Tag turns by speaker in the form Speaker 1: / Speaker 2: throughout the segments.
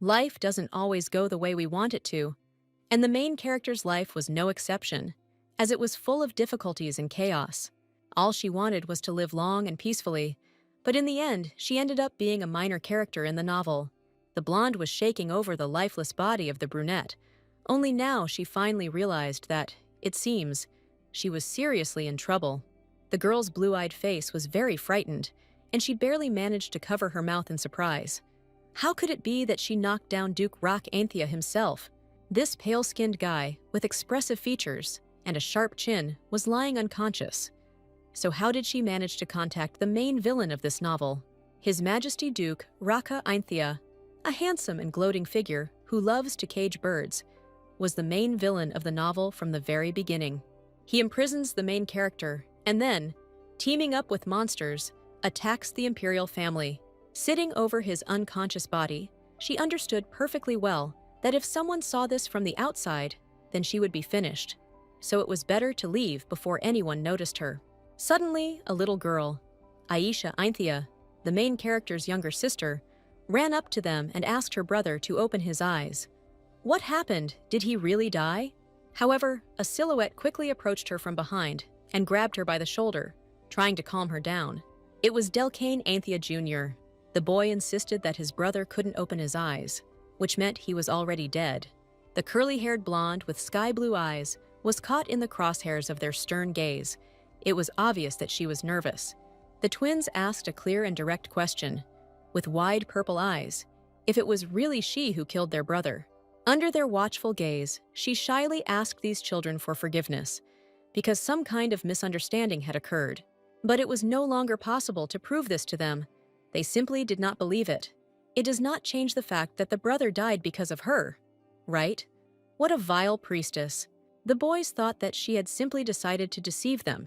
Speaker 1: Life doesn't always go the way we want it to, and the main character's life was no exception, as it was full of difficulties and chaos. All she wanted was to live long and peacefully, but in the end, she ended up being a minor character in the novel. The blonde was shaking over the lifeless body of the brunette. Only now she finally realized that, it seems, she was seriously in trouble. The girl's blue-eyed face was very frightened, and she barely managed to cover her mouth in surprise. How could it be that she knocked down Duke Rock Anthea himself? This pale-skinned guy, with expressive features and a sharp chin, was lying unconscious. So how did she manage to contact the main villain of this novel? His Majesty Duke Raka Anthea, a handsome and gloating figure who loves to cage birds, was the main villain of the novel from the very beginning. He imprisons the main character and then, teaming up with monsters, attacks the imperial family. Sitting over his unconscious body, she understood perfectly well that if someone saw this from the outside, then she would be finished. So it was better to leave before anyone noticed her. Suddenly, a little girl, Aisha Anthea, the main character's younger sister, ran up to them and asked her brother to open his eyes. What happened? Did he really die? However, a silhouette quickly approached her from behind and grabbed her by the shoulder, trying to calm her down. It was Delcane Anthea Jr. The boy insisted that his brother couldn't open his eyes, which meant he was already dead. The curly-haired blonde with sky-blue eyes was caught in the crosshairs of their stern gaze. It was obvious that she was nervous. The twins asked a clear and direct question, with wide purple eyes, if it was really she who killed their brother. Under their watchful gaze, she shyly asked these children for forgiveness, because some kind of misunderstanding had occurred. But it was no longer possible to prove this to them. They simply did not believe it. It does not change the fact that the brother died because of her, right? What a vile priestess. The boys thought that she had simply decided to deceive them,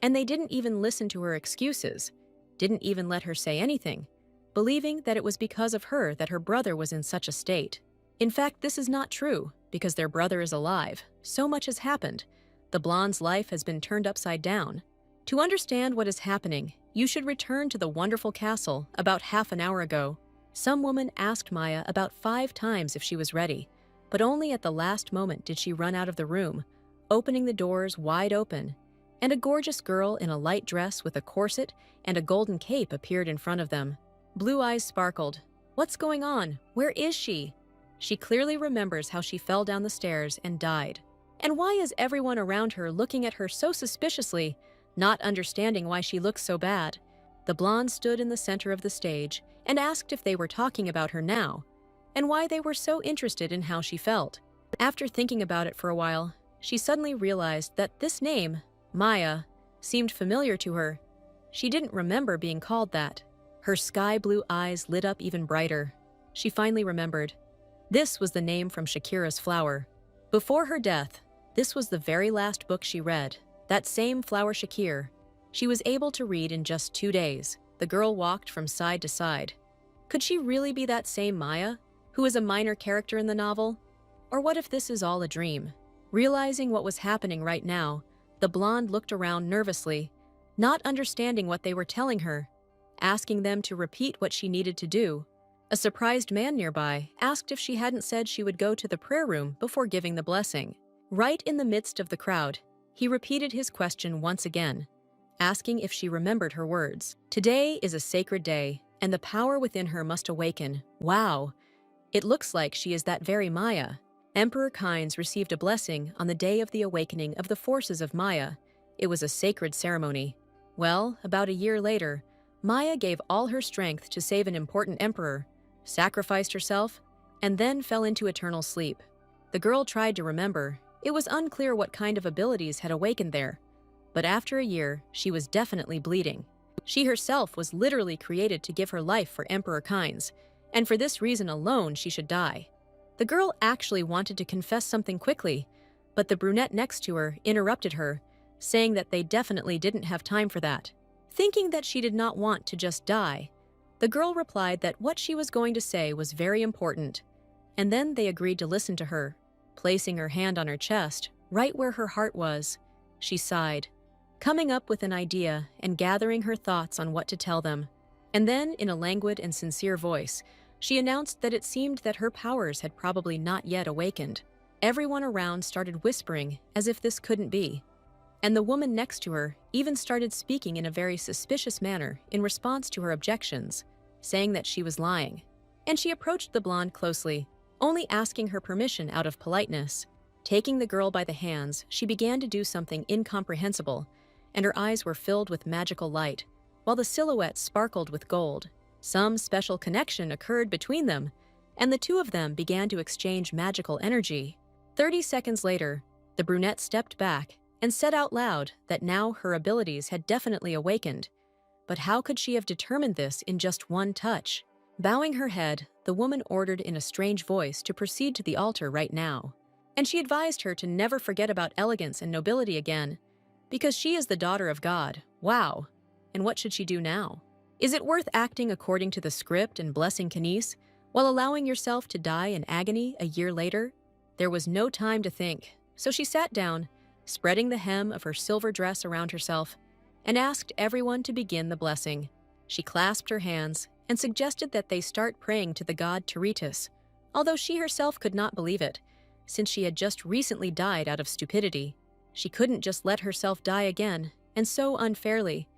Speaker 1: and they didn't even listen to her excuses, didn't even let her say anything, believing that it was because of her that her brother was in such a state. In fact, this is not true, because their brother is alive. So much has happened. The blonde's life has been turned upside down. To understand what is happening, you should return to the wonderful castle about half an hour ago. Some woman asked Maya about 5 times if she was ready, but only at the last moment did she run out of the room, opening the doors wide open, and a gorgeous girl in a light dress with a corset and a golden cape appeared in front of them. Blue eyes sparkled. What's going on? Where is she? She clearly remembers how she fell down the stairs and died. And why is everyone around her looking at her so suspiciously, not understanding why she looks so bad? The blonde stood in the center of the stage and asked if they were talking about her now, and why they were so interested in how she felt. After thinking about it for a while, she suddenly realized that this name, Maya, seemed familiar to her. She didn't remember being called that. Her sky-blue eyes lit up even brighter. She finally remembered. This was the name from Shakira's flower. Before her death, this was the very last book she read. That same flower Shakir. She was able to read in just 2 days. The girl walked from side to side. Could she really be that same Maya, who is a minor character in the novel? Or what if this is all a dream? Realizing what was happening right now, the blonde looked around nervously, not understanding what they were telling her, asking them to repeat what she needed to do. A surprised man nearby asked if she hadn't said she would go to the prayer room before giving the blessing. Right in the midst of the crowd, he repeated his question once again, asking if she remembered her words. Today is a sacred day, and the power within her must awaken. Wow! It looks like she is that very Maya. Emperor Kynes received a blessing on the day of the awakening of the forces of Maya. It was a sacred ceremony. Well, about a year later, Maya gave all her strength to save an important emperor, sacrificed herself, and then fell into eternal sleep. The girl tried to remember. It was unclear what kind of abilities had awakened there, but after a year, she was definitely bleeding. She herself was literally created to give her life for Emperor Kynes, and for this reason alone she should die. The girl actually wanted to confess something quickly, but the brunette next to her interrupted her, saying that they definitely didn't have time for that. Thinking that she did not want to just die, the girl replied that what she was going to say was very important, and then they agreed to listen to her. Placing her hand on her chest, right where her heart was, she sighed, coming up with an idea and gathering her thoughts on what to tell them. And then, in a languid and sincere voice, She announced that it seemed that her powers had probably not yet awakened. Everyone around started whispering as if this couldn't be, and the woman next to her even started speaking in a very suspicious manner in response to her objections, saying that she was lying. And she approached the blonde closely, only asking her permission out of politeness. Taking the girl by the hands, she began to do something incomprehensible, and her eyes were filled with magical light, while the silhouette sparkled with gold. Some special connection occurred between them, and the two of them began to exchange magical energy. 30 seconds later, the brunette stepped back and said out loud that now her abilities had definitely awakened. But how could she have determined this in just one touch? Bowing her head, the woman ordered in a strange voice to proceed to the altar right now. And she advised her to never forget about elegance and nobility again, because she is the daughter of God. Wow! And what should she do now? Is it worth acting according to the script and blessing Kanice, while allowing yourself to die in agony a year later? There was no time to think, so she sat down, spreading the hem of her silver dress around herself, and asked everyone to begin the blessing. She clasped her hands and suggested that they start praying to the god Teritus, although she herself could not believe it, since she had just recently died out of stupidity. She couldn't just let herself die again, and so unfairly.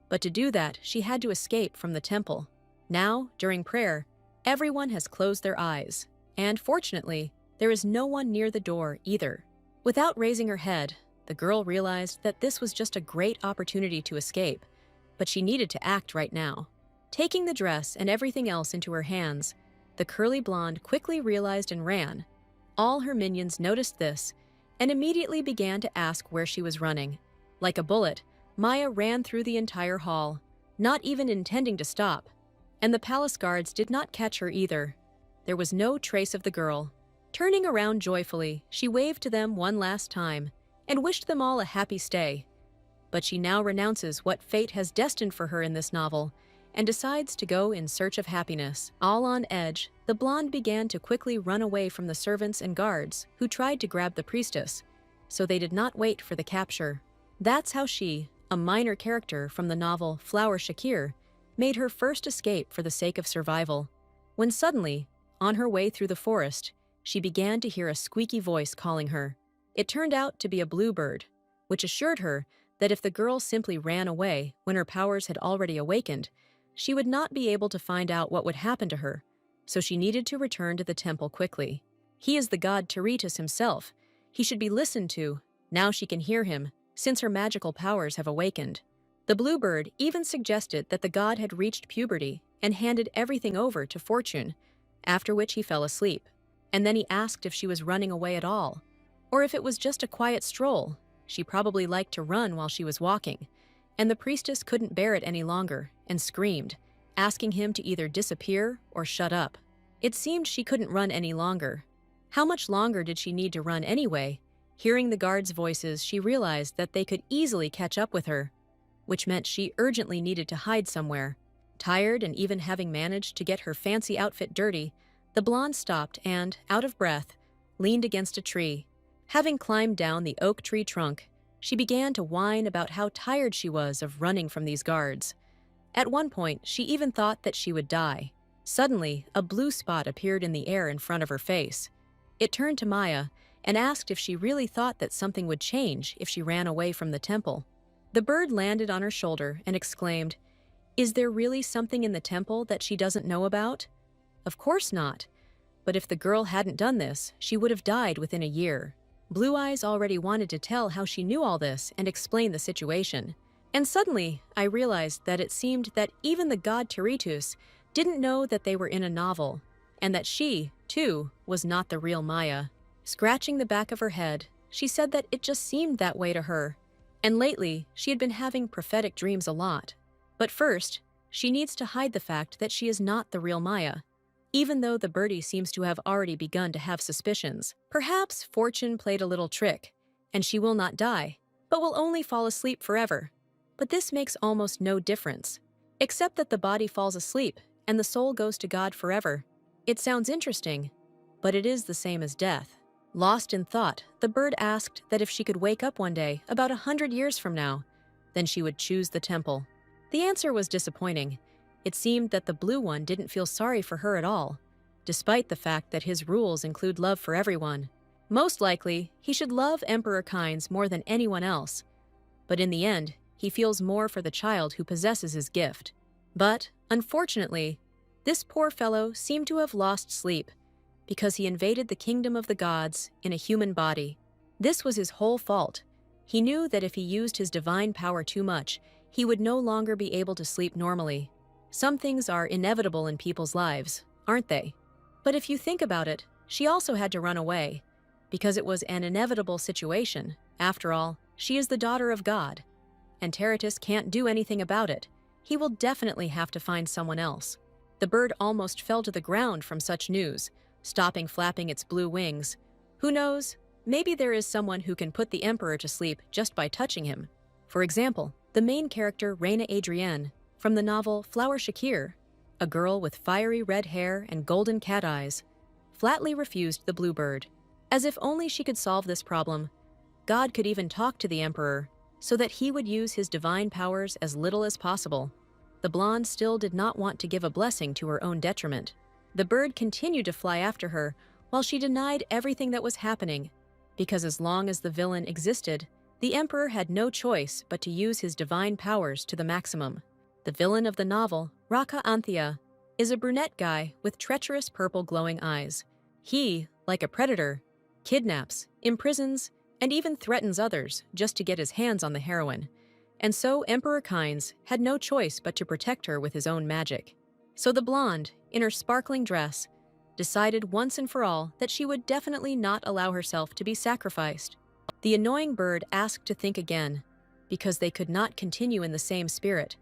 Speaker 1: But to do that, she had to escape from the temple. Now, during prayer, everyone has closed their eyes, and fortunately, there is no one near the door either. Without raising her head, the girl realized that this was just a great opportunity to escape, but she needed to act right now. Taking the dress and everything else into her hands, the curly blonde quickly realized and ran. All her minions noticed this and immediately began to ask where she was running. Like a bullet, Maya ran through the entire hall, not even intending to stop, and the palace guards did not catch her either. There was no trace of the girl. Turning around joyfully, she waved to them one last time and wished them all a happy stay. But she now renounces what fate has destined for her in this novel and decides to go in search of happiness. All on edge, the blonde began to quickly run away from the servants and guards who tried to grab the priestess, so they did not wait for the capture. That's how she, a minor character from the novel Flower Shakir, made her first escape for the sake of survival. When suddenly, on her way through the forest, she began to hear a squeaky voice calling her. It turned out to be a bluebird, which assured her that if the girl simply ran away when her powers had already awakened, she would not be able to find out what would happen to her, so she needed to return to the temple quickly. He is the god Teritus himself. He should be listened to. Now she can hear him, since her magical powers have awakened. The bluebird even suggested that the god had reached puberty and handed everything over to fortune, after which he fell asleep. And then he asked if she was running away at all, or if it was just a quiet stroll. She probably liked to run while she was walking, and the priestess couldn't bear it any longer and screamed, asking him to either disappear or shut up. It seemed she couldn't run any longer. How much longer did she need to run anyway? Hearing the guards' voices, she realized that they could easily catch up with her, which meant she urgently needed to hide somewhere. Tired and even having managed to get her fancy outfit dirty, the blonde stopped and, out of breath, leaned against a tree. Having climbed down the oak tree trunk, she began to whine about how tired she was of running from these guards. At one point, she even thought that she would die. Suddenly, a blue spot appeared in the air in front of her face. It turned to Maya and asked if she really thought that something would change if she ran away from the temple. The bird landed on her shoulder and exclaimed, "Is there really something in the temple that she doesn't know about?" Of course not. But if the girl hadn't done this, she would have died within a year. Blue Eyes already wanted to tell how she knew all this and explain the situation. And suddenly, I realized that it seemed that even the god Teritus didn't know that they were in a novel, and that she, too, was not the real Maya. Scratching the back of her head, she said that it just seemed that way to her, and lately she had been having prophetic dreams a lot. But first, she needs to hide the fact that she is not the real Maya, even though the birdie seems to have already begun to have suspicions. Perhaps fortune played a little trick, and she will not die, but will only fall asleep forever. But this makes almost no difference, except that the body falls asleep and the soul goes to God forever. It sounds interesting, but it is the same as death. Lost in thought, the bird asked that if she could wake up one day about 100 years from now, then she would choose the temple. The answer was disappointing. It seemed that the blue one didn't feel sorry for her at all, despite the fact that his rules include love for everyone. Most likely, he should love Emperor Kynes more than anyone else, but in the end, he feels more for the child who possesses his gift. But, unfortunately, this poor fellow seemed to have lost sleep because he invaded the kingdom of the gods in a human body. This was his whole fault. He knew that if he used his divine power too much, he would no longer be able to sleep normally. Some things are inevitable in people's lives, aren't they? But if you think about it, she also had to run away, because it was an inevitable situation. After all, she is the daughter of God, and Terratus can't do anything about it. He will definitely have to find someone else. The bird almost fell to the ground from such news, stopping flapping its blue wings. Who knows? Maybe there is someone who can put the Emperor to sleep just by touching him. For example, the main character Reina Adrienne, from the novel Flower Shakir, a girl with fiery red hair and golden cat eyes, flatly refused the bluebird. As if only she could solve this problem, God could even talk to the Emperor so that he would use his divine powers as little as possible. The blonde still did not want to give a blessing to her own detriment. The bird continued to fly after her while she denied everything that was happening, because as long as the villain existed, the Emperor had no choice but to use his divine powers to the maximum. The villain of the novel, Raka Anthea, is a brunette guy with treacherous purple glowing eyes. He, like a predator, kidnaps, imprisons, and even threatens others just to get his hands on the heroine. And so Emperor Kynes had no choice but to protect her with his own magic. So the blonde, in her sparkling dress, decided once and for all that she would definitely not allow herself to be sacrificed. The annoying bird asked to think again, because they could not continue in the same spirit.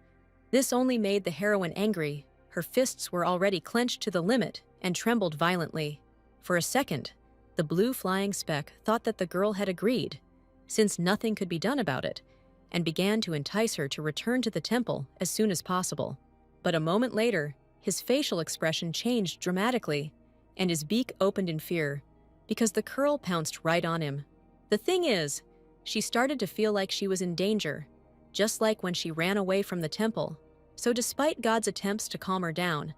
Speaker 1: This only made the heroine angry. Her fists were already clenched to the limit and trembled violently. For a second, the blue flying speck thought that the girl had agreed, since nothing could be done about it, and began to entice her to return to the temple as soon as possible. But a moment later, his facial expression changed dramatically, and his beak opened in fear, because the curl pounced right on him. The thing is, she started to feel like she was in danger, just like when she ran away from the temple. So despite God's attempts to calm her down,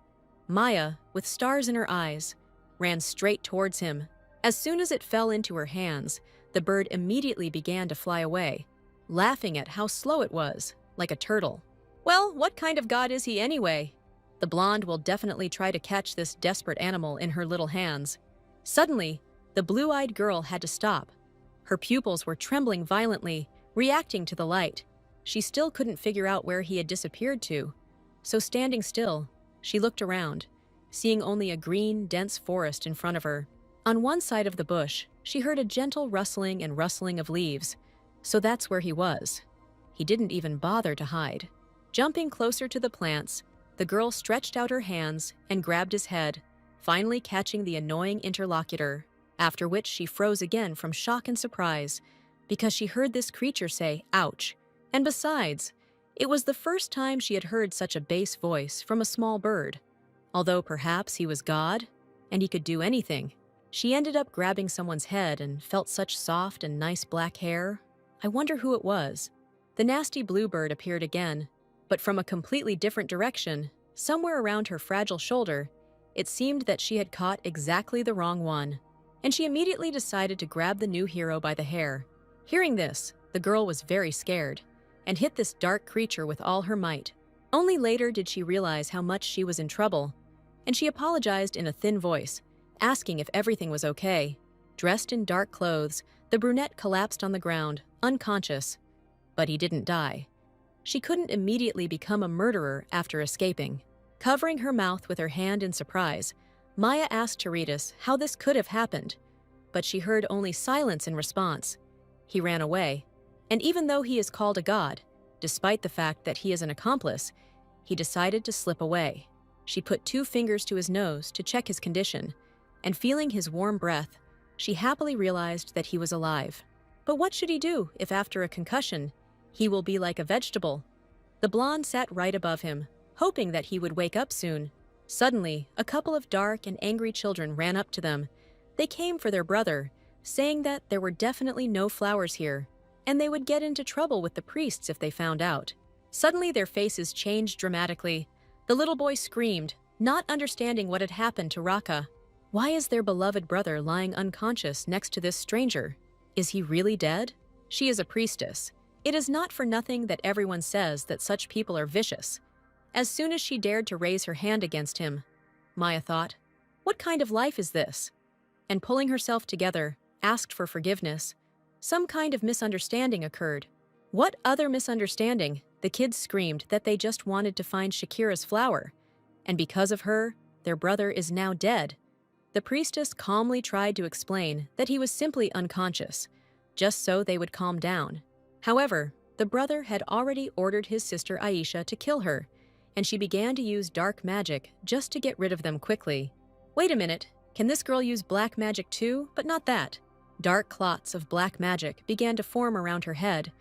Speaker 1: Maya, with stars in her eyes, ran straight towards him. As soon as it fell into her hands, the bird immediately began to fly away, laughing at how slow it was, like a turtle. Well, what kind of god is he anyway? The blonde will definitely try to catch this desperate animal in her little hands. Suddenly, the blue-eyed girl had to stop. Her pupils were trembling violently, reacting to the light. She still couldn't figure out where he had disappeared to. So standing still, she looked around, seeing only a green, dense forest in front of her. On one side of the bush, she heard a gentle rustling and rustling of leaves. So that's where he was. He didn't even bother to hide. Jumping closer to the plants, the girl stretched out her hands and grabbed his head, finally catching the annoying interlocutor, after which she froze again from shock and surprise, because she heard this creature say, "Ouch." And besides, it was the first time she had heard such a bass voice from a small bird. Although perhaps he was God, and he could do anything, she ended up grabbing someone's head and felt such soft and nice black hair. I wonder who it was. The nasty bluebird appeared again, but from a completely different direction, somewhere around her fragile shoulder. It seemed that she had caught exactly the wrong one, and she immediately decided to grab the new hero by the hair. Hearing this, the girl was very scared, and hit this dark creature with all her might. Only later did she realize how much she was in trouble, and she apologized in a thin voice, asking if everything was okay. Dressed in dark clothes, the brunette collapsed on the ground, unconscious. But he didn't die. She couldn't immediately become a murderer after escaping. Covering her mouth with her hand in surprise, Maya asked Terratus how this could have happened, but she heard only silence in response. He ran away, and even though he is called a god, despite the fact that he is an accomplice, he decided to slip away. She put 2 fingers to his nose to check his condition, and feeling his warm breath, she happily realized that he was alive. But what should he do if after a concussion, he will be like a vegetable? The blonde sat right above him, hoping that he would wake up soon. Suddenly, a couple of dark and angry children ran up to them. They came for their brother, saying that there were definitely no flowers here, and they would get into trouble with the priests if they found out. Suddenly their faces changed dramatically. The little boy screamed, not understanding what had happened to Raka. Why is their beloved brother lying unconscious next to this stranger? Is he really dead? She is a priestess. It is not for nothing that everyone says that such people are vicious. As soon as she dared to raise her hand against him, Maya thought, what kind of life is this? And pulling herself together, asked for forgiveness. Some kind of misunderstanding occurred. What other misunderstanding? The kids screamed that they just wanted to find Shakira's flower, and because of her, their brother is now dead. The priestess calmly tried to explain that he was simply unconscious, just so they would calm down. However, the brother had already ordered his sister Aisha to kill her, and she began to use dark magic just to get rid of them quickly. Wait a minute, can this girl use black magic too? But not that. Dark clots of black magic began to form around her head,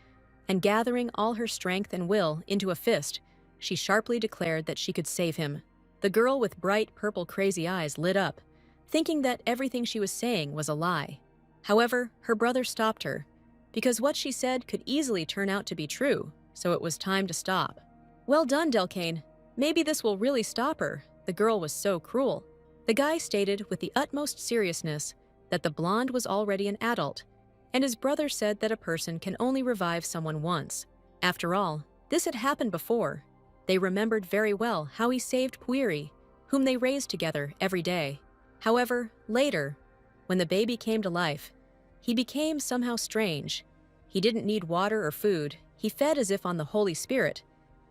Speaker 1: and gathering all her strength and will into a fist, she sharply declared that she could save him. The girl with bright purple crazy eyes lit up, thinking that everything she was saying was a lie. However, her brother stopped her, because what she said could easily turn out to be true, so it was time to stop. Well done, Delcane. Maybe this will really stop her. The girl was so cruel. The guy stated with the utmost seriousness that the blonde was already an adult, and his brother said that a person can only revive someone once. After all, this had happened before. They remembered very well how he saved Puiri, whom they raised together every day. However, later, when the baby came to life, he became somehow strange. He didn't need water or food. He fed as if on the Holy Spirit.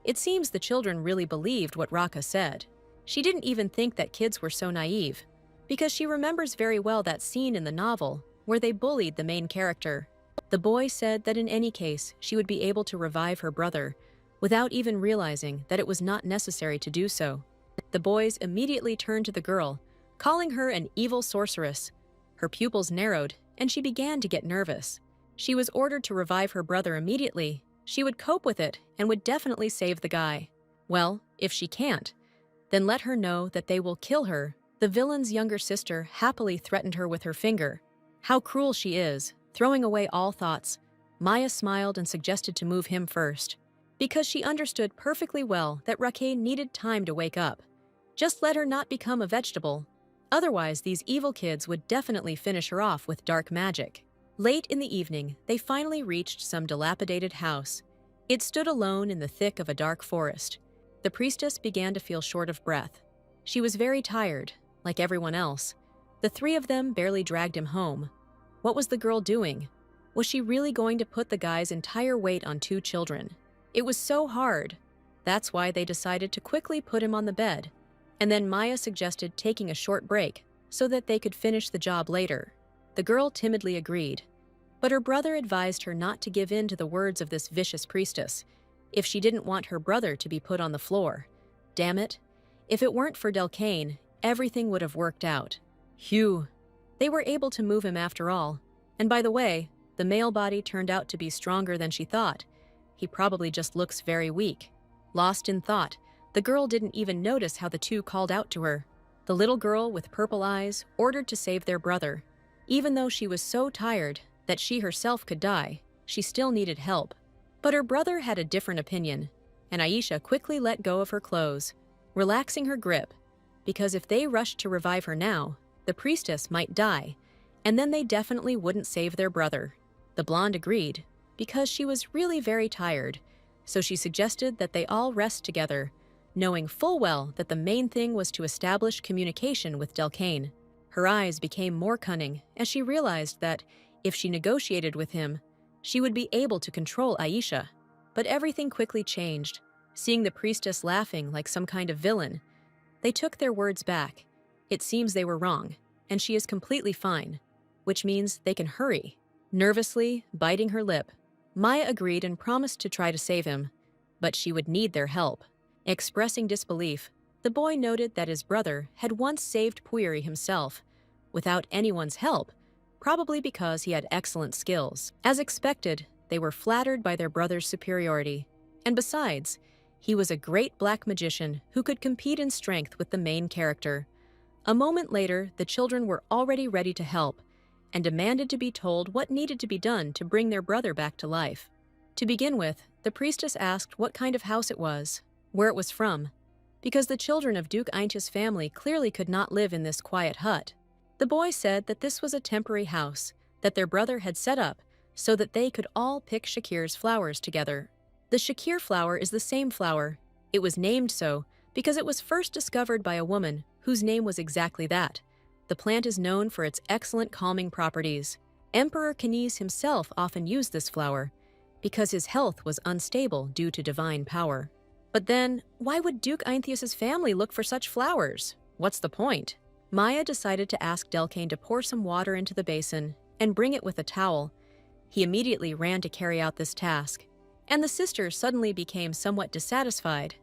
Speaker 1: It seems the children really believed what Raka said. She didn't even think that kids were so naive, because she remembers very well that scene in the novel where they bullied the main character. The boy said that in any case, she would be able to revive her brother without even realizing that it was not necessary to do so. The boys immediately turned to the girl, calling her an evil sorceress. Her pupils narrowed, and she began to get nervous. She was ordered to revive her brother immediately. She would cope with it and would definitely save the guy. Well, if she can't, then let her know that they will kill her. The villain's younger sister happily threatened her with her finger. How cruel she is, throwing away all thoughts. Maya smiled and suggested to move him first, because she understood perfectly well that Raquel needed time to wake up. Just let her not become a vegetable. Otherwise, these evil kids would definitely finish her off with dark magic. Late in the evening, they finally reached some dilapidated house. It stood alone in the thick of a dark forest. The priestess began to feel short of breath. She was very tired, like everyone else. The three of them barely dragged him home. What was the girl doing? Was she really going to put the guy's entire weight on two children? It was so hard. That's why they decided to quickly put him on the bed. And then Maya suggested taking a short break so that they could finish the job later. The girl timidly agreed, but her brother advised her not to give in to the words of this vicious priestess if she didn't want her brother to be put on the floor. Damn it. If it weren't for Delcane, everything would have worked out. Phew. They were able to move him after all. And by the way, the male body turned out to be stronger than she thought. He probably just looks very weak. Lost in thought, the girl didn't even notice how the two called out to her. The little girl with purple eyes ordered to save their brother. Even though she was so tired that she herself could die, she still needed help. But her brother had a different opinion, and Aisha quickly let go of her clothes, relaxing her grip, because if they rushed to revive her now, the priestess might die, and then they definitely wouldn't save their brother. The blonde agreed, because she was really very tired, so she suggested that they all rest together, knowing full well that the main thing was to establish communication with Delcane. Her eyes became more cunning as she realized that if she negotiated with him, she would be able to control Aisha. But everything quickly changed. Seeing the priestess laughing like some kind of villain, they took their words back. It seems they were wrong, and she is completely fine, which means they can hurry. Nervously, biting her lip, Maya agreed and promised to try to save him, but she would need their help. Expressing disbelief, the boy noted that his brother had once saved Puiri himself, without anyone's help, probably because he had excellent skills. As expected, they were flattered by their brother's superiority, and besides, he was a great black magician who could compete in strength with the main character. A moment later, the children were already ready to help, and demanded to be told what needed to be done to bring their brother back to life. To begin with, the priestess asked what kind of house it was, where it was from, because the children of Duke Aintia's family clearly could not live in this quiet hut. The boy said that this was a temporary house that their brother had set up so that they could all pick Shakir's flowers together. The Shakir flower is the same flower. It was named so because it was first discovered by a woman whose name was exactly that. The plant is known for its excellent calming properties. Emperor Kaniz himself often used this flower because his health was unstable due to divine power. But then, why would Duke Aintius's family look for such flowers? What's the point? Maya decided to ask Delcane to pour some water into the basin and bring it with a towel. He immediately ran to carry out this task, and the sister suddenly became somewhat dissatisfied,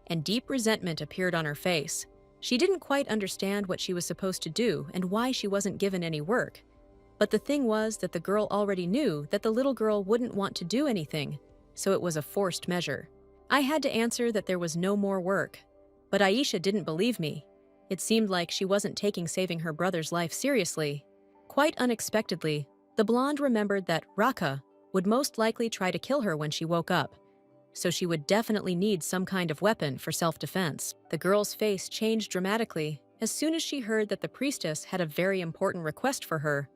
Speaker 1: and deep resentment appeared on her face. She didn't quite understand what she was supposed to do and why she wasn't given any work. But the thing was that the girl already knew that the little girl wouldn't want to do anything, so it was a forced measure. I had to answer that there was no more work, but Aisha didn't believe me. It seemed like she wasn't taking saving her brother's life seriously. Quite unexpectedly, the blonde remembered that Raka would most likely try to kill her when she woke up, so she would definitely need some kind of weapon for self-defense. The girl's face changed dramatically as soon as she heard that the priestess had a very important request for her.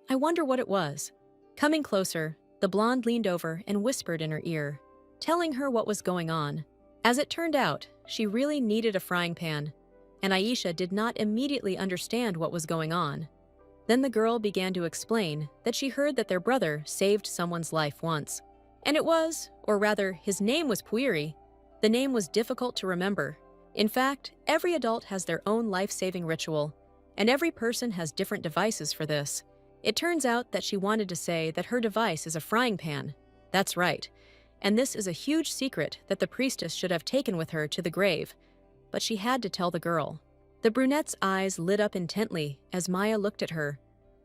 Speaker 1: I wonder what it was. Coming closer, the blonde leaned over and whispered in her ear, telling her what was going on. As it turned out, she really needed a frying pan, and Aisha did not immediately understand what was going on. Then the girl began to explain that she heard that their brother saved someone's life once. And it was, or rather, his name was Puiri. The name was difficult to remember. In fact, every adult has their own life-saving ritual, and every person has different devices for this. It turns out that she wanted to say that her device is a frying pan. That's right. And this is a huge secret that the priestess should have taken with her to the grave, but she had to tell the girl. The brunette's eyes lit up intently as Maya looked at her,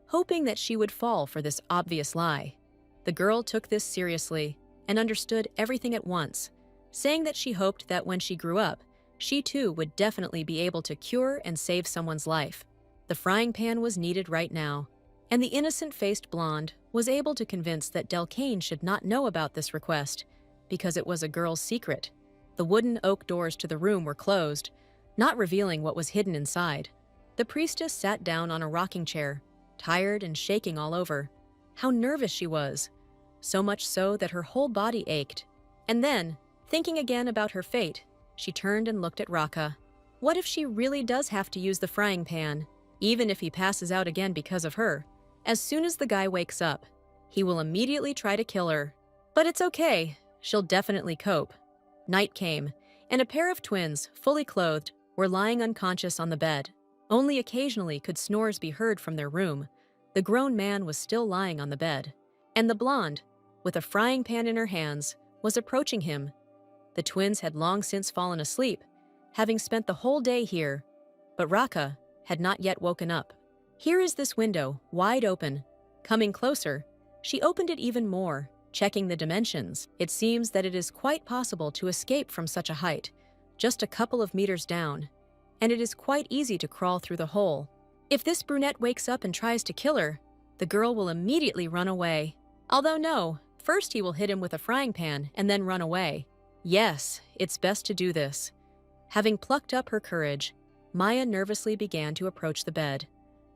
Speaker 1: hoping that she would fall for this obvious lie. The girl took this seriously and understood everything at once, saying that she hoped that when she grew up, she too would definitely be able to cure and save someone's life. The frying pan was needed right now, and the innocent-faced blonde was able to convince that Delcane should not know about this request because it was a girl's secret. The wooden oak doors to the room were closed, not revealing what was hidden inside. The priestess sat down on a rocking chair, tired and shaking all over. How nervous she was, so much so that her whole body ached. And then, thinking again about her fate, she turned and looked at Raka. What if she really does have to use the frying pan, even if he passes out again because of her? As soon as the guy wakes up, he will immediately try to kill her. But it's okay, she'll definitely cope. Night came, and a pair of twins, fully clothed, were lying unconscious on the bed. Only occasionally could snores be heard from their room. The grown man was still lying on the bed, and the blonde, with a frying pan in her hands, was approaching him. The twins had long since fallen asleep, having spent the whole day here, but Raka had not yet woken up. Here is this window, wide open. Coming closer, she opened it even more, checking the dimensions. It seems that it is quite possible to escape from such a height, just a couple of meters down, and it is quite easy to crawl through the hole. If this brunette wakes up and tries to kill her, the girl will immediately run away. Although no, first he will hit him with a frying pan and then run away. Yes, it's best to do this. Having plucked up her courage, Maya nervously began to approach the bed.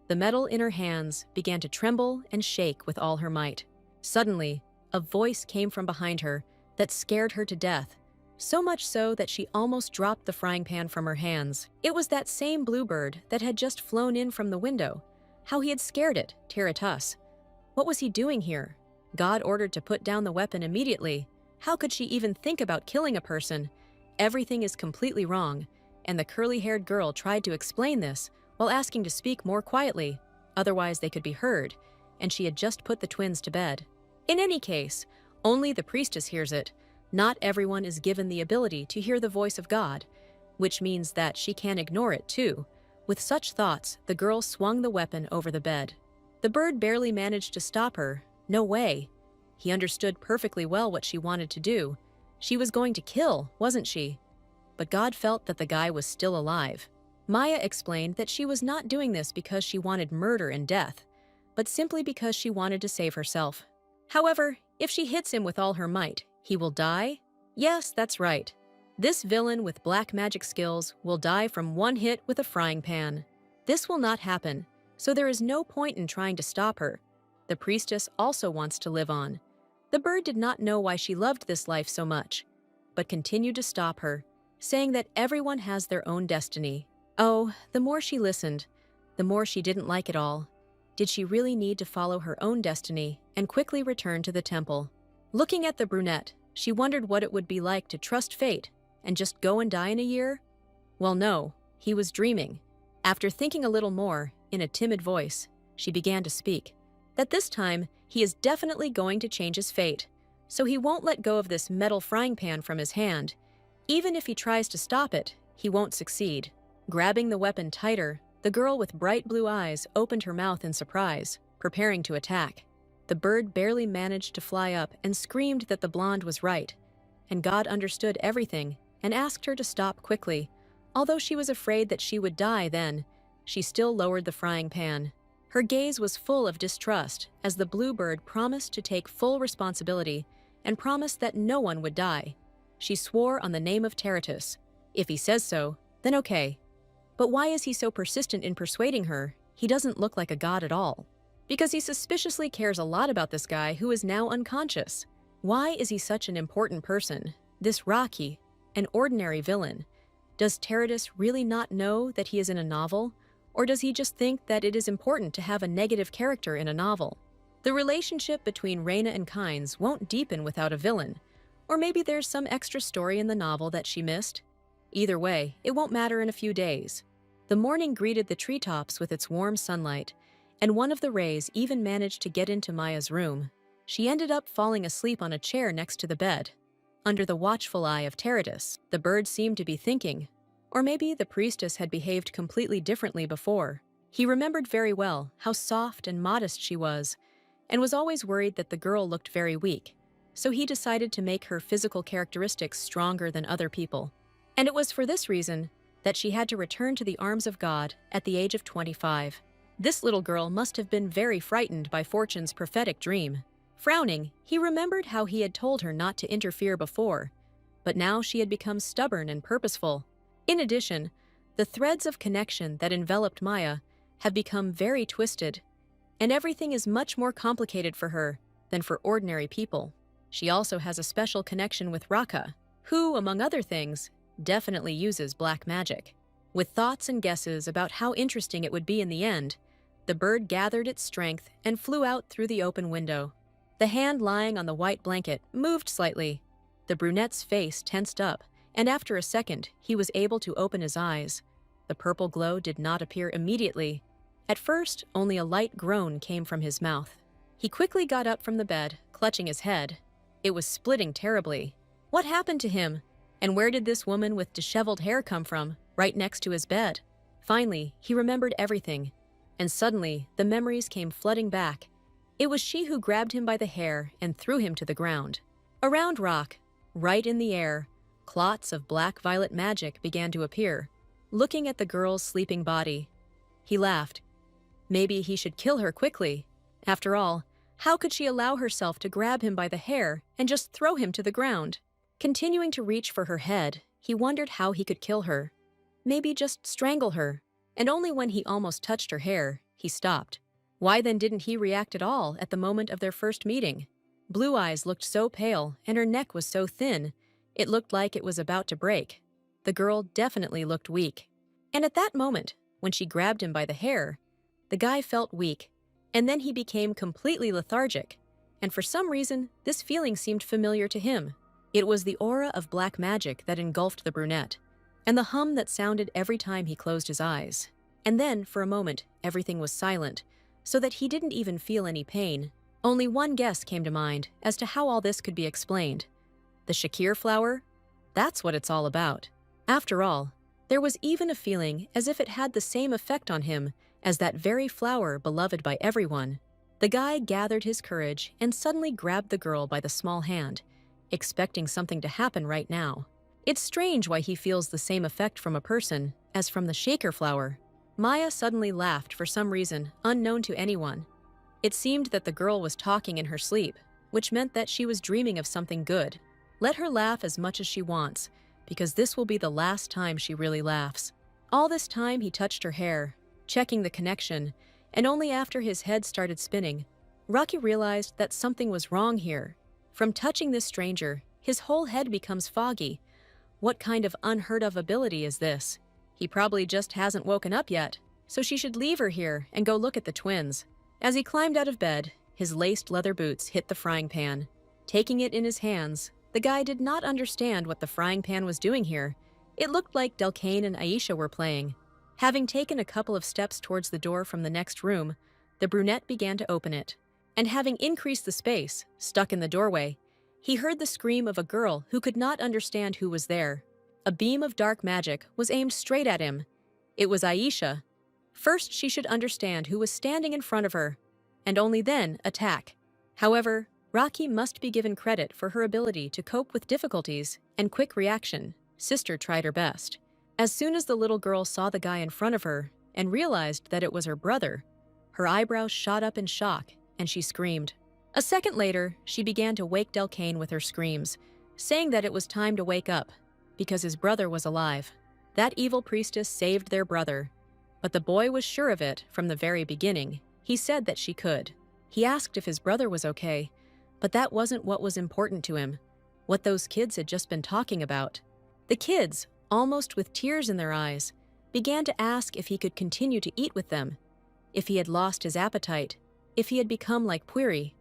Speaker 1: The metal in her hands began to tremble and shake with all her might. Suddenly, a voice came from behind her that scared her to death, so much so that she almost dropped the frying pan from her hands. It was that same bluebird that had just flown in from the window. How he had scared it, Tiratus. What was he doing here? God ordered to put down the weapon immediately. How could she even think about killing a person? Everything is completely wrong, and the curly-haired girl tried to explain this while asking to speak more quietly, otherwise they could be heard, and she had just put the twins to bed. In any case, only the priestess hears it. Not everyone is given the ability to hear the voice of God, which means that she can ignore it too. With such thoughts, the girl swung the weapon over the bed. The bird barely managed to stop her. No way. He understood perfectly well what she wanted to do. She was going to kill, wasn't she? But God felt that the guy was still alive. Maya explained that she was not doing this because she wanted murder and death, but simply because she wanted to save herself. However, if she hits him with all her might, he will die? Yes, that's right. This villain with black magic skills will die from one hit with a frying pan. This will not happen, so there is no point in trying to stop her. The priestess also wants to live on. The bird did not know why she loved this life so much, but continued to stop her, saying that everyone has their own destiny. Oh, the more she listened, the more she didn't like it all. Did she really need to follow her own destiny and quickly return to the temple? Looking at the brunette, she wondered what it would be like to trust fate and just go and die in a year? Well, no, he was dreaming. After thinking a little more, in a timid voice, she began to speak. That this time, he is definitely going to change his fate, so he won't let go of this metal frying pan from his hand. Even if he tries to stop it, he won't succeed. Grabbing the weapon tighter, the girl with bright blue eyes opened her mouth in surprise, preparing to attack. The bird barely managed to fly up and screamed that the blonde was right, and God understood everything and asked her to stop quickly. Although she was afraid that she would die then, she still lowered the frying pan. Her gaze was full of distrust as the bluebird promised to take full responsibility and promised that no one would die. She swore on the name of Terratus. If he says so, then okay. But why is he so persistent in persuading her? He doesn't look like a god at all. Because he suspiciously cares a lot about this guy who is now unconscious. Why is he such an important person? This Rocky, an ordinary villain. Does Terratus really not know that he is in a novel? Or does he just think that it is important to have a negative character in a novel? The relationship between Reina and Kynes won't deepen without a villain. Or maybe there's some extra story in the novel that she missed. Either way, it won't matter in a few days. The morning greeted the treetops with its warm sunlight, and one of the rays even managed to get into Maya's room. She ended up falling asleep on a chair next to the bed. Under the watchful eye of Terratus, the bird seemed to be thinking. Or maybe the priestess had behaved completely differently before. He remembered very well how soft and modest she was, and was always worried that the girl looked very weak, so he decided to make her physical characteristics stronger than other people. And it was for this reason that she had to return to the arms of God at the age of 25. This little girl must have been very frightened by Fortune's prophetic dream. Frowning, he remembered how he had told her not to interfere before, but now she had become stubborn and purposeful. In addition, the threads of connection that enveloped Maya have become very twisted, and everything is much more complicated for her than for ordinary people. She also has a special connection with Raka, who, among other things, definitely uses black magic. With thoughts and guesses about how interesting it would be in the end, the bird gathered its strength and flew out through the open window. The hand lying on the white blanket moved slightly. The brunette's face tensed up, and after a second, he was able to open his eyes. The purple glow did not appear immediately. At first, only a light groan came from his mouth. He quickly got up from the bed, clutching his head. It was splitting terribly. What happened to him? And where did this woman with disheveled hair come from, right next to his bed? Finally, he remembered everything, and suddenly, the memories came flooding back. It was she who grabbed him by the hair and threw him to the ground. Around Rock, right in the air, clots of black-violet magic began to appear. Looking at the girl's sleeping body, he laughed. Maybe he should kill her quickly. After all, how could she allow herself to grab him by the hair and just throw him to the ground? Continuing to reach for her head, he wondered how he could kill her. Maybe just strangle her, and only when he almost touched her hair, he stopped. Why then didn't he react at all at the moment of their first meeting? Blue Eyes looked so pale, and her neck was so thin, it looked like it was about to break. The girl definitely looked weak. And at that moment, when she grabbed him by the hair, the guy felt weak, and then he became completely lethargic. And for some reason, this feeling seemed familiar to him. It was the aura of black magic that engulfed the brunette, and the hum that sounded every time he closed his eyes. And then, for a moment, everything was silent, so that he didn't even feel any pain. Only one guess came to mind as to how all this could be explained. The Shakir flower? That's what it's all about. After all, there was even a feeling as if it had the same effect on him as that very flower beloved by everyone. The guy gathered his courage and suddenly grabbed the girl by the small hand, expecting something to happen right now. It's strange why he feels the same effect from a person as from the shaker flower. Maya suddenly laughed for some reason unknown to anyone. It seemed that the girl was talking in her sleep, which meant that she was dreaming of something good. Let her laugh as much as she wants. because this will be the last time she really laughs. All this time he touched her hair, checking the connection, and only after his head started spinning, Rocky realized that something was wrong here. From touching this stranger, his whole head becomes foggy. What kind of unheard-of ability is this? He probably just hasn't woken up yet, so she should leave her here and go look at the twins. As he climbed out of bed, his laced leather boots hit the frying pan. Taking it in his hands, the guy did not understand what the frying pan was doing here. It looked like Delcane and Aisha were playing. Having taken a couple of steps towards the door from the next room, the brunette began to open it. And having increased the space, stuck in the doorway, he heard the scream of a girl who could not understand who was there. A beam of dark magic was aimed straight at him. It was Aisha. First, she should understand who was standing in front of her, and only then attack. However, Rocky must be given credit for her ability to cope with difficulties and quick reaction. Sister tried her best. As soon as the little girl saw the guy in front of her and realized that it was her brother, her eyebrows shot up in shock and she screamed. A second later, she began to wake Delcane with her screams, saying that it was time to wake up because his brother was alive. That evil priestess saved their brother, but the boy was sure of it from the very beginning. He said that she could. He asked if his brother was okay, but that wasn't what was important to him, what those kids had just been talking about. The kids, almost with tears in their eyes, began to ask if he could continue to eat with them, if he had lost his appetite, if he had become like Puiri.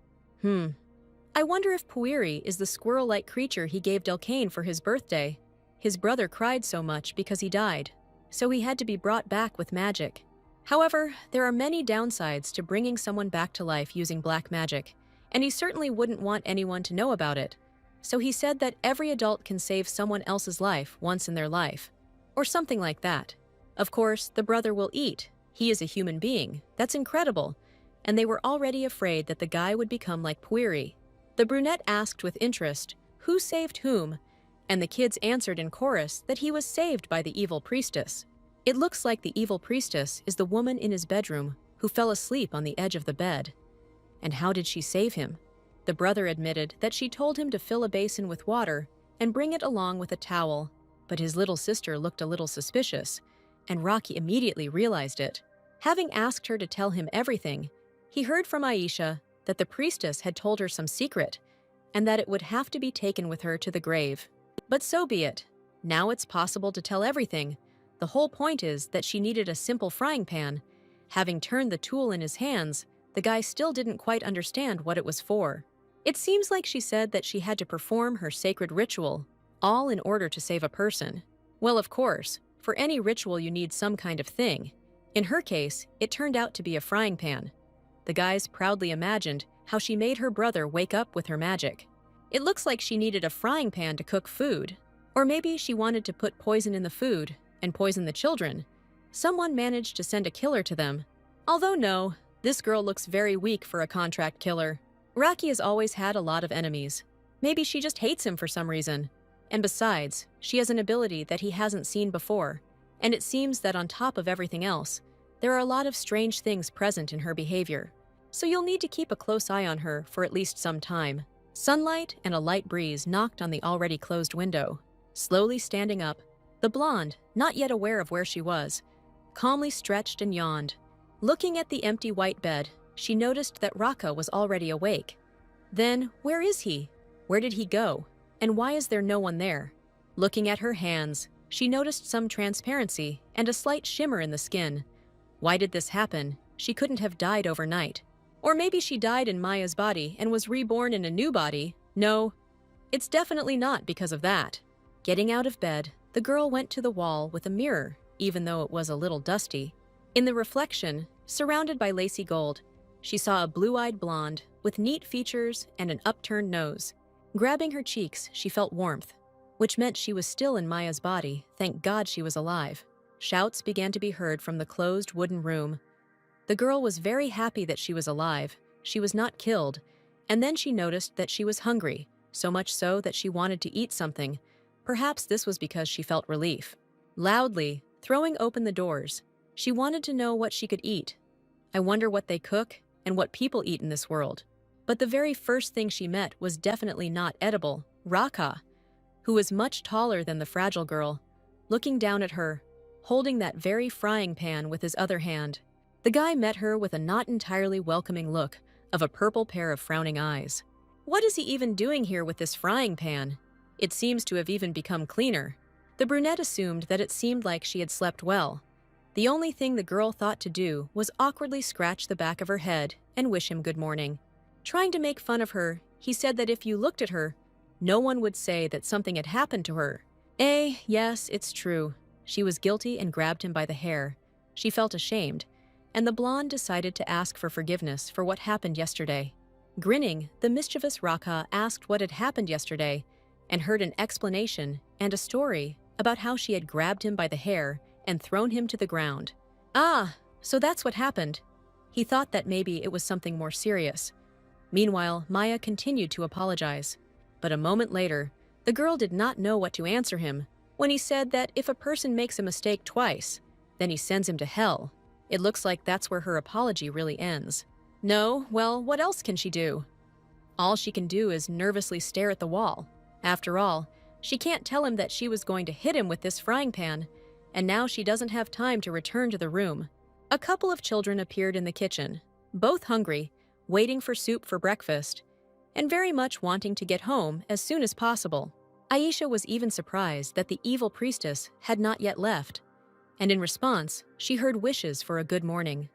Speaker 1: I wonder if Puiri is the squirrel-like creature he gave Delcane for his birthday. His brother cried so much because he died, so he had to be brought back with magic. However, there are many downsides to bringing someone back to life using black magic, and he certainly wouldn't want anyone to know about it. So he said that every adult can save someone else's life once in their life, or something like that. Of course, the brother will eat. He is a human being. That's incredible. And they were already afraid that the guy would become like Puiri. The brunette asked with interest, who saved whom? And the kids answered in chorus that he was saved by the evil priestess. It looks like the evil priestess is the woman in his bedroom who fell asleep on the edge of the bed. And how did she save him? The brother admitted that she told him to fill a basin with water and bring it along with a towel, but his little sister looked a little suspicious, and Rocky immediately realized it. Having asked her to tell him everything, he heard from Aisha that the priestess had told her some secret, and that it would have to be taken with her to the grave. But so be it. Now it's possible to tell everything. The whole point is that she needed a simple frying pan. Having turned the tool in his hands, the guy still didn't quite understand what it was for. It seems like she said that she had to perform her sacred ritual, all in order to save a person. Well, of course, for any ritual you need some kind of thing. In her case, it turned out to be a frying pan. The guys proudly imagined how she made her brother wake up with her magic. It looks like she needed a frying pan to cook food. Or maybe she wanted to put poison in the food and poison the children. Someone managed to send a killer to them. Although no, this girl looks very weak for a contract killer. Rocky has always had a lot of enemies. Maybe she just hates him for some reason. And besides, she has an ability that he hasn't seen before. And it seems that on top of everything else, there are a lot of strange things present in her behavior. So you'll need to keep a close eye on her for at least some time. Sunlight and a light breeze knocked on the already closed window. Slowly standing up, the blonde, not yet aware of where she was, calmly stretched and yawned. Looking at the empty white bed, she noticed that Raka was already awake. Then, where is he? Where did he go? And why is there no one there? Looking at her hands, she noticed some transparency and a slight shimmer in the skin. Why did this happen? She couldn't have died overnight. Or maybe she died in Maya's body and was reborn in a new body. No, it's definitely not because of that. Getting out of bed, the girl went to the wall with a mirror, even though it was a little dusty. In the reflection, surrounded by lacy gold, she saw a blue-eyed blonde with neat features and an upturned nose. Grabbing her cheeks, she felt warmth, which meant she was still in Maya's body. Thank God she was alive. Shouts began to be heard from the closed wooden room. The girl was very happy that she was alive. She was not killed. And then she noticed that she was hungry, so much so that she wanted to eat something. Perhaps this was because she felt relief. Loudly, throwing open the doors, she wanted to know what she could eat. I wonder what they cook and what people eat in this world. But the very first thing she met was definitely not edible. Raka. who was much taller than the fragile girl, looking down at her, holding that very frying pan with his other hand. The guy met her with a not entirely welcoming look of a purple pair of frowning eyes. What is he even doing here with this frying pan? It seems to have even become cleaner. The brunette assumed that it seemed like she had slept well. The only thing the girl thought to do was awkwardly scratch the back of her head and wish him good morning. Trying to make fun of her, he said that if you looked at her, no one would say that something had happened to her. Yes, it's true. She was guilty and grabbed him by the hair. She felt ashamed, and the blonde decided to ask for forgiveness for what happened yesterday. Grinning, the mischievous Raka asked what had happened yesterday and heard an explanation and a story about how she had grabbed him by the hair and thrown him to the ground. Ah, so that's what happened. He thought that maybe it was something more serious. Meanwhile, Maya continued to apologize. But a moment later, the girl did not know what to answer him when he said that if a person makes a mistake twice, then he sends him to hell. It looks like that's where her apology really ends. No, well, what else can she do? All she can do is nervously stare at the wall. After all, she can't tell him that she was going to hit him with this frying pan, and now she doesn't have time to return to the room. A couple of children appeared in the kitchen, both hungry, waiting for soup for breakfast, and very much wanting to get home as soon as possible. Aisha was even surprised that the evil priestess had not yet left, and in response, she heard wishes for a good morning.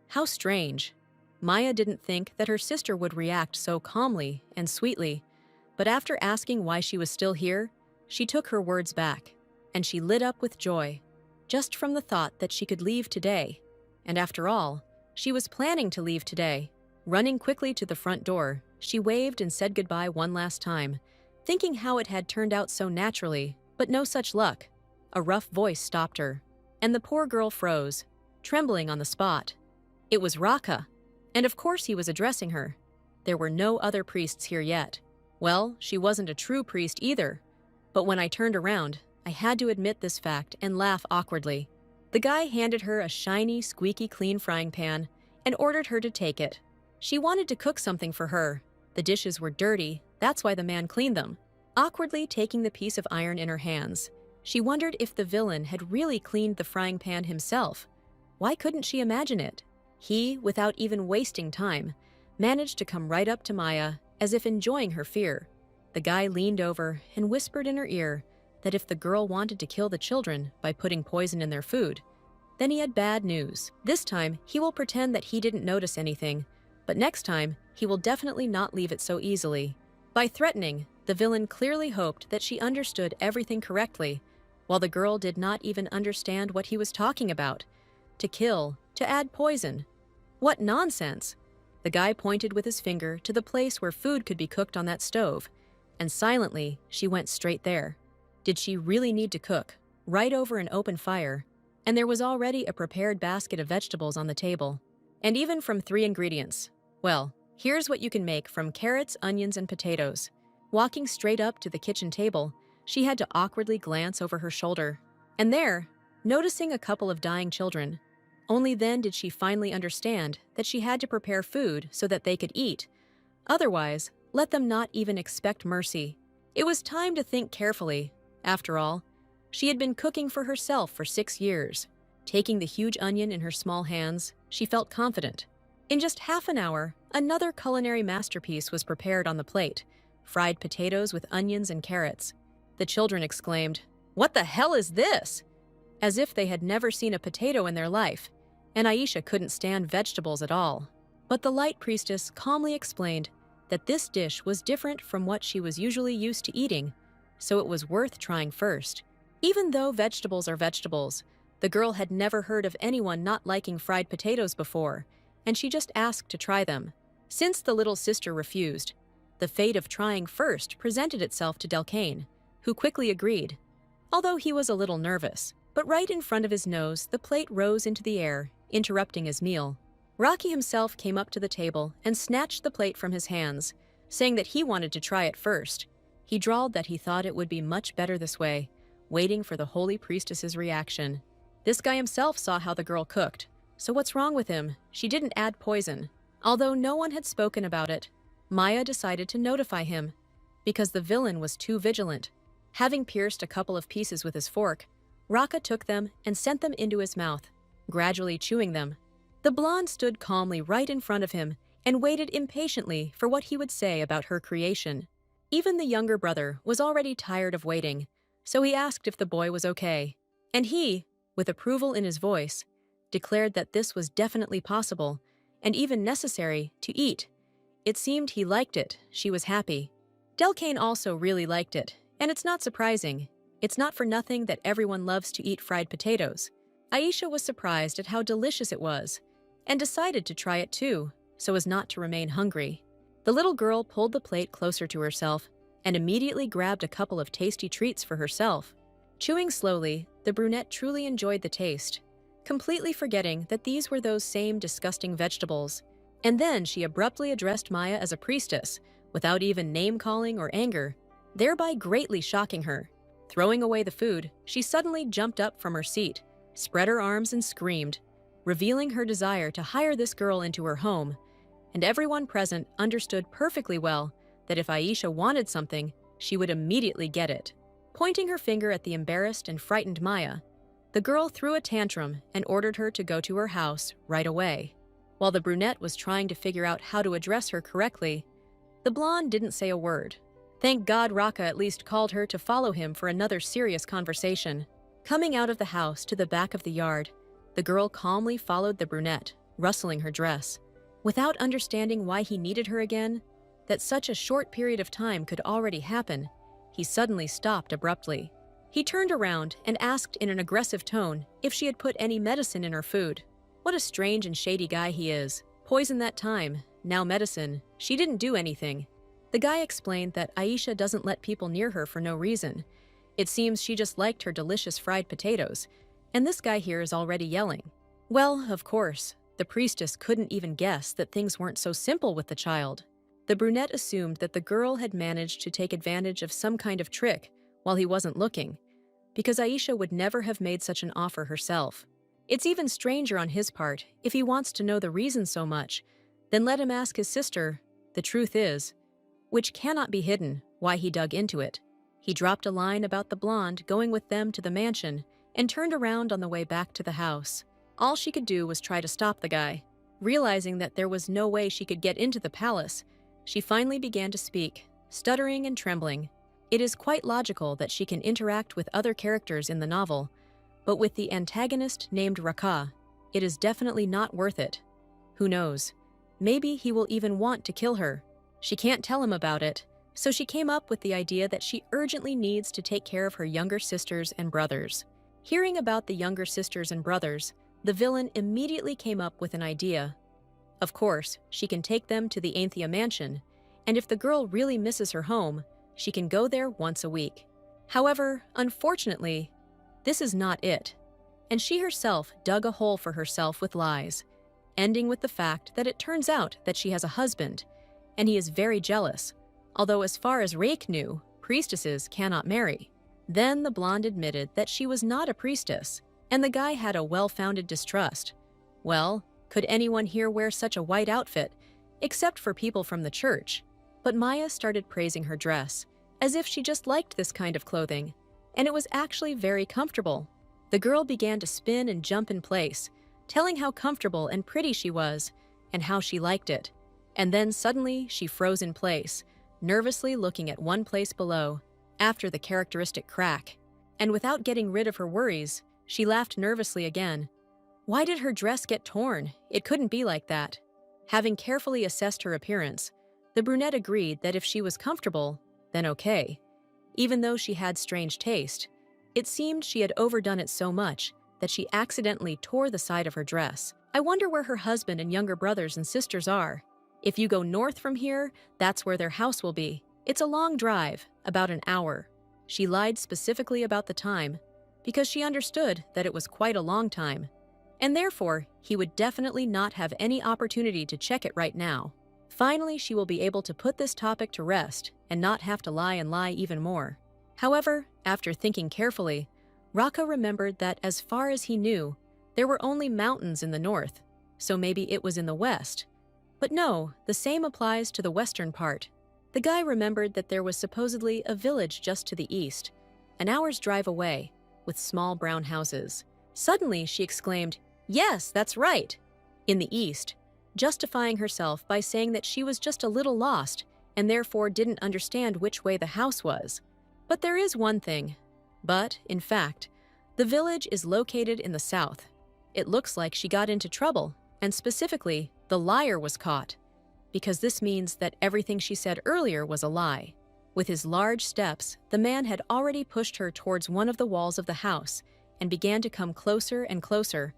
Speaker 1: How strange. Maya didn't think that her sister would react so calmly and sweetly, but after asking why she was still here, she took her words back, and she lit up with joy, just from the thought that she could leave today. And after all, she was planning to leave today. Running quickly to the front door, she waved and said goodbye one last time, thinking how it had turned out so naturally, but no such luck. A rough voice stopped her, and the poor girl froze, trembling on the spot. It was Raka, and of course he was addressing her. There were no other priests here yet. Well, she wasn't a true priest either, but when I turned around, I had to admit this fact and laugh awkwardly. The guy handed her a shiny, squeaky clean frying pan and ordered her to take it. She wanted to cook something for her. The dishes were dirty, that's why the man cleaned them. Awkwardly taking the piece of iron in her hands, she wondered if the villain had really cleaned the frying pan himself. Why couldn't she imagine it? He, without even wasting time, managed to come right up to Maya as if enjoying her fear. The guy leaned over and whispered in her ear that if the girl wanted to kill the children by putting poison in their food, then he had bad news. This time, he will pretend that he didn't notice anything, but next time, he will definitely not leave it so easily. By threatening, the villain clearly hoped that she understood everything correctly, while the girl did not even understand what he was talking about. To kill, to add poison. What nonsense! The guy pointed with his finger to the place where food could be cooked on that stove, and silently, she went straight there. Did she really need to cook, right over an open fire? And there was already a prepared basket of vegetables on the table. And even from 3 ingredients. Well, here's what you can make from carrots, onions, and potatoes. Walking straight up to the kitchen table, she had to awkwardly glance over her shoulder. And there, noticing a couple of dying children. Only then did she finally understand that she had to prepare food so that they could eat. Otherwise, let them not even expect mercy. It was time to think carefully. After all, she had been cooking for herself for 6 years. Taking the huge onion in her small hands, she felt confident. In just half an hour, another culinary masterpiece was prepared on the plate, fried potatoes with onions and carrots. The children exclaimed, "What the hell is this?" As if they had never seen a potato in their life, and Aisha couldn't stand vegetables at all. But the light priestess calmly explained that this dish was different from what she was usually used to eating, so it was worth trying first. Even though vegetables are vegetables, the girl had never heard of anyone not liking fried potatoes before, and she just asked to try them. Since the little sister refused, the fate of trying first presented itself to Delcane, who quickly agreed, although he was a little nervous. But right in front of his nose, the plate rose into the air, interrupting his meal. Rocky himself came up to the table and snatched the plate from his hands, saying that he wanted to try it first. He drawled that he thought it would be much better this way, waiting for the holy priestess's reaction. This guy himself saw how the girl cooked. So what's wrong with him? She didn't add poison. Although no one had spoken about it, Maya decided to notify him. because the villain was too vigilant. Having pierced a couple of pieces with his fork, Raka took them and sent them into his mouth, gradually chewing them. The blonde stood calmly right in front of him and waited impatiently for what he would say about her creation. Even the younger brother was already tired of waiting, so he asked if the boy was okay. And he, with approval in his voice, declared that this was definitely possible and even necessary to eat. It seemed he liked it. She was happy. Delcane also really liked it, and it's not surprising. It's not for nothing that everyone loves to eat fried potatoes. Aisha was surprised at how delicious it was, and decided to try it too, so as not to remain hungry. The little girl pulled the plate closer to herself and immediately grabbed a couple of tasty treats for herself. Chewing slowly, the brunette truly enjoyed the taste, completely forgetting that these were those same disgusting vegetables. And then she abruptly addressed Maya as a priestess, without even name-calling or anger, thereby greatly shocking her. Throwing away the food, she suddenly jumped up from her seat, spread her arms and screamed, revealing her desire to hire this girl into her home. And everyone present understood perfectly well that if Aisha wanted something, she would immediately get it. Pointing her finger at the embarrassed and frightened Maya, the girl threw a tantrum and ordered her to go to her house right away. While the brunette was trying to figure out how to address her correctly, the blonde didn't say a word. Thank God Raka at least called her to follow him for another serious conversation. Coming out of the house to the back of the yard, the girl calmly followed the brunette, rustling her dress. Without understanding why he needed her again, that such a short period of time could already happen, he suddenly stopped abruptly. He turned around and asked in an aggressive tone if she had put any medicine in her food. What a strange and shady guy he is. Poison that time, now medicine. She didn't do anything. The guy explained that Aisha doesn't let people near her for no reason. It seems she just liked her delicious fried potatoes, and this guy here is already yelling. Well, of course, the priestess couldn't even guess that things weren't so simple with the child. The brunette assumed that the girl had managed to take advantage of some kind of trick while he wasn't looking, because Aisha would never have made such an offer herself. It's even stranger on his part. If he wants to know the reason so much, then let him ask his sister. The truth is, which cannot be hidden, why he dug into it. He dropped a line about the blonde going with them to the mansion and turned around on the way back to the house. All she could do was try to stop the guy. Realizing that there was no way she could get into the palace, she finally began to speak, stuttering and trembling. It is quite logical that she can interact with other characters in the novel, but with the antagonist named Raka, it is definitely not worth it. Who knows? Maybe he will even want to kill her. She can't tell him about it, so she came up with the idea that she urgently needs to take care of her younger sisters and brothers. Hearing about the younger sisters and brothers, the villain immediately came up with an idea. Of course, she can take them to the Anthea mansion, and if the girl really misses her home, she can go there once a week. However, unfortunately, this is not it, and she herself dug a hole for herself with lies, ending with the fact that it turns out that she has a husband, and he is very jealous, although as far as Rake knew, priestesses cannot marry. Then the blonde admitted that she was not a priestess, and the guy had a well-founded distrust. Well, could anyone here wear such a white outfit, except for people from the church? But Maya started praising her dress, as if she just liked this kind of clothing, and it was actually very comfortable. The girl began to spin and jump in place, telling how comfortable and pretty she was, and how she liked it. And then suddenly she froze in place, nervously looking at one place below, after the characteristic crack. And without getting rid of her worries, she laughed nervously again. Why did her dress get torn? It couldn't be like that. Having carefully assessed her appearance, the brunette agreed that if she was comfortable, then okay. Even though she had strange taste, it seemed she had overdone it so much that she accidentally tore the side of her dress. I wonder where her husband and younger brothers and sisters are. If you go north from here, that's where their house will be. It's a long drive, about an hour. She lied specifically about the time, because she understood that it was quite a long time, and therefore he would definitely not have any opportunity to check it right now. Finally, she will be able to put this topic to rest and not have to lie and lie even more. However, after thinking carefully, Raka remembered that as far as he knew, there were only mountains in the north, so maybe it was in the west. But no, the same applies to the western part. The guy remembered that there was supposedly a village just to the east, an hour's drive away, with small brown houses. Suddenly, she exclaimed, "Yes, that's right!" in the east, justifying herself by saying that she was just a little lost and therefore didn't understand which way the house was. But there is one thing. But, in fact, the village is located in the south. It looks like she got into trouble, and specifically, the liar was caught, because this means that everything she said earlier was a lie. With his large steps, the man had already pushed her towards one of the walls of the house and began to come closer and closer.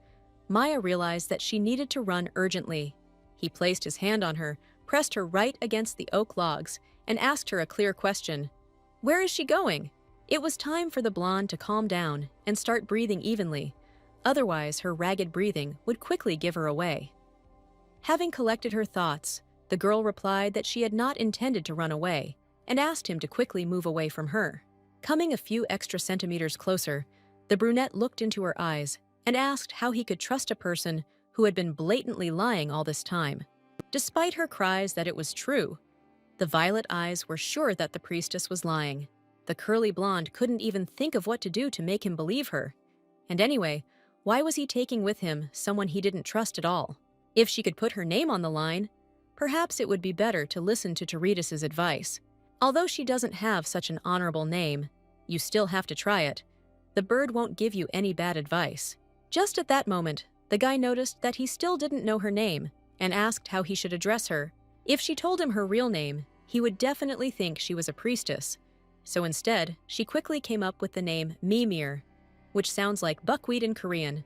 Speaker 1: Maya realized that she needed to run urgently. He placed his hand on her, pressed her right against the oak logs, and asked her a clear question. Where is she going? It was time for the blonde to calm down and start breathing evenly. Otherwise, her ragged breathing would quickly give her away. Having collected her thoughts, the girl replied that she had not intended to run away and asked him to quickly move away from her. Coming a few extra centimeters closer, the brunette looked into her eyes and asked how he could trust a person who had been blatantly lying all this time. Despite her cries that it was true, the violet eyes were sure that the priestess was lying. The curly blonde couldn't even think of what to do to make him believe her. And anyway, why was he taking with him someone he didn't trust at all? If she could put her name on the line, perhaps it would be better to listen to Teretus's advice. Although she doesn't have such an honorable name, you still have to try it. The bird won't give you any bad advice. Just at that moment, the guy noticed that he still didn't know her name and asked how he should address her. If she told him her real name, he would definitely think she was a priestess. So instead, she quickly came up with the name Mimir, which sounds like buckwheat in Korean,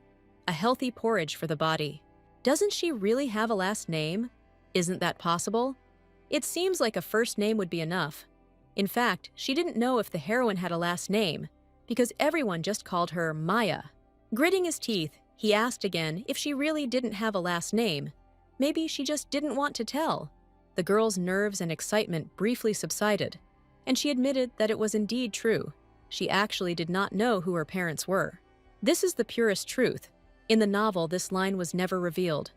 Speaker 1: a healthy porridge for the body. Doesn't she really have a last name? Isn't that possible? It seems like a first name would be enough. In fact, she didn't know if the heroine had a last name, because everyone just called her Maya. Gritting his teeth, he asked again if she really didn't have a last name. Maybe she just didn't want to tell. The girl's nerves and excitement briefly subsided, and she admitted that it was indeed true. She actually did not know who her parents were. This is the purest truth. In the novel, this line was never revealed.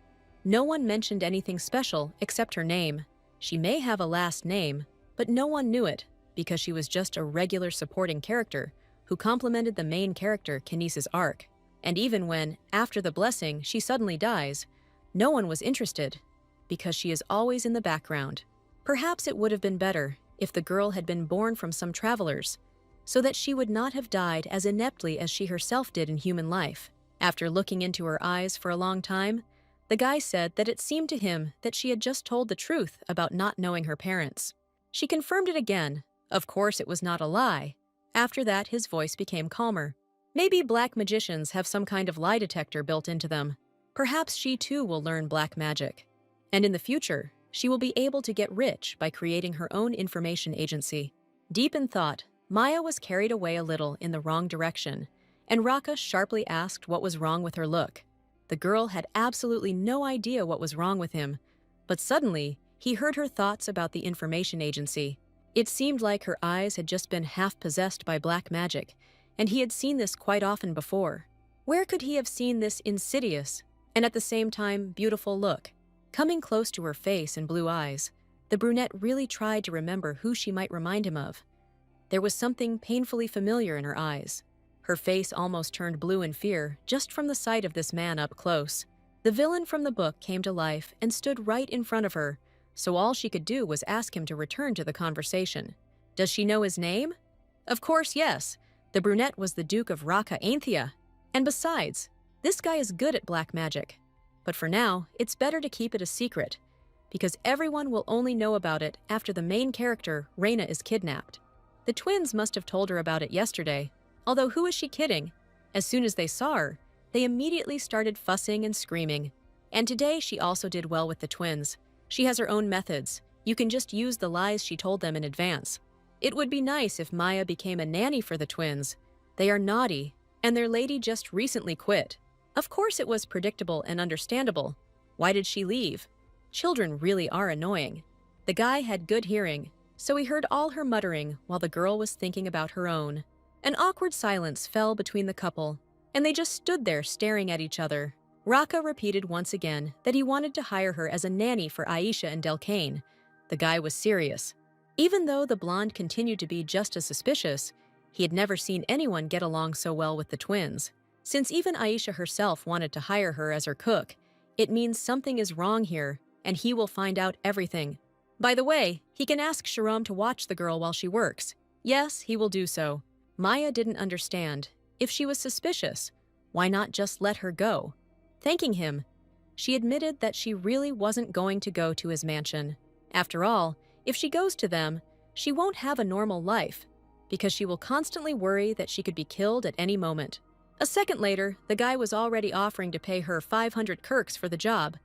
Speaker 1: No one mentioned anything special except her name. She may have a last name, but no one knew it because she was just a regular supporting character who complemented the main character Kinesis' arc. And even when, after the blessing, she suddenly dies, no one was interested because she is always in the background. Perhaps it would have been better if the girl had been born from some travelers, so that she would not have died as ineptly as she herself did in human life. After looking into her eyes for a long time, the guy said that it seemed to him that she had just told the truth about not knowing her parents. She confirmed it again. Of course, it was not a lie. After that, his voice became calmer. Maybe black magicians have some kind of lie detector built into them. Perhaps she too will learn black magic. And in the future, she will be able to get rich by creating her own information agency. Deep in thought, Maya was carried away a little in the wrong direction, and Raka sharply asked what was wrong with her look. The girl had absolutely no idea what was wrong with him, but suddenly, he heard her thoughts about the information agency. It seemed like her eyes had just been half-possessed by black magic, and he had seen this quite often before. Where could he have seen this insidious, and at the same time beautiful look? Coming close to her face and blue eyes, the brunette really tried to remember who she might remind him of. There was something painfully familiar in her eyes. Her face almost turned blue in fear just from the sight of this man up close. The villain from the book came to life and stood right in front of her, so all she could do was ask him to return to the conversation. Does she know his name? Of course, yes. The brunette was the Duke of Raka Ainthia. And besides, this guy is good at black magic. But for now, it's better to keep it a secret, because everyone will only know about it after the main character, Reina, is kidnapped. The twins must have told her about it yesterday, although who is she kidding? As soon as they saw her, they immediately started fussing and screaming. And today she also did well with the twins. She has her own methods. You can just use the lies she told them in advance. It would be nice if Maya became a nanny for the twins. They are naughty, and their lady just recently quit. Of course it was predictable and understandable. Why did she leave? Children really are annoying. The guy had good hearing, so he heard all her muttering while the girl was thinking about her own. An awkward silence fell between the couple, and they just stood there staring at each other. Raka repeated once again that he wanted to hire her as a nanny for Aisha and Delcane. The guy was serious. Even though the blonde continued to be just as suspicious, he had never seen anyone get along so well with the twins. Since even Aisha herself wanted to hire her as her cook, it means something is wrong here, and he will find out everything. By the way, he can ask Sharam to watch the girl while she works. Yes, he will do so. Maya didn't understand. If she was suspicious, why not just let her go? Thanking him, she admitted that she really wasn't going to go to his mansion. After all, if she goes to them, she won't have a normal life, because she will constantly worry that she could be killed at any moment. A second later, the guy was already offering to pay her 500 kirks for the job.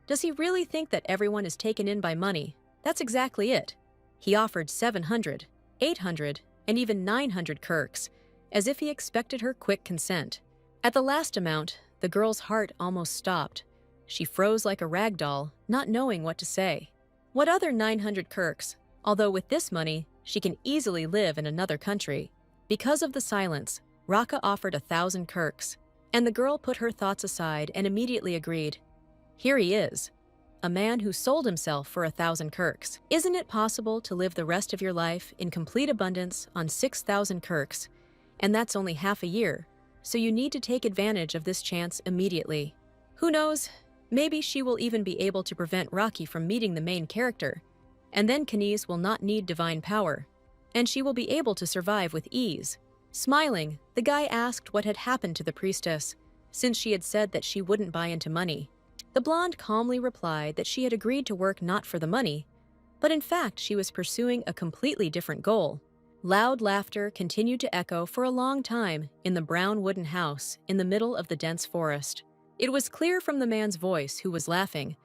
Speaker 1: Does he really think that everyone is taken in by money? That's exactly it. He offered 700, 800, and even 900 kirks, as if he expected her quick consent. At the last amount, the girl's heart almost stopped. She froze like a rag doll, not knowing what to say. What other 900 kirks? Although with this money, she can easily live in another country. Because of the silence, Raka offered 1,000 kirks, and the girl put her thoughts aside and immediately agreed. Here he is, a man who sold himself for 1,000 kirks. Isn't it possible to live the rest of your life in complete abundance on 6,000 kirks? And that's only half a year, so you need to take advantage of this chance immediately. Who knows, maybe she will even be able to prevent Rocky from meeting the main character, and then Kaniz will not need divine power, and she will be able to survive with ease. Smiling, the guy asked what had happened to the priestess, since she had said that she wouldn't buy into money. The blonde calmly replied that she had agreed to work not for the money, but in fact she was pursuing a completely different goal. Loud laughter continued to echo for a long time in the brown wooden house in the middle of the dense forest. It was clear from the man's voice who was laughing.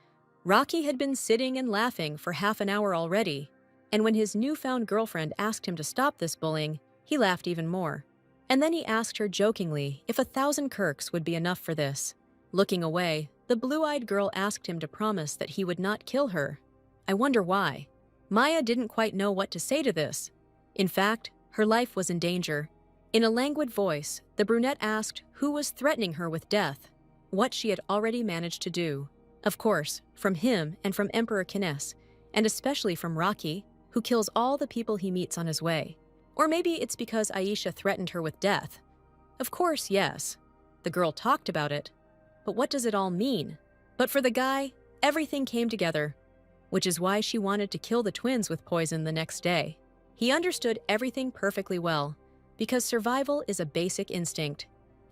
Speaker 1: Rocky had been sitting and laughing for half an hour already, and when his newfound girlfriend asked him to stop this bullying, he laughed even more. And then he asked her jokingly if 1,000 kirks would be enough for this. Looking away, the blue-eyed girl asked him to promise that he would not kill her. I wonder why. Maya didn't quite know what to say to this. In fact, her life was in danger. In a languid voice, the brunette asked who was threatening her with death, what she had already managed to do. Of course, from him and from Emperor Kines, and especially from Rocky, who kills all the people he meets on his way. Or maybe it's because Aisha threatened her with death. Of course, yes. The girl talked about it. But what does it all mean? But for the guy, everything came together, which is why she wanted to kill the twins with poison the next day. He understood everything perfectly well, because survival is a basic instinct.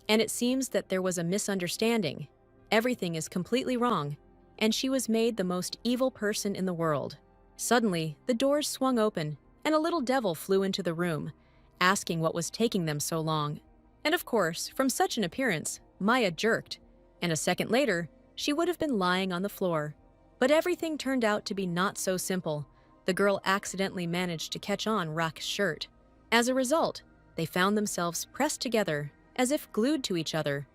Speaker 1: And it seems that there was a misunderstanding. Everything is completely wrong, and she was made the most evil person in the world. Suddenly, the doors swung open, and a little devil flew into the room, asking what was taking them so long. And of course, from such an appearance, Maya jerked, and a second later, she would have been lying on the floor. But everything turned out to be not so simple. The girl accidentally managed to catch on Rock's shirt. As a result, they found themselves pressed together, as if glued to each other.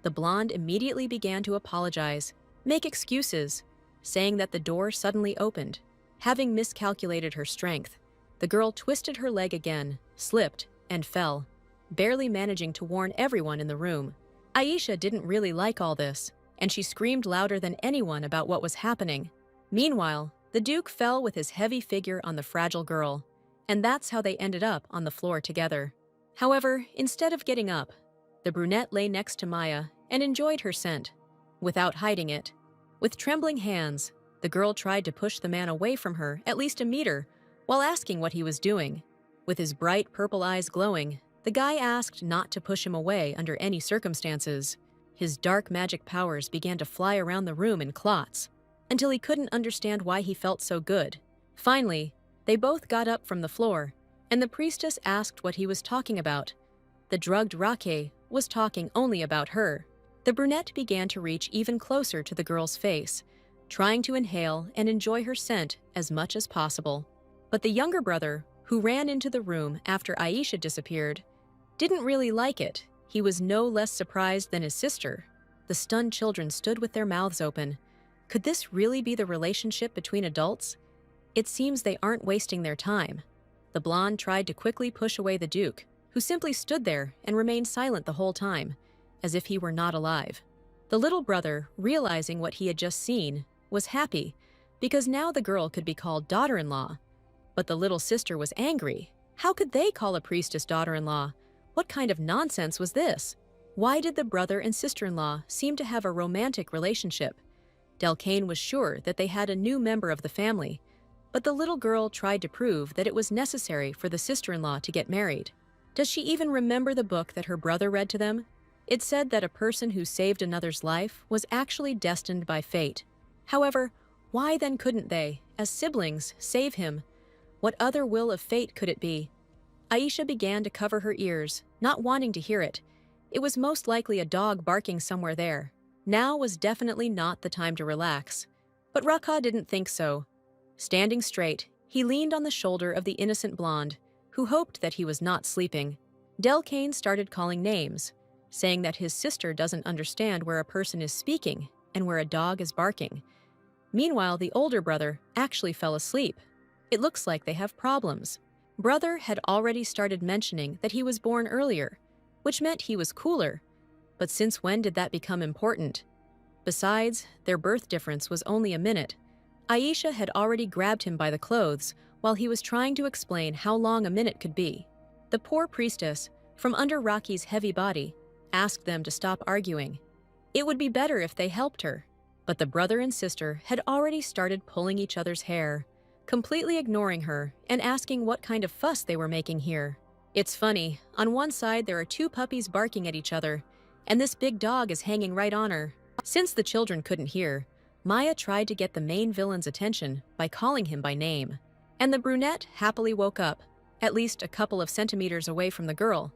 Speaker 1: The blonde immediately began to apologize, make excuses, saying that the door suddenly opened. Having miscalculated her strength, the girl twisted her leg again, slipped, and fell, barely managing to warn everyone in the room. Aisha didn't really like all this, and she screamed louder than anyone about what was happening. Meanwhile, the Duke fell with his heavy figure on the fragile girl, and that's how they ended up on the floor together. However, instead of getting up, the brunette lay next to Maya and enjoyed her scent, without hiding it. With trembling hands, the girl tried to push the man away from her at least a meter, while asking what he was doing. With his bright purple eyes glowing, the guy asked not to push him away under any circumstances. His dark magic powers began to fly around the room in clots, until he couldn't understand why he felt so good. Finally, they both got up from the floor, and the priestess asked what he was talking about. The drugged Rake was talking only about her. The brunette began to reach even closer to the girl's face, trying to inhale and enjoy her scent as much as possible. But the younger brother, who ran into the room after Aisha disappeared, didn't really like it. He was no less surprised than his sister. The stunned children stood with their mouths open. Could this really be the relationship between adults? It seems they aren't wasting their time. The blonde tried to quickly push away the Duke, who simply stood there and remained silent the whole time, as if he were not alive. The little brother, realizing what he had just seen, was happy, because now the girl could be called daughter-in-law. But the little sister was angry. How could they call a priestess daughter-in-law? What kind of nonsense was this? Why did the brother and sister-in-law seem to have a romantic relationship? Delcane was sure that they had a new member of the family, but the little girl tried to prove that it was necessary for the sister-in-law to get married. Does she even remember the book that her brother read to them? It said that a person who saved another's life was actually destined by fate. However, why then couldn't they, as siblings, save him? What other will of fate could it be? Aisha began to cover her ears, not wanting to hear it. It was most likely a dog barking somewhere there. Now was definitely not the time to relax. But Raka didn't think so. Standing straight, he leaned on the shoulder of the innocent blonde, who hoped that he was not sleeping. Delcane started calling names, saying that his sister doesn't understand where a person is speaking and where a dog is barking. Meanwhile, the older brother actually fell asleep. It looks like they have problems. Brother had already started mentioning that he was born earlier, which meant he was cooler. But since when did that become important? Besides, their birth difference was only a minute. Aisha had already grabbed him by the clothes while he was trying to explain how long a minute could be. The poor priestess, from under Rocky's heavy body, asked them to stop arguing. It would be better if they helped her. But the brother and sister had already started pulling each other's hair, completely ignoring her and asking what kind of fuss they were making here. It's funny, on one side there are two puppies barking at each other, and this big dog is hanging right on her. Since the children couldn't hear, Maya tried to get the main villain's attention by calling him by name. And the brunette happily woke up, at least a couple of centimeters away from the girl.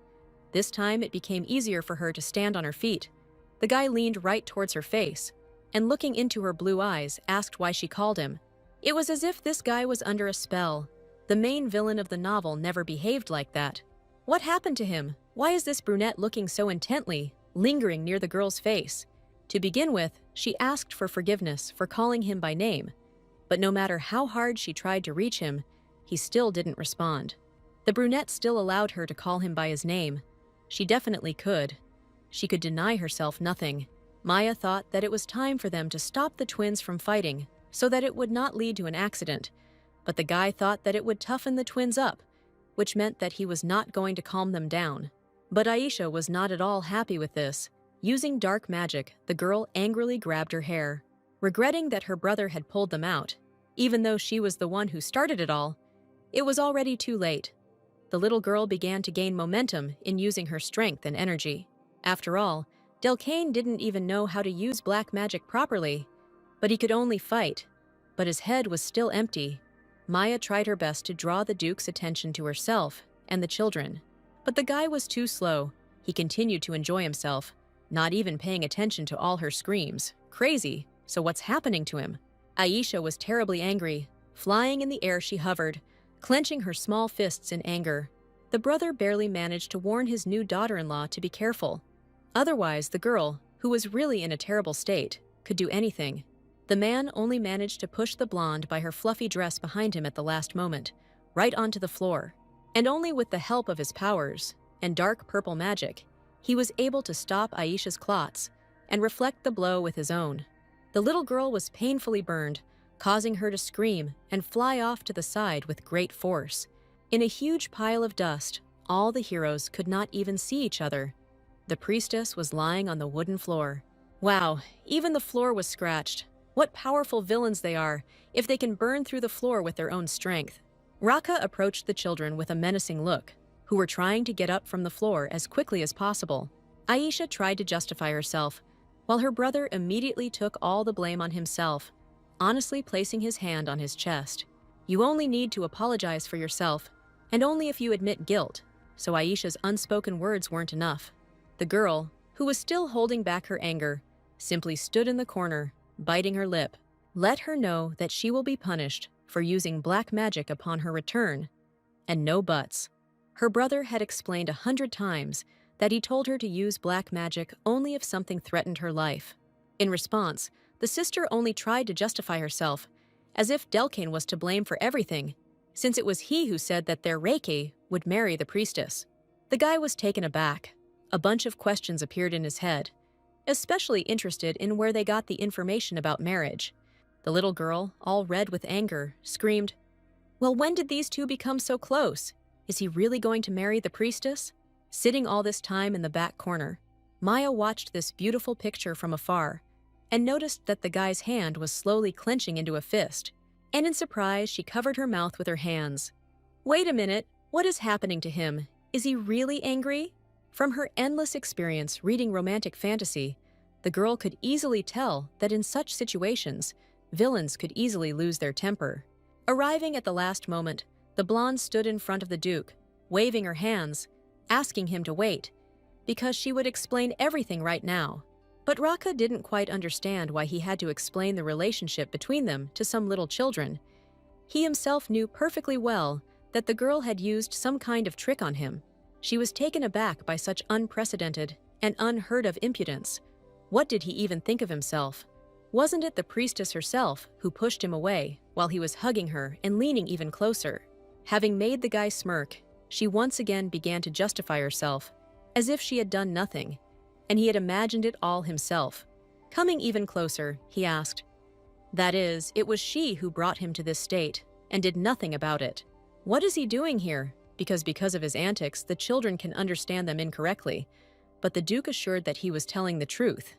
Speaker 1: This time it became easier for her to stand on her feet. The guy leaned right towards her face, and looking into her blue eyes, asked why she called him. It was as if this guy was under a spell. The main villain of the novel never behaved like that. What happened to him? Why is this brunette looking so intently, lingering near the girl's face? To begin with, she asked for forgiveness for calling him by name, but no matter how hard she tried to reach him, he still didn't respond. The brunette still allowed her to call him by his name. She definitely could. She could deny herself nothing. Maya thought that it was time for them to stop the twins from fighting so that it would not lead to an accident, but the guy thought that it would toughen the twins up, which meant that he was not going to calm them down. But Aisha was not at all happy with this. Using dark magic, the girl angrily grabbed her hair, regretting that her brother had pulled them out. Even though she was the one who started it all, it was already too late. The little girl began to gain momentum in using her strength and energy. After all, Delcane didn't even know how to use black magic properly, but he could only fight. But his head was still empty. Maya tried her best to draw the Duke's attention to herself and the children. But the guy was too slow. He continued to enjoy himself, not even paying attention to all her screams. Crazy, so what's happening to him? Aisha was terribly angry. Flying in the air she hovered, clenching her small fists in anger. The brother barely managed to warn his new daughter-in-law to be careful. Otherwise, the girl, who was really in a terrible state, could do anything. The man only managed to push the blonde by her fluffy dress behind him at the last moment, right onto the floor. And only with the help of his powers and dark purple magic, he was able to stop Aisha's clots and reflect the blow with his own. The little girl was painfully burned, causing her to scream and fly off to the side with great force. In a huge pile of dust, all the heroes could not even see each other. The priestess was lying on the wooden floor. Wow, even the floor was scratched. What powerful villains they are, if they can burn through the floor with their own strength. Raka approached the children with a menacing look, who were trying to get up from the floor as quickly as possible. Aisha tried to justify herself, while her brother immediately took all the blame on himself, honestly placing his hand on his chest. You only need to apologize for yourself, and only if you admit guilt, so Aisha's unspoken words weren't enough. The girl, who was still holding back her anger, simply stood in the corner, biting her lip. Let her know that she will be punished for using black magic upon her return, and no buts. Her brother had explained 100 times that he told her to use black magic only if something threatened her life. In response, the sister only tried to justify herself, as if Delcane was to blame for everything, since it was he who said that their Reiki would marry the priestess. The guy was taken aback. A bunch of questions appeared in his head, especially interested in where they got the information about marriage. The little girl, all red with anger, screamed, Well, when did these two become so close? Is he really going to marry the priestess? Sitting all this time in the back corner, Maya watched this beautiful picture from afar and noticed that the guy's hand was slowly clenching into a fist, and in surprise, she covered her mouth with her hands. Wait a minute, what is happening to him? Is he really angry? From her endless experience reading romantic fantasy, the girl could easily tell that in such situations, villains could easily lose their temper. Arriving at the last moment, the blonde stood in front of the Duke, waving her hands, asking him to wait, because she would explain everything right now. But Raka didn't quite understand why he had to explain the relationship between them to some little children. He himself knew perfectly well that the girl had used some kind of trick on him. She was taken aback by such unprecedented and unheard of impudence. What did he even think of himself? Wasn't it the priestess herself who pushed him away while he was hugging her and leaning even closer? Having made the guy smirk, she once again began to justify herself, as if she had done nothing, and he had imagined it all himself. Coming even closer, he asked, "That is, it was she who brought him to this state and did nothing about it. What is he doing here?" Because of his antics, the children can understand them incorrectly, but the Duke assured that he was telling the truth,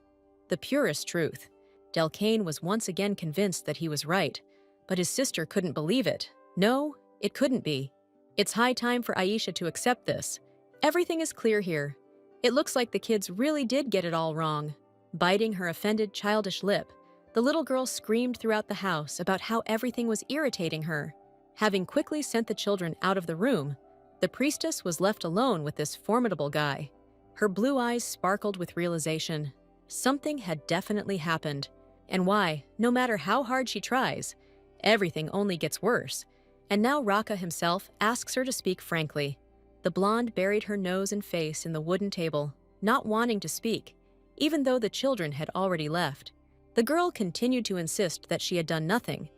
Speaker 1: the purest truth. Delcane was once again convinced that he was right, but his sister couldn't believe it. No, it couldn't be. It's high time for Aisha to accept this. Everything is clear here. It looks like the kids really did get it all wrong. Biting her offended, childish lip, the little girl screamed throughout the house about how everything was irritating her. Having quickly sent the children out of the room, the priestess was left alone with this formidable guy. Her blue eyes sparkled with realization. Something had definitely happened. And why, no matter how hard she tries, everything only gets worse. And now Raka himself asks her to speak frankly. The blonde buried her nose and face in the wooden table, not wanting to speak, even though the children had already left. The girl continued to insist that she had done nothing,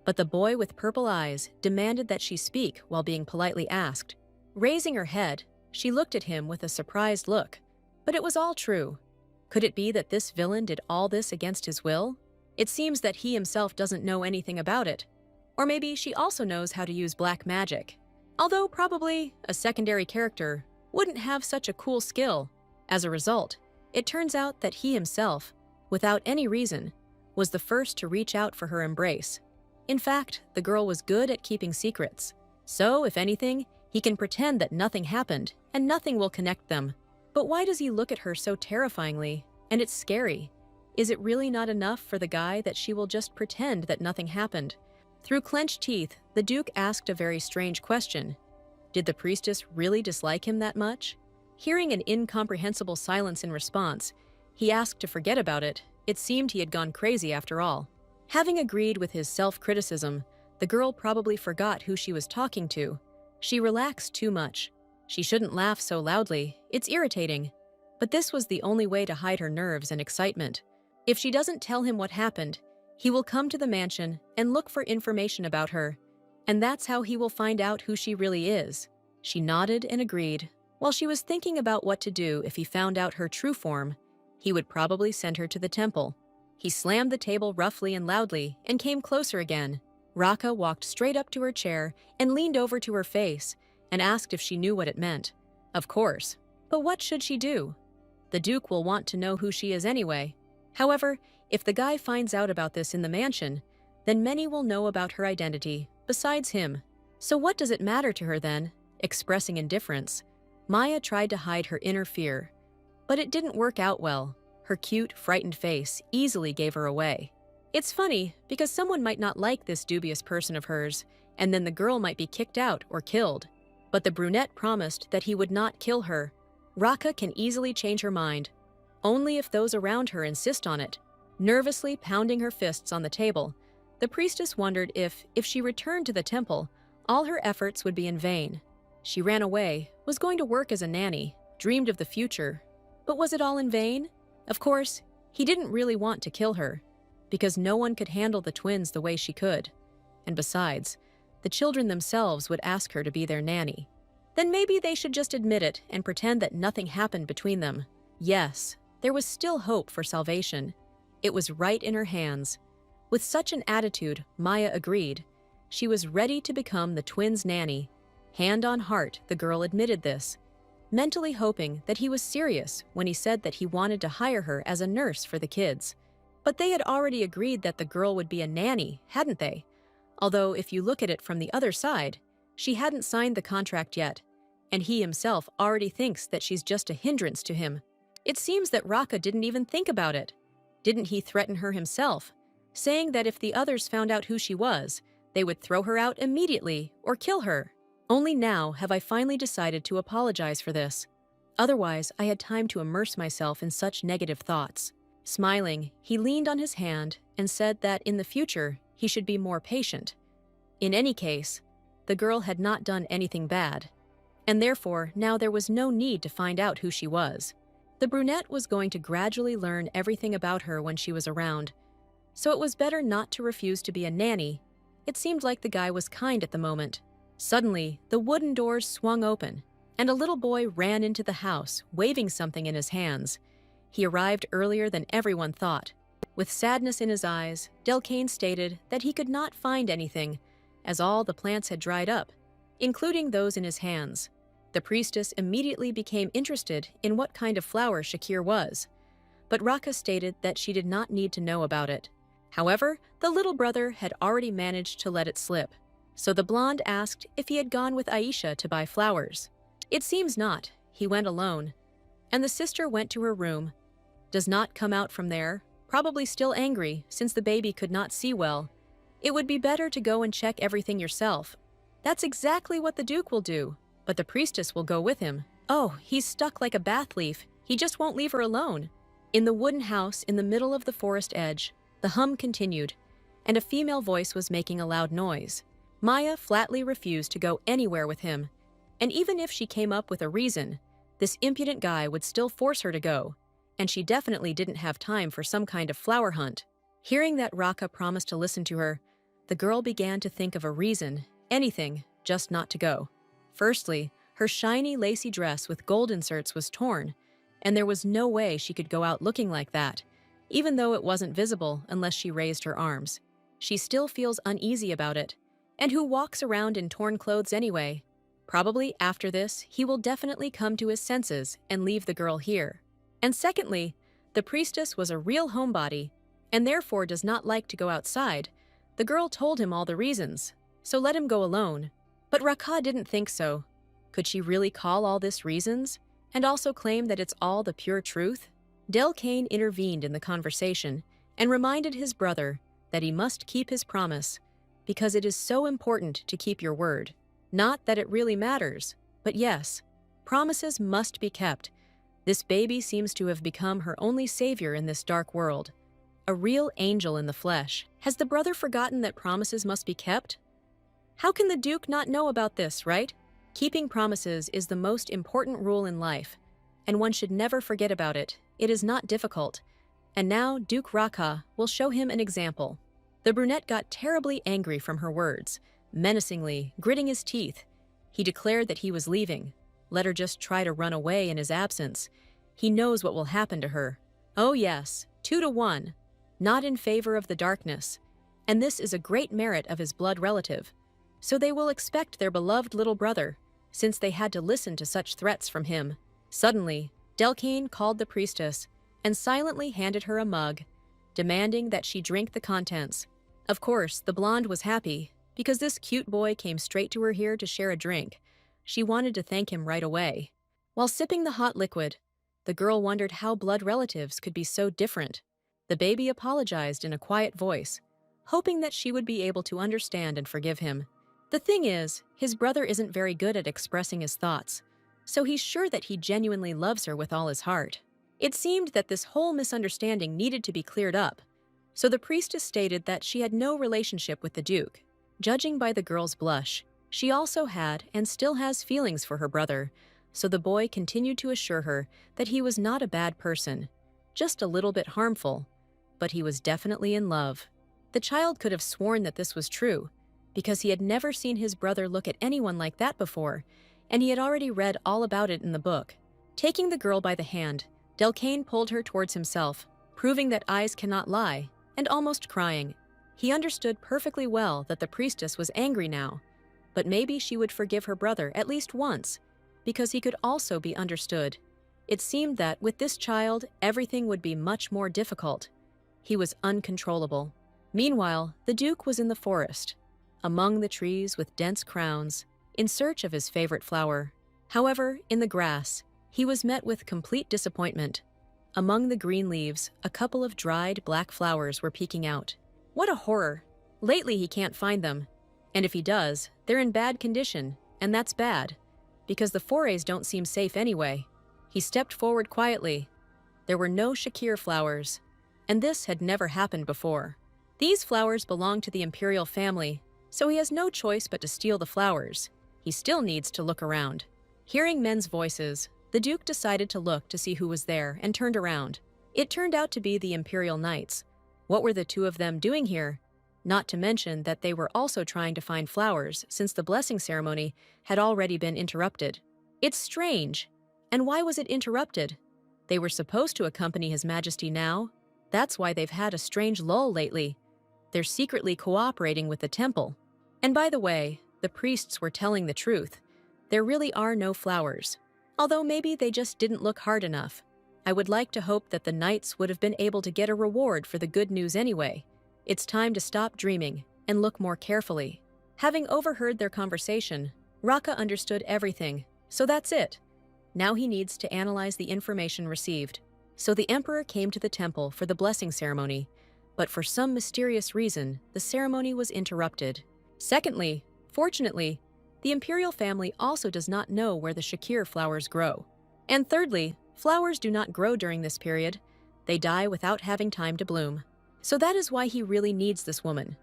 Speaker 1: but the boy with purple eyes demanded that she speak while being politely asked. Raising her head, she looked at him with a surprised look. But it was all true. Could it be that this villain did all this against his will? It seems that he himself doesn't know anything about it. Or maybe she also knows how to use black magic. Although probably a secondary character wouldn't have such a cool skill. As a result, it turns out that he himself, without any reason, was the first to reach out for her embrace. In fact, the girl was good at keeping secrets. So, if anything, he can pretend that nothing happened and nothing will connect them. But why does he look at her so terrifyingly? And it's scary. Is it really not enough for the guy that she will just pretend that nothing happened? Through clenched teeth, the Duke asked a very strange question. Did the priestess really dislike him that much? Hearing an incomprehensible silence in response, he asked to forget about it. It seemed he had gone crazy after all. Having agreed with his self-criticism, the girl probably forgot who she was talking to. She relaxed too much. She shouldn't laugh so loudly. It's irritating. But this was the only way to hide her nerves and excitement. If she doesn't tell him what happened, he will come to the mansion and look for information about her. And that's how he will find out who she really is. She nodded and agreed. While she was thinking about what to do if he found out her true form, he would probably send her to the temple. He slammed the table roughly and loudly and came closer again. Raka walked straight up to her chair and leaned over to her face and asked if she knew what it meant. Of course. But what should she do? The Duke will want to know who she is anyway. However, if the guy finds out about this in the mansion, then many will know about her identity, besides him. So what does it matter to her then? Expressing indifference, Maya tried to hide her inner fear. But it didn't work out well. Her cute, frightened face easily gave her away. It's funny, because someone might not like this dubious person of hers, and then the girl might be kicked out or killed. But the brunette promised that he would not kill her. Raka can easily change her mind, only if those around her insist on it. Nervously pounding her fists on the table, the priestess wondered if she returned to the temple, all her efforts would be in vain. She ran away, was going to work as a nanny, dreamed of the future. But was it all in vain? Of course, he didn't really want to kill her, because no one could handle the twins the way she could. And besides, the children themselves would ask her to be their nanny. Then maybe they should just admit it and pretend that nothing happened between them. Yes, there was still hope for salvation. It was right in her hands. With such an attitude, Maya agreed. She was ready to become the twins' nanny. Hand on heart, the girl admitted this, mentally hoping that he was serious when he said that he wanted to hire her as a nurse for the kids. But they had already agreed that the girl would be a nanny, hadn't they? Although, if you look at it from the other side, she hadn't signed the contract yet, and he himself already thinks that she's just a hindrance to him. It seems that Raka didn't even think about it. Didn't he threaten her himself, saying that if the others found out who she was, they would throw her out immediately or kill her? Only now have I finally decided to apologize for this. Otherwise, I had time to immerse myself in such negative thoughts. Smiling, he leaned on his hand and said that in the future, he should be more patient. In any case, the girl had not done anything bad, and therefore now there was no need to find out who she was. The brunette was going to gradually learn everything about her when she was around, so it was better not to refuse to be a nanny. It seemed like the guy was kind at the moment. Suddenly, the wooden doors swung open, and a little boy ran into the house, waving something in his hands. He arrived earlier than everyone thought. With sadness in his eyes, Delcane stated that he could not find anything, as all the plants had dried up, including those in his hands. The priestess immediately became interested in what kind of flower Shakir was, but Raka stated that she did not need to know about it. However, the little brother had already managed to let it slip, so the blonde asked if he had gone with Aisha to buy flowers. It seems not. He went alone, and the sister went to her room. Does not come out from there, probably still angry since the baby could not see well. It would be better to go and check everything yourself. That's exactly what the Duke will do, but the priestess will go with him. Oh, he's stuck like a bath leaf. He just won't leave her alone. In the wooden house in the middle of the forest edge, the hum continued, and a female voice was making a loud noise. Maya flatly refused to go anywhere with him, and even if she came up with a reason, this impudent guy would still force her to go, and she definitely didn't have time for some kind of flower hunt. Hearing that Raka promised to listen to her, the girl began to think of a reason, anything, just not to go. Firstly, her shiny, lacy dress with gold inserts was torn, and there was no way she could go out looking like that, even though it wasn't visible unless she raised her arms. She still feels uneasy about it. And who walks around in torn clothes anyway? Probably after this, he will definitely come to his senses and leave the girl here. And secondly, the priestess was a real homebody, and therefore does not like to go outside. The girl told him all the reasons, so let him go alone. But Raka didn't think so. Could she really call all this reasons, and also claim that it's all the pure truth? Delcane intervened in the conversation and reminded his brother that he must keep his promise, because it is so important to keep your word. Not that it really matters, but yes, promises must be kept. This baby seems to have become her only savior in this dark world. A real angel in the flesh. Has the brother forgotten that promises must be kept? How can the Duke not know about this, right? Keeping promises is the most important rule in life, and one should never forget about it. It is not difficult. And now Duke Raka will show him an example. The brunette got terribly angry from her words, menacingly, gritting his teeth. He declared that he was leaving. Let her just try to run away in his absence. He knows what will happen to her. Oh yes, 2-1. Not in favor of the darkness. And this is a great merit of his blood relative. So they will expect their beloved little brother, since they had to listen to such threats from him. Suddenly, Delcane called the priestess and silently handed her a mug, demanding that she drink the contents. Of course, the blonde was happy, because this cute boy came straight to her here to share a drink. She wanted to thank him right away. While sipping the hot liquid, the girl wondered how blood relatives could be so different. The baby apologized in a quiet voice, hoping that she would be able to understand and forgive him. The thing is, his brother isn't very good at expressing his thoughts, so he's sure that he genuinely loves her with all his heart. It seemed that this whole misunderstanding needed to be cleared up, so the priestess stated that she had no relationship with the Duke. Judging by the girl's blush, she also had and still has feelings for her brother, so the boy continued to assure her that he was not a bad person, just a little bit harmful, but he was definitely in love. The child could have sworn that this was true, because he had never seen his brother look at anyone like that before, and he had already read all about it in the book. Taking the girl by the hand, Delcane pulled her towards himself, proving that eyes cannot lie, and almost crying. He understood perfectly well that the priestess was angry now, but maybe she would forgive her brother at least once, because he could also be understood. It seemed that with this child, everything would be much more difficult. He was uncontrollable. Meanwhile, the Duke was in the forest, among the trees with dense crowns, in search of his favorite flower. However, in the grass, he was met with complete disappointment. Among the green leaves, a couple of dried black flowers were peeking out. What a horror! Lately he can't find them. And if he does, they're in bad condition, and that's bad, because the forays don't seem safe anyway. He stepped forward quietly. There were no Shakir flowers, and this had never happened before. These flowers belong to the imperial family, so he has no choice but to steal the flowers. He still needs to look around. Hearing men's voices, the Duke decided to look to see who was there and turned around. It turned out to be the Imperial Knights. What were the two of them doing here? Not to mention that they were also trying to find flowers since the blessing ceremony had already been interrupted. It's strange. And why was it interrupted? They were supposed to accompany His Majesty now. That's why they've had a strange lull lately. They're secretly cooperating with the temple. And by the way, the priests were telling the truth. There really are no flowers. Although maybe they just didn't look hard enough. I would like to hope that the knights would have been able to get a reward for the good news anyway. It's time to stop dreaming and look more carefully. Having overheard their conversation, Raka understood everything, so that's it. Now he needs to analyze the information received. So the emperor came to the temple for the blessing ceremony, but for some mysterious reason, the ceremony was interrupted. Secondly, fortunately, the imperial family also does not know where the Shakir flowers grow. And thirdly, flowers do not grow during this period. They die without having time to bloom. So that is why he really needs this woman.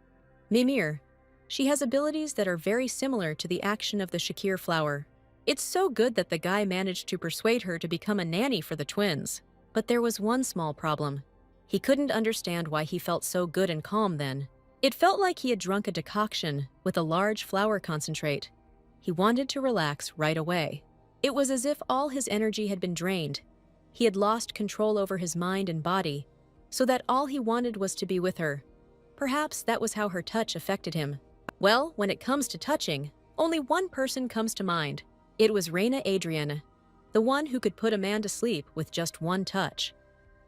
Speaker 1: Mimir. She has abilities that are very similar to the action of the Shakir flower. It's so good that the guy managed to persuade her to become a nanny for the twins. But there was one small problem. He couldn't understand why he felt so good and calm then. It felt like he had drunk a decoction with a large flower concentrate. He wanted to relax right away. It was as if all his energy had been drained. He had lost control over his mind and body, so that all he wanted was to be with her. Perhaps that was how her touch affected him. Well, when it comes to touching, only one person comes to mind. It was Reina Adriana, the one who could put a man to sleep with just one touch.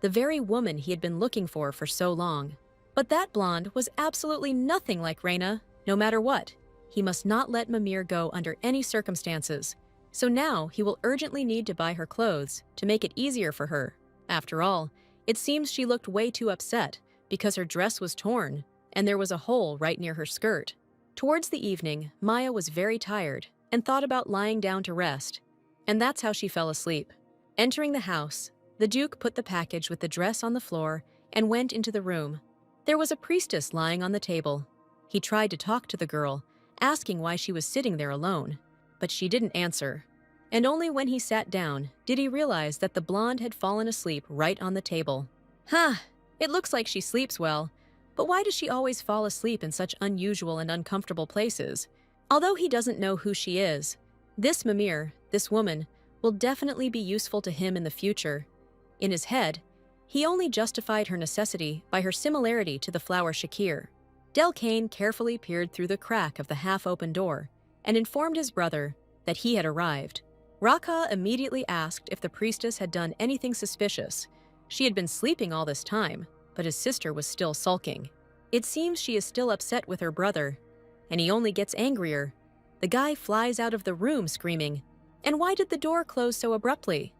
Speaker 1: The very woman he had been looking for so long. But that blonde was absolutely nothing like Reina, no matter what. He must not let Mimir go under any circumstances. So now he will urgently need to buy her clothes to make it easier for her. After all, it seems she looked way too upset because her dress was torn and there was a hole right near her skirt. Towards the evening, Maya was very tired and thought about lying down to rest. And that's how she fell asleep. Entering the house, the Duke put the package with the dress on the floor and went into the room. There was a priestess lying on the table. He tried to talk to the girl, asking why she was sitting there alone, but she didn't answer. And only when he sat down did he realize that the blonde had fallen asleep right on the table. It looks like she sleeps well, but why does she always fall asleep in such unusual and uncomfortable places? Although he doesn't know who she is, this Mimir, this woman, will definitely be useful to him in the future. In his head, he only justified her necessity by her similarity to the flower Shakir. Delcane carefully peered through the crack of the half-open door and informed his brother that he had arrived. Raka immediately asked if the priestess had done anything suspicious. She had been sleeping all this time, but his sister was still sulking. It seems she is still upset with her brother, and he only gets angrier. The guy flies out of the room screaming, and why did the door close so abruptly?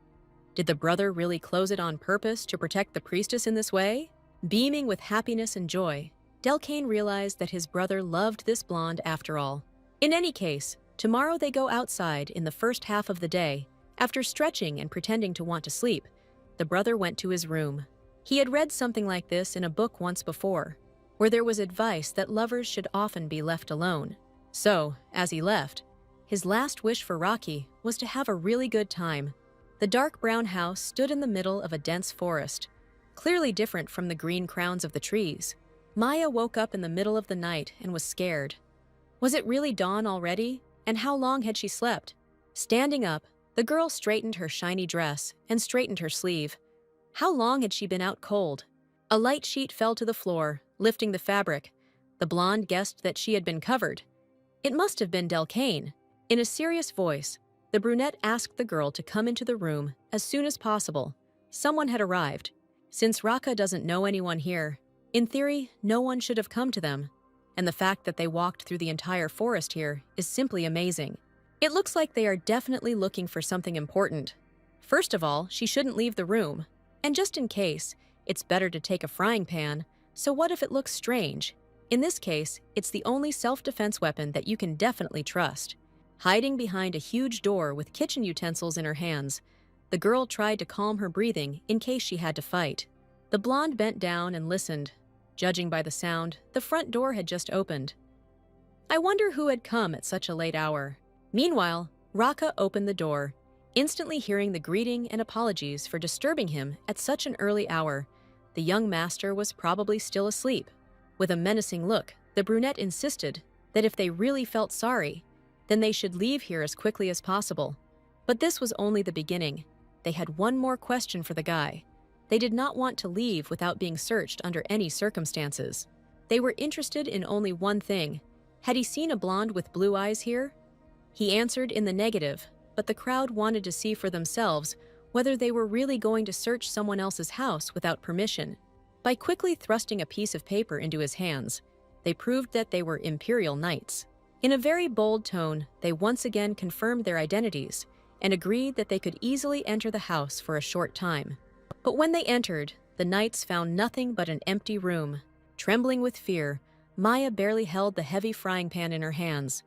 Speaker 1: Did the brother really close it on purpose to protect the priestess in this way? Beaming with happiness and joy, Delcane realized that his brother loved this blonde after all. In any case, tomorrow they go outside in the first half of the day. After stretching and pretending to want to sleep, the brother went to his room. He had read something like this in a book once before, where there was advice that lovers should often be left alone. So, as he left, his last wish for Rocky was to have a really good time. The dark brown house stood in the middle of a dense forest, clearly different from the green crowns of the trees. Maya woke up in the middle of the night and was scared. Was it really dawn already? And how long had she slept? Standing up, the girl straightened her shiny dress and straightened her sleeve. How long had she been out cold? A light sheet fell to the floor, lifting the fabric, The blonde guessed that she had been covered. It must have been Delcane. In a serious voice, the brunette asked the girl to come into the room as soon as possible. Someone had arrived. Since Raka doesn't know anyone here, in theory, no one should have come to them. And the fact that they walked through the entire forest here is simply amazing. It looks like they are definitely looking for something important. First of all, she shouldn't leave the room. And just in case, it's better to take a frying pan, so what if it looks strange? In this case, it's the only self-defense weapon that you can definitely trust. Hiding behind a huge door with kitchen utensils in her hands, the girl tried to calm her breathing in case she had to fight. The blonde bent down and listened. Judging by the sound, the front door had just opened. I wonder who had come at such a late hour. Meanwhile, Raka opened the door, instantly hearing the greeting and apologies for disturbing him at such an early hour. The young master was probably still asleep. With a menacing look, the brunette insisted that if they really felt sorry, then they should leave here as quickly as possible. But this was only the beginning. They had one more question for the guy. They did not want to leave without being searched under any circumstances. They were interested in only one thing. Had he seen a blonde with blue eyes here? He answered in the negative, but the crowd wanted to see for themselves whether they were really going to search someone else's house without permission. By quickly thrusting a piece of paper into his hands, they proved that they were Imperial Knights. In a very bold tone, they once again confirmed their identities and agreed that they could easily enter the house for a short time. But when they entered, the knights found nothing but an empty room. Trembling with fear, Maya barely held the heavy frying pan in her hands.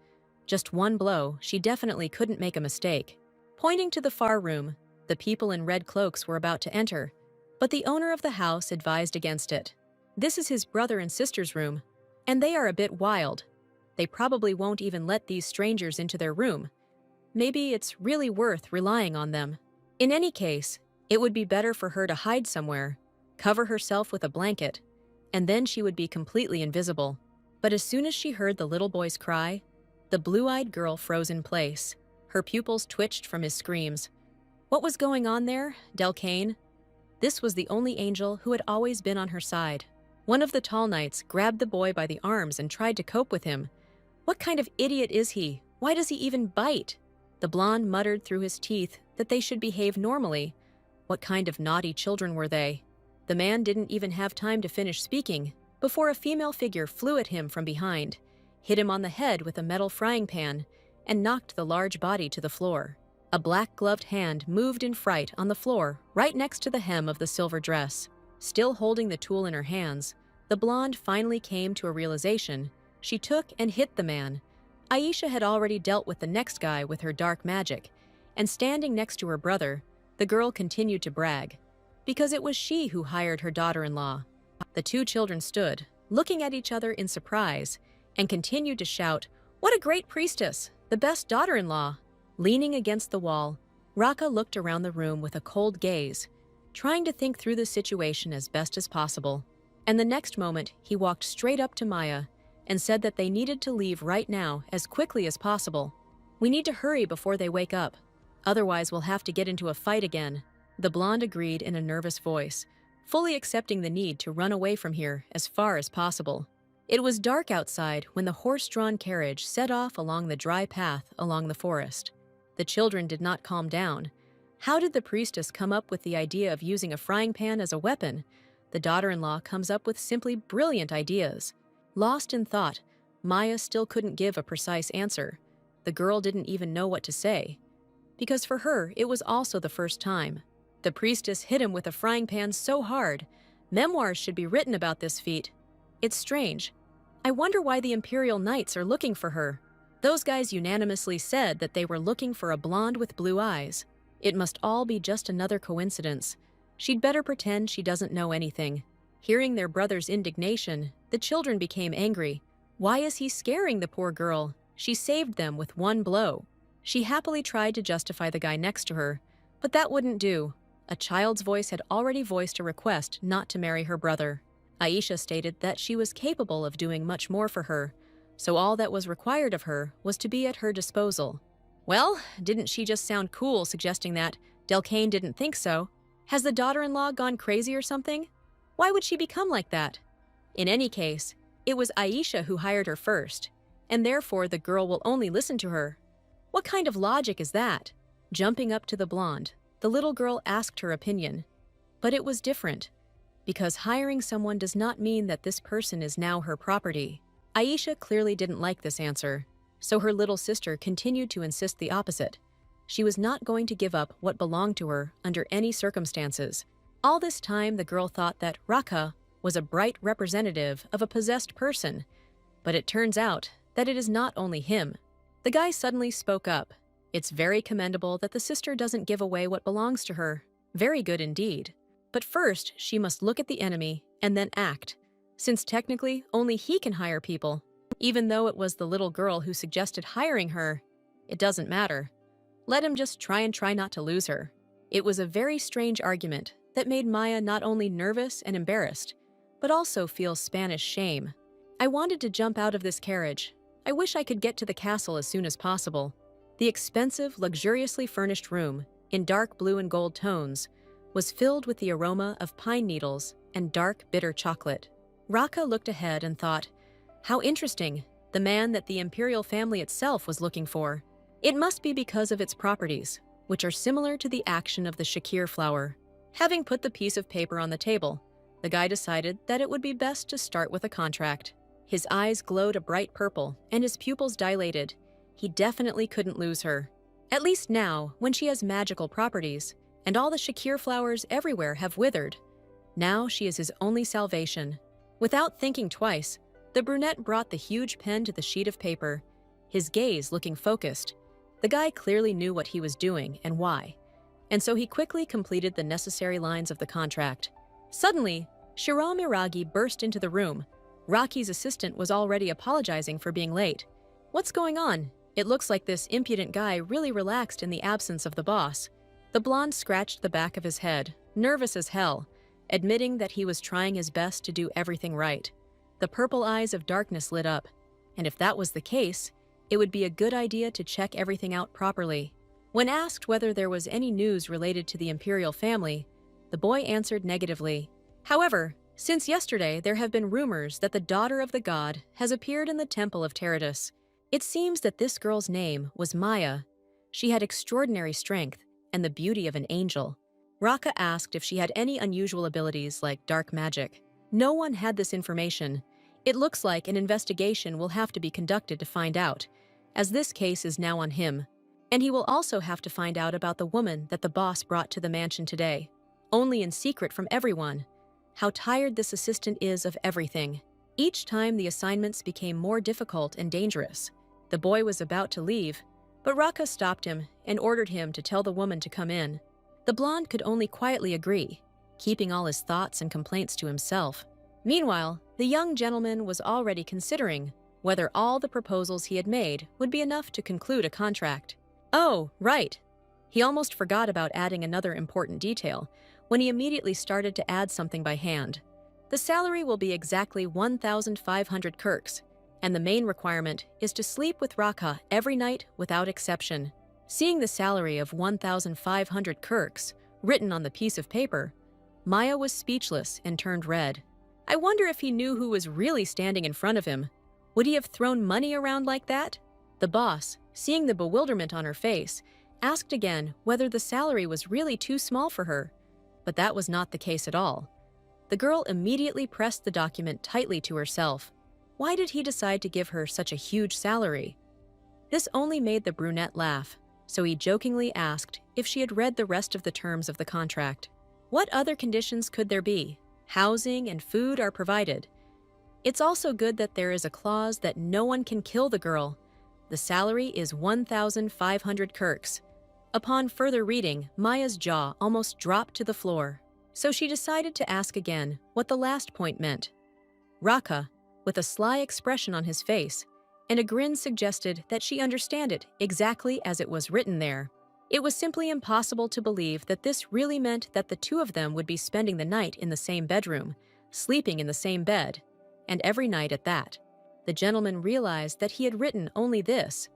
Speaker 1: Just one blow, she definitely couldn't make a mistake. Pointing to the far room, the people in red cloaks were about to enter, but the owner of the house advised against it. This is his brother and sister's room, and they are a bit wild. They probably won't even let these strangers into their room. Maybe it's really worth relying on them. In any case, it would be better for her to hide somewhere, cover herself with a blanket, and then she would be completely invisible. But as soon as she heard the little boy's cry, the blue-eyed girl froze in place. Her pupils twitched from his screams. What was going on there, Delcane? This was the only angel who had always been on her side. One of the tall knights grabbed the boy by the arms and tried to cope with him. What kind of idiot is he? Why does he even bite? The blonde muttered through his teeth that they should behave normally. What kind of naughty children were they? The man didn't even have time to finish speaking before a female figure flew at him from behind, hit him on the head with a metal frying pan, and knocked the large body to the floor. A black-gloved hand moved in fright on the floor right next to the hem of the silver dress. Still holding the tool in her hands, the blonde finally came to a realization. She took and hit the man. Aisha had already dealt with the next guy with her dark magic, and standing next to her brother, the girl continued to brag, because it was she who hired her daughter-in-law. The two children stood, looking at each other in surprise, and continued to shout, "What a great priestess! The best daughter-in-law!" Leaning against the wall, Raka looked around the room with a cold gaze, trying to think through the situation as best as possible. And the next moment, he walked straight up to Maya and said that they needed to leave right now as quickly as possible. "We need to hurry before they wake up. Otherwise, we'll have to get into a fight again." The blonde agreed in a nervous voice, fully accepting the need to run away from here as far as possible. It was dark outside when the horse-drawn carriage set off along the dry path along the forest. The children did not calm down. How did the priestess come up with the idea of using a frying pan as a weapon? The daughter-in-law comes up with simply brilliant ideas. Lost in thought, Maya still couldn't give a precise answer. The girl didn't even know what to say, because for her, it was also the first time. The priestess hit him with a frying pan so hard. Memoirs should be written about this feat. It's strange. I wonder why the Imperial Knights are looking for her. Those guys unanimously said that they were looking for a blonde with blue eyes. It must all be just another coincidence. She'd better pretend she doesn't know anything. Hearing their brother's indignation, the children became angry. Why is he scaring the poor girl? She saved them with one blow. She happily tried to justify the guy next to her, but that wouldn't do. A child's voice had already voiced a request not to marry her brother. Aisha stated that she was capable of doing much more for her, so all that was required of her was to be at her disposal. Well, didn't she just sound cool suggesting that? Delcane didn't think so. Has the daughter-in-law gone crazy or something? Why would she become like that? In any case, It was Aisha who hired her first, and therefore the girl will only listen to her. What kind of logic is that? Jumping up to the blonde, the little girl asked her opinion. But it was different, because hiring someone does not mean that this person is now her property. Aisha clearly didn't like this answer, so her little sister continued to insist the opposite. She was not going to give up what belonged to her under any circumstances. All this time, the girl thought that Raka was a bright representative of a possessed person, but it turns out that it is not only him. The guy suddenly spoke up. It's very commendable that the sister doesn't give away what belongs to her. Very good indeed. But first, she must look at the enemy and then act, since technically only he can hire people. Even though it was the little girl who suggested hiring her, it doesn't matter. Let him just try not to lose her. It was a very strange argument that made Maya not only nervous and embarrassed, but also feel Spanish shame. I wanted to jump out of this carriage. I wish I could get to the castle as soon as possible. The expensive, luxuriously furnished room, in dark blue and gold tones, was filled with the aroma of pine needles and dark, bitter chocolate. Raka looked ahead and thought, how interesting, the man that the imperial family itself was looking for. It must be because of its properties, which are similar to the action of the shakir flower. Having put the piece of paper on the table, the guy decided that it would be best to start with a contract. His eyes glowed a bright purple, and his pupils dilated. He definitely couldn't lose her. At least now, when she has magical properties, and all the shakir flowers everywhere have withered. Now she is his only salvation. Without thinking twice, the brunette brought the huge pen to the sheet of paper, his gaze looking focused. The guy clearly knew what he was doing and why, and so he quickly completed the necessary lines of the contract. Suddenly, Shiro Miragi burst into the room. Rocky's assistant was already apologizing for being late. What's going on? It looks like this impudent guy really relaxed in the absence of the boss. The blonde scratched the back of his head, nervous as hell, admitting that he was trying his best to do everything right. The purple eyes of darkness lit up, and if that was the case, it would be a good idea to check everything out properly. When asked whether there was any news related to the imperial family, the boy answered negatively. However, since yesterday there have been rumors that the daughter of the god has appeared in the temple of Teradus. It seems that this girl's name was Maya. She had extraordinary strength and the beauty of an angel. Raka asked if she had any unusual abilities like dark magic. No one had this information. It looks like an investigation will have to be conducted to find out, as this case is now on him. And he will also have to find out about the woman that the boss brought to the mansion today, only in secret from everyone. How tired this assistant is of everything. Each time the assignments became more difficult and dangerous. The boy was about to leave, but Raka stopped him and ordered him to tell the woman to come in. The blonde could only quietly agree, keeping all his thoughts and complaints to himself. Meanwhile, the young gentleman was already considering whether all the proposals he had made would be enough to conclude a contract. Oh, right. He almost forgot about adding another important detail when he immediately started to add something by hand. The salary will be exactly 1,500 kirks, and the main requirement is to sleep with Raka every night without exception. Seeing the salary of 1,500 kirks written on the piece of paper, Maya was speechless and turned red. I wonder if he knew who was really standing in front of him. Would he have thrown money around like that? The boss, seeing the bewilderment on her face, asked again whether the salary was really too small for her, but that was not the case at all. The girl immediately pressed the document tightly to herself. Why did he decide to give her such a huge salary? This only made the brunette laugh, so he jokingly asked if she had read the rest of the terms of the contract. What other conditions could there be? Housing and food are provided. It's also good that there is a clause that no one can kill the girl. The salary is 1,500 kirks. Upon further reading, Maya's jaw almost dropped to the floor, so she decided to ask again what the last point meant. Raka, with a sly expression on his face, and a grin suggested that she understand it exactly as it was written there. It was simply impossible to believe that this really meant that the two of them would be spending the night in the same bedroom, sleeping in the same bed, and every night at that. The gentleman realized that he had written only this,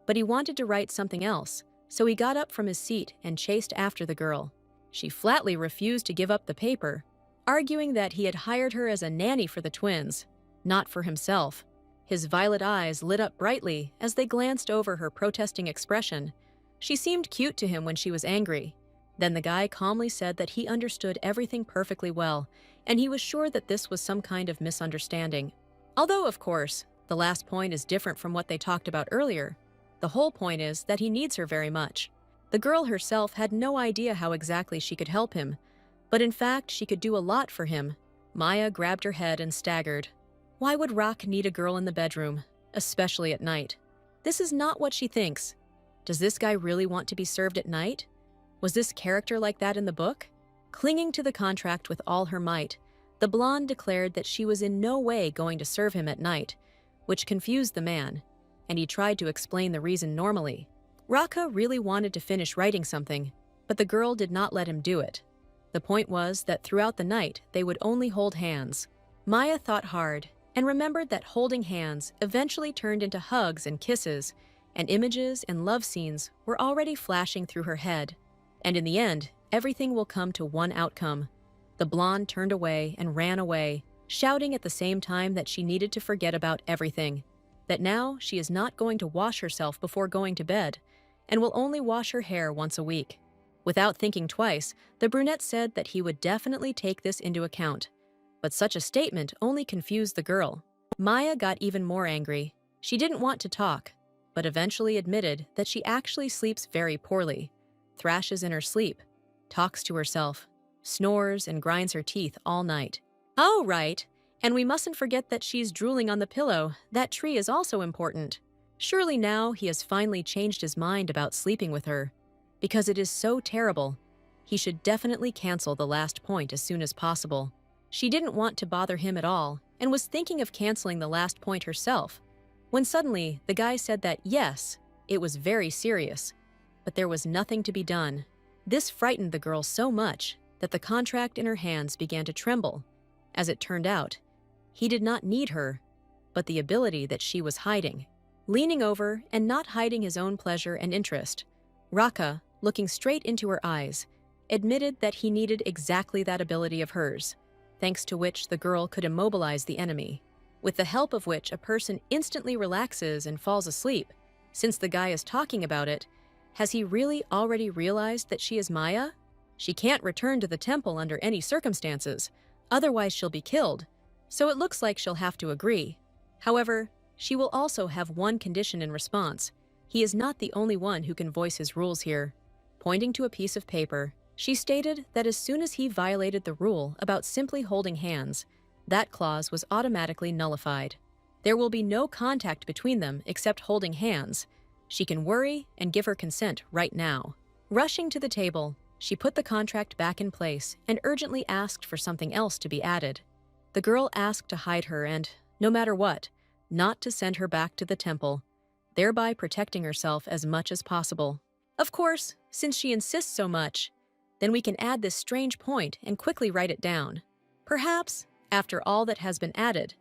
Speaker 1: but he wanted to write something else, so he got up from his seat and chased after the girl. She flatly refused to give up the paper, arguing that he had hired her as a nanny for the twins. not for himself. His violet eyes lit up brightly as they glanced over her protesting expression. She seemed cute to him when she was angry. Then the guy calmly said that he understood everything perfectly well, and he was sure that this was some kind of misunderstanding. Although, of course, the last point is different from what they talked about earlier. The whole point is that he needs her very much. The girl herself had no idea how exactly she could help him, but in fact she could do a lot for him. Maya grabbed her head and staggered. Why would Rock need a girl in the bedroom, especially at night? This is not what she thinks. Does this guy really want to be served at night? Was this character like that in the book? Clinging to the contract with all her might, the blonde declared that she was in no way going to serve him at night, which confused the man, and he tried to explain the reason normally. Raka really wanted to finish writing something, but the girl did not let him do it. The point was that throughout the night they would only hold hands. Maya thought hard and remembered that holding hands eventually turned into hugs and kisses, and images and love scenes were already flashing through her head. And in the end, everything will come to one outcome. The blonde turned away and ran away, shouting at the same time that she needed to forget about everything, that now she is not going to wash herself before going to bed, and will only wash her hair once a week. Without thinking twice, the brunette said that he would definitely take this into account. But such a statement only confused the girl. Maya got even more angry. She didn't want to talk, but eventually admitted that she actually sleeps very poorly, thrashes in her sleep, talks to herself, snores and grinds her teeth all night. Oh, right. And we mustn't forget that she's drooling on the pillow. That tree is also important. Surely now he has finally changed his mind about sleeping with her. Because it is so terrible, he should definitely cancel the last point as soon as possible. She didn't want to bother him at all and was thinking of canceling the last point herself, when suddenly the guy said that yes, it was very serious, but there was nothing to be done. This frightened the girl so much that the contract in her hands began to tremble. As it turned out, he did not need her, but the ability that she was hiding. Leaning over and not hiding his own pleasure and interest, Raka, looking straight into her eyes, admitted that he needed exactly that ability of hers, thanks to which the girl could immobilize the enemy, with the help of which a person instantly relaxes and falls asleep. Since the guy is talking about it, has he really already realized that she is Maya? She can't return to the temple under any circumstances, otherwise she'll be killed, so it looks like she'll have to agree. However, she will also have one condition in response. He is not the only one who can voice his rules here. Pointing to a piece of paper, she stated that as soon as he violated the rule about simply holding hands, that clause was automatically nullified. There will be no contact between them except holding hands. She can worry and give her consent right now. Rushing to the table, she put the contract back in place and urgently asked for something else to be added. The girl asked to hide her and, no matter what, not to send her back to the temple, thereby protecting herself as much as possible. Of course, since she insists so much, then we can add this strange point and quickly write it down. Perhaps, after all that has been added,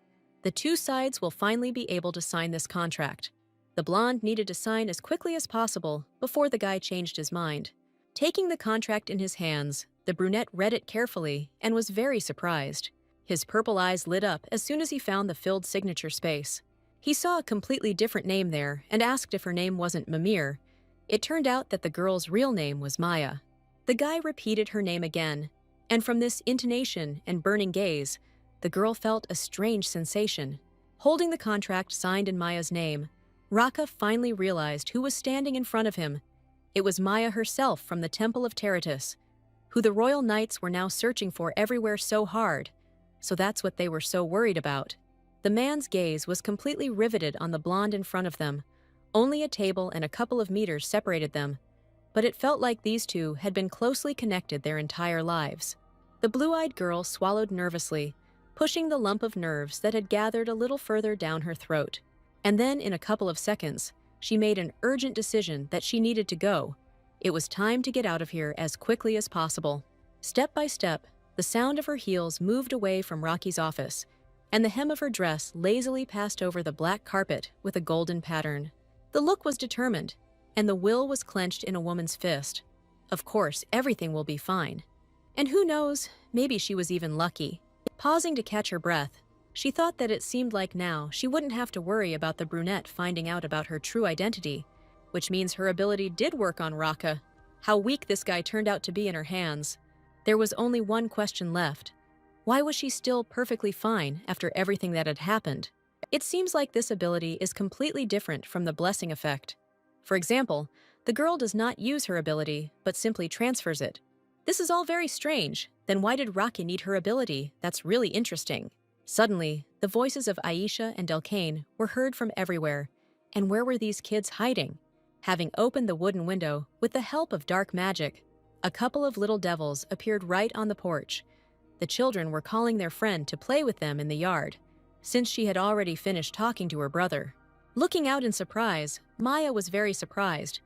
Speaker 1: the two sides will finally be able to sign this contract. The blonde needed to sign as quickly as possible before the guy changed his mind. Taking the contract in his hands, the brunette read it carefully and was very surprised. His purple eyes lit up as soon as he found the filled signature space. He saw a completely different name there and asked if her name wasn't Mimir. It turned out that the girl's real name was Maya. The guy repeated her name again, and from this intonation and burning gaze, the girl felt a strange sensation. Holding the contract signed in Maya's name, Raka finally realized who was standing in front of him. It was Maya herself from the Temple of Terratus, who the royal knights were now searching for everywhere so hard. So that's what they were so worried about. The man's gaze was completely riveted on the blonde in front of them. Only a table and a couple of meters separated them, but it felt like these two had been closely connected their entire lives. The blue-eyed girl swallowed nervously, pushing the lump of nerves that had gathered a little further down her throat. And then, in a couple of seconds, she made an urgent decision that she needed to go. It was time to get out of here as quickly as possible. Step by step, the sound of her heels moved away from Rocky's office, and the hem of her dress lazily passed over the black carpet with a golden pattern. The look was determined, and the will was clenched in a woman's fist. Of course, everything will be fine. And who knows, maybe she was even lucky. Pausing to catch her breath, She thought that it seemed like now she wouldn't have to worry about the brunette finding out about her true identity, which means her ability did work on Raka. How weak this guy turned out to be in her hands. There was only one question left. Why was she still perfectly fine after everything that had happened? It seems like this ability is completely different from the blessing effect. For example, the girl does not use her ability, but simply transfers it. This is all very strange. Then why did Raki need her ability? That's really interesting. Suddenly, the voices of Aisha and Delcane were heard from everywhere. And where were these kids hiding? Having opened the wooden window with the help of dark magic, a couple of little devils appeared right on the porch. The children were calling their friend to play with them in the yard, since she had already finished talking to her brother. Looking out in surprise, Maya was very surprised.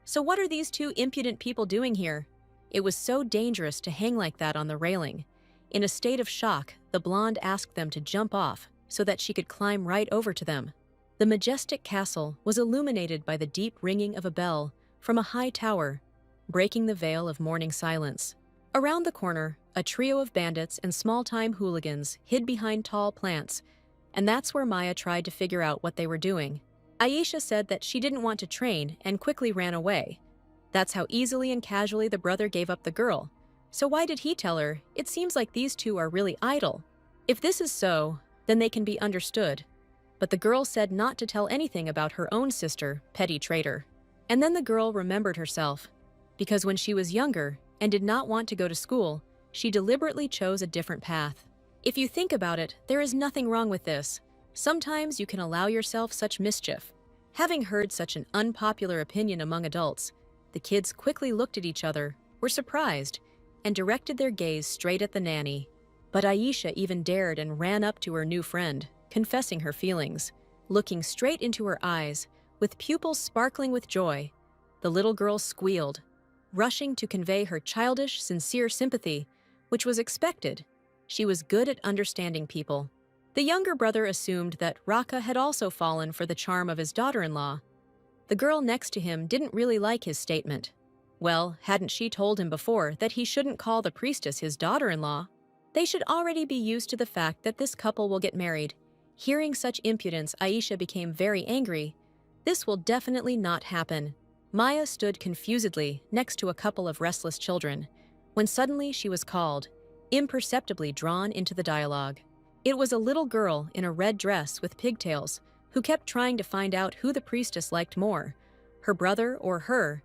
Speaker 1: So what are these two impudent people doing here? It was so dangerous to hang like that on the railing. In a state of shock, the blonde asked them to jump off so that she could climb right over to them. The majestic castle was illuminated by the deep ringing of a bell from a high tower, breaking the veil of morning silence. Around the corner, a trio of bandits and small-time hooligans hid behind tall plants, and that's where Maya tried to figure out what they were doing. Aisha said that she didn't want to train and quickly ran away. That's how easily and casually the brother gave up the girl. So why did he tell her? It seems like these two are really idle. If this is so, then they can be understood. But the girl said not to tell anything about her own sister, petty traitor. And then the girl remembered herself, because when she was younger and did not want to go to school, she deliberately chose a different path. If you think about it, there is nothing wrong with this. Sometimes you can allow yourself such mischief. Having heard such an unpopular opinion among adults, the kids quickly looked at each other, were surprised, and directed their gaze straight at the nanny. But Aisha even dared and ran up to her new friend, confessing her feelings. Looking straight into her eyes, with pupils sparkling with joy, the little girl squealed, rushing to convey her childish, sincere sympathy, which was expected. She was good at understanding people. The younger brother assumed that Raka had also fallen for the charm of his daughter-in-law. The girl next to him didn't really like his statement. Well, hadn't she told him before that he shouldn't call the priestess his daughter-in-law? They should already be used to the fact that this couple will get married. Hearing such impudence, Aisha became very angry. This will definitely not happen. Maya stood confusedly next to a couple of restless children, when suddenly she was called, imperceptibly drawn into the dialogue. It was a little girl in a red dress with pigtails who kept trying to find out who the priestess liked more, her brother or her.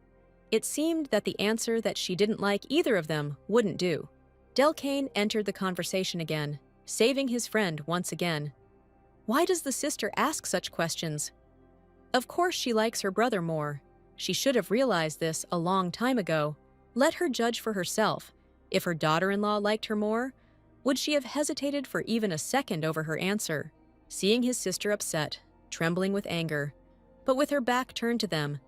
Speaker 1: It seemed that the answer that she didn't like either of them wouldn't do. Delcane entered the conversation again, saving his friend once again. Why does the sister ask such questions? Of course she likes her brother more. She should have realized this a long time ago. Let her judge for herself. If her daughter-in-law liked her more, would she have hesitated for even a second over her answer? Seeing his sister upset, trembling with anger, but with her back turned to them,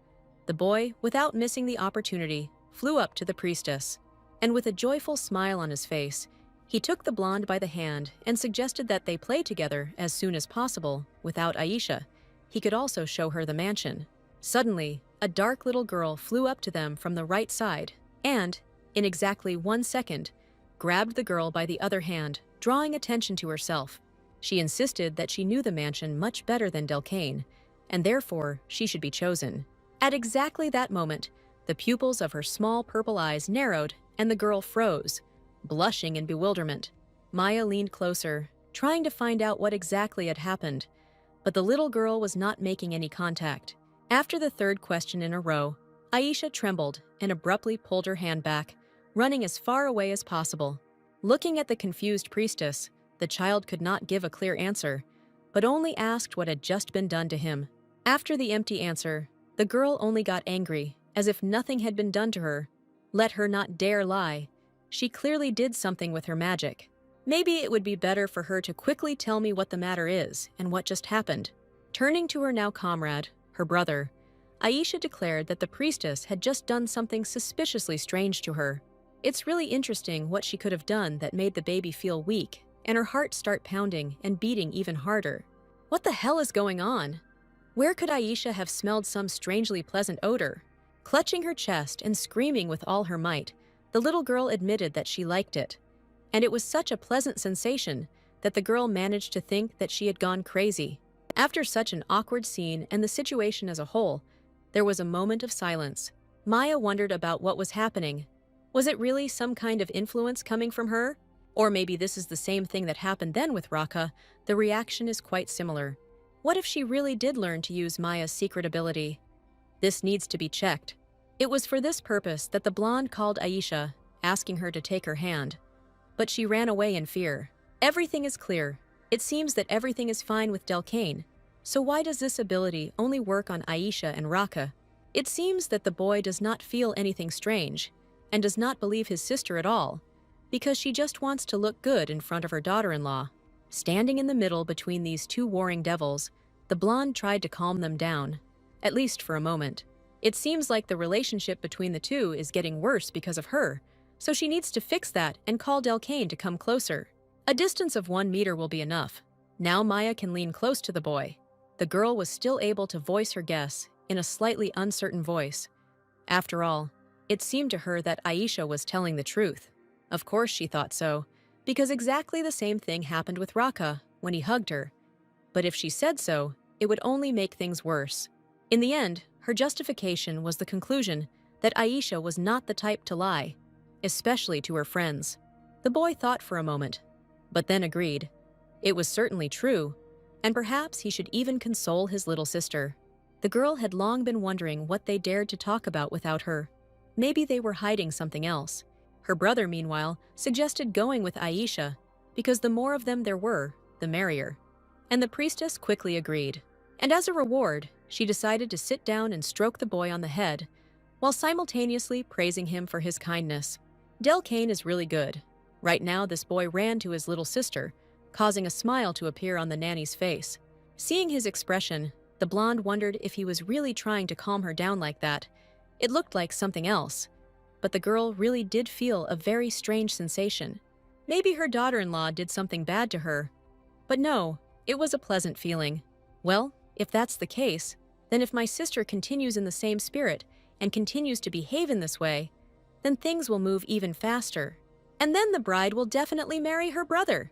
Speaker 1: the boy, without missing the opportunity, flew up to the priestess, and with a joyful smile on his face, he took the blonde by the hand and suggested that they play together as soon as possible. Without Aisha, he could also show her the mansion. Suddenly, a dark little girl flew up to them from the right side and, in exactly 1 second, grabbed the girl by the other hand, drawing attention to herself. She insisted that she knew the mansion much better than Delcane, and therefore she should be chosen. At exactly that moment, the pupils of her small purple eyes narrowed and the girl froze, blushing in bewilderment. Maya leaned closer, trying to find out what exactly had happened, but the little girl was not making any contact. After the third question in a row, Aisha trembled and abruptly pulled her hand back, running as far away as possible. Looking at the confused priestess, the child could not give a clear answer, but only asked what had just been done to him. After the empty answer, the girl only got angry, as if nothing had been done to her. Let her not dare lie. She clearly did something with her magic. Maybe it would be better for her to quickly tell me what the matter is and what just happened. Turning to her now comrade, her brother, Aisha declared that the priestess had just done something suspiciously strange to her. It's really interesting what she could have done that made the baby feel weak and her heart start pounding and beating even harder. What the hell is going on? Where could Aisha have smelled some strangely pleasant odor? Clutching her chest and screaming with all her might, the little girl admitted that she liked it. And it was such a pleasant sensation that the girl managed to think that she had gone crazy. After such an awkward scene and the situation as a whole, there was a moment of silence. Maya wondered about what was happening. Was it really some kind of influence coming from her? Or maybe this is the same thing that happened then with Raka. The reaction is quite similar. What if she really did learn to use Maya's secret ability? This needs to be checked. It was for this purpose that the blonde called Aisha, asking her to take her hand. But she ran away in fear. Everything is clear. It seems that everything is fine with Delcane. So why does this ability only work on Aisha and Raka? It seems that the boy does not feel anything strange, and does not believe his sister at all, because she just wants to look good in front of her daughter-in-law. Standing in the middle between these two warring devils, the blonde tried to calm them down, at least for a moment. It seems like the relationship between the two is getting worse because of her, so she needs to fix that and call Delcane to come closer. A distance of 1 meter will be enough. Now Maya can lean close to the boy. The girl was still able to voice her guess in a slightly uncertain voice. After all, it seemed to her that Aisha was telling the truth. Of course she thought so, because exactly the same thing happened with Raka when he hugged her. But if she said so, it would only make things worse. In the end, her justification was the conclusion that Aisha was not the type to lie, especially to her friends. The boy thought for a moment, but then agreed. It was certainly true, and perhaps he should even console his little sister. The girl had long been wondering what they dared to talk about without her. Maybe they were hiding something else. Her brother, meanwhile, suggested going with Aisha, because the more of them there were, the merrier. And the priestess quickly agreed. And as a reward, she decided to sit down and stroke the boy on the head, while simultaneously praising him for his kindness. Delcane is really good. Right now, this boy ran to his little sister, causing a smile to appear on the nanny's face. Seeing his expression, the blonde wondered if he was really trying to calm her down like that. It looked like something else, but the girl really did feel a very strange sensation. Maybe her daughter-in-law did something bad to her. But no, it was a pleasant feeling. Well, if that's the case, then if my sister continues in the same spirit and continues to behave in this way, then things will move even faster. And then the bride will definitely marry her brother.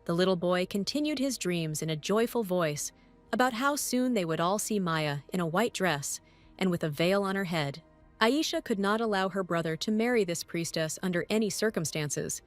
Speaker 1: The little boy continued his dreams in a joyful voice about how soon they would all see Maya in a white dress and with a veil on her head. Aisha could not allow her brother to marry this priestess under any circumstances,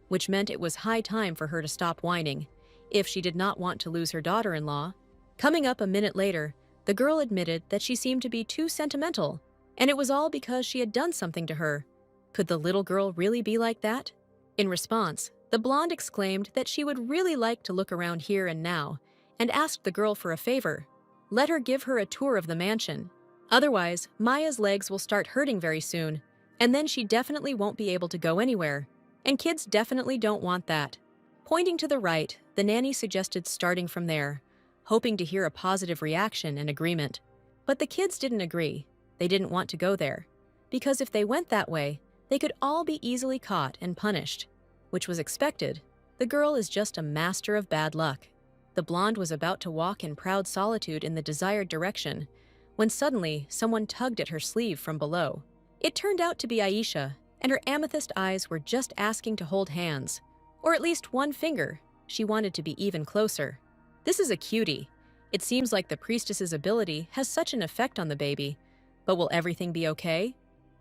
Speaker 1: which meant it was high time for her to stop whining, if she did not want to lose her daughter-in-law. Coming up a minute later, the girl admitted that she seemed to be too sentimental, and it was all because she had done something to her. Could the little girl really be like that? In response, the blonde exclaimed that she would really like to look around here and now, and asked the girl for a favor. Let her give her a tour of the mansion. Otherwise, Maya's legs will start hurting very soon, and then she definitely won't be able to go anywhere. And kids definitely don't want that. Pointing to the right, the nanny suggested starting from there, hoping to hear a positive reaction and agreement. But the kids didn't agree. They didn't want to go there, because if they went that way, they could all be easily caught and punished, which was expected. The girl is just a master of bad luck. The blonde was about to walk in proud solitude in the desired direction, when suddenly someone tugged at her sleeve from below. It turned out to be Aisha, and her amethyst eyes were just asking to hold hands, or at least one finger. She wanted to be even closer. This is a cutie. It seems like the priestess's ability has such an effect on the baby, but will everything be okay?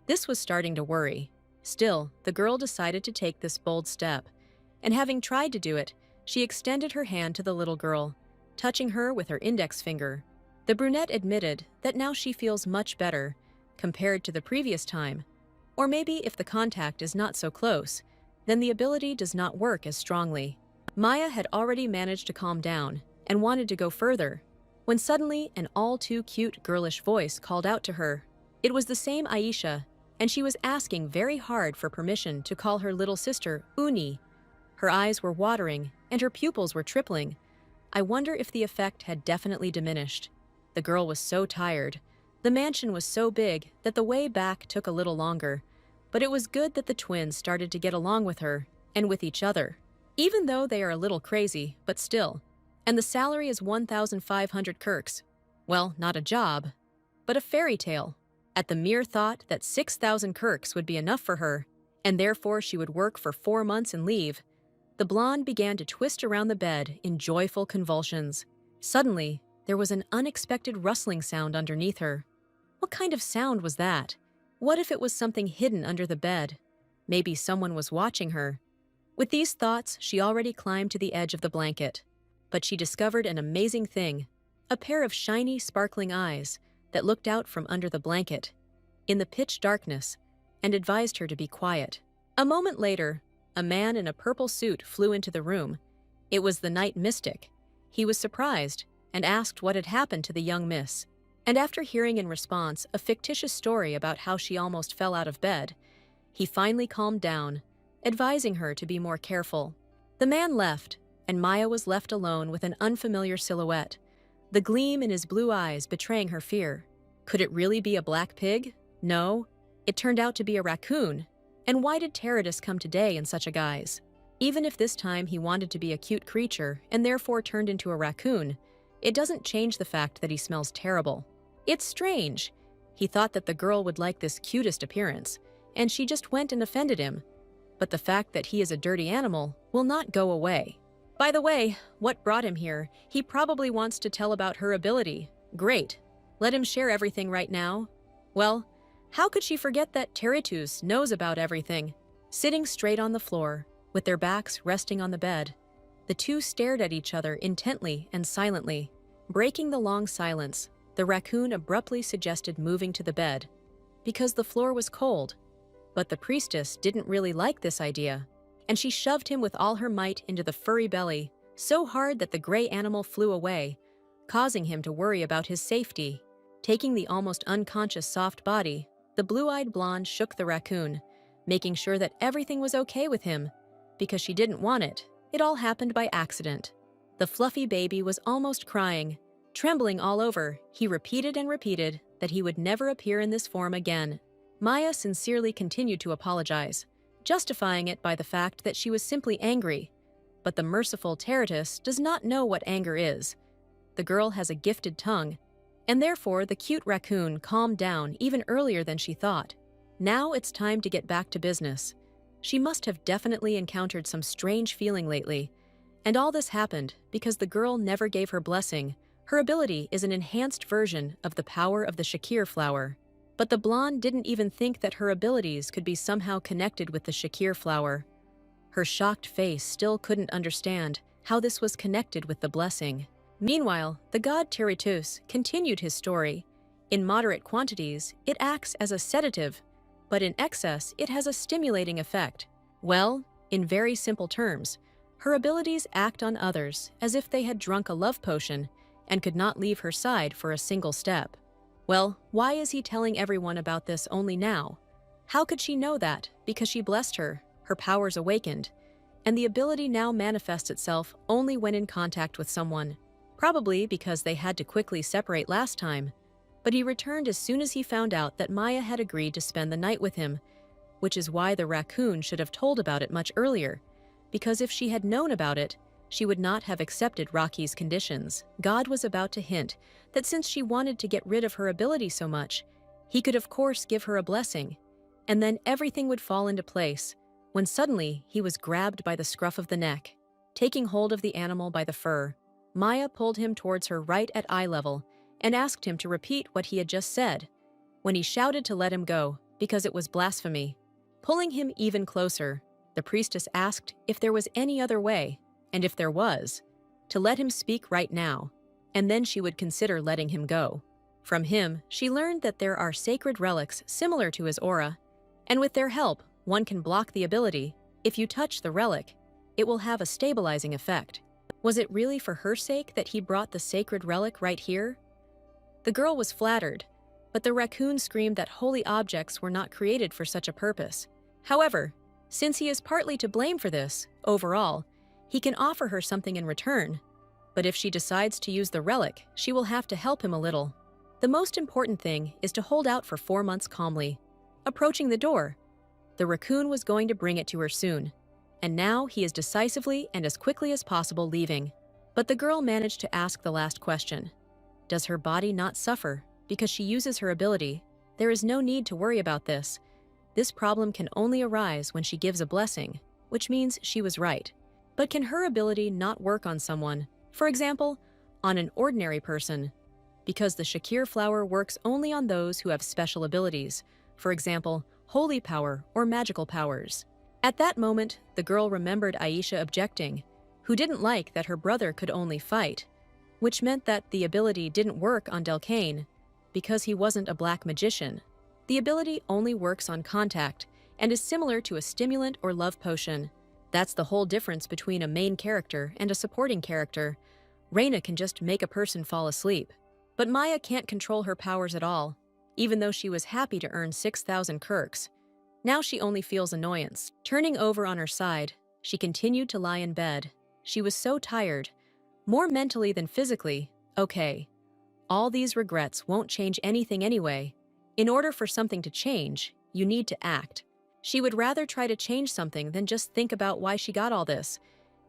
Speaker 1: This was starting to worry. Still, the girl decided to take this bold step, and having tried to do it, she extended her hand to the little girl, touching her with her index finger. The brunette admitted that now she feels much better compared to the previous time. Or maybe if the contact is not so close, then the ability does not work as strongly. Maya had already managed to calm down and wanted to go further, when suddenly an all-too-cute girlish voice called out to her. It was the same Aisha, and she was asking very hard for permission to call her little sister Uni. Her eyes were watering, and her pupils were tripling. I wonder if the effect had definitely diminished. The girl was so tired. The mansion was so big that the way back took a little longer, but it was good that the twins started to get along with her and with each other, even though they are a little crazy, but still. And the salary is 1,500 kirks. Well, not a job, but a fairy tale. At the mere thought that 6,000 kirks would be enough for her, and therefore she would work for 4 months and leave, The blonde began to twist around the bed in joyful convulsions. Suddenly, there was an unexpected rustling sound underneath her. What kind of sound was that? What if it was something hidden under the bed? Maybe someone was watching her. With these thoughts, she already climbed to the edge of the blanket. But she discovered an amazing thing, a pair of shiny, sparkling eyes that looked out from under the blanket, in the pitch darkness, and advised her to be quiet. A moment later, a man in a purple suit flew into the room. It was the night mystic. He was surprised and asked what had happened to the young miss. And after hearing in response a fictitious story about how she almost fell out of bed, he finally calmed down, advising her to be more careful. The man left, and Maya was left alone with an unfamiliar silhouette, the gleam in his blue eyes betraying her fear. Could it really be a black pig? No, it turned out to be a raccoon. And why did Teradus come today in such a guise? Even if this time he wanted to be a cute creature and therefore turned into a raccoon, it doesn't change the fact that he smells terrible. It's strange. He thought that the girl would like this cutest appearance, and she just went and offended him. But the fact that he is a dirty animal will not go away. By the way, what brought him here? He probably wants to tell about her ability. Great. Let him share everything right now. Well, how could she forget that Teradus knows about everything? Sitting straight on the floor, with their backs resting on the bed, the two stared at each other intently and silently. Breaking the long silence, the raccoon abruptly suggested moving to the bed, because the floor was cold. But the priestess didn't really like this idea, and she shoved him with all her might into the furry belly, so hard that the gray animal flew away, causing him to worry about his safety. Taking the almost unconscious soft body, the blue-eyed blonde shook the raccoon, making sure that everything was okay with him, because she didn't want it. It all happened by accident. The fluffy baby was almost crying. Trembling all over, he repeated and repeated that he would never appear in this form again. Maya sincerely continued to apologize, justifying it by the fact that she was simply angry. But the merciful Teradus does not know what anger is. The girl has a gifted tongue, and therefore the cute raccoon calmed down even earlier than she thought. Now it's time to get back to business. She must have definitely encountered some strange feeling lately, and all this happened because the girl never gave her blessing. Her ability is an enhanced version of the power of the Shakir flower. But the blonde didn't even think that her abilities could be somehow connected with the Shakir flower. Her shocked face still couldn't understand how this was connected with the blessing. Meanwhile, the god Teradus continued his story. In moderate quantities, it acts as a sedative, but in excess, it has a stimulating effect. Well, in very simple terms, her abilities act on others as if they had drunk a love potion and could not leave her side for a single step. Well, why is he telling everyone about this only now? How could she know that? Because she blessed her, her powers awakened, and the ability now manifests itself only when in contact with someone. Probably because they had to quickly separate last time. But he returned as soon as he found out that Maya had agreed to spend the night with him, which is why the raccoon should have told about it much earlier, because if she had known about it, she would not have accepted Rocky's conditions. God was about to hint that since she wanted to get rid of her ability so much, he could of course give her a blessing, and then everything would fall into place, when suddenly he was grabbed by the scruff of the neck. Taking hold of the animal by the fur, Maya pulled him towards her right at eye level and asked him to repeat what he had just said, when he shouted to let him go because it was blasphemy. Pulling him even closer, the priestess asked if there was any other way, and if there was, to let him speak right now, and then she would consider letting him go. From him, she learned that there are sacred relics similar to his aura, and with their help, one can block the ability. If you touch the relic, it will have a stabilizing effect. Was it really for her sake that he brought the sacred relic right here? The girl was flattered, but the raccoon screamed that holy objects were not created for such a purpose. However, since he is partly to blame for this, overall, he can offer her something in return. But if she decides to use the relic, she will have to help him a little. The most important thing is to hold out for 4 months calmly. Approaching the door, the raccoon was going to bring it to her soon, and now he is decisively and as quickly as possible leaving. But the girl managed to ask the last question. Does her body not suffer because she uses her ability? There is no need to worry about this. This problem can only arise when she gives a blessing, which means she was right. But can her ability not work on someone, for example, on an ordinary person? Because the Shakir flower works only on those who have special abilities, for example, holy power or magical powers. At that moment, the girl remembered Aisha objecting, who didn't like that her brother could only fight, which meant that the ability didn't work on Delcane because he wasn't a black magician. The ability only works on contact and is similar to a stimulant or love potion. That's the whole difference between a main character and a supporting character. Reina can just make a person fall asleep. But Maya can't control her powers at all, even though she was happy to earn 6,000 Kirks. Now she only feels annoyance. Turning over on her side, she continued to lie in bed. She was so tired, more mentally than physically. Okay, all these regrets won't change anything anyway. In order for something to change, you need to act. She would rather try to change something than just think about why she got all this.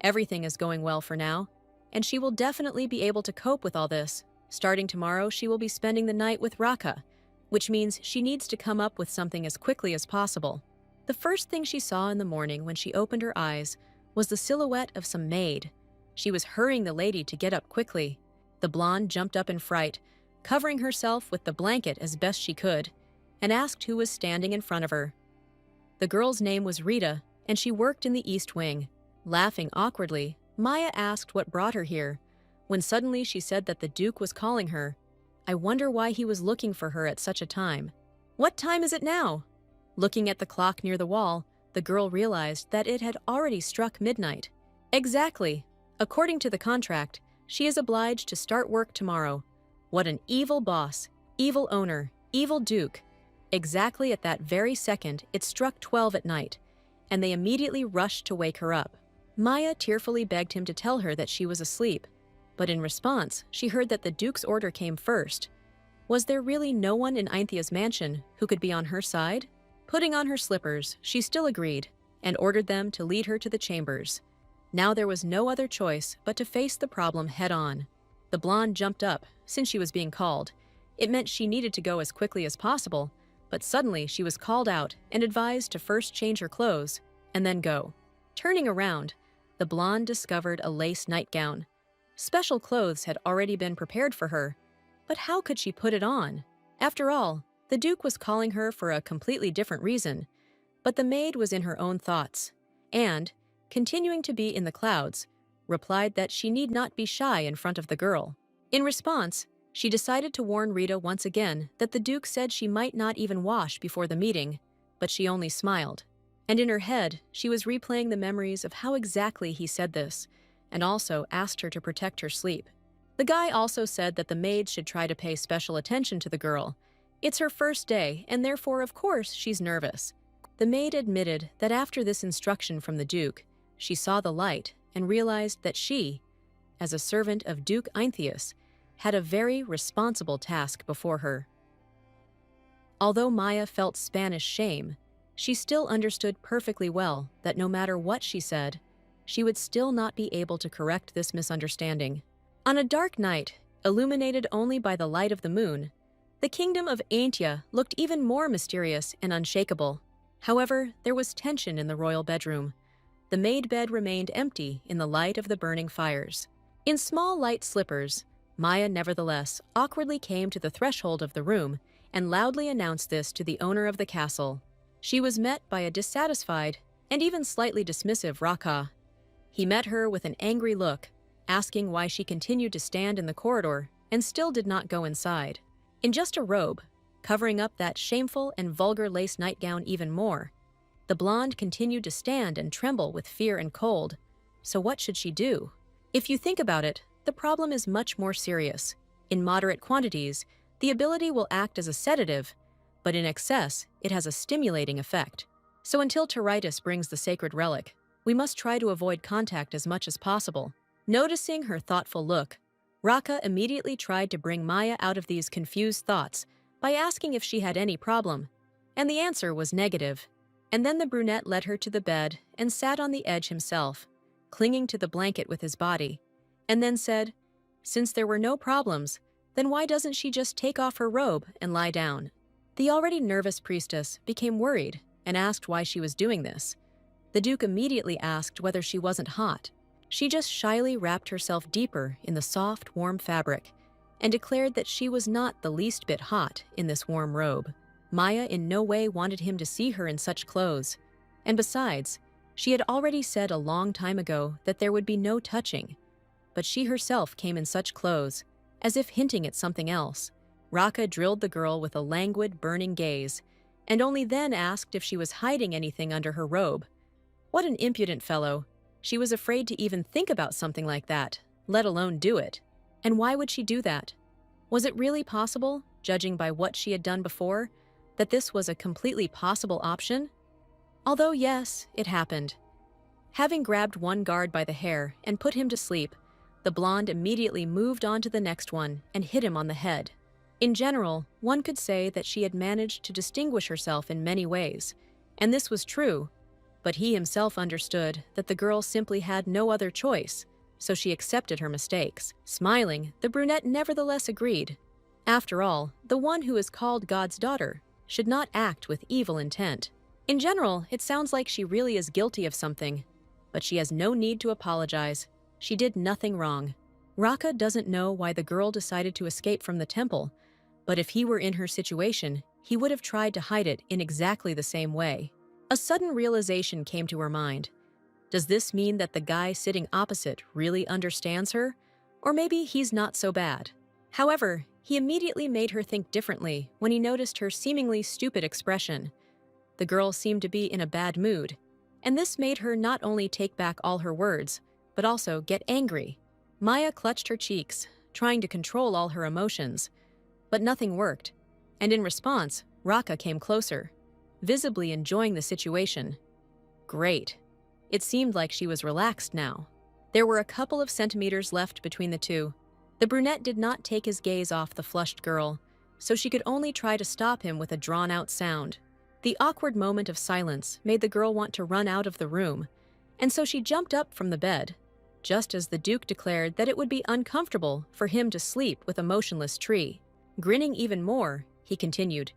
Speaker 1: Everything is going well for now, and she will definitely be able to cope with all this. Starting tomorrow, she will be spending the night with Raka, which means she needs to come up with something as quickly as possible. The first thing she saw in the morning when she opened her eyes was the silhouette of some maid. She was hurrying the lady to get up quickly. The blonde jumped up in fright, covering herself with the blanket as best she could, and asked who was standing in front of her. The girl's name was Rita, and she worked in the East Wing. Laughing awkwardly, Maya asked what brought her here, when suddenly she said that the Duke was calling her. I wonder why he was looking for her at such a time. What time is it now? Looking at the clock near the wall, the girl realized that it had already struck midnight. Exactly. According to the contract, she is obliged to start work tomorrow. What an evil boss, evil owner, evil Duke. Exactly at that very second, it struck 12 at night, and they immediately rushed to wake her up. Maya tearfully begged him to tell her that she was asleep, but in response, she heard that the Duke's order came first. Was there really no one in Einthia's mansion who could be on her side? Putting on her slippers, she still agreed, and ordered them to lead her to the chambers. Now there was no other choice but to face the problem head-on. The blonde jumped up, since she was being called. It meant she needed to go as quickly as possible, but suddenly she was called out and advised to first change her clothes, and then go. Turning around, the blonde discovered a lace nightgown. Special clothes had already been prepared for her, but how could she put it on? After all, the Duke was calling her for a completely different reason, but the maid was in her own thoughts, and, continuing to be in the clouds, replied that she need not be shy in front of the girl. In response, she decided to warn Rita once again that the Duke said she might not even wash before the meeting, but she only smiled. And in her head, she was replaying the memories of how exactly he said this, and also asked her to protect her sleep. The guy also said that the maid should try to pay special attention to the girl. It's her first day, and therefore, of course, she's nervous. The maid admitted that after this instruction from the Duke, she saw the light and realized that she, as a servant of Duke Einthius, had a very responsible task before her. Although Maya felt Spanish shame, she still understood perfectly well that no matter what she said, she would still not be able to correct this misunderstanding. On a dark night, illuminated only by the light of the moon, the kingdom of Aintia looked even more mysterious and unshakable. However, there was tension in the royal bedroom. The maid bed remained empty in the light of the burning fires. In small light slippers, Maya nevertheless awkwardly came to the threshold of the room and loudly announced this to the owner of the castle. She was met by a dissatisfied and even slightly dismissive Raka. He met her with an angry look, asking why she continued to stand in the corridor and still did not go inside. In just a robe, covering up that shameful and vulgar lace nightgown even more, the blonde continued to stand and tremble with fear and cold. So what should she do? If you think about it, the problem is much more serious. In moderate quantities, the ability will act as a sedative, but in excess, it has a stimulating effect. So until Teritis brings the sacred relic, we must try to avoid contact as much as possible. Noticing her thoughtful look, Raka immediately tried to bring Maya out of these confused thoughts by asking if she had any problem, and the answer was negative. And then the brunette led her to the bed and sat on the edge himself, clinging to the blanket with his body, and then said, "Since there were no problems, then why doesn't she just take off her robe and lie down?" The already nervous priestess became worried and asked why she was doing this. The Duke immediately asked whether she wasn't hot. She just shyly wrapped herself deeper in the soft, warm fabric and declared that she was not the least bit hot in this warm robe. Maya in no way wanted him to see her in such clothes, and besides, she had already said a long time ago that there would be no touching. But she herself came in such clothes, as if hinting at something else. Raka drilled the girl with a languid, burning gaze, and only then asked if she was hiding anything under her robe. What an impudent fellow. She was afraid to even think about something like that, let alone do it. And why would she do that? Was it really possible, judging by what she had done before, that this was a completely possible option? Although yes, it happened. Having grabbed one guard by the hair and put him to sleep, the blonde immediately moved on to the next one and hit him on the head. In general, one could say that she had managed to distinguish herself in many ways, and this was true, but he himself understood that the girl simply had no other choice, so she accepted her mistakes. Smiling, the brunette nevertheless agreed. After all, the one who is called God's daughter should not act with evil intent. In general, it sounds like she really is guilty of something, but she has no need to apologize. She did nothing wrong. Raka doesn't know why the girl decided to escape from the temple, but if he were in her situation, he would have tried to hide it in exactly the same way. A sudden realization came to her mind. Does this mean that the guy sitting opposite really understands her? Or maybe he's not so bad. However, he immediately made her think differently when he noticed her seemingly stupid expression. The girl seemed to be in a bad mood, and this made her not only take back all her words, but also get angry. Maya clutched her cheeks, trying to control all her emotions, but nothing worked, and in response, Raka came closer, visibly enjoying the situation. Great. It seemed like she was relaxed now. There were a couple of centimeters left between the two. The brunette did not take his gaze off the flushed girl, so she could only try to stop him with a drawn-out sound. The awkward moment of silence made the girl want to run out of the room, and so she jumped up from the bed, just as the Duke declared that it would be uncomfortable for him to sleep with a motionless tree. Grinning even more, he continued,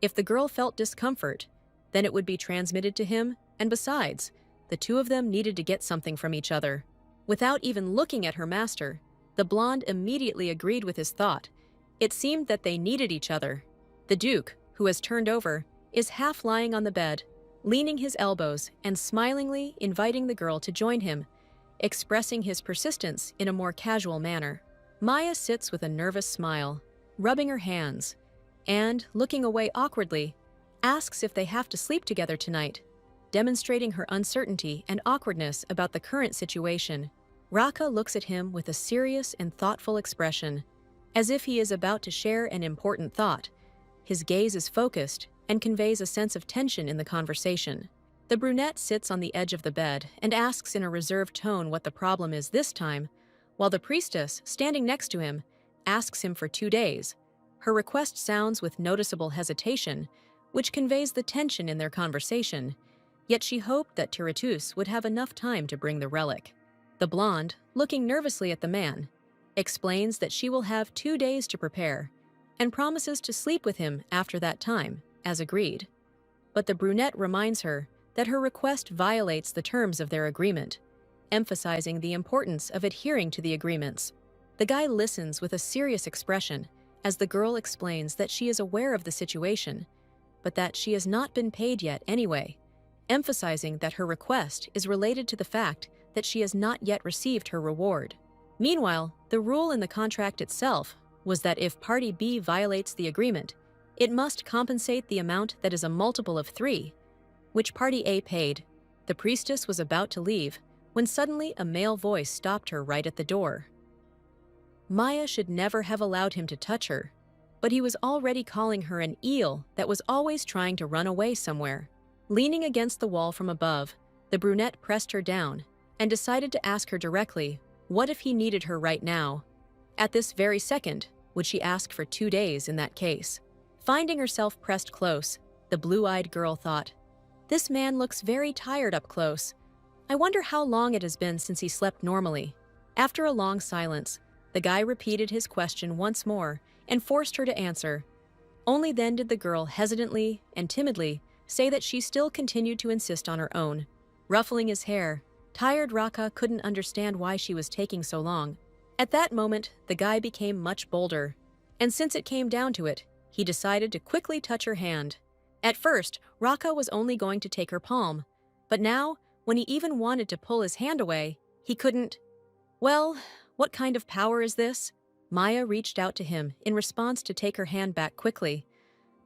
Speaker 1: if the girl felt discomfort, then it would be transmitted to him, and besides, the two of them needed to get something from each other. Without even looking at her master, the blonde immediately agreed with his thought. It seemed that they needed each other. The Duke, who has turned over, is half lying on the bed, leaning his elbows and smilingly inviting the girl to join him, expressing his persistence in a more casual manner. Maya sits with a nervous smile, rubbing her hands, and, looking away awkwardly, asks if they have to sleep together tonight, demonstrating her uncertainty and awkwardness about the current situation. Raka looks at him with a serious and thoughtful expression, as if he is about to share an important thought. His gaze is focused and conveys a sense of tension in the conversation. The brunette sits on the edge of the bed and asks in a reserved tone what the problem is this time, while the priestess, standing next to him, asks him for 2 days. Her request sounds with noticeable hesitation, which conveys the tension in their conversation, yet she hoped that Tiratus would have enough time to bring the relic. The blonde, looking nervously at the man, explains that she will have 2 days to prepare, and promises to sleep with him after that time, as agreed. But the brunette reminds her that her request violates the terms of their agreement, emphasizing the importance of adhering to the agreements. The guy listens with a serious expression as the girl explains that she is aware of the situation, but that she has not been paid yet anyway, emphasizing that her request is related to the fact that she has not yet received her reward. Meanwhile, the rule in the contract itself was that if Party B violates the agreement, it must compensate the amount that is a multiple of 3, which Party A paid. The priestess was about to leave when suddenly a male voice stopped her right at the door. Maya should never have allowed him to touch her, but he was already calling her an eel that was always trying to run away somewhere. Leaning against the wall from above, the brunette pressed her down and decided to ask her directly, what if he needed her right now? At this very second, would she ask for 2 days in that case? Finding herself pressed close, the blue-eyed girl thought, this man looks very tired up close. I wonder how long it has been since he slept normally. After a long silence, the guy repeated his question once more and forced her to answer. Only then did the girl hesitantly and timidly say that she still continued to insist on her own ruffling his hair. Tired Raka couldn't understand why she was taking so long. At that moment, the guy became much bolder. And since it came down to it, he decided to quickly touch her hand. At first, Raka was only going to take her palm. But now, when he even wanted to pull his hand away, he couldn't. Well, what kind of power is this? Maya reached out to him in response to take her hand back quickly.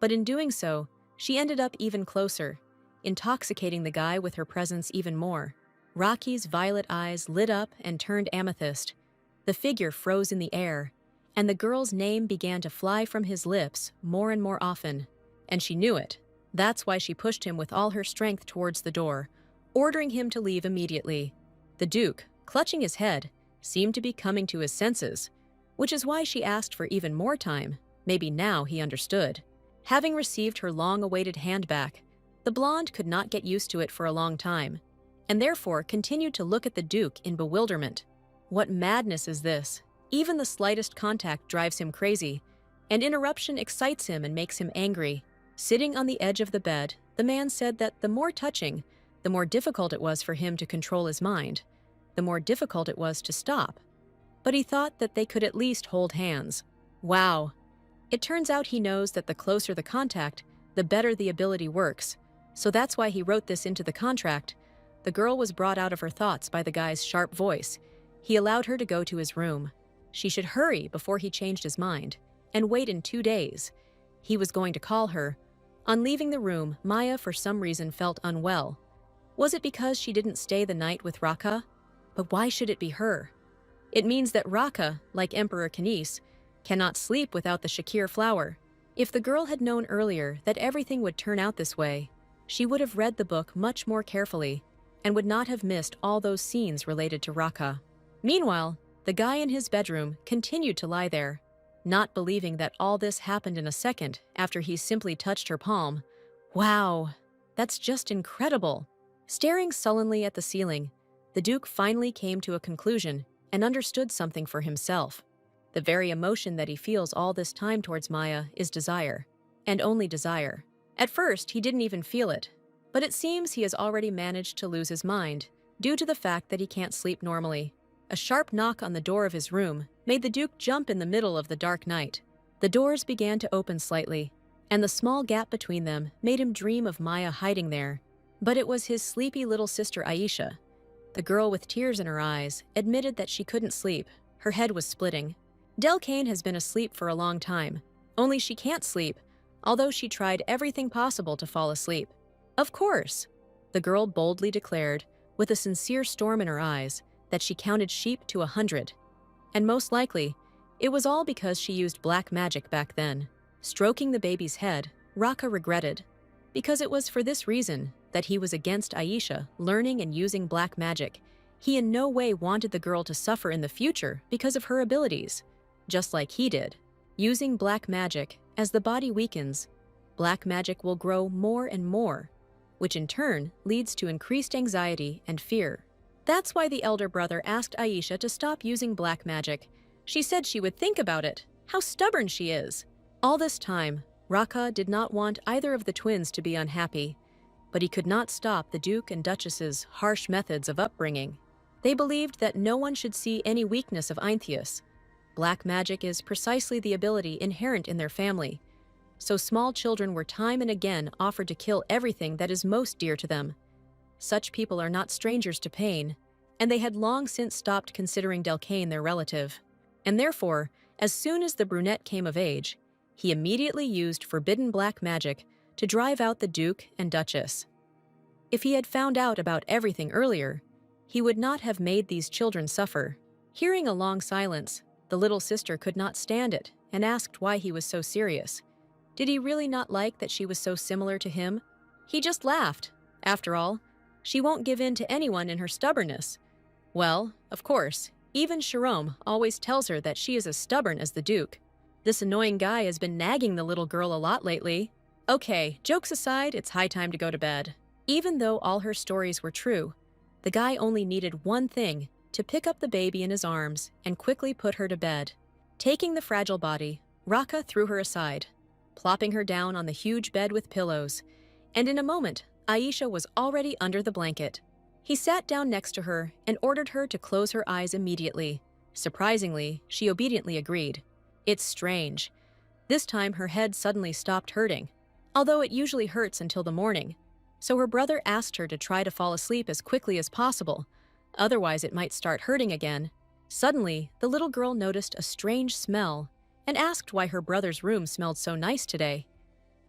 Speaker 1: But in doing so, she ended up even closer, intoxicating the guy with her presence even more. Rocky's violet eyes lit up and turned amethyst. The figure froze in the air, and the girl's name began to fly from his lips more and more often. And she knew it. That's why she pushed him with all her strength towards the door, ordering him to leave immediately. The Duke, clutching his head, seemed to be coming to his senses, which is why she asked for even more time. Maybe now he understood. Having received her long-awaited hand back, the blonde could not get used to it for a long time, and therefore continued to look at the Duke in bewilderment. What madness is this? Even the slightest contact drives him crazy, and interruption excites him and makes him angry. Sitting on the edge of the bed, the man said that the more touching, the more difficult it was for him to control his mind, the more difficult it was to stop. But he thought that they could at least hold hands. Wow. It turns out he knows that the closer the contact, the better the ability works. So that's why he wrote this into the contract. The girl was brought out of her thoughts by the guy's sharp voice. He allowed her to go to his room. She should hurry before he changed his mind, and wait in 2 days. He was going to call her. On leaving the room, Maya for some reason felt unwell. Was it because she didn't stay the night with Raka? But why should it be her? It means that Raka, like Emperor Canis, cannot sleep without the Shakir flower. If the girl had known earlier that everything would turn out this way, she would have read the book much more carefully and would not have missed all those scenes related to Raka. Meanwhile, the guy in his bedroom continued to lie there, not believing that all this happened in a second after he simply touched her palm. Wow, that's just incredible. Staring sullenly at the ceiling, the Duke finally came to a conclusion and understood something for himself. The very emotion that he feels all this time towards Maya is desire, and only desire. At first, he didn't even feel it, but it seems he has already managed to lose his mind due to the fact that he can't sleep normally. A sharp knock on the door of his room made the Duke jump in the middle of the dark night. The doors began to open slightly, and the small gap between them made him dream of Maya hiding there. But it was his sleepy little sister Aisha. The girl with tears in her eyes admitted that she couldn't sleep. Her head was splitting. Delcane has been asleep for a long time, only she can't sleep, although she tried everything possible to fall asleep. Of course, the girl boldly declared, with a sincere storm in her eyes, that she counted sheep to 100. And most likely, it was all because she used black magic back then. Stroking the baby's head, Raka regretted, because it was for this reason that he was against Aisha learning and using black magic. He in no way wanted the girl to suffer in the future because of her abilities, just like he did. Using black magic, as the body weakens, black magic will grow more and more, which in turn leads to increased anxiety and fear. That's why the elder brother asked Aisha to stop using black magic. She said she would think about it. How stubborn she is. All this time, Raka did not want either of the twins to be unhappy, but he could not stop the Duke and Duchess's harsh methods of upbringing. They believed that no one should see any weakness of Eintheus. Black magic is precisely the ability inherent in their family, so small children were time and again offered to kill everything that is most dear to them. Such people are not strangers to pain, and they had long since stopped considering Delcane their relative. And therefore, as soon as the brunette came of age, he immediately used forbidden black magic to drive out the Duke and Duchess. If he had found out about everything earlier, he would not have made these children suffer. Hearing a long silence, the little sister could not stand it and asked why he was so serious. Did he really not like that she was so similar to him? He just laughed. After all, she won't give in to anyone in her stubbornness. Well, of course, even Jerome always tells her that she is as stubborn as the Duke. This annoying guy has been nagging the little girl a lot lately. Okay, jokes aside, it's high time to go to bed. Even though all her stories were true, the guy only needed one thing: to pick up the baby in his arms and quickly put her to bed. Taking the fragile body, Raka threw her aside, plopping her down on the huge bed with pillows, and in a moment, Aisha was already under the blanket. He sat down next to her and ordered her to close her eyes immediately. Surprisingly, she obediently agreed. It's strange. This time her head suddenly stopped hurting, although it usually hurts until the morning. So her brother asked her to try to fall asleep as quickly as possible, otherwise it might start hurting again. Suddenly, the little girl noticed a strange smell and asked why her brother's room smelled so nice today.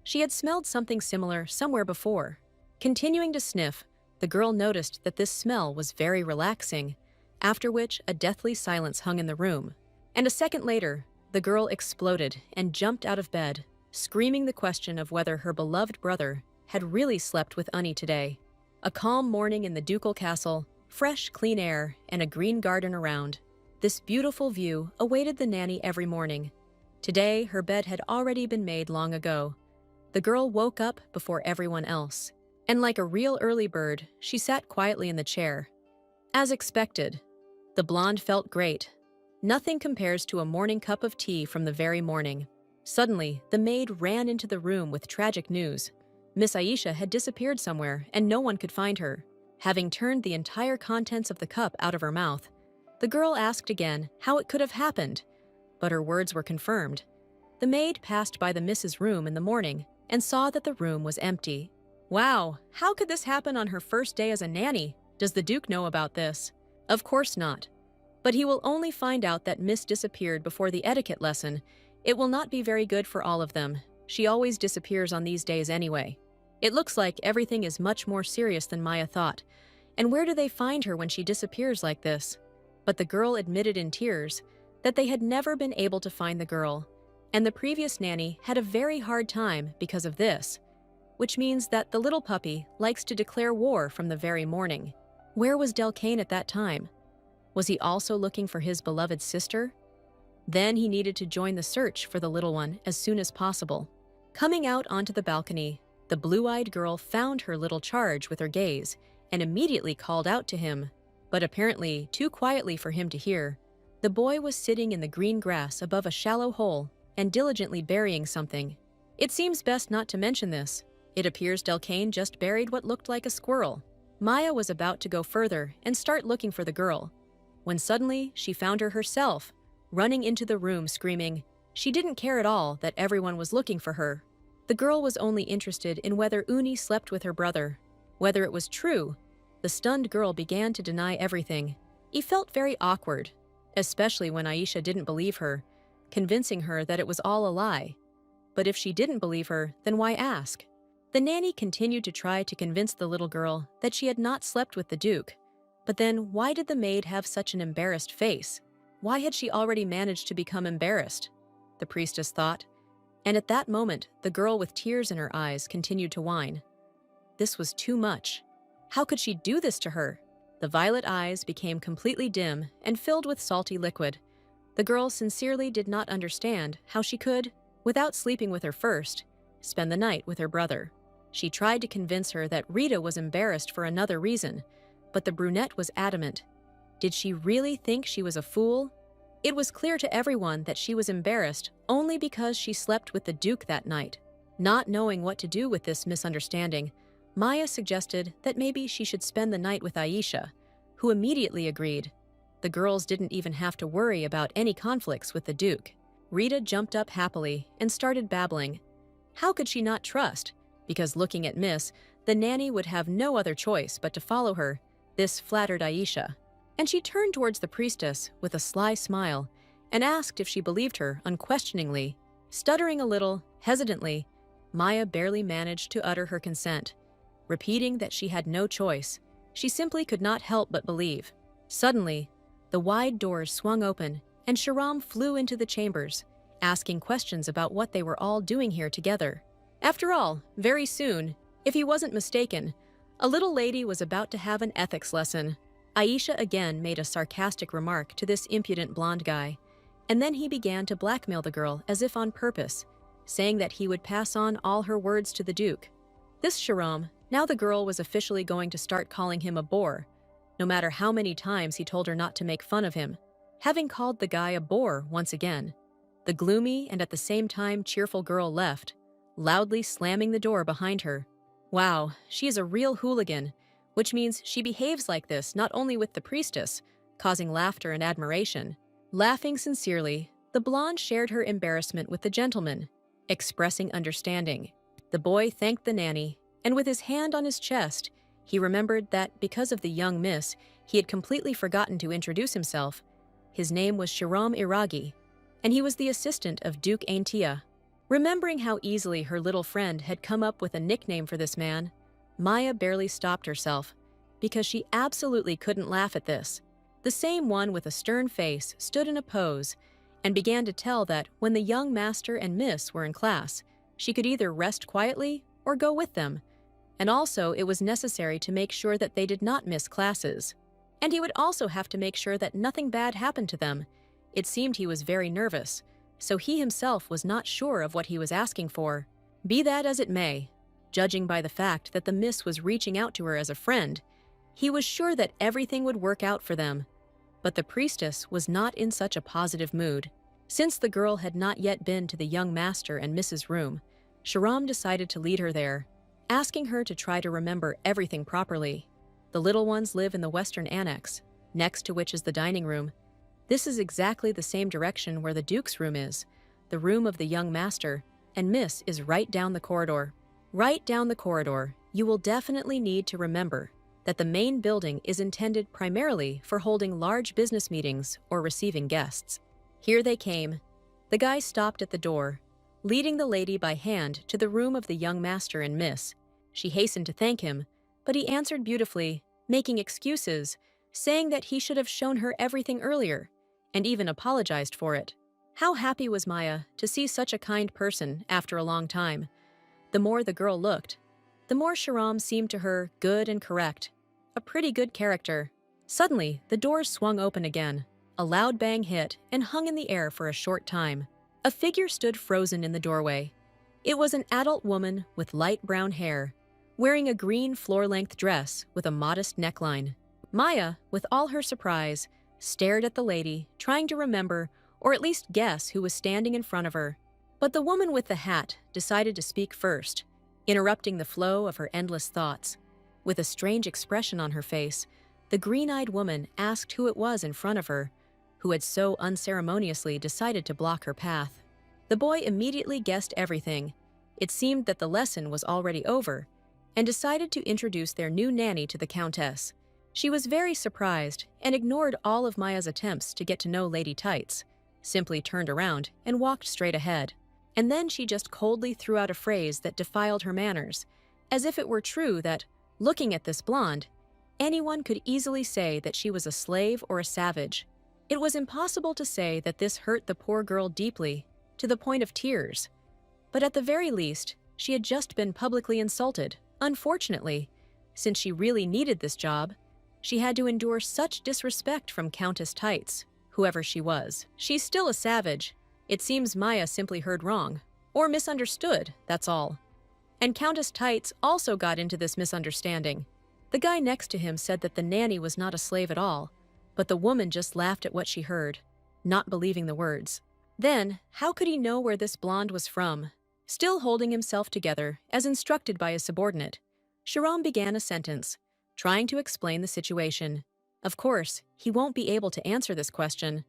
Speaker 1: She had smelled something similar somewhere before. Continuing to sniff, the girl noticed that this smell was very relaxing, after which a deathly silence hung in the room. And a second later, the girl exploded and jumped out of bed, screaming the question of whether her beloved brother had really slept with Ani today. A calm morning in the ducal castle, fresh, clean air, and a green garden around. This beautiful view awaited the nanny every morning. Today, her bed had already been made long ago. The girl woke up before everyone else, and like a real early bird, she sat quietly in the chair. As expected, the blonde felt great. Nothing compares to a morning cup of tea from the very morning. Suddenly, the maid ran into the room with tragic news. Miss Aisha had disappeared somewhere, and no one could find her. Having turned the entire contents of the cup out of her mouth, the girl asked again how it could have happened, but her words were confirmed. The maid passed by the miss's room in the morning and saw that the room was empty. Wow, how could this happen on her first day as a nanny? Does the Duke know about this? Of course not. But he will only find out that Miss disappeared before the etiquette lesson. It will not be very good for all of them. She always disappears on these days anyway. It looks like everything is much more serious than Maya thought. And where do they find her when she disappears like this? But the girl admitted in tears that they had never been able to find the girl, and the previous nanny had a very hard time because of this, which means that the little puppy likes to declare war from the very morning. Where was Delcane at that time? Was he also looking for his beloved sister? Then he needed to join the search for the little one as soon as possible. Coming out onto the balcony, the blue-eyed girl found her little charge with her gaze and immediately called out to him, but apparently too quietly for him to hear. The boy was sitting in the green grass above a shallow hole and diligently burying something. It seems best not to mention this. It appears Delcane just buried what looked like a squirrel. Maya was about to go further and start looking for the girl, when suddenly she found her herself, running into the room screaming. She didn't care at all that everyone was looking for her. The girl was only interested in whether Uni slept with her brother. Whether it was true, the stunned girl began to deny everything. He felt very awkward, especially when Aisha didn't believe her, convincing her that it was all a lie. But if she didn't believe her, then why ask? The nanny continued to try to convince the little girl that she had not slept with the Duke. But then why did the maid have such an embarrassed face? Why had she already managed to become embarrassed? The priestess thought. And at that moment, the girl with tears in her eyes continued to whine. This was too much. How could she do this to her? The violet eyes became completely dim and filled with salty liquid. The girl sincerely did not understand how she could, without sleeping with her first, spend the night with her brother. She tried to convince her that Rita was embarrassed for another reason, but the brunette was adamant. Did she really think she was a fool? It was clear to everyone that she was embarrassed only because she slept with the Duke that night. Not knowing what to do with this misunderstanding, Maya suggested that maybe she should spend the night with Aisha, who immediately agreed. The girls didn't even have to worry about any conflicts with the Duke. Rita jumped up happily and started babbling. How could she not trust? Because looking at Miss, the nanny would have no other choice but to follow her. This flattered Aisha, and she turned towards the priestess with a sly smile and asked if she believed her unquestioningly. Stuttering a little, hesitantly, Maya barely managed to utter her consent, repeating that she had no choice. She simply could not help but believe. Suddenly, the wide doors swung open and Sharam flew into the chambers, asking questions about what they were all doing here together. After all, very soon, if he wasn't mistaken, a little lady was about to have an ethics lesson. Aisha again made a sarcastic remark to this impudent blonde guy, and then he began to blackmail the girl as if on purpose, saying that he would pass on all her words to the Duke. This Sharam, now the girl was officially going to start calling him a bore, no matter how many times he told her not to make fun of him. Having called the guy a bore once again, the gloomy and at the same time cheerful girl left, loudly slamming the door behind her. Wow, she is a real hooligan, which means she behaves like this not only with the priestess, causing laughter and admiration. Laughing sincerely, the blonde shared her embarrassment with the gentleman, expressing understanding. The boy thanked the nanny, and with his hand on his chest, he remembered that because of the young miss, he had completely forgotten to introduce himself. His name was Shiram Iragi, and he was the assistant of Duke Aintia. Remembering how easily her little friend had come up with a nickname for this man, Maya barely stopped herself, because she absolutely couldn't laugh at this. The same one with a stern face stood in a pose and began to tell that when the young master and miss were in class, she could either rest quietly or go with them, and also it was necessary to make sure that they did not miss classes. And he would also have to make sure that nothing bad happened to them. It seemed he was very nervous, so he himself was not sure of what he was asking for. Be that as it may, judging by the fact that the miss was reaching out to her as a friend, he was sure that everything would work out for them. But the priestess was not in such a positive mood. Since the girl had not yet been to the young master and Mrs. room, Shiram decided to lead her there, asking her to try to remember everything properly. The little ones live in the western annex, next to which is the dining room. This is exactly the same direction where the Duke's room is, the room of the young master, and Miss is right down the corridor. Right down the corridor, you will definitely need to remember that the main building is intended primarily for holding large business meetings or receiving guests. Here they came. The guy stopped at the door, leading the lady by hand to the room of the young master and miss. She hastened to thank him, but he answered beautifully, making excuses, saying that he should have shown her everything earlier, and even apologized for it. How happy was Maya to see such a kind person after a long time. The more the girl looked, the more Shiram seemed to her good and correct. A pretty good character. Suddenly, the doors swung open again. A loud bang hit and hung in the air for a short time. A figure stood frozen in the doorway. It was an adult woman with light brown hair, wearing a green floor-length dress with a modest neckline. Maya, with all her surprise, stared at the lady, trying to remember or at least guess who was standing in front of her. But the woman with the hat decided to speak first, interrupting the flow of her endless thoughts. With a strange expression on her face, the green-eyed woman asked who it was in front of her, who had so unceremoniously decided to block her path. The boy immediately guessed everything. It seemed that the lesson was already over, and decided to introduce their new nanny to the Countess. She was very surprised and ignored all of Maya's attempts to get to know Lady Tights, simply turned around and walked straight ahead. And then she just coldly threw out a phrase that defiled her manners, as if it were true that, looking at this blonde, anyone could easily say that she was a slave or a savage. It was impossible to say that this hurt the poor girl deeply, to the point of tears. But at the very least, she had just been publicly insulted. Unfortunately, since she really needed this job, she had to endure such disrespect from Countess Tights, whoever she was. She's still a savage. It seems Maya simply heard wrong, or misunderstood, that's all. And Countess Tights also got into this misunderstanding. The guy next to him said that the nanny was not a slave at all, but the woman just laughed at what she heard, not believing the words. Then, how could he know where this blonde was from? Still holding himself together, as instructed by his subordinate, Shiram began a sentence, trying to explain the situation. Of course, he won't be able to answer this question,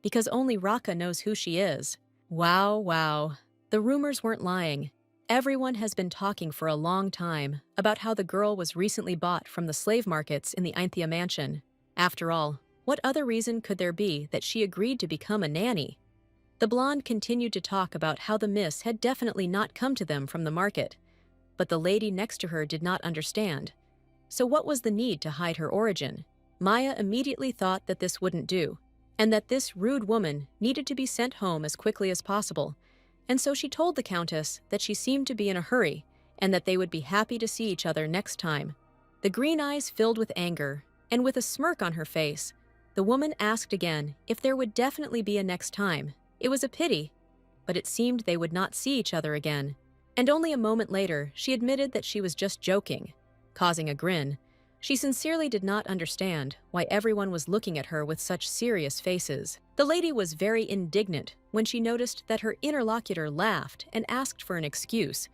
Speaker 1: because only Raka knows who she is. Wow. The rumors weren't lying. Everyone has been talking for a long time about how the girl was recently bought from the slave markets in the Ainthia mansion. After all, what other reason could there be that she agreed to become a nanny? The blonde continued to talk about how the miss had definitely not come to them from the market, but the lady next to her did not understand. So what was the need to hide her origin? Maya immediately thought that this wouldn't do, and that this rude woman needed to be sent home as quickly as possible. And so she told the Countess that she seemed to be in a hurry and that they would be happy to see each other next time. The green eyes filled with anger, and with a smirk on her face, the woman asked again if there would definitely be a next time. It was a pity, but it seemed they would not see each other again. And only a moment later, she admitted that she was just joking, causing a grin. She sincerely did not understand why everyone was looking at her with such serious faces. The lady was very indignant when she noticed that her interlocutor laughed and asked for an excuse.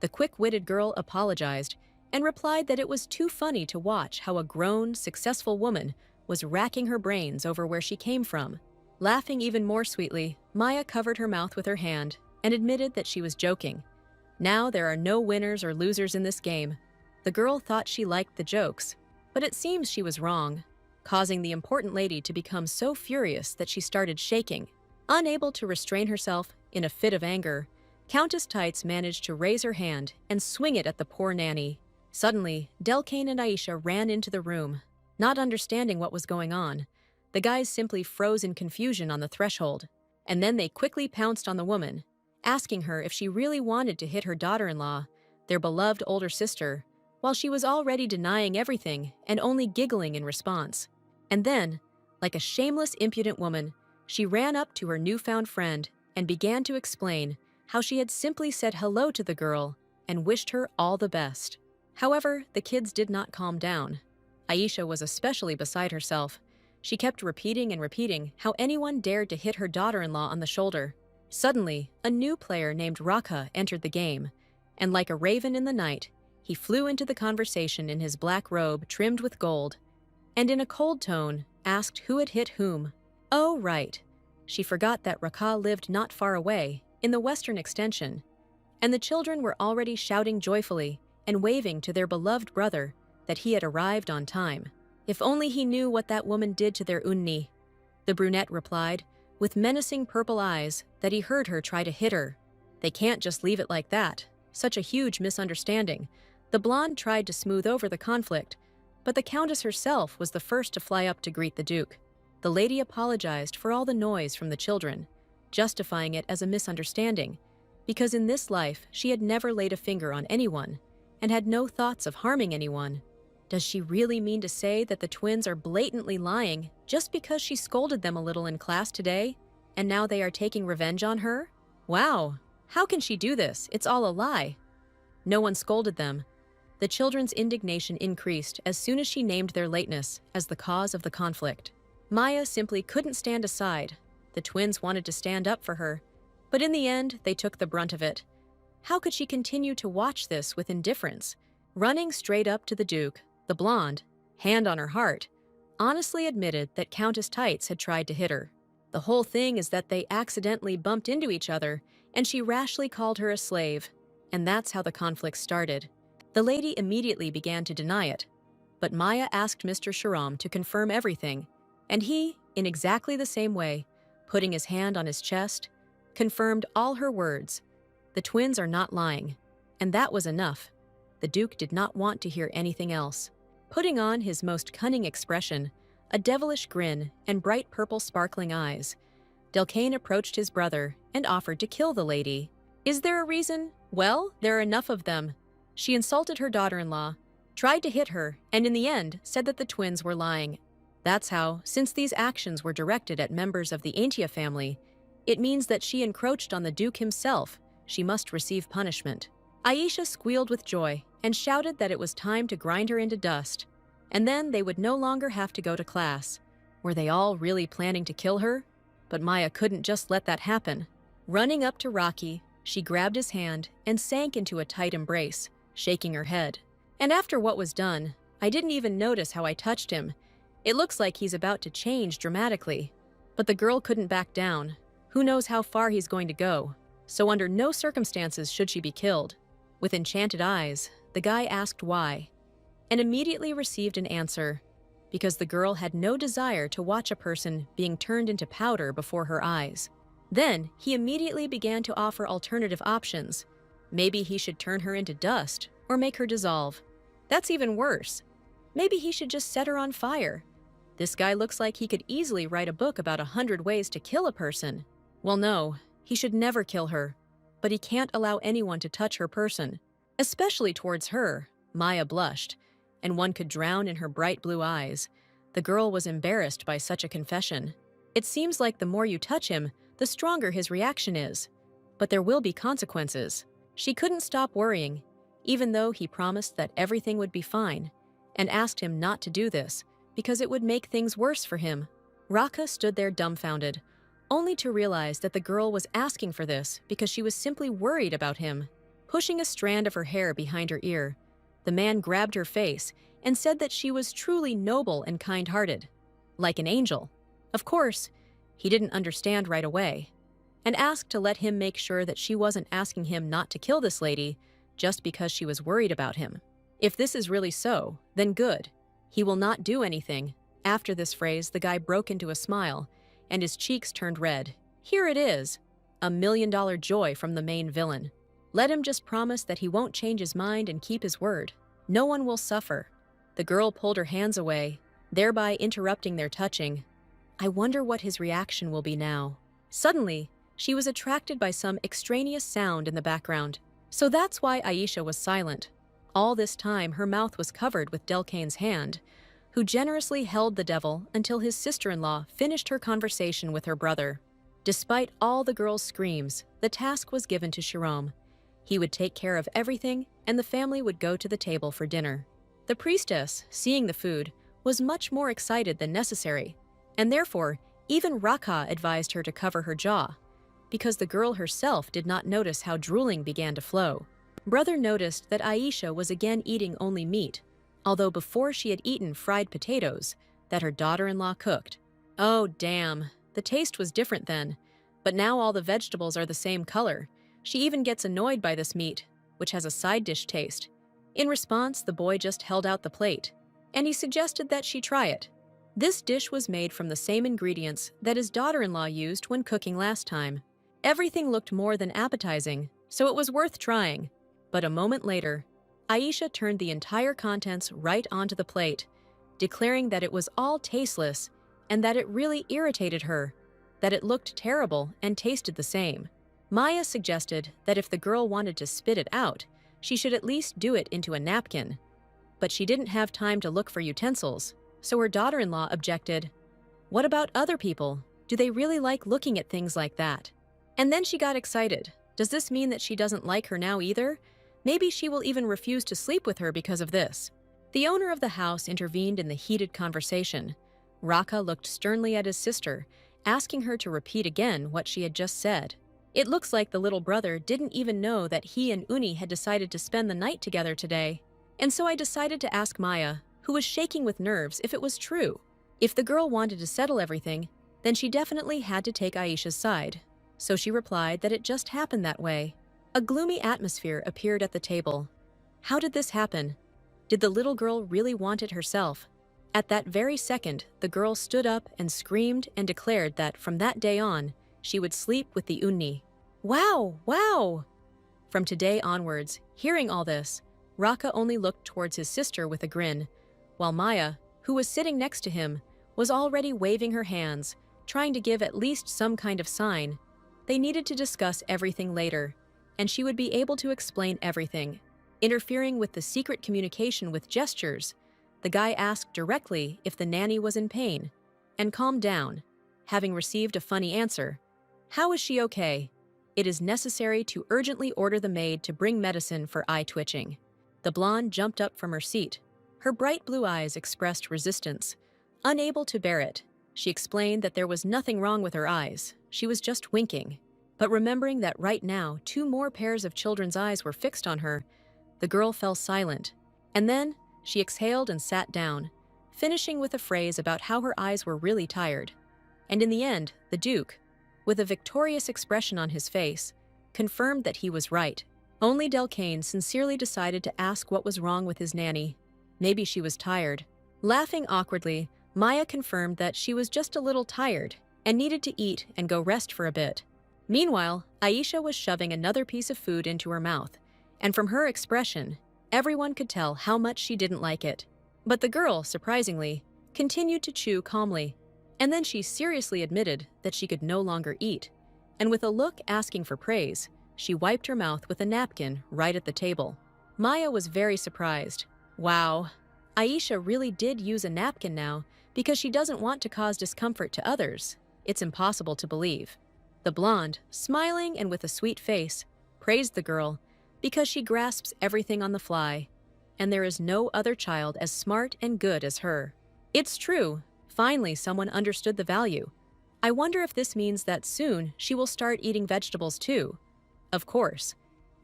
Speaker 1: The quick-witted girl apologized and replied that it was too funny to watch how a grown, successful woman was racking her brains over where she came from. Laughing even more sweetly, Maya covered her mouth with her hand and admitted that she was joking. Now there are no winners or losers in this game. The girl thought she liked the jokes, but it seems she was wrong, causing the important lady to become so furious that she started shaking. Unable to restrain herself in a fit of anger, Countess Tights managed to raise her hand and swing it at the poor nanny. Suddenly, Delcane and Aisha ran into the room. Not understanding what was going on, the guys simply froze in confusion on the threshold, and then they quickly pounced on the woman, asking her if she really wanted to hit her daughter-in-law, their beloved older sister, while she was already denying everything and only giggling in response. And then, like a shameless, impudent woman, she ran up to her newfound friend and began to explain how she had simply said hello to the girl and wished her all the best. However, the kids did not calm down. Aisha was especially beside herself. She kept repeating and repeating how anyone dared to hit her daughter-in-law on the shoulder. Suddenly, a new player named Raka entered the game, and like a raven in the night, he flew into the conversation in his black robe trimmed with gold, and in a cold tone asked who had hit whom. Oh, right. She forgot that Raka lived not far away, in the western extension, and the children were already shouting joyfully and waving to their beloved brother that he had arrived on time. If only he knew what that woman did to their Unni. The brunette replied, with menacing purple eyes, that he heard her try to hit her. They can't just leave it like that. Such a huge misunderstanding. The blonde tried to smooth over the conflict, but the Countess herself was the first to fly up to greet the Duke. The lady apologized for all the noise from the children, justifying it as a misunderstanding, because in this life she had never laid a finger on anyone and had no thoughts of harming anyone. Does she really mean to say that the twins are blatantly lying just because she scolded them a little in class today, and now they are taking revenge on her? Wow, how can she do this? It's all a lie. No one scolded them. The children's indignation increased as soon as she named their lateness as the cause of the conflict. Maya simply couldn't stand aside. The twins wanted to stand up for her, but in the end, they took the brunt of it. How could she continue to watch this with indifference? Running straight up to the Duke, the blonde, hand on her heart, honestly admitted that Countess Tights had tried to hit her. The whole thing is that they accidentally bumped into each other, and she rashly called her a slave, and that's how the conflict started. The lady immediately began to deny it, but Maya asked Mr. Sharam to confirm everything, and he, in exactly the same way, putting his hand on his chest, confirmed all her words. The twins are not lying, and that was enough. The Duke did not want to hear anything else. Putting on his most cunning expression, a devilish grin and bright purple sparkling eyes, Delcane approached his brother and offered to kill the lady. Is there a reason? Well, there are enough of them. She insulted her daughter-in-law, tried to hit her, and in the end said that the twins were lying. That's how, since these actions were directed at members of the Aintia family, it means that she encroached on the Duke himself. She must receive punishment. Aisha squealed with joy and shouted that it was time to grind her into dust, and then they would no longer have to go to class. Were they all really planning to kill her? But Maya couldn't just let that happen. Running up to Rocky, she grabbed his hand and sank into a tight embrace, shaking her head. And after what was done, I didn't even notice how I touched him. It looks like he's about to change dramatically. But the girl couldn't back down. Who knows how far he's going to go? So under no circumstances should she be killed. With enchanted eyes, the guy asked why, and immediately received an answer, because the girl had no desire to watch a person being turned into powder before her eyes. Then he immediately began to offer alternative options. Maybe he should turn her into dust or make her dissolve. That's even worse. Maybe he should just set her on fire. This guy looks like he could easily write a book about 100 ways to kill a person. Well, no, he should never kill her, but he can't allow anyone to touch her person, especially towards her. Maya blushed, and one could drown in her bright blue eyes. The girl was embarrassed by such a confession. It seems like the more you touch him, the stronger his reaction is. But there will be consequences. She couldn't stop worrying, even though he promised that everything would be fine, and asked him not to do this because it would make things worse for him. Raka stood there dumbfounded, only to realize that the girl was asking for this because she was simply worried about him. Pushing a strand of her hair behind her ear, The man grabbed her face and said that she was truly noble and kind-hearted, like an angel. Of course, he didn't understand right away, and asked to let him make sure that she wasn't asking him not to kill this lady just because she was worried about him. If this is really so, then good. He will not do anything. After this phrase, the guy broke into a smile, and his cheeks turned red. Here it is, $1 million joy from the main villain. Let him just promise that he won't change his mind and keep his word. No one will suffer. The girl pulled her hands away, thereby interrupting their touching. I wonder what his reaction will be now. Suddenly, she was attracted by some extraneous sound in the background. So that's why Aisha was silent. All this time, her mouth was covered with Delcane's hand, who generously held the devil until his sister-in-law finished her conversation with her brother. Despite all the girl's screams, the task was given to Shirome. He would take care of everything, and the family would go to the table for dinner. The priestess, seeing the food, was much more excited than necessary, and therefore, even Raka advised her to cover her jaw, because the girl herself did not notice how drooling began to flow. Brother noticed that Aisha was again eating only meat, although before she had eaten fried potatoes that her daughter-in-law cooked. Oh, damn. The taste was different then, but now all the vegetables are the same color. She even gets annoyed by this meat, which has a side dish taste. In response, the boy just held out the plate, and he suggested that she try it. This dish was made from the same ingredients that his daughter-in-law used when cooking last time. Everything looked more than appetizing, so it was worth trying. But a moment later, Aisha turned the entire contents right onto the plate, declaring that it was all tasteless and that it really irritated her, that it looked terrible and tasted the same. Maya suggested that if the girl wanted to spit it out, she should at least do it into a napkin. But she didn't have time to look for utensils, so her daughter-in-law objected. What about other people? Do they really like looking at things like that? And then she got excited. Does this mean that she doesn't like her now either? Maybe she will even refuse to sleep with her because of this. The owner of the house intervened in the heated conversation. Raka looked sternly at his sister, asking her to repeat again what she had just said. It looks like the little brother didn't even know that he and Uni had decided to spend the night together today. And so I decided to ask Maya, who was shaking with nerves, if it was true. If the girl wanted to settle everything, then she definitely had to take Aisha's side. So she replied that it just happened that way. A gloomy atmosphere appeared at the table. How did this happen? Did the little girl really want it herself? At that very second, the girl stood up and screamed and declared that from that day on, she would sleep with the Unni. Wow, wow! From today onwards, hearing all this, Raka only looked towards his sister with a grin, while Maya, who was sitting next to him, was already waving her hands, trying to give at least some kind of sign. They needed to discuss everything later, and she would be able to explain everything. Interfering with the secret communication with gestures, the guy asked directly if the nanny was in pain, and calmed down, having received a funny answer. How is she okay? It is necessary to urgently order the maid to bring medicine for eye twitching. The blonde jumped up from her seat. Her bright blue eyes expressed resistance. Unable to bear it, she explained that there was nothing wrong with her eyes. She was just winking. But remembering that right now 2 more pairs of children's eyes were fixed on her, the girl fell silent. And then she exhaled and sat down, finishing with a phrase about how her eyes were really tired. And in the end, the Duke, with a victorious expression on his face, confirmed that he was right. Only Delcane sincerely decided to ask what was wrong with his nanny. Maybe she was tired. Laughing awkwardly, Maya confirmed that she was just a little tired and needed to eat and go rest for a bit. Meanwhile, Aisha was shoving another piece of food into her mouth, and from her expression, everyone could tell how much she didn't like it. But the girl, surprisingly, continued to chew calmly, and then she seriously admitted that she could no longer eat, and with a look asking for praise, she wiped her mouth with a napkin right at the table. Maya was very surprised. Wow, Aisha really did use a napkin now because she doesn't want to cause discomfort to others. It's impossible to believe. The blonde, smiling and with a sweet face, praised the girl because she grasps everything on the fly, and there is no other child as smart and good as her. It's true. Finally, someone understood the value. I wonder if this means that soon she will start eating vegetables too. Of course.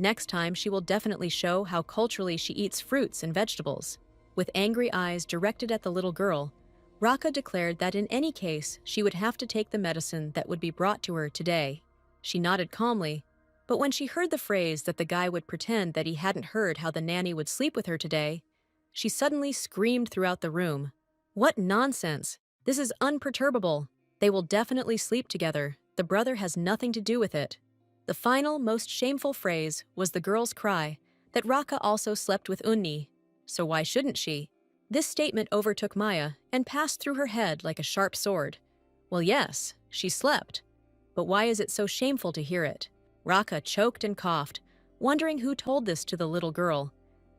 Speaker 1: Next time she will definitely show how culturally she eats fruits and vegetables. With angry eyes directed at the little girl, Raka declared that in any case she would have to take the medicine that would be brought to her today. She nodded calmly, but when she heard the phrase that the guy would pretend that he hadn't heard how the nanny would sleep with her today, she suddenly screamed throughout the room. What nonsense! This is unperturbable. They will definitely sleep together. The brother has nothing to do with it. The final, most shameful phrase was the girl's cry that Raka also slept with Unni. So why shouldn't she? This statement overtook Maya and passed through her head like a sharp sword. Well, yes, she slept. But why is it so shameful to hear it? Raka choked and coughed, wondering who told this to the little girl.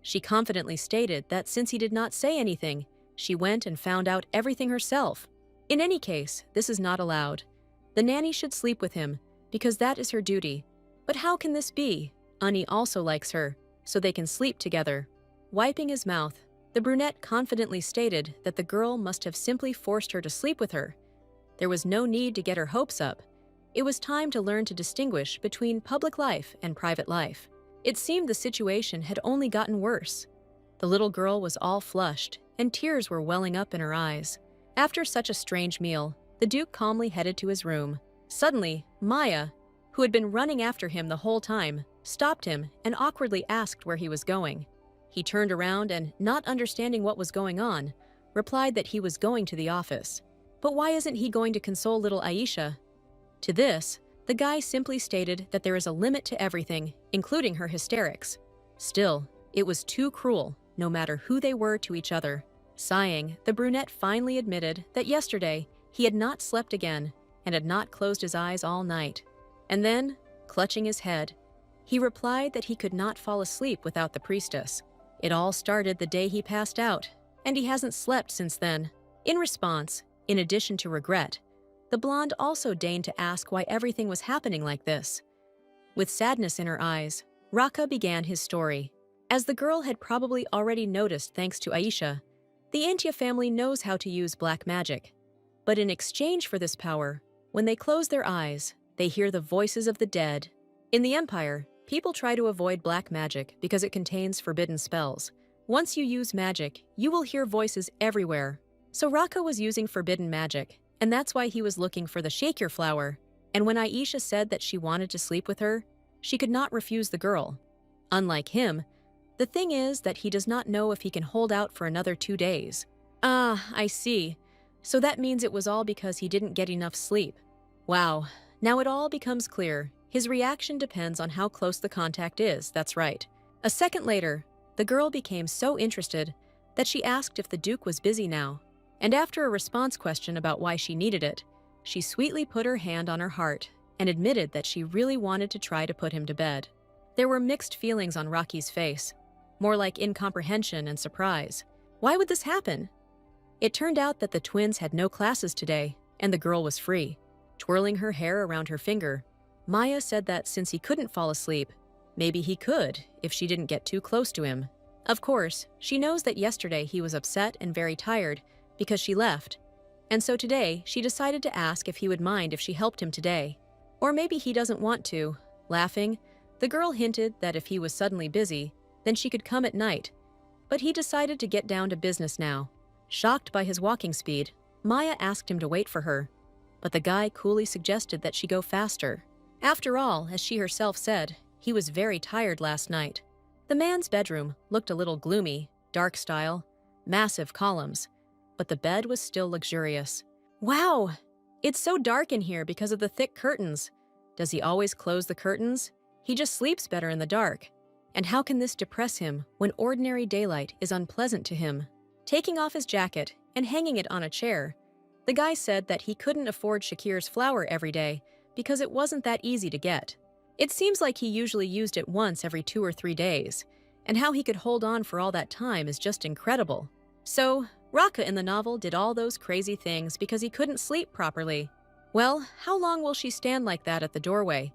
Speaker 1: She confidently stated that since he did not say anything, she went and found out everything herself. In any case, this is not allowed. The nanny should sleep with him, because that is her duty. But how can this be? Unni also likes her, so they can sleep together. Wiping his mouth, the brunette confidently stated that the girl must have simply forced her to sleep with her. There was no need to get her hopes up. It was time to learn to distinguish between public life and private life. It seemed the situation had only gotten worse. The little girl was all flushed, and tears were welling up in her eyes. After such a strange meal, the Duke calmly headed to his room. Suddenly, Maya, who had been running after him the whole time, stopped him and awkwardly asked where he was going. He turned around and, not understanding what was going on, replied that he was going to the office. But why isn't he going to console little Aisha? To this, the guy simply stated that there is a limit to everything, including her hysterics. Still, it was too cruel, no matter who they were to each other. Sighing, the brunette finally admitted that yesterday he had not slept again and had not closed his eyes all night. And then, clutching his head, he replied that he could not fall asleep without the priestess. It all started the day he passed out, and he hasn't slept since then. In response, in addition to regret, the blonde also deigned to ask why everything was happening like this. With sadness in her eyes, Raka began his story. As the girl had probably already noticed thanks to Aisha, the Antia family knows how to use black magic. But in exchange for this power, when they close their eyes, they hear the voices of the dead. In the Empire, people try to avoid black magic because it contains forbidden spells. Once you use magic, you will hear voices everywhere. So Raka was using forbidden magic, and that's why he was looking for the Shake Your Flower. And when Aisha said that she wanted to sleep with her, she could not refuse the girl. Unlike him, the thing is that he does not know if he can hold out for another 2 days. Ah, I see. So that means it was all because he didn't get enough sleep. Wow, now it all becomes clear. His reaction depends on how close the contact is, that's right. A second later, the girl became so interested that she asked if the Duke was busy now. And after a response question about why she needed it, she sweetly put her hand on her heart and admitted that she really wanted to try to put him to bed. There were mixed feelings on Rocky's face, more like incomprehension and surprise. Why would this happen? It turned out that the twins had no classes today, and the girl was free. Twirling her hair around her finger, Maya said that since he couldn't fall asleep, maybe he could if she didn't get too close to him. Of course, she knows that yesterday he was upset and very tired because she left, and so today she decided to ask if he would mind if she helped him today. Or maybe he doesn't want to. Laughing, the girl hinted that if he was suddenly busy, then she could come at night. But he decided to get down to business now. Shocked by his walking speed, Maya asked him to wait for her, but the guy coolly suggested that she go faster. After all, as she herself said, he was very tired last night. The man's bedroom looked a little gloomy, dark style, massive columns, but the bed was still luxurious. Wow! It's so dark in here because of the thick curtains. Does he always close the curtains? He just sleeps better in the dark. And how can this depress him when ordinary daylight is unpleasant to him? Taking off his jacket and hanging it on a chair, the guy said that he couldn't afford Shakir's flour every day because it wasn't that easy to get. It seems like he usually used it once every 2 or 3 days, and how he could hold on for all that time is just incredible. So, Raka in the novel did all those crazy things because he couldn't sleep properly. Well, how long will she stand like that at the doorway?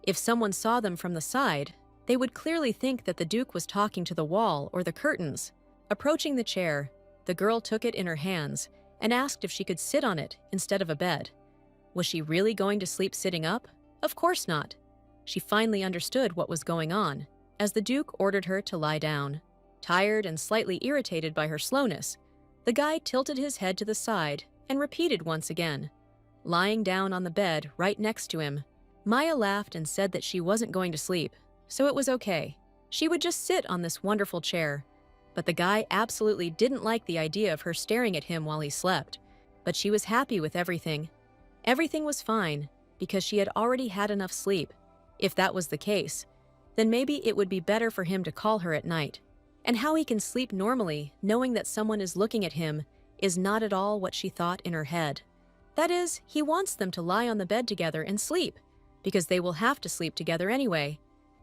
Speaker 1: If someone saw them from the side, they would clearly think that the Duke was talking to the wall or the curtains. Approaching the chair, the girl took it in her hands and asked if she could sit on it instead of a bed. Was she really going to sleep sitting up? Of course not. She finally understood what was going on, as the Duke ordered her to lie down. Tired and slightly irritated by her slowness, the guy tilted his head to the side and repeated once again, lying down on the bed right next to him. Maya laughed and said that she wasn't going to sleep, so it was okay. She would just sit on this wonderful chair. But the guy absolutely didn't like the idea of her staring at him while he slept. But she was happy with everything. Everything was fine, because she had already had enough sleep. If that was the case, then maybe it would be better for him to call her at night. And how he can sleep normally, knowing that someone is looking at him, is not at all what she thought in her head. That is, he wants them to lie on the bed together and sleep, because they will have to sleep together anyway.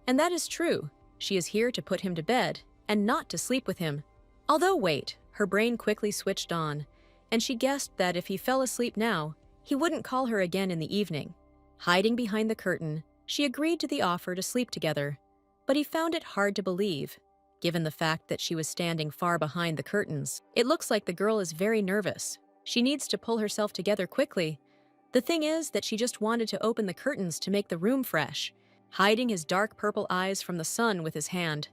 Speaker 1: And that is true. She is here to put him to bed, and not to sleep with him. Although wait, her brain quickly switched on, and she guessed that if he fell asleep now, he wouldn't call her again in the evening. Hiding behind the curtain, she agreed to the offer to sleep together, but he found it hard to believe. Given the fact that she was standing far behind the curtains, it looks like the girl is very nervous. She needs to pull herself together quickly. The thing is that she just wanted to open the curtains to make the room fresh, hiding his dark purple eyes from the sun with his hand.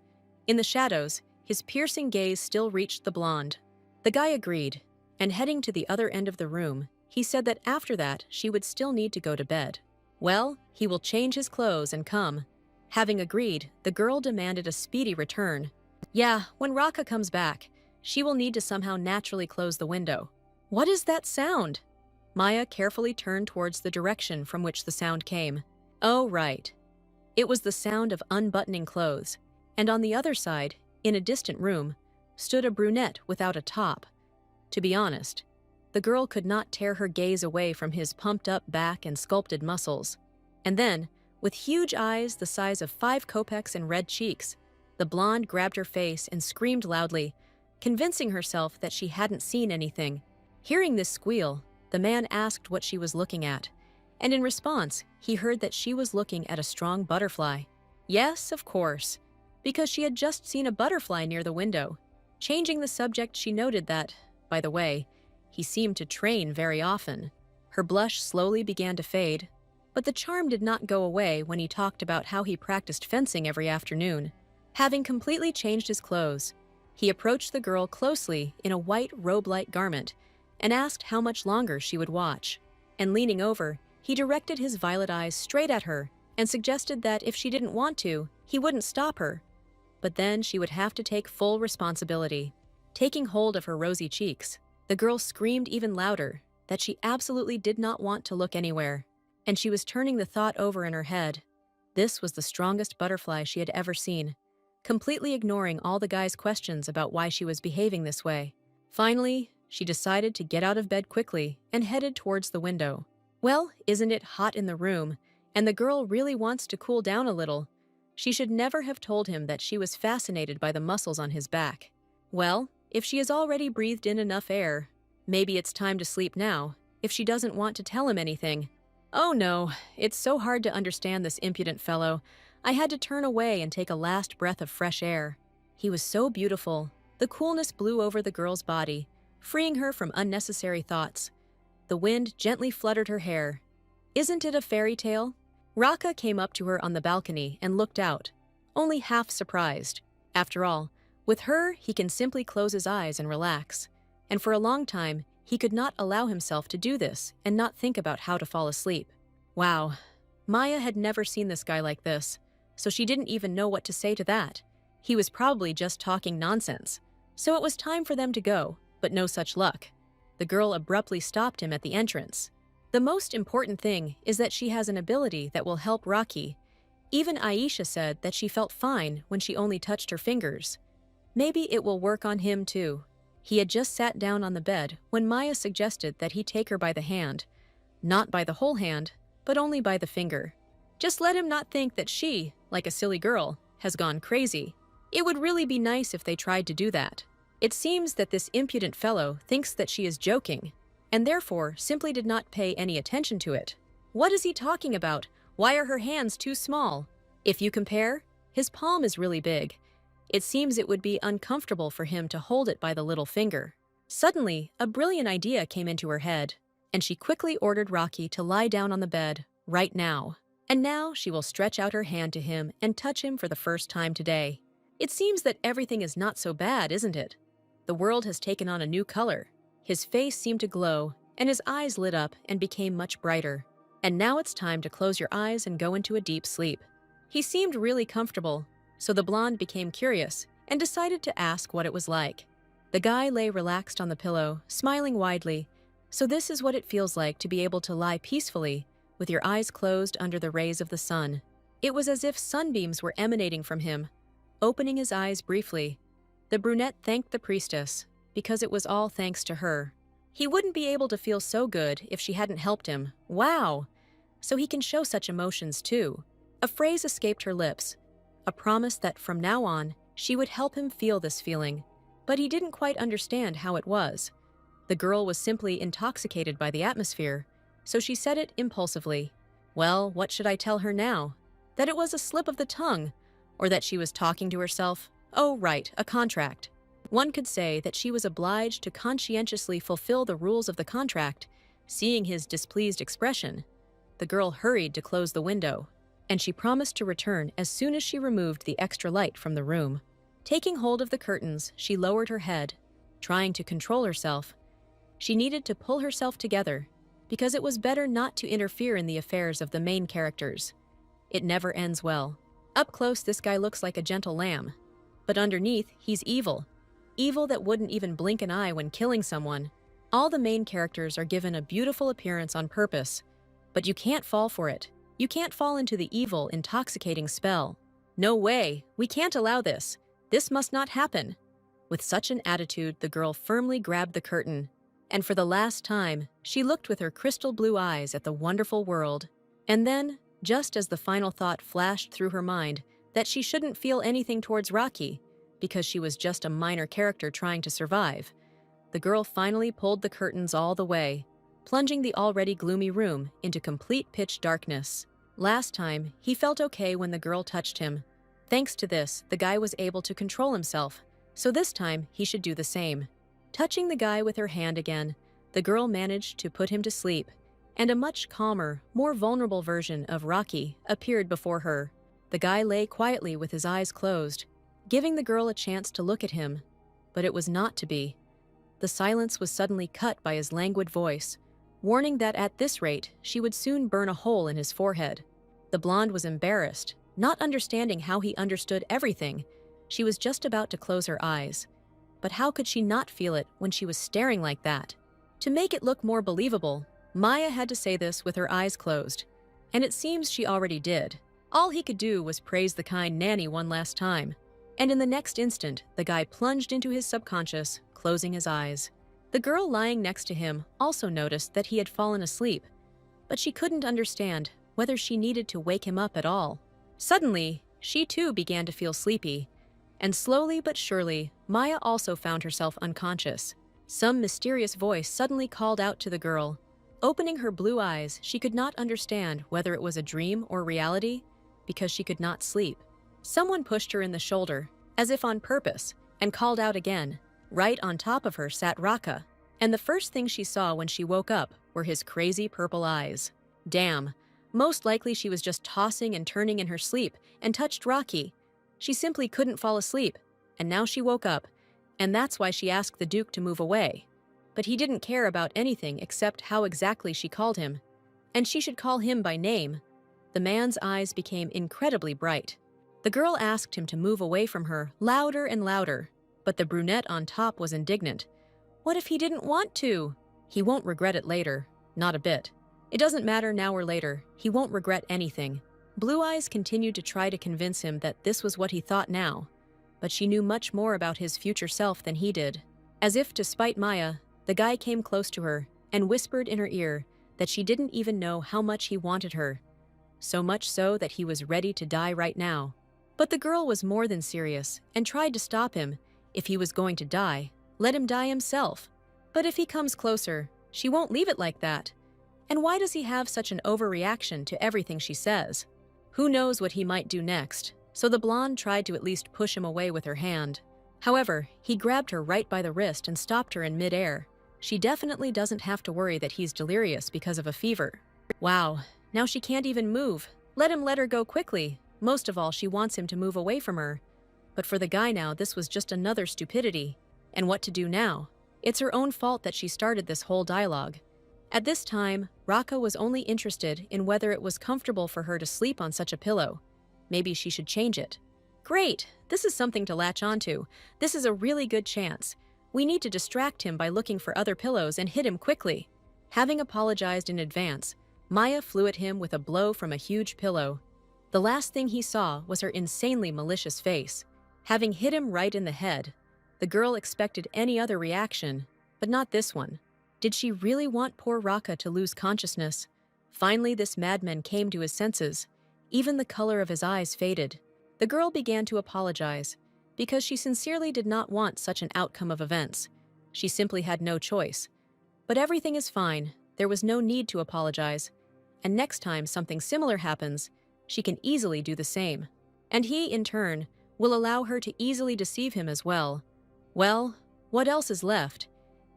Speaker 1: In the shadows, his piercing gaze still reached the blonde. The guy agreed, and heading to the other end of the room, he said that after that she would still need to go to bed. Well, he will change his clothes and come. Having agreed, the girl demanded a speedy return. Yeah, when Raka comes back, she will need to somehow naturally close the window. What is that sound? Maya carefully turned towards the direction from which the sound came. Oh, right. It was the sound of unbuttoning clothes, and on the other side, in a distant room, stood a brunette without a top. To be honest, the girl could not tear her gaze away from his pumped-up back and sculpted muscles. And then, with huge eyes the size of 5 kopecks and red cheeks, the blonde grabbed her face and screamed loudly, convincing herself that she hadn't seen anything. Hearing this squeal, the man asked what she was looking at, and in response, he heard that she was looking at a strong butterfly. Yes, of course, because she had just seen a butterfly near the window. Changing the subject, she noted that, by the way, he seemed to train very often. Her blush slowly began to fade, but the charm did not go away when he talked about how he practiced fencing every afternoon. Having completely changed his clothes, he approached the girl closely in a white robe-like garment and asked how much longer she would watch. And leaning over, he directed his violet eyes straight at her and suggested that if she didn't want to, he wouldn't stop her. But then she would have to take full responsibility. Taking hold of her rosy cheeks, the girl screamed even louder that she absolutely did not want to look anywhere, and she was turning the thought over in her head. This was the strongest butterfly she had ever seen, completely ignoring all the guy's questions about why she was behaving this way. Finally, she decided to get out of bed quickly and headed towards the window. Well, isn't it hot in the room, and the girl really wants to cool down a little. She should never have told him that she was fascinated by the muscles on his back. Well, if she has already breathed in enough air, maybe it's time to sleep now, if she doesn't want to tell him anything. Oh no, it's so hard to understand this impudent fellow. I had to turn away and take a last breath of fresh air. He was so beautiful. The coolness blew over the girl's body, freeing her from unnecessary thoughts. The wind gently fluttered her hair. Isn't it a fairy tale? Raka came up to her on the balcony and looked out, only half surprised. After all, with her, he can simply close his eyes and relax. And for a long time, he could not allow himself to do this and not think about how to fall asleep. Wow, Maya had never seen this guy like this, so she didn't even know what to say to that. He was probably just talking nonsense. So it was time for them to go, but no such luck. The girl abruptly stopped him at the entrance. The most important thing is that she has an ability that will help Rocky. Even Aisha said that she felt fine when she only touched her fingers. Maybe it will work on him too. He had just sat down on the bed when Maya suggested that he take her by the hand. Not by the whole hand, but only by the finger. Just let him not think that she, like a silly girl, has gone crazy. It would really be nice if they tried to do that. It seems that this impudent fellow thinks that she is joking, and therefore simply did not pay any attention to it. What is he talking about? Why are her hands too small? If you compare, his palm is really big. It seems it would be uncomfortable for him to hold it by the little finger. Suddenly, a brilliant idea came into her head, and she quickly ordered Rocky to lie down on the bed, right now. And now she will stretch out her hand to him and touch him for the first time today. It seems that everything is not so bad, isn't it? The world has taken on a new color. His face seemed to glow, and his eyes lit up and became much brighter. And now it's time to close your eyes and go into a deep sleep. He seemed really comfortable, so the blonde became curious and decided to ask what it was like. The guy lay relaxed on the pillow, smiling widely. So this is what it feels like to be able to lie peacefully, with your eyes closed under the rays of the sun. It was as if sunbeams were emanating from him. Opening his eyes briefly, the brunette thanked the priestess, because it was all thanks to her. He wouldn't be able to feel so good if she hadn't helped him. Wow! So he can show such emotions too. A phrase escaped her lips, a promise that from now on, she would help him feel this feeling. But he didn't quite understand how it was. The girl was simply intoxicated by the atmosphere, so she said it impulsively. Well, what should I tell her now? That it was a slip of the tongue, or that she was talking to herself? Oh, right, a contract. One could say that she was obliged to conscientiously fulfill the rules of the contract. Seeing his displeased expression, the girl hurried to close the window, and she promised to return as soon as she removed the extra light from the room. Taking hold of the curtains, she lowered her head, trying to control herself. She needed to pull herself together, because it was better not to interfere in the affairs of the main characters. It never ends well. Up close, this guy looks like a gentle lamb, but underneath, he's evil. Evil that wouldn't even blink an eye when killing someone. All the main characters are given a beautiful appearance on purpose, but you can't fall for it. You can't fall into the evil, intoxicating spell. No way, we can't allow this. This must not happen. With such an attitude, the girl firmly grabbed the curtain, and for the last time, she looked with her crystal blue eyes at the wonderful world. And then, just as the final thought flashed through her mind that she shouldn't feel anything towards Rocky, because she was just a minor character trying to survive, the girl finally pulled the curtains all the way, plunging the already gloomy room into complete pitch darkness. Last time, he felt okay when the girl touched him. Thanks to this, the guy was able to control himself, so this time he should do the same. Touching the guy with her hand again, the girl managed to put him to sleep, and a much calmer, more vulnerable version of Rocky appeared before her. The guy lay quietly with his eyes closed, giving the girl a chance to look at him, but it was not to be. The silence was suddenly cut by his languid voice, warning that at this rate she would soon burn a hole in his forehead. The blonde was embarrassed, not understanding how he understood everything. She was just about to close her eyes. But how could she not feel it when she was staring like that? To make it look more believable, Maya had to say this with her eyes closed, and it seems she already did. All he could do was praise the kind nanny one last time, and in the next instant, the guy plunged into his subconscious, closing his eyes. The girl lying next to him also noticed that he had fallen asleep, but she couldn't understand whether she needed to wake him up at all. Suddenly, she too began to feel sleepy, and slowly but surely, Maya also found herself unconscious. Some mysterious voice suddenly called out to the girl. Opening her blue eyes, she could not understand whether it was a dream or reality, because she could not sleep. Someone pushed her in the shoulder, as if on purpose, and called out again. Right on top of her sat Raka, and the first thing she saw when she woke up were his crazy purple eyes. Damn, most likely she was just tossing and turning in her sleep and touched Rocky. She simply couldn't fall asleep, and now she woke up, and that's why she asked the Duke to move away. But he didn't care about anything except how exactly she called him, and she should call him by name. The man's eyes became incredibly bright. The girl asked him to move away from her, louder and louder, but the brunette on top was indignant. What if he didn't want to? He won't regret it later, not a bit. It doesn't matter now or later, he won't regret anything. Blue Eyes continued to try to convince him that this was what he thought now, but she knew much more about his future self than he did. As if to spite Maya, the guy came close to her and whispered in her ear that she didn't even know how much he wanted her, so much so that he was ready to die right now. But the girl was more than serious and tried to stop him. If he was going to die, let him die himself. But if he comes closer, she won't leave it like that. And why does he have such an overreaction to everything she says? Who knows what he might do next, so the blonde tried to at least push him away with her hand. However, he grabbed her right by the wrist and stopped her in midair. She definitely doesn't have to worry that he's delirious because of a fever. Wow, now she can't even move. Let him let her go quickly. Most of all, she wants him to move away from her. But for the guy now, this was just another stupidity. And what to do now? It's her own fault that she started this whole dialogue. At this time, Raka was only interested in whether it was comfortable for her to sleep on such a pillow. Maybe she should change it. Great! This is something to latch onto. This is a really good chance. We need to distract him by looking for other pillows and hit him quickly. Having apologized in advance, Maya flew at him with a blow from a huge pillow. The last thing he saw was her insanely malicious face. Having hit him right in the head, the girl expected any other reaction, but not this one. Did she really want poor Raka to lose consciousness? Finally, this madman came to his senses. Even the color of his eyes faded. The girl began to apologize, because she sincerely did not want such an outcome of events. She simply had no choice. But everything is fine. There was no need to apologize. And next time something similar happens, she can easily do the same. And he, in turn, will allow her to easily deceive him as well. Well, what else is left?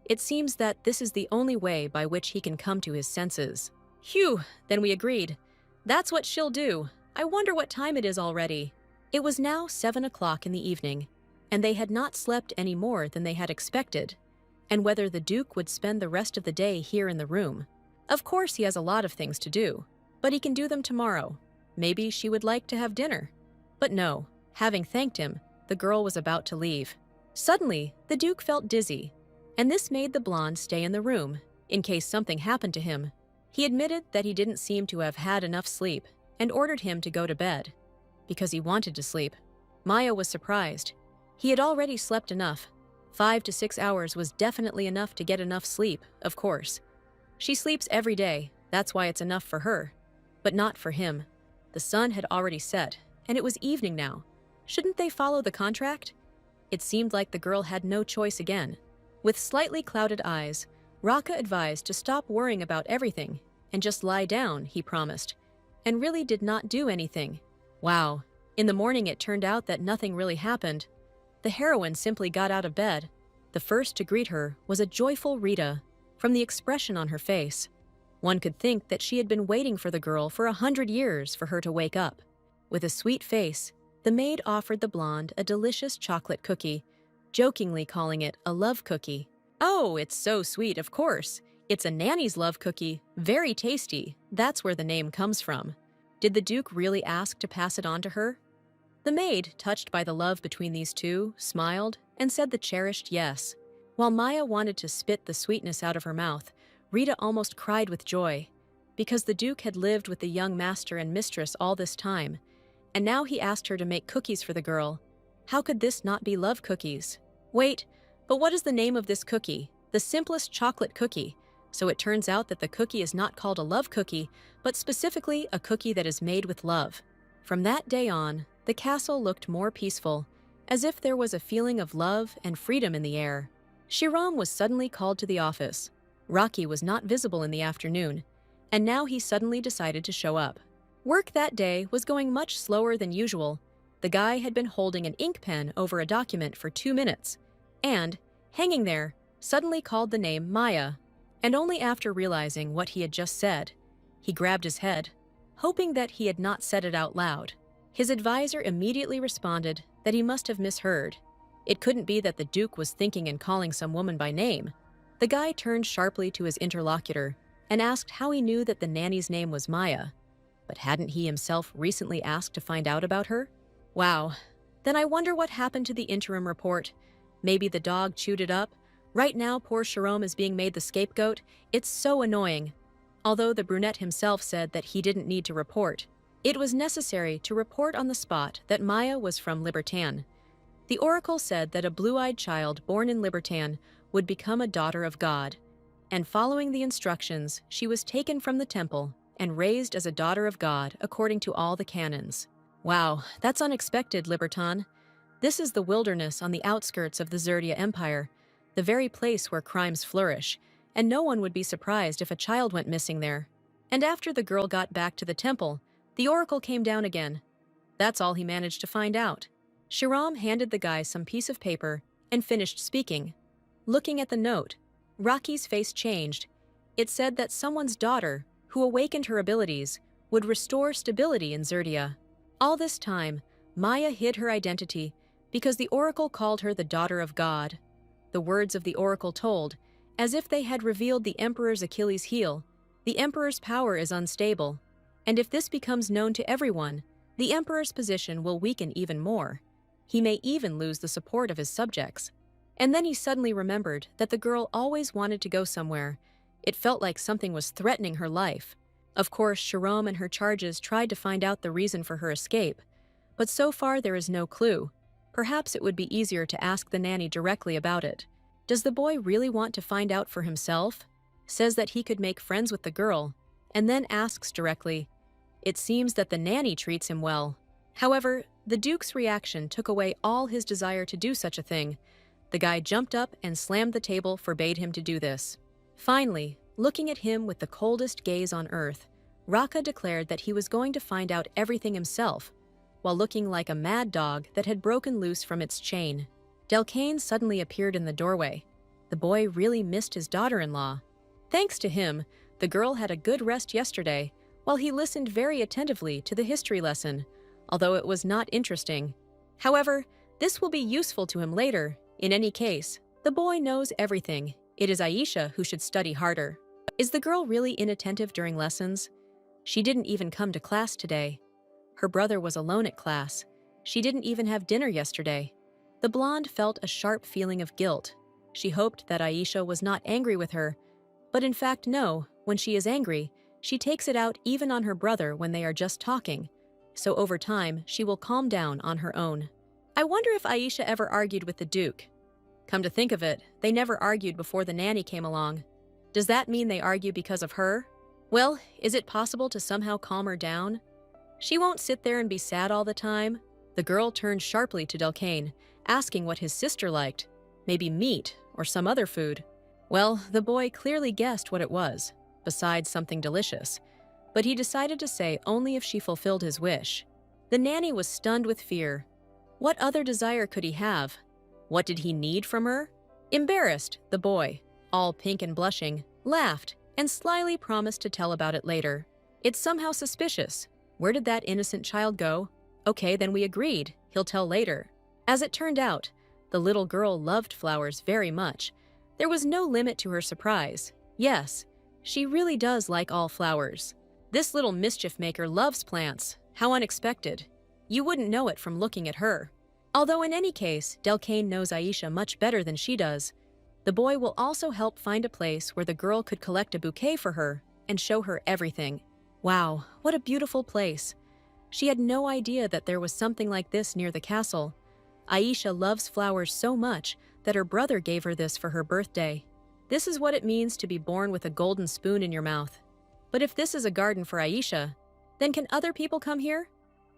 Speaker 1: It seems that this is the only way by which he can come to his senses. Phew, then we agreed. That's what she'll do. I wonder what time it is already. It was now 7 o'clock in the evening, and they had not slept any more than they had expected, and whether the Duke would spend the rest of the day here in the room. Of course he has a lot of things to do, but he can do them tomorrow. Maybe she would like to have dinner. But no, having thanked him, the girl was about to leave. Suddenly, the Duke felt dizzy, and this made the blonde stay in the room, in case something happened to him. He admitted that he didn't seem to have had enough sleep, and ordered him to go to bed, because he wanted to sleep. Maya was surprised. He had already slept enough. 5 to 6 hours was definitely enough to get enough sleep, of course. She sleeps every day, that's why it's enough for her. But not for him. The sun had already set, and it was evening now. Shouldn't they follow the contract? It seemed like the girl had no choice again. With slightly clouded eyes, Raka advised to stop worrying about everything and just lie down, he promised, and really did not do anything. Wow. In the morning it turned out that nothing really happened. The heroine simply got out of bed. The first to greet her was a joyful Rita, from the expression on her face. One could think that she had been waiting for the girl for 100 years for her to wake up. With a sweet face, the maid offered the blonde a delicious chocolate cookie, jokingly calling it a love cookie. Oh, it's so sweet, of course. It's a nanny's love cookie, very tasty. That's where the name comes from. Did the Duke really ask to pass it on to her? The maid, touched by the love between these two, smiled and said the cherished yes. While Maya wanted to spit the sweetness out of her mouth, Rita almost cried with joy, because the Duke had lived with the young master and mistress all this time, and now he asked her to make cookies for the girl. How could this not be love cookies? Wait, but what is the name of this cookie? The simplest chocolate cookie. So it turns out that the cookie is not called a love cookie, but specifically a cookie that is made with love. From that day on, the castle looked more peaceful, as if there was a feeling of love and freedom in the air. Shiram was suddenly called to the office. Rocky was not visible in the afternoon, and now he suddenly decided to show up. Work that day was going much slower than usual. The guy had been holding an ink pen over a document for 2 minutes, and, hanging there, suddenly called the name Maya. And only after realizing what he had just said, he grabbed his head, hoping that he had not said it out loud. His advisor immediately responded that he must have misheard. It couldn't be that the Duke was thinking and calling some woman by name. The guy turned sharply to his interlocutor and asked how he knew that the nanny's name was Maya. But hadn't he himself recently asked to find out about her? Wow. Then I wonder what happened to the interim report. Maybe the dog chewed it up. Right now, poor Jerome is being made the scapegoat. It's so annoying. Although the brunette himself said that he didn't need to report, it was necessary to report on the spot that Maya was from Libertan. The oracle said that a blue-eyed child born in Libertan would become a daughter of God, and following the instructions, she was taken from the temple and raised as a daughter of God according to all the canons. Wow, that's unexpected, Libertan. This is the wilderness on the outskirts of the Zerdia Empire, the very place where crimes flourish, and no one would be surprised if a child went missing there. And after the girl got back to the temple, the oracle came down again. That's all he managed to find out. Shiram handed the guy some piece of paper and finished speaking. Looking at the note, Rocky's face changed. It said that someone's daughter, who awakened her abilities, would restore stability in Zerdia. All this time, Maya hid her identity because the oracle called her the daughter of God. The words of the oracle told, as if they had revealed the emperor's Achilles' heel, the emperor's power is unstable, and if this becomes known to everyone, the emperor's position will weaken even more. He may even lose the support of his subjects. And then he suddenly remembered that the girl always wanted to go somewhere. It felt like something was threatening her life. Of course, Sharom and her charges tried to find out the reason for her escape, but so far there is no clue. Perhaps it would be easier to ask the nanny directly about it. Does the boy really want to find out for himself? Says that he could make friends with the girl, and then asks directly. It seems that the nanny treats him well. However, the Duke's reaction took away all his desire to do such a thing. The guy jumped up and slammed the table, forbade him to do this. Finally, looking at him with the coldest gaze on earth, Raka declared that he was going to find out everything himself, while looking like a mad dog that had broken loose from its chain. Delcane suddenly appeared in the doorway. The boy really missed his daughter-in-law. Thanks to him, the girl had a good rest yesterday, while he listened very attentively to the history lesson, although it was not interesting. However, this will be useful to him later. In any case, the boy knows everything. It is Aisha who should study harder. Is the girl really inattentive during lessons? She didn't even come to class today. Her brother was alone at class. She didn't even have dinner yesterday. The blonde felt a sharp feeling of guilt. She hoped that Aisha was not angry with her, but in fact no, when she is angry, she takes it out even on her brother when they are just talking. So over time, she will calm down on her own. I wonder if Aisha ever argued with the Duke. Come to think of it, they never argued before the nanny came along. Does that mean they argue because of her? Well, is it possible to somehow calm her down? She won't sit there and be sad all the time. The girl turned sharply to Delcane, asking what his sister liked. Maybe meat or some other food. Well, the boy clearly guessed what it was, besides something delicious. But he decided to say only if she fulfilled his wish. The nanny was stunned with fear. What other desire could he have? What did he need from her? Embarrassed, the boy, all pink and blushing, laughed and slyly promised to tell about it later. It's somehow suspicious. Where did that innocent child go? Okay, then we agreed. He'll tell later. As it turned out, the little girl loved flowers very much. There was no limit to her surprise. Yes, she really does like all flowers. This little mischief maker loves plants. How unexpected. You wouldn't know it from looking at her. Although in any case, Delcane knows Aisha much better than she does. The boy will also help find a place where the girl could collect a bouquet for her and show her everything. Wow, what a beautiful place. She had no idea that there was something like this near the castle. Aisha loves flowers so much that her brother gave her this for her birthday. This is what it means to be born with a golden spoon in your mouth. But if this is a garden for Aisha, then can other people come here?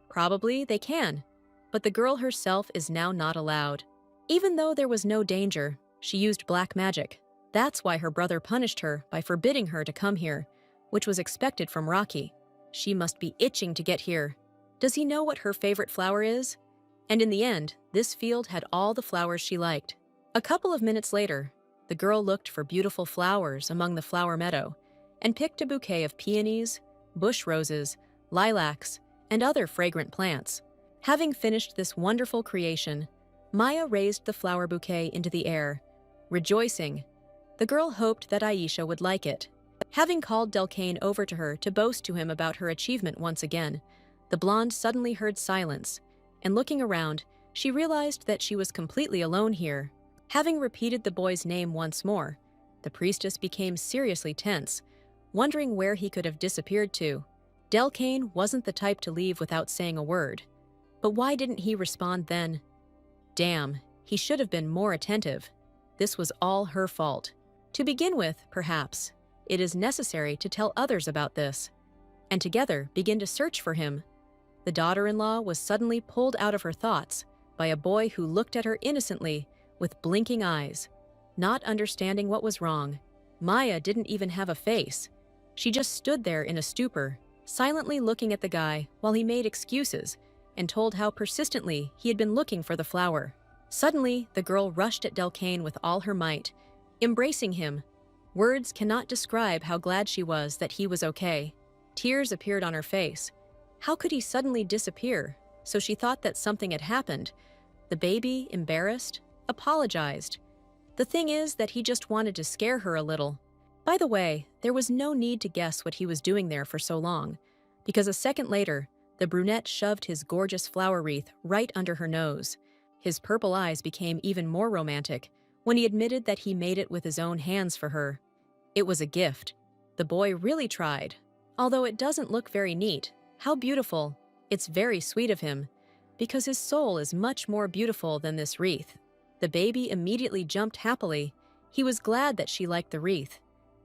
Speaker 1: Probably they can, but the girl herself is now not allowed. Even though there was no danger, she used black magic. That's why her brother punished her by forbidding her to come here, which was expected from Rocky. She must be itching to get here. Does he know what her favorite flower is? And in the end, this field had all the flowers she liked. A couple of minutes later, the girl looked for beautiful flowers among the flower meadow and picked a bouquet of peonies, bush roses, lilacs, and other fragrant plants. Having finished this wonderful creation, Maya raised the flower bouquet into the air, rejoicing. The girl hoped that Aisha would like it. Having called Delcane over to her to boast to him about her achievement once again, the blonde suddenly heard silence, and looking around, she realized that she was completely alone here. Having repeated the boy's name once more, the priestess became seriously tense, wondering where he could have disappeared to. Delcane wasn't the type to leave without saying a word. But why didn't he respond then? Damn, he should have been more attentive. This was all her fault. To begin with, perhaps, it is necessary to tell others about this, and together begin to search for him. The daughter-in-law was suddenly pulled out of her thoughts by a boy who looked at her innocently with blinking eyes, not understanding what was wrong. Maya didn't even have a face. She just stood there in a stupor, silently looking at the guy while he made excuses and told how persistently he had been looking for the flower. Suddenly, the girl rushed at Delcane with all her might, embracing him. Words cannot describe how glad she was that he was okay. Tears appeared on her face. How could he suddenly disappear? So she thought that something had happened. The baby, embarrassed, apologized. The thing is that he just wanted to scare her a little. By the way, there was no need to guess what he was doing there for so long, because a second later, the brunette shoved his gorgeous flower wreath right under her nose. His purple eyes became even more romantic when he admitted that he made it with his own hands for her. It was a gift. The boy really tried. Although it doesn't look very neat, how beautiful. It's very sweet of him, because his soul is much more beautiful than this wreath. The baby immediately jumped happily. He was glad that she liked the wreath,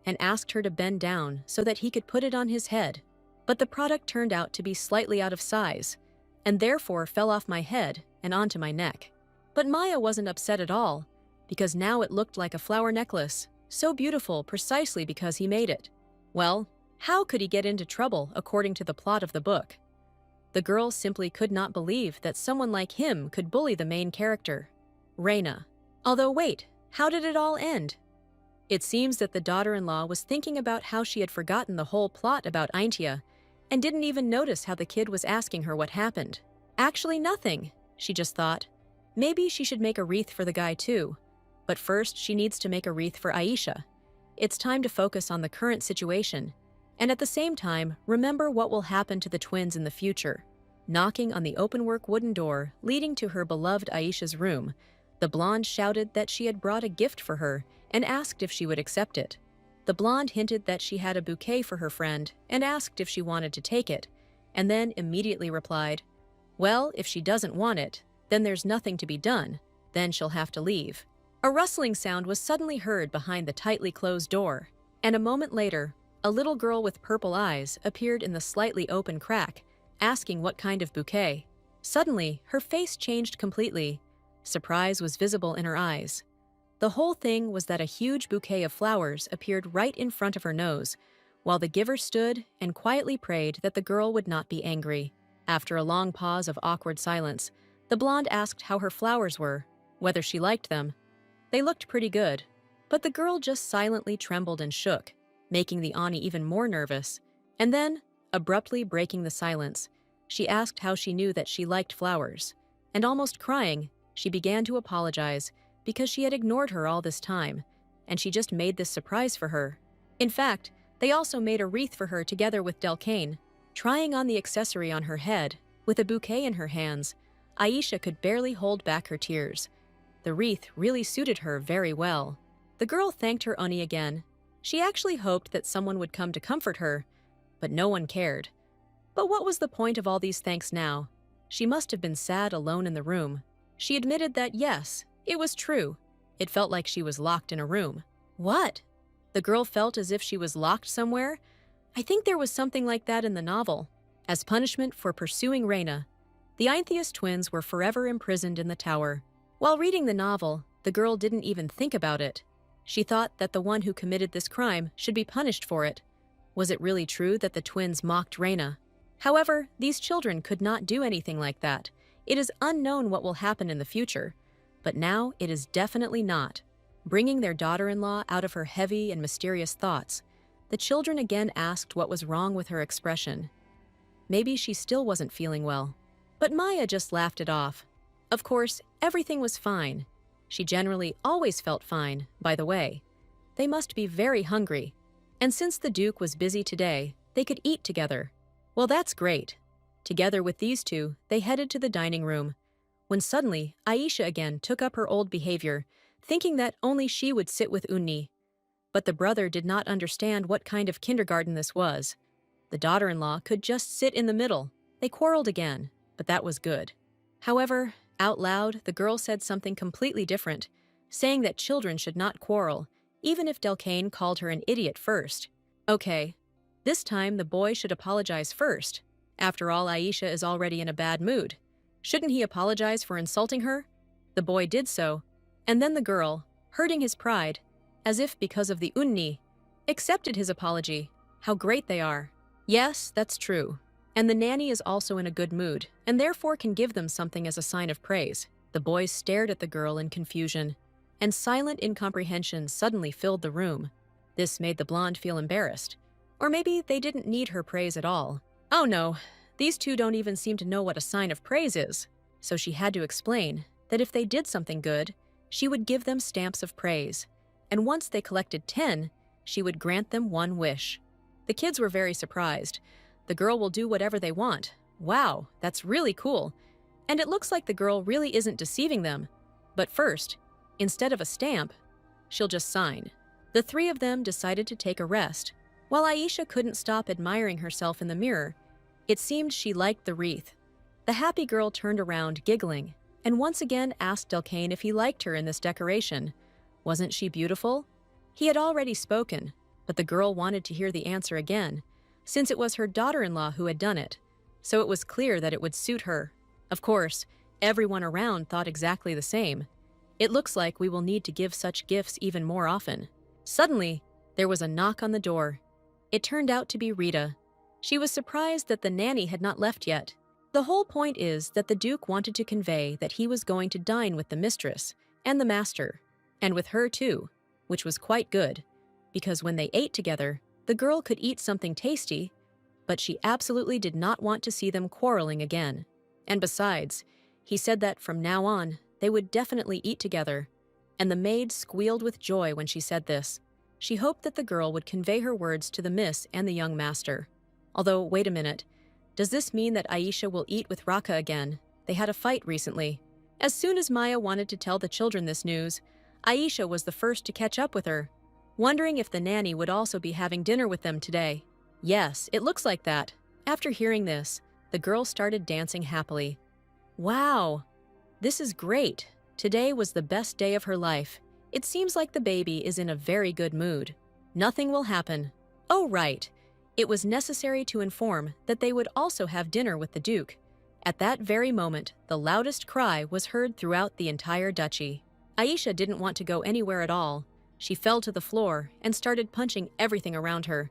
Speaker 1: and asked her to bend down so that he could put it on his head. But the product turned out to be slightly out of size, and therefore fell off my head and onto my neck. But Maya wasn't upset at all, because now it looked like a flower necklace, so beautiful precisely because he made it. Well, how could he get into trouble according to the plot of the book? The girl simply could not believe that someone like him could bully the main character, Reina. Although wait, how did it all end? It seems that the daughter-in-law was thinking about how she had forgotten the whole plot about Aintia and didn't even notice how the kid was asking her what happened. Actually nothing, she just thought. Maybe she should make a wreath for the guy too. But first she needs to make a wreath for Aisha. It's time to focus on the current situation, and at the same time, remember what will happen to the twins in the future. Knocking on the openwork wooden door leading to her beloved Aisha's room, the blonde shouted that she had brought a gift for her and asked if she would accept it. The blonde hinted that she had a bouquet for her friend and asked if she wanted to take it, and then immediately replied, "Well, if she doesn't want it, then there's nothing to be done. Then she'll have to leave." A rustling sound was suddenly heard behind the tightly closed door, and a moment later, a little girl with purple eyes appeared in the slightly open crack, asking what kind of bouquet. Suddenly, her face changed completely. Surprise was visible in her eyes. The whole thing was that a huge bouquet of flowers appeared right in front of her nose, while the giver stood and quietly prayed that the girl would not be angry. After a long pause of awkward silence, the blonde asked how her flowers were, whether she liked them. They looked pretty good, but the girl just silently trembled and shook, making the Ani even more nervous. And then, abruptly breaking the silence, she asked how she knew that she liked flowers, and almost crying, she began to apologize because she had ignored her all this time, and she just made this surprise for her. In fact, they also made a wreath for her together with Delcane. Trying on the accessory on her head, with a bouquet in her hands, Aisha could barely hold back her tears. The wreath really suited her very well. The girl thanked her Oni again. She actually hoped that someone would come to comfort her, but no one cared. But what was the point of all these thanks now? She must have been sad alone in the room. She admitted that yes, it was true. It felt like she was locked in a room. What? The girl felt as if she was locked somewhere? I think there was something like that in the novel. As punishment for pursuing Reina, the Eintheus twins were forever imprisoned in the tower. While reading the novel, the girl didn't even think about it. She thought that the one who committed this crime should be punished for it. Was it really true that the twins mocked Reina? However, these children could not do anything like that. It is unknown what will happen in the future. But now it is definitely not. Bringing their daughter-in-law out of her heavy and mysterious thoughts, the children again asked what was wrong with her expression. Maybe she still wasn't feeling well. But Maya just laughed it off. Of course, everything was fine. She generally always felt fine, by the way. They must be very hungry. And since the Duke was busy today, they could eat together. Well, that's great. Together with these two, they headed to the dining room, when suddenly Aisha again took up her old behavior, thinking that only she would sit with Unni. But the brother did not understand what kind of kindergarten this was. The daughter-in-law could just sit in the middle. They quarreled again, but that was good. However, out loud, the girl said something completely different, saying that children should not quarrel, even if Delcane called her an idiot first. Okay, this time the boy should apologize first. After all, Aisha is already in a bad mood. Shouldn't he apologize for insulting her? The boy did so, and then the girl, hurting his pride, as if because of the Unni, accepted his apology. How great they are. Yes, that's true. And the nanny is also in a good mood, and therefore can give them something as a sign of praise. The boys stared at the girl in confusion, and silent incomprehension suddenly filled the room. This made the blonde feel embarrassed. Or maybe they didn't need her praise at all. Oh no, these two don't even seem to know what a sign of praise is. So she had to explain that if they did something good, she would give them stamps of praise. And once they collected 10, she would grant them one wish. The kids were very surprised. The girl will do whatever they want. Wow, that's really cool. And it looks like the girl really isn't deceiving them. But first, instead of a stamp, she'll just sign. The three of them decided to take a rest. While Aisha couldn't stop admiring herself in the mirror, it seemed she liked the wreath. The happy girl turned around, giggling, and once again asked Delcane if he liked her in this decoration. Wasn't she beautiful? He had already spoken, but the girl wanted to hear the answer again, since it was her daughter-in-law who had done it, so it was clear that it would suit her. Of course, everyone around thought exactly the same. It looks like we will need to give such gifts even more often. Suddenly, there was a knock on the door. It turned out to be Rita. She was surprised that the nanny had not left yet. The whole point is that the Duke wanted to convey that he was going to dine with the mistress and the master, and with her too, which was quite good, because when they ate together, the girl could eat something tasty, but she absolutely did not want to see them quarreling again. And besides, he said that from now on, they would definitely eat together, and the maid squealed with joy when she said this. She hoped that the girl would convey her words to the miss and the young master. Although, wait a minute, does this mean that Aisha will eat with Raka again? They had a fight recently. As soon as Maya wanted to tell the children this news, Aisha was the first to catch up with her, wondering if the nanny would also be having dinner with them today. Yes, it looks like that. After hearing this, the girl started dancing happily. Wow, this is great. Today was the best day of her life. It seems like the baby is in a very good mood. Nothing will happen. Oh, right. It was necessary to inform that they would also have dinner with the Duke. At that very moment, the loudest cry was heard throughout the entire duchy. Aisha didn't want to go anywhere at all. She fell to the floor and started punching everything around her.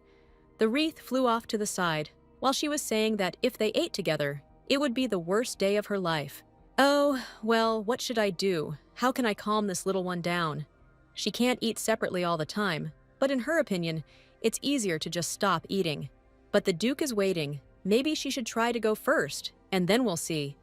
Speaker 1: The wreath flew off to the side, while she was saying that if they ate together, it would be the worst day of her life. Oh, well, what should I do? How can I calm this little one down? She can't eat separately all the time, but in her opinion, it's easier to just stop eating. But the Duke is waiting. Maybe she should try to go first, and then we'll see.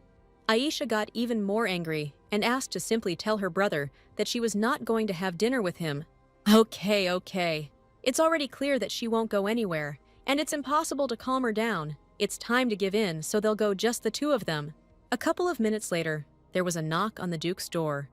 Speaker 1: Aisha got even more angry and asked to simply tell her brother that she was not going to have dinner with him. Okay. It's already clear that she won't go anywhere, and it's impossible to calm her down. It's time to give in, so they'll go just the two of them. A couple of minutes later, there was a knock on the Duke's door.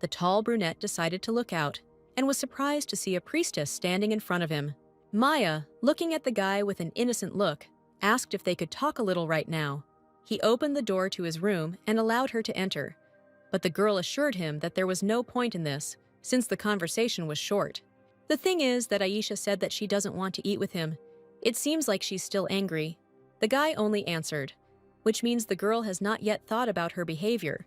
Speaker 1: The tall brunette decided to look out and was surprised to see a priestess standing in front of him. Maya, looking at the guy with an innocent look, asked if they could talk a little right now. He opened the door to his room and allowed her to enter, but the girl assured him that there was no point in this, since the conversation was short. The thing is that Aisha said that she doesn't want to eat with him. It seems like she's still angry. The guy only answered, which means the girl has not yet thought about her behavior.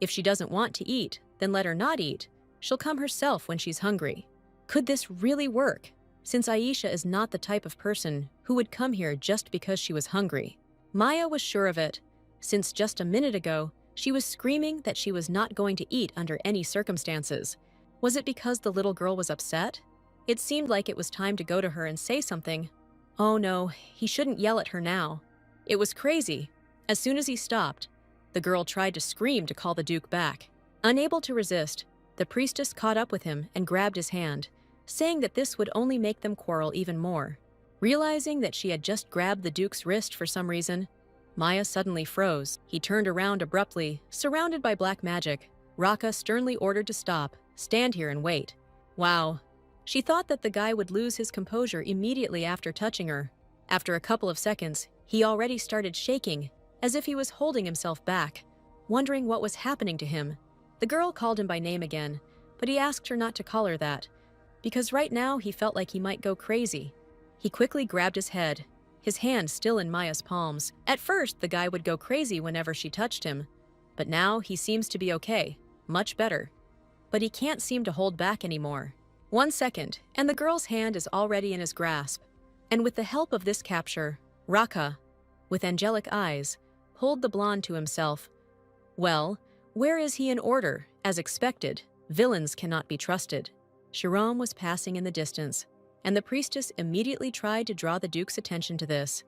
Speaker 1: If she doesn't want to eat, then let her not eat. She'll come herself when she's hungry. Could this really work? Since Aisha is not the type of person who would come here just because she was hungry. Maya was sure of it, since just a minute ago, she was screaming that she was not going to eat under any circumstances. Was it because the little girl was upset? It seemed like it was time to go to her and say something. Oh no, he shouldn't yell at her now. It was crazy. As soon as he stopped, the girl tried to scream to call the Duke back. Unable to resist, the priestess caught up with him and grabbed his hand, saying that this would only make them quarrel even more. Realizing that she had just grabbed the Duke's wrist for some reason, Maya suddenly froze. He turned around abruptly, surrounded by black magic. Raka sternly ordered to stop, stand here and wait. Wow. She thought that the guy would lose his composure immediately after touching her. After a couple of seconds, he already started shaking, as if he was holding himself back, wondering what was happening to him. The girl called him by name again, but he asked her not to call her that, because right now he felt like he might go crazy. He quickly grabbed his head, his hand still in Maya's palms. At first, the guy would go crazy whenever she touched him, but now he seems to be okay, much better. But he can't seem to hold back anymore. 1 second, and the girl's hand is already in his grasp. And with the help of this capture, Raka, with angelic eyes, pulled the blonde to himself. Well, where is he in order? As expected, villains cannot be trusted. Shiram was passing in the distance. and the priestess immediately tried to draw the Duke's attention to this.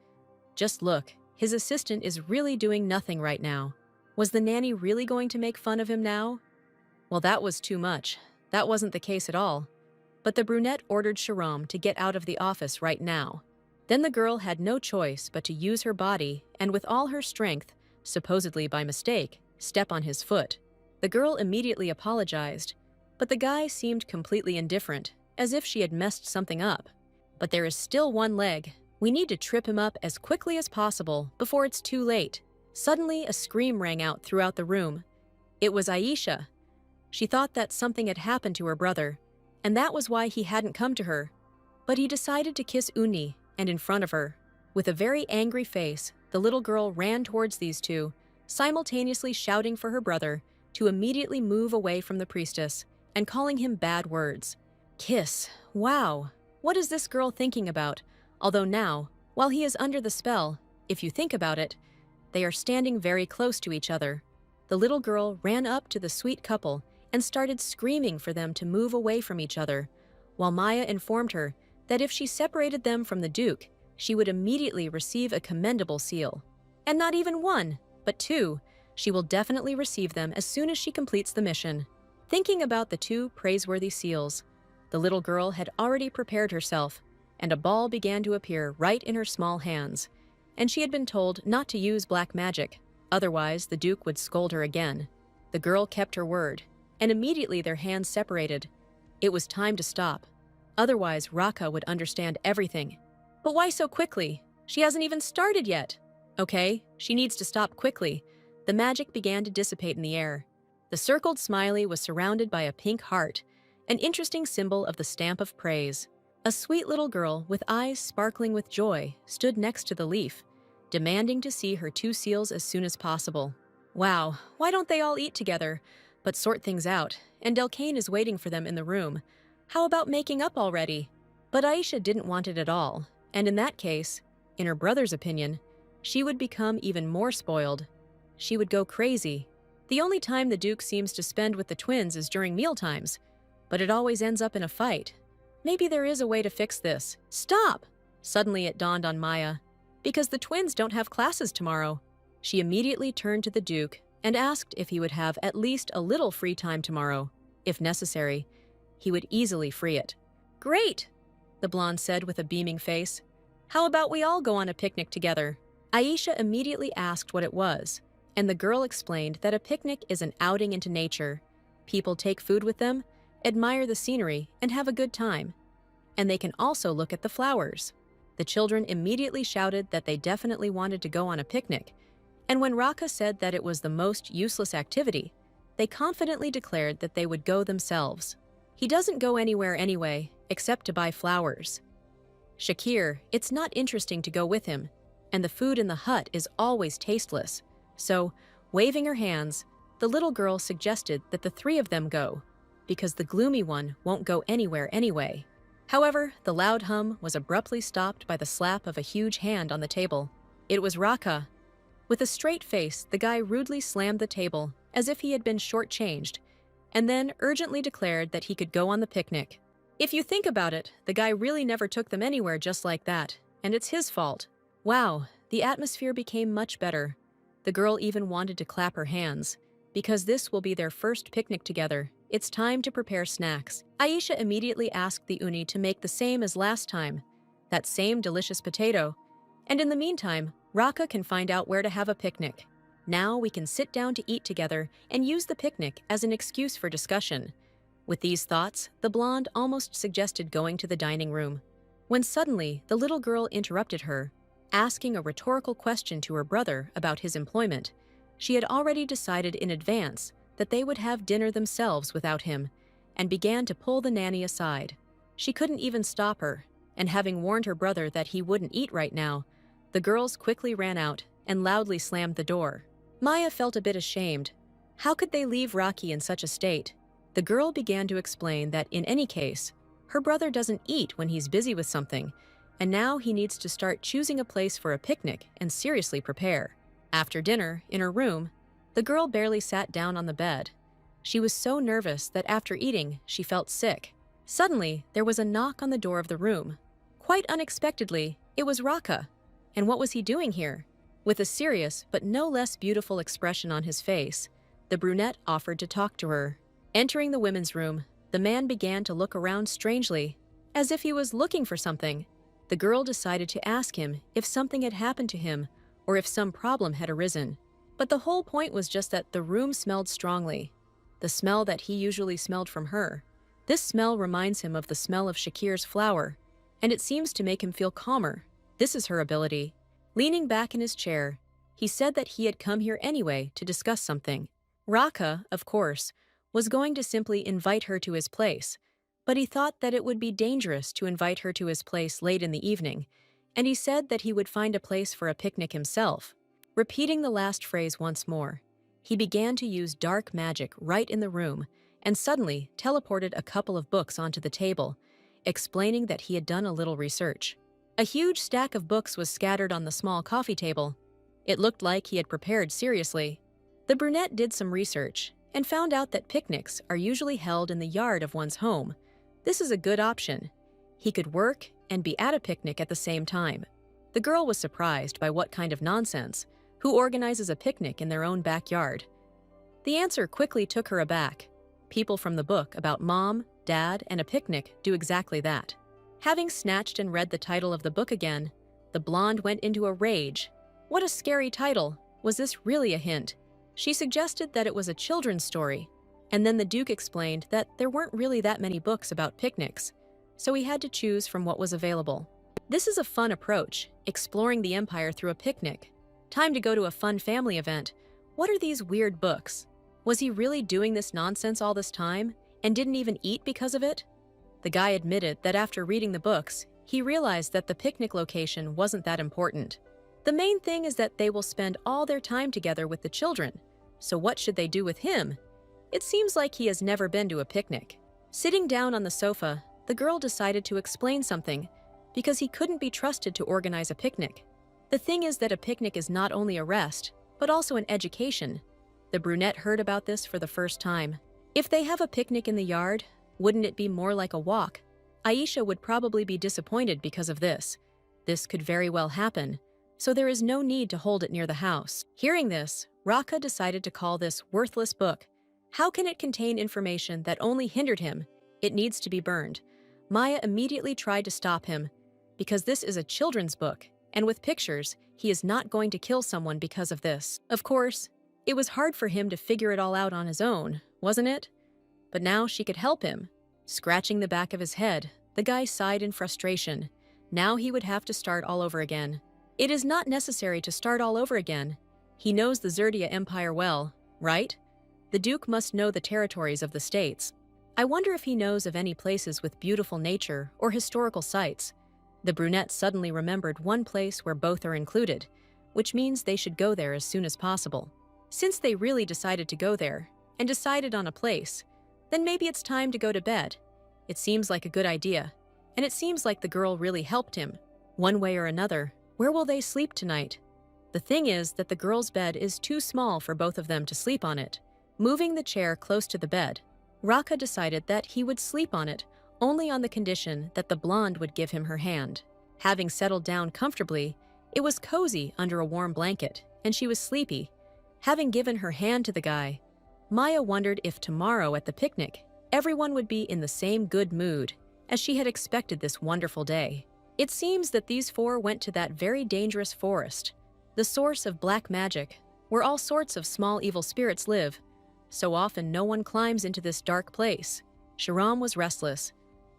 Speaker 1: Just look, his assistant is really doing nothing right now. Was the nanny really going to make fun of him now? Well, that was too much. That wasn't the case at all. But the brunette ordered Sharam to get out of the office right now. Then the girl had no choice but to use her body and with all her strength, supposedly by mistake, step on his foot. The girl immediately apologized, but the guy seemed completely indifferent, as if she had messed something up. But there is still one leg. We need to trip him up as quickly as possible before it's too late. Suddenly, a scream rang out throughout the room. It was Aisha. She thought that something had happened to her brother, and that was why he hadn't come to her. But he decided to kiss Uni, and in front of her. With a very angry face, the little girl ran towards these two, simultaneously shouting for her brother to immediately move away from the priestess and calling him bad words. Kiss. Wow. What is this girl thinking about? Although now, while he is under the spell, if you think about it, they are standing very close to each other. The little girl ran up to the sweet couple and started screaming for them to move away from each other, while Maya informed her that if she separated them from the Duke, she would immediately receive a commendable seal. And not even one, but two. She will definitely receive them as soon as she completes the mission. Thinking about the two praiseworthy seals, the little girl had already prepared herself, and a ball began to appear right in her small hands. And she had been told not to use black magic, otherwise the Duke would scold her again. The girl kept her word, and immediately their hands separated. It was time to stop. Otherwise, Raka would understand everything. But why so quickly? She hasn't even started yet. Okay, she needs to stop quickly. The magic began to dissipate in the air. The circled smiley was surrounded by a pink heart, an interesting symbol of the stamp of praise. A sweet little girl with eyes sparkling with joy stood next to the leaf, demanding to see her two seals as soon as possible. Wow, why don't they all eat together, but sort things out, and Delcane is waiting for them in the room. How about making up already? But Aisha didn't want it at all, and in that case, in her brother's opinion, she would become even more spoiled. She would go crazy. The only time the Duke seems to spend with the twins is during mealtimes, but it always ends up in a fight. Maybe there is a way to fix this. Stop! Suddenly it dawned on Maya. Because the twins don't have classes tomorrow. She immediately turned to the Duke and asked if he would have at least a little free time tomorrow. If necessary, he would easily free it. Great! The blonde said with a beaming face. How about we all go on a picnic together? Aisha immediately asked what it was, and the girl explained that a picnic is an outing into nature. People take food with them, admire the scenery, and have a good time. And they can also look at the flowers. The children immediately shouted that they definitely wanted to go on a picnic, and when Raka said that it was the most useless activity, they confidently declared that they would go themselves. He doesn't go anywhere anyway, except to buy flowers. Shakir, it's not interesting to go with him, and the food in the hut is always tasteless. So, waving her hands, the little girl suggested that the three of them go, because the gloomy one won't go anywhere anyway. However, the loud hum was abruptly stopped by the slap of a huge hand on the table. It was Raka. With a straight face, the guy rudely slammed the table, as if he had been shortchanged, and then urgently declared that he could go on the picnic. If you think about it, the guy really never took them anywhere just like that, and it's his fault. Wow, the atmosphere became much better. The girl even wanted to clap her hands. Because this will be their first picnic together, it's time to prepare snacks. Aisha immediately asked the Uni to make the same as last time, that same delicious potato. And in the meantime, Raka can find out where to have a picnic. Now we can sit down to eat together and use the picnic as an excuse for discussion. With these thoughts, the blonde almost suggested going to the dining room, when suddenly the little girl interrupted her, asking a rhetorical question to her brother about his employment. She had already decided in advance that they would have dinner themselves without him, and began to pull the nanny aside. She couldn't even stop her, and having warned her brother that he wouldn't eat right now, the girls quickly ran out and loudly slammed the door. Maya felt a bit ashamed. How could they leave Rocky in such a state? The girl began to explain that in any case, her brother doesn't eat when he's busy with something, and now he needs to start choosing a place for a picnic and seriously prepare. After dinner, in her room, the girl barely sat down on the bed. She was so nervous that after eating, she felt sick. Suddenly, there was a knock on the door of the room. Quite unexpectedly, it was Raka. And what was he doing here? With a serious but no less beautiful expression on his face, the brunette offered to talk to her. Entering the women's room, the man began to look around strangely, as if he was looking for something. The girl decided to ask him if something had happened to him or if some problem had arisen. But the whole point was just that the room smelled strongly, the smell that he usually smelled from her. This smell reminds him of the smell of Shakir's flower, and it seems to make him feel calmer. This is her ability. Leaning back in his chair, he said that he had come here anyway to discuss something. Raka, of course, was going to simply invite her to his place, but he thought that it would be dangerous to invite her to his place late in the evening, and he said that he would find a place for a picnic himself. Repeating the last phrase once more, he began to use dark magic right in the room and suddenly teleported a couple of books onto the table, explaining that he had done a little research. A huge stack of books was scattered on the small coffee table. It looked like he had prepared seriously. The brunette did some research and found out that picnics are usually held in the yard of one's home. This is a good option. He could work and be at a picnic at the same time. The girl was surprised by what kind of nonsense. Who organizes a picnic in their own backyard? The answer quickly took her aback. People from the book about mom, dad, and a picnic do exactly that. Having snatched and read the title of the book again, the blonde went into a rage. What a scary title! Was this really a hint? She suggested that it was a children's story, and then the Duke explained that there weren't really that many books about picnics, so he had to choose from what was available. This is a fun approach, exploring the empire through a picnic. Time to go to a fun family event. What are these weird books? Was he really doing this nonsense all this time and didn't even eat because of it? The guy admitted that after reading the books, he realized that the picnic location wasn't that important. The main thing is that they will spend all their time together with the children. So what should they do with him? It seems like he has never been to a picnic. Sitting down on the sofa, the girl decided to explain something because he couldn't be trusted to organize a picnic. The thing is that a picnic is not only a rest, but also an education. The brunette heard about this for the first time. If they have a picnic in the yard, wouldn't it be more like a walk? Aisha would probably be disappointed because of this. This could very well happen, so there is no need to hold it near the house. Hearing this, Raka decided to call this worthless book. How can it contain information that only hindered him? It needs to be burned. Maya immediately tried to stop him, because this is a children's book, and with pictures, he is not going to kill someone because of this. Of course, it was hard for him to figure it all out on his own, wasn't it? But now she could help him. Scratching the back of his head, the guy sighed in frustration. Now he would have to start all over again. It is not necessary to start all over again. He knows the Zerdia Empire well, right? The Duke must know the territories of the states. I wonder if he knows of any places with beautiful nature or historical sites. The brunette suddenly remembered one place where both are included, which means they should go there as soon as possible. Since they really decided to go there, and decided on a place, then maybe it's time to go to bed. It seems like a good idea, and it seems like the girl really helped him. One way or another, where will they sleep tonight? The thing is that the girl's bed is too small for both of them to sleep on it. Moving the chair close to the bed, Raka decided that he would sleep on it only on the condition that the blonde would give him her hand. Having settled down comfortably, it was cozy under a warm blanket, and she was sleepy. Having given her hand to the guy, Maya wondered if tomorrow at the picnic, everyone would be in the same good mood as she had expected this wonderful day. It seems that these four went to that very dangerous forest, the source of black magic, where all sorts of small evil spirits live. So often no one climbs into this dark place. Shahram was restless.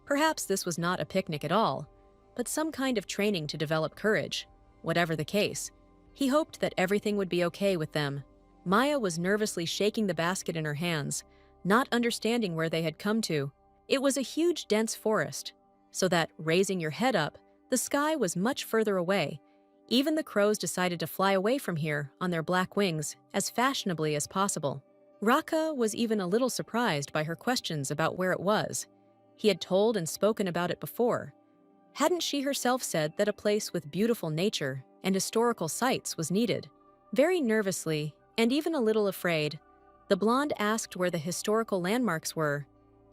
Speaker 1: Perhaps this was not a picnic at all, but some kind of training to develop courage. Whatever the case, he hoped that everything would be okay with them. Maya was nervously shaking the basket in her hands, not understanding where they had come to. It was a huge dense forest, so that, raising your head up, the sky was much further away. Even the crows decided to fly away from here on their black wings as fashionably as possible. Raka was even a little surprised by her questions about where it was. He had told and spoken about it before. Hadn't she herself said that a place with beautiful nature and historical sites was needed? Very nervously, and even a little afraid, the blonde asked where the historical landmarks were.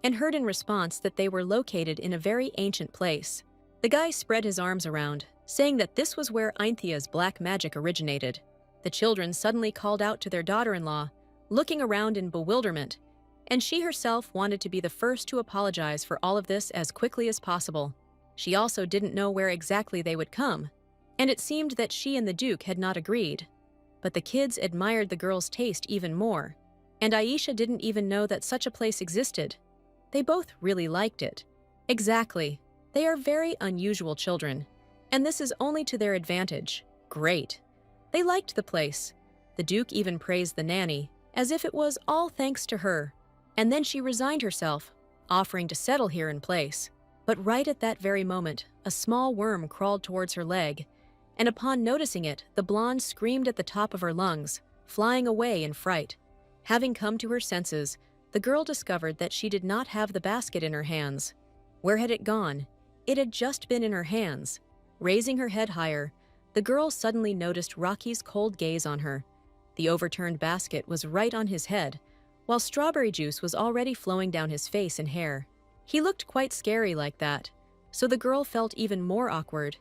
Speaker 1: and heard in response that they were located in a very ancient place. The guy spread his arms around, saying that this was where Einthia's black magic originated. The children suddenly called out to their daughter-in-law, looking around in bewilderment, and she herself wanted to be the first to apologize for all of this as quickly as possible. She also didn't know where exactly they would come, and it seemed that she and the Duke had not agreed. But the kids admired the girl's taste even more, and Aisha didn't even know that such a place existed. They both really liked it. Exactly. They are very unusual children, and this is only to their advantage. Great. They liked the place. The Duke even praised the nanny, as if it was all thanks to her. And then she resigned herself, offering to settle here in place. But right at that very moment, a small worm crawled towards her leg, and upon noticing it, the blonde screamed at the top of her lungs, flying away in fright. Having come to her senses, the girl discovered that she did not have the basket in her hands. Where had it gone? It had just been in her hands. Raising her head higher, the girl suddenly noticed Rocky's cold gaze on her. The overturned basket was right on his head, while strawberry juice was already flowing down his face and hair. He looked quite scary like that, so the girl felt even more awkward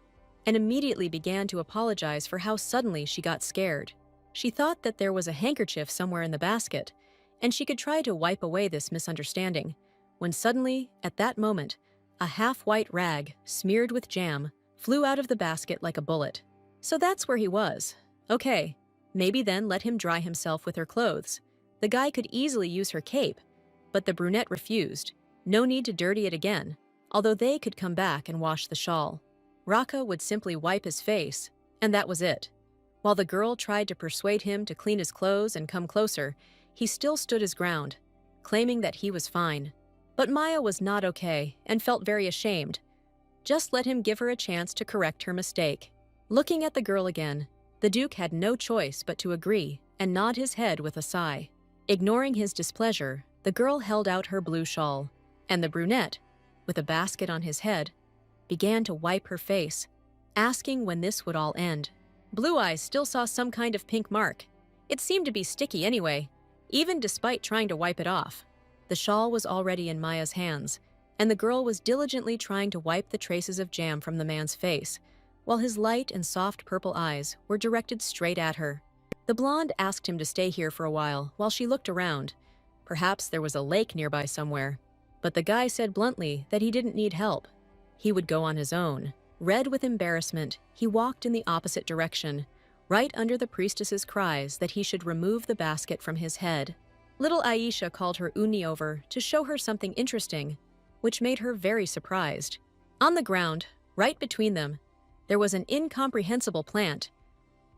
Speaker 1: and immediately began to apologize for how suddenly she got scared. She thought that there was a handkerchief somewhere in the basket, and she could try to wipe away this misunderstanding, when suddenly, at that moment, a half-white rag, smeared with jam, flew out of the basket like a bullet. So that's where he was. Okay, maybe then let him dry himself with her clothes. The guy could easily use her cape, but the brunette refused. No need to dirty it again, although they could come back and wash the shawl. Raka would simply wipe his face, and that was it. While the girl tried to persuade him to clean his clothes and come closer, he still stood his ground, claiming that he was fine. But Maya was not okay and felt very ashamed. Just let him give her a chance to correct her mistake. Looking at the girl again, the Duke had no choice but to agree and nod his head with a sigh. Ignoring his displeasure, the girl held out her blue shawl, and the brunette, with a basket on his head, began to wipe her face, asking when this would all end. Blue Eyes still saw some kind of pink mark. It seemed to be sticky anyway, even despite trying to wipe it off. The shawl was already in Maya's hands, and the girl was diligently trying to wipe the traces of jam from the man's face, while his light and soft purple eyes were directed straight at her. The blonde asked him to stay here for a while she looked around. Perhaps there was a lake nearby somewhere, but the guy said bluntly that he didn't need help. He would go on his own. Red with embarrassment, he walked in the opposite direction, right under the priestess's cries that he should remove the basket from his head. Little Aisha called her Uni over to show her something interesting, which made her very surprised. On the ground, right between them, there was an incomprehensible plant.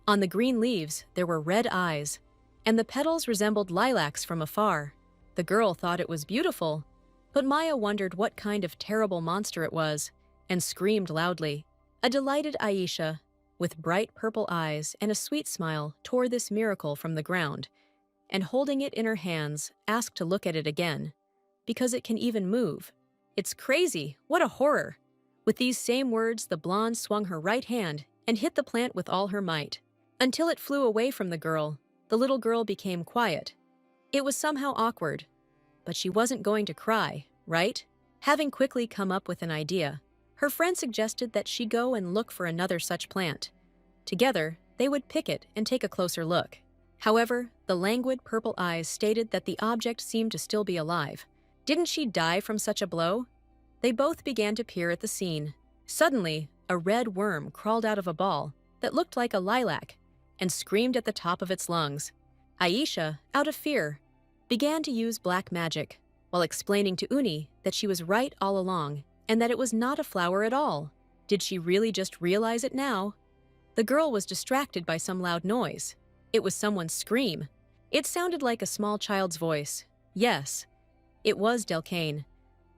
Speaker 1: On the green leaves, there were red eyes, and the petals resembled lilacs from afar. The girl thought it was beautiful, but Maya wondered what kind of terrible monster it was, and screamed loudly. A delighted Aisha, with bright purple eyes and a sweet smile, tore this miracle from the ground, and holding it in her hands, asked to look at it again, because it can even move. It's crazy! What a horror! With these same words, the blonde swung her right hand and hit the plant with all her might. Until it flew away from the girl, the little girl became quiet. It was somehow awkward, but she wasn't going to cry, right? Having quickly come up with an idea, her friend suggested that she go and look for another such plant. Together, they would pick it and take a closer look. However, the languid purple eyes stated that the object seemed to still be alive. Didn't she die from such a blow? They both began to peer at the scene. Suddenly, a red worm crawled out of a ball that looked like a lilac and screamed at the top of its lungs. Aisha, out of fear, began to use black magic, while explaining to Uni that she was right all along and that it was not a flower at all. Did she really just realize it now? The girl was distracted by some loud noise. It was someone's scream. It sounded like a small child's voice. Yes, it was Delcane.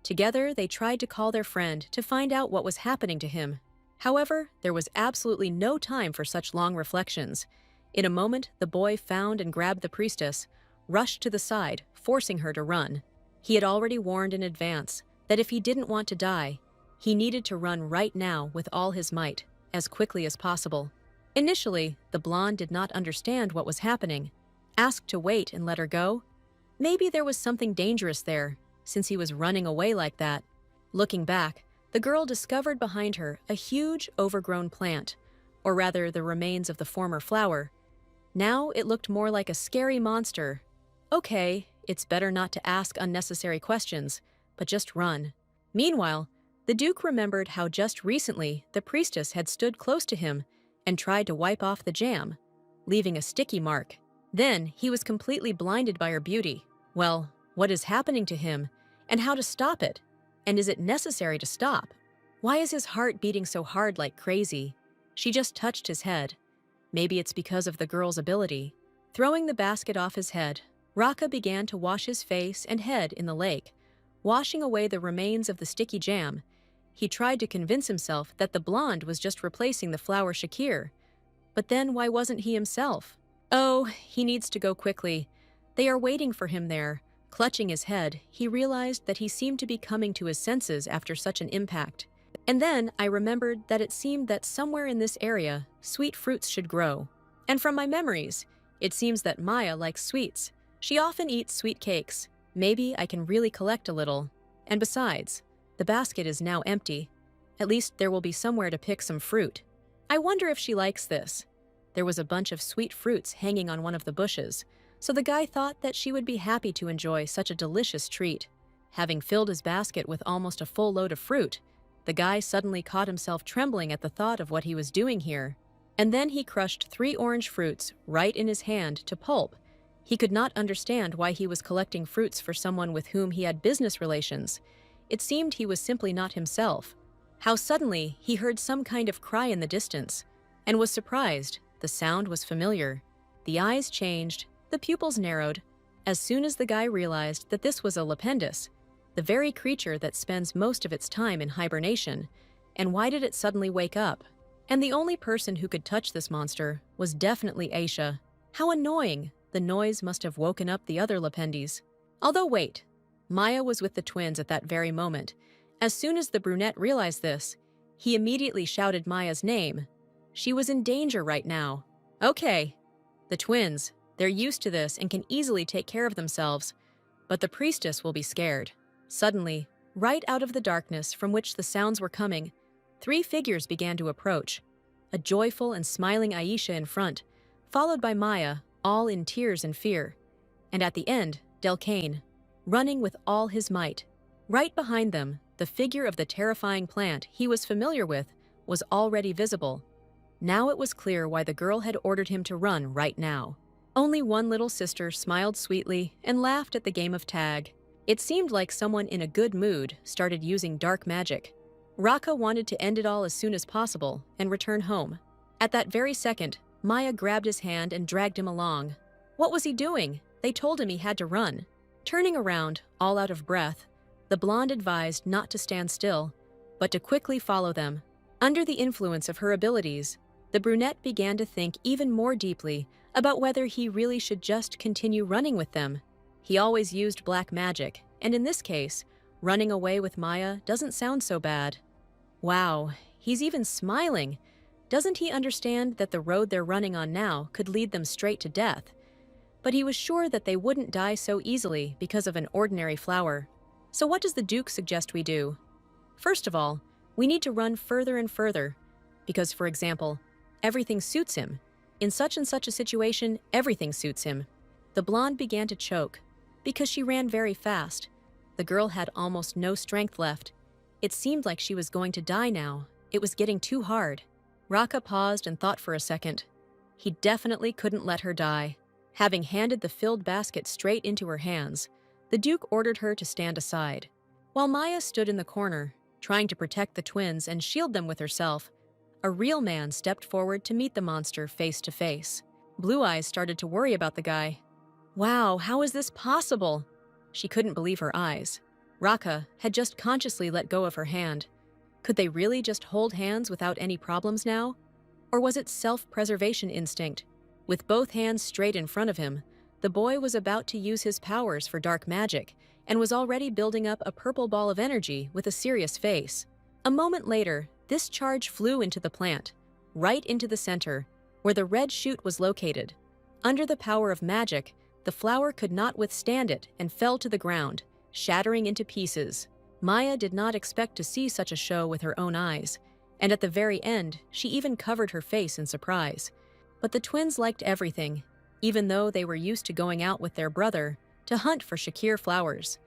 Speaker 1: Together, they tried to call their friend to find out what was happening to him. However, there was absolutely no time for such long reflections. In a moment, the boy found and grabbed the priestess, rushed to the side, forcing her to run. He had already warned in advance that if he didn't want to die, he needed to run right now with all his might, as quickly as possible. Initially, the blonde did not understand what was happening. Asked to wait and let her go? Maybe there was something dangerous there. since he was running away like that. Looking back, the girl discovered behind her a huge, overgrown plant, or rather the remains of the former flower. Now it looked more like a scary monster. Okay, it's better not to ask unnecessary questions, but just run. Meanwhile, the Duke remembered how just recently the priestess had stood close to him and tried to wipe off the jam, leaving a sticky mark. Then he was completely blinded by her beauty. Well, what is happening to him, and how to stop it? And is it necessary to stop? Why is his heart beating so hard like crazy? She just touched his head. Maybe it's because of the girl's ability. Throwing the basket off his head, Raka began to wash his face and head in the lake, washing away the remains of the sticky jam. He tried to convince himself that the blonde was just replacing the flower Shakir. But then why wasn't he himself? Oh, he needs to go quickly. They are waiting for him there. Clutching his head, he realized that he seemed to be coming to his senses after such an impact. And then I remembered that it seemed that somewhere in this area, sweet fruits should grow. And from my memories, it seems that Maya likes sweets. She often eats sweet cakes. Maybe I can really collect a little. And besides, the basket is now empty. At least there will be somewhere to pick some fruit. I wonder if she likes this. There was a bunch of sweet fruits hanging on one of the bushes, so the guy thought that she would be happy to enjoy such a delicious treat. Having filled his basket with almost a full load of fruit, the guy suddenly caught himself trembling at the thought of what he was doing here. And then he crushed 3 orange fruits right in his hand to pulp. He could not understand why he was collecting fruits for someone with whom he had business relations. It seemed he was simply not himself. How suddenly he heard some kind of cry in the distance, and was surprised. The sound was familiar. The eyes changed, the pupils narrowed, as soon as the guy realized that this was a lependus, the very creature that spends most of its time in hibernation. And why did it suddenly wake up? And the only person who could touch this monster was definitely Aisha. How annoying! The noise must have woken up the other lependis. Although wait, Maya was with the twins at that very moment. As soon as the brunette realized this, he immediately shouted Maya's name. She was in danger right now. Okay, the twins, they're used to this and can easily take care of themselves, but the priestess will be scared. Suddenly, right out of the darkness from which the sounds were coming, 3 figures began to approach. A joyful and smiling Aisha in front, followed by Maya, all in tears and fear. And at the end, Delcane, running with all his might. Right behind them, the figure of the terrifying plant he was familiar with was already visible. Now it was clear why the girl had ordered him to run right now. Only one little sister smiled sweetly and laughed at the game of tag. It seemed like someone in a good mood started using dark magic. Raka wanted to end it all as soon as possible and return home. At that very second, Maya grabbed his hand and dragged him along. What was he doing? They told him he had to run. Turning around, all out of breath, the blonde advised not to stand still, but to quickly follow them. Under the influence of her abilities, the brunette began to think even more deeply about whether he really should just continue running with them. He always used black magic, and in this case, running away with Maya doesn't sound so bad. Wow, he's even smiling. Doesn't he understand that the road they're running on now could lead them straight to death? But he was sure that they wouldn't die so easily because of an ordinary flower. So what does the Duke suggest we do? First of all, we need to run further and further, because, for example, everything suits him. In such and such a situation, everything suits him. The blonde began to choke, because she ran very fast. The girl had almost no strength left. It seemed like she was going to die now. It was getting too hard. Raka paused and thought for a second. He definitely couldn't let her die. Having handed the filled basket straight into her hands, the Duke ordered her to stand aside. While Maya stood in the corner, trying to protect the twins and shield them with herself, a real man stepped forward to meet the monster face to face. Blue Eyes started to worry about the guy. Wow, how is this possible? She couldn't believe her eyes. Raka had just consciously let go of her hand. Could they really just hold hands without any problems now? Or was it self-preservation instinct? With both hands straight in front of him, the boy was about to use his powers for dark magic and was already building up a purple ball of energy with a serious face. A moment later, this charge flew into the plant, right into the center, where the red shoot was located. Under the power of magic, the flower could not withstand it and fell to the ground, shattering into pieces. Maya did not expect to see such a show with her own eyes, and at the very end, she even covered her face in surprise. But the twins liked everything, even though they were used to going out with their brother to hunt for Shakir flowers.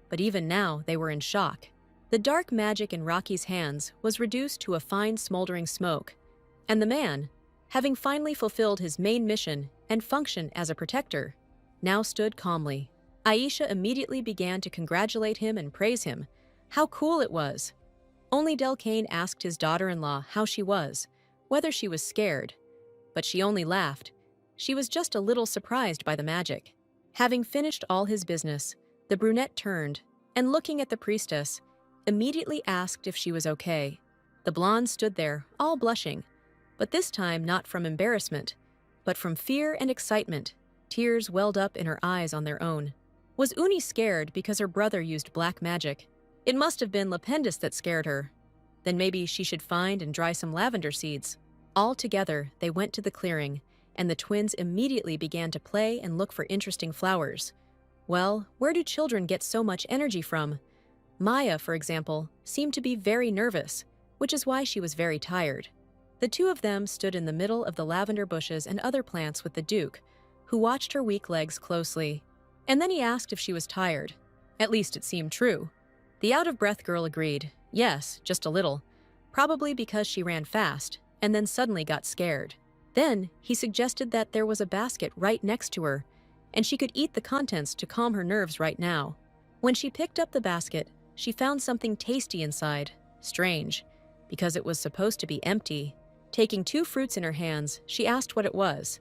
Speaker 1: But even now, they were in shock. The dark magic in Rocky's hands was reduced to a fine smoldering smoke, and the man, having finally fulfilled his main mission and function as a protector, now stood calmly. Aisha immediately began to congratulate him and praise him. How cool it was! Only Delcane asked his daughter-in-law how she was, whether she was scared, but she only laughed. She was just a little surprised by the magic. Having finished all his business, the brunette turned, and looking at the priestess, immediately asked if she was okay. The blonde stood there, all blushing, but this time not from embarrassment, but from fear and excitement. Tears welled up in her eyes on their own. Was Uni scared because her brother used black magic? It must have been Lependus that scared her. Then maybe she should find and dry some lavender seeds. All together, they went to the clearing, and the twins immediately began to play and look for interesting flowers. Well, where do children get so much energy from? Maya, for example, seemed to be very nervous, which is why she was very tired. The two of them stood in the middle of the lavender bushes and other plants with the Duke, who watched her weak legs closely. And then he asked if she was tired. At least it seemed true. The out-of-breath girl agreed, yes, just a little, probably because she ran fast, and then suddenly got scared. Then he suggested that there was a basket right next to her, and she could eat the contents to calm her nerves right now. When she picked up the basket, she found something tasty inside. Strange, because it was supposed to be empty. Taking 2 fruits in her hands, she asked what it was.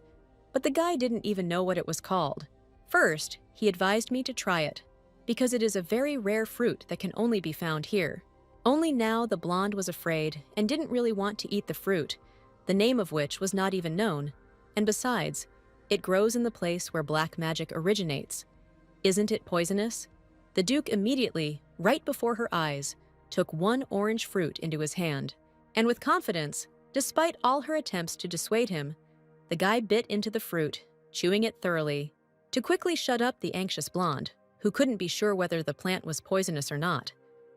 Speaker 1: But the guy didn't even know what it was called. First, he advised me to try it, because it is a very rare fruit that can only be found here. Only now the blonde was afraid and didn't really want to eat the fruit, the name of which was not even known. And besides, it grows in the place where black magic originates. Isn't it poisonous? The Duke immediately, right before her eyes, took 1 orange fruit into his hand. And with confidence, despite all her attempts to dissuade him, the guy bit into the fruit, chewing it thoroughly, to quickly shut up the anxious blonde, who couldn't be sure whether the plant was poisonous or not.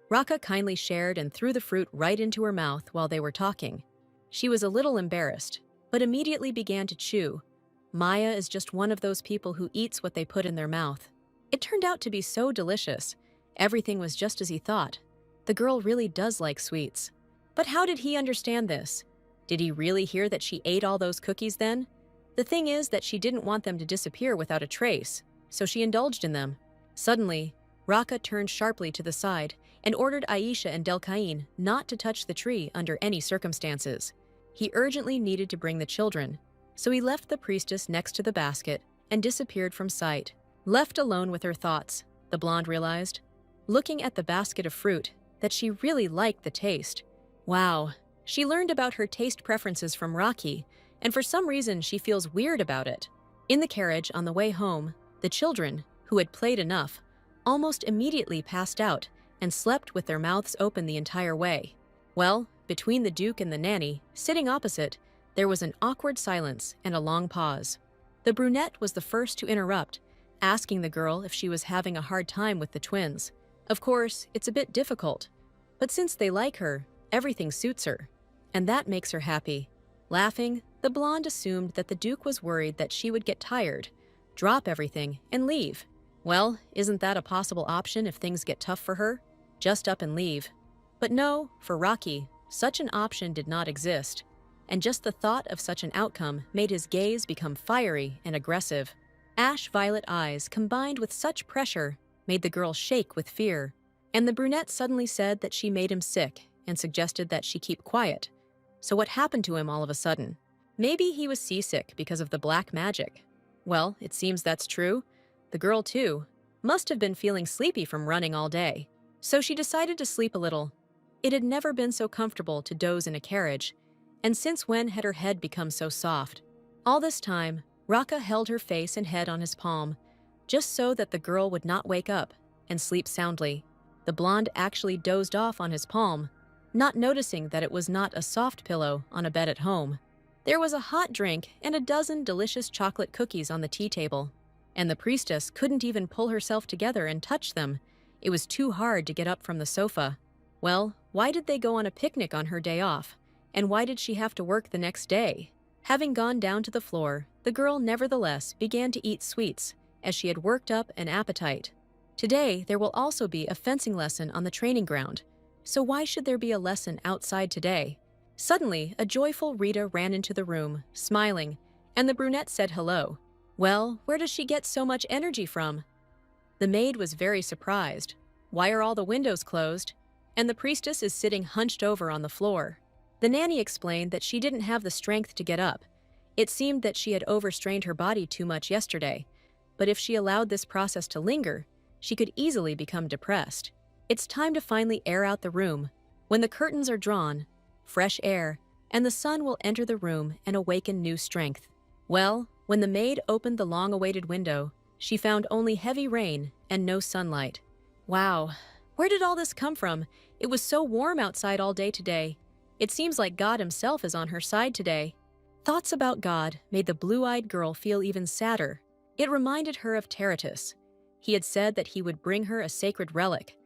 Speaker 1: Raka kindly shared and threw the fruit right into her mouth while they were talking. She was a little embarrassed, but immediately began to chew. Maya is just one of those people who eats what they put in their mouth. It turned out to be so delicious. Everything was just as he thought. The girl really does like sweets. But how did he understand this? Did he really hear that she ate all those cookies then? The thing is that she didn't want them to disappear without a trace, so she indulged in them. Suddenly, Raka turned sharply to the side and ordered Aisha and Delcaine not to touch the tree under any circumstances. He urgently needed to bring the children, so he left the priestess next to the basket and disappeared from sight. Left alone with her thoughts, the blonde realized, looking at the basket of fruit, that she really liked the taste. Wow, she learned about her taste preferences from Rocky, and for some reason she feels weird about it. In the carriage on the way home, the children, who had played enough, almost immediately passed out and slept with their mouths open the entire way. Well, between the Duke and the nanny, sitting opposite, there was an awkward silence and a long pause. The brunette was the first to interrupt, asking the girl if she was having a hard time with the twins. Of course, it's a bit difficult, but since they like her, everything suits her, and that makes her happy. Laughing, the blonde assumed that the Duke was worried that she would get tired, drop everything, and leave. Well, isn't that a possible option if things get tough for her? Just up and leave. But no, for Rocky, such an option did not exist, and just the thought of such an outcome made his gaze become fiery and aggressive. Ash-violet eyes combined with such pressure made the girl shake with fear, and the brunette suddenly said that she made him sick and suggested that she keep quiet. So what happened to him all of a sudden? Maybe he was seasick because of the black magic. Well, it seems that's true. The girl, too, must have been feeling sleepy from running all day, so she decided to sleep a little. It had never been so comfortable to doze in a carriage, and since when had her head become so soft? All this time, Raka held her face and head on his palm, just so that the girl would not wake up and sleep soundly. The blonde actually dozed off on his palm, not noticing that it was not a soft pillow on a bed at home. There was a hot drink and a dozen delicious chocolate cookies on the tea table, and the priestess couldn't even pull herself together and touch them, It was too hard to get up from the sofa. Well, why did they go on a picnic on her day off? And why did she have to work the next day? Having gone down to the floor, the girl nevertheless began to eat sweets, as she had worked up an appetite. Today, there will also be a fencing lesson on the training ground. So why should there be a lesson outside today? Suddenly, a joyful Rita ran into the room, smiling, and the brunette said hello. Well, where does she get so much energy from? The maid was very surprised. Why are all the windows closed? And the priestess is sitting hunched over on the floor. The nanny explained that she didn't have the strength to get up. It seemed that she had overstrained her body too much yesterday, but if she allowed this process to linger, she could easily become depressed. It's time to finally air out the room. When the curtains are drawn, fresh air, and the sun will enter the room and awaken new strength. Well, when the maid opened the long-awaited window, she found only heavy rain and no sunlight. Wow, where did all this come from? It was so warm outside all day today. It seems like God himself is on her side today. Thoughts about God made the blue-eyed girl feel even sadder. It reminded her of Terratus. He had said that he would bring her a sacred relic.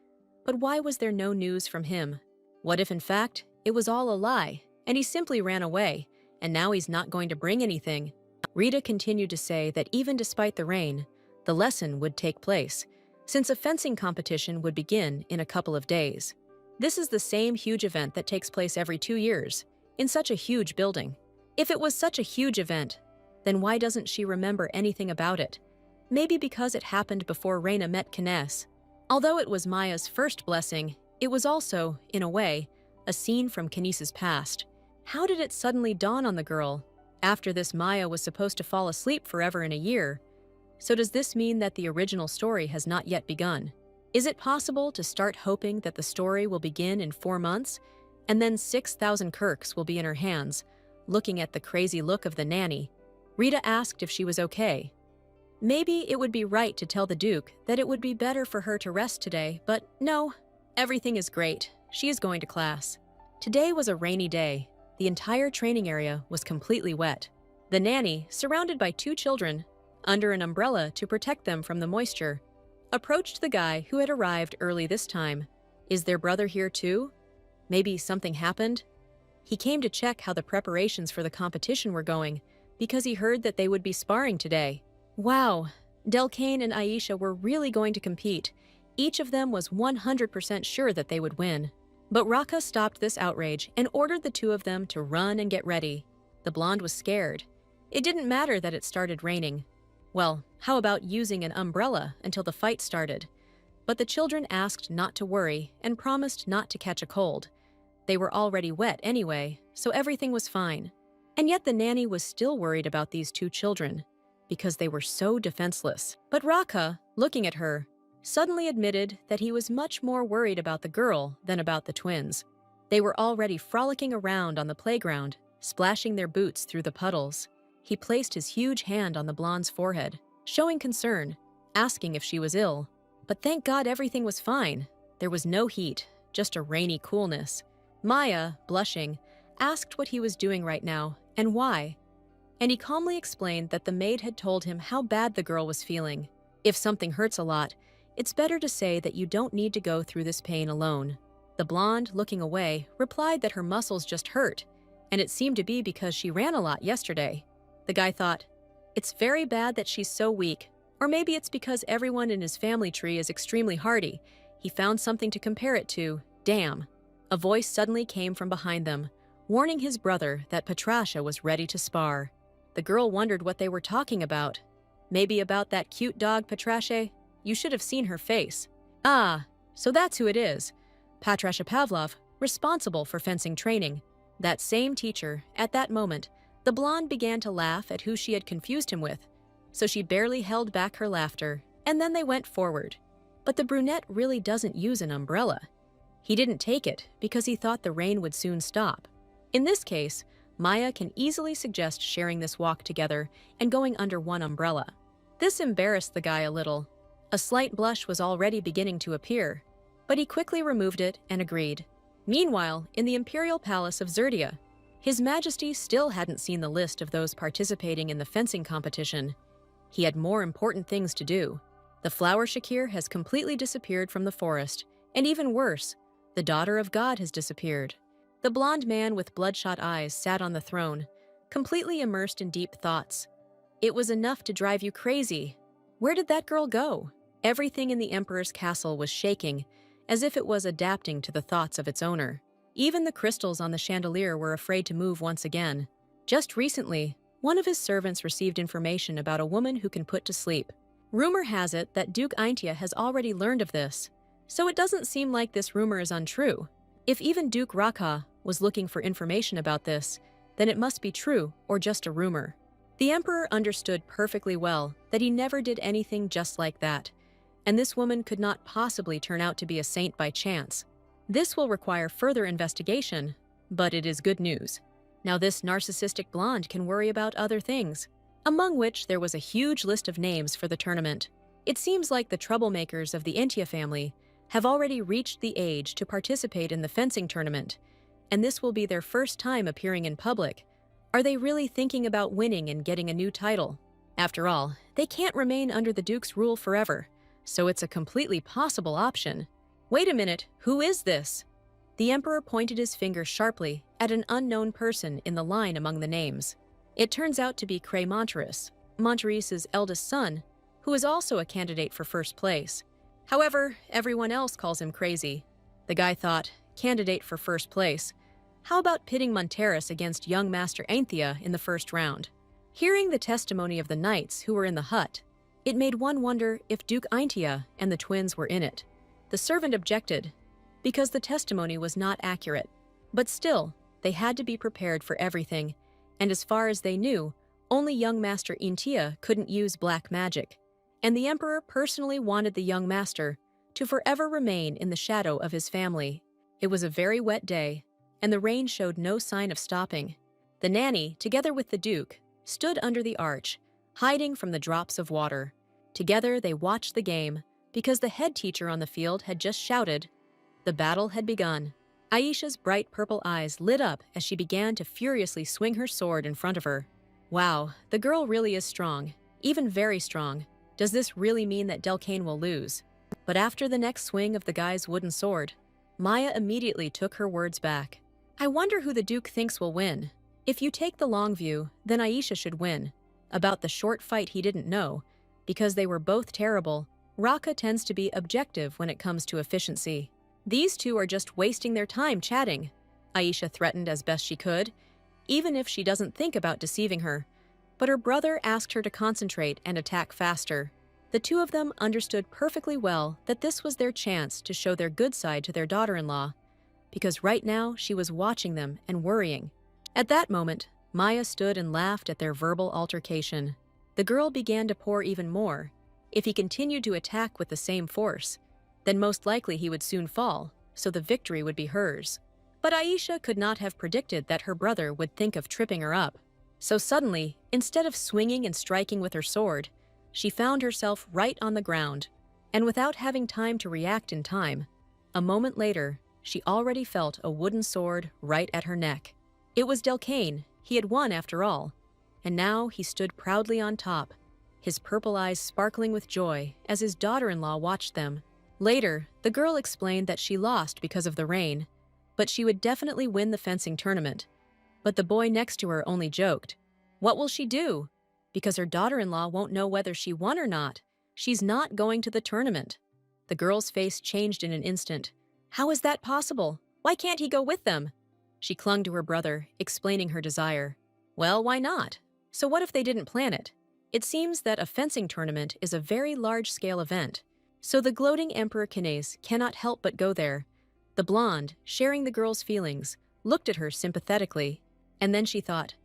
Speaker 1: But why was there no news from him? What if, in fact, it was all a lie, and he simply ran away, and now he's not going to bring anything? Rita continued to say that even despite the rain, the lesson would take place, since a fencing competition would begin in a couple of days. This is the same huge event that takes place every 2 years, in such a huge building. If it was such a huge event, then why doesn't she remember anything about it? Maybe because it happened before Reina met Kines. Although it was Maya's first blessing, it was also, in a way, a scene from Kinese's past. How did it suddenly dawn on the girl? After this, Maya was supposed to fall asleep forever in a year. So does this mean that the original story has not yet begun? Is it possible to start hoping that the story will begin in 4 months, and then 6,000 Kirks will be in her hands, looking at the crazy look of the nanny? Rita asked if she was okay. Maybe it would be right to tell the Duke that it would be better for her to rest today, but no, everything is great. She is going to class. Today was a rainy day. The entire training area was completely wet. The nanny, surrounded by 2 children, under an umbrella to protect them from the moisture, approached the guy who had arrived early this time. Is their brother here too? Maybe something happened? He came to check how the preparations for the competition were going, because he heard that they would be sparring today. Wow, Delcane and Aisha were really going to compete. Each of them was 100% sure that they would win. But Raka stopped this outrage and ordered the 2 of them to run and get ready. The blonde was scared. It didn't matter that it started raining. Well, how about using an umbrella until the fight started? But the children asked not to worry and promised not to catch a cold. They were already wet anyway, so everything was fine. And yet the nanny was still worried about these 2 children, because they were so defenseless. But Raka, looking at her, suddenly admitted that he was much more worried about the girl than about the twins. They were already frolicking around on the playground, splashing their boots through the puddles. He placed his huge hand on the blonde's forehead, showing concern, asking if she was ill. But thank God everything was fine. There was no heat, just a rainy coolness. Maya, blushing, asked what he was doing right now and why. And he calmly explained that the maid had told him how bad the girl was feeling. If something hurts a lot, it's better to say that you don't need to go through this pain alone. The blonde, looking away, replied that her muscles just hurt, and it seemed to be because she ran a lot yesterday. The guy thought, it's very bad that she's so weak, or maybe it's because everyone in his family tree is extremely hardy. He found something to compare it to. Damn. A voice suddenly came from behind them, warning his brother that Patracia was ready to spar. The girl wondered what they were talking about. Maybe about that cute dog, Patracia? You should have seen her face. Ah, so that's who it is. Patracia Pavlov, responsible for fencing training. That same teacher, at that moment, the blonde began to laugh at who she had confused him with, so she barely held back her laughter, and then they went forward. But the brunette really doesn't use an umbrella. He didn't take it because he thought the rain would soon stop. In this case, Maya can easily suggest sharing this walk together and going under one umbrella. This embarrassed the guy a little. A slight blush was already beginning to appear, but he quickly removed it and agreed. Meanwhile, in the imperial palace of Zerdia, His Majesty still hadn't seen the list of those participating in the fencing competition. He had more important things to do. The flower Shakir has completely disappeared from the forest, and even worse, the daughter of God has disappeared. The blonde man with bloodshot eyes sat on the throne, completely immersed in deep thoughts. It was enough to drive you crazy. Where did that girl go? Everything in the emperor's castle was shaking, as if it was adapting to the thoughts of its owner. Even the crystals on the chandelier were afraid to move once again. Just recently, one of his servants received information about a woman who can put to sleep. Rumor has it that Duke Aintia has already learned of this, so it doesn't seem like this rumor is untrue. If even Duke Raka was looking for information about this, then it must be true or just a rumor. The emperor understood perfectly well that he never did anything just like that, and this woman could not possibly turn out to be a saint by chance. This will require further investigation, but it is good news. Now this narcissistic blonde can worry about other things, among which there was a huge list of names for the tournament. It seems like the troublemakers of the Aintia family have already reached the age to participate in the fencing tournament, and this will be their first time appearing in public. Are they really thinking about winning and getting a new title? After all, they can't remain under the Duke's rule forever, so it's a completely possible option. Wait a minute, who is this? The emperor pointed his finger sharply at an unknown person in the line among the names. It turns out to be Cray Monteris, Monteris's eldest son, who is also a candidate for first place. However, everyone else calls him crazy. The guy thought, candidate for first place. How about pitting Monteris against young Master Ainthia in the first round? Hearing the testimony of the knights who were in the hut, it made one wonder if Duke Ainthia and the twins were in it. The servant objected, because the testimony was not accurate. But still, they had to be prepared for everything, and as far as they knew, only young Master Ainthia couldn't use black magic, and the emperor personally wanted the young master to forever remain in the shadow of his family. It was a very wet day, and the rain showed no sign of stopping. The nanny, together with the duke, stood under the arch, hiding from the drops of water. Together they watched the game, because the head teacher on the field had just shouted. The battle had begun. Aisha's bright purple eyes lit up as she began to furiously swing her sword in front of her. Wow, the girl really is strong, even very strong. Does this really mean that Delcane will lose? But after the next swing of the guy's wooden sword, Maya immediately took her words back. I wonder who the Duke thinks will win. If you take the long view, then Aisha should win. About the short fight he didn't know, because they were both terrible. Raka tends to be objective when it comes to efficiency. These two are just wasting their time chatting, Aisha threatened as best she could, even if she doesn't think about deceiving her. But her brother asked her to concentrate and attack faster. The two of them understood perfectly well that this was their chance to show their good side to their daughter-in-law, because right now she was watching them and worrying. At that moment, Maya stood and laughed at their verbal altercation. The girl began to pour even more. If he continued to attack with the same force, then most likely he would soon fall, so the victory would be hers. But Aisha could not have predicted that her brother would think of tripping her up. So suddenly, instead of swinging and striking with her sword, she found herself right on the ground, and without having time to react in time, a moment later, she already felt a wooden sword right at her neck. It was Delcane. He had won after all, and now he stood proudly on top, his purple eyes sparkling with joy as his daughter-in-law watched them. Later, the girl explained that she lost because of the rain, but she would definitely win the fencing tournament. But the boy next to her only joked. What will she do? Because her daughter-in-law won't know whether she won or not. She's not going to the tournament. The girl's face changed in an instant. How is that possible? Why can't he go with them? She clung to her brother, explaining her desire. Well, why not? So what if they didn't plan it? It seems that a fencing tournament is a very large-scale event, so the gloating Emperor Kines cannot help but go there. The blonde, sharing the girl's feelings, looked at her sympathetically, and then she thought,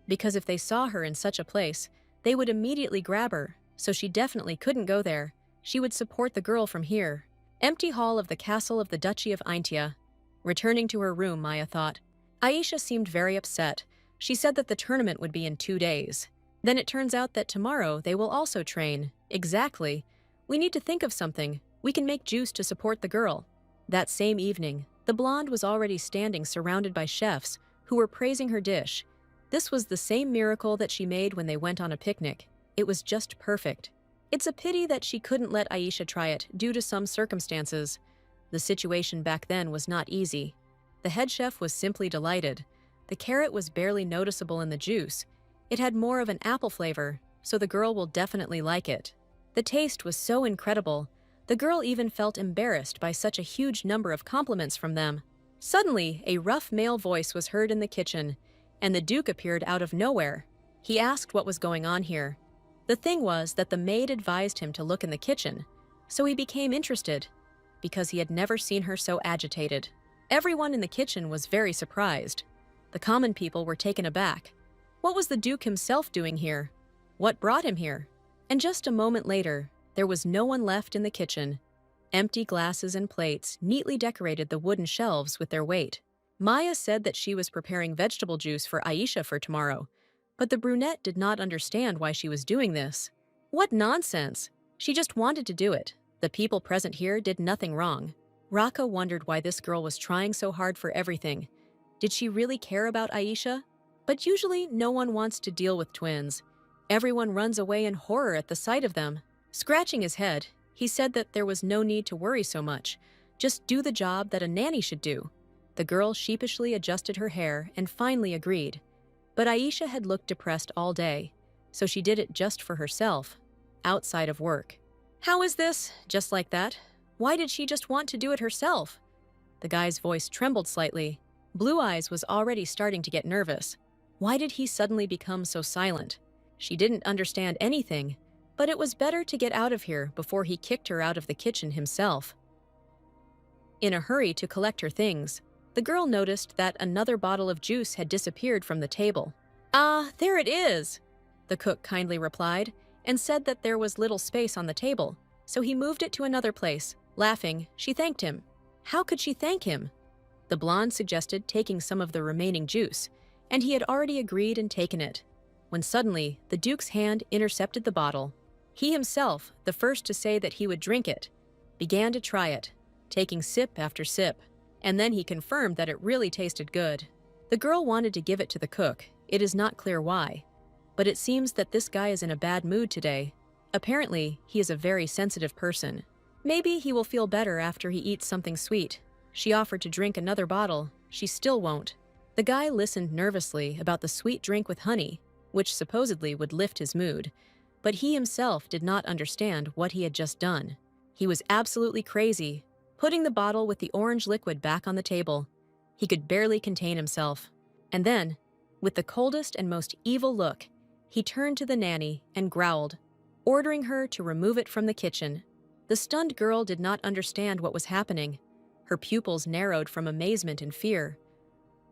Speaker 1: because if they saw her in such a place, they would immediately grab her, so she definitely couldn't go there. She would support the girl from here. Empty hall of the castle of the Duchy of Aintia. Returning to her room, Maya thought. Aisha seemed very upset. She said that the tournament would be in 2 days. Then it turns out that tomorrow they will also train. Exactly. We need to think of something. We can make juice to support the girl. That same evening, the blonde was already standing surrounded by chefs who were praising her dish. This was the same miracle that she made when they went on a picnic. It was just perfect. It's a pity that she couldn't let Aisha try it due to some circumstances. The situation back then was not easy. The head chef was simply delighted. The carrot was barely noticeable in the juice. It had more of an apple flavor, so the girl will definitely like it. The taste was so incredible, the girl even felt embarrassed by such a huge number of compliments from them. Suddenly, a rough male voice was heard in the kitchen, and the Duke appeared out of nowhere. He asked what was going on here. The thing was that the maid advised him to look in the kitchen, so he became interested, because he had never seen her so agitated. Everyone in the kitchen was very surprised. The common people were taken aback. What was the Duke himself doing here? What brought him here? And just a moment later, there was no one left in the kitchen. Empty glasses and plates neatly decorated the wooden shelves with their weight. Maya said that she was preparing vegetable juice for Aisha for tomorrow, but the brunette did not understand why she was doing this. What nonsense! She just wanted to do it. The people present here did nothing wrong. Raka wondered why this girl was trying so hard for everything. Did she really care about Aisha? But usually no one wants to deal with twins. Everyone runs away in horror at the sight of them. Scratching his head, he said that there was no need to worry so much. Just do the job that a nanny should do. The girl sheepishly adjusted her hair and finally agreed. But Aisha had looked depressed all day, so she did it just for herself, outside of work. How is this? Just like that? Why did she just want to do it herself? The guy's voice trembled slightly. Blue Eyes was already starting to get nervous. Why did he suddenly become so silent? She didn't understand anything, but it was better to get out of here before he kicked her out of the kitchen himself. In a hurry to collect her things, the girl noticed that another bottle of juice had disappeared from the table. "Ah, there it is!" The cook kindly replied, and said that there was little space on the table, so he moved it to another place. Laughing, she thanked him. How could she thank him? The blonde suggested taking some of the remaining juice, and he had already agreed and taken it, when suddenly the Duke's hand intercepted the bottle. He himself, the first to say that he would drink it, began to try it, taking sip after sip, and then he confirmed that it really tasted good. The girl wanted to give it to the cook. It is not clear why, but it seems that this guy is in a bad mood today. Apparently, he is a very sensitive person. Maybe he will feel better after he eats something sweet. She offered to drink another bottle. She still won't. The guy listened nervously about the sweet drink with honey, which supposedly would lift his mood, but he himself did not understand what he had just done. He was absolutely crazy, putting the bottle with the orange liquid back on the table. He could barely contain himself. And then, with the coldest and most evil look, he turned to the nanny and growled, ordering her to remove it from the kitchen. The stunned girl did not understand what was happening. Her pupils narrowed from amazement and fear.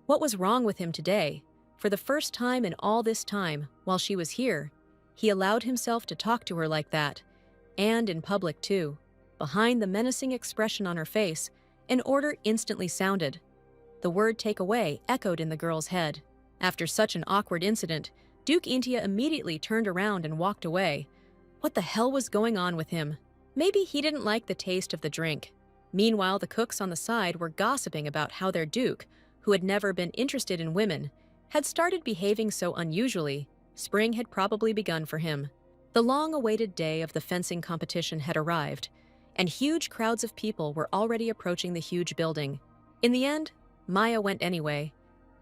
Speaker 1: What was wrong with him today? For the first time in all this time, while she was here, he allowed himself to talk to her like that, and in public too. Behind the menacing expression on her face, an order instantly sounded. The word "take away" echoed in the girl's head. After such an awkward incident, Duke Intia immediately turned around and walked away. What the hell was going on with him? Maybe he didn't like the taste of the drink. Meanwhile, the cooks on the side were gossiping about how their Duke, who had never been interested in women, had started behaving so unusually. Spring had probably begun for him. The long-awaited day of the fencing competition had arrived, and huge crowds of people were already approaching the huge building. In the end, Maya went anyway.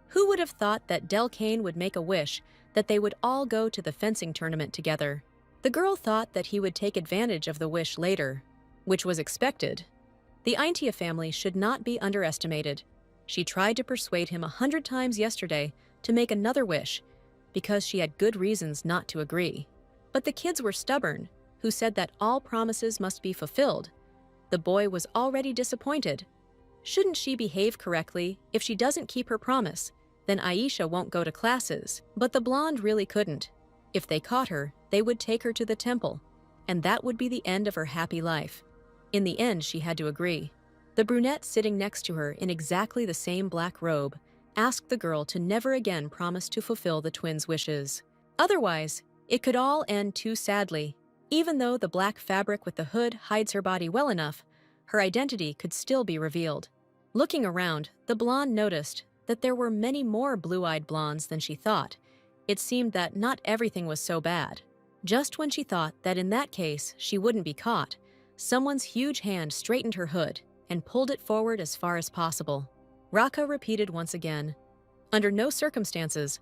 Speaker 1: Who would have thought that Del Kane would make a wish that they would all go to the fencing tournament together? The girl thought that he would take advantage of the wish later, which was expected. The Aintia family should not be underestimated. She tried to persuade him 100 times yesterday to make another wish, because she had good reasons not to agree. But the kids were stubborn, who said that all promises must be fulfilled. The boy was already disappointed. Shouldn't she behave correctly? If she doesn't keep her promise, then Aisha won't go to classes. But the blonde really couldn't. If they caught her, they would take her to the temple, and that would be the end of her happy life. In the end, she had to agree. The brunette sitting next to her in exactly the same black robe asked the girl to never again promise to fulfill the twins' wishes. Otherwise, it could all end too sadly. Even though the black fabric with the hood hides her body well enough, her identity could still be revealed. Looking around, the blonde noticed that there were many more blue-eyed blondes than she thought. It seemed that not everything was so bad. Just when she thought that in that case she wouldn't be caught, someone's huge hand straightened her hood and pulled it forward as far as possible. Raka repeated once again, "Under no circumstances,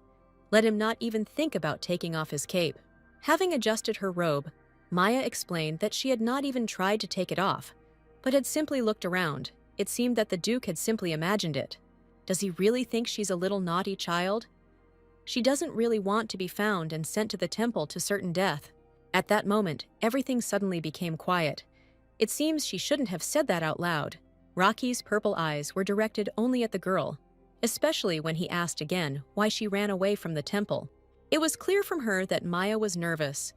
Speaker 1: let him not even think about taking off his cape." Having adjusted her robe, Maya explained that she had not even tried to take it off, but had simply looked around. It seemed that the Duke had simply imagined it. Does he really think she's a little naughty child? She doesn't really want to be found and sent to the temple to certain death. At that moment, everything suddenly became quiet. It seems she shouldn't have said that out loud. Rocky's purple eyes were directed only at the girl, especially when he asked again why she ran away from the temple. It was clear from her that Maya was nervous.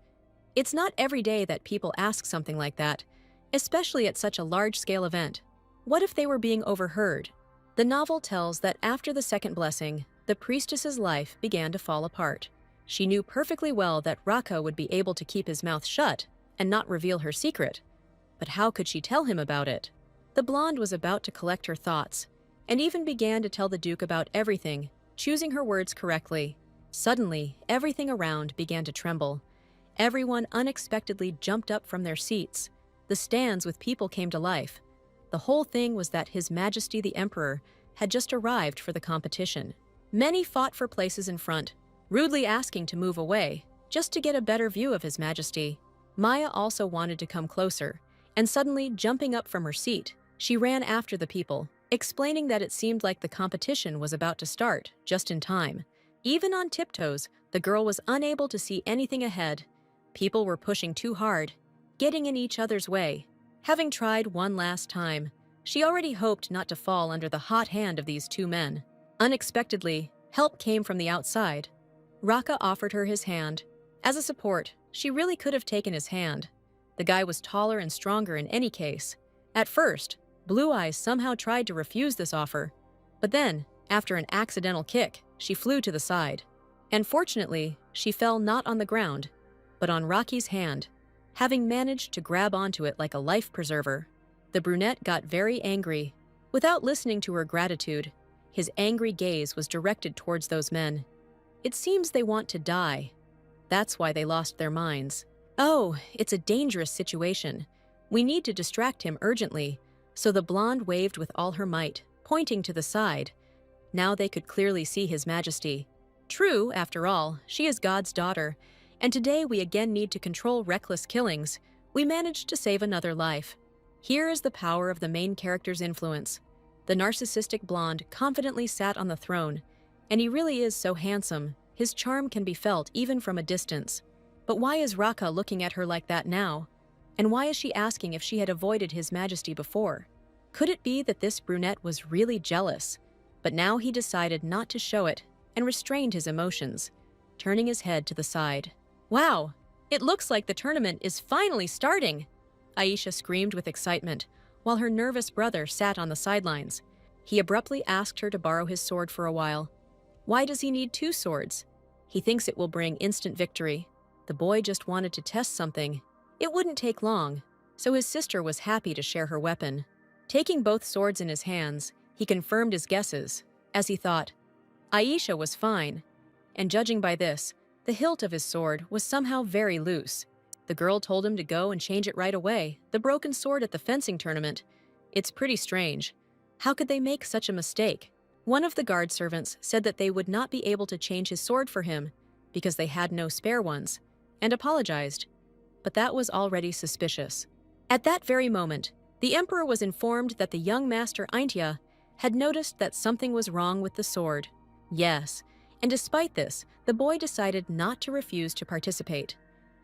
Speaker 1: It's not every day that people ask something like that, especially at such a large-scale event. What if they were being overheard? The novel tells that after the second blessing, the priestess's life began to fall apart. She knew perfectly well that Raka would be able to keep his mouth shut and not reveal her secret. But how could she tell him about it? The blonde was about to collect her thoughts, and even began to tell the Duke about everything, choosing her words correctly. Suddenly, everything around began to tremble. Everyone unexpectedly jumped up from their seats. The stands with people came to life. The whole thing was that His Majesty the Emperor had just arrived for the competition. Many fought for places in front, rudely asking to move away, just to get a better view of His Majesty. Maya also wanted to come closer, and suddenly jumping up from her seat, she ran after the people, explaining that it seemed like the competition was about to start, just in time. Even on tiptoes, the girl was unable to see anything ahead. People were pushing too hard, getting in each other's way. Having tried one last time, she already hoped not to fall under the hot hand of these two men. Unexpectedly, help came from the outside. Raka offered her his hand. As a support, she really could have taken his hand. The guy was taller and stronger in any case. At first, Blue Eyes somehow tried to refuse this offer, but then, after an accidental kick, she flew to the side. And fortunately, she fell not on the ground, but on Rocky's hand, having managed to grab onto it like a life preserver. The brunette got very angry. Without listening to her gratitude, his angry gaze was directed towards those men. It seems they want to die. That's why they lost their minds. Oh, it's a dangerous situation. We need to distract him urgently. So the blonde waved with all her might, pointing to the side. Now they could clearly see His Majesty. True, after all, she is God's daughter, and today we again need to control reckless killings. We managed to save another life. Here is the power of the main character's influence. The narcissistic blonde confidently sat on the throne, and he really is so handsome. His charm can be felt even from a distance. But why is Raka looking at her like that now? And why is she asking if she had avoided His Majesty before? Could it be that this brunette was really jealous? But now he decided not to show it and restrained his emotions, turning his head to the side. Wow, it looks like the tournament is finally starting! Aisha screamed with excitement, while her nervous brother sat on the sidelines. He abruptly asked her to borrow his sword for a while. Why does he need two swords? He thinks it will bring instant victory. The boy just wanted to test something. It wouldn't take long, so his sister was happy to share her weapon. Taking both swords in his hands, he confirmed his guesses, as he thought, Aisha was fine, and judging by this, the hilt of his sword was somehow very loose. The girl told him to go and change it right away, the broken sword at the fencing tournament. It's pretty strange. How could they make such a mistake? One of the guard servants said that they would not be able to change his sword for him because they had no spare ones, and apologized. But that was already suspicious. At that very moment, the emperor was informed that the young master Aintia had noticed that something was wrong with the sword. Yes, and despite this, the boy decided not to refuse to participate.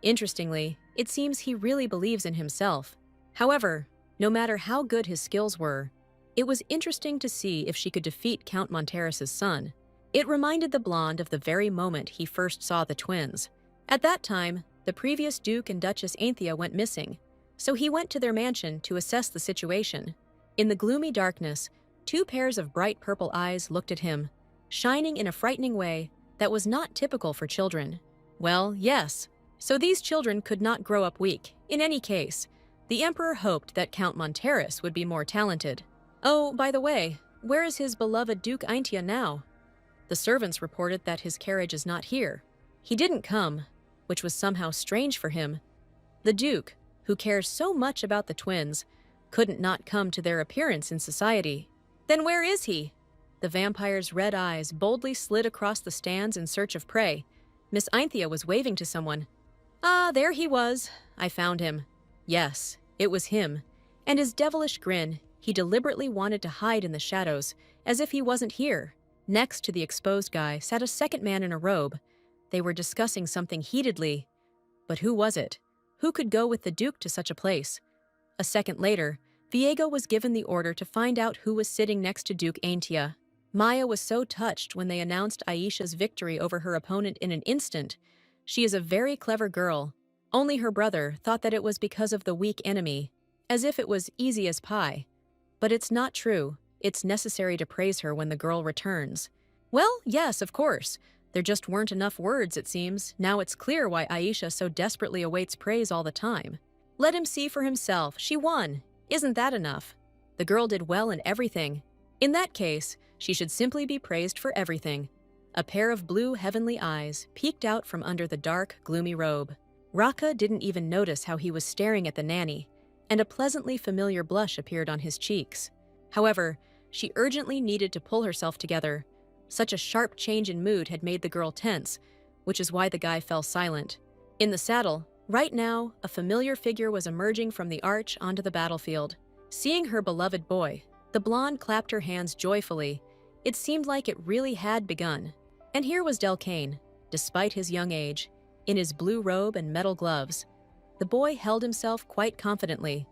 Speaker 1: Interestingly, it seems he really believes in himself. However, no matter how good his skills were, it was interesting to see if she could defeat Count Monteris's son. It reminded the blonde of the very moment he first saw the twins. At that time, the previous Duke and Duchess Ainthia went missing, so he went to their mansion to assess the situation. In the gloomy darkness, two pairs of bright purple eyes looked at him, shining in a frightening way that was not typical for children. Well, yes, so these children could not grow up weak. In any case, the emperor hoped that Count Monteris would be more talented. Oh, by the way, where is his beloved Duke Aintia now? The servants reported that his carriage is not here. He didn't come. which was somehow strange for him. The Duke, who cares so much about the twins, couldn't not come to their appearance in society. Then where is he? The vampire's red eyes boldly slid across the stands in search of prey. Miss Einthia was waving to someone. Ah, there he was. I found him. Yes, it was him. And his devilish grin, he deliberately wanted to hide in the shadows, as if he wasn't here. Next to the exposed guy sat a second man in a robe. They were discussing something heatedly. But who was it? Who could go with the Duke to such a place? A second later, Viego was given the order to find out who was sitting next to Duke Aintia. Maya was so touched when they announced Aisha's victory over her opponent in an instant. She is a very clever girl. Only her brother thought that it was because of the weak enemy, as if it was easy as pie. But it's not true. It's necessary to praise her when the girl returns. Well, yes, of course. There just weren't enough words, it seems. Now it's clear why Aisha so desperately awaits praise all the time. Let him see for himself. She won. Isn't that enough? The girl did well in everything. In that case, she should simply be praised for everything. A pair of blue heavenly eyes peeked out from under the dark, gloomy robe. Raka didn't even notice how he was staring at the nanny, and a pleasantly familiar blush appeared on his cheeks. However, she urgently needed to pull herself together. Such a sharp change in mood had made the girl tense, which is why the guy fell silent. In the saddle, right now, a familiar figure was emerging from the arch onto the battlefield. Seeing her beloved boy, the blonde clapped her hands joyfully. It seemed like it really had begun. And here was Delcane, despite his young age, in his blue robe and metal gloves. The boy held himself quite confidently.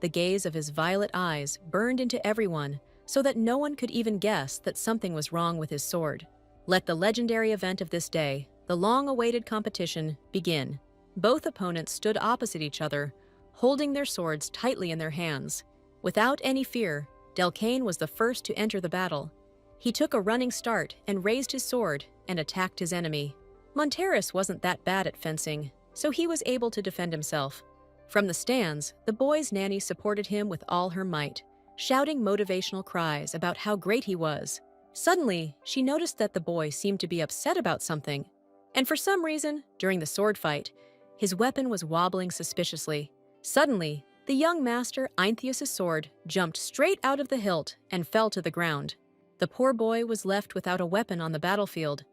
Speaker 1: The gaze of his violet eyes burned into everyone, so that no one could even guess that something was wrong with his sword. Let the legendary event of this day, the long-awaited competition, begin. Both opponents stood opposite each other, holding their swords tightly in their hands. Without any fear, Delcane was the first to enter the battle. He took a running start and raised his sword and attacked his enemy. Monteris wasn't that bad at fencing, so he was able to defend himself. From the stands, the boy's nanny supported him with all her might, shouting motivational cries about how great he was. Suddenly, she noticed that the boy seemed to be upset about something, and for some reason, during the sword fight, his weapon was wobbling suspiciously. Suddenly, the young master Einthius' sword jumped straight out of the hilt and fell to the ground. The poor boy was left without a weapon on the battlefield,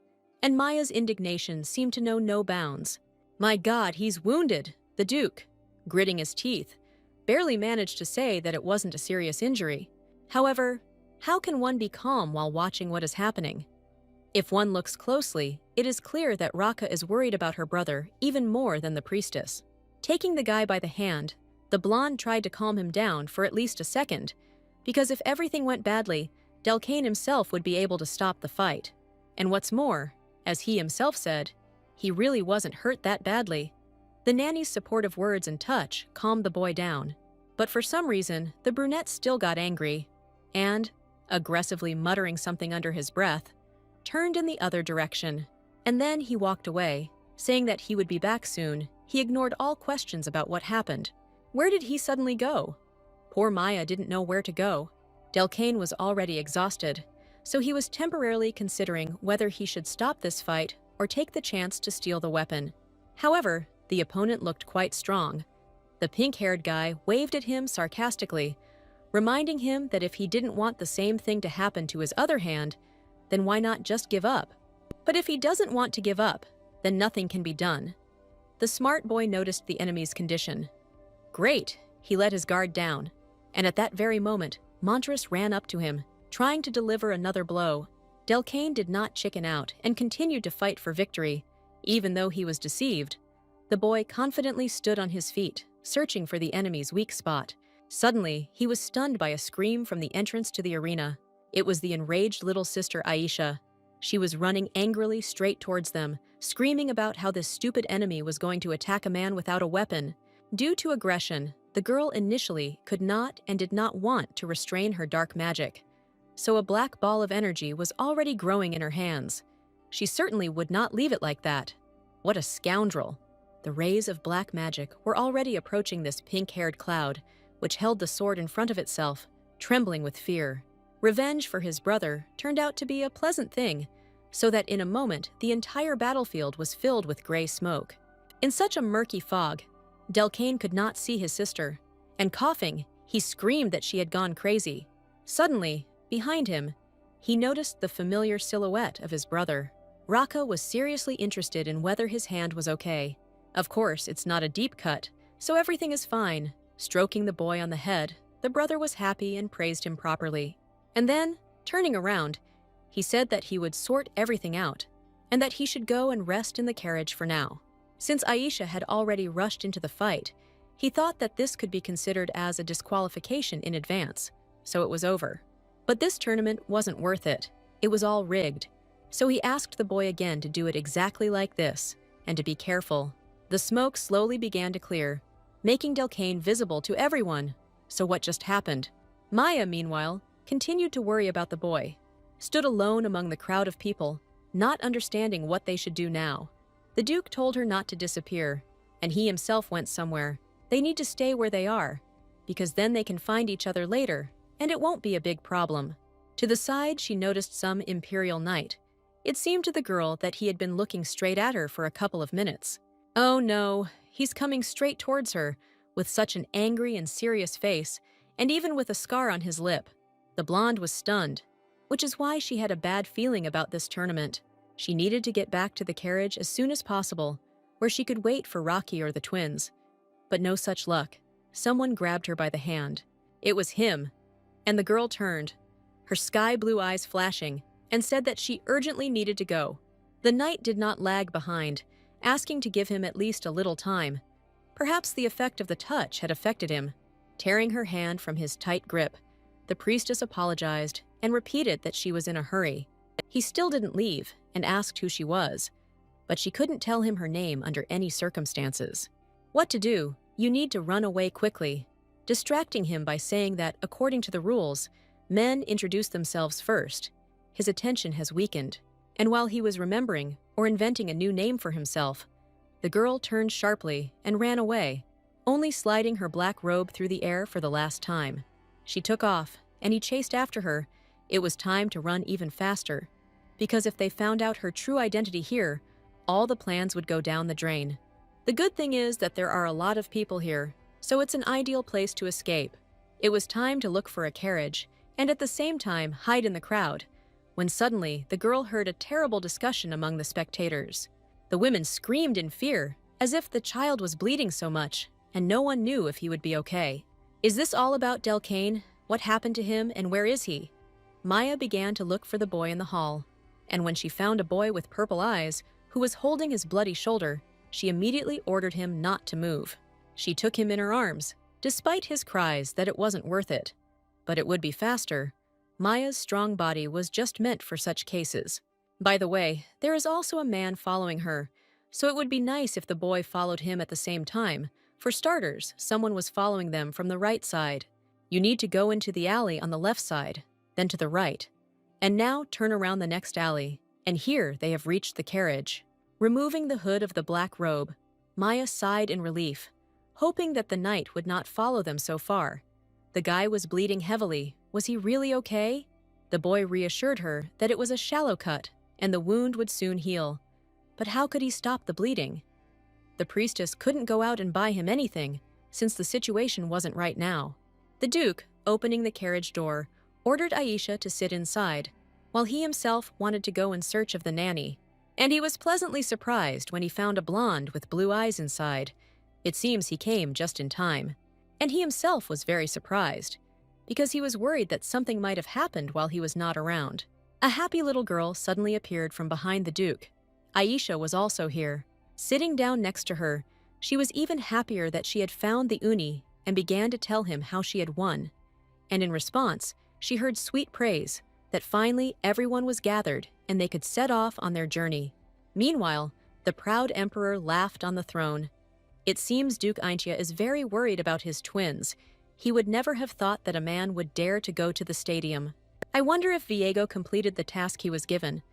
Speaker 1: and Maya's indignation seemed to know no bounds. My God, he's wounded, the Duke, gritting his teeth, barely managed to say that it wasn't a serious injury. However, how can one be calm while watching what is happening? If one looks closely, it is clear that Raka is worried about her brother even more than the priestess. Taking the guy by the hand, the blonde tried to calm him down for at least a second, because if everything went badly, Delcane himself would be able to stop the fight. And what's more, as he himself said, he really wasn't hurt that badly. The nanny's supportive words and touch calmed the boy down. But for some reason, the brunette still got angry and, aggressively muttering something under his breath, turned in the other direction. And then he walked away, saying that he would be back soon. He ignored all questions about what happened. Where did he suddenly go? Poor Maya didn't know where to go. Delcane was already exhausted, so he was temporarily considering whether he should stop this fight or take the chance to steal the weapon. However, the opponent looked quite strong. The pink-haired guy waved at him sarcastically, reminding him that if he didn't want the same thing to happen to his other hand, then why not just give up? But if he doesn't want to give up, then nothing can be done. The smart boy noticed the enemy's condition. Great, he let his guard down, and at that very moment, Montress ran up to him, trying to deliver another blow. Delcane did not chicken out and continued to fight for victory, even though he was deceived. The boy confidently stood on his feet, searching for the enemy's weak spot. Suddenly, he was stunned by a scream from the entrance to the arena. It was the enraged little sister Aisha. She was running angrily straight towards them, screaming about how this stupid enemy was going to attack a man without a weapon. Due to aggression, the girl initially could not and did not want to restrain her dark magic, so a black ball of energy was already growing in her hands. She certainly would not leave it like that. What a scoundrel! The rays of black magic were already approaching this pink-haired cloud, which held the sword in front of itself, trembling with fear. Revenge for his brother turned out to be a pleasant thing, so that in a moment the entire battlefield was filled with gray smoke. In such a murky fog, Delcane could not see his sister, and coughing, he screamed that she had gone crazy. Suddenly, behind him, he noticed the familiar silhouette of his brother. Raka was seriously interested in whether his hand was okay. Of course, it's not a deep cut, so everything is fine. Stroking the boy on the head, the brother was happy and praised him properly. And then, turning around, he said that he would sort everything out, and that he should go and rest in the carriage for now. Since Aisha had already rushed into the fight, he thought that this could be considered as a disqualification in advance, so it was over. But this tournament wasn't worth it. It was all rigged. So he asked the boy again to do it exactly like this, and to be careful. The smoke slowly began to clear, making Delcane visible to everyone. So what just happened? Maya, meanwhile, continued to worry about the boy, stood alone among the crowd of people, not understanding what they should do now. The Duke told her not to disappear, and he himself went somewhere. They need to stay where they are, because then they can find each other later, and it won't be a big problem. To the side, she noticed some Imperial Knight. It seemed to the girl that he had been looking straight at her for a couple of minutes. Oh no, he's coming straight towards her, with such an angry and serious face, and even with a scar on his lip. The blonde was stunned, which is why she had a bad feeling about this tournament. She needed to get back to the carriage as soon as possible, where she could wait for Rocky or the twins. But no such luck. Someone grabbed her by the hand. It was him, and the girl turned, her sky-blue eyes flashing, and said that she urgently needed to go. The knight did not lag behind, asking to give him at least a little time. Perhaps the effect of the touch had affected him. Tearing her hand from his tight grip, the priestess apologized and repeated that she was in a hurry. He still didn't leave and asked who she was, but she couldn't tell him her name under any circumstances. What to do? You need to run away quickly, distracting him by saying that, according to the rules, men introduce themselves first. His attention has weakened, and while he was remembering or inventing a new name for himself, the girl turned sharply and ran away, only sliding her black robe through the air for the last time. She took off, and he chased after her. It was time to run even faster, because if they found out her true identity here, all the plans would go down the drain. The good thing is that there are a lot of people here, so it's an ideal place to escape. It was time to look for a carriage, and at the same time hide in the crowd, when suddenly the girl heard a terrible discussion among the spectators. The women screamed in fear, as if the child was bleeding so much, and no one knew if he would be okay. Is this all about Delcane? What happened to him, and where is he? Maya began to look for the boy in the hall, and when she found a boy with purple eyes who was holding his bloody shoulder, she immediately ordered him not to move. She took him in her arms, despite his cries that it wasn't worth it. But it would be faster. Maya's strong body was just meant for such cases. By the way, there is also a man following her, so it would be nice if the boy followed him at the same time. For starters, someone was following them from the right side. You need to go into the alley on the left side, then to the right. And now turn around the next alley, and here they have reached the carriage. Removing the hood of the black robe, Maya sighed in relief, hoping that the knight would not follow them so far. The guy was bleeding heavily. Was he really okay? The boy reassured her that it was a shallow cut, and the wound would soon heal. But how could he stop the bleeding? The priestess couldn't go out and buy him anything, since the situation wasn't right now. The Duke, opening the carriage door, ordered Aisha to sit inside, while he himself wanted to go in search of the nanny. And he was pleasantly surprised when he found a blonde with blue eyes inside. It seems he came just in time. And he himself was very surprised, because he was worried that something might have happened while he was not around. A happy little girl suddenly appeared from behind the Duke. Aisha was also here. Sitting down next to her, she was even happier that she had found the uni and began to tell him how she had won. And in response, she heard sweet praise that finally everyone was gathered and they could set off on their journey. Meanwhile, the proud emperor laughed on the throne. It seems Duke Aintia is very worried about his twins. He would never have thought that a man would dare to go to the stadium. I wonder if Viego completed the task he was given,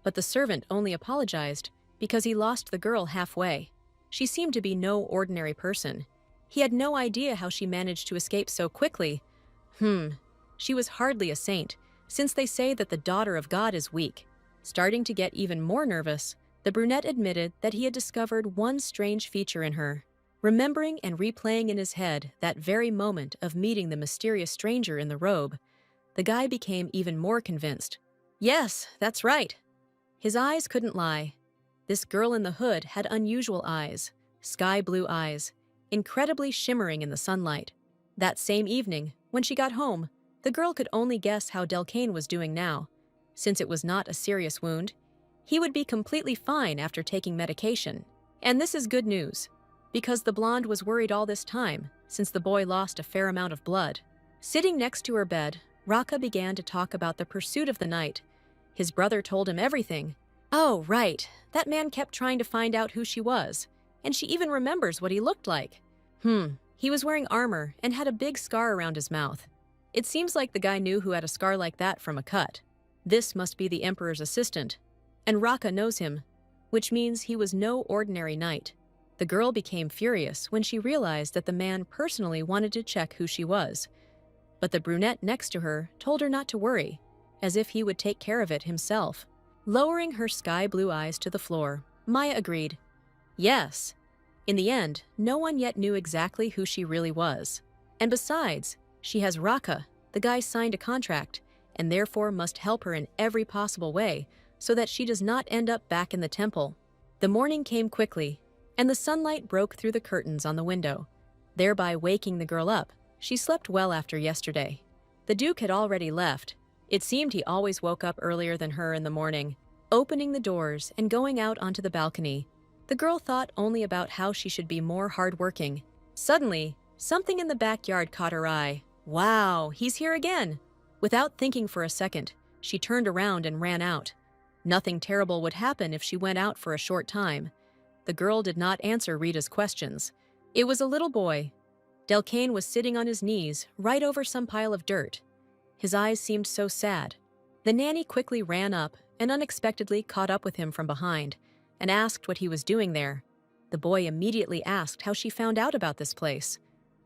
Speaker 1: but the servant only apologized because he lost the girl halfway. She seemed to be no ordinary person. He had no idea how she managed to escape so quickly. She was hardly a saint, since they say that the daughter of God is weak. Starting to get even more nervous, The brunette admitted that he had discovered one strange feature in her. Remembering and replaying in his head that very moment of meeting the mysterious stranger in the robe, the guy became even more convinced. Yes, that's right. His eyes couldn't lie. This girl in the hood had unusual eyes, sky blue eyes, incredibly shimmering in the sunlight. That same evening, when she got home, the girl could only guess how Delcane was doing now. Since it was not a serious wound, he would be completely fine after taking medication. And this is good news, because the blonde was worried all this time, since the boy lost a fair amount of blood. Sitting next to her bed, Raka began to talk about the pursuit of the night. His brother told him everything. Oh, right, that man kept trying to find out who she was, and she even remembers what he looked like. He was wearing armor and had a big scar around his mouth. It seems like the guy knew who had a scar like that from a cut. This must be the Emperor's assistant, and Raka knows him, which means he was no ordinary knight. The girl became furious when she realized that the man personally wanted to check who she was. But the brunette next to her told her not to worry, as if he would take care of it himself. Lowering her sky blue eyes to the floor, Maya agreed. Yes. In the end, no one yet knew exactly who she really was. And besides, she has Raka, the guy signed a contract, and therefore must help her in every possible way so that she does not end up back in the temple. The morning came quickly, and the sunlight broke through the curtains on the window, thereby waking the girl up. She slept well after yesterday. The Duke had already left. It seemed he always woke up earlier than her in the morning. Opening the doors and going out onto the balcony, the girl thought only about how she should be more hardworking. Suddenly, something in the backyard caught her eye. Wow, he's here again! Without thinking for a second, she turned around and ran out. Nothing terrible would happen if she went out for a short time. The girl did not answer Rita's questions. It was a little boy. Delcane was sitting on his knees, right over some pile of dirt. His eyes seemed so sad. The nanny quickly ran up and unexpectedly caught up with him from behind and asked what he was doing there. The boy immediately asked how she found out about this place.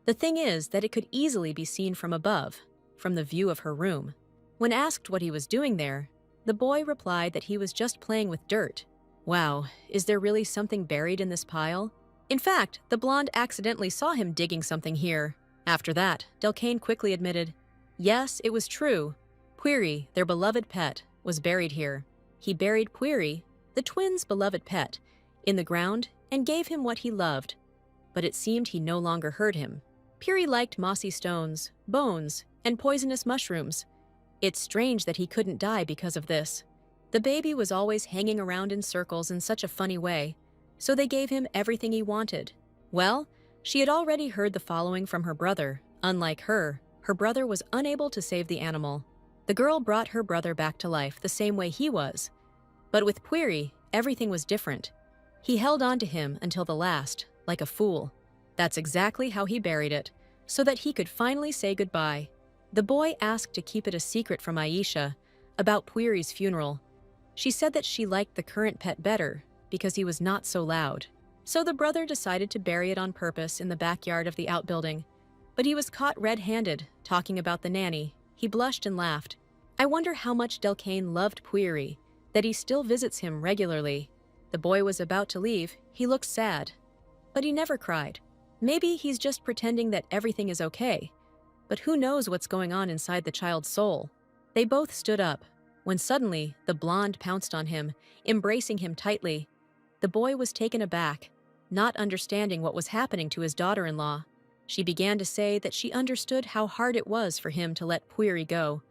Speaker 1: The thing is that it could easily be seen from above, from the view of her room. When asked what he was doing there, the boy replied that he was just playing with dirt. Wow, is there really something buried in this pile? In fact, the blonde accidentally saw him digging something here. After that, Delcane quickly admitted, yes, it was true. Puiri, their beloved pet, was buried here. He buried Puiri, the twins' beloved pet, in the ground and gave him what he loved. But it seemed he no longer heard him. Puiri liked mossy stones, bones, and poisonous mushrooms. It's strange that he couldn't die because of this. The baby was always hanging around in circles in such a funny way, so they gave him everything he wanted. Well, she had already heard the following from her brother. Unlike her brother was unable to save the animal. The girl brought her brother back to life the same way he was. But with Puiri, everything was different. He held on to him until the last, like a fool. That's exactly how he buried it, so that he could finally say goodbye. The boy asked to keep it a secret from Aisha about Puiri's funeral. She said that she liked the current pet better because he was not so loud. So the brother decided to bury it on purpose in the backyard of the outbuilding. But he was caught red-handed, talking about the nanny. He blushed and laughed. I wonder how much Delcane loved Puiri, that he still visits him regularly. The boy was about to leave. He looked sad, but he never cried. Maybe he's just pretending that everything is okay. But who knows what's going on inside the child's soul? They both stood up, when suddenly the blonde pounced on him, embracing him tightly. The boy was taken aback, not understanding what was happening to his daughter-in-law. She began to say that she understood how hard it was for him to let Puiri go.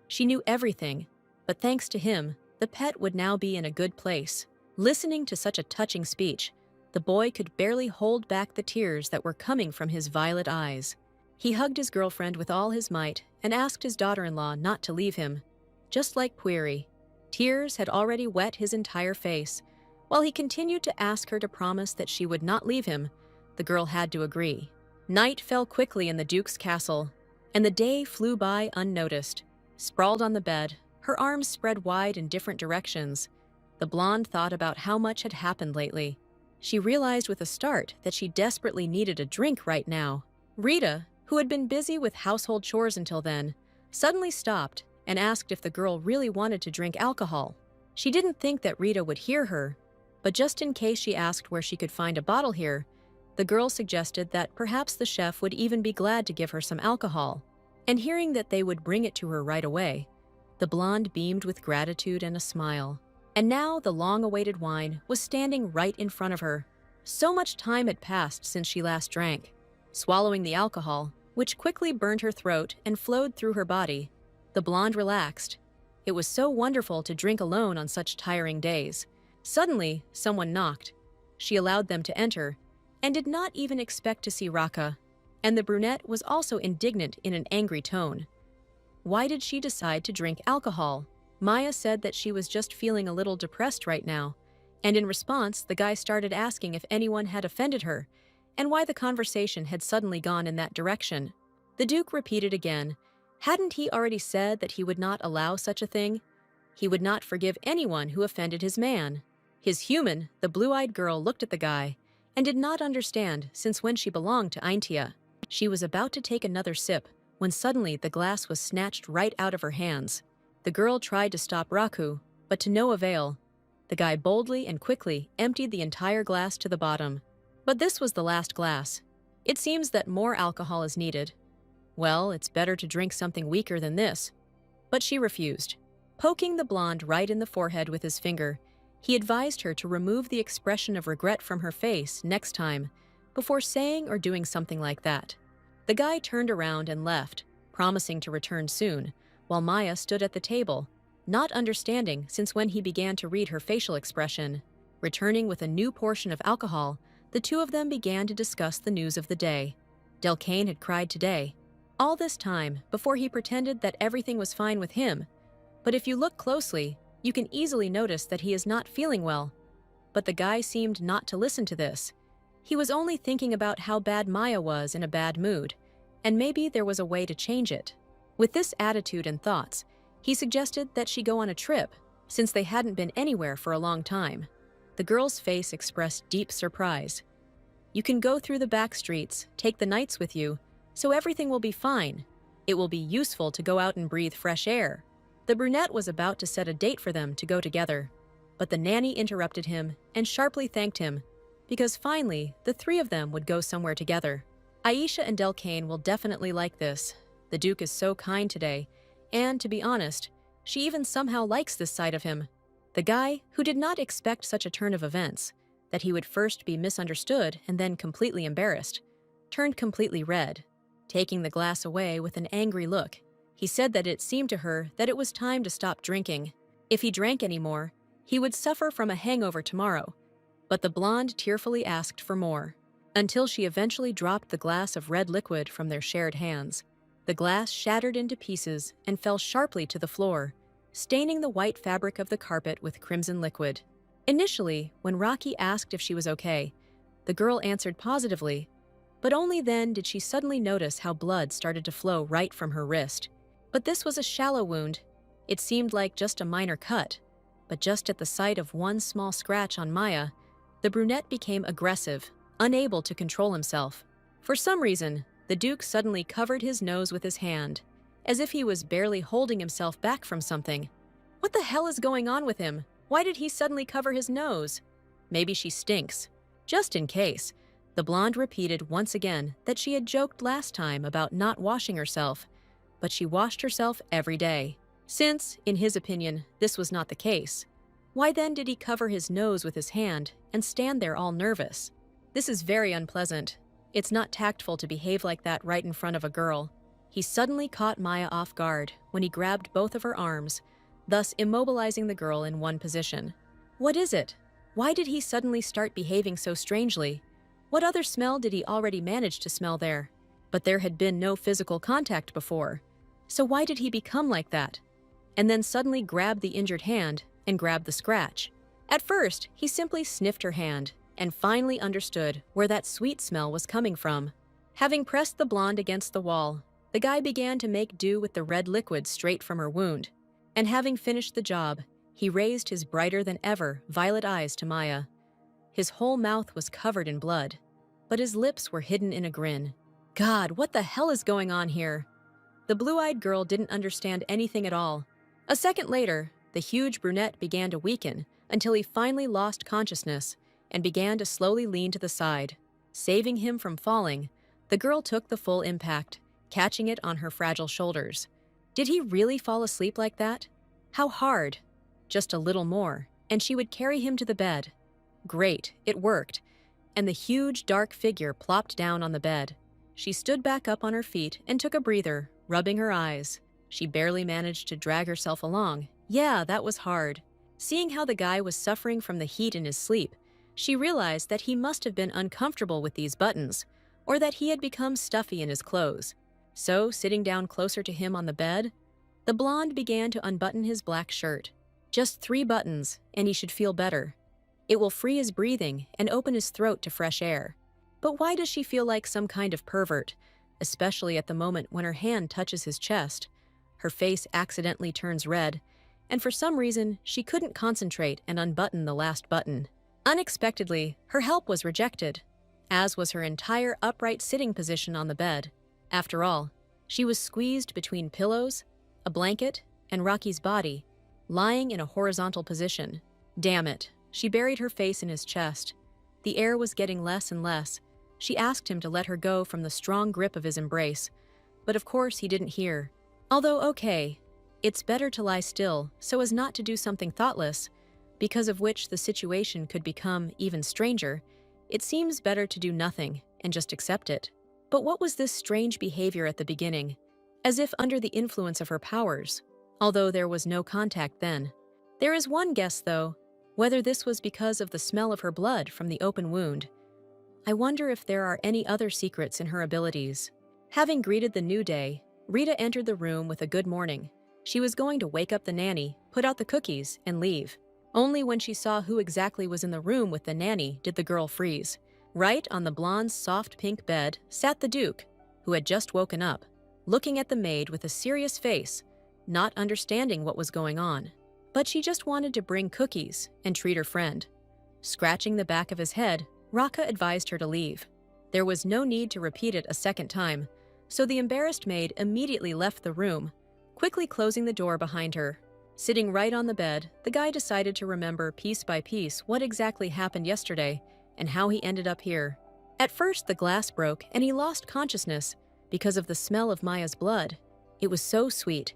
Speaker 1: She knew everything, but thanks to him, the pet would now be in a good place. Listening to such a touching speech, the boy could barely hold back the tears that were coming from his violet eyes. He hugged his girlfriend with all his might and asked his daughter-in-law not to leave him. Just like Puiri, tears had already wet his entire face. While he continued to ask her to promise that she would not leave him, the girl had to agree. Night fell quickly in the Duke's castle, and the day flew by unnoticed. Sprawled on the bed, her arms spread wide in different directions, the blonde thought about how much had happened lately. She realized with a start that she desperately needed a drink right now. Rita, who had been busy with household chores until then, suddenly stopped and asked if the girl really wanted to drink alcohol. She didn't think that Rita would hear her, But just in case she asked where she could find a bottle here, the girl suggested that perhaps the chef would even be glad to give her some alcohol. And hearing that they would bring it to her right away, the blonde beamed with gratitude and a smile. And now the long-awaited wine was standing right in front of her. So much time had passed since she last drank. Swallowing the alcohol, which quickly burned her throat and flowed through her body, the blonde relaxed. It was so wonderful to drink alone on such tiring days. Suddenly, someone knocked. She allowed them to enter, and did not even expect to see Raka. And the brunette was also indignant in an angry tone. Why did she decide to drink alcohol? Maya said that she was just feeling a little depressed right now, and in response, the guy started asking if anyone had offended her, and why the conversation had suddenly gone in that direction. The Duke repeated again. Hadn't he already said that he would not allow such a thing? He would not forgive anyone who offended his man. His human, the blue-eyed girl, looked at the guy, and did not understand since when she belonged to Aintia. She was about to take another sip, when suddenly the glass was snatched right out of her hands. The girl tried to stop Raku, but to no avail. The guy boldly and quickly emptied the entire glass to the bottom. But this was the last glass. It seems that more alcohol is needed. Well, it's better to drink something weaker than this. But she refused. Poking the blonde right in the forehead with his finger, he advised her to remove the expression of regret from her face next time, before saying or doing something like that. The guy turned around and left, promising to return soon, while Maya stood at the table, not understanding since when he began to read her facial expression. Returning with a new portion of alcohol, the two of them began to discuss the news of the day. Delcane had cried today. All this time, before he pretended that everything was fine with him. But if you look closely, you can easily notice that he is not feeling well. But the guy seemed not to listen to this. He was only thinking about how bad Maya was in a bad mood, and maybe there was a way to change it. With this attitude and thoughts, he suggested that she go on a trip, since they hadn't been anywhere for a long time. The girl's face expressed deep surprise. You can go through the back streets, take the knights with you, so everything will be fine. It will be useful to go out and breathe fresh air. The brunette was about to set a date for them to go together, but the nanny interrupted him and sharply thanked him, because finally, the three of them would go somewhere together. Aisha and Delcane will definitely like this. The Duke is so kind today, and to be honest, she even somehow likes this side of him. The guy, who did not expect such a turn of events, that he would first be misunderstood and then completely embarrassed, turned completely red. Taking the glass away with an angry look, he said that it seemed to her that it was time to stop drinking. If he drank any more, he would suffer from a hangover tomorrow. But the blonde tearfully asked for more, until she eventually dropped the glass of red liquid from their shared hands. The glass shattered into pieces and fell sharply to the floor, staining the white fabric of the carpet with crimson liquid. Initially, when Rocky asked if she was okay, the girl answered positively, but only then did she suddenly notice how blood started to flow right from her wrist. But this was a shallow wound. It seemed like just a minor cut, but just at the sight of one small scratch on Maya, the brunette became aggressive, unable to control himself. For some reason, the Duke suddenly covered his nose with his hand, as if he was barely holding himself back from something. What the hell is going on with him? Why did he suddenly cover his nose? Maybe she stinks. Just in case, the blonde repeated once again that she had joked last time about not washing herself, but she washed herself every day. Since, in his opinion, this was not the case, why then did he cover his nose with his hand and stand there all nervous? This is very unpleasant. It's not tactful to behave like that right in front of a girl. He suddenly caught Maya off guard when he grabbed both of her arms, thus immobilizing the girl in one position. What is it? Why did he suddenly start behaving so strangely? What other smell did he already manage to smell there? But there had been no physical contact before. So why did he become like that? And then suddenly grabbed the injured hand and grabbed the scratch. At first, he simply sniffed her hand and finally understood where that sweet smell was coming from. Having pressed the blonde against the wall, the guy began to make do with the red liquid straight from her wound. And having finished the job, he raised his brighter than ever violet eyes to Maya. His whole mouth was covered in blood, but his lips were hidden in a grin. God, what the hell is going on here? The blue-eyed girl didn't understand anything at all. A second later, The huge brunette began to weaken until he finally lost consciousness and began to slowly lean to the side. Saving him from falling, the girl took the full impact, catching it on her fragile shoulders. Did he really fall asleep like that? How hard? Just a little more, and she would carry him to the bed. Great, it worked, and the huge, dark figure plopped down on the bed. She stood back up on her feet and took a breather, rubbing her eyes. She barely managed to drag herself along. Yeah, that was hard. Seeing how the guy was suffering from the heat in his sleep, she realized that he must have been uncomfortable with these buttons, or that he had become stuffy in his clothes. So, sitting down closer to him on the bed, the blonde began to unbutton his black shirt. Just 3 buttons, and he should feel better. It will free his breathing and open his throat to fresh air. But why does she feel like some kind of pervert, especially at the moment when her hand touches his chest? Her face accidentally turns red, and for some reason, she couldn't concentrate and unbutton the last button. Unexpectedly, her help was rejected, as was her entire upright sitting position on the bed. After all, she was squeezed between pillows, a blanket, and Rocky's body, lying in a horizontal position. Damn it, she buried her face in his chest. The air was getting less and less. She asked him to let her go from the strong grip of his embrace, but of course he didn't hear. Although okay, it's better to lie still so as not to do something thoughtless, because of which the situation could become even stranger. It seems better to do nothing and just accept it. But what was this strange behavior at the beginning? As if under the influence of her powers, although there was no contact then. There is one guess, though, whether this was because of the smell of her blood from the open wound. I wonder if there are any other secrets in her abilities. Having greeted the new day, Rita entered the room with a good morning. She was going to wake up the nanny, put out the cookies, and leave. Only when she saw who exactly was in the room with the nanny did the girl freeze. Right on the blonde's soft pink bed sat the Duke, who had just woken up, looking at the maid with a serious face, not understanding what was going on. But she just wanted to bring cookies and treat her friend. Scratching the back of his head, Raka advised her to leave. There was no need to repeat it a second time, so the embarrassed maid immediately left the room, quickly closing the door behind her. Sitting right on the bed, the guy decided to remember piece by piece what exactly happened yesterday and how he ended up here. At first, the glass broke and he lost consciousness because of the smell of Maya's blood. It was so sweet.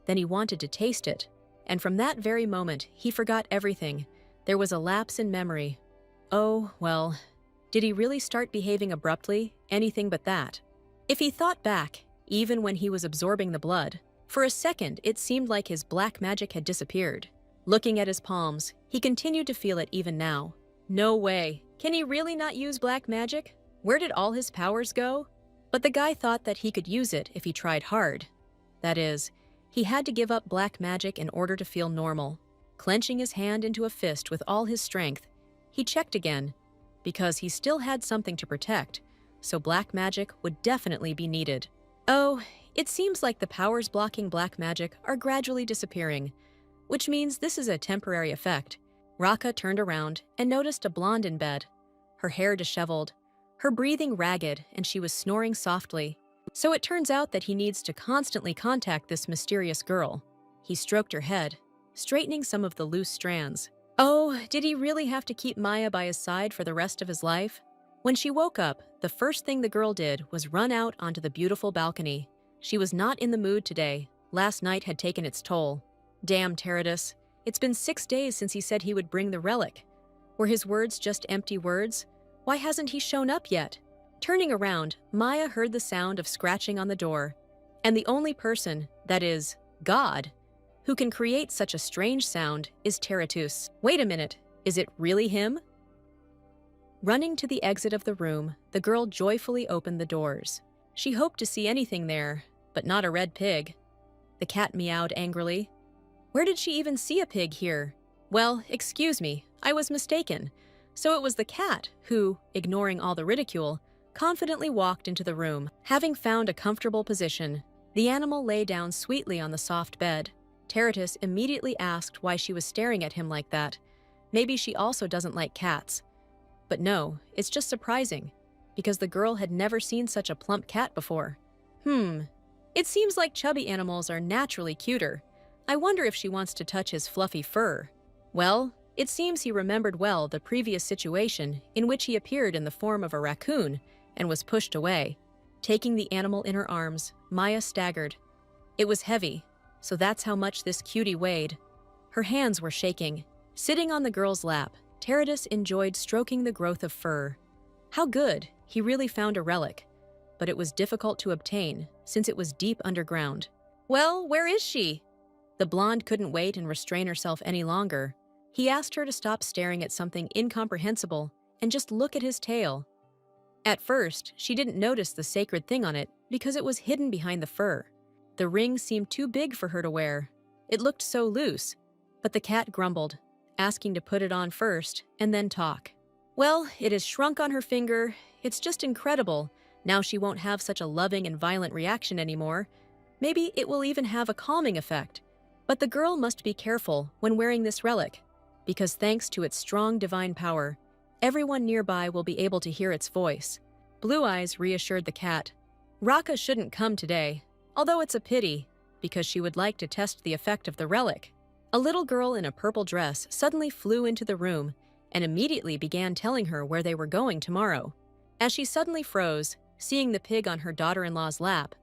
Speaker 1: Then he wanted to taste it. And from that very moment, he forgot everything. There was a lapse in memory. Oh, well, did he really start behaving abruptly? Anything but that. If he thought back, even when he was absorbing the blood, for a second it seemed like his black magic had disappeared. Looking at his palms, he continued to feel it even now. No way. Can he really not use black magic? Where did all his powers go? But the guy thought that he could use it if he tried hard. That is, he had to give up black magic in order to feel normal. Clenching his hand into a fist with all his strength, he checked again, because he still had something to protect, so black magic would definitely be needed. Oh, it seems like the powers blocking black magic are gradually disappearing, which means this is a temporary effect. Raka turned around and noticed a blonde in bed, her hair disheveled, her breathing ragged, and she was snoring softly. So it turns out that he needs to constantly contact this mysterious girl. He stroked her head, straightening some of the loose strands. Oh, did he really have to keep Maya by his side for the rest of his life? When she woke up, the first thing the girl did was run out onto the beautiful balcony. She was not in the mood today. Last night had taken its toll. Damn Teradus. It's been 6 days since he said he would bring the relic. Were his words just empty words? Why hasn't he shown up yet? Turning around, Maya heard the sound of scratching on the door. And the only person, that is, God, who can create such a strange sound is Teratus. Wait a minute, is it really him? Running to the exit of the room, the girl joyfully opened the doors. She hoped to see anything there, but not a red pig. The cat meowed angrily. Where did she even see a pig here? Well, excuse me, I was mistaken. So it was the cat who, ignoring all the ridicule, confidently walked into the room. Having found a comfortable position, the animal lay down sweetly on the soft bed. Teratus immediately asked why she was staring at him like that. Maybe she also doesn't like cats. But no, it's just surprising, because the girl had never seen such a plump cat before. It seems like chubby animals are naturally cuter. I wonder if she wants to touch his fluffy fur. Well, it seems he remembered well the previous situation in which he appeared in the form of a raccoon and was pushed away. Taking the animal in her arms, Maya staggered. It was heavy, so that's how much this cutie weighed. Her hands were shaking. Sitting on the girl's lap, Teradus enjoyed stroking the growth of fur. How good, he really found a relic. But it was difficult to obtain, since it was deep underground. Well, where is she? The blonde couldn't wait and restrain herself any longer. He asked her to stop staring at something incomprehensible and just look at his tail. At first, she didn't notice the sacred thing on it because it was hidden behind the fur. The ring seemed too big for her to wear. It looked so loose, but the cat grumbled, asking to put it on first and then talk. Well, it has shrunk on her finger. It's just incredible. Now she won't have such a loving and violent reaction anymore. Maybe it will even have a calming effect. But the girl must be careful when wearing this relic, because thanks to its strong divine power, everyone nearby will be able to hear its voice. Blue Eyes reassured the cat. Raka shouldn't come today, although it's a pity, because she would like to test the effect of the relic. A little girl in a purple dress suddenly flew into the room and immediately began telling her where they were going tomorrow. As she suddenly froze, seeing the pig on her daughter-in-law's lap,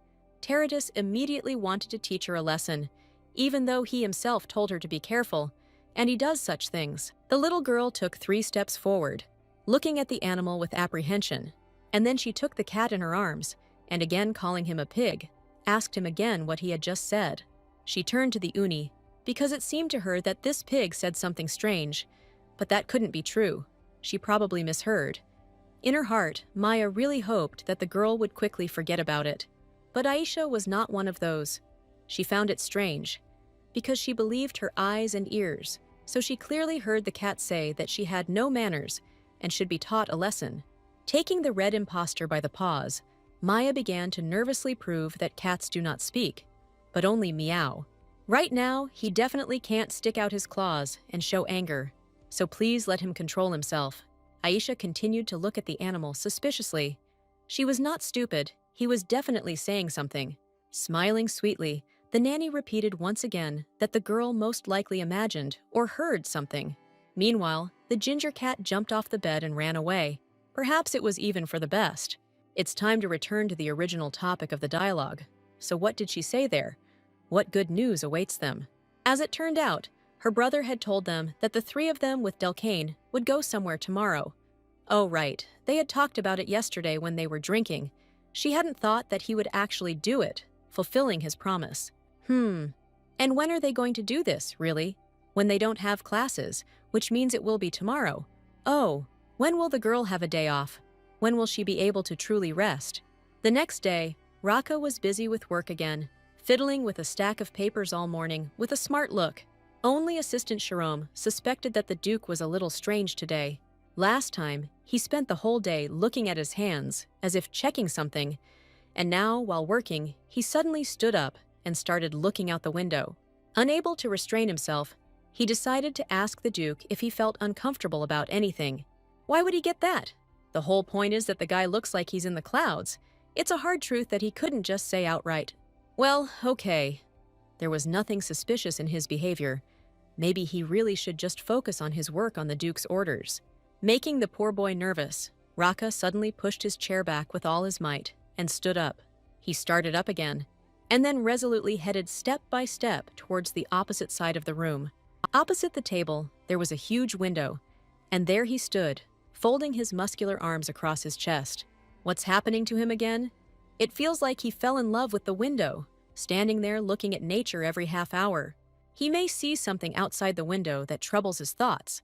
Speaker 1: Teradus immediately wanted to teach her a lesson, even though he himself told her to be careful, and he does such things. The little girl took 3 steps forward, looking at the animal with apprehension, and then she took the cat in her arms, and again calling him a pig, asked him again what he had just said. She turned to the Uni, because it seemed to her that this pig said something strange, but that couldn't be true. She probably misheard. In her heart, Maya really hoped that the girl would quickly forget about it. But Aisha was not one of those. She found it strange, because she believed her eyes and ears, so she clearly heard the cat say that she had no manners and should be taught a lesson. Taking the red imposter by the paws, Maya began to nervously prove that cats do not speak, but only meow. Right now, he definitely can't stick out his claws and show anger, so please let him control himself. Aisha continued to look at the animal suspiciously. She was not stupid. He was definitely saying something. Smiling sweetly, the nanny repeated once again that the girl most likely imagined or heard something. Meanwhile, the ginger cat jumped off the bed and ran away. Perhaps it was even for the best. It's time to return to the original topic of the dialogue. So what did she say there? What good news awaits them? As it turned out, her brother had told them that the 3 of them with Delcane would go somewhere tomorrow. Oh right, they had talked about it yesterday when they were drinking. She hadn't thought that he would actually do it, fulfilling his promise. And when are they going to do this, really? When they don't have classes, which means it will be tomorrow. Oh, when will the girl have a day off? When will she be able to truly rest? The next day, Raka was busy with work again, fiddling with a stack of papers all morning with a smart look. Only Assistant Sharom suspected that the Duke was a little strange today. Last time, he spent the whole day looking at his hands, as if checking something, and now, while working, he suddenly stood up and started looking out the window. Unable to restrain himself, he decided to ask the Duke if he felt uncomfortable about anything. Why would he get that? The whole point is that the guy looks like he's in the clouds. It's a hard truth that he couldn't just say outright. Well, okay. There was nothing suspicious in his behavior. Maybe he really should just focus on his work on the Duke's orders. Making the poor boy nervous, Raka suddenly pushed his chair back with all his might and stood up. He started up again, and then resolutely headed step by step towards the opposite side of the room. Opposite the table, there was a huge window, and there he stood, folding his muscular arms across his chest. What's happening to him again? It feels like he fell in love with the window, standing there looking at nature every half hour. He may see something outside the window that troubles his thoughts,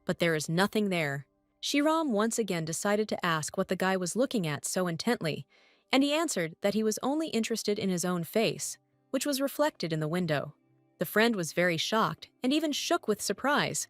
Speaker 1: but there is nothing there. Shiram once again decided to ask what the guy was looking at so intently, and he answered that he was only interested in his own face, which was reflected in the window. The friend was very shocked and even shook with surprise.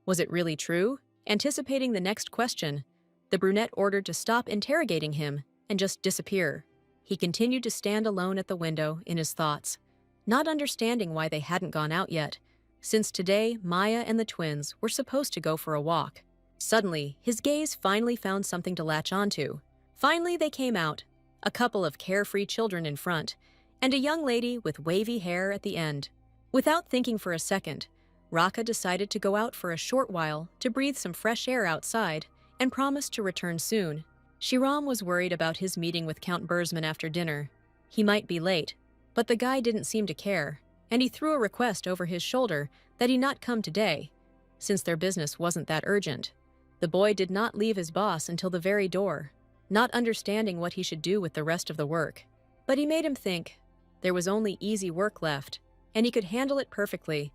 Speaker 1: Was it really true? Anticipating the next question, the brunette ordered to stop interrogating him and just disappear. He continued to stand alone at the window in his thoughts, not understanding why they hadn't gone out yet, since today Maya and the twins were supposed to go for a walk. Suddenly, his gaze finally found something to latch onto. Finally, they came out, a couple of carefree children in front, and a young lady with wavy hair at the end. Without thinking for a second, Raka decided to go out for a short while to breathe some fresh air outside and promised to return soon. Shiram was worried about his meeting with Count Burzman after dinner. He might be late, but the guy didn't seem to care, and he threw a request over his shoulder that he not come today, since their business wasn't that urgent. The boy did not leave his boss until the very door, not understanding what he should do with the rest of the work. But he made him think there was only easy work left, and he could handle it perfectly.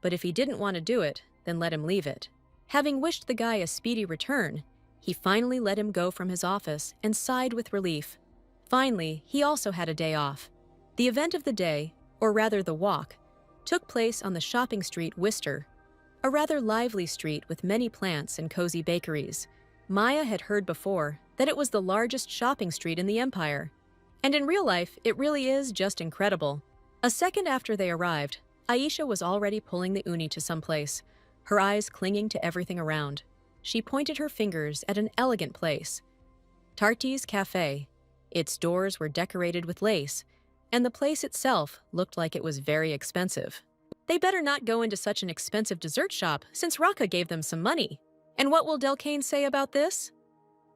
Speaker 1: But if he didn't want to do it, then let him leave it. Having wished the guy a speedy return, he finally let him go from his office and sighed with relief. Finally, he also had a day off. The event of the day, or rather the walk, took place on the shopping street Wister, a rather lively street with many plants and cozy bakeries. Maya had heard before that it was the largest shopping street in the empire, and in real life, it really is just incredible. A second after they arrived, Aisha was already pulling the uni to someplace, her eyes clinging to everything around. She pointed her fingers at an elegant place. Tarti's Cafe. Its doors were decorated with lace, and the place itself looked like it was very expensive. They better not go into such an expensive dessert shop since Raka gave them some money. And what will Delcane say about this?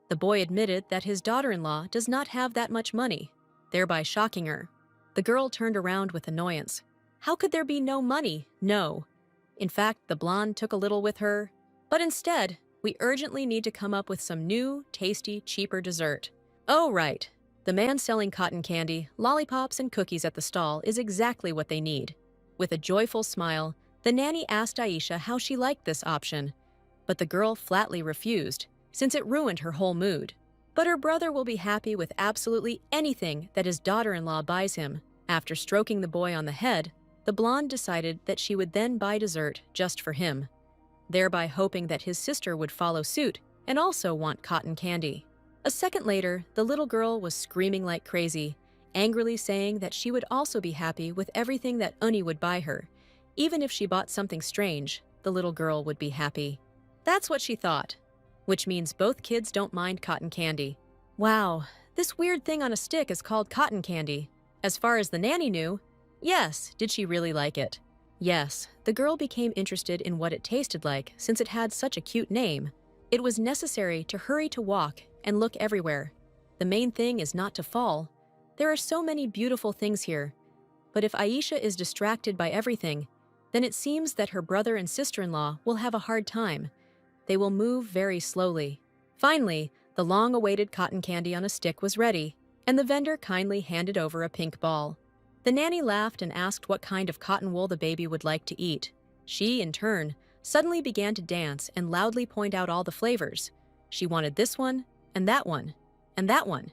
Speaker 1: The boy admitted that his daughter-in-law does not have that much money, thereby shocking her. The girl turned around with annoyance. How could there be no money? No. In fact, the blonde took a little with her. But instead, we urgently need to come up with some new, tasty, cheaper dessert. Oh, right. The man selling cotton candy, lollipops, and cookies at the stall is exactly what they need. With a joyful smile, the nanny asked Aisha how she liked this option, but the girl flatly refused, since it ruined her whole mood. But her brother will be happy with absolutely anything that his daughter-in-law buys him. After stroking the boy on the head, the blonde decided that she would then buy dessert just for him, thereby hoping that his sister would follow suit and also want cotton candy. A second later, the little girl was screaming like crazy, angrily saying that she would also be happy with everything that Uni would buy her. Even if she bought something strange, the little girl would be happy. That's what she thought, which means both kids don't mind cotton candy. Wow, this weird thing on a stick is called cotton candy. As far as the nanny knew, yes, did she really like it? Yes, the girl became interested in what it tasted like since it had such a cute name. It was necessary to hurry to walk and look everywhere. The main thing is not to fall. There are so many beautiful things here. But if Aisha is distracted by everything, then it seems that her brother and sister-in-law will have a hard time. They will move very slowly. Finally, the long-awaited cotton candy on a stick was ready, and the vendor kindly handed over a pink ball. The nanny laughed and asked what kind of cotton wool the baby would like to eat. She, in turn, suddenly began to dance and loudly point out all the flavors. She wanted this one, and that one, and that one.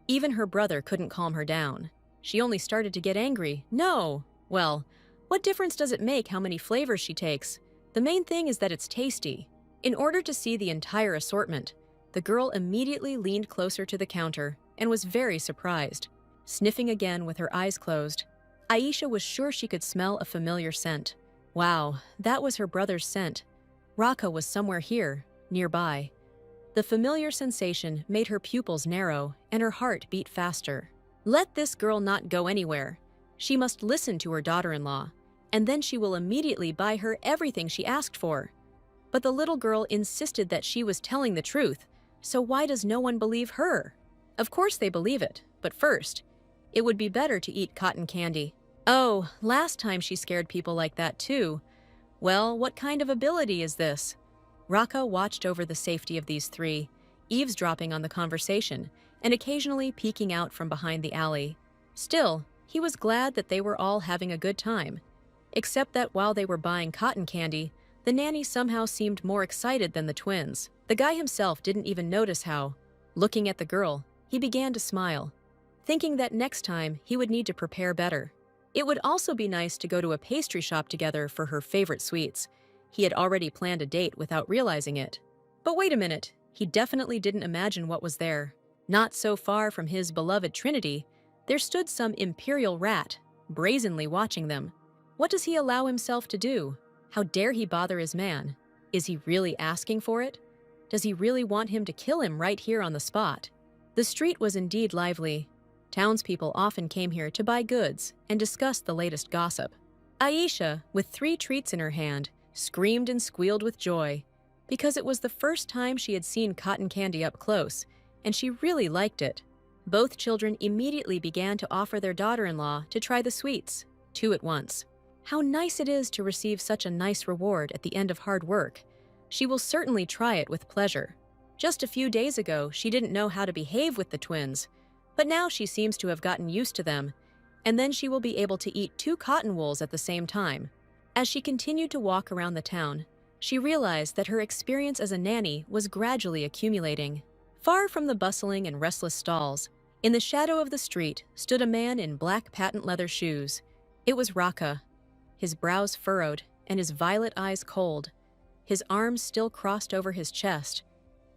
Speaker 1: Even her brother couldn't calm her down. She only started to get angry. No! Well, what difference does it make how many flavors she takes? The main thing is that it's tasty. In order to see the entire assortment, the girl immediately leaned closer to the counter and was very surprised. Sniffing again with her eyes closed, Aisha was sure she could smell a familiar scent. Wow, that was her brother's scent. Raka was somewhere here, nearby. The familiar sensation made her pupils narrow and her heart beat faster. Let this girl not go anywhere. She must listen to her daughter-in-law, and then she will immediately buy her everything she asked for. But the little girl insisted that she was telling the truth, so why does no one believe her? Of course they believe it, but first, it would be better to eat cotton candy. Oh, last time she scared people like that too. Well, what kind of ability is this? Raka watched over the safety of these three, eavesdropping on the conversation and occasionally peeking out from behind the alley. Still, he was glad that they were all having a good time, except that while they were buying cotton candy, the nanny somehow seemed more excited than the twins. The guy himself didn't even notice how, looking at the girl, he began to smile, thinking that next time he would need to prepare better. It would also be nice to go to a pastry shop together for her favorite sweets. He had already planned a date without realizing it. But wait a minute, he definitely didn't imagine what was there. Not so far from his beloved Trinity, there stood some imperial rat, brazenly watching them. What does he allow himself to do? How dare he bother his man? Is he really asking for it? Does he really want him to kill him right here on the spot? The street was indeed lively. Townspeople often came here to buy goods and discuss the latest gossip. Aisha, with 3 treats in her hand, screamed and squealed with joy because it was the first time she had seen cotton candy up close, and she really liked it. Both children immediately began to offer their daughter-in-law to try the sweets, 2 at once. How nice it is to receive such a nice reward at the end of hard work. She will certainly try it with pleasure. Just a few days ago, she didn't know how to behave with the twins, but now she seems to have gotten used to them, and then she will be able to eat 2 cotton wools at the same time. As she continued to walk around the town, she realized that her experience as a nanny was gradually accumulating. Far from the bustling and restless stalls, in the shadow of the street stood a man in black patent leather shoes. It was Raka, his brows furrowed and his violet eyes cold, his arms still crossed over his chest,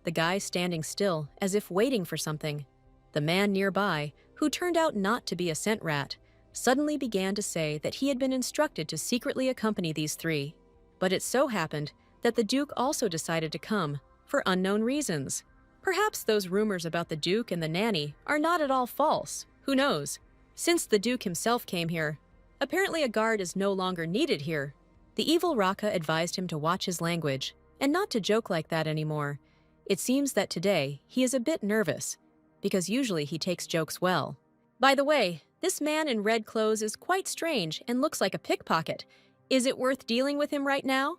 Speaker 1: the guy standing still as if waiting for something. The man nearby, who turned out not to be a scent rat, suddenly began to say that he had been instructed to secretly accompany these 3. But it so happened that the Duke also decided to come, for unknown reasons. Perhaps those rumors about the Duke and the nanny are not at all false, who knows? Since the Duke himself came here, apparently a guard is no longer needed here. The evil Raka advised him to watch his language, and not to joke like that anymore. It seems that today he is a bit nervous, because usually he takes jokes well. By the way, this man in red clothes is quite strange and looks like a pickpocket. Is it worth dealing with him right now?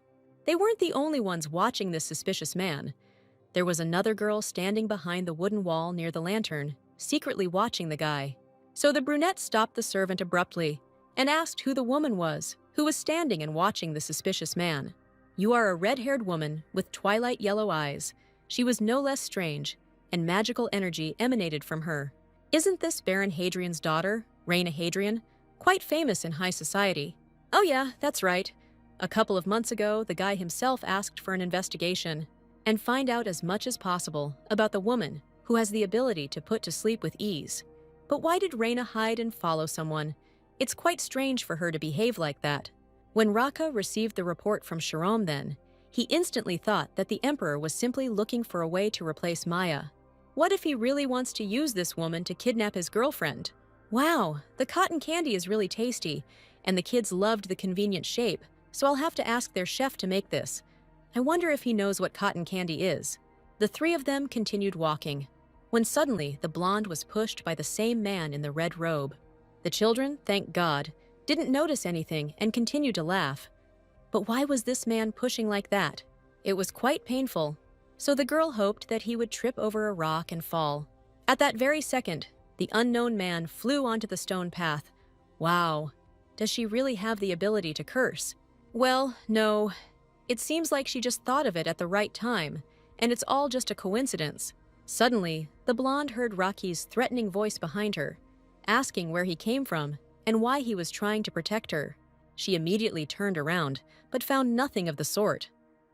Speaker 1: They weren't the only ones watching this suspicious man. There was another girl standing behind the wooden wall near the lantern, secretly watching the guy. So the brunette stopped the servant abruptly and asked who the woman was who was standing and watching the suspicious man. You are a red-haired woman with twilight yellow eyes. She was no less strange, and magical energy emanated from her. Isn't this Baron Hadrian's daughter, Reina Hadrian, quite famous in high society? Oh yeah, that's right. A couple of months ago, the guy himself asked for an investigation and find out as much as possible about the woman who has the ability to put to sleep with ease. But why did Reina hide and follow someone? It's quite strange for her to behave like that. When Raka received the report from Sharom then, he instantly thought that the Emperor was simply looking for a way to replace Maya. What if he really wants to use this woman to kidnap his girlfriend? Wow, the cotton candy is really tasty, and the kids loved the convenient shape, so I'll have to ask their chef to make this. I wonder if he knows what cotton candy is. The 3 of them continued walking, when suddenly the blonde was pushed by the same man in the red robe. The children, thank God, didn't notice anything and continued to laugh. But why was this man pushing like that? It was quite painful, so the girl hoped that he would trip over a rock and fall. At that very second, the unknown man flew onto the stone path. Wow, does she really have the ability to curse? Well, no. It seems like she just thought of it at the right time, and it's all just a coincidence. Suddenly, the blonde heard Raki's threatening voice behind her, asking where he came from and why he was trying to protect her. She immediately turned around, but found nothing of the sort.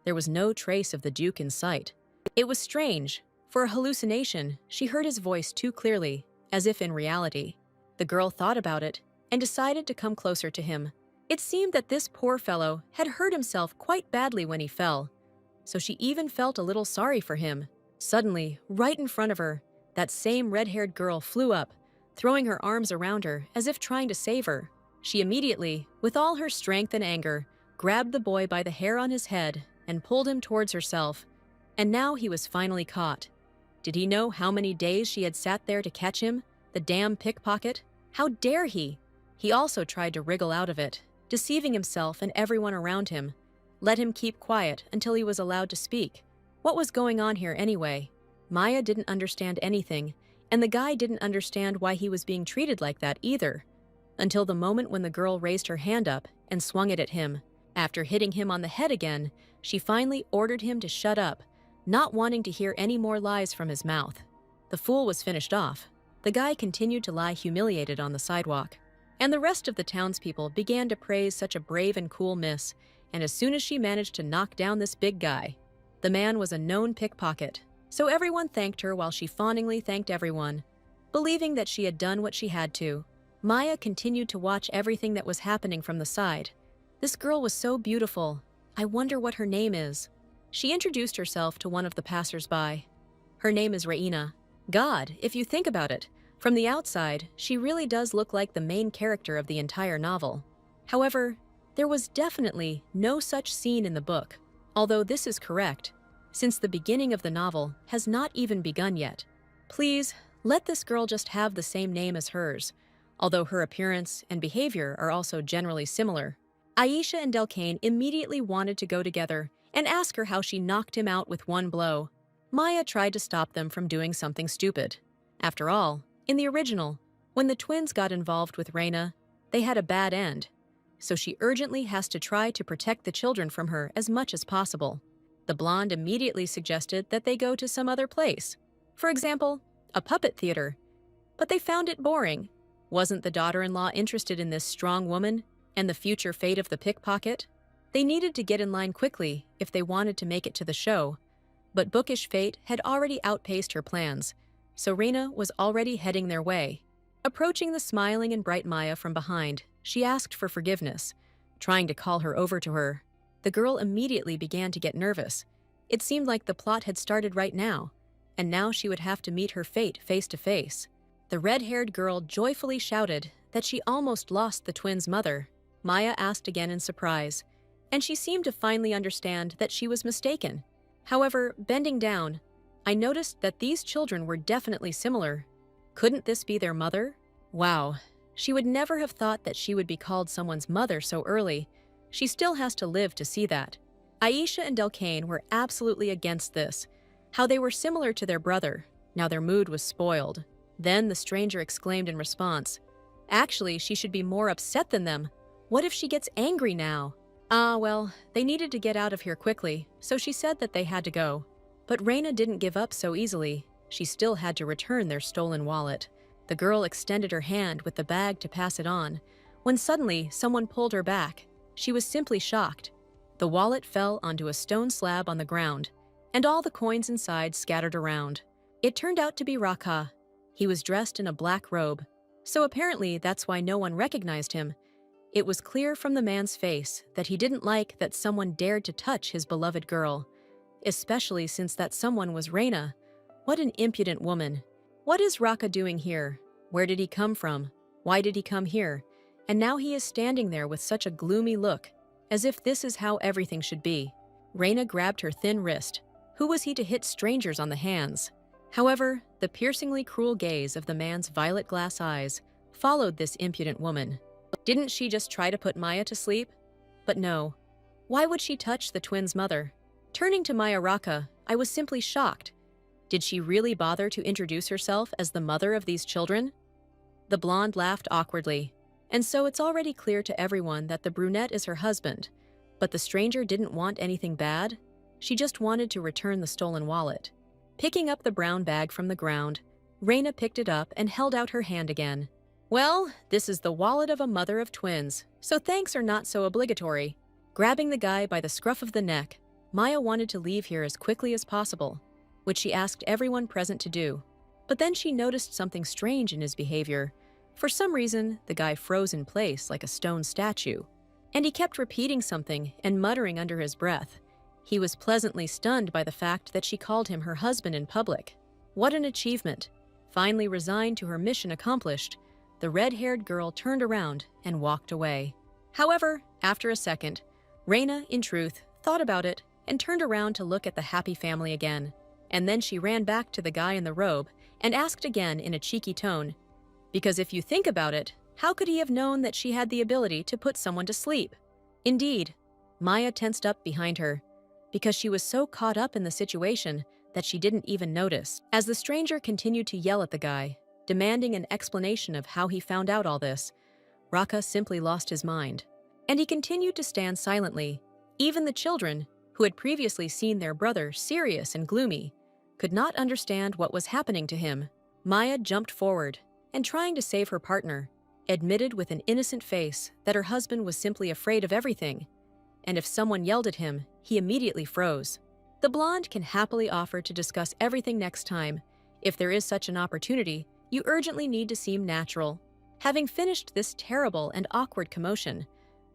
Speaker 1: There was no trace of the Duke in sight. It was strange. For a hallucination, she heard his voice too clearly, as if in reality. The girl thought about it and decided to come closer to him. It seemed that this poor fellow had hurt himself quite badly when he fell, so she even felt a little sorry for him. Suddenly, right in front of her, that same red-haired girl flew up, throwing her arms around her as if trying to save her. She immediately, with all her strength and anger, grabbed the boy by the hair on his head and pulled him towards herself. And now he was finally caught. Did he know how many days she had sat there to catch him, the damn pickpocket? How dare he? He also tried to wriggle out of it, deceiving himself and everyone around him. Let him keep quiet until he was allowed to speak. What was going on here anyway? Maya didn't understand anything, and the guy didn't understand why he was being treated like that either, until the moment when the girl raised her hand up and swung it at him. After hitting him on the head again, she finally ordered him to shut up, not wanting to hear any more lies from his mouth. The fool was finished off. The guy continued to lie humiliated on the sidewalk, and the rest of the townspeople began to praise such a brave and cool miss, and as soon as she managed to knock down this big guy, the man was a known pickpocket. So everyone thanked her while she fawningly thanked everyone, believing that she had done what she had to. Maya continued to watch everything that was happening from the side. This girl was so beautiful. I wonder what her name is. She introduced herself to one of the passers-by. Her name is Reina. God, if you think about it, from the outside, she really does look like the main character of the entire novel. However, There was definitely no such scene in the book, although this is correct, since the beginning of the novel has not even begun yet. Please, let this girl just have the same name as hers, although her appearance and behavior are also generally similar. Aisha and Delcane immediately wanted to go together and ask her how she knocked him out with one blow. Maya tried to stop them from doing something stupid. After all, in the original, when the twins got involved with Reina, they had a bad end, so she urgently has to try to protect the children from her as much as possible. The blonde immediately suggested that they go to some other place. For example, a puppet theater. But they found it boring. Wasn't the daughter-in-law interested in this strong woman and the future fate of the pickpocket? They needed to get in line quickly if they wanted to make it to the show, but bookish fate had already outpaced her plans, so Reina was already heading their way. Approaching the smiling and bright Maya from behind, she asked for forgiveness, trying to call her over to her. The girl immediately began to get nervous. It seemed like the plot had started right now, and now she would have to meet her fate face to face. The red-haired girl joyfully shouted that she almost lost the twins' mother. Maya asked again in surprise, and she seemed to finally understand that she was mistaken. However, bending down, I noticed that these children were definitely similar. Couldn't this be their mother? Wow, she would never have thought that she would be called someone's mother so early. She still has to live to see that. Aisha and Delcane were absolutely against this. How they were similar to their brother. Now their mood was spoiled. Then the stranger exclaimed in response, "Actually, she should be more upset than them. What if she gets angry now?" Well, they needed to get out of here quickly, so she said that they had to go. But Reina didn't give up so easily. She still had to return their stolen wallet. The girl extended her hand with the bag to pass it on, when suddenly someone pulled her back. She was simply shocked. The wallet fell onto a stone slab on the ground, and all the coins inside scattered around. It turned out to be Raka. He was dressed in a black robe, so apparently that's why no one recognized him. It was clear from the man's face that he didn't like that someone dared to touch his beloved girl, especially since that someone was Reina. What an impudent woman. What is Raka doing here? Where did he come from? Why did he come here? And now he is standing there with such a gloomy look, as if this is how everything should be. Reina grabbed her thin wrist. Who was he to hit strangers on the hands? However, the piercingly cruel gaze of the man's violet glass eyes followed this impudent woman. Didn't she just try to put Maya to sleep? But no. Why would she touch the twins' mother? Turning to Maya Raka, I was simply shocked. Did she really bother to introduce herself as the mother of these children? The blonde laughed awkwardly. And so it's already clear to everyone that the brunette is her husband. But the stranger didn't want anything bad. She just wanted to return the stolen wallet. Picking up the brown bag from the ground, Reina picked it up and held out her hand again. Well, this is the wallet of a mother of twins, so thanks are not so obligatory. Grabbing the guy by the scruff of the neck, Maya wanted to leave here as quickly as possible, which she asked everyone present to do. But then she noticed something strange in his behavior. For some reason, the guy froze in place like a stone statue, and he kept repeating something and muttering under his breath. He was pleasantly stunned by the fact that she called him her husband in public. What an achievement! Finally resigned to her mission accomplished, the red-haired girl turned around and walked away. However, after a second, Reina, in truth, thought about it and turned around to look at the happy family again. And then she ran back to the guy in the robe and asked again in a cheeky tone, because if you think about it, how could he have known that she had the ability to put someone to sleep? Indeed, Maya tensed up behind her, because she was so caught up in the situation that she didn't even notice. As the stranger continued to yell at the guy, demanding an explanation of how he found out all this, Raka simply lost his mind. And he continued to stand silently. Even the children, who had previously seen their brother serious and gloomy, could not understand what was happening to him. Maya jumped forward, and trying to save her partner, admitted with an innocent face that her husband was simply afraid of everything, and if someone yelled at him, he immediately froze. The blonde can happily offer to discuss everything next time. If there is such an opportunity, you urgently need to seem natural. Having finished this terrible and awkward commotion,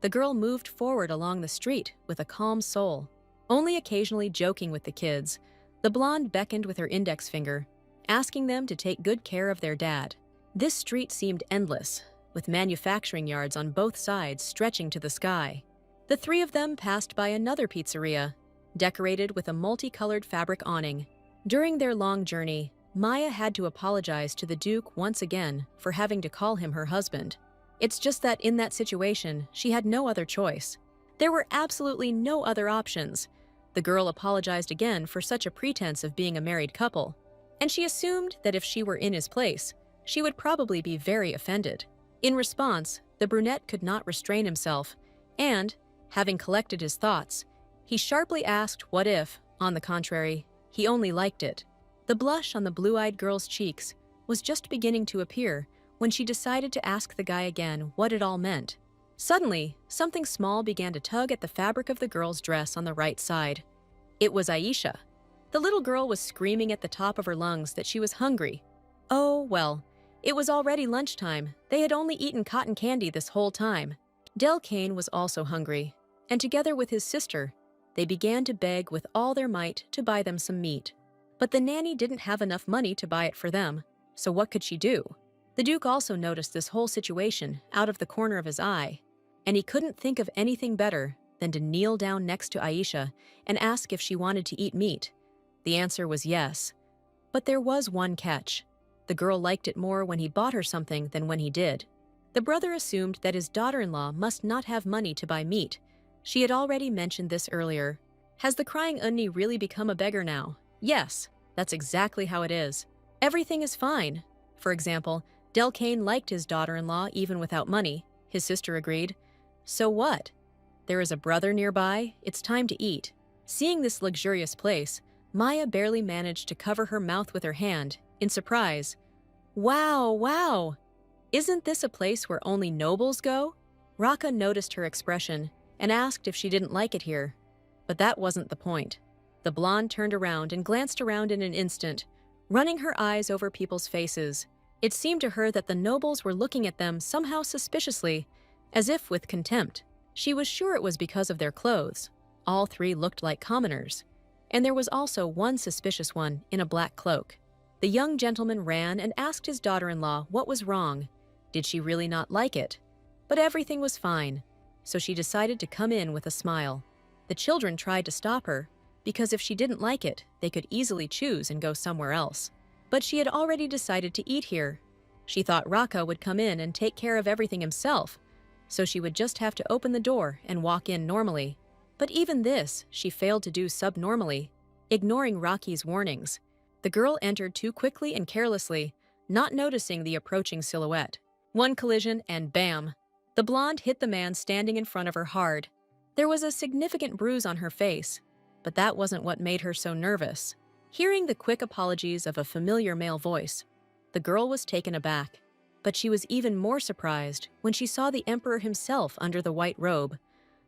Speaker 1: the girl moved forward along the street with a calm soul. Only occasionally joking with the kids, the blonde beckoned with her index finger, asking them to take good care of their dad. This street seemed endless, with manufacturing yards on both sides stretching to the sky. The three of them passed by another pizzeria, decorated with a multicolored fabric awning. During their long journey, Maya had to apologize to the Duke once again for having to call him her husband. It's just that in that situation, she had no other choice. There were absolutely no other options. The girl apologized again for such a pretense of being a married couple, and she assumed that if she were in his place, she would probably be very offended. In response, the brunette could not restrain himself, and, having collected his thoughts, he sharply asked what if, on the contrary, he only liked it. The blush on the blue-eyed girl's cheeks was just beginning to appear when she decided to ask the guy again what it all meant. Suddenly, something small began to tug at the fabric of the girl's dress on the right side. It was Aisha. The little girl was screaming at the top of her lungs that she was hungry. Oh, well, it was already lunchtime. They had only eaten cotton candy this whole time. Del Kane was also hungry, and together with his sister, they began to beg with all their might to buy them some meat. But the nanny didn't have enough money to buy it for them, so what could she do? The Duke also noticed this whole situation out of the corner of his eye, and he couldn't think of anything better than to kneel down next to Aisha and ask if she wanted to eat meat. The answer was yes. But there was one catch. The girl liked it more when he bought her something than when he did. The brother assumed that his daughter-in-law must not have money to buy meat. She had already mentioned this earlier. Has the crying Unni really become a beggar now? Yes, that's exactly how it is. Everything is fine. For example, Del Kane liked his daughter-in-law even without money, his sister agreed. So what? There is a brother nearby, it's time to eat. Seeing this luxurious place, Maya barely managed to cover her mouth with her hand, in surprise. Wow, wow! Isn't this a place where only nobles go? Raka noticed her expression and asked if she didn't like it here. But that wasn't the point. The blonde turned around and glanced around in an instant, running her eyes over people's faces. It seemed to her that the nobles were looking at them somehow suspiciously, as if with contempt. She was sure it was because of their clothes. All three looked like commoners. And there was also one suspicious one in a black cloak. The young gentleman ran and asked his daughter-in-law what was wrong. Did she really not like it? But everything was fine, so she decided to come in with a smile. The children tried to stop her, because if she didn't like it, they could easily choose and go somewhere else. But she had already decided to eat here. She thought Raka would come in and take care of everything himself, so she would just have to open the door and walk in normally. But even this, she failed to do subnormally, ignoring Rocky's warnings. The girl entered too quickly and carelessly, not noticing the approaching silhouette. One collision and bam! The blonde hit the man standing in front of her hard. There was a significant bruise on her face, but that wasn't what made her so nervous. Hearing the quick apologies of a familiar male voice, the girl was taken aback. But she was even more surprised when she saw the emperor himself under the white robe.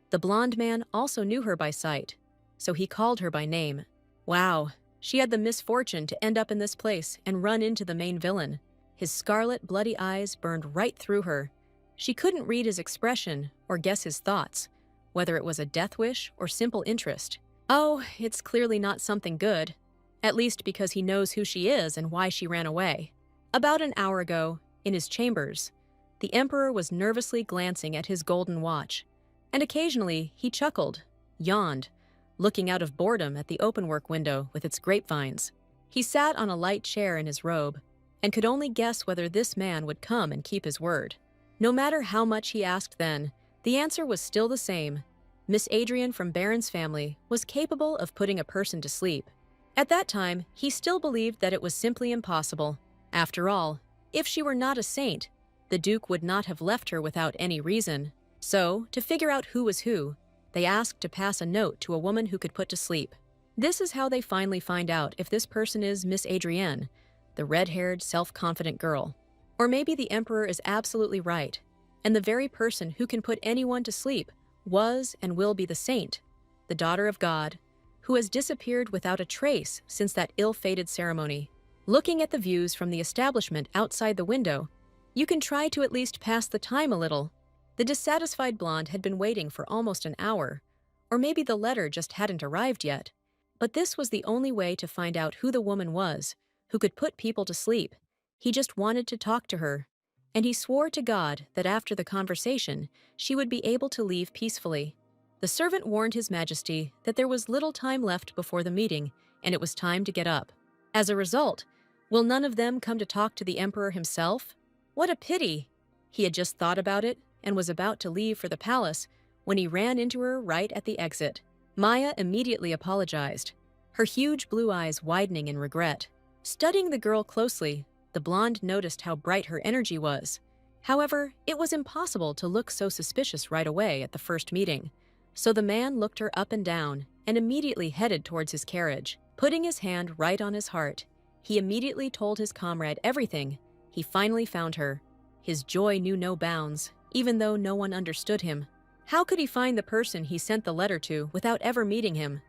Speaker 1: The blonde man also knew her by sight, so he called her by name. Wow, she had the misfortune to end up in this place and run into the main villain. His scarlet, bloody eyes burned right through her. She couldn't read his expression or guess his thoughts, whether it was a death wish or simple interest. Oh, it's clearly not something good, at least because he knows who she is and why she ran away. About an hour ago, in his chambers, the emperor was nervously glancing at his golden watch, and occasionally he chuckled, yawned, looking out of boredom at the open-work window with its grapevines. He sat on a light chair in his robe, and could only guess whether this man would come and keep his word. No matter how much he asked then, the answer was still the same. Miss Adrian from Baron's family was capable of putting a person to sleep. At that time, he still believed that it was simply impossible. After all, if she were not a saint, the Duke would not have left her without any reason. So, to figure out who was who, they asked to pass a note to a woman who could put to sleep. This is how they finally find out if this person is Miss Adrienne, the red-haired, self-confident girl. Or maybe the Emperor is absolutely right, and the very person who can put anyone to sleep was and will be the saint, the daughter of God, who has disappeared without a trace since that ill-fated ceremony. Looking at the views from the establishment outside the window, you can try to at least pass the time a little. The dissatisfied blonde had been waiting for almost an hour, or maybe the letter just hadn't arrived yet. But this was the only way to find out who the woman was, who could put people to sleep. He just wanted to talk to her. and he swore to God that after the conversation, she would be able to leave peacefully. The servant warned His Majesty that there was little time left before the meeting, and it was time to get up. As a result, will none of them come to talk to the emperor himself? What a pity! He had just thought about it and was about to leave for the palace when he ran into her right at the exit. Maya immediately apologized, her huge blue eyes widening in regret. Studying the girl closely, the blonde noticed how bright her energy was. However, it was impossible to look so suspicious right away at the first meeting. So the man looked her up and down and immediately headed towards his carriage. Putting his hand right on his heart, he immediately told his comrade everything. He finally found her. His joy knew no bounds, even though no one understood him. How could he find the person he sent the letter to without ever meeting him?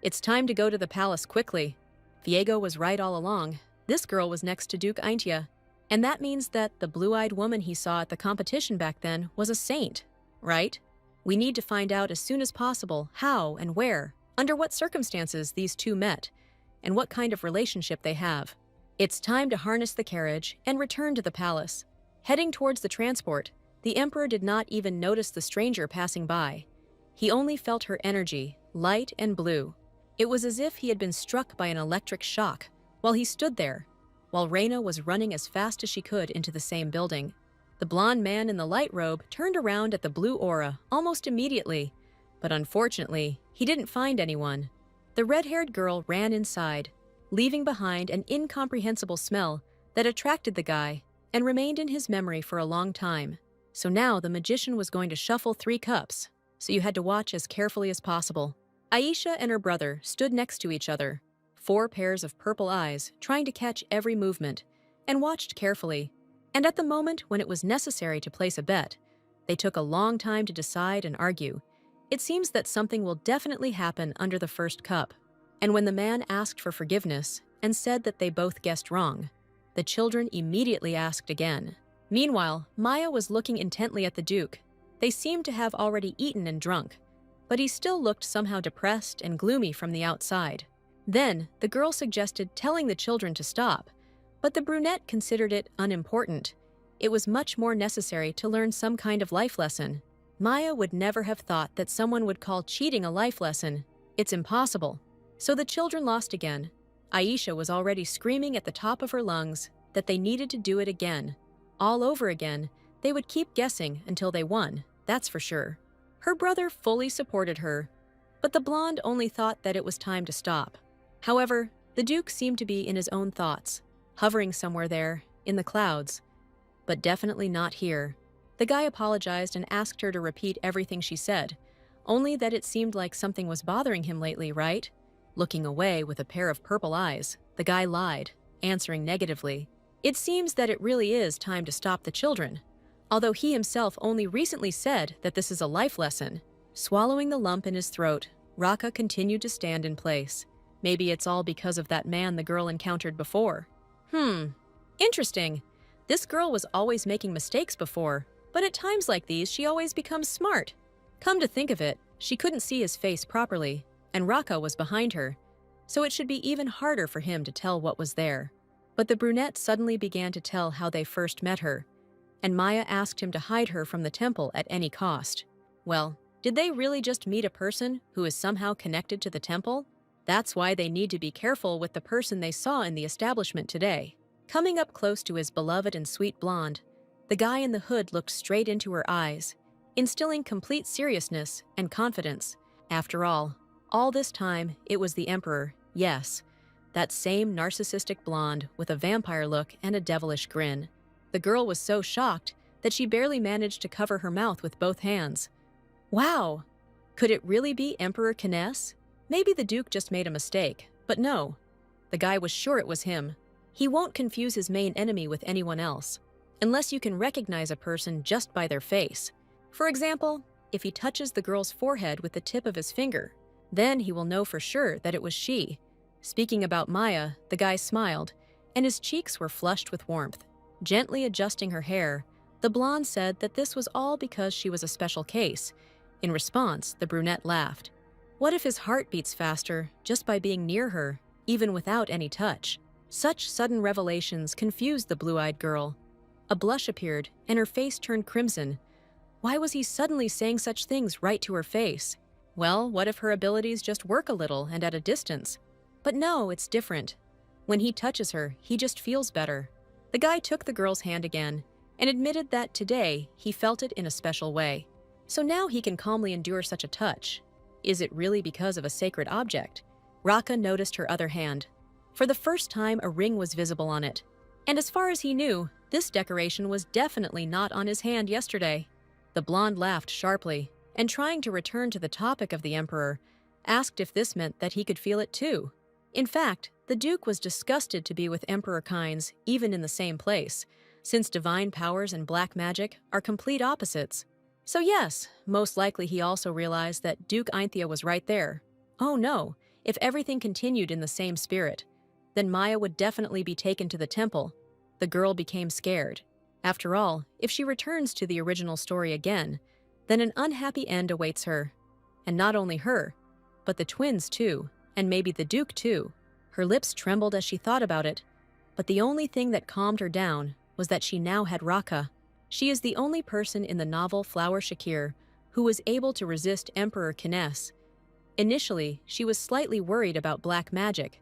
Speaker 1: It's time to go to the palace quickly. Viego was right all along. This girl was next to Duke Aintia, and that means that the blue-eyed woman he saw at the competition back then was a saint, right? We need to find out as soon as possible how and where, under what circumstances these two met, and what kind of relationship they have. It's time to harness the carriage and return to the palace. Heading towards the transport, the emperor did not even notice the stranger passing by. He only felt her energy, light and blue. It was as if he had been struck by an electric shock while he stood there, while Reina was running as fast as she could into the same building. The blonde man in the light robe turned around at the blue aura almost immediately, but unfortunately, he didn't find anyone. The red-haired girl ran inside, leaving behind an incomprehensible smell that attracted the guy and remained in his memory for a long time. So now the magician was going to shuffle 3 cups, so you had to watch as carefully as possible. Aisha and her brother stood next to each other, 4 pairs of purple eyes trying to catch every movement, and watched carefully. And at the moment when it was necessary to place a bet, they took a long time to decide and argue. It seems that something will definitely happen under the first cup. And when the man asked for forgiveness and said that they both guessed wrong, the children immediately asked again. Meanwhile, Maya was looking intently at the Duke. They seemed to have already eaten and drunk, but he still looked somehow depressed and gloomy from the outside. Then, the girl suggested telling the children to stop, but the brunette considered it unimportant. It was much more necessary to learn some kind of life lesson. Maya would never have thought that someone would call cheating a life lesson. It's impossible. So the children lost again. Aisha was already screaming at the top of her lungs that they needed to do it again. All over again, they would keep guessing until they won, that's for sure. Her brother fully supported her, but the blonde only thought that it was time to stop. However, the Duke seemed to be in his own thoughts, hovering somewhere there, in the clouds. But definitely not here. The guy apologized and asked her to repeat everything she said, only that it seemed like something was bothering him lately, right? Looking away with a pair of purple eyes, the guy lied, answering negatively. It seems that it really is time to stop the children, although he himself only recently said that this is a life lesson. Swallowing the lump in his throat, Raka continued to stand in place. Maybe it's all because of that man the girl encountered before. Interesting. This girl was always making mistakes before, but at times like these she always becomes smart. Come to think of it, she couldn't see his face properly, and Raka was behind her, so it should be even harder for him to tell what was there. But the brunette suddenly began to tell how they first met her, and Maya asked him to hide her from the temple at any cost. Well, did they really just meet a person who is somehow connected to the temple? That's why they need to be careful with the person they saw in the establishment today. Coming up close to his beloved and sweet blonde, the guy in the hood looked straight into her eyes, instilling complete seriousness and confidence. After all this time, it was the Emperor, yes, that same narcissistic blonde with a vampire look and a devilish grin. The girl was so shocked that she barely managed to cover her mouth with both hands. Wow! Could it really be Emperor Kness? Maybe the Duke just made a mistake, but no. The guy was sure it was him. He won't confuse his main enemy with anyone else, unless you can recognize a person just by their face. For example, if he touches the girl's forehead with the tip of his finger, then he will know for sure that it was she. Speaking about Maya, the guy smiled, and his cheeks were flushed with warmth. Gently adjusting her hair, the blonde said that this was all because she was a special case. In response, the brunette laughed. What if his heart beats faster just by being near her, even without any touch? Such sudden revelations confused the blue-eyed girl. A blush appeared, and her face turned crimson. Why was he suddenly saying such things right to her face? Well, what if her abilities just work a little and at a distance? But no, it's different. When he touches her, he just feels better. The guy took the girl's hand again and admitted that today he felt it in a special way. So now he can calmly endure such a touch. Is it really because of a sacred object? Raka noticed her other hand. For the first time, a ring was visible on it. And as far as he knew, this decoration was definitely not on his hand yesterday. The blonde laughed sharply, and trying to return to the topic of the emperor, asked if this meant that he could feel it too. In fact, the Duke was disgusted to be with Emperor Kynes even in the same place, since divine powers and black magic are complete opposites. So yes, most likely he also realized that Duke Einthia was right there. Oh no, if everything continued in the same spirit, then Maya would definitely be taken to the temple. The girl became scared. After all, if she returns to the original story again, then an unhappy end awaits her. And not only her, but the twins too, and maybe the Duke too. Her lips trembled as she thought about it, but the only thing that calmed her down was that she now had Raka. She is the only person in the novel Flower Shakir who was able to resist Emperor Kynes. Initially, she was slightly worried about black magic,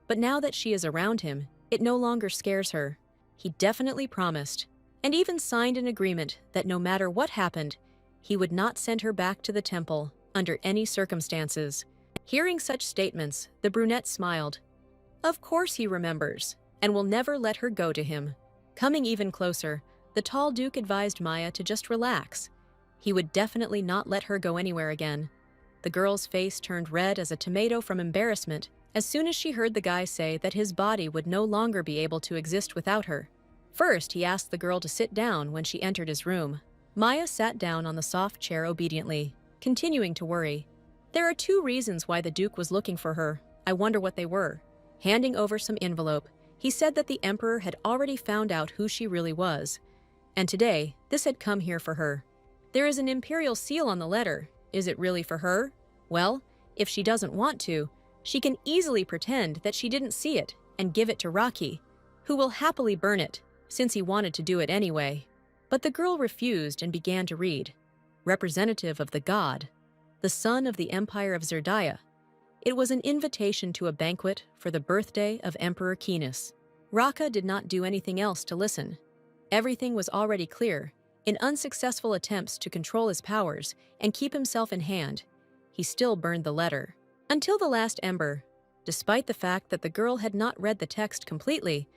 Speaker 1: but now that she is around him, it no longer scares her. He definitely promised, and even signed an agreement that no matter what happened, he would not send her back to the temple under any circumstances. Hearing such statements, the brunette smiled. Of course he remembers, and will never let her go to him. Coming even closer, the tall Duke advised Maya to just relax. He would definitely not let her go anywhere again. The girl's face turned red as a tomato from embarrassment as soon as she heard the guy say that his body would no longer be able to exist without her. First, he asked the girl to sit down when she entered his room. Maya sat down on the soft chair obediently, continuing to worry. There are 2 reasons why the Duke was looking for her. I wonder what they were. Handing over some envelope, he said that the Emperor had already found out who she really was. And today, this had come here for her. There is an imperial seal on the letter. Is it really for her? Well, if she doesn't want to, she can easily pretend that she didn't see it and give it to Rocky, who will happily burn it, since he wanted to do it anyway. But the girl refused and began to read. Representative of the god, the son of the Empire of Zerdaya. It was an invitation to a banquet for the birthday of Emperor Kynes. Raka did not do anything else to listen. Everything was already clear. In unsuccessful attempts to control his powers and keep himself in hand, he still burned the letter. Until the last ember, despite the fact that the girl had not read the text completely,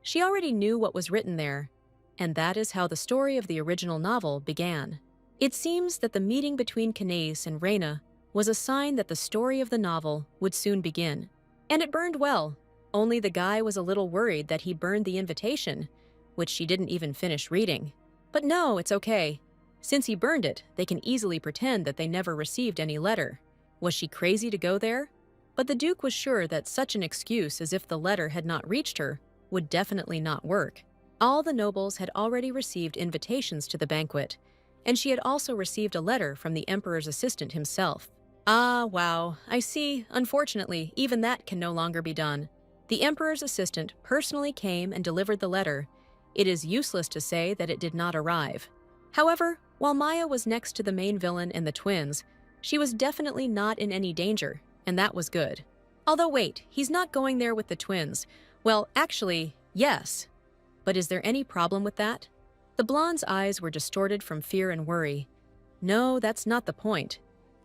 Speaker 1: she already knew what was written there, and that is how the story of the original novel began. It seems that the meeting between Kynes and Reyna was a sign that the story of the novel would soon begin. And it burned well, only the guy was a little worried that he burned the invitation, which she didn't even finish reading. But no, it's okay. Since he burned it, they can easily pretend that they never received any letter. Was she crazy to go there? But the Duke was sure that such an excuse as if the letter had not reached her would definitely not work. All the nobles had already received invitations to the banquet, and she had also received a letter from the Emperor's assistant himself. Ah, wow, I see. Unfortunately, even that can no longer be done. The Emperor's assistant personally came and delivered the letter. It is useless to say that it did not arrive. However, while Maya was next to the main villain and the twins, she was definitely not in any danger, and that was good. Although wait, he's not going there with the twins. Well, actually, yes. But is there any problem with that? The blonde's eyes were distorted from fear and worry. No, that's not the point.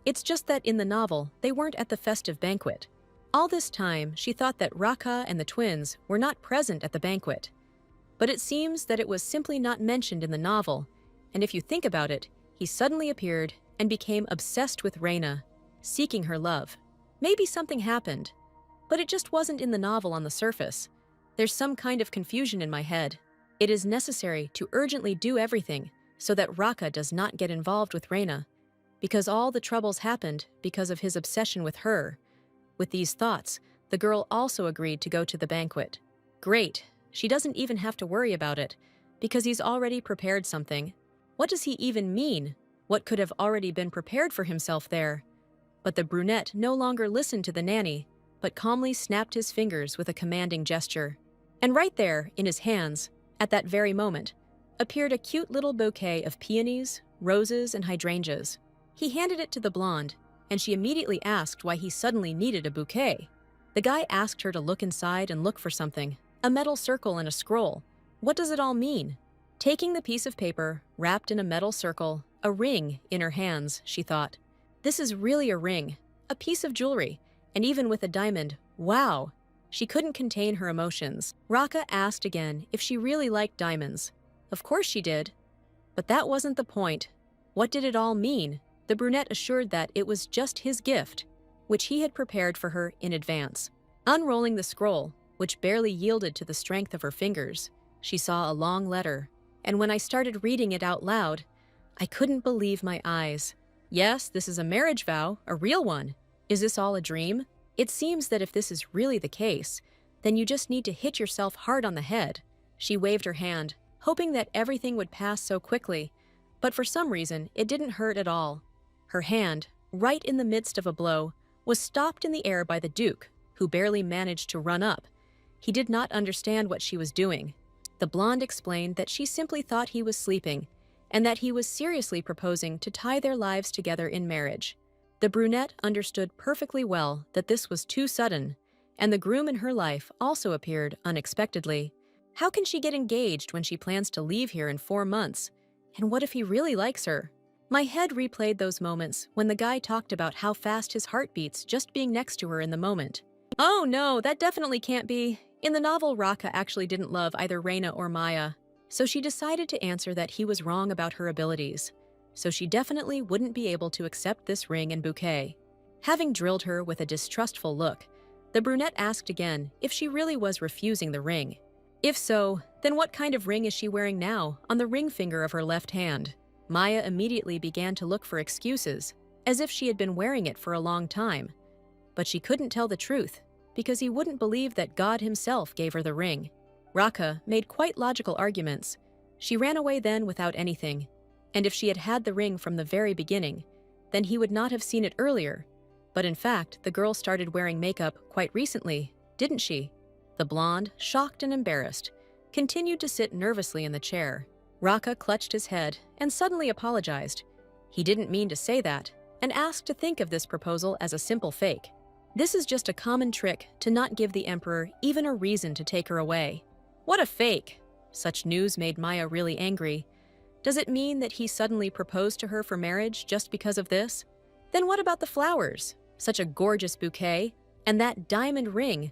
Speaker 1: It's just that in the novel, they weren't at the festive banquet. All this time, she thought that Raka and the twins were not present at the banquet. But it seems that it was simply not mentioned in the novel, and if you think about it, he suddenly appeared and became obsessed with Reyna, seeking her love. Maybe something happened, but it just wasn't in the novel on the surface. There's some kind of confusion in my head. It is necessary to urgently do everything so that Raka does not get involved with Reyna, because all the troubles happened because of his obsession with her. With these thoughts, the girl also agreed to go to the banquet. Great, she doesn't even have to worry about it, because he's already prepared something. What does he even mean? What could have already been prepared for himself there? But the brunette no longer listened to the nanny, but calmly snapped his fingers with a commanding gesture. And right there, in his hands, at that very moment, appeared a cute little bouquet of peonies, roses, and hydrangeas. He handed it to the blonde, and she immediately asked why he suddenly needed a bouquet. The guy asked her to look inside and look for something, a metal circle and a scroll. What does it all mean? Taking the piece of paper, wrapped in a metal circle, a ring in her hands, she thought, "This is really a ring, a piece of jewelry, and even with a diamond, wow!" She couldn't contain her emotions. Raka asked again if she really liked diamonds. Of course she did. But that wasn't the point. What did it all mean? The brunette assured that it was just his gift, which he had prepared for her in advance. Unrolling the scroll, which barely yielded to the strength of her fingers, she saw a long letter, and when I started reading it out loud, I couldn't believe my eyes. Yes, this is a marriage vow, a real one. Is this all a dream? It seems that if this is really the case, then you just need to hit yourself hard on the head. She waved her hand, hoping that everything would pass so quickly, but for some reason, it didn't hurt at all. Her hand, right in the midst of a blow, was stopped in the air by the Duke, who barely managed to run up. He did not understand what she was doing. The blonde explained that she simply thought he was sleeping, and that he was seriously proposing to tie their lives together in marriage. The brunette understood perfectly well that this was too sudden, and the groom in her life also appeared unexpectedly. How can she get engaged when she plans to leave here in 4 months? And what if he really likes her? My head replayed those moments when the guy talked about how fast his heart beats just being next to her in the moment. Oh no, that definitely can't be. In the novel, Raka actually didn't love either Reina or Maya, so she decided to answer that he was wrong about her abilities. So she definitely wouldn't be able to accept this ring and bouquet. Having drilled her with a distrustful look, the brunette asked again if she really was refusing the ring. If so, then what kind of ring is she wearing now on the ring finger of her left hand? Maya immediately began to look for excuses, as if she had been wearing it for a long time. But she couldn't tell the truth, because he wouldn't believe that God himself gave her the ring. Raka made quite logical arguments. She ran away then without anything, and if she had had the ring from the very beginning, then he would not have seen it earlier. But in fact, the girl started wearing makeup quite recently, didn't she? The blonde, shocked and embarrassed, continued to sit nervously in the chair. Raka clutched his head and suddenly apologized. He didn't mean to say that, and asked to think of this proposal as a simple fake. This is just a common trick to not give the emperor even a reason to take her away. What a fake! Such news made Maya really angry. Does it mean that he suddenly proposed to her for marriage just because of this? Then what about the flowers? Such a gorgeous bouquet, and that diamond ring.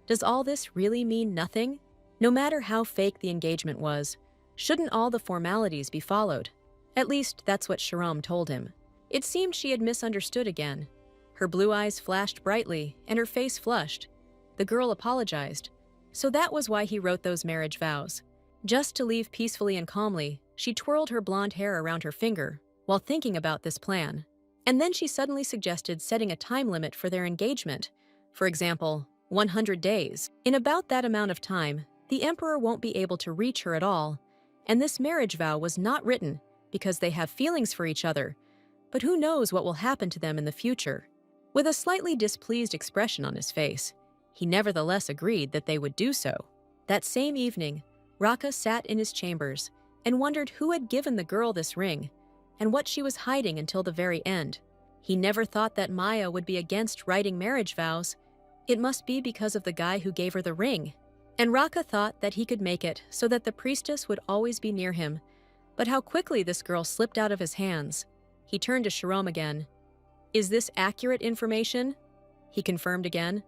Speaker 1: Does all this really mean nothing? No matter how fake the engagement was, shouldn't all the formalities be followed? At least that's what Sharam told him. It seemed she had misunderstood again. Her blue eyes flashed brightly, and her face flushed. The girl apologized. So that was why he wrote those marriage vows. Just to leave peacefully and calmly, she twirled her blonde hair around her finger while thinking about this plan. And then she suddenly suggested setting a time limit for their engagement. For example, 100 days. In about that amount of time, the emperor won't be able to reach her at all. And this marriage vow was not written because they have feelings for each other. But who knows what will happen to them in the future? With a slightly displeased expression on his face, he nevertheless agreed that they would do so. That same evening, Raka sat in his chambers and wondered who had given the girl this ring and what she was hiding until the very end. He never thought that Maya would be against writing marriage vows. It must be because of the guy who gave her the ring. And Raka thought that he could make it so that the priestess would always be near him. But how quickly this girl slipped out of his hands. He turned to Sharam again. "Is this accurate information?" He confirmed again.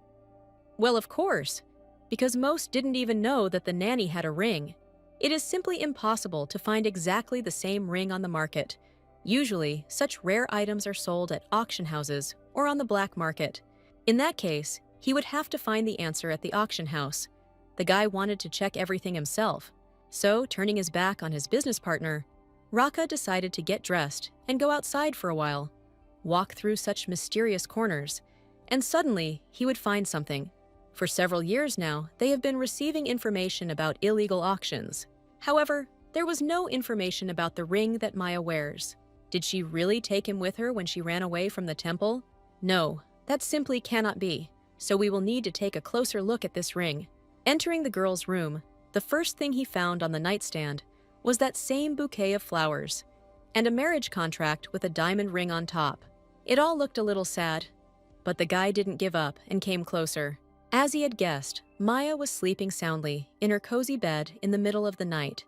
Speaker 1: "Well, of course, because most didn't even know that the nanny had a ring. It is simply impossible to find exactly the same ring on the market. Usually, such rare items are sold at auction houses or on the black market. In that case, he would have to find the answer at the auction house. The guy wanted to check everything himself. So, turning his back on his business partner, Raka decided to get dressed and go outside for a while, walk through such mysterious corners, and suddenly he would find something. For several years now, they have been receiving information about illegal auctions. However, there was no information about the ring that Maya wears. Did she really take him with her when she ran away from the temple? No, that simply cannot be, so we will need to take a closer look at this ring. Entering the girl's room, the first thing he found on the nightstand was that same bouquet of flowers, and a marriage contract with a diamond ring on top. It all looked a little sad, but the guy didn't give up and came closer. As he had guessed, Maya was sleeping soundly in her cozy bed in the middle of the night,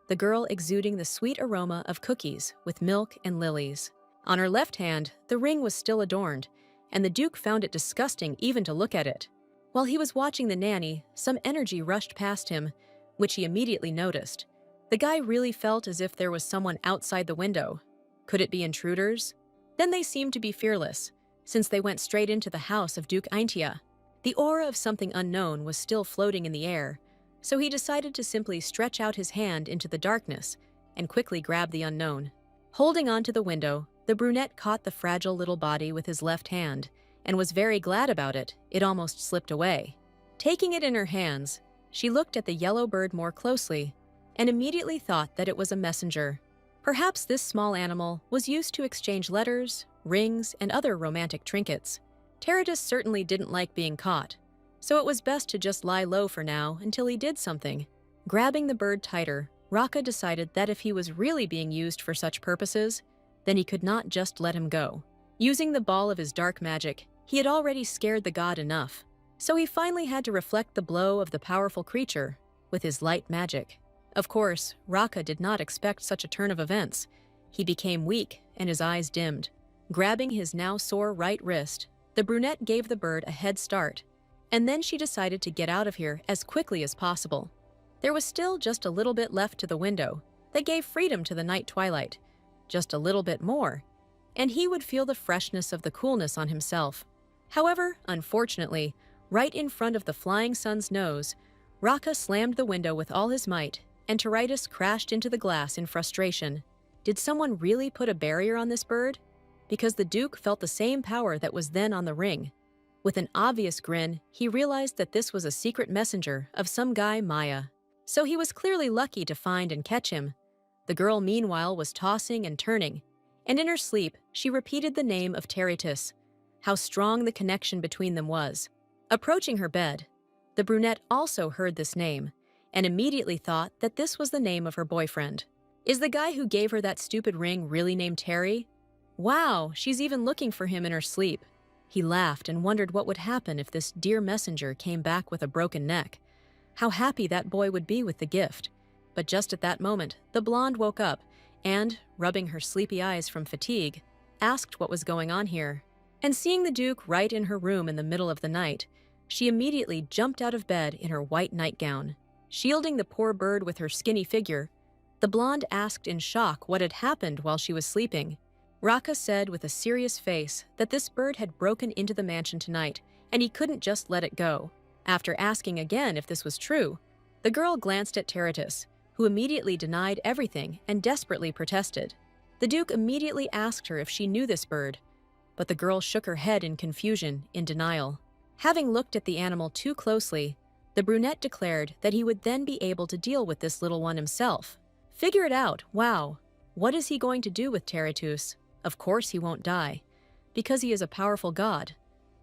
Speaker 1: the girl exuding the sweet aroma of cookies with milk and lilies. On her left hand, the ring was still adorned, and the Duke found it disgusting even to look at it. While he was watching the nanny, some energy rushed past him, which he immediately noticed. The guy really felt as if there was someone outside the window. Could it be intruders? Then they seemed to be fearless, since they went straight into the house of Duke Aintia. The aura of something unknown was still floating in the air, so he decided to simply stretch out his hand into the darkness and quickly grab the unknown. Holding onto the window, the brunette caught the fragile little body with his left hand and was very glad about it. It almost slipped away. Taking it in her hands, she looked at the yellow bird more closely and immediately thought that it was a messenger. Perhaps this small animal was used to exchange letters, rings, and other romantic trinkets. Teretus certainly didn't like being caught, so it was best to just lie low for now until he did something. Grabbing the bird tighter, Raka decided that if he was really being used for such purposes, then he could not just let him go. Using the ball of his dark magic, he had already scared the god enough, so he finally had to reflect the blow of the powerful creature with his light magic. Of course, Raka did not expect such a turn of events. He became weak and his eyes dimmed. Grabbing his now sore right wrist, the brunette gave the bird a head start, and then she decided to get out of here as quickly as possible. There was still just a little bit left to the window that gave freedom to the night twilight. Just a little bit more, and he would feel the freshness of the coolness on himself. However, unfortunately, right in front of the flying sun's nose, Raka slammed the window with all his might, and Teretus crashed into the glass in frustration. Did someone really put a barrier on this bird? Because the Duke felt the same power that was then on the ring. With an obvious grin, he realized that this was a secret messenger of some guy, Maya. So he was clearly lucky to find and catch him. The girl, meanwhile, was tossing and turning, and in her sleep, she repeated the name of Teretus. How strong the connection between them was. Approaching her bed, the brunette also heard this name, and immediately thought that this was the name of her boyfriend. Is the guy who gave her that stupid ring really named Terry? Wow, she's even looking for him in her sleep. He laughed and wondered what would happen if this dear messenger came back with a broken neck. How happy that boy would be with the gift. But just at that moment, the blonde woke up and, rubbing her sleepy eyes from fatigue, asked what was going on here. And seeing the Duke right in her room in the middle of the night, she immediately jumped out of bed in her white nightgown. Shielding the poor bird with her skinny figure, the blonde asked in shock what had happened while she was sleeping. Raka said with a serious face that this bird had broken into the mansion tonight, and he couldn't just let it go. After asking again if this was true, the girl glanced at Teretus, who immediately denied everything and desperately protested. The Duke immediately asked her if she knew this bird, but the girl shook her head in confusion, in denial. Having looked at the animal too closely, the brunette declared that he would then be able to deal with this little one himself. Figure it out, wow. What is he going to do with Teretus? Of course he won't die, because he is a powerful god,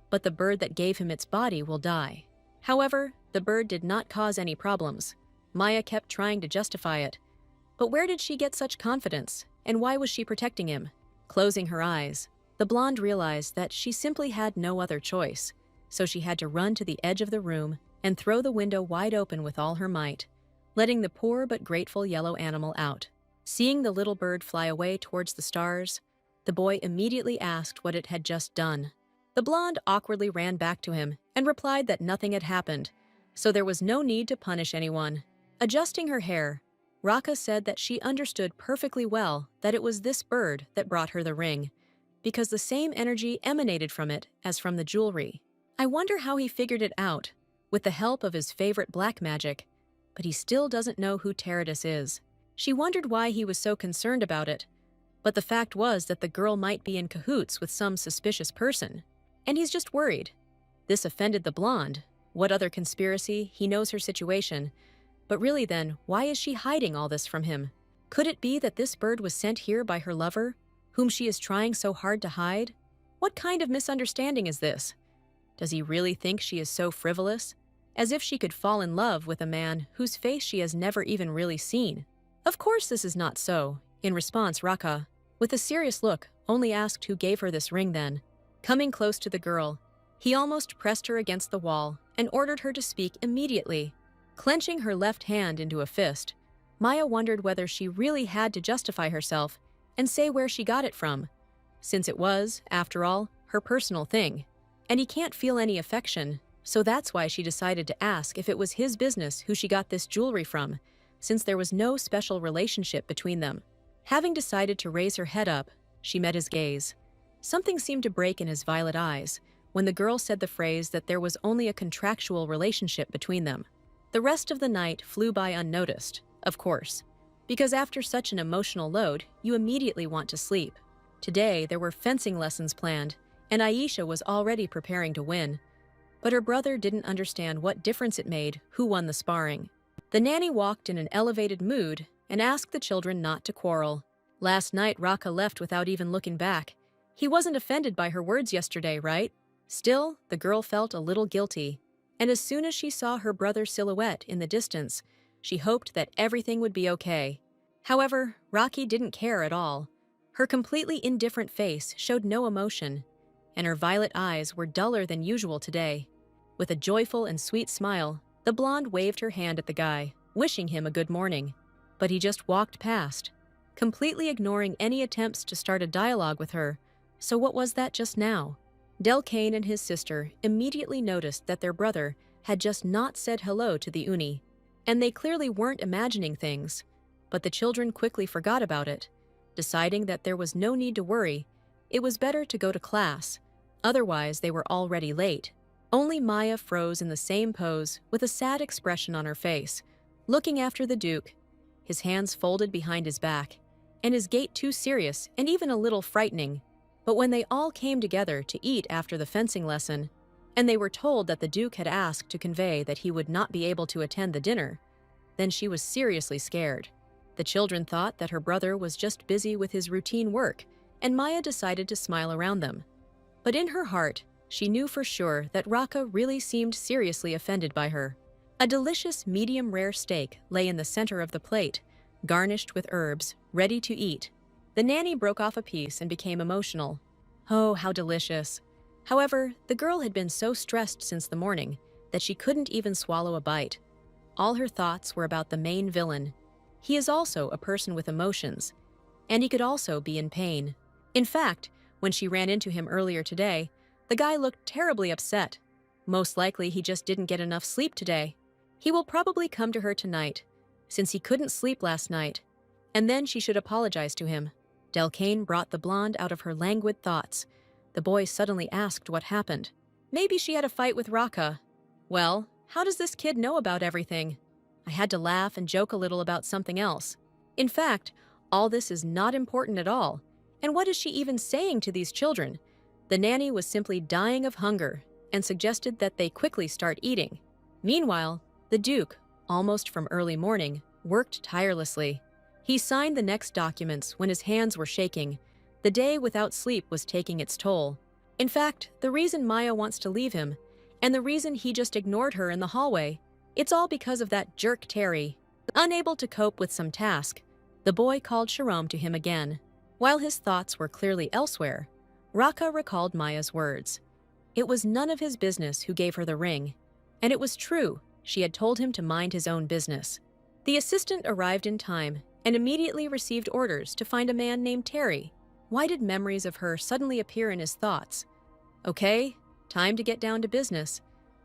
Speaker 1: but the bird that gave him its body will die. However, the bird did not cause any problems. Maya kept trying to justify it. But where did she get such confidence, and why was she protecting him? Closing her eyes, the blonde realized that she simply had no other choice, so she had to run to the edge of the room and throw the window wide open with all her might, letting the poor but grateful yellow animal out. Seeing the little bird fly away towards the stars, the boy immediately asked what it had just done. The blonde awkwardly ran back to him and replied that nothing had happened, so there was no need to punish anyone. Adjusting her hair, Raka said that she understood perfectly well that it was this bird that brought her the ring, because the same energy emanated from it as from the jewelry. I wonder how he figured it out, with the help of his favorite black magic, but he still doesn't know who Teretus is. She wondered why he was so concerned about it, but the fact was that the girl might be in cahoots with some suspicious person, and he's just worried. This offended the blonde. What other conspiracy? He knows her situation. But really then, why is she hiding all this from him? Could it be that this bird was sent here by her lover, whom she is trying so hard to hide? What kind of misunderstanding is this? Does he really think she is so frivolous? As if she could fall in love with a man whose face she has never even really seen. Of course this is not so. In response, Raka, with a serious look, only asked who gave her this ring then. Coming close to the girl, he almost pressed her against the wall and ordered her to speak immediately. Clenching her left hand into a fist, Maya wondered whether she really had to justify herself and say where she got it from, since it was, after all, her personal thing. And he can't feel any affection, so that's why she decided to ask if it was his business who she got this jewelry from, since there was no special relationship between them. Having decided to raise her head up, she met his gaze. Something seemed to break in his violet eyes when the girl said the phrase that there was only a contractual relationship between them. The rest of the night flew by unnoticed, of course, because after such an emotional load, you immediately want to sleep. Today, there were fencing lessons planned, and Aisha was already preparing to win. But her brother didn't understand what difference it made who won the sparring. The nanny walked in an elevated mood and asked the children not to quarrel. Last night, Raka left without even looking back. He wasn't offended by her words yesterday, right? Still, the girl felt a little guilty, and as soon as she saw her brother's silhouette in the distance, she hoped that everything would be okay. However, Rocky didn't care at all. Her completely indifferent face showed no emotion, and her violet eyes were duller than usual today. With a joyful and sweet smile, the blonde waved her hand at the guy, wishing him a good morning. But he just walked past, completely ignoring any attempts to start a dialogue with her. So what was that just now? Delcane and his sister immediately noticed that their brother had just not said hello to the Uni, and they clearly weren't imagining things. But the children quickly forgot about it, deciding that there was no need to worry. It was better to go to class, otherwise they were already late. Only Maya froze in the same pose with a sad expression on her face, looking after the Duke, his hands folded behind his back, and his gait too serious and even a little frightening. But when they all came together to eat after the fencing lesson, and they were told that the Duke had asked to convey that he would not be able to attend the dinner, then she was seriously scared. The children thought that her brother was just busy with his routine work, and Maya decided to smile around them. But in her heart, she knew for sure that Raka really seemed seriously offended by her. A delicious medium-rare steak lay in the center of the plate, garnished with herbs, ready to eat. The nanny broke off a piece and became emotional. Oh, how delicious. However, the girl had been so stressed since the morning that she couldn't even swallow a bite. All her thoughts were about the main villain. He is also a person with emotions, and he could also be in pain. In fact, when she ran into him earlier today, the guy looked terribly upset. Most likely he just didn't get enough sleep today. He will probably come to her tonight, since he couldn't sleep last night, and then she should apologize to him. Delcane brought the blonde out of her languid thoughts. The boy suddenly asked what happened. Maybe she had a fight with Raka. Well, how does this kid know about everything? I had to laugh and joke a little about something else. In fact, all this is not important at all. And what is she even saying to these children? The nanny was simply dying of hunger and suggested that they quickly start eating. Meanwhile, the Duke, almost from early morning, worked tirelessly. He signed the next documents when his hands were shaking. The day without sleep was taking its toll. In fact, the reason Maya wants to leave him, and the reason he just ignored her in the hallway, it's all because of that jerk Terry. Unable to cope with some task, the boy called Sharom to him again. While his thoughts were clearly elsewhere, Raka recalled Maya's words. It was none of his business who gave her the ring, and it was true, she had told him to mind his own business. The assistant arrived in time and immediately received orders to find a man named Terry. Why did memories of her suddenly appear in his thoughts? Okay, time to get down to business.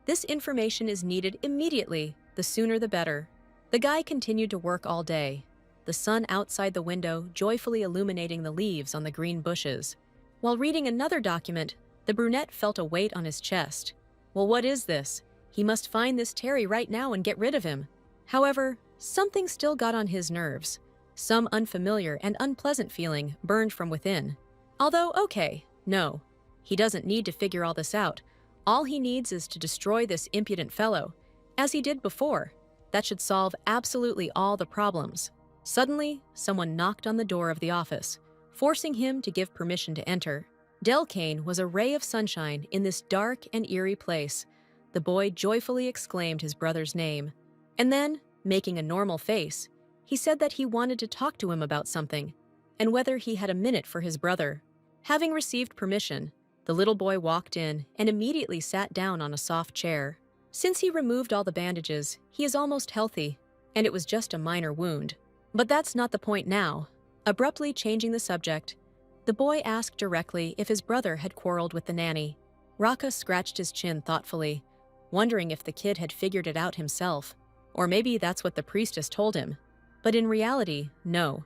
Speaker 1: This information is needed immediately, the sooner the better. The guy continued to work all day, the sun outside the window joyfully illuminating the leaves on the green bushes. While reading another document, the brunette felt a weight on his chest. Well, what is this? He must find this Terry right now and get rid of him. However, something still got on his nerves. Some unfamiliar and unpleasant feeling burned from within. Although, okay, no. He doesn't need to figure all this out. All he needs is to destroy this impudent fellow, as he did before. That should solve absolutely all the problems. Suddenly, someone knocked on the door of the office, forcing him to give permission to enter. Delcane was a ray of sunshine in this dark and eerie place. The boy joyfully exclaimed his brother's name, and then, making a normal face, He said that he wanted to talk to him about something, and whether he had a minute for his brother. Having received permission, the little boy walked in and immediately sat down on a soft chair. Since he removed all the bandages, he is almost healthy, and it was just a minor wound. But that's not the point now. Abruptly changing the subject, the boy asked directly if his brother had quarreled with the nanny. Raka scratched his chin thoughtfully, wondering if the kid had figured it out himself, or maybe that's what the priestess told him. But in reality, no.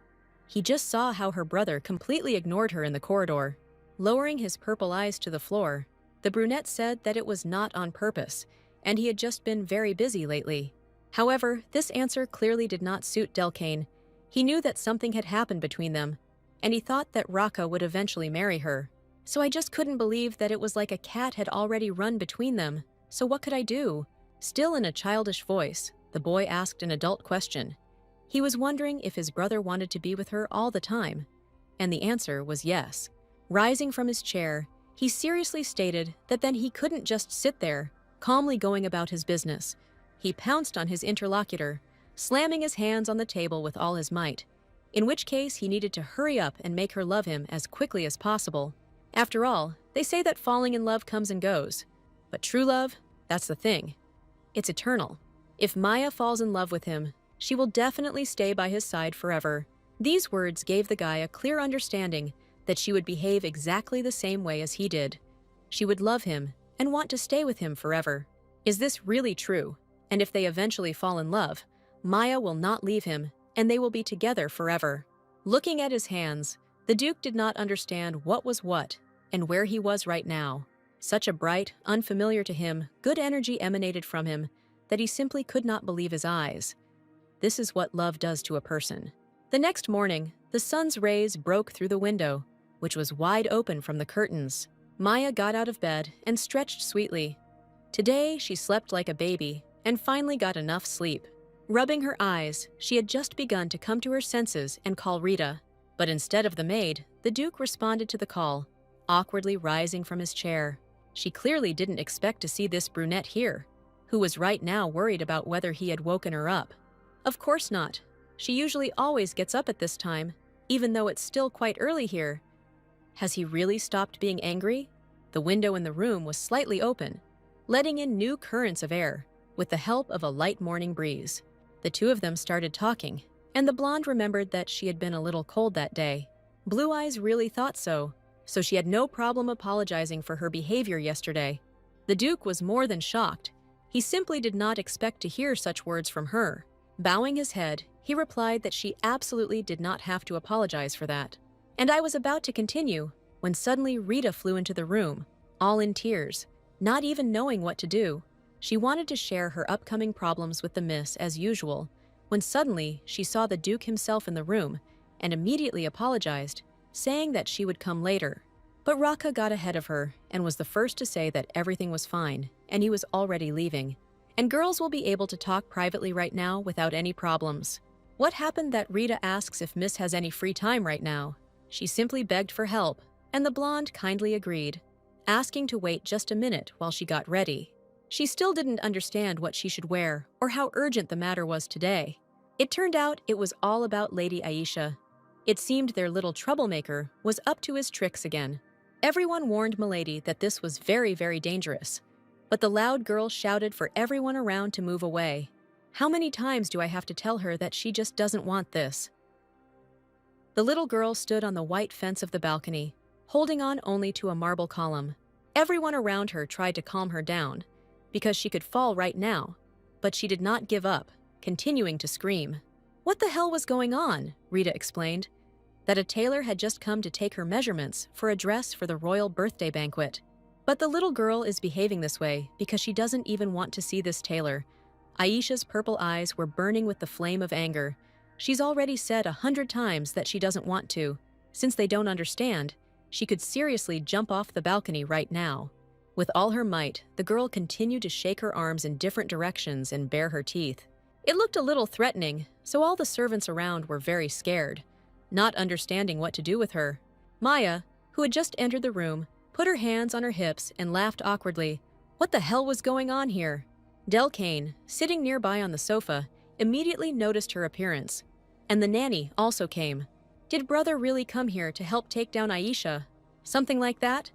Speaker 1: He just saw how her brother completely ignored her in the corridor. Lowering his purple eyes to the floor, the brunette said that it was not on purpose, and he had just been very busy lately. However, this answer clearly did not suit Delcane. He knew that something had happened between them, and he thought that Raka would eventually marry her. So I just couldn't believe that it was like a cat had already run between them. So what could I do? Still in a childish voice, the boy asked an adult question. He was wondering if his brother wanted to be with her all the time, and the answer was yes. Rising from his chair, he seriously stated that then he couldn't just sit there, calmly going about his business. He pounced on his interlocutor, slamming his hands on the table with all his might, in which case he needed to hurry up and make her love him as quickly as possible. After all, they say that falling in love comes and goes, but true love, that's the thing. It's eternal. If Maya falls in love with him, she will definitely stay by his side forever. These words gave the guy a clear understanding that she would behave exactly the same way as he did. She would love him and want to stay with him forever. Is this really true? And if they eventually fall in love, Maya will not leave him and they will be together forever. Looking at his hands, the Duke did not understand what was what and where he was right now. Such a bright, unfamiliar to him, good energy emanated from him that he simply could not believe his eyes. This is what love does to a person. The next morning, the sun's rays broke through the window, which was wide open from the curtains. Maya got out of bed and stretched sweetly. Today, she slept like a baby and finally got enough sleep. Rubbing her eyes, she had just begun to come to her senses and call Rita. But instead of the maid, the Duke responded to the call, awkwardly rising from his chair. She clearly didn't expect to see this brunette here, who was right now worried about whether he had woken her up. Of course not. She usually always gets up at this time, even though it's still quite early here. Has he really stopped being angry? The window in the room was slightly open, letting in new currents of air, with the help of a light morning breeze. The two of them started talking, and the blonde remembered that she had been a little cold that day. Blue Eyes really thought so she had no problem apologizing for her behavior yesterday. The Duke was more than shocked. He simply did not expect to hear such words from her. Bowing his head, he replied that she absolutely did not have to apologize for that. And I was about to continue when suddenly Rita flew into the room, all in tears, not even knowing what to do. She wanted to share her upcoming problems with the miss as usual, when suddenly she saw the Duke himself in the room and immediately apologized, saying that she would come later. But Raka got ahead of her and was the first to say that everything was fine and he was already leaving. And girls will be able to talk privately right now without any problems. What happened that Rita asks if Miss has any free time right now? She simply begged for help, and the blonde kindly agreed, asking to wait just a minute while she got ready. She still didn't understand what she should wear or how urgent the matter was today. It turned out it was all about Lady Aisha. It seemed their little troublemaker was up to his tricks again. Everyone warned Milady that this was very, very dangerous. But the loud girl shouted for everyone around to move away. How many times do I have to tell her that she just doesn't want this? The little girl stood on the white fence of the balcony, holding on only to a marble column. Everyone around her tried to calm her down, because she could fall right now, but she did not give up, continuing to scream. What the hell was going on? Rita explained. That a tailor had just come to take her measurements for a dress for the royal birthday banquet. But the little girl is behaving this way because she doesn't even want to see this tailor. Aisha's purple eyes were burning with the flame of anger. She's already said 100 times that she doesn't want to. Since they don't understand, she could seriously jump off the balcony right now. With all her might, the girl continued to shake her arms in different directions and bare her teeth. It looked a little threatening, so all the servants around were very scared, not understanding what to do with her. Maya, who had just entered the room, put her hands on her hips and laughed awkwardly. What the hell was going on here? Delcane, sitting nearby on the sofa, immediately noticed her appearance. And the nanny also came. Did brother really come here to help take down Aisha? Something like that?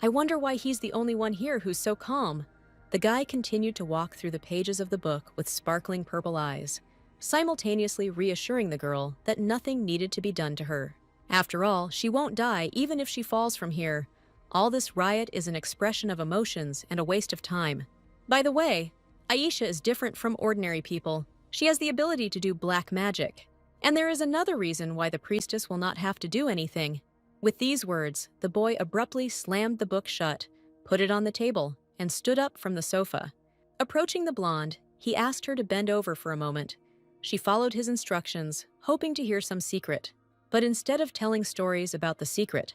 Speaker 1: I wonder why he's the only one here who's so calm. The guy continued to walk through the pages of the book with sparkling purple eyes, simultaneously reassuring the girl that nothing needed to be done to her. After all, she won't die even if she falls from here. All this riot is an expression of emotions and a waste of time. By the way, Aisha is different from ordinary people. She has the ability to do black magic. And there is another reason why the priestess will not have to do anything. With these words, the boy abruptly slammed the book shut, put it on the table, and stood up from the sofa. Approaching the blonde, he asked her to bend over for a moment. She followed his instructions, hoping to hear some secret. But instead of telling stories about the secret,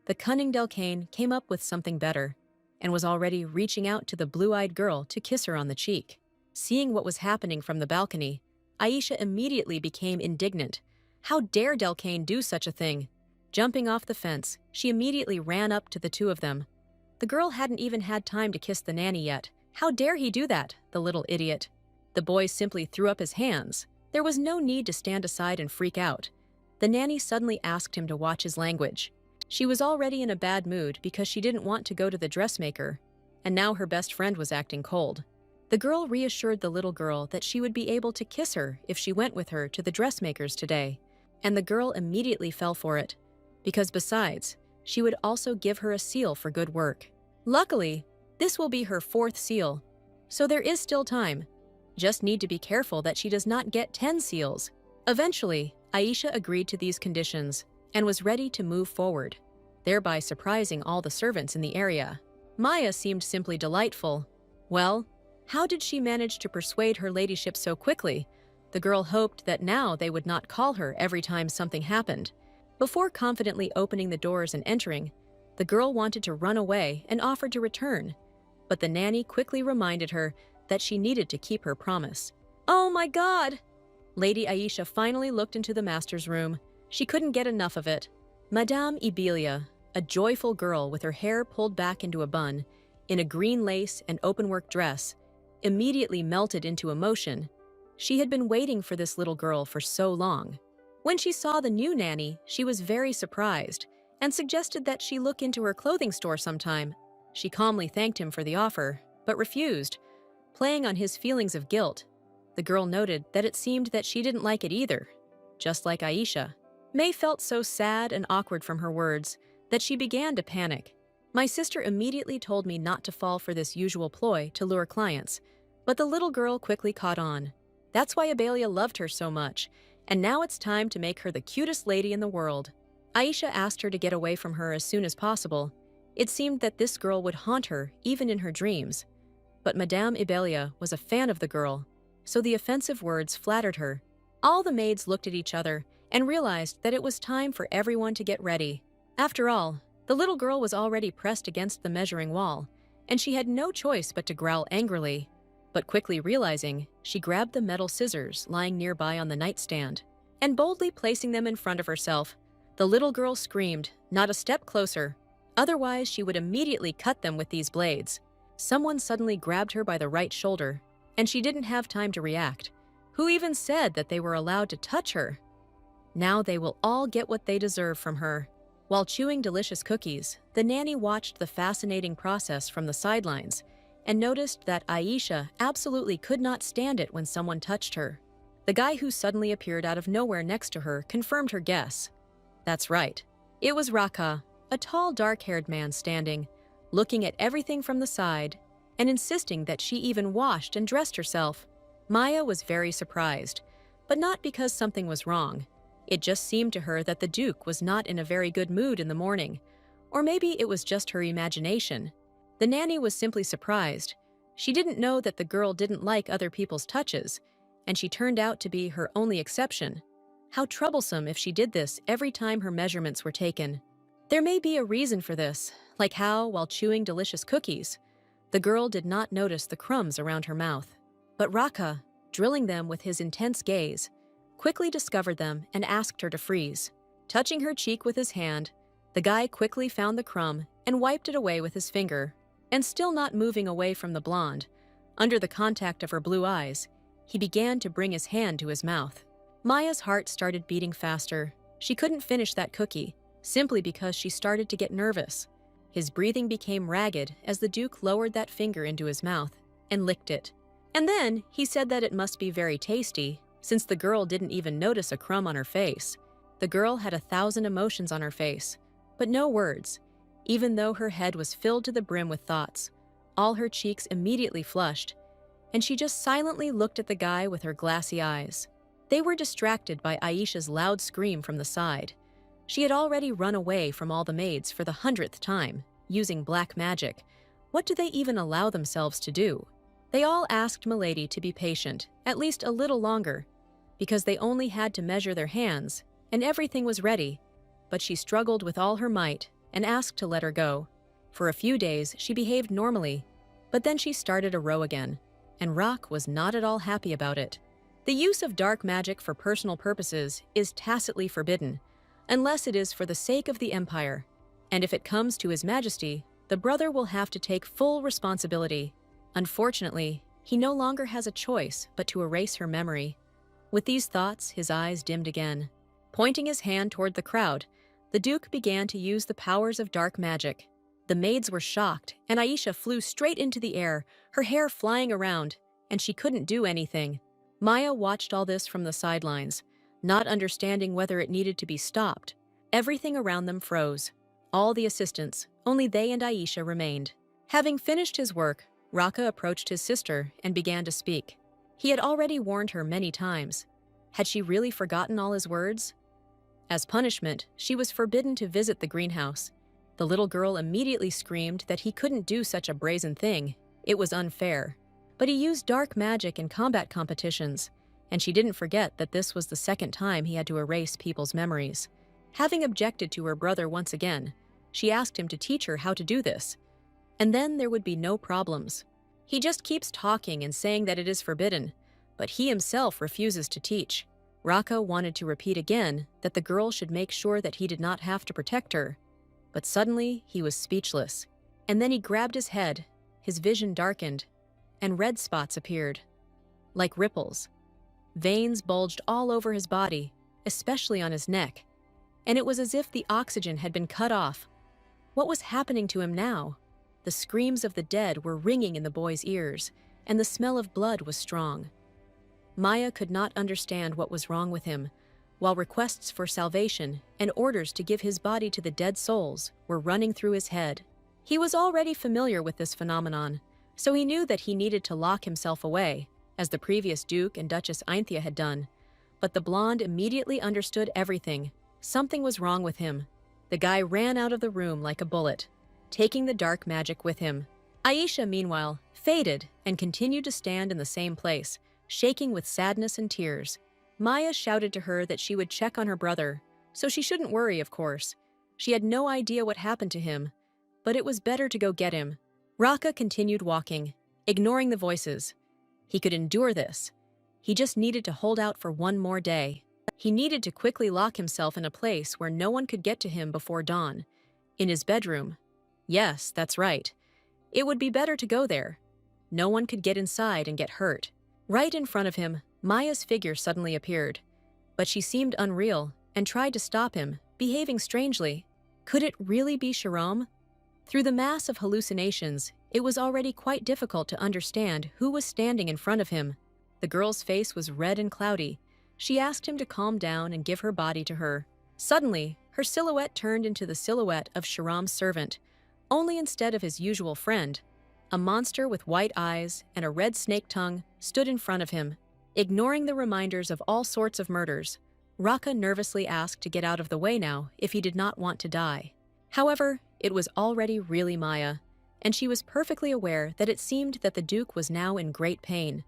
Speaker 1: the cunning Delcane came up with something better, and was already reaching out to the blue-eyed girl to kiss her on the cheek. Seeing what was happening from the balcony, Aisha immediately became indignant. How dare Delcane do such a thing? Jumping off the fence, she immediately ran up to the two of them. The girl hadn't even had time to kiss the nanny yet. How dare he do that, the little idiot? The boy simply threw up his hands. There was no need to stand aside and freak out. The nanny suddenly asked him to watch his language. She was already in a bad mood because she didn't want to go to the dressmaker, and now her best friend was acting cold. The girl reassured the little girl that she would be able to kiss her if she went with her to the dressmaker's today, and the girl immediately fell for it, because besides, she would also give her a seal for good work. Luckily, this will be her 4th seal, so there is still time. Just need to be careful that she does not get 10 seals. Eventually, Aisha agreed to these conditions and was ready to move forward, thereby surprising all the servants in the area. Maya seemed simply delightful. Well, how did she manage to persuade her ladyship so quickly? The girl hoped that now they would not call her every time something happened. Before confidently opening the doors and entering, the girl wanted to run away and offered to return, but the nanny quickly reminded her that she needed to keep her promise. Oh my God! Lady Aisha finally looked into the master's room. She couldn't get enough of it. Madame Ibelia, a joyful girl with her hair pulled back into a bun, in a green lace and openwork dress, immediately melted into emotion. She had been waiting for this little girl for so long. When she saw the new nanny, she was very surprised and suggested that she look into her clothing store sometime. She calmly thanked him for the offer, but refused, playing on his feelings of guilt. The girl noted that it seemed that she didn't like it either, just like Aisha. May felt so sad and awkward from her words that she began to panic. My sister immediately told me not to fall for this usual ploy to lure clients, but the little girl quickly caught on. That's why Abelia loved her so much, and now it's time to make her the cutest lady in the world. Aisha asked her to get away from her as soon as possible. It seemed that this girl would haunt her even in her dreams. But Madame Ibelia was a fan of the girl, so the offensive words flattered her. All the maids looked at each other and realized that it was time for everyone to get ready. After all, the little girl was already pressed against the measuring wall, and she had no choice but to growl angrily. But quickly realizing, she grabbed the metal scissors lying nearby on the nightstand, and boldly placing them in front of herself, the little girl screamed, "Not a step closer. Otherwise, she would immediately cut them with these blades." Someone suddenly grabbed her by the right shoulder, and she didn't have time to react. Who even said that they were allowed to touch her? Now they will all get what they deserve from her. While chewing delicious cookies, the nanny watched the fascinating process from the sidelines and noticed that Aisha absolutely could not stand it when someone touched her. The guy who suddenly appeared out of nowhere next to her confirmed her guess. That's right. It was Raka, a tall, dark-haired man standing, looking at everything from the side and insisting that she even washed and dressed herself. Maya was very surprised, but not because something was wrong. It just seemed to her that the Duke was not in a very good mood in the morning, or maybe it was just her imagination. The nanny was simply surprised. She didn't know that the girl didn't like other people's touches, and she turned out to be her only exception. How troublesome if she did this every time her measurements were taken. There may be a reason for this, like how, while chewing delicious cookies, the girl did not notice the crumbs around her mouth. But Raka, drilling them with his intense gaze, quickly discovered them and asked her to freeze. Touching her cheek with his hand, the guy quickly found the crumb and wiped it away with his finger. And still not moving away from the blonde, under the contact of her blue eyes, he began to bring his hand to his mouth. Maya's heart started beating faster. She couldn't finish that cookie, simply because she started to get nervous. His breathing became ragged as the Duke lowered that finger into his mouth and licked it. And then he said that it must be very tasty, since the girl didn't even notice a crumb on her face. The girl had 1,000 emotions on her face, but no words. Even though her head was filled to the brim with thoughts, all her cheeks immediately flushed, and she just silently looked at the guy with her glassy eyes. They were distracted by Aisha's loud scream from the side. She had already run away from all the maids for the 100th time, using black magic. What do they even allow themselves to do? They all asked Milady to be patient, at least a little longer, because they only had to measure their hands, and everything was ready. But she struggled with all her might and asked to let her go. For a few days, she behaved normally, but then she started a row again, and Rock was not at all happy about it. The use of dark magic for personal purposes is tacitly forbidden, unless it is for the sake of the Empire, and if it comes to His Majesty, the brother will have to take full responsibility. Unfortunately, he no longer has a choice but to erase her memory. With these thoughts, his eyes dimmed again. Pointing his hand toward the crowd, the Duke began to use the powers of dark magic. The maids were shocked, and Aisha flew straight into the air, her hair flying around, and she couldn't do anything. Maya watched all this from the sidelines, not understanding whether it needed to be stopped. Everything around them froze. All the assistants, only they and Aisha remained. Having finished his work, Raka approached his sister and began to speak. He had already warned her many times. Had she really forgotten all his words? As punishment, she was forbidden to visit the greenhouse. The little girl immediately screamed that he couldn't do such a brazen thing. It was unfair. But he used dark magic in combat competitions, and she didn't forget that this was the second time he had to erase people's memories. Having objected to her brother once again, she asked him to teach her how to do this. And then there would be no problems. He just keeps talking and saying that it is forbidden, but he himself refuses to teach. Raka wanted to repeat again that the girl should make sure that he did not have to protect her. But suddenly, he was speechless. And then he grabbed his head, his vision darkened, and red spots appeared, like ripples. Veins bulged all over his body, especially on his neck, and it was as if the oxygen had been cut off. What was happening to him now? The screams of the dead were ringing in the boy's ears, and the smell of blood was strong. Maya could not understand what was wrong with him, while requests for salvation and orders to give his body to the dead souls were running through his head. He was already familiar with this phenomenon, so he knew that he needed to lock himself away, as the previous Duke and Duchess Ainthia had done. But the blonde immediately understood everything. Something was wrong with him. The guy ran out of the room like a bullet, taking the dark magic with him. Aisha, meanwhile, faded and continued to stand in the same place, shaking with sadness and tears. Maya shouted to her that she would check on her brother, so she shouldn't worry, of course. She had no idea what happened to him, but it was better to go get him. Raka continued walking, ignoring the voices. He could endure this. He just needed to hold out for one more day. He needed to quickly lock himself in a place where no one could get to him before dawn. In his bedroom. Yes, that's right. It would be better to go there. No one could get inside and get hurt. Right in front of him, Maya's figure suddenly appeared. But she seemed unreal and tried to stop him, behaving strangely. Could it really be Sharam? Through the mass of hallucinations, it was already quite difficult to understand who was standing in front of him. The girl's face was red and cloudy. She asked him to calm down and give her body to her. Suddenly, her silhouette turned into the silhouette of Sharam's servant, only instead of his usual friend. A monster with white eyes and a red snake tongue stood in front of him. Ignoring the reminders of all sorts of murders, Raka nervously asked to get out of the way now if he did not want to die. However, it was already really Maya, and she was perfectly aware that it seemed that the Duke was now in great pain.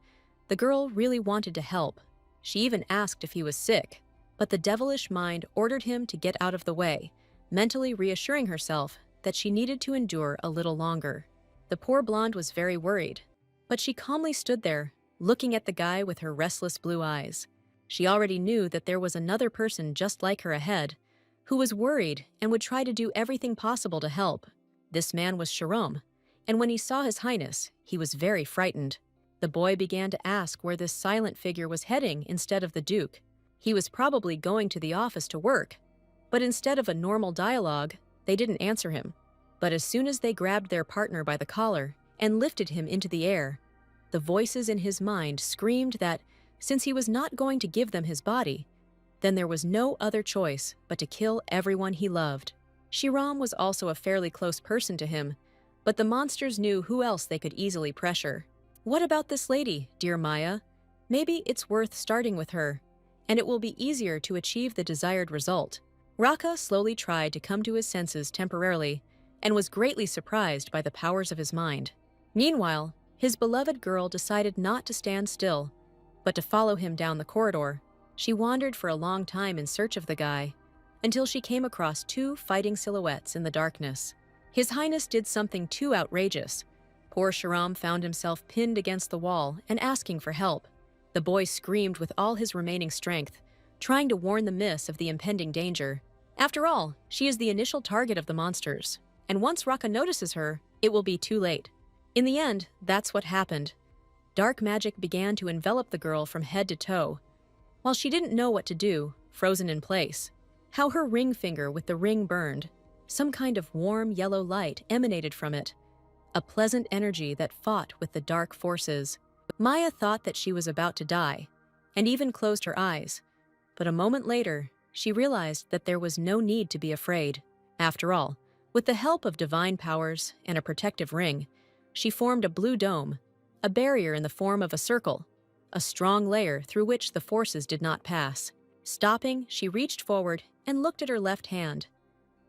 Speaker 1: The girl really wanted to help. She even asked if he was sick, but the devilish mind ordered him to get out of the way, mentally reassuring herself that she needed to endure a little longer. The poor blonde was very worried, but she calmly stood there, looking at the guy with her restless blue eyes. She already knew that there was another person just like her ahead, who was worried and would try to do everything possible to help. This man was Sharam, and when he saw His Highness, he was very frightened. The boy began to ask where this silent figure was heading instead of the Duke. He was probably going to the office to work, but instead of a normal dialogue, they didn't answer him. But as soon as they grabbed their partner by the collar and lifted him into the air, the voices in his mind screamed that since he was not going to give them his body, then there was no other choice but to kill everyone he loved. Shiram was also a fairly close person to him, but the monsters knew who else they could easily pressure. What about this lady, dear Maya? Maybe it's worth starting with her, and it will be easier to achieve the desired result. Raka slowly tried to come to his senses temporarily and was greatly surprised by the powers of his mind. Meanwhile, his beloved girl decided not to stand still, but to follow him down the corridor. She wandered for a long time in search of the guy, until she came across two fighting silhouettes in the darkness. His Highness did something too outrageous. Poor Shiram found himself pinned against the wall and asking for help. The boy screamed with all his remaining strength, trying to warn the miss of the impending danger. After all, she is the initial target of the monsters, and once Raka notices her, it will be too late. In the end, that's what happened. Dark magic began to envelop the girl from head to toe, while she didn't know what to do, frozen in place. How her ring finger with the ring burned. Some kind of warm yellow light emanated from it, a pleasant energy that fought with the dark forces. Maya thought that she was about to die, and even closed her eyes. But a moment later, she realized that there was no need to be afraid. After all, with the help of divine powers and a protective ring, she formed a blue dome, a barrier in the form of a circle, a strong layer through which the forces did not pass. Stopping, she reached forward and looked at her left hand.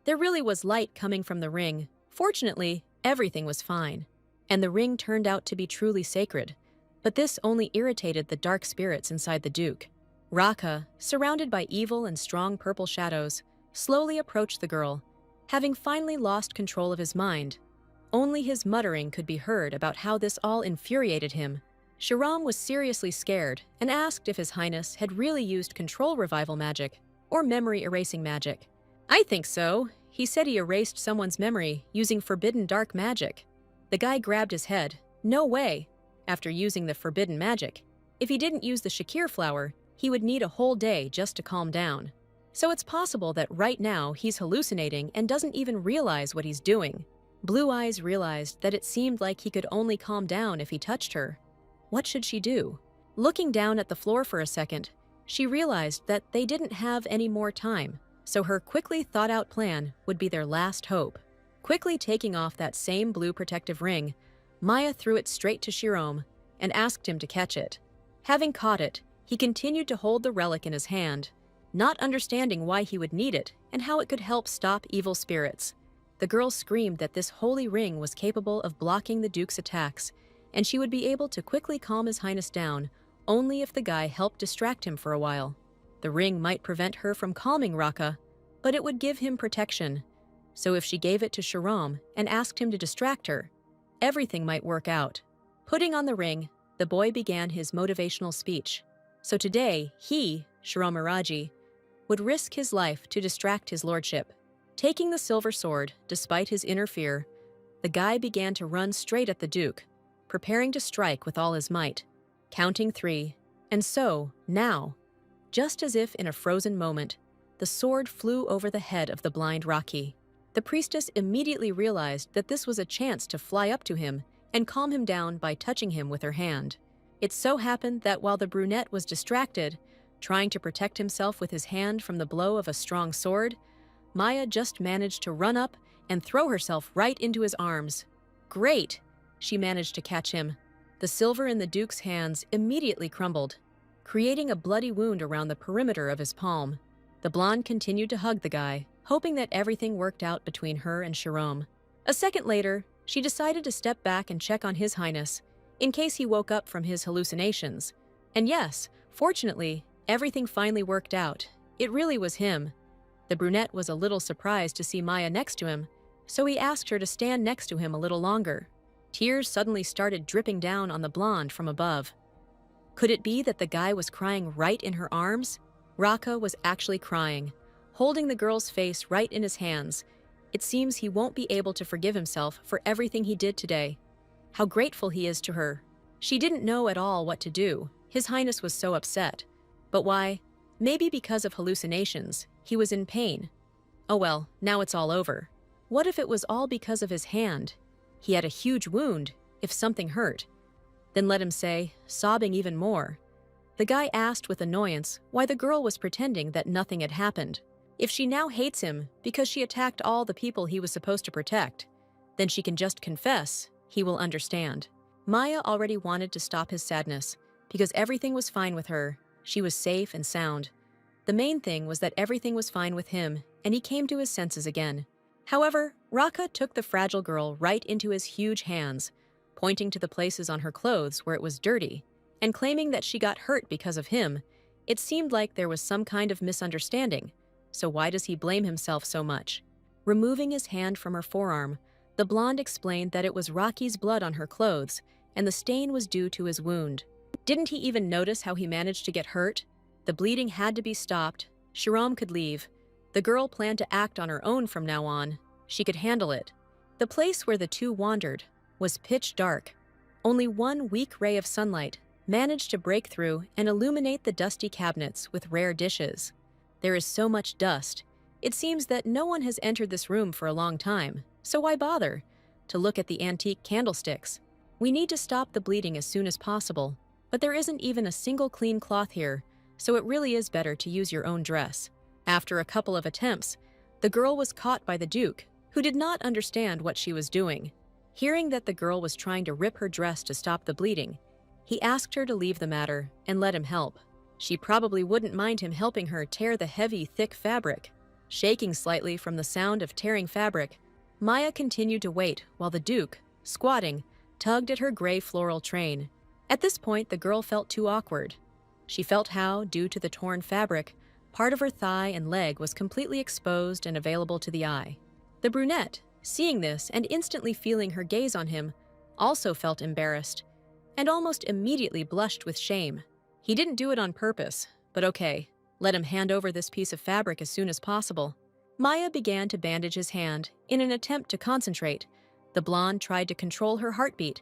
Speaker 1: There really was light coming from the ring. Fortunately, everything was fine, and the ring turned out to be truly sacred. But this only irritated the dark spirits inside the Duke. Raka, surrounded by evil and strong purple shadows, slowly approached the girl, having finally lost control of his mind. Only his muttering could be heard about how this all infuriated him. Shiram was seriously scared and asked if His Highness had really used control revival magic or memory erasing magic. I think so. He said he erased someone's memory using forbidden dark magic. The guy grabbed his head. No way. After using the forbidden magic, if he didn't use the Shakir flower, he would need a whole day just to calm down. So it's possible that right now he's hallucinating and doesn't even realize what he's doing. Blue Eyes realized that it seemed like he could only calm down if he touched her. What should she do? Looking down at the floor for a second, she realized that they didn't have any more time, so her quickly thought-out plan would be their last hope. Quickly taking off that same blue protective ring, Maya threw it straight to Shiram and asked him to catch it. Having caught it, he continued to hold the relic in his hand, not understanding why he would need it and how it could help stop evil spirits. The girl screamed that this holy ring was capable of blocking the Duke's attacks, and she would be able to quickly calm His Highness down only if the guy helped distract him for a while. The ring might prevent her from calming Raka, but it would give him protection. So if she gave it to Shiram and asked him to distract her, everything might work out. Putting on the ring, the boy began his motivational speech. So today, he, Shiram Araji, would risk his life to distract his lordship. Taking the silver sword, despite his inner fear, the guy began to run straight at the Duke, preparing to strike with all his might. Counting 3, and so, now, just as if in a frozen moment, the sword flew over the head of the blind Rocky. The priestess immediately realized that this was a chance to fly up to him and calm him down by touching him with her hand. It so happened that while the brunette was distracted, trying to protect himself with his hand from the blow of a strong sword, Maya just managed to run up and throw herself right into his arms. Great! She managed to catch him. The silver in the Duke's hands immediately crumbled, creating a bloody wound around the perimeter of his palm. The blonde continued to hug the guy, hoping that everything worked out between her and Shiram. A second later, she decided to step back and check on His Highness, in case he woke up from his hallucinations. And yes, fortunately, everything finally worked out. It really was him. The brunette was a little surprised to see Maya next to him, so he asked her to stand next to him a little longer. Tears suddenly started dripping down on the blonde from above. Could it be that the guy was crying right in her arms? Raka was actually crying, holding the girl's face right in his hands. It seems he won't be able to forgive himself for everything he did today. How grateful he is to her. She didn't know at all what to do. His Highness was so upset. But why? Maybe because of hallucinations, he was in pain. Oh well, now it's all over. What if it was all because of his hand? He had a huge wound, if something hurt. Then let him say, sobbing even more. The guy asked with annoyance why the girl was pretending that nothing had happened. If she now hates him because she attacked all the people he was supposed to protect, then she can just confess, he will understand. Maya already wanted to stop his sadness because everything was fine with her. She was safe and sound. The main thing was that everything was fine with him and he came to his senses again. However, Raka took the fragile girl right into his huge hands, pointing to the places on her clothes where it was dirty, and claiming that she got hurt because of him. It seemed like there was some kind of misunderstanding, so why does he blame himself so much? Removing his hand from her forearm, the blonde explained that it was Rocky's blood on her clothes, and the stain was due to his wound. Didn't he even notice how he managed to get hurt? The bleeding had to be stopped. Shiram could leave. The girl planned to act on her own from now on. She could handle it. The place where the two wandered was pitch dark. Only one weak ray of sunlight managed to break through and illuminate the dusty cabinets with rare dishes. There is so much dust. It seems that no one has entered this room for a long time, so why bother to look at the antique candlesticks? We need to stop the bleeding as soon as possible, but there isn't even a single clean cloth here, so it really is better to use your own dress. After a couple of attempts, the girl was caught by the Duke, who did not understand what she was doing. Hearing that the girl was trying to rip her dress to stop the bleeding, he asked her to leave the matter and let him help. She probably wouldn't mind him helping her tear the heavy, thick fabric. Shaking slightly from the sound of tearing fabric, Maya continued to wait while the Duke, squatting, tugged at her gray floral train. At this point, the girl felt too awkward. She felt how, due to the torn fabric, part of her thigh and leg was completely exposed and available to the eye. The brunette, seeing this and instantly feeling her gaze on him, also felt embarrassed and almost immediately blushed with shame. He didn't do it on purpose, but okay, let him hand over this piece of fabric as soon as possible. Maya began to bandage his hand in an attempt to concentrate. The blonde tried to control her heartbeat,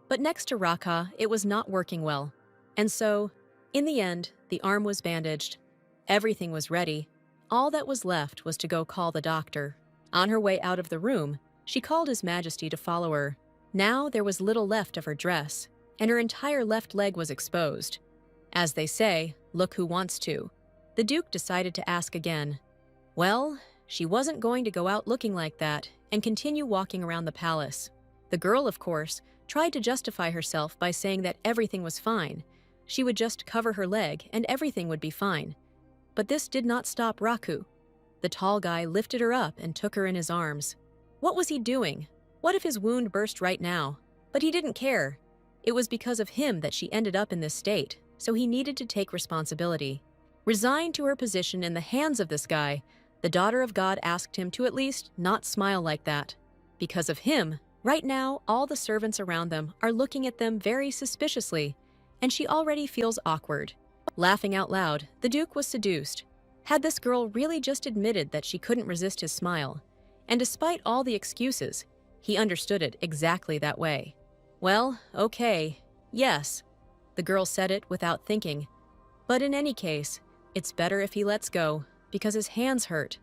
Speaker 1: but next to Raka, it was not working well. And so, in the end, the arm was bandaged. Everything was ready. All that was left was to go call the doctor. On her way out of the room, she called His Majesty to follow her. Now there was little left of her dress, and her entire left leg was exposed. As they say, look who wants to. The Duke decided to ask again. Well, she wasn't going to go out looking like that and continue walking around the palace. The girl, of course, tried to justify herself by saying that everything was fine. She would just cover her leg and everything would be fine. But this did not stop Raku. The tall guy lifted her up and took her in his arms. What was he doing? What if his wound burst right now? But he didn't care. It was because of him that she ended up in this state, so he needed to take responsibility. Resigned to her position in the hands of this guy, the daughter of God asked him to at least not smile like that. Because of him, right now, all the servants around them are looking at them very suspiciously, and she already feels awkward. Laughing out loud, the Duke was seduced. Had this girl really just admitted that she couldn't resist his smile? And despite all the excuses, he understood it exactly that way. Well, okay, yes. The girl said it without thinking. But in any case, it's better if he lets go, because his hands hurt.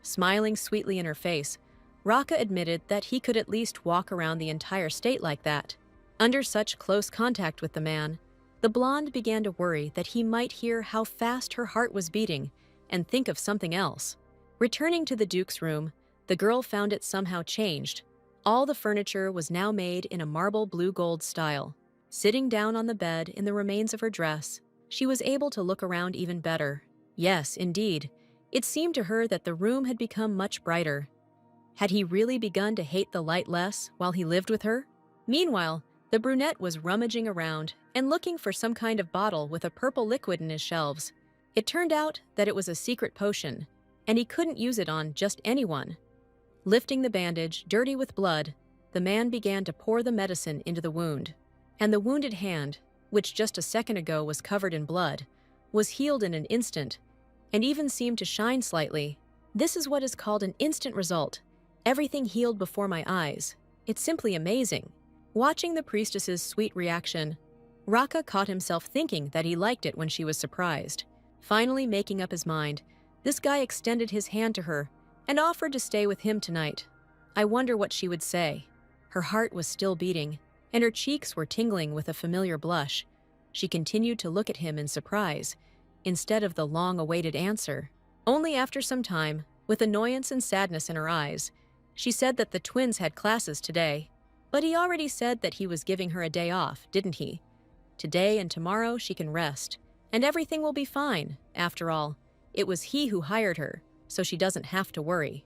Speaker 1: Smiling sweetly in her face, Raka admitted that he could at least walk around the entire state like that. Under such close contact with the man, the blonde began to worry that he might hear how fast her heart was beating and think of something else. Returning to the Duke's room, the girl found it somehow changed. All the furniture was now made in a marble blue-gold style. Sitting down on the bed in the remains of her dress, she was able to look around even better. Yes, indeed. It seemed to her that the room had become much brighter. Had he really begun to hate the light less while he lived with her? Meanwhile, the brunette was rummaging around and looking for some kind of bottle with a purple liquid in his shelves. It turned out that it was a secret potion, and he couldn't use it on just anyone. Lifting the bandage, dirty with blood, the man began to pour the medicine into the wound. And the wounded hand, which just a second ago was covered in blood, was healed in an instant, and even seemed to shine slightly. This is what is called an instant result. Everything healed before my eyes. It's simply amazing. Watching the priestess's sweet reaction, Raka caught himself thinking that he liked it when she was surprised. Finally making up his mind, this guy extended his hand to her and offered to stay with him tonight. I wonder what she would say. Her heart was still beating, and her cheeks were tingling with a familiar blush. She continued to look at him in surprise, instead of the long-awaited answer. Only after some time, with annoyance and sadness in her eyes, she said that the twins had classes today. But he already said that he was giving her a day off, didn't he? Today and tomorrow she can rest, and everything will be fine. After all, it was he who hired her, so she doesn't have to worry.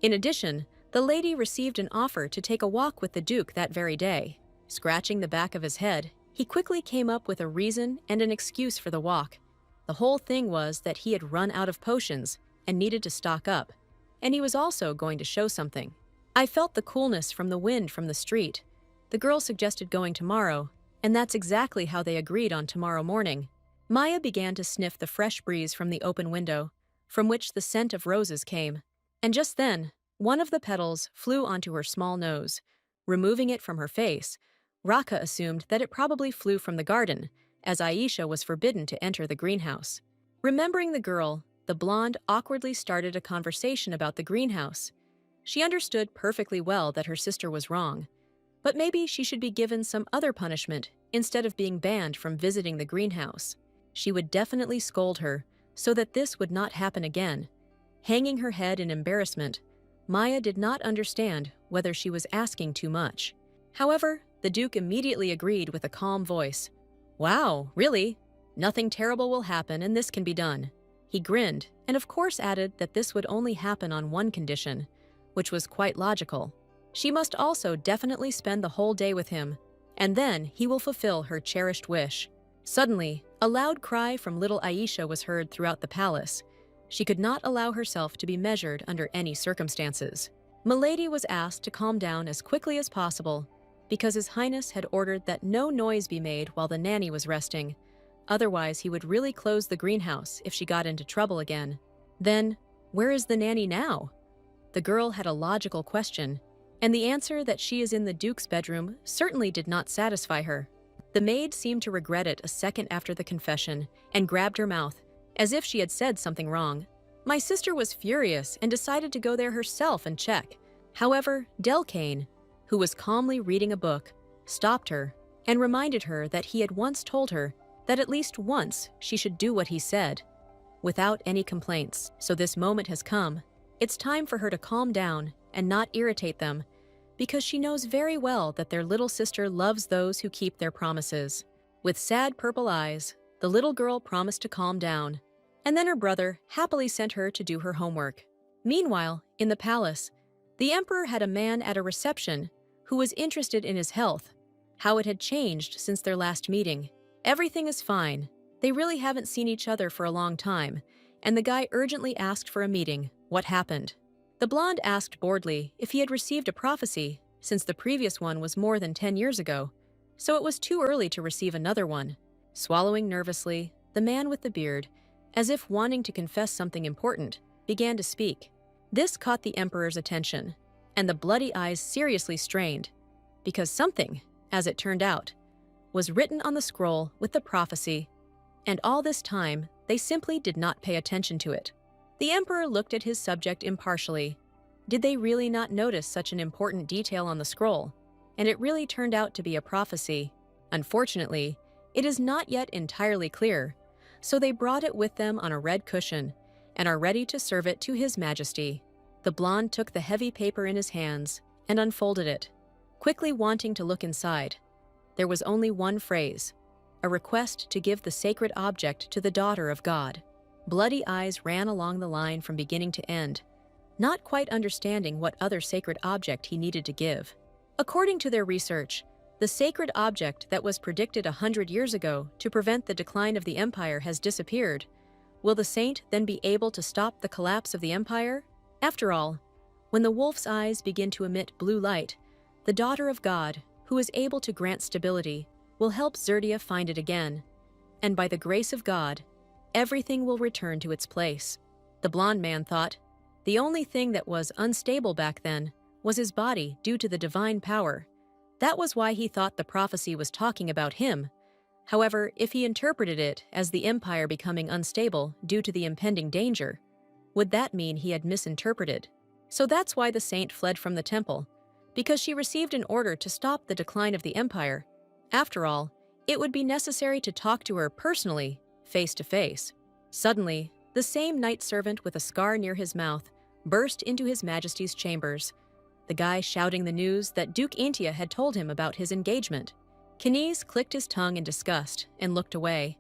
Speaker 1: In addition, the lady received an offer to take a walk with the Duke that very day. Scratching the back of his head, he quickly came up with a reason and an excuse for the walk. The whole thing was that he had run out of potions and needed to stock up, and he was also going to show something. I felt the coolness from the wind from the street. The girl suggested going tomorrow, and that's exactly how they agreed on tomorrow morning. Maya began to sniff the fresh breeze from the open window, from which the scent of roses came. And just then, one of the petals flew onto her small nose. Removing it from her face, Raka assumed that it probably flew from the garden, as Aisha was forbidden to enter the greenhouse. Remembering the girl, the blonde awkwardly started a conversation about the greenhouse. She understood perfectly well that her sister was wrong, but maybe she should be given some other punishment instead of being banned from visiting the greenhouse. She would definitely scold her so that this would not happen again. Hanging her head in embarrassment, Maya did not understand whether she was asking too much. However, the Duke immediately agreed with a calm voice. "Wow, really? Nothing terrible will happen and this can be done." He grinned and of course added that this would only happen on one condition, which was quite logical. She must also definitely spend the whole day with him, and then he will fulfill her cherished wish. Suddenly, a loud cry from little Aisha was heard throughout the palace. She could not allow herself to be measured under any circumstances. Milady was asked to calm down as quickly as possible, because His Highness had ordered that no noise be made while the nanny was resting. Otherwise, he would really close the greenhouse if she got into trouble again. Then, where is the nanny now? The girl had a logical question, and the answer that she is in the Duke's bedroom certainly did not satisfy her. The maid seemed to regret it a second after the confession and grabbed her mouth, as if she had said something wrong. My sister was furious and decided to go there herself and check. However, Delcane, who was calmly reading a book, stopped her and reminded her that he had once told her that at least once she should do what he said, without any complaints. So this moment has come. It's time for her to calm down and not irritate them, because she knows very well that their little sister loves those who keep their promises. With sad purple eyes, the little girl promised to calm down, and then her brother happily sent her to do her homework. Meanwhile, in the palace, the emperor had a man at a reception who was interested in his health, how it had changed since their last meeting. Everything is fine. They really haven't seen each other for a long time, and the guy urgently asked for a meeting. What happened? The blonde asked boredly if he had received a prophecy, since the previous one was more than 10 years ago, so it was too early to receive another one. Swallowing nervously, the man with the beard, as if wanting to confess something important, began to speak. This caught the emperor's attention, and the bloody eyes seriously strained, because something, as it turned out, was written on the scroll with the prophecy, and all this time they simply did not pay attention to it. The emperor looked at his subject impartially. Did they really not notice such an important detail on the scroll? And it really turned out to be a prophecy. Unfortunately, it is not yet entirely clear, so they brought it with them on a red cushion and are ready to serve it to His Majesty. The blonde took the heavy paper in his hands and unfolded it, quickly wanting to look inside. There was only one phrase, a request to give the sacred object to the daughter of God. Bloody eyes ran along the line from beginning to end, not quite understanding what other sacred object he needed to give. According to their research, the sacred object that was predicted 100 years ago to prevent the decline of the empire has disappeared. Will the saint then be able to stop the collapse of the empire? After all, when the wolf's eyes begin to emit blue light, the daughter of God, who is able to grant stability, will help Zerdia find it again. And by the grace of God, everything will return to its place. The blonde man thought. The only thing that was unstable back then was his body due to the divine power. That was why he thought the prophecy was talking about him. However, if he interpreted it as the empire becoming unstable due to the impending danger, would that mean he had misinterpreted? So that's why the saint fled from the temple, because she received an order to stop the decline of the empire. After all, it would be necessary to talk to her personally, face to face. Suddenly, the same knight servant with a scar near his mouth burst into His Majesty's chambers, the guy shouting the news that Duke Intia had told him about his engagement. Kines clicked his tongue in disgust and looked away.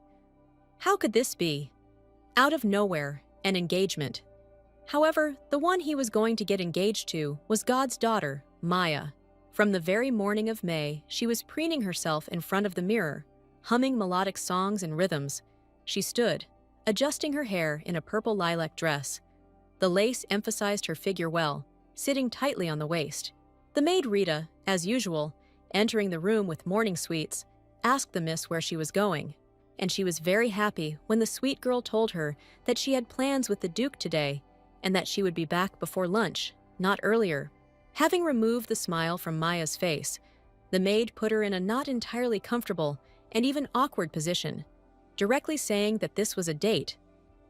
Speaker 1: How could this be? Out of nowhere, an engagement. However, the one he was going to get engaged to was God's daughter, Maya. From the very morning of May, she was preening herself in front of the mirror, humming melodic songs and rhythms. She stood, adjusting her hair in a purple lilac dress. The lace emphasized her figure well, sitting tightly on the waist. The maid Rita, as usual, entering the room with morning sweets, asked the miss where she was going, and she was very happy when the sweet girl told her that she had plans with the Duke today and that she would be back before lunch, not earlier. Having removed the smile from Maya's face, the maid put her in a not entirely comfortable and even awkward position, directly saying that this was a date.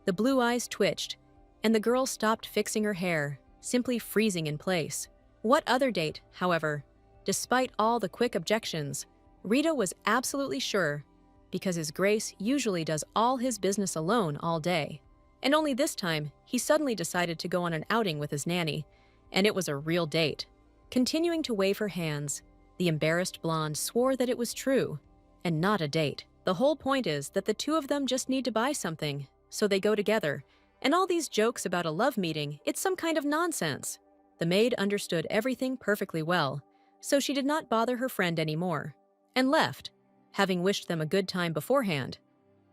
Speaker 1: The blue eyes twitched, and the girl stopped fixing her hair, simply freezing in place. What other date, however? Despite all the quick objections, Rita was absolutely sure, because His Grace usually does all his business alone all day. And only this time, he suddenly decided to go on an outing with his nanny, and it was a real date. Continuing to wave her hands, the embarrassed blonde swore that it was true, and not a date. The whole point is that the two of them just need to buy something, so they go together, and all these jokes about a love meeting, it's some kind of nonsense. The maid understood everything perfectly well, so she did not bother her friend anymore, and left, having wished them a good time beforehand.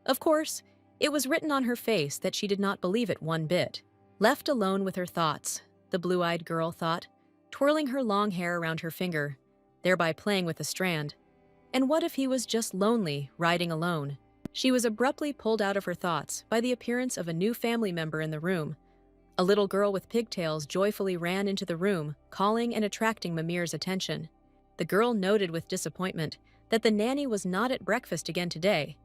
Speaker 1: Of course, it was written on her face that she did not believe it one bit. Left alone with her thoughts, the blue-eyed girl thought, twirling her long hair around her finger, thereby playing with a strand. And what if he was just lonely, riding alone? She was abruptly pulled out of her thoughts by the appearance of a new family member in the room. A little girl with pigtails joyfully ran into the room, calling and attracting Mimir's attention. The girl noted with disappointment that the nanny was not at breakfast again today.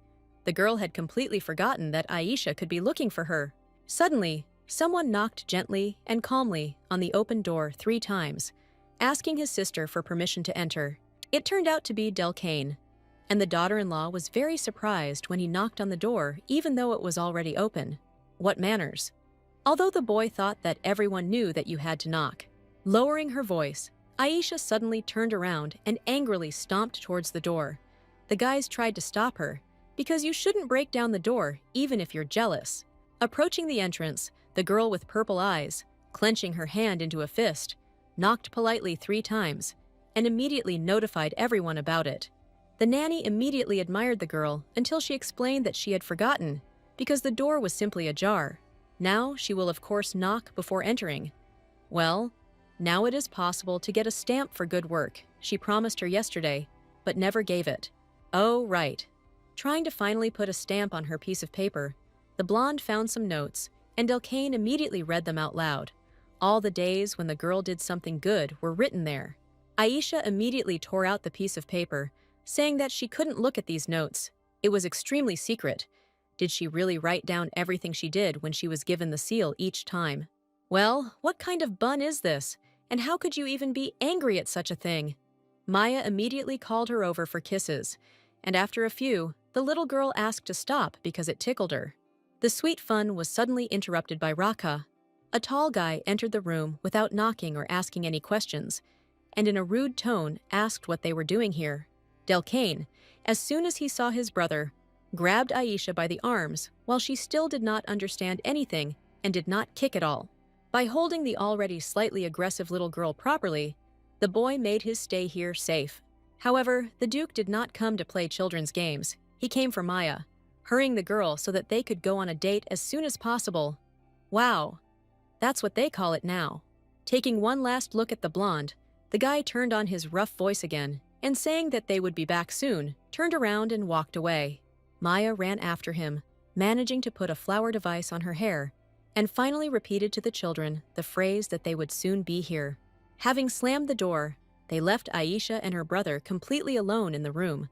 Speaker 1: The girl had completely forgotten that Aisha could be looking for her. Suddenly, someone knocked gently and calmly on the open door 3 times, asking his sister for permission to enter. It turned out to be Delcane, and the daughter-in-law was very surprised when he knocked on the door even though it was already open. What manners! Although the boy thought that everyone knew that you had to knock. Lowering her voice, Aisha suddenly turned around and angrily stomped towards the door. The guys tried to stop her, because you shouldn't break down the door even if you're jealous. Approaching the entrance, the girl with purple eyes, clenching her hand into a fist, knocked politely 3 times, and immediately notified everyone about it. The nanny immediately admired the girl until she explained that she had forgotten, because the door was simply ajar. Now she will of course knock before entering. Well, now it is possible to get a stamp for good work, she promised her yesterday, but never gave it. Oh, right. Trying to finally put a stamp on her piece of paper, the blonde found some notes, and Delcane immediately read them out loud. All the days when the girl did something good were written there. Aisha immediately tore out the piece of paper, saying that she couldn't look at these notes. It was extremely secret. Did she really write down everything she did when she was given the seal each time? Well, what kind of bun is this? And how could you even be angry at such a thing? Maya immediately called her over for kisses, and after a few, the little girl asked to stop because it tickled her. The sweet fun was suddenly interrupted by Raka. A tall guy entered the room without knocking or asking any questions, and in a rude tone asked what they were doing here. Delcane, as soon as he saw his brother, grabbed Aisha by the arms while she still did not understand anything and did not kick at all. By holding the already slightly aggressive little girl properly, the boy made his stay here safe. However, the Duke did not come to play children's games. He came for Maya, hurrying the girl so that they could go on a date as soon as possible. Wow, that's what they call it now. Taking one last look at the blonde, the guy turned on his rough voice again, and saying that they would be back soon, turned around and walked away. Maya ran after him, managing to put a flower device on her hair, and finally repeated to the children the phrase that they would soon be here. Having slammed the door, they left Aisha and her brother completely alone in the room.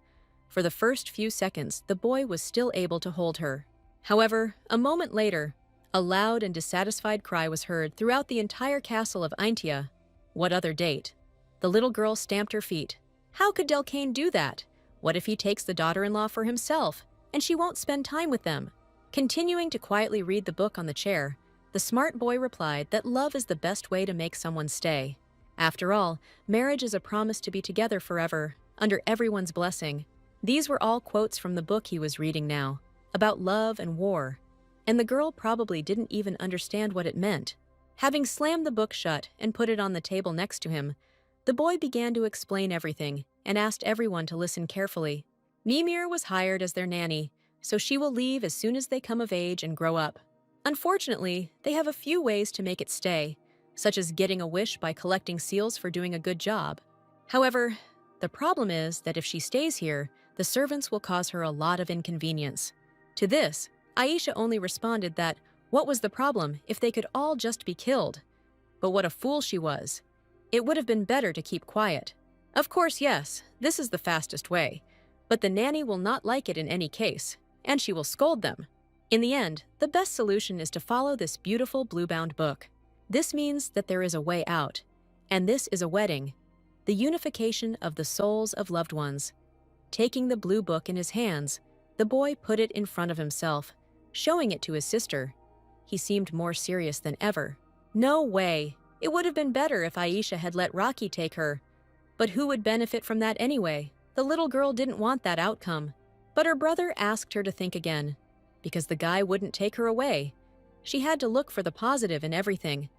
Speaker 1: For the first few seconds, the boy was still able to hold her. However, a moment later, a loud and dissatisfied cry was heard throughout the entire castle of Aintia. What other date? The little girl stamped her feet. How could Delcane do that? What if he takes the daughter-in-law for himself, and she won't spend time with them? Continuing to quietly read the book on the chair, the smart boy replied that love is the best way to make someone stay. After all, marriage is a promise to be together forever, under everyone's blessing. These were all quotes from the book he was reading now, about love and war. And the girl probably didn't even understand what it meant. Having slammed the book shut and put it on the table next to him, the boy began to explain everything and asked everyone to listen carefully. Mimir was hired as their nanny, so she will leave as soon as they come of age and grow up. Unfortunately, they have a few ways to make it stay, such as getting a wish by collecting seals for doing a good job. However, the problem is that if she stays here, the servants will cause her a lot of inconvenience. To this, Aisha only responded that what was the problem if they could all just be killed? But what a fool she was. It would have been better to keep quiet. Of course, yes, this is the fastest way, but the nanny will not like it in any case, and she will scold them. In the end, the best solution is to follow this beautiful blue-bound book. This means that there is a way out, and this is a wedding, the unification of the souls of loved ones. Taking the blue book in his hands, the boy put it in front of himself, showing it to his sister. He seemed more serious than ever. No way! It would have been better if Aisha had let Rocky take her. But who would benefit from that anyway? The little girl didn't want that outcome. But her brother asked her to think again, because the guy wouldn't take her away. She had to look for the positive in everything,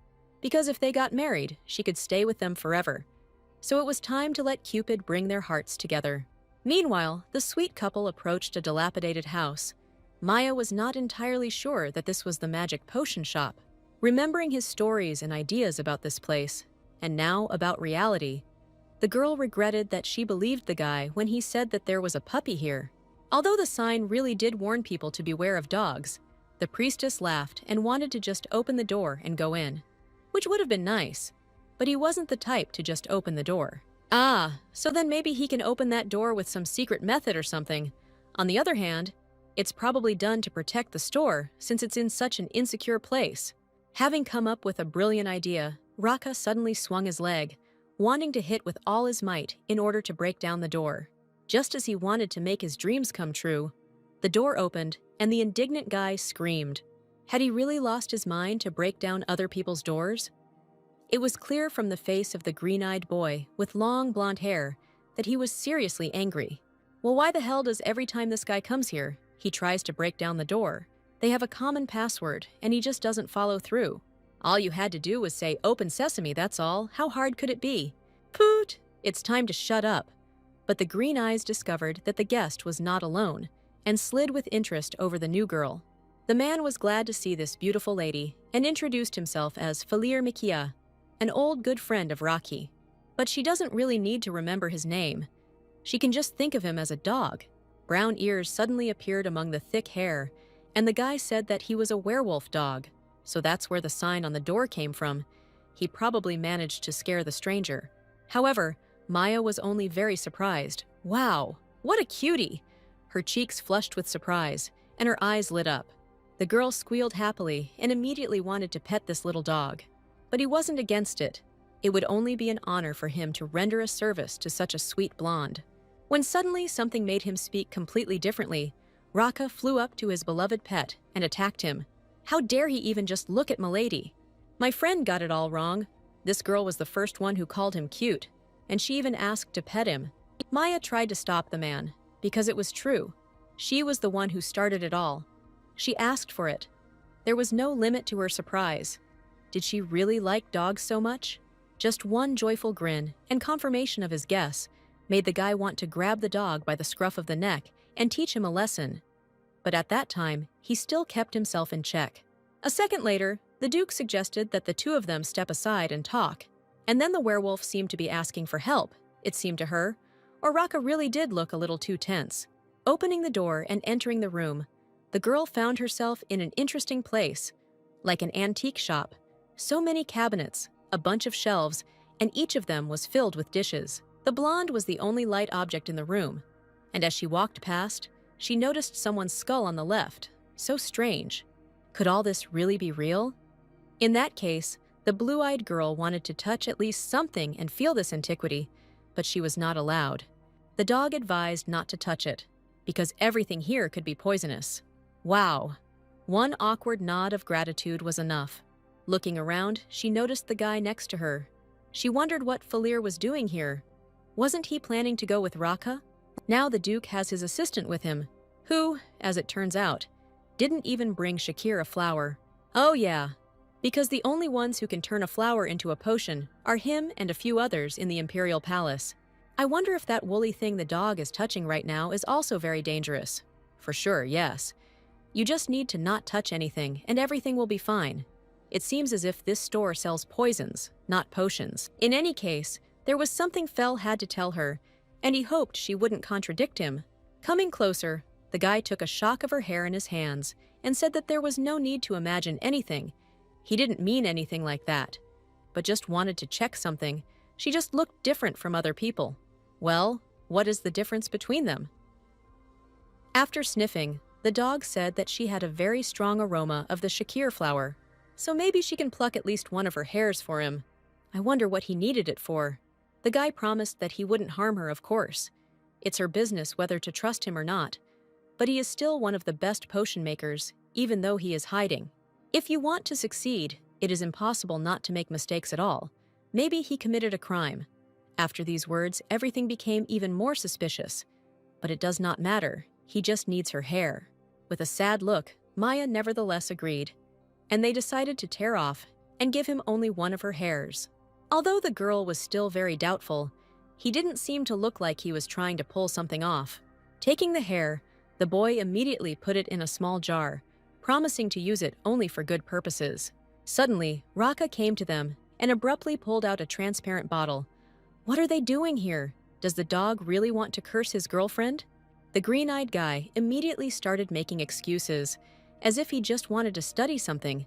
Speaker 1: because if they got married, she could stay with them forever. So it was time to let Cupid bring their hearts together. Meanwhile, the sweet couple approached a dilapidated house. Maya was not entirely sure that this was the magic potion shop. Remembering his stories and ideas about this place, and now about reality, the girl regretted that she believed the guy when he said that there was a puppy here. Although the sign really did warn people to beware of dogs, the priestess laughed and wanted to just open the door and go in, which would have been nice, but he wasn't the type to just open the door. Ah, so then maybe he can open that door with some secret method or something. On the other hand, it's probably done to protect the store since it's in such an insecure place. Having come up with a brilliant idea, Raka suddenly swung his leg, wanting to hit with all his might in order to break down the door. Just as he wanted to make his dreams come true, the door opened and the indignant guy screamed. Had he really lost his mind to break down other people's doors? It was clear from the face of the green-eyed boy with long blonde hair that he was seriously angry. Well, why the hell does every time this guy comes here, he tries to break down the door? They have a common password, and he just doesn't follow through. All you had to do was say, "Open sesame," that's all. How hard could it be? Poot! It's time to shut up. But the green eyes discovered that the guest was not alone, and slid with interest over the new girl. The man was glad to see this beautiful lady, and introduced himself as Falir Mikia, an old good friend of Rocky. But she doesn't really need to remember his name. She can just think of him as a dog. Brown ears suddenly appeared among the thick hair, and the guy said that he was a werewolf dog, so that's where the sign on the door came from. He probably managed to scare the stranger. However, Maya was only very surprised. Wow, what a cutie! Her cheeks flushed with surprise, and her eyes lit up. The girl squealed happily and immediately wanted to pet this little dog. But he wasn't against it. It would only be an honor for him to render a service to such a sweet blonde. When suddenly something made him speak completely differently, Raka flew up to his beloved pet and attacked him. How dare he even just look at Milady? My friend got it all wrong. This girl was the first one who called him cute, and she even asked to pet him. Maya tried to stop the man, because it was true. She was the one who started it all. She asked for it. There was no limit to her surprise. Did she really like dogs so much? Just one joyful grin and confirmation of his guess made the guy want to grab the dog by the scruff of the neck and teach him a lesson. But at that time, he still kept himself in check. A second later, the Duke suggested that the two of them step aside and talk. And then the werewolf seemed to be asking for help, it seemed to her, or Raka really did look a little too tense. Opening the door and entering the room, the girl found herself in an interesting place, like an antique shop. So many cabinets, a bunch of shelves, and each of them was filled with dishes. The blonde was the only light object in the room. And as she walked past, she noticed someone's skull on the left. So strange. Could all this really be real? In that case, the blue-eyed girl wanted to touch at least something and feel this antiquity, but she was not allowed. The dog advised not to touch it, because everything here could be poisonous. Wow. One awkward nod of gratitude was enough. Looking around, she noticed the guy next to her. She wondered what Falir was doing here. Wasn't he planning to go with Raka? Now the Duke has his assistant with him, who, as it turns out, didn't even bring Shakir a flower. Oh yeah, because the only ones who can turn a flower into a potion are him and a few others in the Imperial Palace. I wonder if that woolly thing the dog is touching right now is also very dangerous. For sure, yes. You just need to not touch anything and everything will be fine. It seems as if this store sells poisons, not potions. In any case, there was something Fel had to tell her, and he hoped she wouldn't contradict him. Coming closer, the guy took a shock of her hair in his hands and said that there was no need to imagine anything. He didn't mean anything like that, but just wanted to check something. She just looked different from other people. Well, what is the difference between them? After sniffing, the dog said that she had a very strong aroma of the Shakir flower, so maybe she can pluck at least one of her hairs for him. I wonder what he needed it for. The guy promised that he wouldn't harm her, of course. It's her business whether to trust him or not. But he is still one of the best potion makers, even though he is hiding. If you want to succeed, it is impossible not to make mistakes at all. Maybe he committed a crime. After these words, everything became even more suspicious. But it does not matter. He just needs her hair. With a sad look, Maya nevertheless agreed, and they decided to tear off and give him only one of her hairs. Although the girl was still very doubtful, he didn't seem to look like he was trying to pull something off. Taking the hair, the boy immediately put it in a small jar, promising to use it only for good purposes. Suddenly, Raka came to them and abruptly pulled out a transparent bottle. What are they doing here? Does the dog really want to curse his girlfriend? The green-eyed guy immediately started making excuses, as if he just wanted to study something.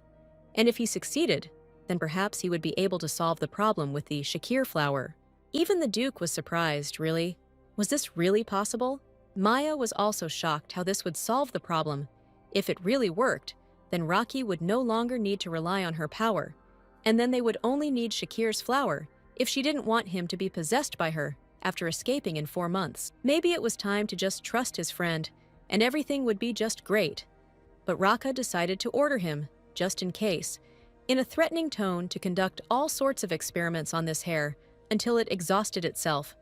Speaker 1: And if he succeeded, then perhaps he would be able to solve the problem with the Shakir flower. Even the Duke was surprised, really. Was this really possible? Maya was also shocked how this would solve the problem. If it really worked, then Rocky would no longer need to rely on her power, and then they would only need Shakir's flower if she didn't want him to be possessed by her after escaping in 4 months. Maybe it was time to just trust his friend, and everything would be just great. But Raka decided to order him, just in case, in a threatening tone, to conduct all sorts of experiments on this hair until it exhausted itself,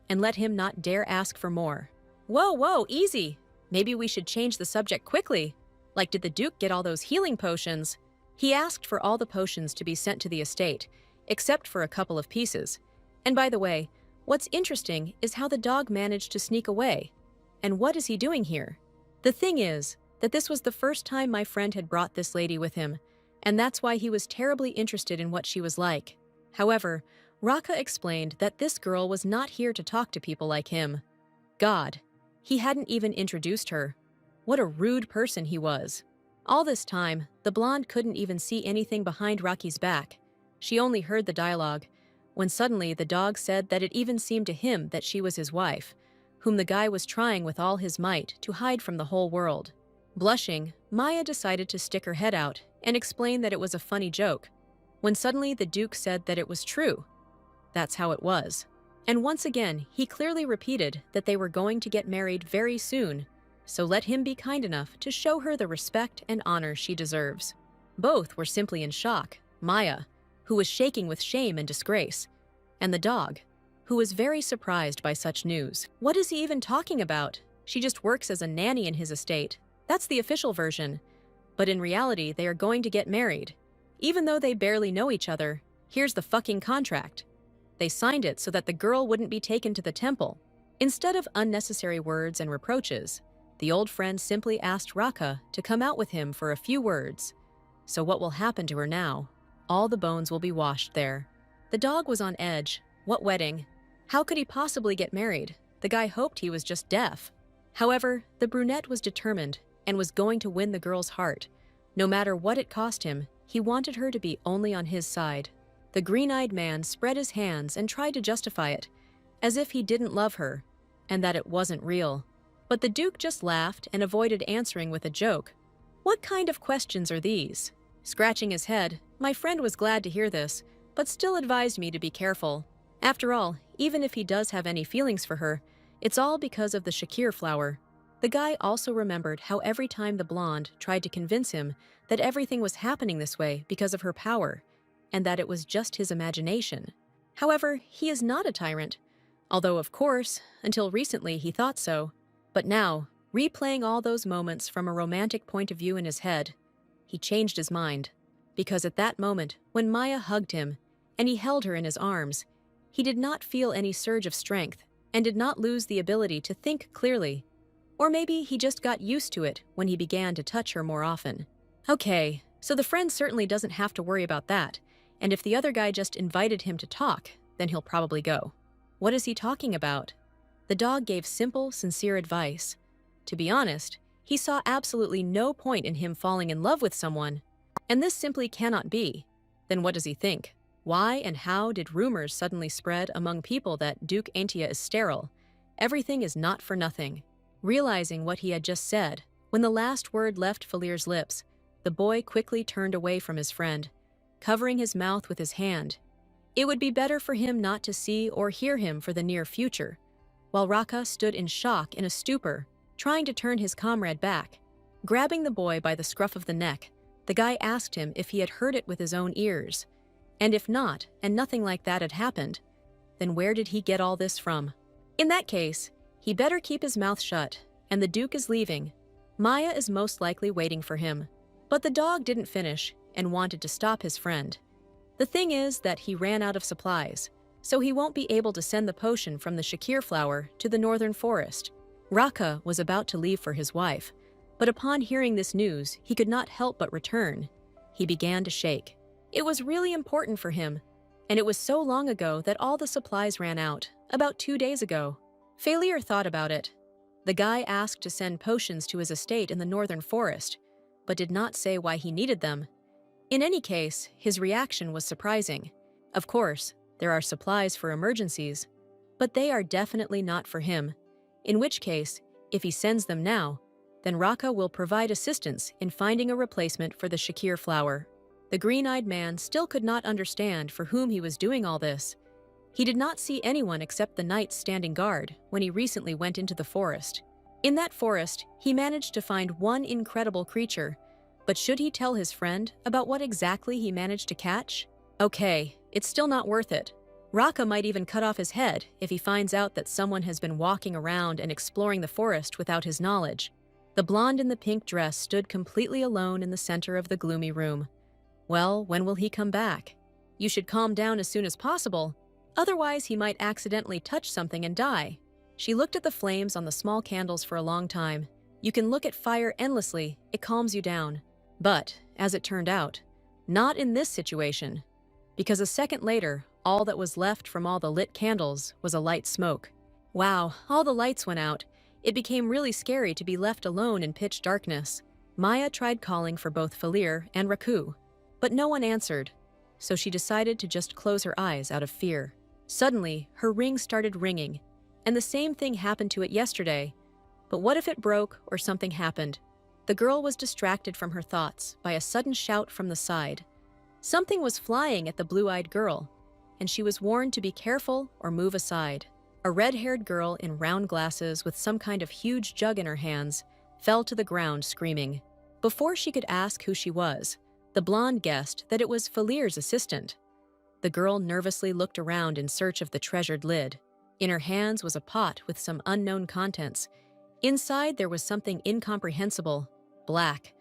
Speaker 1: and let him not dare ask for more. Whoa, easy! Maybe we should change the subject quickly. Like, did the Duke get all those healing potions? He asked for all the potions to be sent to the estate, except for a couple of pieces. And by the way, what's interesting is how the dog managed to sneak away. And what is he doing here? The thing is that this was the first time my friend had brought this lady with him, and that's why he was terribly interested in what she was like. However, Raka explained that this girl was not here to talk to people like him. God, he hadn't even introduced her. What a rude person he was. All this time, the blonde couldn't even see anything behind Rocky's back. She only heard the dialogue, when suddenly the dog said that it even seemed to him that she was his wife, whom the guy was trying with all his might to hide from the whole world. Blushing, Maya decided to stick her head out and explain that it was a funny joke, when suddenly the Duke said that it was true. That's how it was. And once again, he clearly repeated that they were going to get married very soon, so let him be kind enough to show her the respect and honor she deserves. Both were simply in shock. Maya, who was shaking with shame and disgrace, and the dog, who was very surprised by such news. What is he even talking about? She just works as a nanny in his estate. That's the official version. But in reality, they are going to get married. Even though they barely know each other, here's the fucking contract. They signed it so that the girl wouldn't be taken to the temple. Instead of unnecessary words and reproaches, the old friend simply asked Raka to come out with him for a few words. So what will happen to her now? All the bones will be washed there. The dog was on edge. What wedding? How could he possibly get married? The guy hoped he was just deaf. However, the brunette was determined and was going to win the girl's heart. No matter what it cost him, he wanted her to be only on his side. The green-eyed man spread his hands and tried to justify it, as if he didn't love her, and that it wasn't real. But the Duke just laughed and avoided answering with a joke. "What kind of questions are these?" Scratching his head, my friend was glad to hear this, but still advised me to be careful. After all, even if he does have any feelings for her, it's all because of the shakir flower. The guy also remembered how every time the blonde tried to convince him that everything was happening this way because of her power, and that it was just his imagination. However, he is not a tyrant, although of course, until recently he thought so. But now, replaying all those moments from a romantic point of view in his head, he changed his mind. Because at that moment, when Maya hugged him, and he held her in his arms, he did not feel any surge of strength, and did not lose the ability to think clearly. Or maybe he just got used to it when he began to touch her more often. Okay, so the friend certainly doesn't have to worry about that, and if the other guy just invited him to talk, then he'll probably go. What is he talking about? The dog gave simple, sincere advice. To be honest, he saw absolutely no point in him falling in love with someone, and this simply cannot be. Then what does he think? Why and how did rumors suddenly spread among people that Duke Aintia is sterile? Everything is not for nothing. Realizing what he had just said, when the last word left Falir's lips, the boy quickly turned away from his friend, covering his mouth with his hand. It would be better for him not to see or hear him for the near future, while Raka stood in shock in a stupor, trying to turn his comrade back. Grabbing the boy by the scruff of the neck, the guy asked him if he had heard it with his own ears. And if not, and nothing like that had happened, then where did he get all this from? In that case, he better keep his mouth shut, and the Duke is leaving. Maya is most likely waiting for him. But the dog didn't finish and wanted to stop his friend. The thing is that he ran out of supplies, so he won't be able to send the potion from the shakir flower to the northern forest. Raka was about to leave for his wife, but upon hearing this news, he could not help but return. He began to shake. It was really important for him, and it was so long ago that all the supplies ran out, about 2 days ago. Falir thought about it. The guy asked to send potions to his estate in the northern forest, but did not say why he needed them. In any case, his reaction was surprising. Of course, there are supplies for emergencies, but they are definitely not for him. In which case, if he sends them now, then Raka will provide assistance in finding a replacement for the shakir flower. The green-eyed man still could not understand for whom he was doing all this. He did not see anyone except the knights standing guard when he recently went into the forest. In that forest, he managed to find one incredible creature, but should he tell his friend about what exactly he managed to catch? Okay, it's still not worth it. Raka might even cut off his head if he finds out that someone has been walking around and exploring the forest without his knowledge. The blonde in the pink dress stood completely alone in the center of the gloomy room. Well, when will he come back? You should calm down as soon as possible. Otherwise, he might accidentally touch something and die. She looked at the flames on the small candles for a long time. You can look at fire endlessly, it calms you down. But, as it turned out, not in this situation. Because a second later, all that was left from all the lit candles was a light smoke. Wow, all the lights went out. It became really scary to be left alone in pitch darkness. Maya tried calling for both Falir and Raku, but no one answered, so she decided to just close her eyes out of fear. Suddenly, her ring started ringing, and the same thing happened to it yesterday. But what if it broke or something happened? The girl was distracted from her thoughts by a sudden shout from the side. Something was flying at the blue-eyed girl, and she was warned to be careful or move aside. A red-haired girl in round glasses with some kind of huge jug in her hands fell to the ground screaming. Before she could ask who she was, the blonde guessed that it was Falir's assistant. The girl nervously looked around in search of the treasured lid. In her hands was a pot with some unknown contents. Inside there was something incomprehensible, black,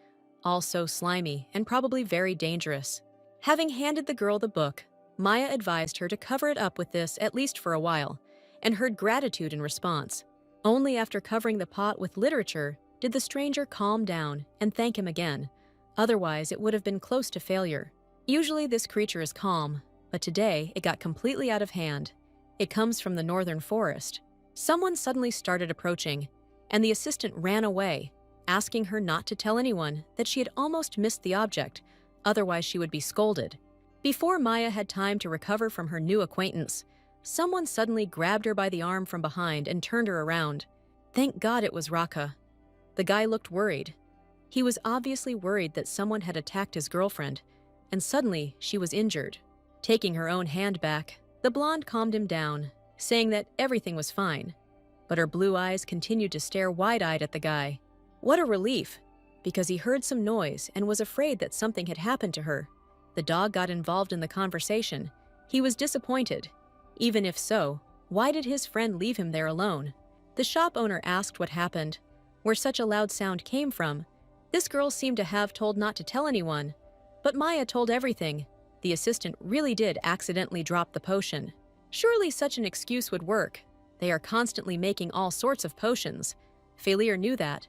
Speaker 1: all so slimy and probably very dangerous. Having handed the girl the book, Maya advised her to cover it up with this at least for a while, and heard gratitude in response. Only after covering the pot with literature did the stranger calm down and thank him again. Otherwise, it would have been close to failure. Usually this creature is calm, but today it got completely out of hand. It comes from the northern forest. Someone suddenly started approaching, and the assistant ran away, asking her not to tell anyone that she had almost missed the object, otherwise she would be scolded. Before Maya had time to recover from her new acquaintance, someone suddenly grabbed her by the arm from behind and turned her around. Thank God it was Raka. The guy looked worried. He was obviously worried that someone had attacked his girlfriend, and suddenly she was injured. Taking her own hand back, the blonde calmed him down, saying that everything was fine. But her blue eyes continued to stare wide-eyed at the guy. What a relief, because he heard some noise and was afraid that something had happened to her. The dog got involved in the conversation. He was disappointed. Even if so, why did his friend leave him there alone? The shop owner asked what happened, where such a loud sound came from. This girl seemed to have told not to tell anyone, but Maya told everything. The assistant really did accidentally drop the potion. Surely such an excuse would work. They are constantly making all sorts of potions. Failure knew that,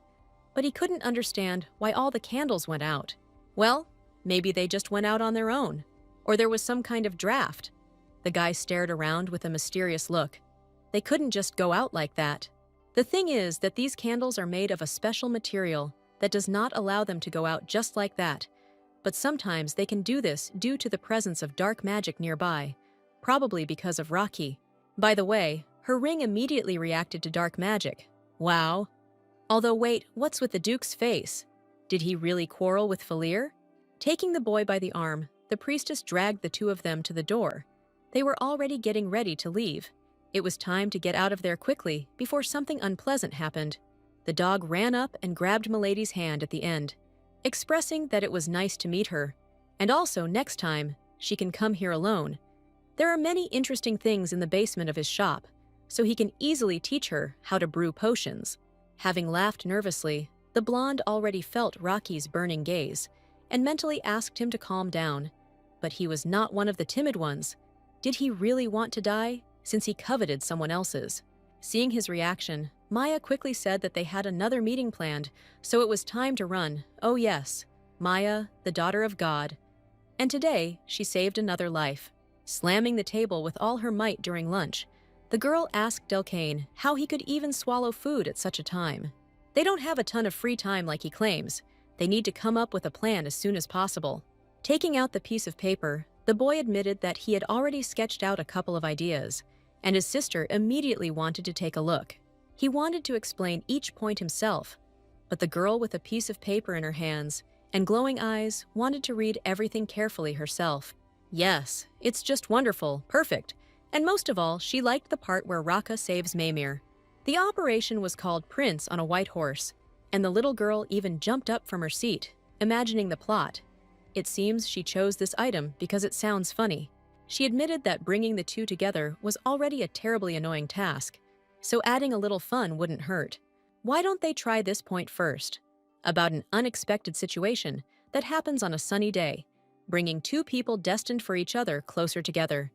Speaker 1: but he couldn't understand why all the candles went out. Well, maybe they just went out on their own, or there was some kind of draft. The guy stared around with a mysterious look. They couldn't just go out like that. The thing is that these candles are made of a special material that does not allow them to go out just like that, but sometimes they can do this due to the presence of dark magic nearby, probably because of Rocky. By the way, her ring immediately reacted to dark magic. Wow. Although wait, what's with the Duke's face? Did he really quarrel with Falir? Taking the boy by the arm, the priestess dragged the two of them to the door. They were already getting ready to leave. It was time to get out of there quickly before something unpleasant happened. The dog ran up and grabbed Milady's hand at the end, expressing that it was nice to meet her, and also next time, she can come here alone. There are many interesting things in the basement of his shop, so he can easily teach her how to brew potions. Having laughed nervously, the blonde already felt Rocky's burning gaze and mentally asked him to calm down. But he was not one of the timid ones. Did he really want to die, since he coveted someone else's? Seeing his reaction, Maya quickly said that they had another meeting planned, so it was time to run. Oh yes, Maya, the daughter of God. And today, she saved another life. Slamming the table with all her might during lunch, the girl asked Delcane how he could even swallow food at such a time. They don't have a ton of free time like he claims. They need to come up with a plan as soon as possible. Taking out the piece of paper, the boy admitted that he had already sketched out a couple of ideas, and his sister immediately wanted to take a look. He wanted to explain each point himself, but the girl with a piece of paper in her hands and glowing eyes wanted to read everything carefully herself. Yes, it's just wonderful, perfect, and most of all, she liked the part where Raka saves Maymir. The operation was called Prince on a White Horse, and the little girl even jumped up from her seat, imagining the plot. It seems she chose this item because it sounds funny. She admitted that bringing the two together was already a terribly annoying task, so adding a little fun wouldn't hurt. Why don't they try this point first? About an unexpected situation that happens on a sunny day, bringing two people destined for each other closer together.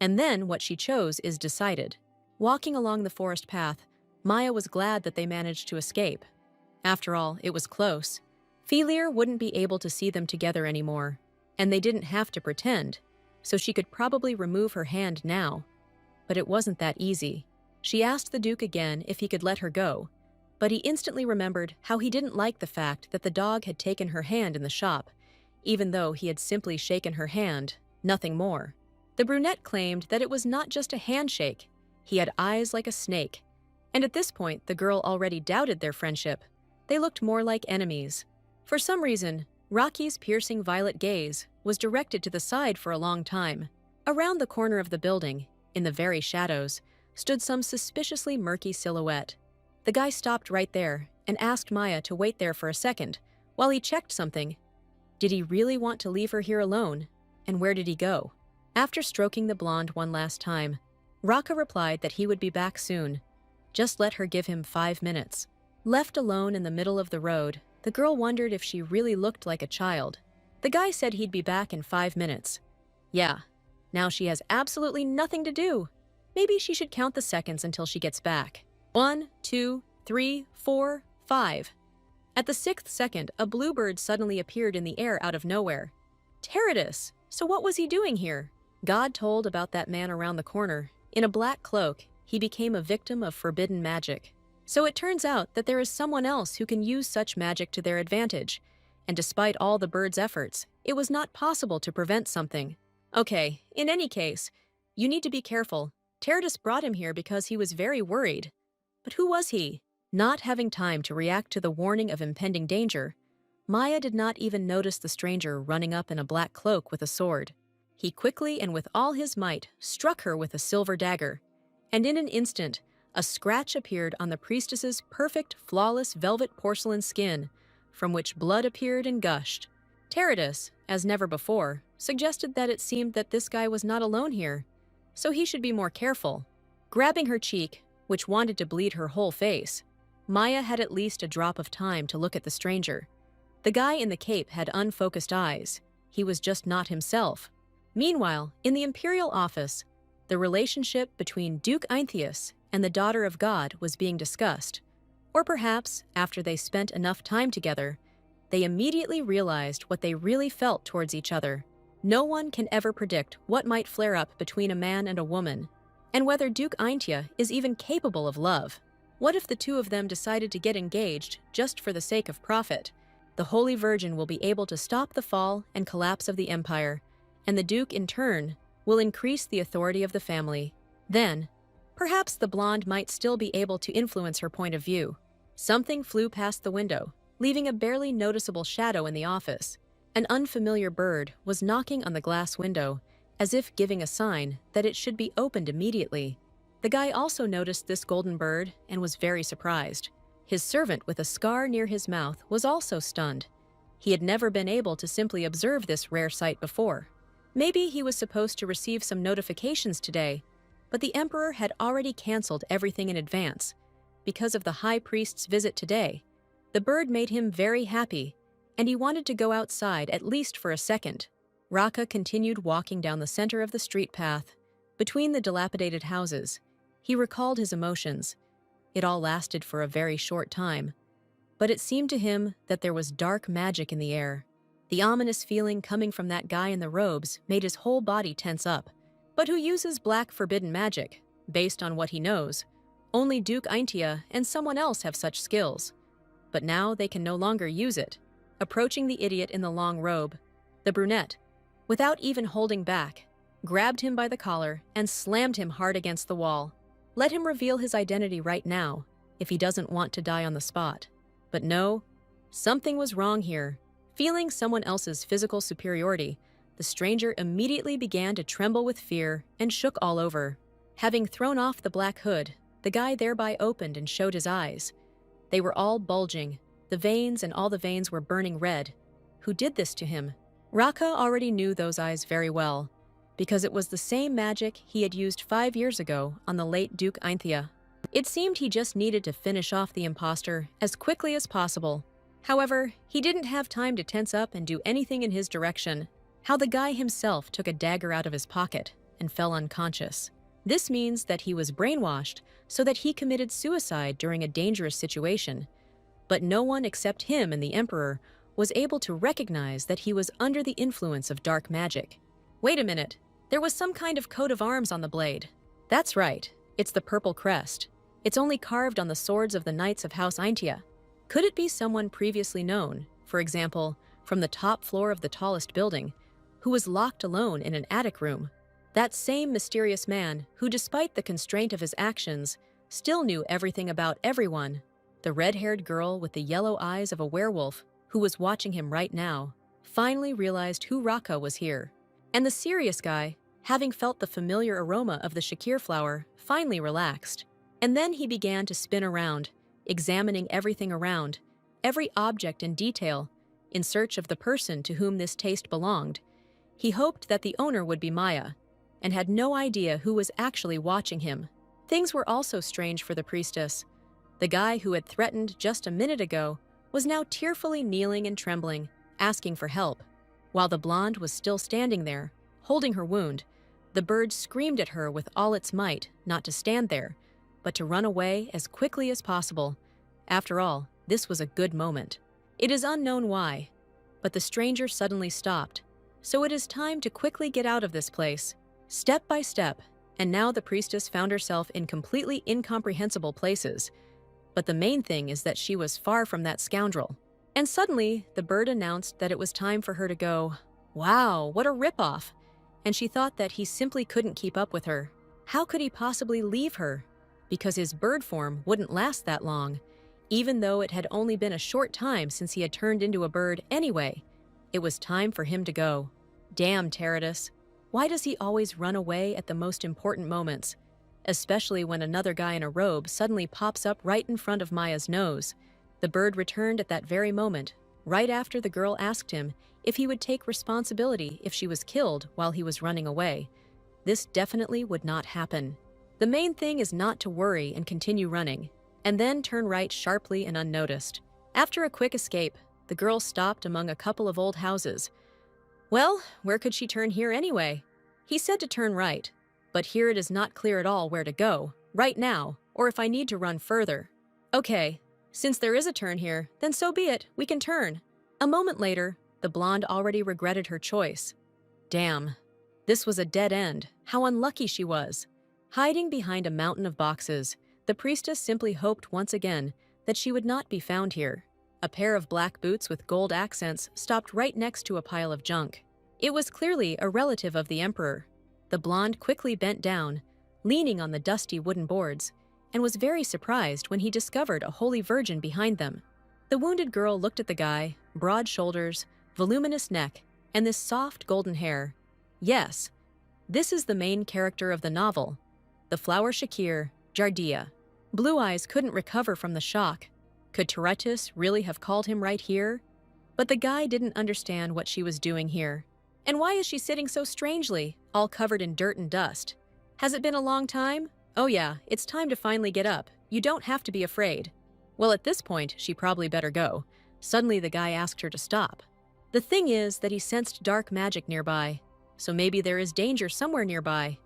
Speaker 1: And then what she chose is decided. Walking along the forest path, Maya was glad that they managed to escape. After all, it was close. Falir wouldn't be able to see them together anymore, and they didn't have to pretend, so she could probably remove her hand now. But it wasn't that easy. She asked the Duke again if he could let her go, but he instantly remembered how he didn't like the fact that the dog had taken her hand in the shop, even though he had simply shaken her hand, nothing more. The brunette claimed that it was not just a handshake. He had eyes like a snake. And at this point, the girl already doubted their friendship. They looked more like enemies. For some reason, Rocky's piercing violet gaze was directed to the side for a long time. Around the corner of the building, in the very shadows, stood some suspiciously murky silhouette. The guy stopped right there and asked Maya to wait there for a second while he checked something. Did he really want to leave her here alone? And where did he go? After stroking the blonde one last time, Raka replied that he would be back soon. Just let her give him 5 minutes. Left alone in the middle of the road, the girl wondered if she really looked like a child. The guy said he'd be back in 5 minutes. Yeah, now she has absolutely nothing to do. Maybe she should count the seconds until she gets back. 1, 2, 3, 4, 5. At the 6th second, a bluebird suddenly appeared in the air out of nowhere. Teradus! So what was he doing here? God told about that man around the corner. In a black cloak, he became a victim of forbidden magic. So it turns out that there is someone else who can use such magic to their advantage, and despite all the bird's efforts, it was not possible to prevent something. Okay, in any case, you need to be careful. Teradus brought him here because he was very worried. But who was he? Not having time to react to the warning of impending danger, Maya did not even notice the stranger running up in a black cloak with a sword. He quickly and with all his might struck her with a silver dagger, and in an instant, a scratch appeared on the priestess's perfect, flawless velvet porcelain skin, from which blood appeared and gushed. Teradus, as never before, suggested that it seemed that this guy was not alone here, so he should be more careful. Grabbing her cheek, which wanted to bleed her whole face, Maya had at least a drop of time to look at the stranger. The guy in the cape had unfocused eyes. He was just not himself. Meanwhile, in the imperial office, the relationship between Duke Einthias and the daughter of God was being discussed. Or perhaps, after they spent enough time together, they immediately realized what they really felt towards each other. No one can ever predict what might flare up between a man and a woman, and whether Duke Eintia is even capable of love. What if the two of them decided to get engaged just for the sake of profit? The Holy Virgin will be able to stop the fall and collapse of the empire, and the Duke, in turn, will increase the authority of the family. Then, perhaps the blonde might still be able to influence her point of view. Something flew past the window, leaving a barely noticeable shadow in the office. An unfamiliar bird was knocking on the glass window, as if giving a sign that it should be opened immediately. The guy also noticed this golden bird and was very surprised. His servant with a scar near his mouth was also stunned. He had never been able to simply observe this rare sight before. Maybe he was supposed to receive some notifications today, but the emperor had already canceled everything in advance. Because of the high priest's visit today, the bird made him very happy, and he wanted to go outside at least for a second. Raka continued walking down the center of the street path, between the dilapidated houses. He recalled his emotions. It all lasted for a very short time, but it seemed to him that there was dark magic in the air. The ominous feeling coming from that guy in the robes made his whole body tense up. But who uses black forbidden magic? Based on what he knows, only Duke Eintia and someone else have such skills. But now they can no longer use it. Approaching the idiot in the long robe, the brunette, without even holding back, grabbed him by the collar and slammed him hard against the wall. Let him reveal his identity right now, if he doesn't want to die on the spot. But no, something was wrong here. Feeling someone else's physical superiority, the stranger immediately began to tremble with fear and shook all over. Having thrown off the black hood, the guy thereby opened and showed his eyes. They were all bulging, the veins and all the veins were burning red. Who did this to him? Raka already knew those eyes very well, because it was the same magic he had used 5 years ago on the late Duke Einthia. It seemed he just needed to finish off the imposter as quickly as possible. However, he didn't have time to tense up and do anything in his direction. How the guy himself took a dagger out of his pocket and fell unconscious. This means that he was brainwashed so that he committed suicide during a dangerous situation. But no one except him and the Emperor was able to recognize that he was under the influence of dark magic. Wait a minute, there was some kind of coat of arms on the blade. That's right, it's the purple crest. It's only carved on the swords of the Knights of House Eintia. Could it be someone previously known, for example, from the top floor of the tallest building, who was locked alone in an attic room? That same mysterious man who, despite the constraint of his actions, still knew everything about everyone. The red-haired girl with the yellow eyes of a werewolf, who was watching him right now, finally realized who Raka was here. And the serious guy, having felt the familiar aroma of the shakir flower, finally relaxed. And then he began to spin around, examining everything around, every object in detail, in search of the person to whom this taste belonged. He hoped that the owner would be Maya, and had no idea who was actually watching him. Things were also strange for the priestess. The guy who had threatened just a minute ago was now tearfully kneeling and trembling, asking for help. While the blonde was still standing there, holding her wound, the bird screamed at her with all its might not to stand there, but to run away as quickly as possible. After all, this was a good moment. It is unknown why, but the stranger suddenly stopped, so it is time to quickly get out of this place. Step by step, and now the priestess found herself in completely incomprehensible places. But the main thing is that she was far from that scoundrel. And suddenly, the bird announced that it was time for her to go. Wow, what a ripoff! And she thought that he simply couldn't keep up with her. How could he possibly leave her? Because his bird form wouldn't last that long. Even though it had only been a short time since he had turned into a bird anyway, it was time for him to go. Damn Teradus. Why does he always run away at the most important moments? Especially when another guy in a robe suddenly pops up right in front of Maya's nose. The bird returned at that very moment, right after the girl asked him if he would take responsibility if she was killed while he was running away. This definitely would not happen. The main thing is not to worry and continue running, and then turn right sharply and unnoticed. After a quick escape, the girl stopped among a couple of old houses. Well, where could she turn here anyway? He said to turn right, but here it is not clear at all where to go, right now, or if I need to run further. Okay, since there is a turn here, then so be it, we can turn. A moment later, the blonde already regretted her choice. Damn, this was a dead end. How unlucky she was. Hiding behind a mountain of boxes, the priestess simply hoped once again that she would not be found here. A pair of black boots with gold accents stopped right next to a pile of junk. It was clearly a relative of the emperor. The blonde quickly bent down, leaning on the dusty wooden boards, and was very surprised when he discovered a holy virgin behind them. The wounded girl looked at the guy, broad shoulders, voluminous neck, and this soft golden hair. Yes, this is the main character of the novel, the flower Shakir, Jardia. Blue Eyes couldn't recover from the shock. Could Teradus really have called him right here? But the guy didn't understand what she was doing here. And why is she sitting so strangely, all covered in dirt and dust? Has it been a long time? Oh yeah, it's time to finally get up. You don't have to be afraid. Well, at this point, she probably better go. Suddenly the guy asked her to stop. The thing is that he sensed dark magic nearby, so maybe there is danger somewhere nearby.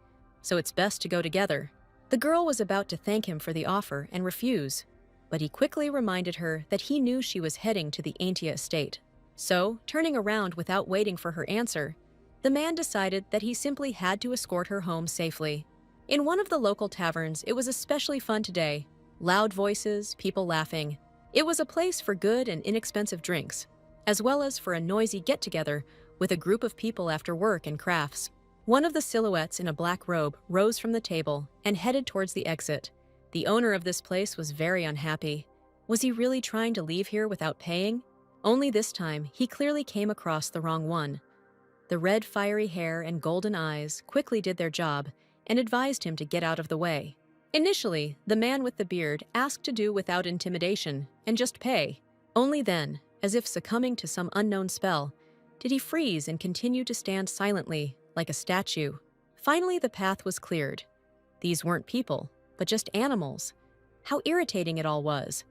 Speaker 1: So it's best to go together. The girl was about to thank him for the offer and refuse, but he quickly reminded her that he knew she was heading to the Aintia estate. So, turning around without waiting for her answer, the man decided that he simply had to escort her home safely. In one of the local taverns, it was especially fun today. Loud voices, people laughing. It was a place for good and inexpensive drinks, as well as for a noisy get-together with a group of people after work and crafts. One of the silhouettes in a black robe rose from the table and headed towards the exit. The owner of this place was very unhappy. Was he really trying to leave here without paying? Only this time, he clearly came across the wrong one. The red fiery hair and golden eyes quickly did their job and advised him to get out of the way. Initially, the man with the beard asked to do without intimidation and just pay. Only then, as if succumbing to some unknown spell, did he freeze and continue to stand silently, like a statue. Finally, the path was cleared. These weren't people, but just animals. How irritating it all was,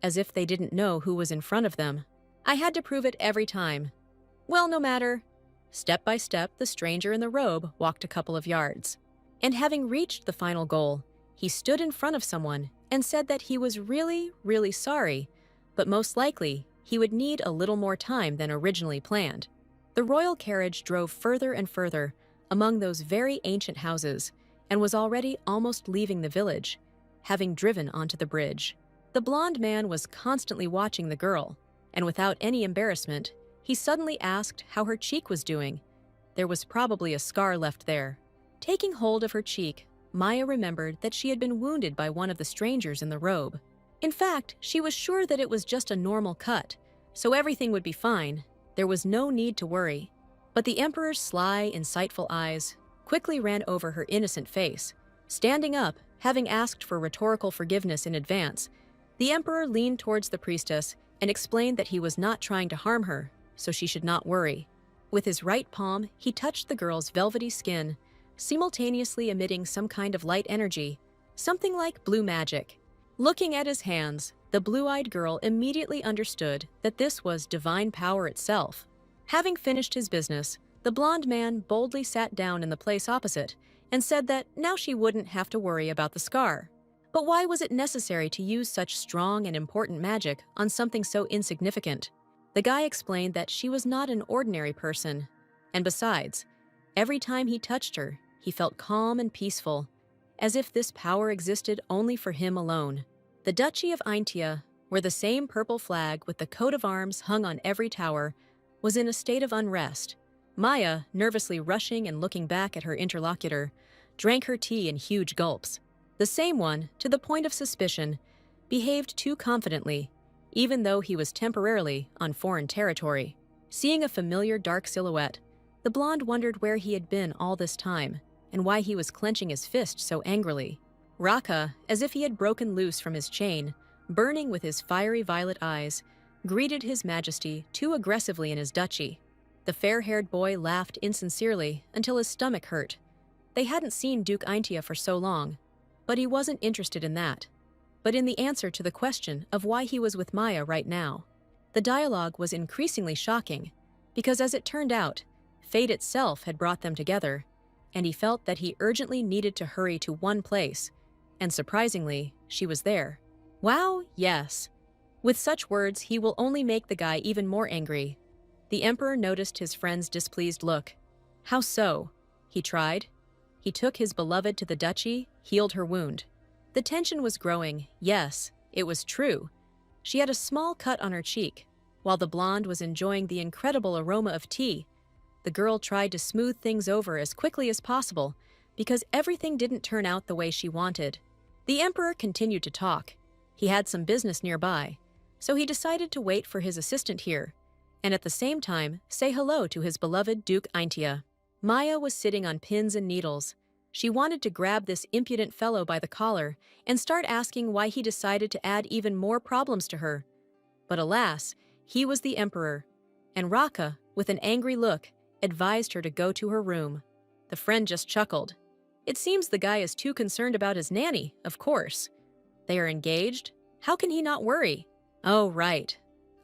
Speaker 1: as if they didn't know who was in front of them. I had to prove it every time. Well, no matter. Step by step, the stranger in the robe walked a couple of yards. And having reached the final goal, he stood in front of someone and said that he was really, really sorry, but most likely he would need a little more time than originally planned. The royal carriage drove further and further among those very ancient houses and was already almost leaving the village, having driven onto the bridge. The blonde man was constantly watching the girl, and without any embarrassment, he suddenly asked how her cheek was doing. There was probably a scar left there. Taking hold of her cheek, Maya remembered that she had been wounded by one of the strangers in the robe. In fact, she was sure that it was just a normal cut, so everything would be fine. There was no need to worry. But the Emperor's sly, insightful eyes quickly ran over her innocent face. Standing up, having asked for rhetorical forgiveness in advance, the Emperor leaned towards the priestess and explained that he was not trying to harm her, so she should not worry. With his right palm, he touched the girl's velvety skin, simultaneously emitting some kind of light energy, something like blue magic. Looking at his hands, the blue-eyed girl immediately understood that this was divine power itself. Having finished his business, the blonde man boldly sat down in the place opposite and said that now she wouldn't have to worry about the scar. But why was it necessary to use such strong and important magic on something so insignificant? The guy explained that she was not an ordinary person, and besides, every time he touched her, he felt calm and peaceful, as if this power existed only for him alone. The Duchy of Aintia, where the same purple flag with the coat of arms hung on every tower, was in a state of unrest. Maya, nervously rushing and looking back at her interlocutor, drank her tea in huge gulps. The same one, to the point of suspicion, behaved too confidently, even though he was temporarily on foreign territory. Seeing a familiar dark silhouette, the blonde wondered where he had been all this time and why he was clenching his fist so angrily. Raka, as if he had broken loose from his chain, burning with his fiery violet eyes, greeted his majesty too aggressively in his duchy. The fair-haired boy laughed insincerely until his stomach hurt. They hadn't seen Duke Aintia for so long, but he wasn't interested in that, but in the answer to the question of why he was with Maya right now. The dialogue was increasingly shocking, because as it turned out, fate itself had brought them together, and he felt that he urgently needed to hurry to one place, and surprisingly, she was there. Wow, yes. With such words, he will only make the guy even more angry. The Emperor noticed his friend's displeased look. How so? He tried. He took his beloved to the duchy, healed her wound. The tension was growing. Yes, it was true. She had a small cut on her cheek. While the blonde was enjoying the incredible aroma of tea, the girl tried to smooth things over as quickly as possible because everything didn't turn out the way she wanted. The Emperor continued to talk. He had some business nearby, so he decided to wait for his assistant here, and at the same time say hello to his beloved Duke Aintia. Maya was sitting on pins and needles. She wanted to grab this impudent fellow by the collar and start asking why he decided to add even more problems to her. But alas, he was the Emperor, and Raka, with an angry look, advised her to go to her room. The friend just chuckled. It seems the guy is too concerned about his nanny, of course. They are engaged? How can he not worry? Oh, right.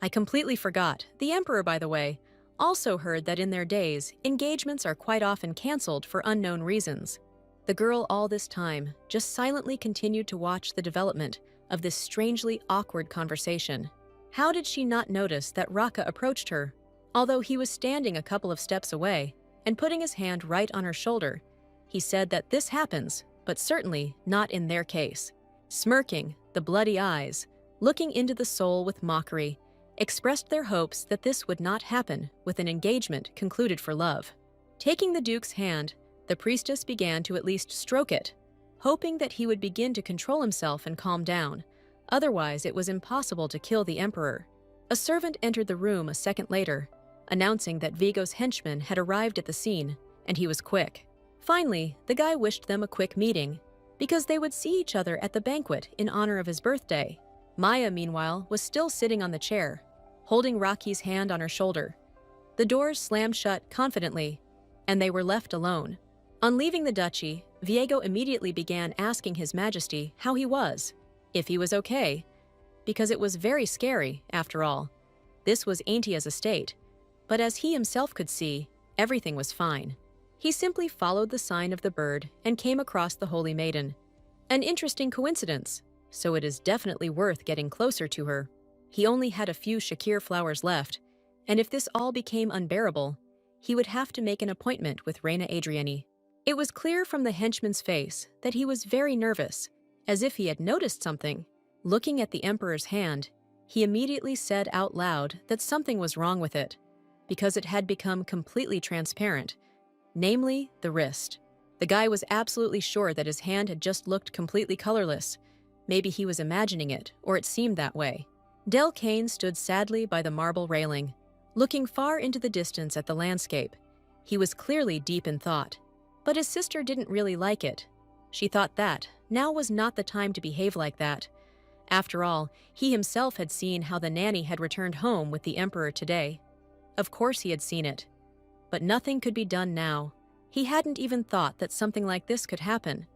Speaker 1: I completely forgot. The Emperor, by the way, also heard that in their days, engagements are quite often cancelled for unknown reasons. The girl all this time just silently continued to watch the development of this strangely awkward conversation. How did she not notice that Raka approached her, although he was standing a couple of steps away, and putting his hand right on her shoulder? He said that this happens, but certainly not in their case. Smirking, the bloody eyes, looking into the soul with mockery, expressed their hopes that this would not happen with an engagement concluded for love. Taking the Duke's hand, the priestess began to at least stroke it, hoping that he would begin to control himself and calm down. Otherwise, it was impossible to kill the Emperor. A servant entered the room a second later, announcing that Vigo's henchman had arrived at the scene, and he was quick. Finally, the guy wished them a quick meeting, because they would see each other at the banquet in honor of his birthday. Maya, meanwhile, was still sitting on the chair, holding Rocky's hand on her shoulder. The doors slammed shut confidently, and they were left alone. On leaving the duchy, Viego immediately began asking His Majesty how he was, if he was okay, because it was very scary, after all. This was Aintia's estate, but as he himself could see, everything was fine. He simply followed the sign of the bird and came across the Holy Maiden. An interesting coincidence, so it is definitely worth getting closer to her. He only had a few shakir flowers left, and if this all became unbearable, he would have to make an appointment with Reina Adriani. It was clear from the henchman's face that he was very nervous, as if he had noticed something. Looking at the Emperor's hand, he immediately said out loud that something was wrong with it, because it had become completely transparent, namely the wrist. The guy was absolutely sure that his hand had just looked completely colorless. Maybe he was imagining it, or it seemed that way. Del Kane stood sadly by the marble railing, looking far into the distance at the landscape. He was clearly deep in thought, but his sister didn't really like it. She thought that now was not the time to behave like that. After all, he himself had seen how the nanny had returned home with the Emperor today. Of course he had seen it. But nothing could be done now. He hadn't even thought that something like this could happen.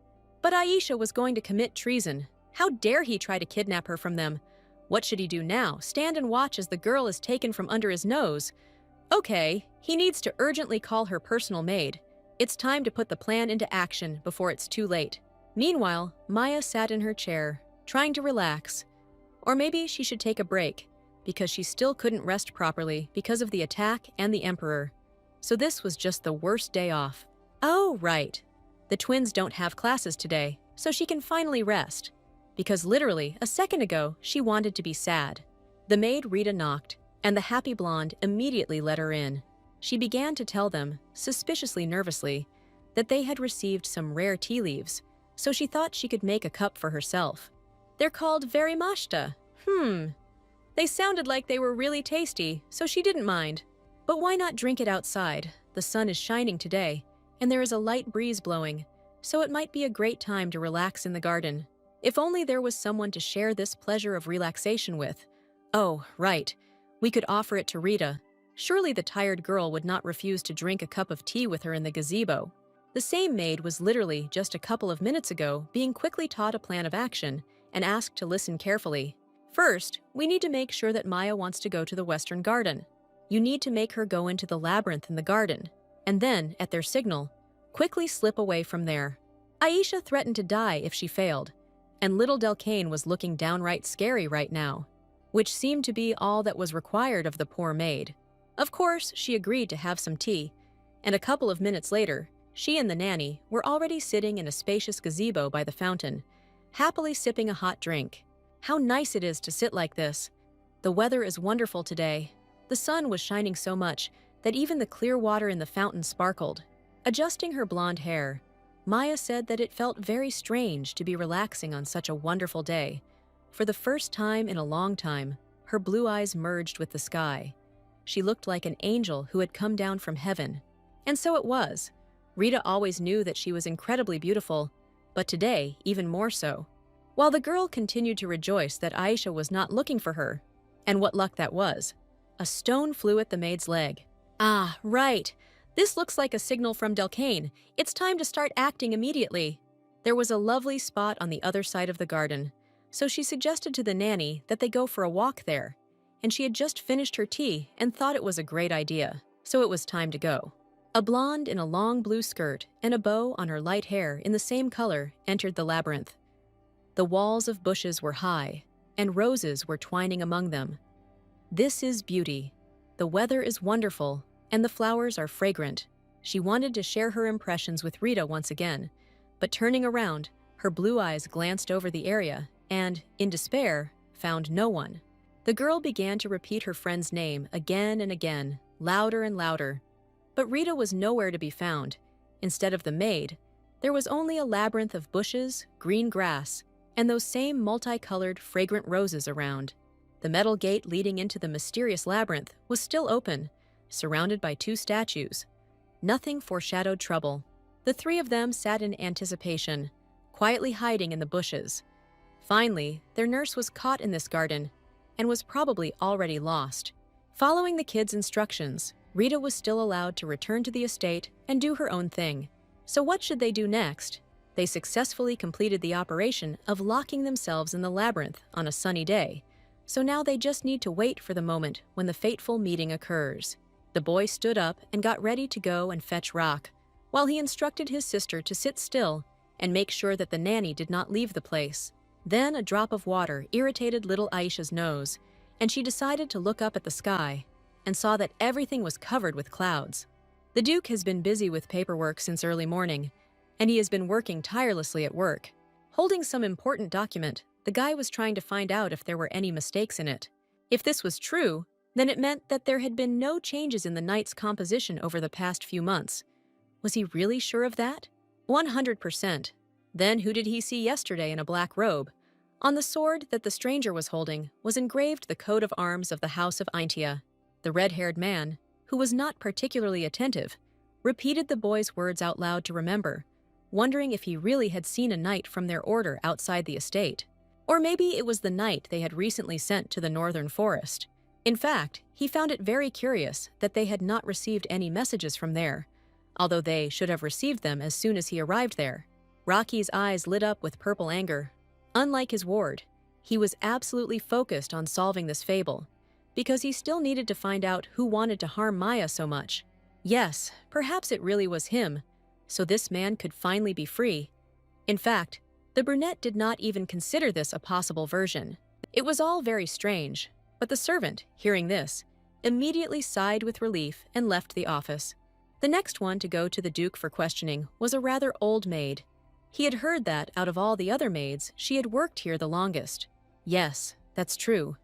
Speaker 1: But Aisha was going to commit treason. How dare he try to kidnap her from them? What should he do now? Stand and watch as the girl is taken from under his nose? Okay, he needs to urgently call her personal maid. It's time to put the plan into action before it's too late. Meanwhile, Maya sat in her chair, trying to relax. Or maybe she should take a break, because she still couldn't rest properly because of the attack and the Emperor. So this was just the worst day off. Oh, right. The twins don't have classes today, so she can finally rest. Because literally, a second ago, she wanted to be sad. The maid Rita knocked, and the happy blonde immediately let her in. She began to tell them, suspiciously nervously, that they had received some rare tea leaves, so she thought she could make a cup for herself. They're called verimashita. They sounded like they were really tasty, so she didn't mind. But why not drink it outside? The sun is shining today, and there is a light breeze blowing, so it might be a great time to relax in the garden. If only there was someone to share this pleasure of relaxation with. Oh, right. We could offer it to Rita. Surely the tired girl would not refuse to drink a cup of tea with her in the gazebo. The same maid was literally just a couple of minutes ago being quickly taught a plan of action and asked to listen carefully. First, we need to make sure that Maya wants to go to the Western Garden. You need to make her go into the labyrinth in the garden, and then, at their signal, quickly slip away from there. Aisha threatened to die if she failed, and little Delcane was looking downright scary right now, which seemed to be all that was required of the poor maid. Of course, she agreed to have some tea, and a couple of minutes later, she and the nanny were already sitting in a spacious gazebo by the fountain, happily sipping a hot drink. How nice it is to sit like this. The weather is wonderful today. The sun was shining so much that even the clear water in the fountain sparkled. Adjusting her blonde hair, Maya said that it felt very strange to be relaxing on such a wonderful day. For the first time in a long time, her blue eyes merged with the sky. She looked like an angel who had come down from heaven. And so it was. Rita always knew that she was incredibly beautiful, but today, even more so. While the girl continued to rejoice that Aisha was not looking for her, and what luck that was, a stone flew at the maid's leg. Ah, right. This looks like a signal from Delcane. It's time to start acting immediately. There was a lovely spot on the other side of the garden, so she suggested to the nanny that they go for a walk there, and she had just finished her tea and thought it was a great idea, so it was time to go. A blonde in a long blue skirt and a bow on her light hair in the same color entered the labyrinth. The walls of bushes were high, and roses were twining among them. This is beauty. The weather is wonderful, and the flowers are fragrant. She wanted to share her impressions with Rita once again, but turning around, her blue eyes glanced over the area and, in despair, found no one. The girl began to repeat her friend's name again and again, louder and louder. But Rita was nowhere to be found. Instead of the maid, there was only a labyrinth of bushes, green grass, and those same multicolored, fragrant roses around. The metal gate leading into the mysterious labyrinth was still open, surrounded by two statues. Nothing foreshadowed trouble. The three of them sat in anticipation, quietly hiding in the bushes. Finally, their nurse was caught in this garden and was probably already lost. Following the kids' instructions, Rita was still allowed to return to the estate and do her own thing. So what should they do next? They successfully completed the operation of locking themselves in the labyrinth on a sunny day, so now they just need to wait for the moment when the fateful meeting occurs. The boy stood up and got ready to go and fetch Rock, while he instructed his sister to sit still and make sure that the nanny did not leave the place. Then a drop of water irritated little Aisha's nose, and she decided to look up at the sky and saw that everything was covered with clouds. The Duke has been busy with paperwork since early morning, and he has been working tirelessly at work. Holding some important document, the guy was trying to find out if there were any mistakes in it. If this was true, then it meant that there had been no changes in the knight's composition over the past few months. Was he really sure of that? 100%. Then who did he see yesterday in a black robe? On the sword that the stranger was holding was engraved the coat of arms of the House of Aintia. The red-haired man, who was not particularly attentive, repeated the boy's words out loud to remember, wondering if he really had seen a knight from their order outside the estate. Or maybe it was the knight they had recently sent to the northern forest. In fact, he found it very curious that they had not received any messages from there, although they should have received them as soon as he arrived there. Rocky's eyes lit up with purple anger. Unlike his ward, he was absolutely focused on solving this fable, because he still needed to find out who wanted to harm Maya so much. Yes, perhaps it really was him, so this man could finally be free. In fact, the brunette did not even consider this a possible version. It was all very strange, but the servant, hearing this, immediately sighed with relief and left the office. The next one to go to the Duke for questioning was a rather old maid. He had heard that, out of all the other maids, she had worked here the longest. Yes, that's true.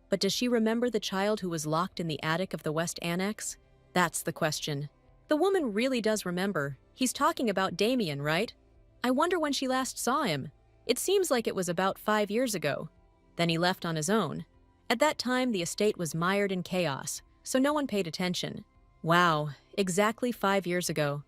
Speaker 1: But does she remember the child who was locked in the attic of the West Annex? That's the question. The woman really does remember. He's talking about Damien, right? I wonder when she last saw him. It seems like it was about 5 years ago. Then he left on his own. At that time, the estate was mired in chaos, so no one paid attention. Wow, exactly 5 years ago.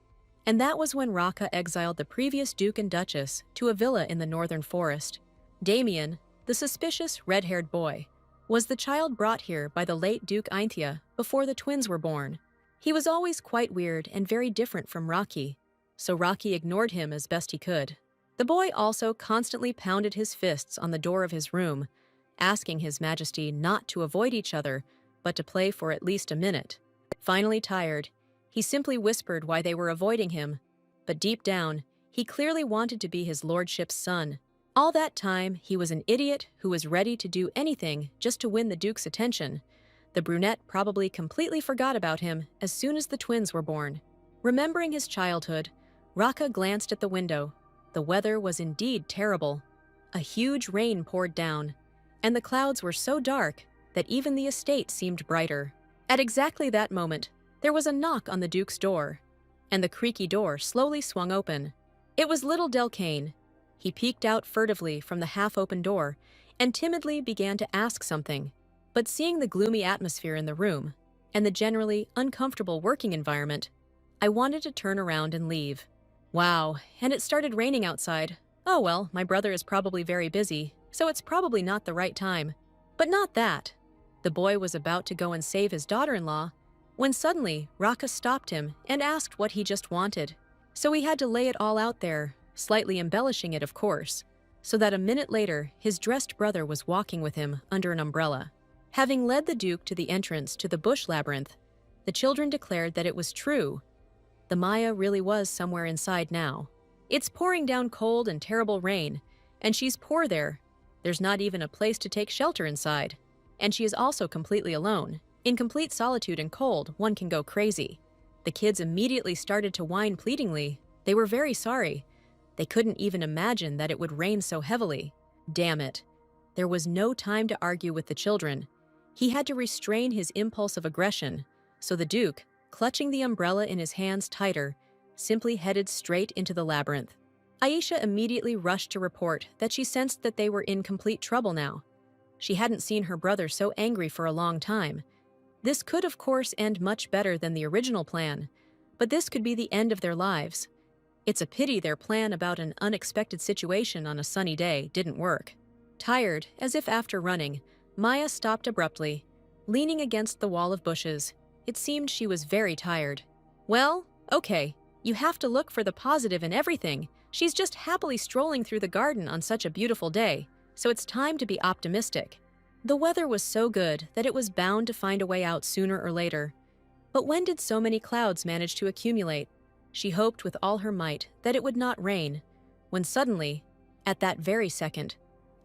Speaker 1: And that was when Raka exiled the previous Duke and Duchess to a villa in the northern forest. Damien, the suspicious red-haired boy, was the child brought here by the late Duke Ainthia before the twins were born. He was always quite weird and very different from Rocky, so Rocky ignored him as best he could. The boy also constantly pounded his fists on the door of his room, asking His Majesty not to avoid each other, but to play for at least a minute. Finally tired, he simply whispered why they were avoiding him, but deep down, he clearly wanted to be his lordship's son. All that time, he was an idiot who was ready to do anything just to win the Duke's attention. The brunette probably completely forgot about him as soon as the twins were born. Remembering his childhood, Raka glanced at the window. The weather was indeed terrible. A huge rain poured down, and the clouds were so dark that even the estate seemed brighter. At exactly that moment, there was a knock on the Duke's door, and the creaky door slowly swung open. It was little Delcane. He peeked out furtively from the half-open door and timidly began to ask something. But seeing the gloomy atmosphere in the room and the generally uncomfortable working environment, I wanted to turn around and leave. Wow, and it started raining outside. Oh well, my brother is probably very busy, so it's probably not the right time. But not that. The boy was about to go and save his daughter-in-law when suddenly Raka stopped him and asked what he just wanted. So he had to lay it all out there, slightly embellishing it, of course, so that a minute later his dressed brother was walking with him under an umbrella. Having led the Duke to the entrance to the bush labyrinth, the children declared that it was true. The Maya really was somewhere inside now. It's pouring down cold and terrible rain, and she's poor there. There's not even a place to take shelter inside. And she is also completely alone. In complete solitude and cold, one can go crazy. The kids immediately started to whine pleadingly. They were very sorry. They couldn't even imagine that it would rain so heavily. Damn it. There was no time to argue with the children. He had to restrain his impulse of aggression, so the Duke, clutching the umbrella in his hands tighter, simply headed straight into the labyrinth. Aisha immediately rushed to report that she sensed that they were in complete trouble now. She hadn't seen her brother so angry for a long time. This could, of course, end much better than the original plan, but this could be the end of their lives. It's a pity their plan about an unexpected situation on a sunny day didn't work. Tired, as if after running, Maya stopped abruptly, leaning against the wall of bushes. It seemed she was very tired. Well, okay, you have to look for the positive in everything. She's just happily strolling through the garden on such a beautiful day, so it's time to be optimistic. The weather was so good that it was bound to find a way out sooner or later. But when did so many clouds manage to accumulate? She hoped with all her might that it would not rain, when suddenly, at that very second,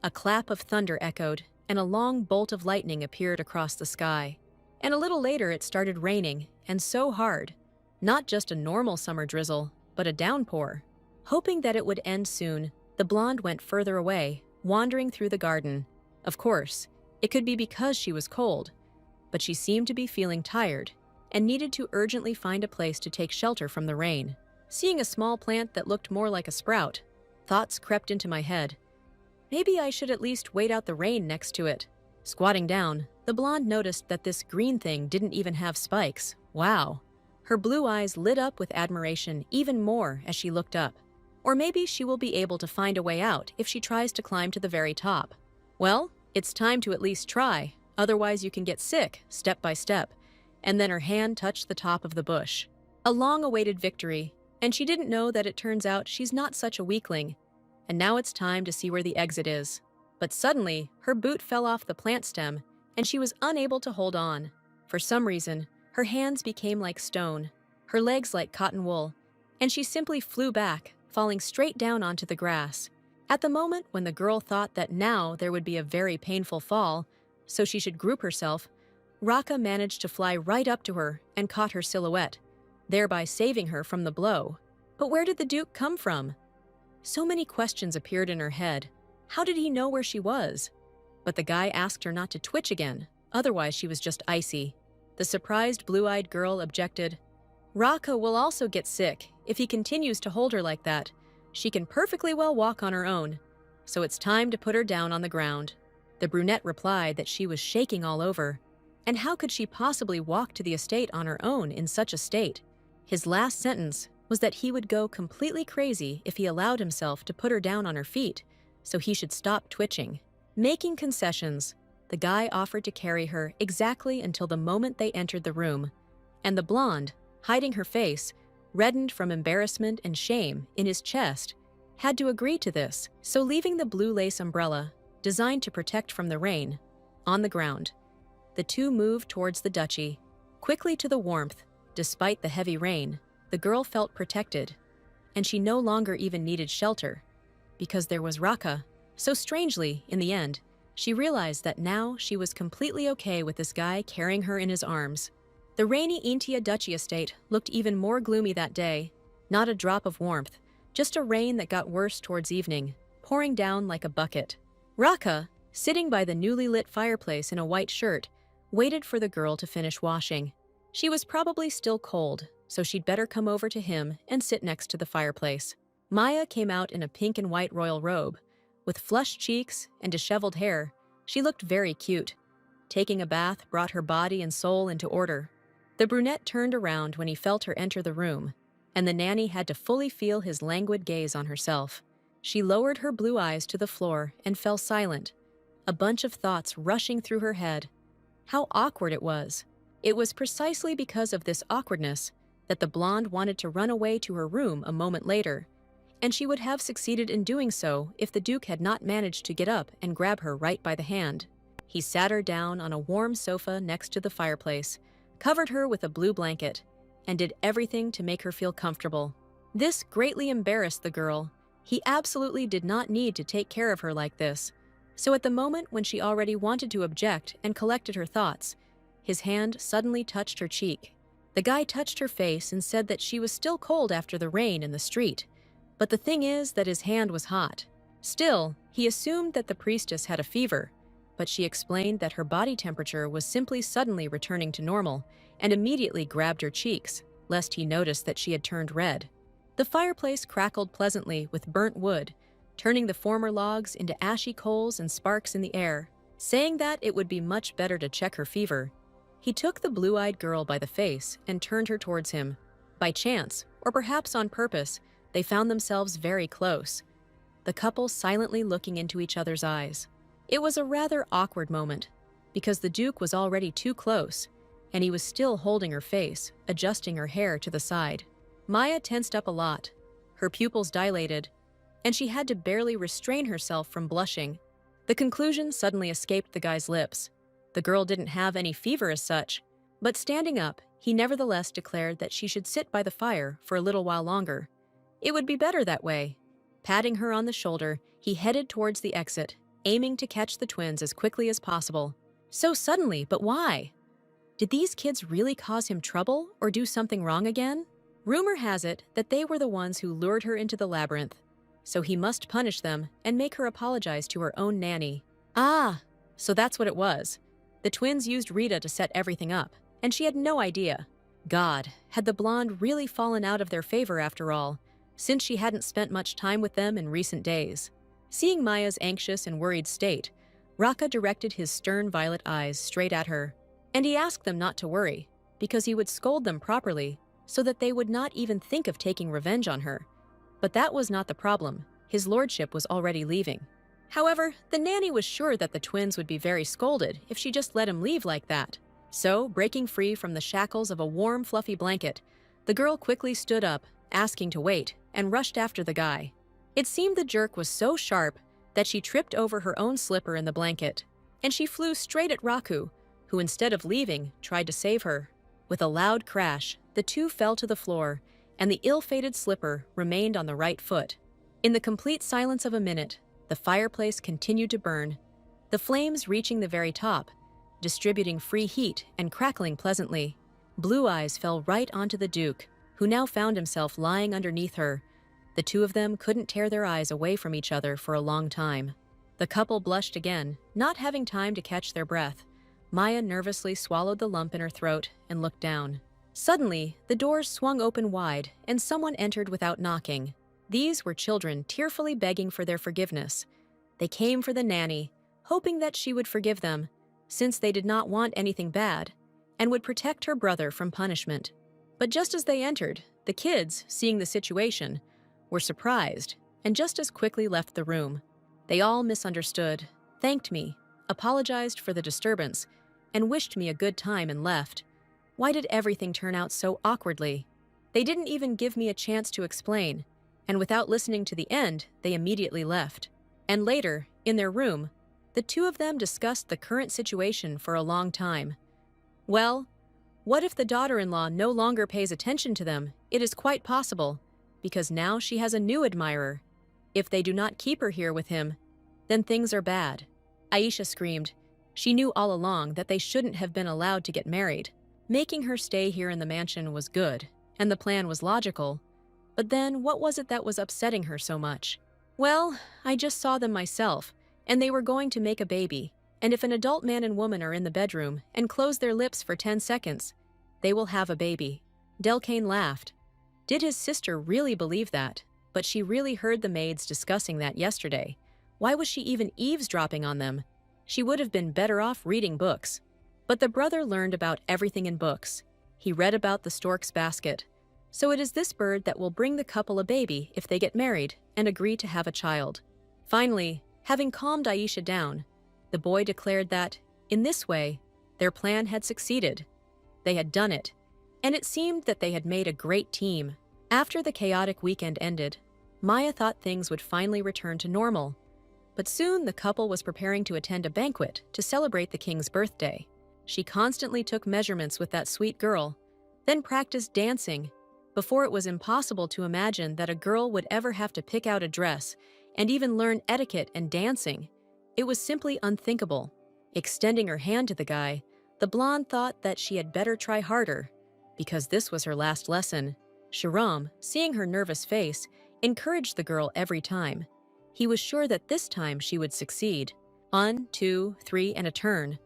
Speaker 1: a clap of thunder echoed and a long bolt of lightning appeared across the sky. And a little later it started raining, and so hard. Not just a normal summer drizzle, but a downpour. Hoping that it would end soon, the blonde went further away, wandering through the garden. Of course, it could be because she was cold, but she seemed to be feeling tired and needed to urgently find a place to take shelter from the rain. Seeing a small plant that looked more like a sprout, thoughts crept into my head. Maybe I should at least wait out the rain next to it. Squatting down, the blonde noticed that this green thing didn't even have spikes. Wow. Her blue eyes lit up with admiration even more as she looked up. Or maybe she will be able to find a way out if she tries to climb to the very top. Well, it's time to at least try, otherwise you can get sick, step by step. And then her hand touched the top of the bush. A long-awaited victory, and she didn't know that it turns out she's not such a weakling. And now it's time to see where the exit is. But suddenly, her boot fell off the plant stem, and she was unable to hold on. For some reason, her hands became like stone, her legs like cotton wool, and she simply flew back, falling straight down onto the grass. At the moment when the girl thought that now there would be a very painful fall, so she should group herself, Raka managed to fly right up to her and caught her silhouette, thereby saving her from the blow. But where did the Duke come from? So many questions appeared in her head. How did he know where she was? But the guy asked her not to twitch again, otherwise she was just icy. The surprised blue-eyed girl objected. Raka will also get sick if he continues to hold her like that. She can perfectly well walk on her own. so it's time to put her down on the ground." The brunette replied that she was shaking all over, and how could she possibly walk to the estate on her own in such a state? His last sentence was that he would go completely crazy if he allowed himself to put her down on her feet, so he should stop twitching. Making concessions, the guy offered to carry her exactly until the moment they entered the room, and the blonde, hiding her face, reddened from embarrassment and shame in his chest, had to agree to this. So leaving the blue lace umbrella, designed to protect from the rain, on the ground, the two moved towards the duchy, quickly to the warmth. Despite the heavy rain, the girl felt protected, and she no longer even needed shelter, because there was Raka. So strangely, in the end, she realized that now she was completely okay with this guy carrying her in his arms. The rainy Intia Duchy estate looked even more gloomy that day. Not a drop of warmth, just a rain that got worse towards evening, pouring down like a bucket. Raka, sitting by the newly lit fireplace in a white shirt, waited for the girl to finish washing. She was probably still cold, so she'd better come over to him and sit next to the fireplace. Maya came out in a pink and white royal robe. With flushed cheeks and disheveled hair, she looked very cute. Taking a bath brought her body and soul into order. The brunette turned around when he felt her enter the room, and the nanny had to fully feel his languid gaze on herself. She lowered her blue eyes to the floor and fell silent, a bunch of thoughts rushing through her head. How awkward it was. It was precisely because of this awkwardness that the blonde wanted to run away to her room a moment later, and she would have succeeded in doing so if the Duke had not managed to get up and grab her right by the hand. He sat her down on a warm sofa next to the fireplace, covered her with a blue blanket, and did everything to make her feel comfortable. This greatly embarrassed the girl. He absolutely did not need to take care of her like this. So at the moment when she already wanted to object and collected her thoughts, his hand suddenly touched her cheek. The guy touched her face and said that she was still cold after the rain in the street. But the thing is that his hand was hot. Still, he assumed that the priestess had a fever, but she explained that her body temperature was simply suddenly returning to normal and immediately grabbed her cheeks, lest he noticed that she had turned red. The fireplace crackled pleasantly with burnt wood, turning the former logs into ashy coals and sparks in the air. Saying that it would be much better to check her fever, he took the blue-eyed girl by the face and turned her towards him. By chance, or perhaps on purpose, they found themselves very close, the couple silently looking into each other's eyes. It was a rather awkward moment, because the Duke was already too close, and he was still holding her face, adjusting her hair to the side. Maya tensed up a lot. Her pupils dilated, and she had to barely restrain herself from blushing. The conclusion suddenly escaped the guy's lips. The girl didn't have any fever as such, but standing up, he nevertheless declared that she should sit by the fire for a little while longer. It would be better that way. Patting her on the shoulder, he headed towards the exit, aiming to catch the twins as quickly as possible. So suddenly, but why? Did these kids really cause him trouble or do something wrong again? Rumor has it that they were the ones who lured her into the labyrinth, so he must punish them and make her apologize to her own nanny. Ah, so that's what it was. The twins used Rita to set everything up, and she had no idea. God, had the blonde really fallen out of their favor after all, since she hadn't spent much time with them in recent days? Seeing Maya's anxious and worried state, Raka directed his stern violet eyes straight at her, and he asked them not to worry, because he would scold them properly so that they would not even think of taking revenge on her. But that was not the problem. His lordship was already leaving. However, the nanny was sure that the twins would be very scolded if she just let him leave like that. So, breaking free from the shackles of a warm, fluffy blanket, the girl quickly stood up, asking to wait, and rushed after the guy. It seemed the jerk was so sharp that she tripped over her own slipper in the blanket, and she flew straight at Raku, who instead of leaving, tried to save her. With a loud crash, the two fell to the floor, and the ill-fated slipper remained on the right foot. In the complete silence of a minute, the fireplace continued to burn, the flames reaching the very top, distributing free heat and crackling pleasantly. Blue eyes fell right onto the Duke, who now found himself lying underneath her. The two of them couldn't tear their eyes away from each other for a long time. The couple blushed again, not having time to catch their breath. Maya nervously swallowed the lump in her throat and looked down. Suddenly, the doors swung open wide, and someone entered without knocking. These were children tearfully begging for their forgiveness. They came for the nanny, hoping that she would forgive them, since they did not want anything bad, and would protect her brother from punishment. But just as they entered, the kids, seeing the situation, were surprised and just as quickly left the room. They all misunderstood, thanked me, apologized for the disturbance, and wished me a good time and left. Why did everything turn out so awkwardly? They didn't even give me a chance to explain, and without listening to the end, they immediately left. And later, in their room, the two of them discussed the current situation for a long time. Well, what if the daughter-in-law no longer pays attention to them? It is quite possible, because now she has a new admirer. If they do not keep her here with him, then things are bad. Aisha screamed. She knew all along that they shouldn't have been allowed to get married. Making her stay here in the mansion was good, and the plan was logical. But then, what was it that was upsetting her so much? Well, I just saw them myself, and they were going to make a baby. And if an adult man and woman are in the bedroom and close their lips for 10 seconds, they will have a baby. Delcane laughed. Did his sister really believe that? But she really heard the maids discussing that yesterday. Why was she even eavesdropping on them? She would have been better off reading books. But the brother learned about everything in books. He read about the stork's basket. So it is this bird that will bring the couple a baby if they get married and agree to have a child. Finally, having calmed Aisha down, the boy declared that, in this way, their plan had succeeded. They had done it, and it seemed that they had made a great team. After the chaotic weekend ended, Maya thought things would finally return to normal. But soon the couple was preparing to attend a banquet to celebrate the king's birthday. She constantly took measurements with that sweet girl, then practiced dancing. Before, it was impossible to imagine that a girl would ever have to pick out a dress and even learn etiquette and dancing. It was simply unthinkable. Extending her hand to the guy, the blonde thought that she had better try harder, because this was her last lesson. Shahram, seeing her nervous face, encouraged the girl every time. He was sure that this time she would succeed. 1, 2, 3, and a turn.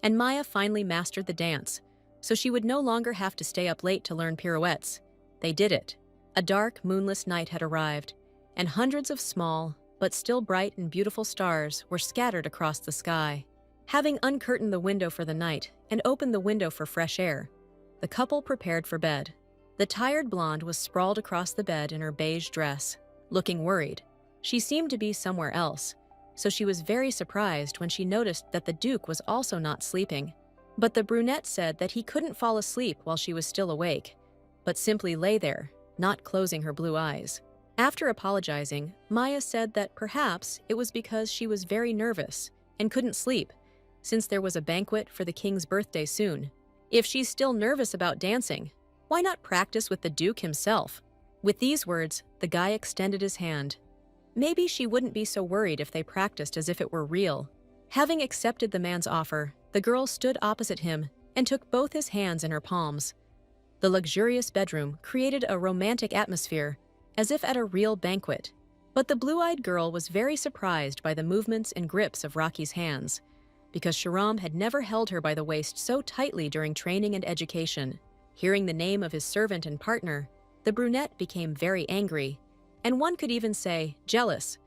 Speaker 1: And Maya finally mastered the dance, so she would no longer have to stay up late to learn pirouettes. They did it. A dark, moonless night had arrived, and hundreds of small, but still bright and beautiful stars were scattered across the sky. Having uncurtained the window for the night and opened the window for fresh air, the couple prepared for bed. The tired blonde was sprawled across the bed in her beige dress, looking worried. She seemed to be somewhere else, so she was very surprised when she noticed that the Duke was also not sleeping. But the brunette said that he couldn't fall asleep while she was still awake, but simply lay there, not closing her blue eyes. After apologizing, Maya said that perhaps it was because she was very nervous and couldn't sleep, since there was a banquet for the king's birthday soon. If she's still nervous about dancing, why not practice with the Duke himself? With these words, the guy extended his hand. Maybe she wouldn't be so worried if they practiced as if it were real. Having accepted the man's offer, the girl stood opposite him and took both his hands in her palms. The luxurious bedroom created a romantic atmosphere, as if at a real banquet. But the blue-eyed girl was very surprised by the movements and grips of Rocky's hands, because Shahram had never held her by the waist so tightly during training and education. Hearing the name of his servant and partner, the brunette became very angry, and one could even say, jealous.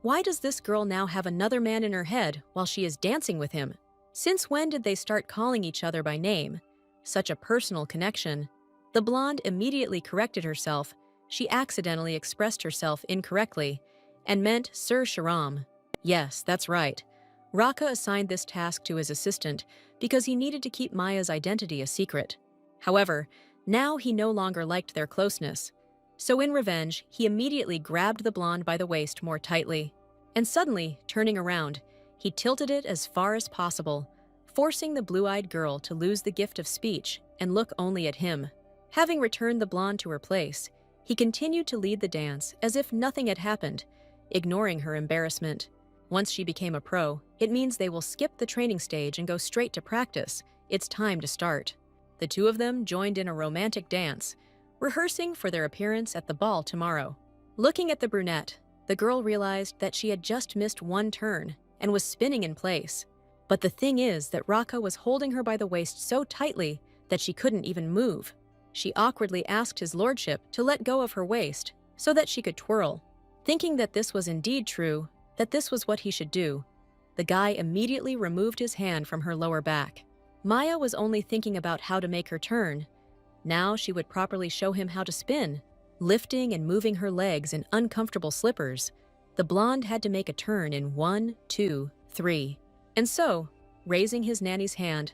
Speaker 1: Why does this girl now have another man in her head while she is dancing with him? Since when did they start calling each other by name? Such a personal connection. The blonde immediately corrected herself. She accidentally expressed herself incorrectly and meant Sir Shahram. Yes, that's right. Raka assigned this task to his assistant because he needed to keep Maya's identity a secret. However, now he no longer liked their closeness. So in revenge, he immediately grabbed the blonde by the waist more tightly. And suddenly, turning around, he tilted it as far as possible, forcing the blue-eyed girl to lose the gift of speech and look only at him. Having returned the blonde to her place, he continued to lead the dance as if nothing had happened, ignoring her embarrassment. Once she became a pro, it means they will skip the training stage and go straight to practice. It's time to start. The two of them joined in a romantic dance, rehearsing for their appearance at the ball tomorrow. Looking at the brunette, the girl realized that she had just missed one turn and was spinning in place. But the thing is that Raka was holding her by the waist so tightly that she couldn't even move. She awkwardly asked his lordship to let go of her waist so that she could twirl. Thinking that this was indeed true, that this was what he should do. The guy immediately removed his hand from her lower back. Maya was only thinking about how to make her turn. Now she would properly show him how to spin. Lifting and moving her legs in uncomfortable slippers, the blonde had to make a turn in 1, 2, 3. And so, raising his nanny's hand,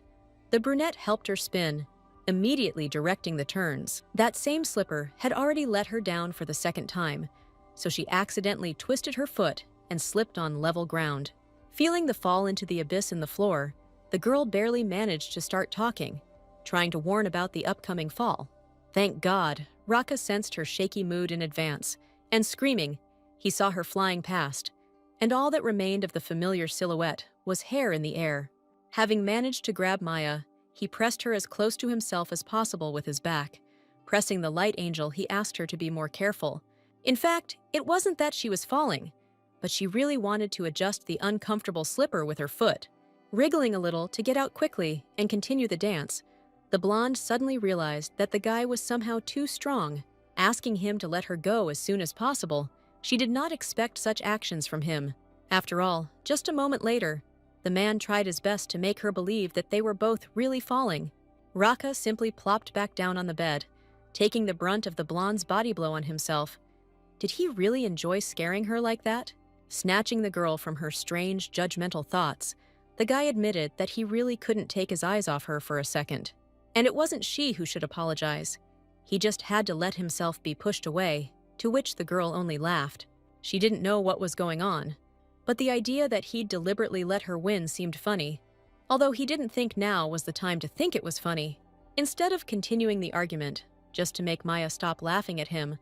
Speaker 1: the brunette helped her spin, immediately directing the turns. That same slipper had already let her down for the second time, so she accidentally twisted her foot and slipped on level ground. Feeling the fall into the abyss in the floor, the girl barely managed to start talking, trying to warn about the upcoming fall. Thank God, Raka sensed her shaky mood in advance, and screaming, he saw her flying past, and all that remained of the familiar silhouette was hair in the air. Having managed to grab Maya, he pressed her as close to himself as possible with his back. Pressing the light angel, he asked her to be more careful. In fact, it wasn't that she was falling, but she really wanted to adjust the uncomfortable slipper with her foot. Wriggling a little to get out quickly and continue the dance, the blonde suddenly realized that the guy was somehow too strong. Asking him to let her go as soon as possible, she did not expect such actions from him. After all, just a moment later, the man tried his best to make her believe that they were both really falling. Raka simply plopped back down on the bed, taking the brunt of the blonde's body blow on himself. Did he really enjoy scaring her like that? Snatching the girl from her strange, judgmental thoughts, the guy admitted that he really couldn't take his eyes off her for a second. And it wasn't she who should apologize. He just had to let himself be pushed away, to which the girl only laughed. She didn't know what was going on, but the idea that he'd deliberately let her win seemed funny, although he didn't think now was the time to think it was funny. Instead of continuing the argument, just to make Maya stop laughing at him,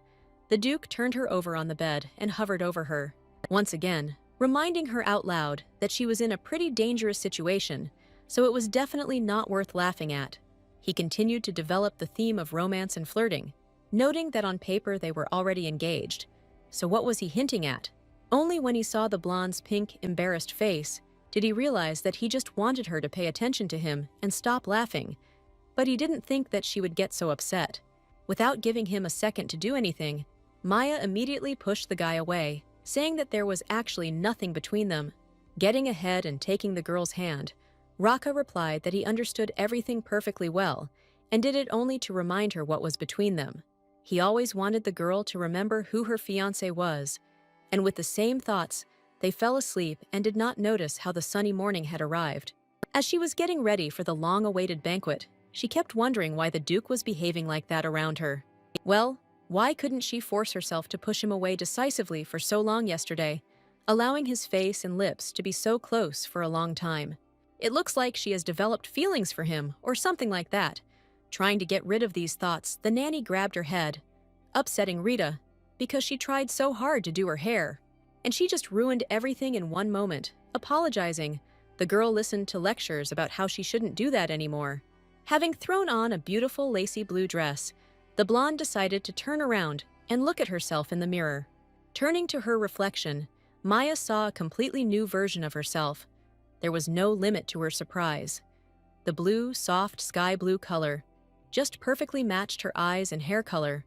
Speaker 1: the Duke turned her over on the bed and hovered over her, once again, reminding her out loud that she was in a pretty dangerous situation, so it was definitely not worth laughing at. He continued to develop the theme of romance and flirting, noting that on paper they were already engaged. So what was he hinting at? Only when he saw the blonde's pink, embarrassed face did he realize that he just wanted her to pay attention to him and stop laughing. But he didn't think that she would get so upset. Without giving him a second to do anything, Maya immediately pushed the guy away, saying that there was actually nothing between them. Getting ahead and taking the girl's hand, Raka replied that he understood everything perfectly well and did it only to remind her what was between them. He always wanted the girl to remember who her fiancé was, and with the same thoughts, they fell asleep and did not notice how the sunny morning had arrived. As she was getting ready for the long-awaited banquet, she kept wondering why the Duke was behaving like that around her. Well, why couldn't she force herself to push him away decisively for so long yesterday, allowing his face and lips to be so close for a long time? It looks like she has developed feelings for him, or something like that. Trying to get rid of these thoughts, the nanny grabbed her head, upsetting Rita, because she tried so hard to do her hair. And she just ruined everything in one moment. Apologizing, the girl listened to lectures about how she shouldn't do that anymore. Having thrown on a beautiful lacy blue dress, the blonde decided to turn around and look at herself in the mirror. Turning to her reflection, Maya saw a completely new version of herself. There was no limit to her surprise. The blue, soft sky blue color just perfectly matched her eyes and hair color.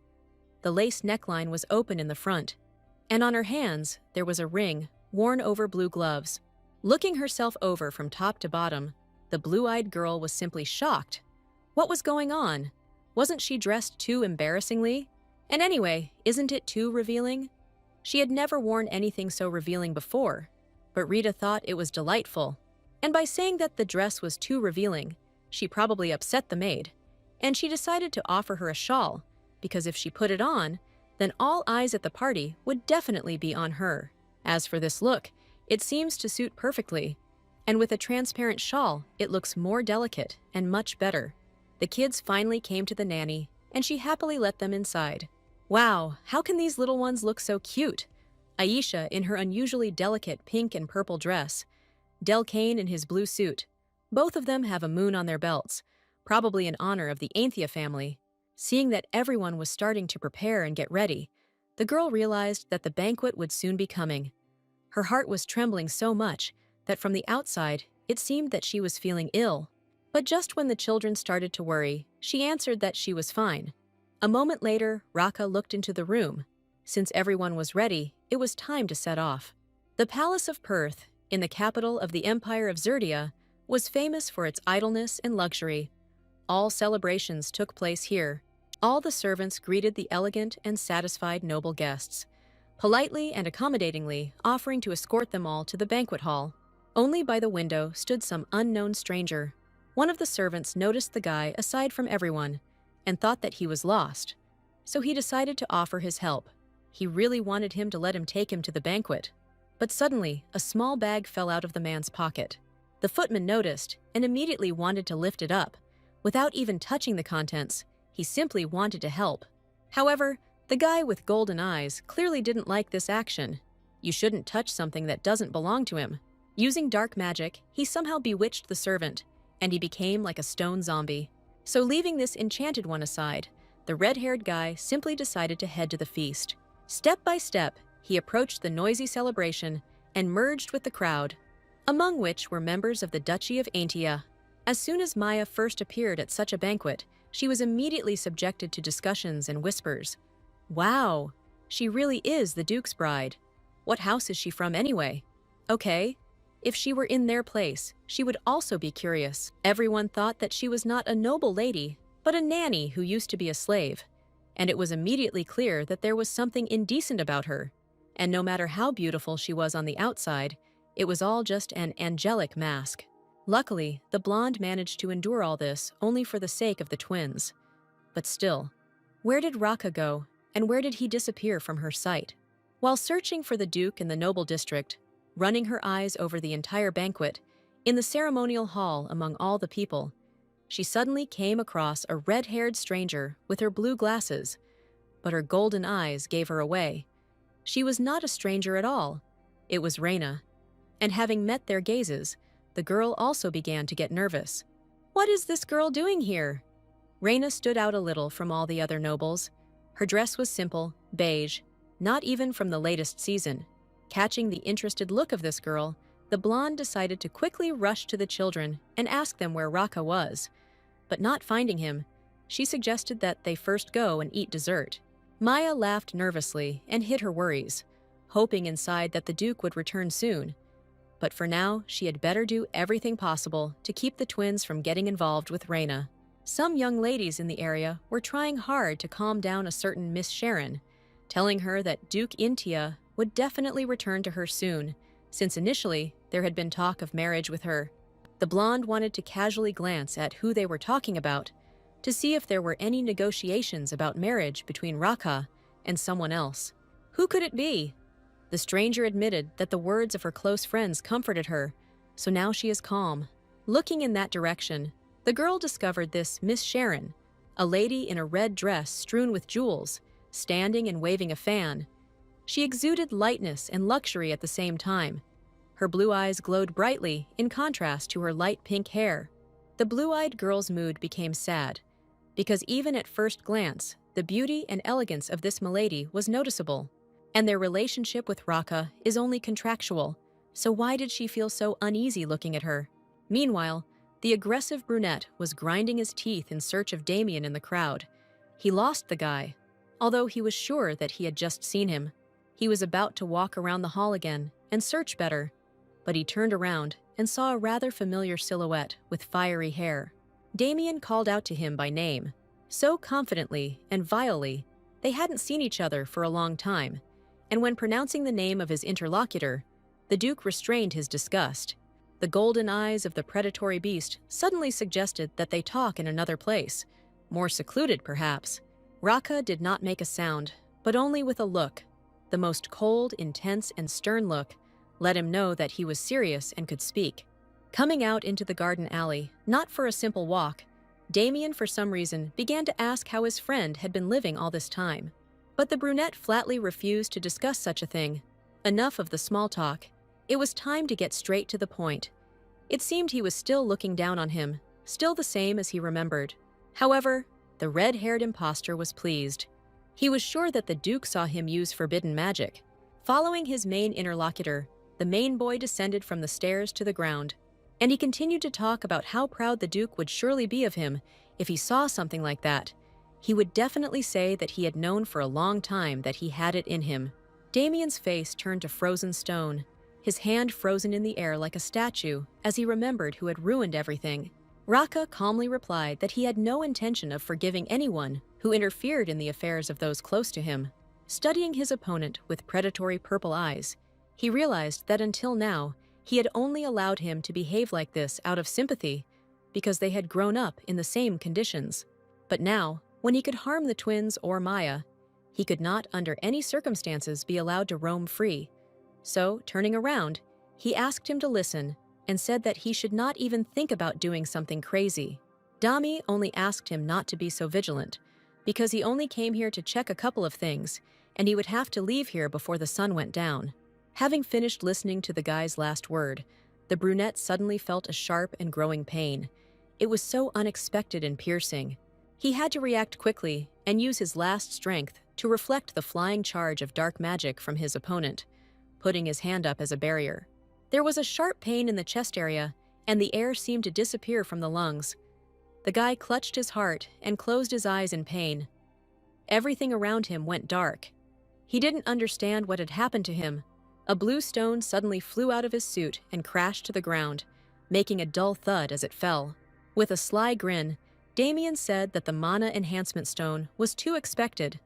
Speaker 1: The lace neckline was open in the front, and on her hands there was a ring worn over blue gloves. Looking herself over from top to bottom, the blue-eyed girl was simply shocked. What was going on? Wasn't she dressed too embarrassingly? And anyway, isn't it too revealing? She had never worn anything so revealing before, but Rita thought it was delightful. And by saying that the dress was too revealing, she probably upset the maid, and she decided to offer her a shawl, because if she put it on, then all eyes at the party would definitely be on her. As for this look, it seems to suit perfectly, and with a transparent shawl, it looks more delicate and much better. The kids finally came to the nanny, and she happily let them inside. Wow, how can these little ones look so cute? Aisha in her unusually delicate pink and purple dress, Del Kane in his blue suit. Both of them have a moon on their belts, probably in honor of the Anthea family. Seeing that everyone was starting to prepare and get ready, the girl realized that the banquet would soon be coming. Her heart was trembling so much that from the outside, it seemed that she was feeling ill. But just when the children started to worry, she answered that she was fine. A moment later, Raka looked into the room. Since everyone was ready, it was time to set off. The Palace of Perth, in the capital of the Empire of Zerdia, was famous for its idleness and luxury. All celebrations took place here. All the servants greeted the elegant and satisfied noble guests, politely and accommodatingly offering to escort them all to the banquet hall. Only by the window stood some unknown stranger. One of the servants noticed the guy aside from everyone and thought that he was lost, so he decided to offer his help. He really wanted him to let him take him to the banquet. But suddenly, a small bag fell out of the man's pocket. The footman noticed and immediately wanted to lift it up. Without even touching the contents, he simply wanted to help. However, the guy with golden eyes clearly didn't like this action. You shouldn't touch something that doesn't belong to him. Using dark magic, he somehow bewitched the servant, and he became like a stone zombie. So leaving this enchanted one aside, the red-haired guy simply decided to head to the feast. Step by step, he approached the noisy celebration and merged with the crowd, among which were members of the Duchy of Aintia. As soon as Maya first appeared at such a banquet, she was immediately subjected to discussions and whispers. Wow, she really is the Duke's bride. What house is she from anyway? Okay, if she were in their place, she would also be curious. Everyone thought that she was not a noble lady, but a nanny who used to be a slave. And it was immediately clear that there was something indecent about her. And no matter how beautiful she was on the outside, it was all just an angelic mask. Luckily, the blonde managed to endure all this only for the sake of the twins. But still, where did Raka go, and where did he disappear from her sight? While searching for the Duke in the noble district, running her eyes over the entire banquet, in the ceremonial hall among all the people, she suddenly came across a red-haired stranger with her blue glasses, but her golden eyes gave her away. She was not a stranger at all. It was Reina. And having met their gazes, the girl also began to get nervous. What is this girl doing here? Reina stood out a little from all the other nobles. Her dress was simple, beige, not even from the latest season. Catching the interested look of this girl, the blonde decided to quickly rush to the children and ask them where Raka was. But not finding him, she suggested that they first go and eat dessert. Maya laughed nervously and hid her worries, hoping inside that the Duke would return soon. But for now, she had better do everything possible to keep the twins from getting involved with Reina. Some young ladies in the area were trying hard to calm down a certain Miss Sharon, telling her that Duke Intia would definitely return to her soon, since initially there had been talk of marriage with her. The blonde wanted to casually glance at who they were talking about to see if there were any negotiations about marriage between Raka and someone else. Who could it be? The stranger admitted that the words of her close friends comforted her, so now she is calm. Looking in that direction, the girl discovered this Miss Sharon, a lady in a red dress strewn with jewels, standing and waving a fan. She exuded lightness and luxury at the same time. Her blue eyes glowed brightly in contrast to her light pink hair. The blue-eyed girl's mood became sad, because even at first glance, the beauty and elegance of this milady was noticeable. And their relationship with Raka is only contractual, so why did she feel so uneasy looking at her? Meanwhile, the aggressive brunette was grinding his teeth in search of Damien in the crowd. He lost the guy, although he was sure that he had just seen him. He was about to walk around the hall again and search better, but he turned around and saw a rather familiar silhouette with fiery hair. Damien called out to him by name, so confidently and vilely they hadn't seen each other for a long time, and when pronouncing the name of his interlocutor, the Duke restrained his disgust. The golden eyes of the predatory beast suddenly suggested that they talk in another place, more secluded perhaps. Raka did not make a sound, but only with a look. The most cold, intense, and stern look let him know that he was serious and could speak. Coming out into the garden alley, not for a simple walk, Damien for some reason began to ask how his friend had been living all this time. But the brunette flatly refused to discuss such a thing. Enough of the small talk. It was time to get straight to the point. It seemed he was still looking down on him, still the same as he remembered. However, the red-haired impostor was pleased. He was sure that the Duke saw him use forbidden magic. Following his main interlocutor, the main boy descended from the stairs to the ground, and he continued to talk about how proud the Duke would surely be of him if he saw something like that. He would definitely say that he had known for a long time that he had it in him. Damien's face turned to frozen stone. his hand frozen in the air like a statue as he remembered who had ruined everything. Raka calmly replied that he had no intention of forgiving anyone who interfered in the affairs of those close to him. Studying his opponent with predatory purple eyes, he realized that until now, he had only allowed him to behave like this out of sympathy because they had grown up in the same conditions. But now, when he could harm the twins or Maya, he could not under any circumstances be allowed to roam free. So, turning around, he asked him to listen and said that he should not even think about doing something crazy. Dami only asked him not to be so vigilant, because he only came here to check a couple of things, and he would have to leave here before the sun went down. Having finished listening to the guy's last word, the brunette suddenly felt a sharp and growing pain. It was so unexpected and piercing. He had to react quickly and use his last strength to reflect the flying charge of dark magic from his opponent, putting his hand up as a barrier. There was a sharp pain in the chest area, and the air seemed to disappear from the lungs. The guy clutched his heart and closed his eyes in pain. Everything around him went dark. He didn't understand what had happened to him. A blue stone suddenly flew out of his suit and crashed to the ground, making a dull thud as it fell. With a sly grin, Damien said that the mana enhancement stone was too expected,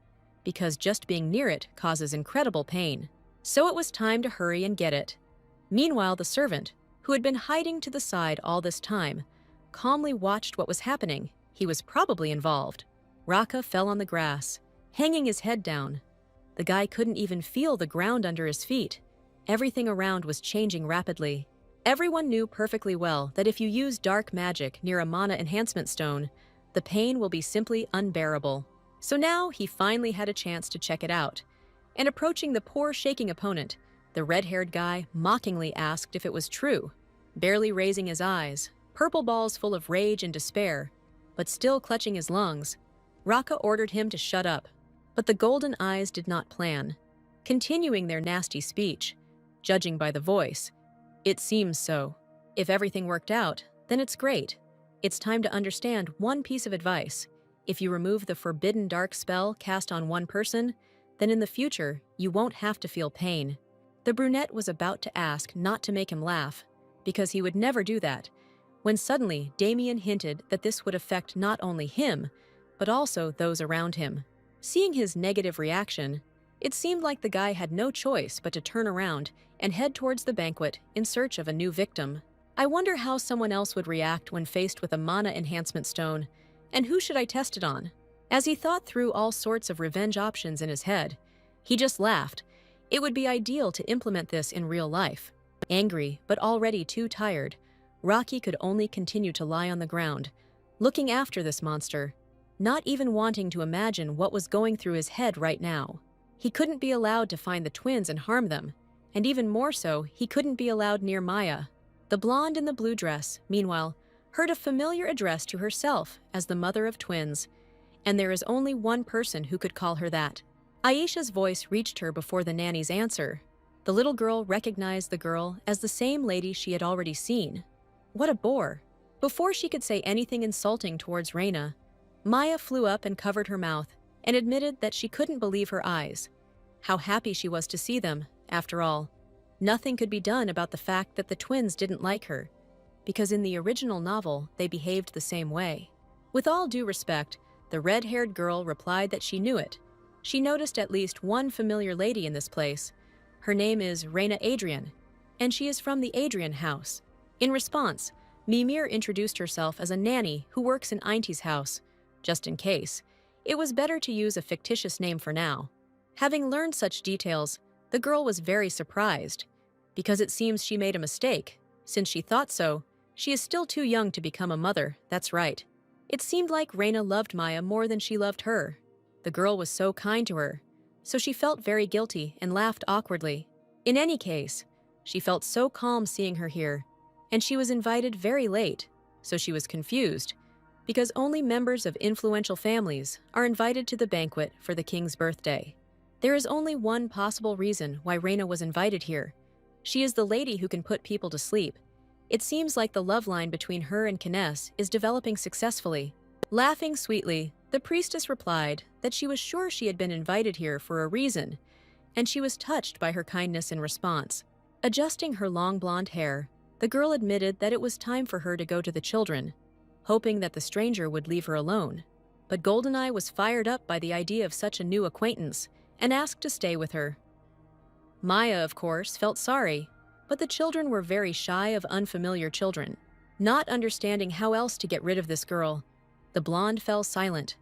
Speaker 1: because just being near it causes incredible pain. So it was time to hurry and get it. Meanwhile, the servant, who had been hiding to the side all this time, calmly watched what was happening. He was probably involved. Raka fell on the grass, hanging his head down. The guy couldn't even feel the ground under his feet. Everything around was changing rapidly. Everyone knew perfectly well that if you use dark magic near a mana enhancement stone, the pain will be simply unbearable. So now he finally had a chance to check it out. And approaching the poor shaking opponent, the red-haired guy mockingly asked if it was true. Barely raising his eyes, purple balls full of rage and despair, but still clutching his lungs, Raka ordered him to shut up. But the golden eyes did not plan, continuing their nasty speech. Judging by the voice, it seems so. If everything worked out, then it's great. It's time to understand one piece of advice. If you remove the forbidden dark spell cast on one person, then in the future, you won't have to feel pain. The brunette was about to ask not to make him laugh, because he would never do that, when suddenly Damien hinted that this would affect not only him, but also those around him. Seeing his negative reaction, it seemed like the guy had no choice but to turn around and head towards the banquet in search of a new victim. I wonder how someone else would react when faced with a mana enhancement stone, and who should I test it on? As he thought through all sorts of revenge options in his head, he just laughed. It would be ideal to implement this in real life. Angry, but already too tired, Rocky could only continue to lie on the ground, looking after this monster, not even wanting to imagine what was going through his head right now. He couldn't be allowed to find the twins and harm them, and even more so, he couldn't be allowed near Maya. The blonde in the blue dress, meanwhile, heard a familiar address to herself as the mother of twins, and there is only one person who could call her that. Aisha's voice reached her before the nanny's answer. The little girl recognized the girl as the same lady she had already seen. What a bore. Before she could say anything insulting towards Reina, Maya flew up and covered her mouth and admitted that she couldn't believe her eyes. How happy she was to see them, after all. Nothing could be done about the fact that the twins didn't like her, because in the original novel, they behaved the same way. With all due respect, the red-haired girl replied that she knew it. She noticed at least one familiar lady in this place. Her name is Reina Adrian, and she is from the Adrian house. In response, Mimir introduced herself as a nanny who works in Ainti's house. Just in case, it was better to use a fictitious name for now. Having learned such details, the girl was very surprised, because it seems she made a mistake. Since she thought so, she is still too young to become a mother, that's right. It seemed like Reina loved Maya more than she loved her. The girl was so kind to her, so she felt very guilty and laughed awkwardly. In any case, she felt so calm seeing her here, and she was invited very late, so she was confused, because only members of influential families are invited to the banquet for the king's birthday. There is only one possible reason why Reina was invited here. She is the lady who can put people to sleep. It seems like the love line between her and Kines is developing successfully. Laughing sweetly, the priestess replied that she was sure she had been invited here for a reason, and she was touched by her kindness in response. Adjusting her long blonde hair, the girl admitted that it was time for her to go to the children, hoping that the stranger would leave her alone. But Goldeneye was fired up by the idea of such a new acquaintance and asked to stay with her. Maya, of course, felt sorry, but the children were very shy of unfamiliar children. Not understanding how else to get rid of this girl, the blonde fell silent,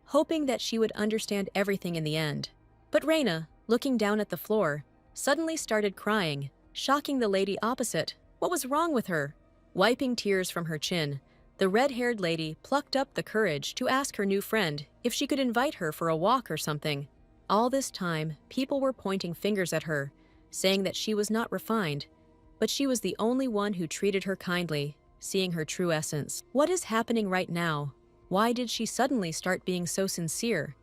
Speaker 1: hoping that she would understand everything in the end. But Reina, looking down at the floor, suddenly started crying, shocking the lady opposite. What was wrong with her? Wiping tears from her chin, the red-haired lady plucked up the courage to ask her new friend if she could invite her for a walk or something. All this time, people were pointing fingers at her, saying that she was not refined, but she was the only one who treated her kindly, seeing her true essence. What is happening right now? Why did she suddenly start being so sincere?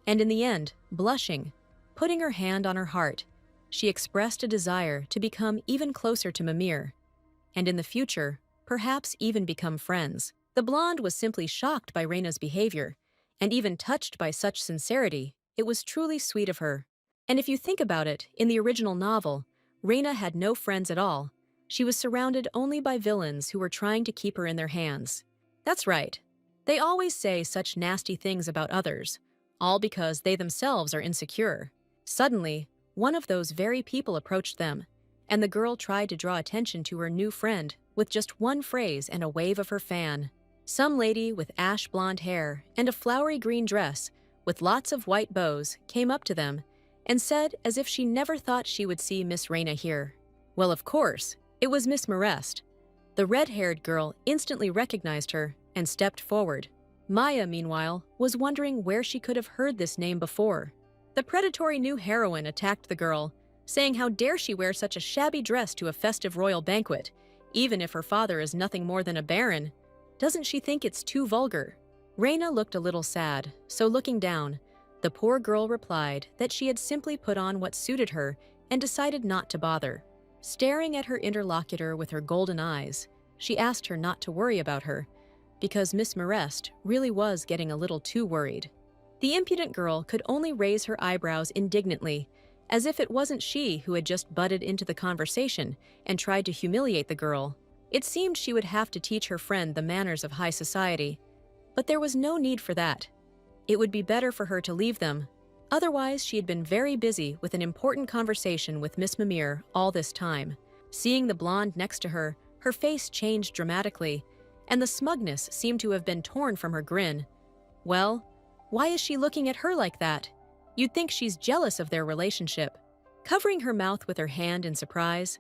Speaker 1: And in the end, blushing, putting her hand on her heart, she expressed a desire to become even closer to Mimir, and in the future, perhaps even become friends. The blonde was simply shocked by Reina's behavior, and even touched by such sincerity. It was truly sweet of her. And if you think about it, in the original novel, Reina had no friends at all. She was surrounded only by villains who were trying to keep her in their hands. That's right. They always say such nasty things about others, all because they themselves are insecure. Suddenly, one of those very people approached them, and the girl tried to draw attention to her new friend with just one phrase and a wave of her fan. Some lady with ash blonde hair and a flowery green dress with lots of white bows came up to them and said as if she never thought she would see Miss Reina here. Well, of course, it was Miss Marest. The red-haired girl instantly recognized her and stepped forward. Maya, meanwhile, was wondering where she could have heard this name before. The predatory new heroine attacked the girl, saying how dare she wear such a shabby dress to a festive royal banquet, even if her father is nothing more than a baron. Doesn't she think it's too vulgar? Reina looked a little sad, so looking down, the poor girl replied that she had simply put on what suited her and decided not to bother. Staring at her interlocutor with her golden eyes, she asked her not to worry about her, because Miss Marest really was getting a little too worried. The impudent girl could only raise her eyebrows indignantly, as if it wasn't she who had just butted into the conversation and tried to humiliate the girl. It seemed she would have to teach her friend the manners of high society, but there was no need for that. It would be better for her to leave them. Otherwise, she had been very busy with an important conversation with Miss Mimir all this time. Seeing the blonde next to her, her face changed dramatically, and the smugness seemed to have been torn from her grin. Well, why is she looking at her like that? You'd think she's jealous of their relationship. Covering her mouth with her hand in surprise,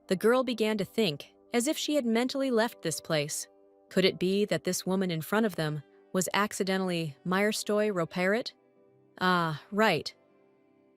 Speaker 1: the girl began to think as if she had mentally left this place. Could it be that this woman in front of them was accidentally Meyerstoy Roparet? Ah, right.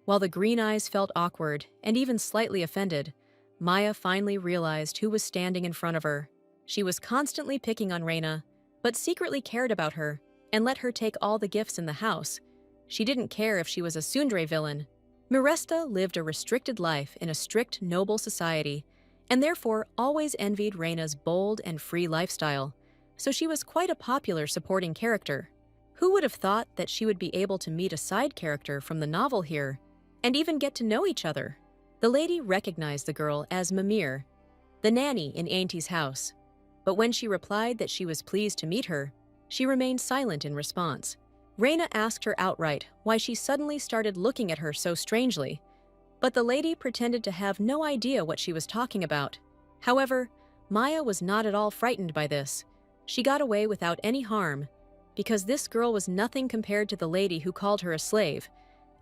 Speaker 1: While the green eyes felt awkward and even slightly offended, Maya finally realized who was standing in front of her. She was constantly picking on Reina, but secretly cared about her and let her take all the gifts in the house. She didn't care if she was a tsundere villain. Miresta lived a restricted life in a strict, noble society, and therefore always envied Reina's bold and free lifestyle, so she was quite a popular supporting character. Who would have thought that she would be able to meet a side character from the novel here, and even get to know each other? The lady recognized the girl as Mimir, the nanny in Auntie's house, but when she replied that she was pleased to meet her, she remained silent in response. Reina asked her outright why she suddenly started looking at her so strangely, but the lady pretended to have no idea what she was talking about. However, Maya was not at all frightened by this. She got away without any harm, because this girl was nothing compared to the lady who called her a slave.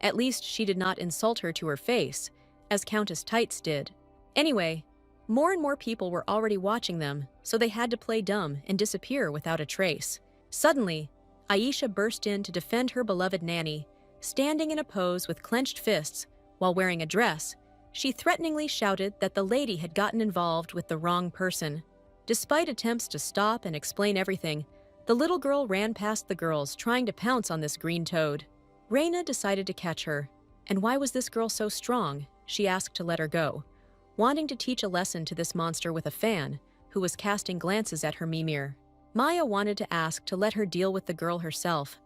Speaker 1: At least she did not insult her to her face, as Countess Tights did. Anyway, more and more people were already watching them, so they had to play dumb and disappear without a trace. Suddenly, Aisha burst in to defend her beloved nanny. Standing in a pose with clenched fists while wearing a dress, she threateningly shouted that the lady had gotten involved with the wrong person. Despite attempts to stop and explain everything, the little girl ran past the girls trying to pounce on this green toad. Reina decided to catch her. And why was this girl so strong? She asked to let her go, wanting to teach a lesson to this monster with a fan who was casting glances at her Mimir. Maya wanted to ask to let her deal with the girl herself,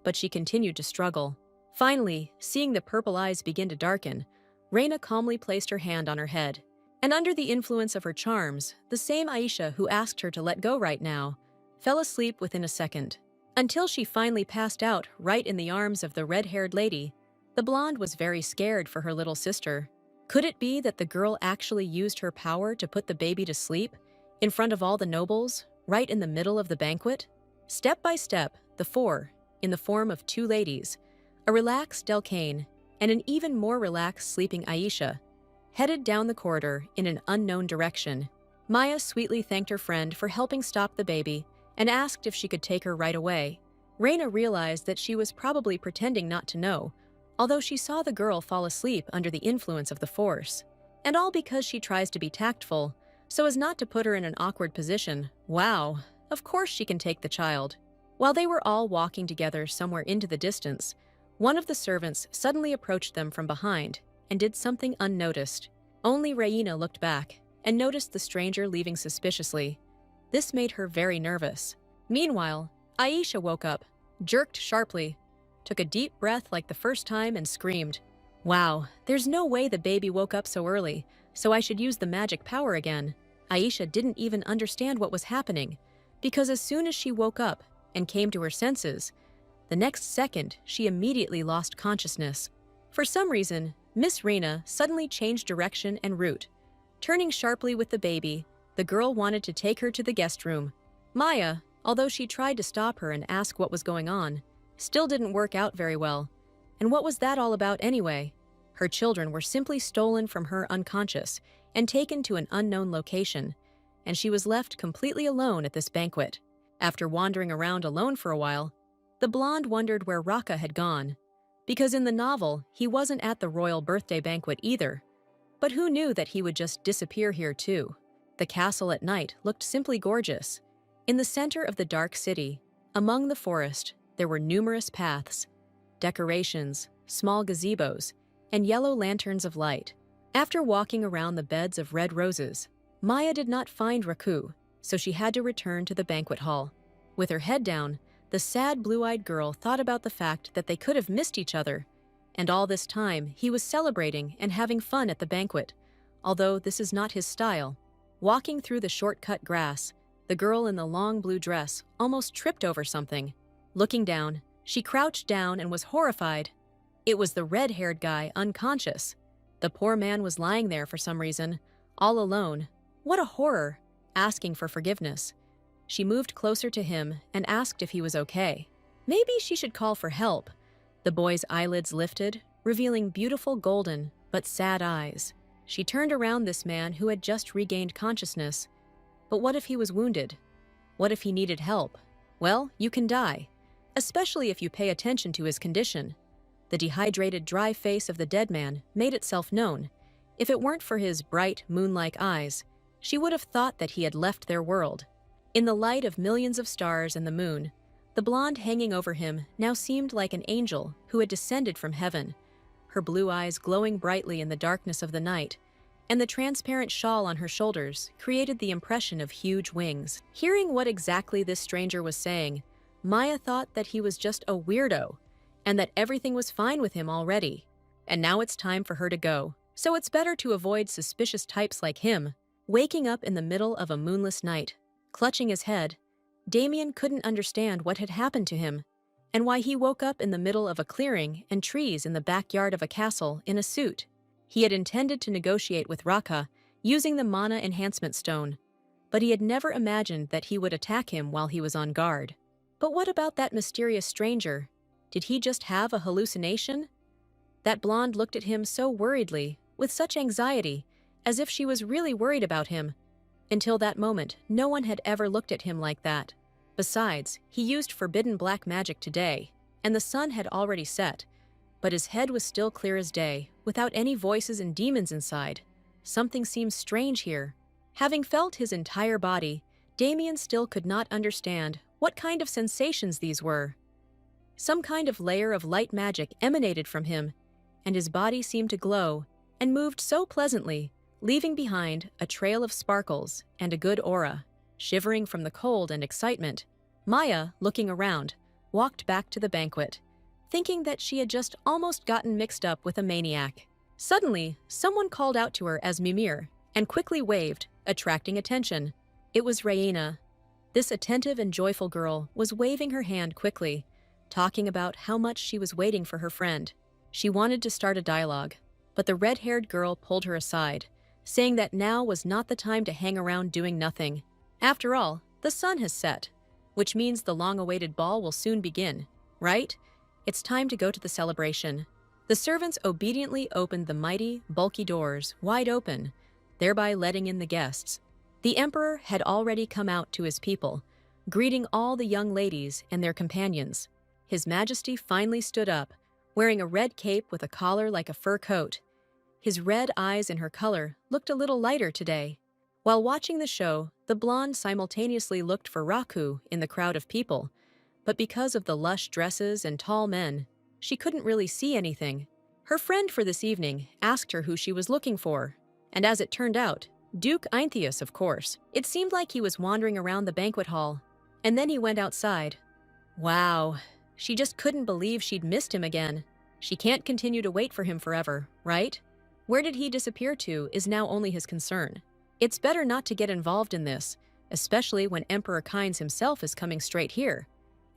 Speaker 1: but she continued to struggle. Finally, seeing the purple eyes begin to darken, Reina calmly placed her hand on her head And under the influence of her charms, the same Aisha who asked her to let go right now fell asleep within a second. Until she finally passed out right in the arms of the red-haired lady, the blonde was very scared for her little sister. Could it be that the girl actually used her power to put the baby to sleep in front of all the nobles, right in the middle of the banquet? Step by step, the four, in the form of two ladies, a relaxed Delcane and an even more relaxed sleeping Aisha, headed down the corridor in an unknown direction. Maya sweetly thanked her friend for helping stop the baby and asked if she could take her right away. Reina realized that she was probably pretending not to know, although she saw the girl fall asleep under the influence of the force. And all because she tries to be tactful, so as not to put her in an awkward position. Wow, of course she can take the child. While they were all walking together somewhere into the distance, one of the servants suddenly approached them from behind and did something unnoticed. Only Reina looked back and noticed the stranger leaving suspiciously. This made her very nervous. Meanwhile, Aisha woke up, jerked sharply, took a deep breath like the first time and screamed, "Wow, there's no way the baby woke up so early, so I should use the magic power again." Aisha didn't even understand what was happening, because as soon as she woke up and came to her senses, the next second she immediately lost consciousness. For some reason, Miss Reina suddenly changed direction and route. Turning sharply with the baby, the girl wanted to take her to the guest room. Maya, although she tried to stop her and ask what was going on, still didn't work out very well. And what was that all about anyway? Her children were simply stolen from her unconscious and taken to an unknown location, and she was left completely alone at this banquet. After wandering around alone for a while, the blonde wondered where Raka had gone, because in the novel, he wasn't at the royal birthday banquet either. But who knew that he would just disappear here too? The castle at night looked simply gorgeous. In the center of the dark city, among the forest, there were numerous paths, decorations, small gazebos, and yellow lanterns of light. After walking around the beds of red roses, Maya did not find Raku, so she had to return to the banquet hall. With her head down, the sad blue-eyed girl thought about the fact that they could have missed each other, and all this time he was celebrating and having fun at the banquet, although this is not his style. Walking through the short-cut grass, the girl in the long blue dress almost tripped over something. Looking down, she crouched down and was horrified. It was the red-haired guy, unconscious. The poor man was lying there for some reason, all alone. What a horror! Asking for forgiveness. She moved closer to him and asked if he was okay. Maybe she should call for help. The boy's eyelids lifted, revealing beautiful golden but sad eyes. She turned around this man who had just regained consciousness. But what if he was wounded? What if he needed help? Well, you can die, especially if you pay attention to his condition. The dehydrated, dry face of the dead man made itself known. If it weren't for his bright, moon-like eyes, she would have thought that he had left their world. In the light of millions of stars and the moon, the blonde hanging over him now seemed like an angel who had descended from heaven, her blue eyes glowing brightly in the darkness of the night, and the transparent shawl on her shoulders created the impression of huge wings. Hearing what exactly this stranger was saying, Maya thought that he was just a weirdo, and that everything was fine with him already. And now it's time for her to go, so it's better to avoid suspicious types like him. Waking up in the middle of a moonless night, clutching his head, Damien couldn't understand what had happened to him, and why he woke up in the middle of a clearing and trees in the backyard of a castle in a suit. He had intended to negotiate with Raka using the mana enhancement stone, but he had never imagined that he would attack him while he was on guard. But what about that mysterious stranger? Did he just have a hallucination? That blonde looked at him so worriedly, with such anxiety, as if she was really worried about him. Until that moment, no one had ever looked at him like that. Besides, he used forbidden black magic today, and the sun had already set, but his head was still clear as day, without any voices and demons inside. Something seemed strange here. Having felt his entire body, Damien still could not understand what kind of sensations these were. Some kind of layer of light magic emanated from him, and his body seemed to glow and moved so pleasantly, leaving behind a trail of sparkles and a good aura. Shivering from the cold and excitement, Maya, looking around, walked back to the banquet, thinking that she had just almost gotten mixed up with a maniac. Suddenly, someone called out to her as Mimir, and quickly waved, attracting attention. It was Raina. This attentive and joyful girl was waving her hand quickly, talking about how much she was waiting for her friend. She wanted to start a dialogue, but the red-haired girl pulled her aside, saying that now was not the time to hang around doing nothing. After all, the sun has set, which means the long-awaited ball will soon begin, right? It's time to go to the celebration. The servants obediently opened the mighty, bulky doors wide open, thereby letting in the guests. The emperor had already come out to his people, greeting all the young ladies and their companions. His Majesty finally stood up, wearing a red cape with a collar like a fur coat. His red eyes and her color looked a little lighter today. While watching the show, the blonde simultaneously looked for Raku in the crowd of people, but because of the lush dresses and tall men, she couldn't really see anything. Her friend for this evening asked her who she was looking for, and as it turned out, Duke Einthius, of course. It seemed like he was wandering around the banquet hall, and then he went outside. Wow, she just couldn't believe she'd missed him again. She can't continue to wait for him forever, right? Where did he disappear to is now only his concern. It's better not to get involved in this, especially when Emperor Kynes himself is coming straight here.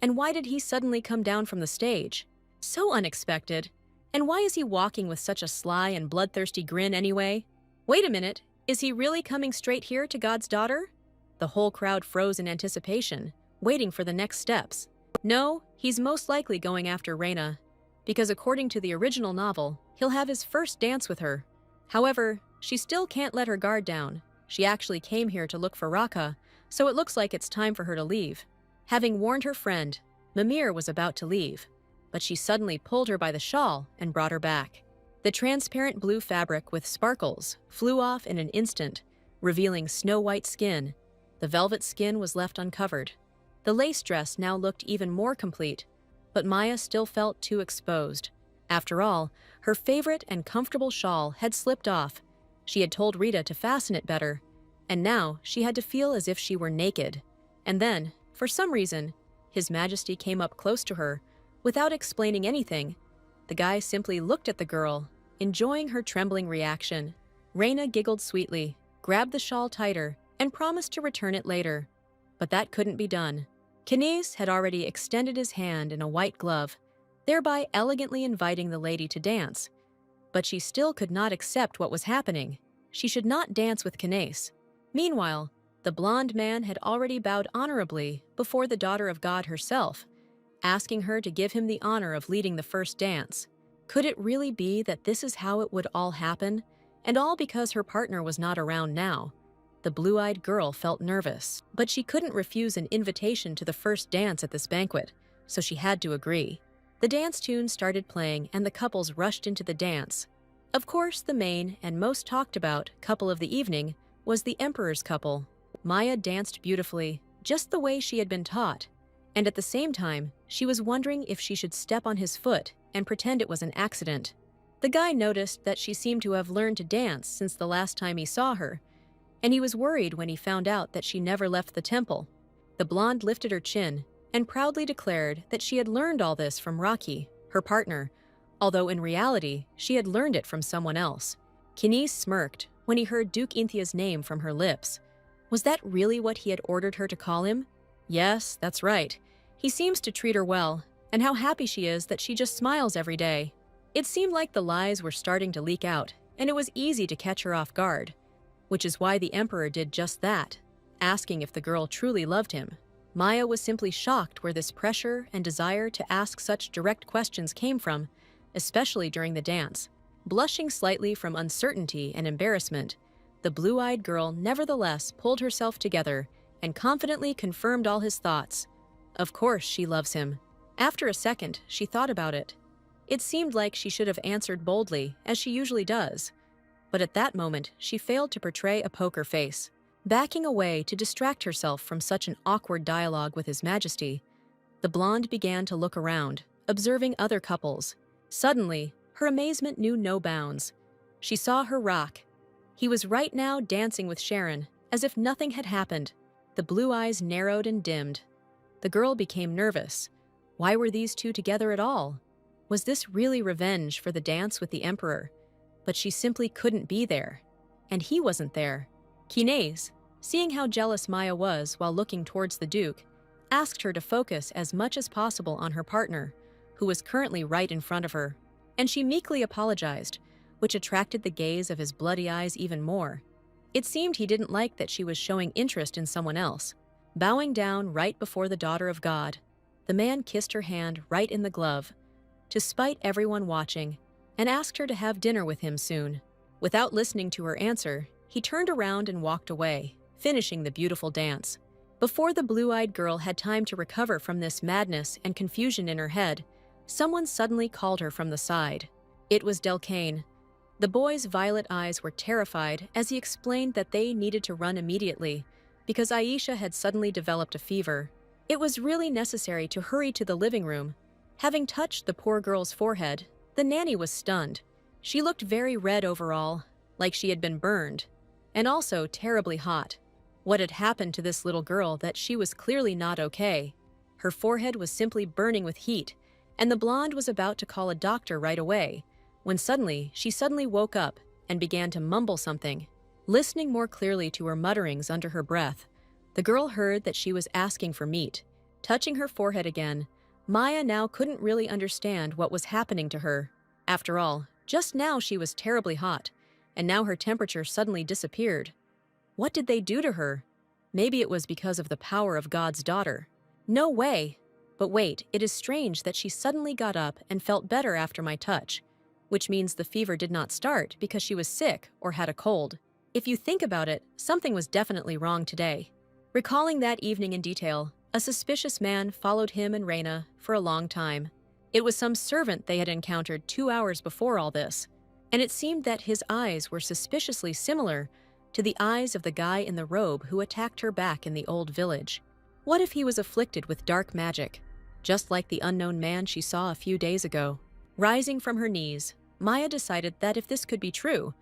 Speaker 1: And why did he suddenly come down from the stage? So unexpected. And why is he walking with such a sly and bloodthirsty grin anyway? Wait a minute, is he really coming straight here to God's daughter? The whole crowd froze in anticipation, waiting for the next steps. No, he's most likely going after Reina, because according to the original novel, he'll have his first dance with her. However, she still can't let her guard down. She actually came here to look for Raka, so it looks like it's time for her to leave. Having warned her friend, Mimir was about to leave, but she suddenly pulled her by the shawl and brought her back. The transparent blue fabric with sparkles flew off in an instant, revealing snow-white skin. The velvet skin was left uncovered. The lace dress now looked even more complete, but Maya still felt too exposed. After all, her favorite and comfortable shawl had slipped off. She had told Rita to fasten it better, and now she had to feel as if she were naked. And then, for some reason, His Majesty came up close to her, without explaining anything. The guy simply looked at the girl, enjoying her trembling reaction. Reina giggled sweetly, grabbed the shawl tighter, and promised to return it later. But that couldn't be done. Kynes had already extended his hand in a white glove, thereby elegantly inviting the lady to dance. But she still could not accept what was happening. She should not dance with Kynes. Meanwhile, the blonde man had already bowed honorably before the daughter of God herself, asking her to give him the honor of leading the first dance. Could it really be that this is how it would all happen? And all because her partner was not around now. The blue-eyed girl felt nervous, but she couldn't refuse an invitation to the first dance at this banquet, so she had to agree. The dance tune started playing and the couples rushed into the dance. Of course, the main and most talked about couple of the evening was the Emperor's couple. Maya danced beautifully, just the way she had been taught. And at the same time, she was wondering if she should step on his foot and pretend it was an accident. The guy noticed that she seemed to have learned to dance since the last time he saw her, and he was worried when he found out that she never left the temple. The blonde lifted her chin and proudly declared that she had learned all this from Rocky, her partner, although in reality, she had learned it from someone else. Kynes smirked when he heard Duke Inthia's name from her lips. Was that really what he had ordered her to call him? Yes, that's right. He seems to treat her well, and how happy she is that she just smiles every day. It seemed like the lies were starting to leak out, and it was easy to catch her off guard, which is why the Emperor did just that, asking if the girl truly loved him. Maya was simply shocked where this pressure and desire to ask such direct questions came from, especially during the dance. Blushing slightly from uncertainty and embarrassment, the blue-eyed girl nevertheless pulled herself together and confidently confirmed all his thoughts. Of course she loves him. After a second, she thought about it. It seemed like she should have answered boldly, as she usually does. But at that moment, she failed to portray a poker face. Backing away to distract herself from such an awkward dialogue with His Majesty, the blonde began to look around, observing other couples. Suddenly, her amazement knew no bounds. She saw her rock. He was right now dancing with Sharon, as if nothing had happened. The blue eyes narrowed and dimmed. The girl became nervous. Why were these two together at all? Was this really revenge for the dance with the Emperor? But she simply couldn't be there. and he wasn't there. Kines, seeing how jealous Maya was while looking towards the Duke, asked her to focus as much as possible on her partner, who was currently right in front of her, and she meekly apologized, which attracted the gaze of his bloody eyes even more. It seemed he didn't like that she was showing interest in someone else. Bowing down right before the daughter of God, the man kissed her hand right in the glove, to spite everyone watching, and asked her to have dinner with him soon. Without listening to her answer, he turned around and walked away, finishing the beautiful dance. Before the blue-eyed girl had time to recover from this madness and confusion in her head, someone suddenly called her from the side. It was Delcane. The boy's violet eyes were terrified as he explained that they needed to run immediately because Aisha had suddenly developed a fever. It was really necessary to hurry to the living room. Having touched the poor girl's forehead, the nanny was stunned. She looked very red overall, like she had been burned, and also terribly hot. What had happened to this little girl that she was clearly not okay? Her forehead was simply burning with heat, and the blonde was about to call a doctor right away, when she suddenly woke up and began to mumble something. Listening more clearly to her mutterings under her breath, the girl heard that she was asking for meat. Touching her forehead again, Maya now couldn't really understand what was happening to her. After all, just now she was terribly hot, and now her temperature suddenly disappeared. What did they do to her? Maybe it was because of the power of God's daughter. No way! But wait, it is strange that she suddenly got up and felt better after my touch, which means the fever did not start because she was sick or had a cold. If you think about it, something was definitely wrong today. Recalling that evening in detail, a suspicious man followed him and Reina for a long time. It was some servant they had encountered 2 hours before all this, and it seemed that his eyes were suspiciously similar to the eyes of the guy in the robe who attacked her back in the old village. What if he was afflicted with dark magic, just like the unknown man she saw a few days ago? Rising from her knees, Maya decided that if this could be true,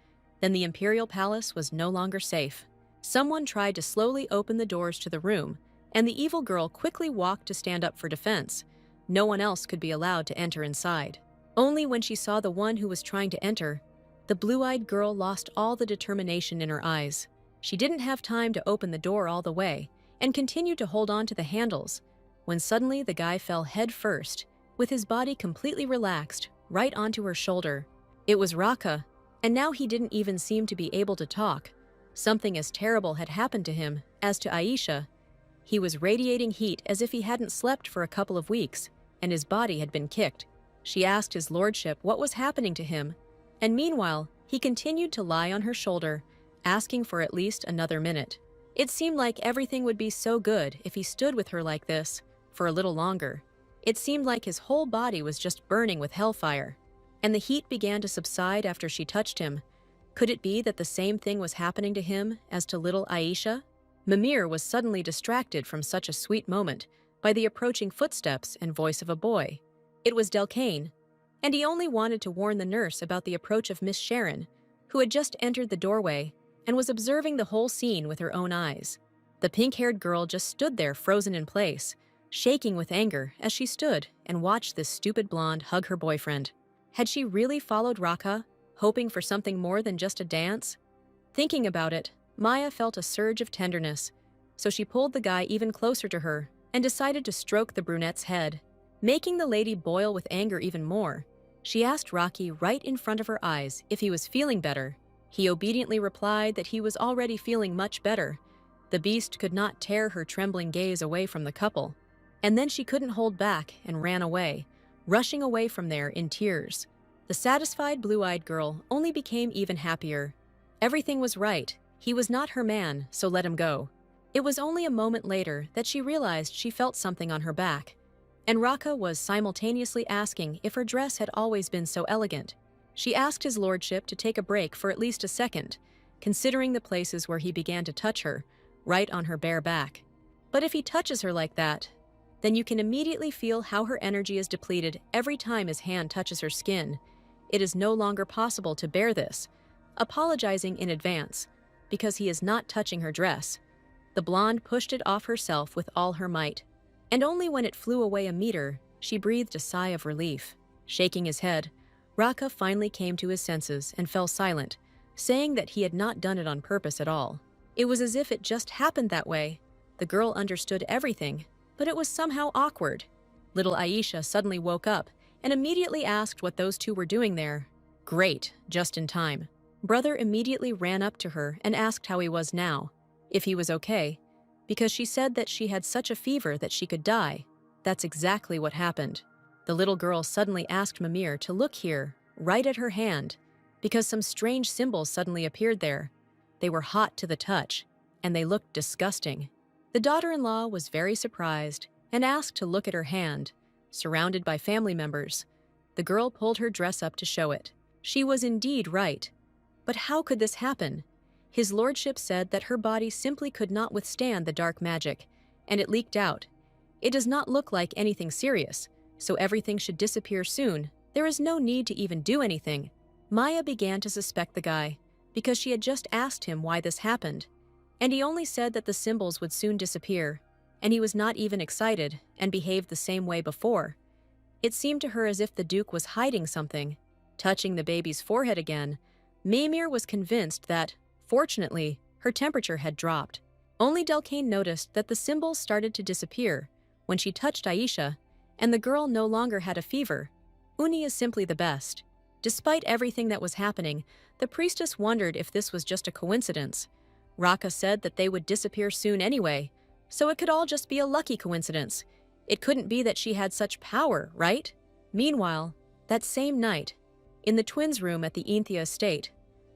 Speaker 1: then the Imperial Palace was no longer safe. Someone tried to slowly open the doors to the room, and the evil girl quickly walked to stand up for defense. No one else could be allowed to enter inside. Only when she saw the one who was trying to enter, the blue-eyed girl lost all the determination in her eyes. She didn't have time to open the door all the way, and continued to hold on to the handles, when suddenly the guy fell head first, with his body completely relaxed, right onto her shoulder. It was Raka, and now he didn't even seem to be able to talk. Something as terrible had happened to him as to Aisha. He was radiating heat as if he hadn't slept for a couple of weeks, and his body had been kicked. She asked his lordship what was happening to him, and meanwhile, he continued to lie on her shoulder, asking for at least another minute. It seemed like everything would be so good if he stood with her like this for a little longer. It seemed like his whole body was just burning with hellfire, and the heat began to subside after she touched him. Could it be that the same thing was happening to him as to little Aisha? Mimir was suddenly distracted from such a sweet moment by the approaching footsteps and voice of a boy. It was Delcane, and he only wanted to warn the nurse about the approach of Miss Sharon, who had just entered the doorway and was observing the whole scene with her own eyes. The pink-haired girl just stood there frozen in place, shaking with anger as she stood and watched this stupid blonde hug her boyfriend. Had she really followed Raka, hoping for something more than just a dance? Thinking about it, Maya felt a surge of tenderness, so she pulled the guy even closer to her and decided to stroke the brunette's head. Making the lady boil with anger even more, she asked Rocky right in front of her eyes if he was feeling better. He obediently replied that he was already feeling much better. The beast could not tear her trembling gaze away from the couple, and then she couldn't hold back and ran away, rushing away from there in tears. The satisfied blue-eyed girl only became even happier. Everything was right. He was not her man, so let him go. It was only a moment later that she realized she felt something on her back, and Raka was simultaneously asking if her dress had always been so elegant. She asked his lordship to take a break for at least a second, considering the places where he began to touch her, right on her bare back. But if he touches her like that, then you can immediately feel how her energy is depleted every time his hand touches her skin. It is no longer possible to bear this, apologizing in advance, because he is not touching her dress. The blonde pushed it off herself with all her might, and only when it flew away a meter, she breathed a sigh of relief. Shaking his head, Raka finally came to his senses and fell silent, saying that he had not done it on purpose at all. It was as if it just happened that way. The girl understood everything, but it was somehow awkward. Little Aisha suddenly woke up and immediately asked what those two were doing there. Great, just in time. Brother immediately ran up to her and asked how he was now, if he was okay, because she said that she had such a fever that she could die. That's exactly what happened. The little girl suddenly asked Mimir to look here, right at her hand, because some strange symbols suddenly appeared there. They were hot to the touch, and they looked disgusting. The daughter-in-law was very surprised and asked to look at her hand, surrounded by family members. The girl pulled her dress up to show it. She was indeed right. But how could this happen? His lordship said that her body simply could not withstand the dark magic, and it leaked out. It does not look like anything serious, so everything should disappear soon. There is no need to even do anything. Maya began to suspect the guy, because she had just asked him why this happened, and he only said that the symbols would soon disappear, and he was not even excited and behaved the same way before. It seemed to her as if the Duke was hiding something. Touching the baby's forehead again, Mimir was convinced that, fortunately, her temperature had dropped. Only Delcane noticed that the symbols started to disappear when she touched Aisha, and the girl no longer had a fever. Uni is simply the best. Despite everything that was happening, the priestess wondered if this was just a coincidence. Raka said that they would disappear soon anyway, so it could all just be a lucky coincidence. It couldn't be that she had such power, right? Meanwhile, that same night, in the twins' room at the Enthia estate,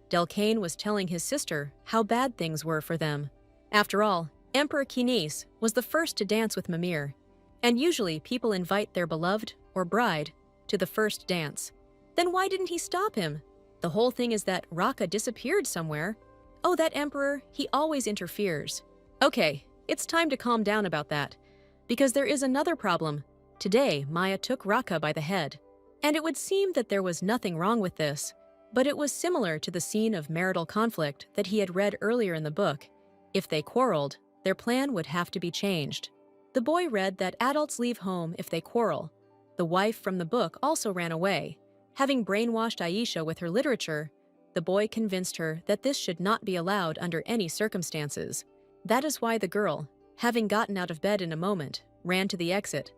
Speaker 1: Delcane was telling his sister how bad things were for them. After all, Emperor Kines was the first to dance with Mimir, and usually people invite their beloved, or bride, to the first dance. Then why didn't he stop him? The whole thing is that Raka disappeared somewhere. Oh, that emperor, he always interferes. Okay, it's time to calm down about that, because there is another problem. Today, Maya took Raka by the head, and it would seem that there was nothing wrong with this, but it was similar to the scene of marital conflict that he had read earlier in the book. If they quarreled, their plan would have to be changed. The boy read that adults leave home if they quarrel. The wife from the book also ran away. Having brainwashed Aisha with her literature, the boy convinced her that this should not be allowed under any circumstances. That is why the girl, having gotten out of bed in a moment, ran to the exit.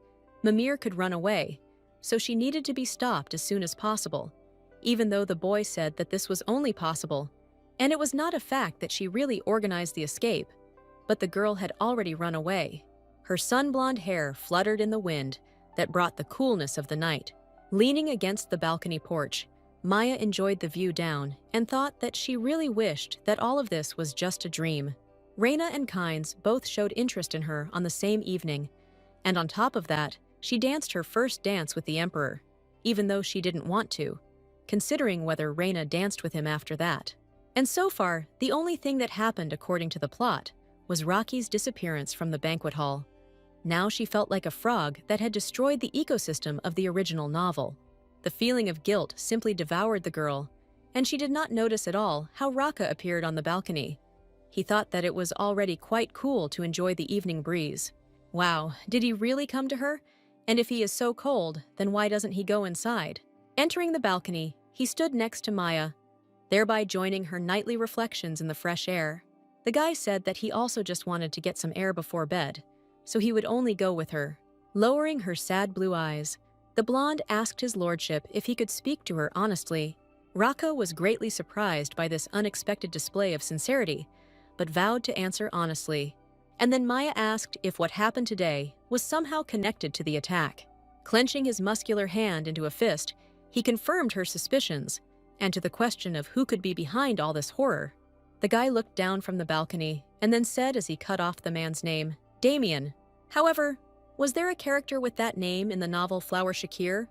Speaker 1: Mimir could run away, so she needed to be stopped as soon as possible, even though the boy said that this was only possible, and it was not a fact that she really organized the escape, but the girl had already run away. Her sun-blonde hair fluttered in the wind that brought the coolness of the night. Leaning against the balcony porch, Maya enjoyed the view down and thought that she really wished that all of this was just a dream. Reina and Kynes both showed interest in her on the same evening, and on top of that, she danced her first dance with the Emperor, even though she didn't want to, considering whether Reina danced with him after that. And so far, the only thing that happened according to the plot was Rocky's disappearance from the banquet hall. Now she felt like a frog that had destroyed the ecosystem of the original novel. The feeling of guilt simply devoured the girl, and she did not notice at all how Raka appeared on the balcony. He thought that it was already quite cool to enjoy the evening breeze. Wow, did he really come to her? And if he is so cold, then why doesn't he go inside? Entering the balcony, he stood next to Maya, thereby joining her nightly reflections in the fresh air. The guy said that he also just wanted to get some air before bed, so he would only go with her. Lowering her sad blue eyes, the blonde asked his lordship if he could speak to her honestly. Raka was greatly surprised by this unexpected display of sincerity, but vowed to answer honestly. And then Maya asked if what happened today was somehow connected to the attack. Clenching his muscular hand into a fist, he confirmed her suspicions, and to the question of who could be behind all this horror. The guy looked down from the balcony and then said as he cut off the man's name, Damien. However, was there a character with that name in the novel Flower Shakir?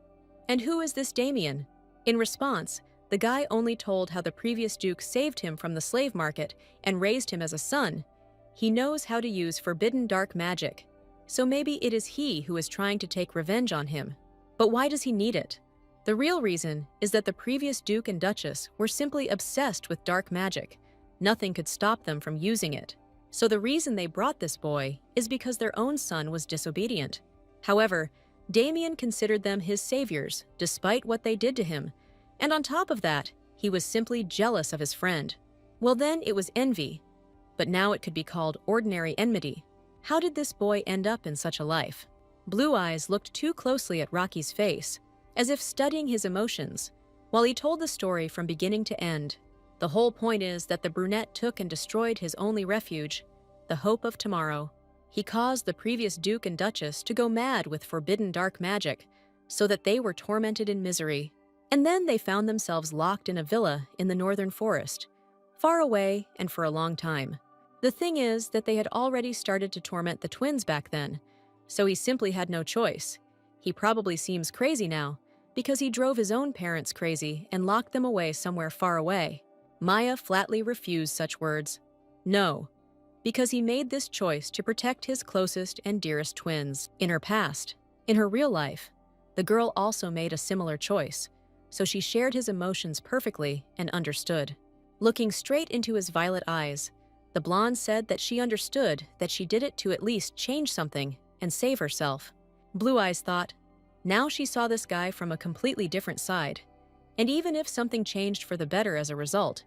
Speaker 1: And who is this Damien? In response, the guy only told how the previous duke saved him from the slave market and raised him as a son. He knows how to use forbidden dark magic, so maybe it is he who is trying to take revenge on him. But why does he need it? The real reason is that the previous duke and duchess were simply obsessed with dark magic. Nothing could stop them from using it. So the reason they brought this boy is because their own son was disobedient. However, Damien considered them his saviors, despite what they did to him. And on top of that, He was simply jealous of his friend. Well, then it was envy. But now it could be called ordinary enmity. How did this boy end up in such a life? Blue Eyes looked too closely at Rocky's face, as if studying his emotions, while he told the story from beginning to end. The whole point is that the brunette took and destroyed his only refuge, the hope of tomorrow. He caused the previous Duke and Duchess to go mad with forbidden dark magic, so that they were tormented in misery. And then they found themselves locked in a villa in the northern forest, far away and for a long time. The thing is that they had already started to torment the twins back then, so he simply had no choice. He probably seems crazy now, because he drove his own parents crazy and locked them away somewhere far away. Maya flatly refused such words. No, because he made this choice to protect his closest and dearest twins. In her past, in her real life, the girl also made a similar choice, so she shared his emotions perfectly and understood. Looking straight into his violet eyes, the blonde said that she understood that she did it to at least change something and save herself. Blue Eyes thought, now she saw this guy from a completely different side, and even if something changed for the better as a result,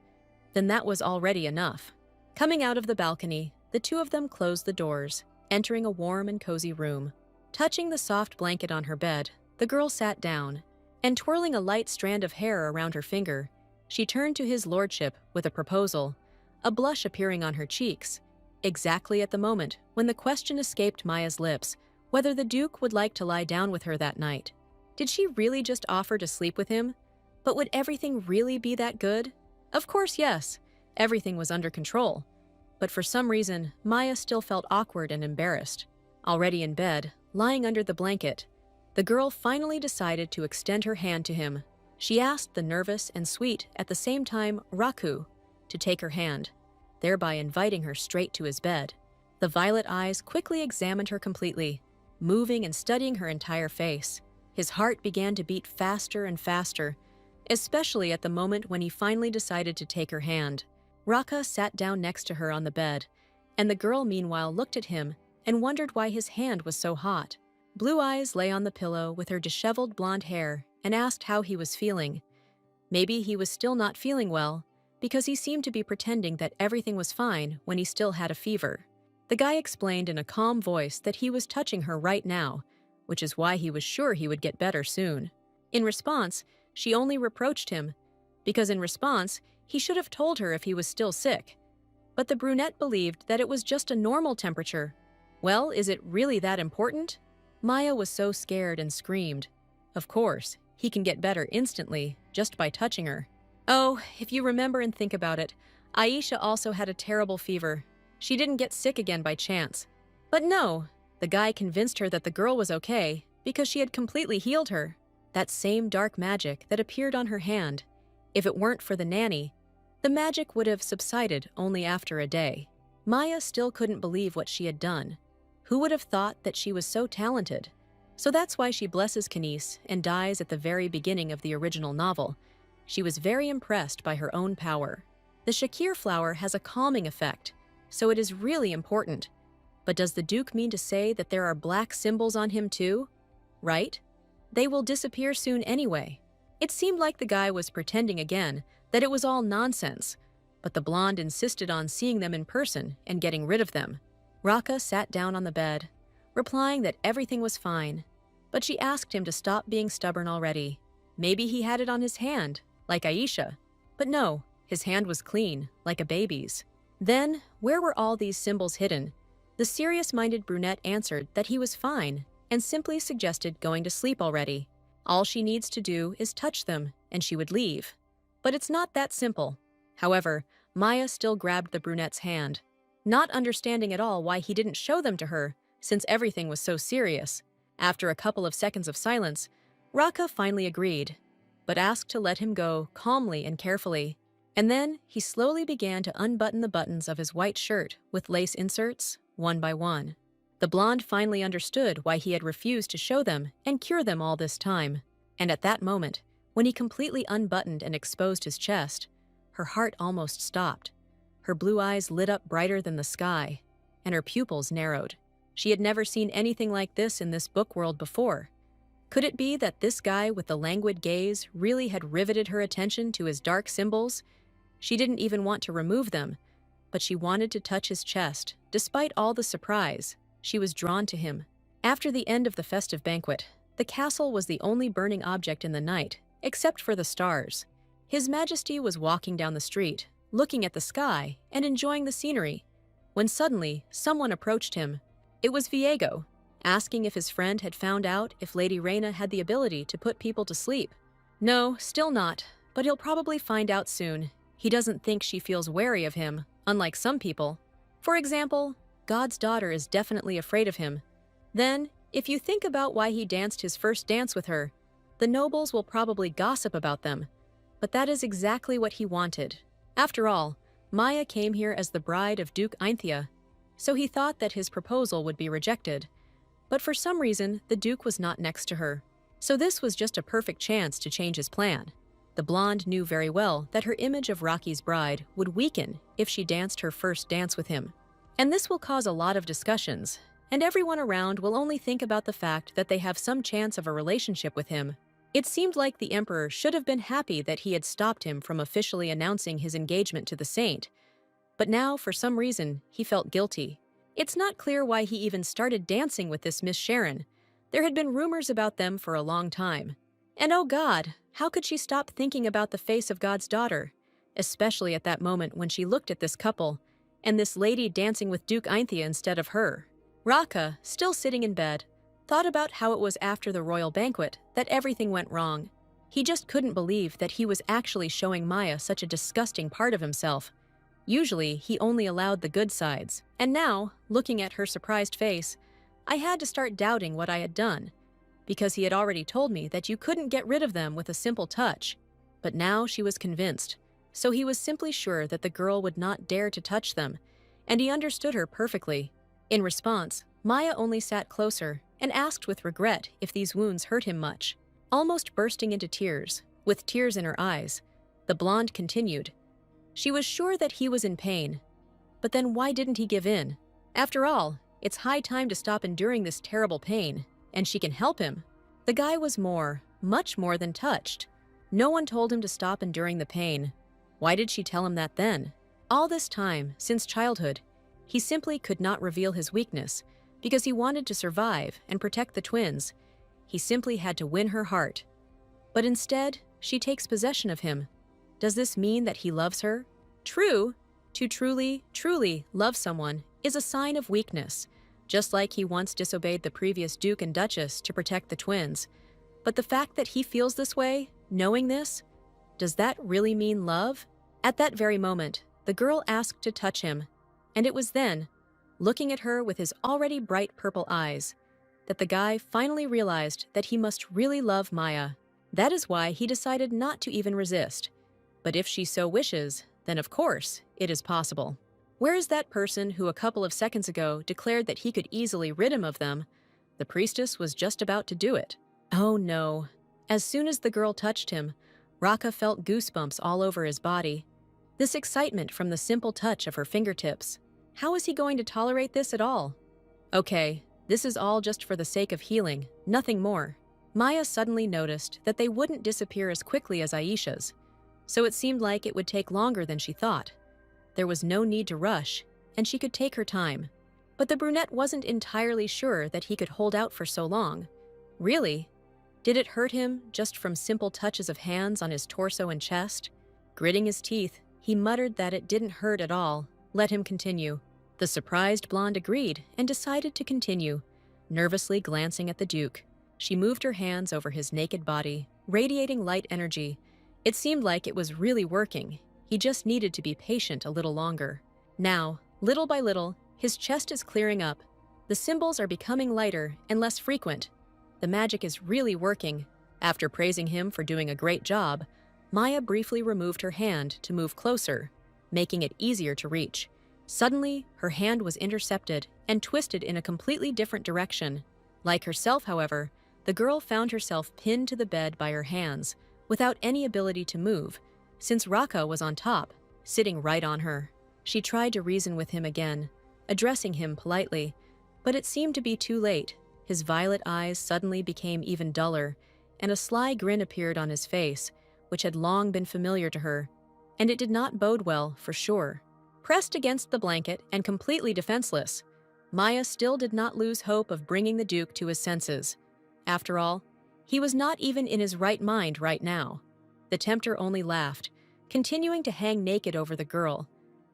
Speaker 1: then that was already enough. Coming out of the balcony, the two of them closed the doors, entering a warm and cozy room. Touching the soft blanket on her bed, the girl sat down, and twirling a light strand of hair around her finger, she turned to his lordship with a proposal, a blush appearing on her cheeks, exactly at the moment when the question escaped Maya's lips whether the Duke would like to lie down with her that night. Did she really just offer to sleep with him? But would everything really be that good? Of course, yes. Everything was under control. But for some reason, Maya still felt awkward and embarrassed. Already in bed, lying under the blanket, the girl finally decided to extend her hand to him. She asked the nervous and sweet at the same time Raku to take her hand, thereby inviting her straight to his bed. The violet eyes quickly examined her completely, moving and studying her entire face. His heart began to beat faster and faster, especially at the moment when he finally decided to take her hand. Raka sat down next to her on the bed, and the girl meanwhile looked at him and wondered why his hand was so hot. Blue Eyes lay on the pillow with her disheveled blonde hair and asked how he was feeling. Maybe he was still not feeling well, because he seemed to be pretending that everything was fine when he still had a fever. The guy explained in a calm voice that he was touching her right now, which is why he was sure he would get better soon. In response, she only reproached him, because in response, he should have told her if he was still sick. But the brunette believed that it was just a normal temperature. Well, is it really that important? Maya was so scared and screamed. Of course, he can get better instantly, just by touching her. Oh, if you remember and think about it, Aisha also had a terrible fever. She didn't get sick again by chance. But no, the guy convinced her that the girl was okay because she had completely healed her. That same dark magic that appeared on her hand. If it weren't for the nanny, the magic would have subsided only after a day. Maya still couldn't believe what she had done. Who would have thought that she was so talented? So that's why she blesses Kanice and dies at the very beginning of the original novel. She was very impressed by her own power. The Shakir flower has a calming effect, so it is really important. But does the Duke mean to say that there are black symbols on him too? Right? They will disappear soon anyway. It seemed like the guy was pretending again that it was all nonsense, but the blonde insisted on seeing them in person and getting rid of them. Raka sat down on the bed, replying that everything was fine, but she asked him to stop being stubborn already. Maybe he had it on his hand, like Aisha. But no, his hand was clean, like a baby's. Then, where were all these symbols hidden? The serious-minded brunette answered that he was fine and simply suggested going to sleep already. All she needs to do is touch them, and she would leave. But it's not that simple. However, Maya still grabbed the brunette's hand, not understanding at all why he didn't show them to her, since everything was so serious. After a couple of seconds of silence, Raka finally agreed, but asked to let him go calmly and carefully. And then he slowly began to unbutton the buttons of his white shirt with lace inserts, one by one. The blonde finally understood why he had refused to show them and cure them all this time. And at that moment, when he completely unbuttoned and exposed his chest, her heart almost stopped. Her blue eyes lit up brighter than the sky, and her pupils narrowed. She had never seen anything like this in this book world before. Could it be that this guy with the languid gaze really had riveted her attention to his dark symbols? She didn't even want to remove them, but she wanted to touch his chest. Despite all the surprise, she was drawn to him. After the end of the festive banquet, the castle was the only burning object in the night, except for the stars. His Majesty was walking down the street, looking at the sky and enjoying the scenery, when suddenly someone approached him. It was Viego, asking if his friend had found out if Lady Reina had the ability to put people to sleep. No, still not, but he'll probably find out soon. He doesn't think she feels wary of him, unlike some people. For example, God's daughter is definitely afraid of him. Then, if you think about why he danced his first dance with her, the nobles will probably gossip about them. But that is exactly what he wanted. After all, Maya came here as the bride of Duke Ainthia, so he thought that his proposal would be rejected. But for some reason, the Duke was not next to her. So this was just a perfect chance to change his plan. The blonde knew very well that her image of Rocky's bride would weaken if she danced her first dance with him. And this will cause a lot of discussions, and everyone around will only think about the fact that they have some chance of a relationship with him. It seemed like the Emperor should have been happy that he had stopped him from officially announcing his engagement to the saint. But now, for some reason, he felt guilty. It's not clear why he even started dancing with this Miss Sharon. There had been rumors about them for a long time. And oh God, how could she stop thinking about the face of God's daughter? Especially at that moment when she looked at this couple, and this lady dancing with Duke Ainthia instead of her. Raka, still sitting in bed, thought about how it was after the royal banquet that everything went wrong. He just couldn't believe that he was actually showing Maya such a disgusting part of himself. Usually, he only allowed the good sides. And now, looking at her surprised face, I had to start doubting what I had done, because he had already told me that you couldn't get rid of them with a simple touch. But now she was convinced, so he was simply sure that the girl would not dare to touch them, and he understood her perfectly. In response, Maya only sat closer and asked with regret if these wounds hurt him much. Almost bursting into tears, with tears in her eyes, the blonde continued. She was sure that he was in pain, but then why didn't he give in? After all, it's high time to stop enduring this terrible pain, and she can help him. The guy was much more than touched. No one told him to stop enduring the pain. Why did she tell him that then? All this time, since childhood, he simply could not reveal his weakness because he wanted to survive and protect the twins. He simply had to win her heart. But instead, she takes possession of him. Does this mean that he loves her? True, to truly love someone is a sign of weakness, just like he once disobeyed the previous Duke and Duchess to protect the twins. But the fact that he feels this way, knowing this, does that really mean love? At that very moment, the girl asked to touch him, and it was then, looking at her with his already bright purple eyes, that the guy finally realized that he must really love Maya. That is why he decided not to even resist. But if she so wishes, then of course, it is possible. Where is that person who a couple of seconds ago declared that he could easily rid him of them? The priestess was just about to do it. Oh no. As soon as the girl touched him, Raka felt goosebumps all over his body. This excitement from the simple touch of her fingertips. How is he going to tolerate this at all? Okay, this is all just for the sake of healing, nothing more. Maya suddenly noticed that they wouldn't disappear as quickly as Aisha's, so it seemed like it would take longer than she thought. There was no need to rush, and she could take her time. But the brunette wasn't entirely sure that he could hold out for so long. Really? Did it hurt him just from simple touches of hands on his torso and chest? Gritting his teeth, he muttered that it didn't hurt at all. Let him continue. The surprised blonde agreed and decided to continue, nervously glancing at the Duke. She moved her hands over his naked body, radiating light energy. It seemed like it was really working. He just needed to be patient a little longer. Now, little by little, his chest is clearing up. The symbols are becoming lighter and less frequent. The magic is really working. After praising him for doing a great job, Maya briefly removed her hand to move closer, making it easier to reach. Suddenly, her hand was intercepted and twisted in a completely different direction. Like herself, however, the girl found herself pinned to the bed by her hands, without any ability to move, since Raka was on top, sitting right on her. She tried to reason with him again, addressing him politely, but it seemed to be too late. His violet eyes suddenly became even duller, and a sly grin appeared on his face, which had long been familiar to her, and it did not bode well, for sure. Pressed against the blanket and completely defenseless, Maya still did not lose hope of bringing the Duke to his senses. After all, he was not even in his right mind right now. The tempter only laughed, continuing to hang naked over the girl.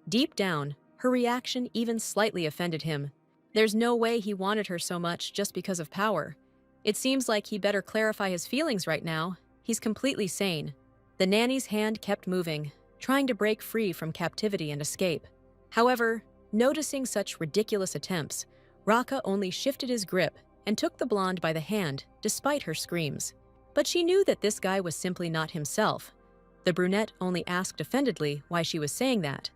Speaker 1: Deep down, her reaction even slightly offended him. There's no way he wanted her so much just because of power. It seems like he better clarify his feelings right now. He's completely sane. The nanny's hand kept moving, trying to break free from captivity and escape. However, noticing such ridiculous attempts, Raka only shifted his grip and took the blonde by the hand, despite her screams. But she knew that this guy was simply not himself. The brunette only asked offendedly why she was saying that.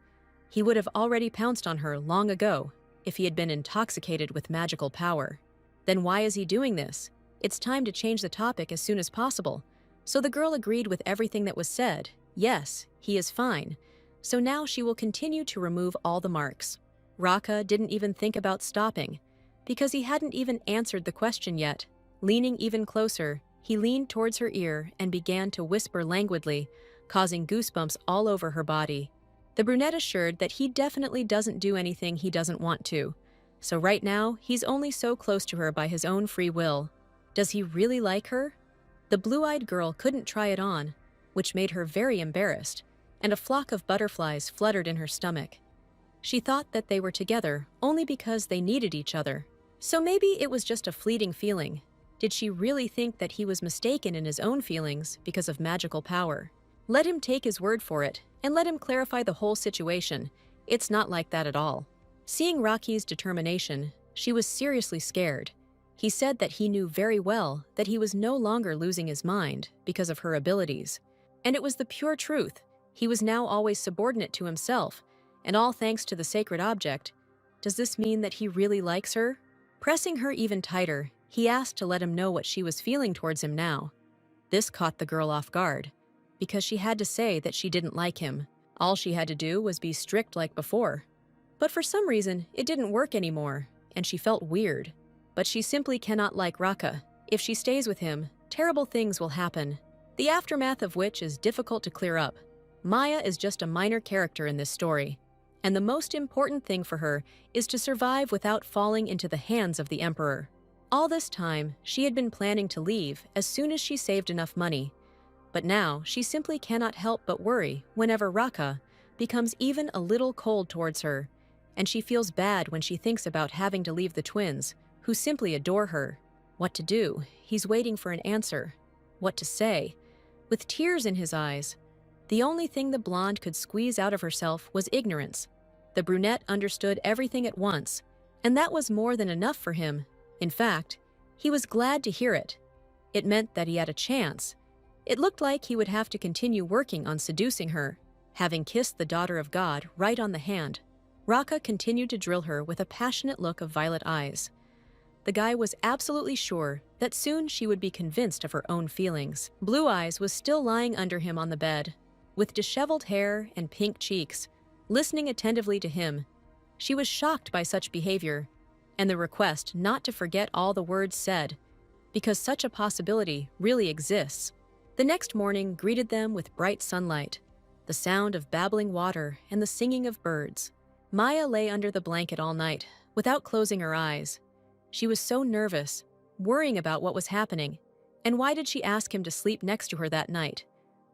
Speaker 1: He would have already pounced on her long ago if he had been intoxicated with magical power. Then why is he doing this? It's time to change the topic as soon as possible. So the girl agreed with everything that was said. Yes, he is fine. So now she will continue to remove all the marks. Raka didn't even think about stopping, because he hadn't even answered the question yet. Leaning even closer, he leaned towards her ear and began to whisper languidly, causing goosebumps all over her body. The brunette assured that he definitely doesn't do anything he doesn't want to. So right now, he's only so close to her by his own free will. Does he really like her? The blue-eyed girl couldn't try it on, which made her very embarrassed, and a flock of butterflies fluttered in her stomach. She thought that they were together only because they needed each other. So maybe it was just a fleeting feeling. Did she really think that he was mistaken in his own feelings because of magical power? Let him take his word for it, and let him clarify the whole situation. It's not like that at all. Seeing Rocky's determination, she was seriously scared. He said that he knew very well that he was no longer losing his mind because of her abilities. And it was the pure truth. He was now always subordinate to himself, and all thanks to the sacred object. Does this mean that he really likes her? Pressing her even tighter, he asked to let him know what she was feeling towards him now. This caught the girl off guard, because she had to say that she didn't like him. All she had to do was be strict like before. But for some reason, it didn't work anymore, and she felt weird. But she simply cannot like Raka. If she stays with him, terrible things will happen, the aftermath of which is difficult to clear up. Maya is just a minor character in this story, and the most important thing for her is to survive without falling into the hands of the Emperor. All this time, she had been planning to leave as soon as she saved enough money. But now, she simply cannot help but worry whenever Raka becomes even a little cold towards her, and she feels bad when she thinks about having to leave the twins, who simply adore her. What to do? He's waiting for an answer. What to say? With tears in his eyes, the only thing the blonde could squeeze out of herself was ignorance. The brunette understood everything at once, and that was more than enough for him. In fact, he was glad to hear it. It meant that he had a chance. It looked like he would have to continue working on seducing her. Having kissed the daughter of God right on the hand, Raka continued to drill her with a passionate look of violet eyes. The guy was absolutely sure that soon she would be convinced of her own feelings. Blue Eyes was still lying under him on the bed, with disheveled hair and pink cheeks, listening attentively to him. She was shocked by such behavior, and the request not to forget all the words said, because such a possibility really exists. The next morning greeted them with bright sunlight, the sound of babbling water, and the singing of birds. Maya lay under the blanket all night, without closing her eyes. She was so nervous, worrying about what was happening, and why did she ask him to sleep next to her that night?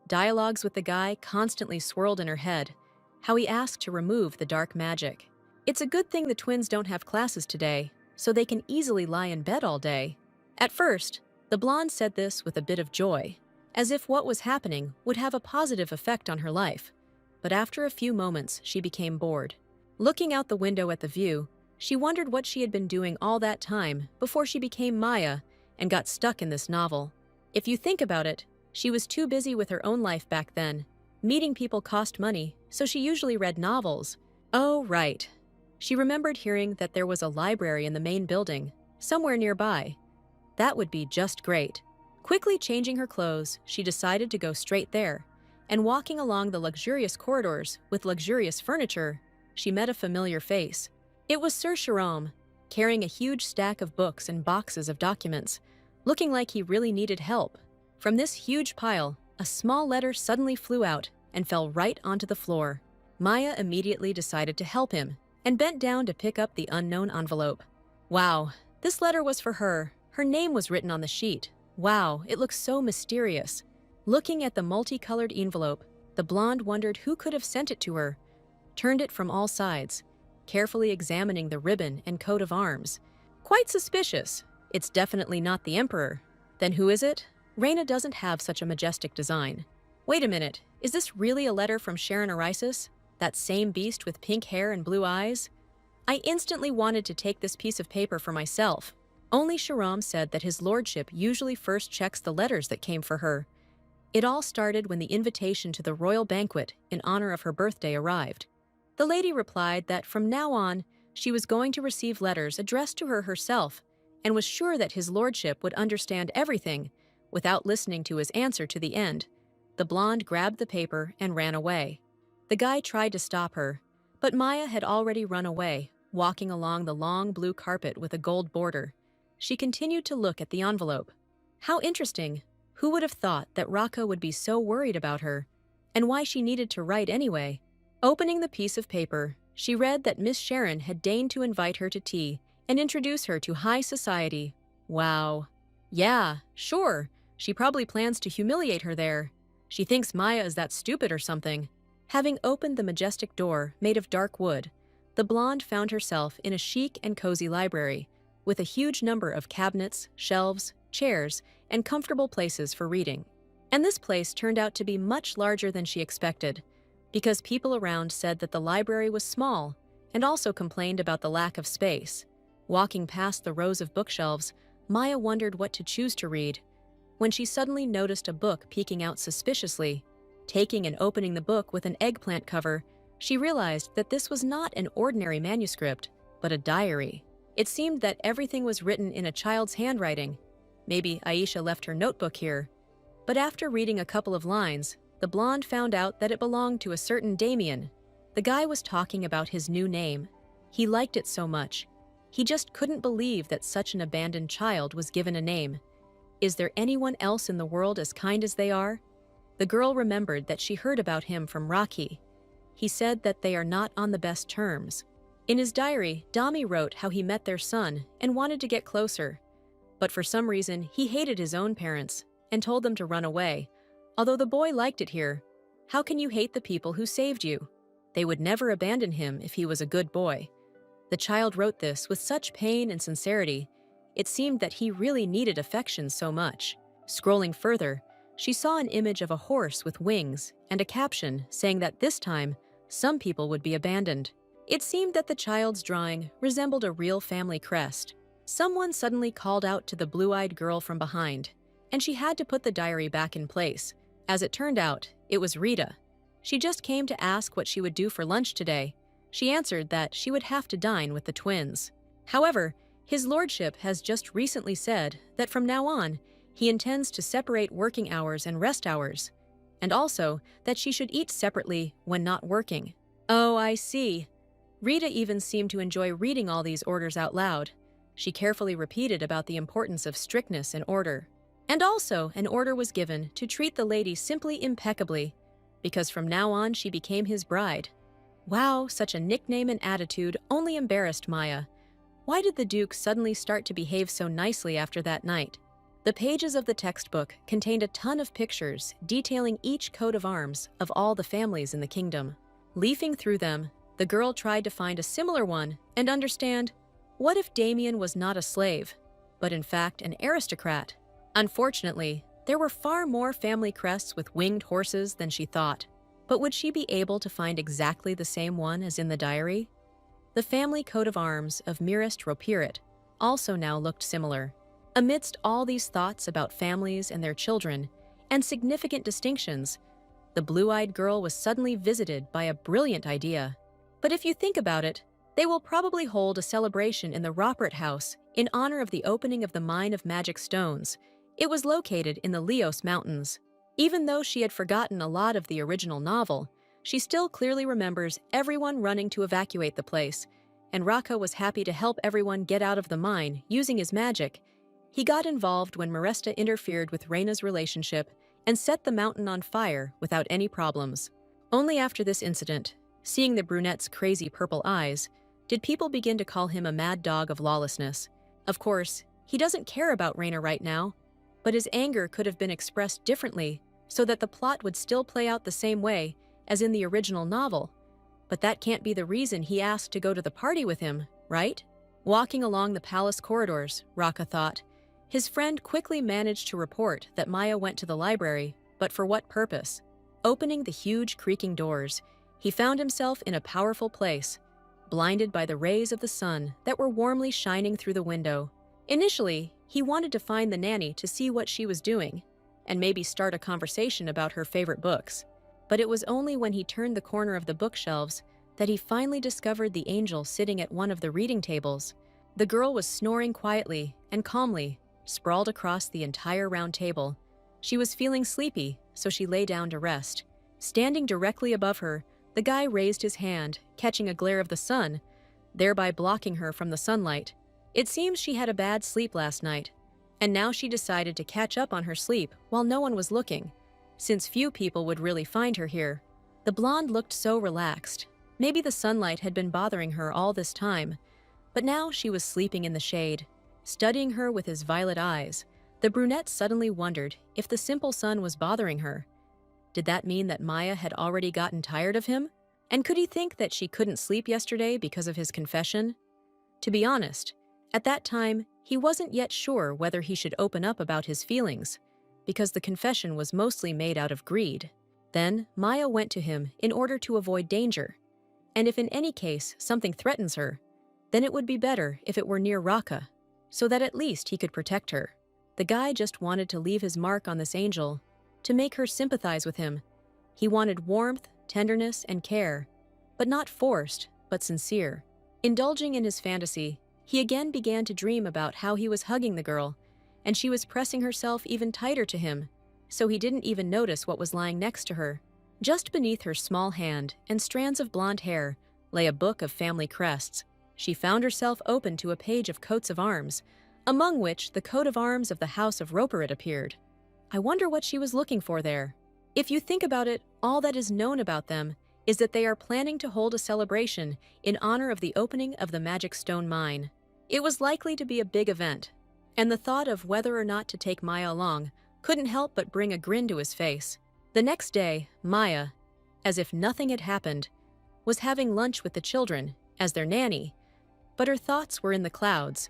Speaker 1: Dialogues with the guy constantly swirled in her head, how he asked to remove the dark magic. It's a good thing the twins don't have classes today, so they can easily lie in bed all day. At first, the blonde said this with a bit of joy, as if what was happening would have a positive effect on her life. But after a few moments, she became bored. Looking out the window at the view, she wondered what she had been doing all that time before she became Maya and got stuck in this novel. If you think about it, she was too busy with her own life back then. Meeting people cost money, so she usually read novels. Oh, right. She remembered hearing that there was a library in the main building, somewhere nearby. That would be just great. Quickly changing her clothes, she decided to go straight there, and walking along the luxurious corridors with luxurious furniture, she met a familiar face. It was Sir Sharam, carrying a huge stack of books and boxes of documents, looking like he really needed help. From this huge pile, a small letter suddenly flew out and fell right onto the floor. Maya immediately decided to help him and bent down to pick up the unknown envelope. Wow, this letter was for her. Her name was written on the sheet. Wow, it looks so mysterious. Looking at the multicolored envelope, the blonde wondered who could have sent it to her, turned it from all sides, carefully examining the ribbon and coat of arms. Quite suspicious. It's definitely not the Emperor. Then who is it? Reina doesn't have such a majestic design. Wait a minute, is this really a letter from Sharon Arisis? That same beast with pink hair and blue eyes? I instantly wanted to take this piece of paper for myself. Only Sharam said that his lordship usually first checks the letters that came for her. It all started when the invitation to the royal banquet in honor of her birthday arrived. The lady replied that from now on, she was going to receive letters addressed to her herself and was sure that his lordship would understand everything without listening to his answer to the end. The blonde grabbed the paper and ran away. The guy tried to stop her, but Maya had already run away, walking along the long blue carpet with a gold border. She continued to look at the envelope. How interesting. Who would have thought that Raka would be so worried about her, and why she needed to write anyway? Opening the piece of paper, she read that Miss Sharon had deigned to invite her to tea and introduce her to high society. Wow. Yeah, sure. She probably plans to humiliate her there. She thinks Maya is that stupid or something. Having opened the majestic door made of dark wood, the blonde found herself in a chic and cozy library, with a huge number of cabinets, shelves, chairs, and comfortable places for reading. And this place turned out to be much larger than she expected, because people around said that the library was small and also complained about the lack of space. Walking past the rows of bookshelves, Maya wondered what to choose to read, when she suddenly noticed a book peeking out suspiciously. Taking and opening the book with an eggplant cover, she realized that this was not an ordinary manuscript, but a diary. It seemed that everything was written in a child's handwriting. Maybe Aisha left her notebook here. But after reading a couple of lines, the blonde found out that it belonged to a certain Damien. The guy was talking about his new name. He liked it so much. He just couldn't believe that such an abandoned child was given a name. Is there anyone else in the world as kind as they are? The girl remembered that she heard about him from Rocky. He said that they are not on the best terms. In his diary, Dami wrote how he met their son and wanted to get closer. But for some reason, he hated his own parents and told them to run away. Although the boy liked it here. How can you hate the people who saved you? They would never abandon him if he was a good boy. The child wrote this with such pain and sincerity. It seemed that he really needed affection so much. Scrolling further, she saw an image of a horse with wings and a caption saying that this time, some people would be abandoned. It seemed that the child's drawing resembled a real family crest. Someone suddenly called out to the blue-eyed girl from behind, and she had to put the diary back in place. As it turned out, it was Rita. She just came to ask what she would do for lunch today. She answered that she would have to dine with the twins. However, his lordship has just recently said that from now on, he intends to separate working hours and rest hours, and also that she should eat separately when not working. Oh, I see. Rita even seemed to enjoy reading all these orders out loud. She carefully repeated about the importance of strictness and order. And also, an order was given to treat the lady simply impeccably, because from now on she became his bride. Wow, such a nickname and attitude only embarrassed Maya. Why did the Duke suddenly start to behave so nicely after that night? The pages of the textbook contained a ton of pictures detailing each coat of arms of all the families in the kingdom. Leafing through them, the girl tried to find a similar one and understand, what if Damien was not a slave, but in fact an aristocrat? Unfortunately, there were far more family crests with winged horses than she thought. But would she be able to find exactly the same one as in the diary? The family coat of arms of Mirist Ropirit also now looked similar. Amidst all these thoughts about families and their children, and significant distinctions, the blue-eyed girl was suddenly visited by a brilliant idea. But if you think about it, they will probably hold a celebration in the Ropert house in honor of the opening of the Mine of Magic Stones. It was located in the Leos Mountains. Even though she had forgotten a lot of the original novel, she still clearly remembers everyone running to evacuate the place, and Raka was happy to help everyone get out of the mine using his magic. He got involved when Maresta interfered with Reina's relationship and set the mountain on fire without any problems. Only after this incident, seeing the brunette's crazy purple eyes, did people begin to call him a mad dog of lawlessness. Of course, he doesn't care about Reina right now, but his anger could have been expressed differently so that the plot would still play out the same way as in the original novel. But that can't be the reason he asked to go to the party with him, right? Walking along the palace corridors, Raka thought, his friend quickly managed to report that Maya went to the library, but for what purpose? Opening the huge creaking doors, he found himself in a powerful place, blinded by the rays of the sun that were warmly shining through the window. Initially, he wanted to find the nanny to see what she was doing, and maybe start a conversation about her favorite books. But it was only when he turned the corner of the bookshelves that he finally discovered the angel sitting at one of the reading tables. The girl was snoring quietly and calmly, sprawled across the entire round table. She was feeling sleepy, so she lay down to rest. Standing directly above her, the guy raised his hand, catching a glare of the sun, thereby blocking her from the sunlight. It seems she had a bad sleep last night, and now she decided to catch up on her sleep while no one was looking, since few people would really find her here. The blonde looked so relaxed. Maybe the sunlight had been bothering her all this time, but now she was sleeping in the shade. Studying her with his violet eyes, the brunette suddenly wondered if the simple sun was bothering her. Did that mean that Maya had already gotten tired of him? And could he think that she couldn't sleep yesterday because of his confession? To be honest, at that time, he wasn't yet sure whether he should open up about his feelings, because the confession was mostly made out of greed. Then, Maya went to him in order to avoid danger. And if in any case something threatens her, then it would be better if it were near Raka, so that at least he could protect her. The guy just wanted to leave his mark on this angel, to make her sympathize with him. He wanted warmth, tenderness, and care, but not forced, but sincere. Indulging in his fantasy, he again began to dream about how he was hugging the girl, and she was pressing herself even tighter to him, so he didn't even notice what was lying next to her. Just beneath her small hand and strands of blonde hair lay a book of family crests. She found herself open to a page of coats of arms, among which the coat of arms of the House of Roperit appeared. I wonder what she was looking for there. If you think about it, all that is known about them is that they are planning to hold a celebration in honor of the opening of the Magic Stone Mine. It was likely to be a big event, and the thought of whether or not to take Maya along couldn't help but bring a grin to his face. The next day, Maya, as if nothing had happened, was having lunch with the children as their nanny, but her thoughts were in the clouds.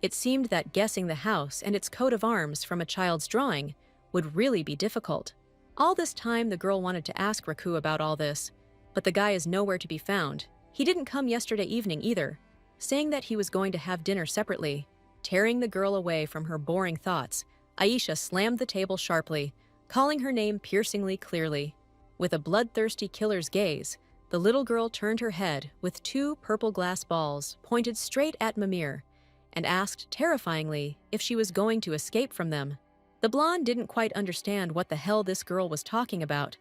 Speaker 1: It seemed that guessing the house and its coat of arms from a child's drawing would really be difficult. All this time, the girl wanted to ask Raku about all this, but the guy is nowhere to be found. He didn't come yesterday evening either, saying that he was going to have dinner separately. Tearing the girl away from her boring thoughts, Aisha slammed the table sharply, calling her name piercingly clearly. With a bloodthirsty killer's gaze, the little girl turned her head with two purple glass balls pointed straight at Mimir, and asked terrifyingly if she was going to escape from them. The blonde didn't quite understand what the hell this girl was talking about,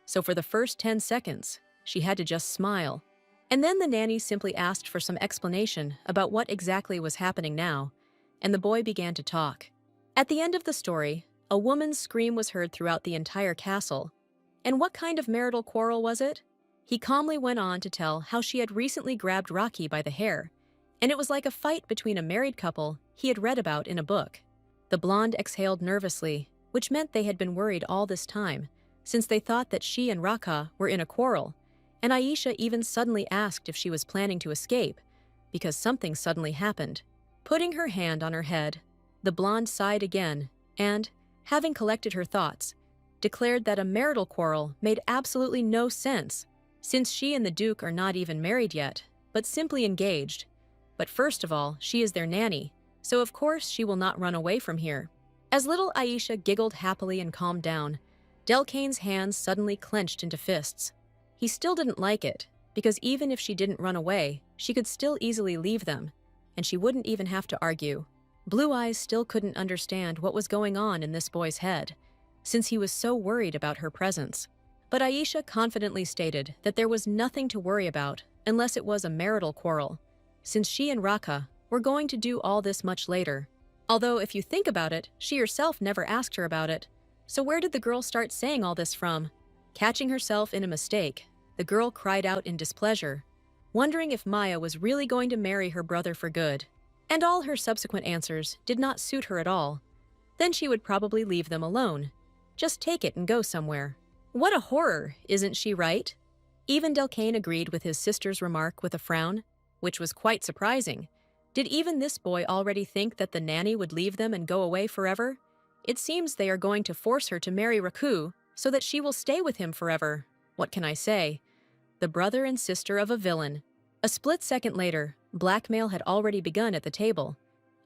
Speaker 1: so for the first 10 seconds, she had to just smile. And then the nanny simply asked for some explanation about what exactly was happening now, and the boy began to talk. At the end of the story, a woman's scream was heard throughout the entire castle. And what kind of marital quarrel was it? He calmly went on to tell how she had recently grabbed Rocky by the hair, and it was like a fight between a married couple he had read about in a book. The blonde exhaled nervously, which meant they had been worried all this time, since they thought that she and Raka were in a quarrel, and Aisha even suddenly asked if she was planning to escape, because something suddenly happened. Putting her hand on her head, the blonde sighed again and, having collected her thoughts, declared that a marital quarrel made absolutely no sense, since she and the Duke are not even married yet, but simply engaged. But first of all, she is their nanny, so of course she will not run away from here. As little Aisha giggled happily and calmed down, Delcane's hands suddenly clenched into fists. He still didn't like it, because even if she didn't run away, she could still easily leave them, and she wouldn't even have to argue. Blue Eyes still couldn't understand what was going on in this boy's head, since he was so worried about her presence. But Aisha confidently stated that there was nothing to worry about unless it was a marital quarrel, since she and Raka were going to do all this much later. Although, if you think about it, she herself never asked her about it. So where did the girl start saying all this from? Catching herself in a mistake, the girl cried out in displeasure, wondering if Maya was really going to marry her brother for good. And all her subsequent answers did not suit her at all. Then she would probably leave them alone. Just take it and go somewhere. What a horror, isn't she right? Even Delcane agreed with his sister's remark with a frown, which was quite surprising. Did even this boy already think that the nanny would leave them and go away forever? It seems they are going to force her to marry Raku so that she will stay with him forever. What can I say? The brother and sister of a villain. A split second later, blackmail had already begun at the table.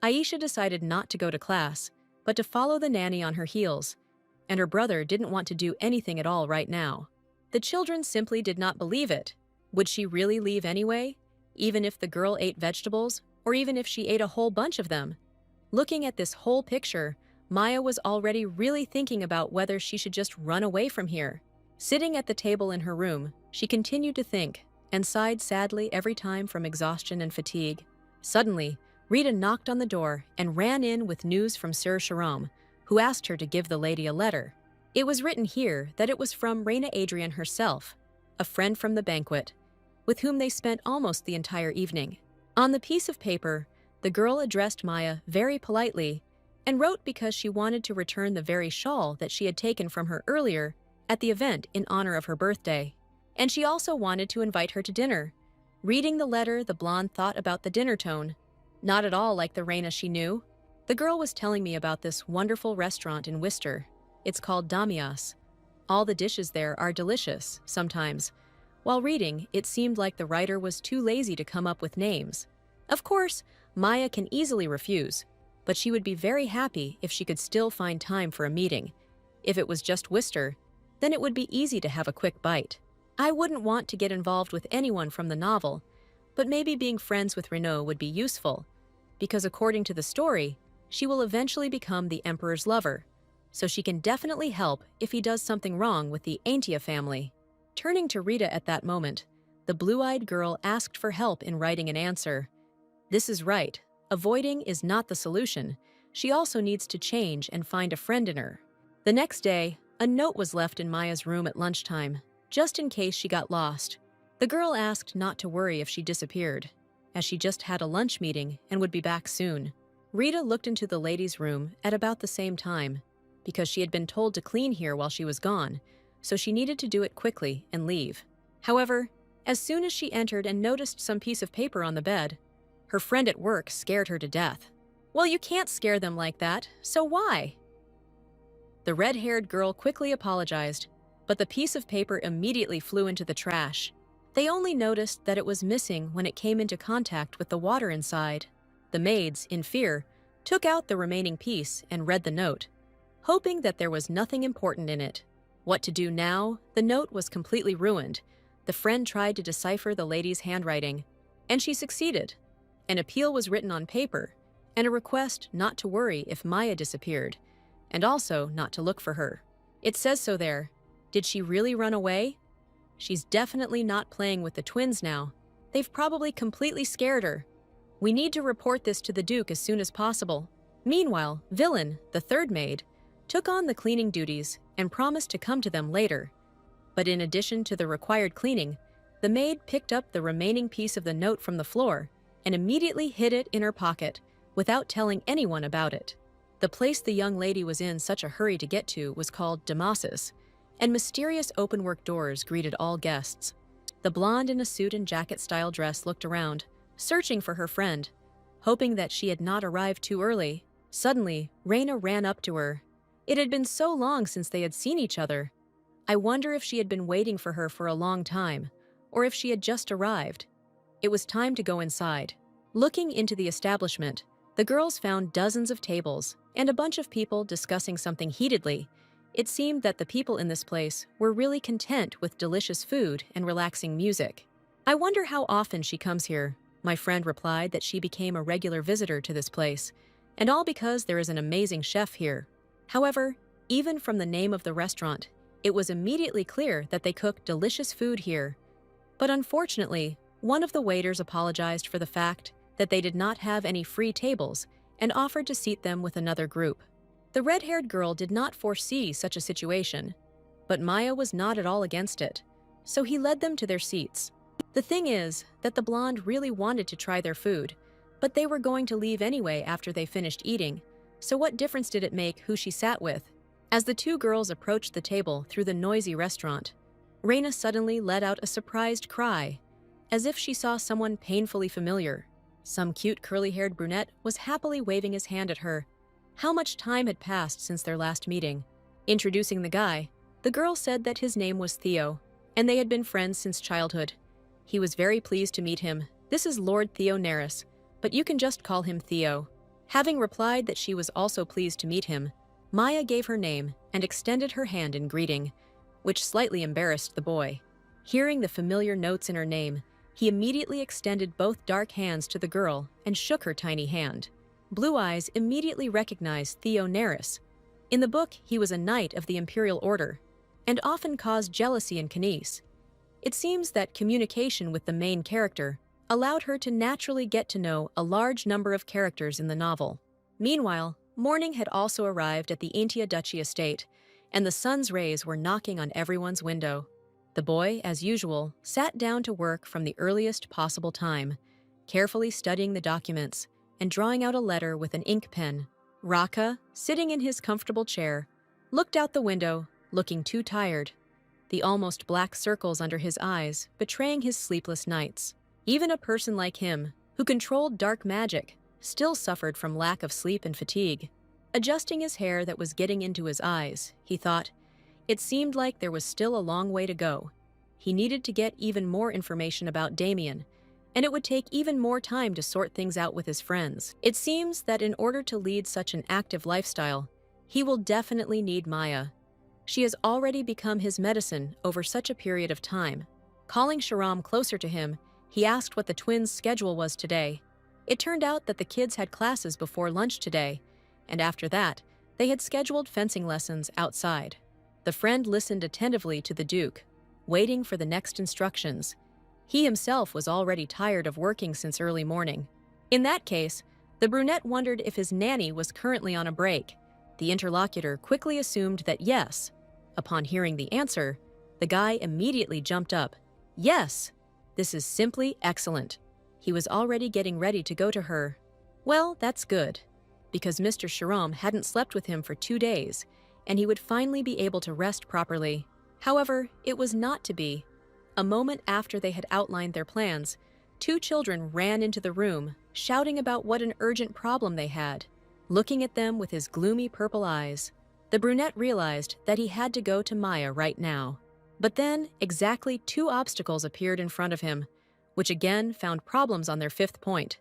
Speaker 1: Aisha decided not to go to class, but to follow the nanny on her heels, and her brother didn't want to do anything at all right now. The children simply did not believe it. Would she really leave anyway, even if the girl ate vegetables, or even if she ate a whole bunch of them? Looking at this whole picture, Maya was already really thinking about whether she should just run away from here. Sitting at the table in her room, she continued to think, and sighed sadly every time from exhaustion and fatigue. Suddenly, Rita knocked on the door and ran in with news from Sir Sharam, who asked her to give the lady a letter. It was written here that it was from Reina Adrian herself, a friend from the banquet, with whom they spent almost the entire evening. On the piece of paper, the girl addressed Maya very politely and wrote because she wanted to return the very shawl that she had taken from her earlier at the event in honor of her birthday. And she also wanted to invite her to dinner. Reading the letter, the blonde thought about the dinner tone. Not at all like the Reina she knew. The girl was telling me about this wonderful restaurant in Worcester. It's called Damias. All the dishes there are delicious, sometimes. While reading, it seemed like the writer was too lazy to come up with names. Of course, Maya can easily refuse, but she would be very happy if she could still find time for a meeting. If it was just Worcester, then it would be easy to have a quick bite. I wouldn't want to get involved with anyone from the novel, but maybe being friends with Renaud would be useful, because according to the story, she will eventually become the Emperor's lover, so she can definitely help if he does something wrong with the Aintia family. Turning to Rita at that moment, the blue-eyed girl asked for help in writing an answer. This is right. Avoiding is not the solution. She also needs to change and find a friend in her. The next day, a note was left in Maya's room at lunchtime, just in case she got lost. The girl asked not to worry if she disappeared, as she just had a lunch meeting and would be back soon. Rita looked into the ladies' room at about the same time, because she had been told to clean here while she was gone, so she needed to do it quickly and leave. However, as soon as she entered and noticed some piece of paper on the bed, her friend at work scared her to death. Well, you can't scare them like that, so why? The red-haired girl quickly apologized, but the piece of paper immediately flew into the trash. They only noticed that it was missing when it came into contact with the water inside. The maids, in fear, took out the remaining piece and read the note, hoping that there was nothing important in it. What to do now? The note was completely ruined. The friend tried to decipher the lady's handwriting, and she succeeded. An appeal was written on paper, and a request not to worry if Maya disappeared, and also not to look for her. It says so there. Did she really run away? She's definitely not playing with the twins now. They've probably completely scared her. We need to report this to the Duke as soon as possible. Meanwhile, Villain, the third maid, took on the cleaning duties and promised to come to them later. But in addition to the required cleaning, the maid picked up the remaining piece of the note from the floor and immediately hid it in her pocket without telling anyone about it. The place the young lady was in such a hurry to get to was called Damasus, and mysterious open-work doors greeted all guests. The blonde in a suit and jacket-style dress looked around, searching for her friend, hoping that she had not arrived too early. Suddenly, Reina ran up to her. It had been so long since they had seen each other. I wonder if she had been waiting for her for a long time, or if she had just arrived. It was time to go inside. Looking into the establishment, the girls found dozens of tables and a bunch of people discussing something heatedly. It seemed that the people in this place were really content with delicious food and relaxing music. I wonder how often she comes here. My friend replied that she became a regular visitor to this place, and all because there is an amazing chef here. However, even from the name of the restaurant, it was immediately clear that they cook delicious food here. But unfortunately, one of the waiters apologized for the fact that they did not have any free tables and offered to seat them with another group. The red-haired girl did not foresee such a situation, but Maya was not at all against it, so he led them to their seats. The thing is that the blonde really wanted to try their food, but they were going to leave anyway after they finished eating, so what difference did it make who she sat with? As the two girls approached the table through the noisy restaurant, Reina suddenly let out a surprised cry, as if she saw someone painfully familiar. Some cute curly-haired brunette was happily waving his hand at her. How much time had passed since their last meeting? Introducing the guy, the girl said that his name was Theo, and they had been friends since childhood. He was very pleased to meet him. This is Lord Theo Neris, but you can just call him Theo. Having replied that she was also pleased to meet him, Maya gave her name and extended her hand in greeting, which slightly embarrassed the boy. Hearing the familiar notes in her name, he immediately extended both dark hands to the girl and shook her tiny hand. Blue Eyes immediately recognized Theo Neris. In the book, he was a knight of the Imperial Order, and often caused jealousy in Kanice. It seems that communication with the main character allowed her to naturally get to know a large number of characters in the novel. Meanwhile, morning had also arrived at the Intia Duchy estate, and the sun's rays were knocking on everyone's window. The boy, as usual, sat down to work from the earliest possible time, carefully studying the documents and drawing out a letter with an ink pen. Raka, sitting in his comfortable chair, looked out the window, looking too tired, the almost black circles under his eyes betraying his sleepless nights. Even a person like him, who controlled dark magic, still suffered from lack of sleep and fatigue. Adjusting his hair that was getting into his eyes, he thought, it seemed like there was still a long way to go. He needed to get even more information about Damien, and it would take even more time to sort things out with his friends. It seems that in order to lead such an active lifestyle, he will definitely need Maya. She has already become his medicine over such a period of time. Calling Sharam closer to him, he asked what the twins' schedule was today. It turned out that the kids had classes before lunch today, and after that, they had scheduled fencing lessons outside. The friend listened attentively to the Duke, waiting for the next instructions. He himself was already tired of working since early morning. In that case, the brunette wondered if his nanny was currently on a break. The interlocutor quickly assumed that yes. Upon hearing the answer, the guy immediately jumped up. Yes! This is simply excellent. He was already getting ready to go to her. Well, that's good, because Mr. Sharam hadn't slept with him for 2 days, and he would finally be able to rest properly. However, it was not to be. A moment after they had outlined their plans, 2 children ran into the room, shouting about what an urgent problem they had. Looking at them with his gloomy purple eyes, the brunette realized that he had to go to Maya right now. But then, exactly 2 obstacles appeared in front of him, which again found problems on their 5th point.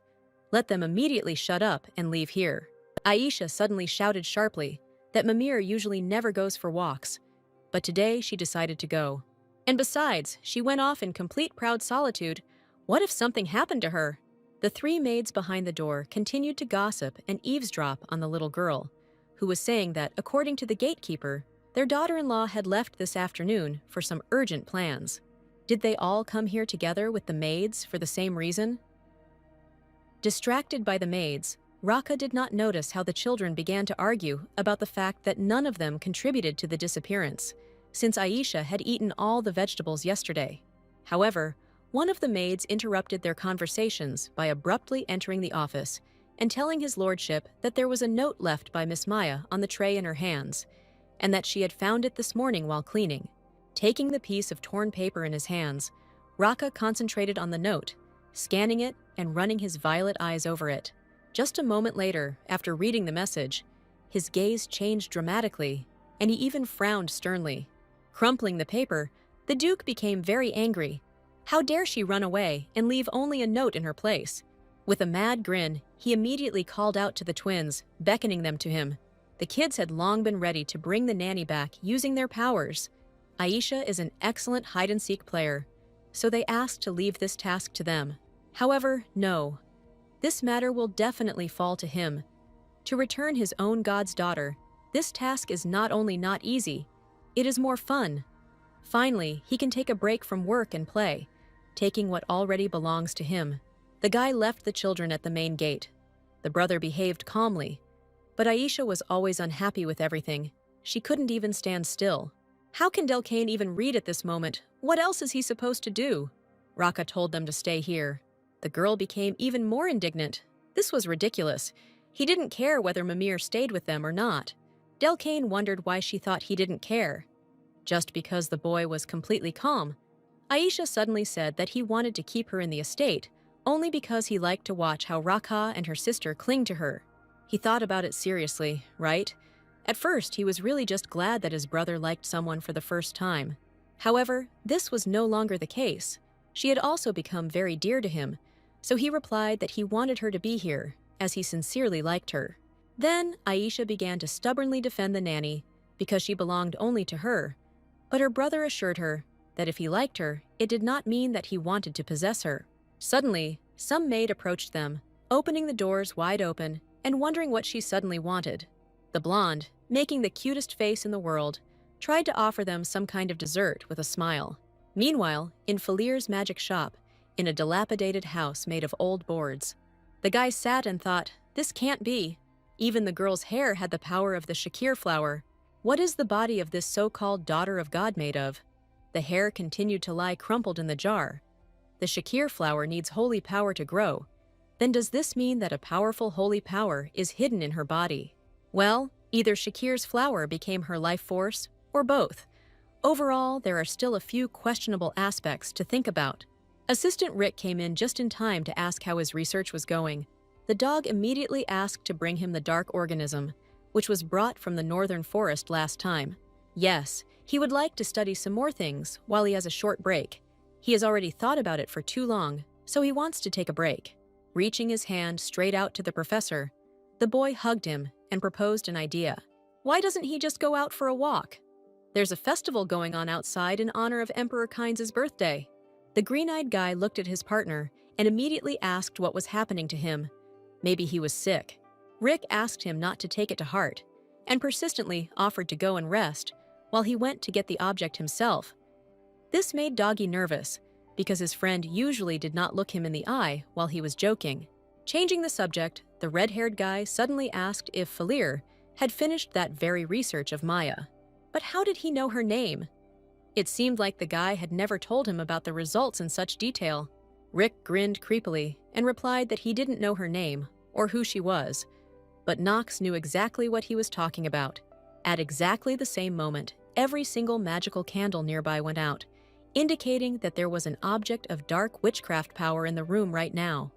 Speaker 1: Let them immediately shut up and leave here. Aisha suddenly shouted sharply that Mimir usually never goes for walks, but today she decided to go. And besides, she went off in complete proud solitude. What if something happened to her? The 3 maids behind the door continued to gossip and eavesdrop on the little girl, who was saying that, according to the gatekeeper, their daughter-in-law had left this afternoon for some urgent plans. Did they all come here together with the maids for the same reason? Distracted by the maids, Raka did not notice how the children began to argue about the fact that none of them contributed to the disappearance, since Aisha had eaten all the vegetables yesterday. However, one of the maids interrupted their conversations by abruptly entering the office and telling his lordship that there was a note left by Miss Maya on the tray in her hands, and that she had found it this morning while cleaning. Taking the piece of torn paper in his hands, Raka concentrated on the note, scanning it and running his violet eyes over it. Just a moment later, after reading the message, his gaze changed dramatically, and he even frowned sternly. Crumpling the paper, the Duke became very angry. How dare she run away and leave only a note in her place? With a mad grin, he immediately called out to the twins, beckoning them to him. The kids had long been ready to bring the nanny back using their powers. Aisha is an excellent hide-and-seek player, so they asked to leave this task to them. However, no. This matter will definitely fall to him. To return his own god's daughter, this task is not only not easy, it is more fun. Finally, he can take a break from work and play, taking what already belongs to him. The guy left the children at the main gate. The brother behaved calmly, but Aisha was always unhappy with everything. She couldn't even stand still. How can Delcane even read at this moment? What else is he supposed to do? Raka told them to stay here. The girl became even more indignant. This was ridiculous. He didn't care whether Mimir stayed with them or not. Delcane wondered why she thought he didn't care. Just because the boy was completely calm. Aisha suddenly said that he wanted to keep her in the estate, only because he liked to watch how Raka and her sister cling to her. He thought about it seriously, right? At first, he was really just glad that his brother liked someone for the first time. However, this was no longer the case. She had also become very dear to him, so he replied that he wanted her to be here, as he sincerely liked her. Then, Aisha began to stubbornly defend the nanny, because she belonged only to her. But her brother assured her that if he liked her, it did not mean that he wanted to possess her. Suddenly, some maid approached them, opening the doors wide open and wondering what she suddenly wanted. The blonde, making the cutest face in the world, tried to offer them some kind of dessert with a smile. Meanwhile, in Falir's magic shop, in a dilapidated house made of old boards, the guy sat and thought, this can't be. Even the girl's hair had the power of the shakir flower. What is the body of this so-called daughter of God made of? The hair continued to lie crumpled in the jar. The shakir flower needs holy power to grow. Then does this mean that a powerful holy power is hidden in her body? Well, either Shakir's flower became her life force, or both. Overall, there are still a few questionable aspects to think about. Assistant Rick came in just in time to ask how his research was going. The dog immediately asked to bring him the dark organism, which was brought from the northern forest last time. Yes, he would like to study some more things while he has a short break. He has already thought about it for too long, so he wants to take a break. Reaching his hand straight out to the professor, the boy hugged him and proposed an idea. Why doesn't he just go out for a walk? There's a festival going on outside in honor of Emperor Kynes' birthday. The green-eyed guy looked at his partner and immediately asked what was happening to him. Maybe he was sick. Rick asked him not to take it to heart, and persistently offered to go and rest while he went to get the object himself. This made Doggy nervous, because his friend usually did not look him in the eye while he was joking. Changing the subject, the red-haired guy suddenly asked if Falir had finished that very research of Maya. But how did he know her name? It seemed like the guy had never told him about the results in such detail. Rick grinned creepily and replied that he didn't know her name or who she was, but Nox knew exactly what he was talking about. At exactly the same moment, every single magical candle nearby went out, indicating that there was an object of dark witchcraft power in the room right now.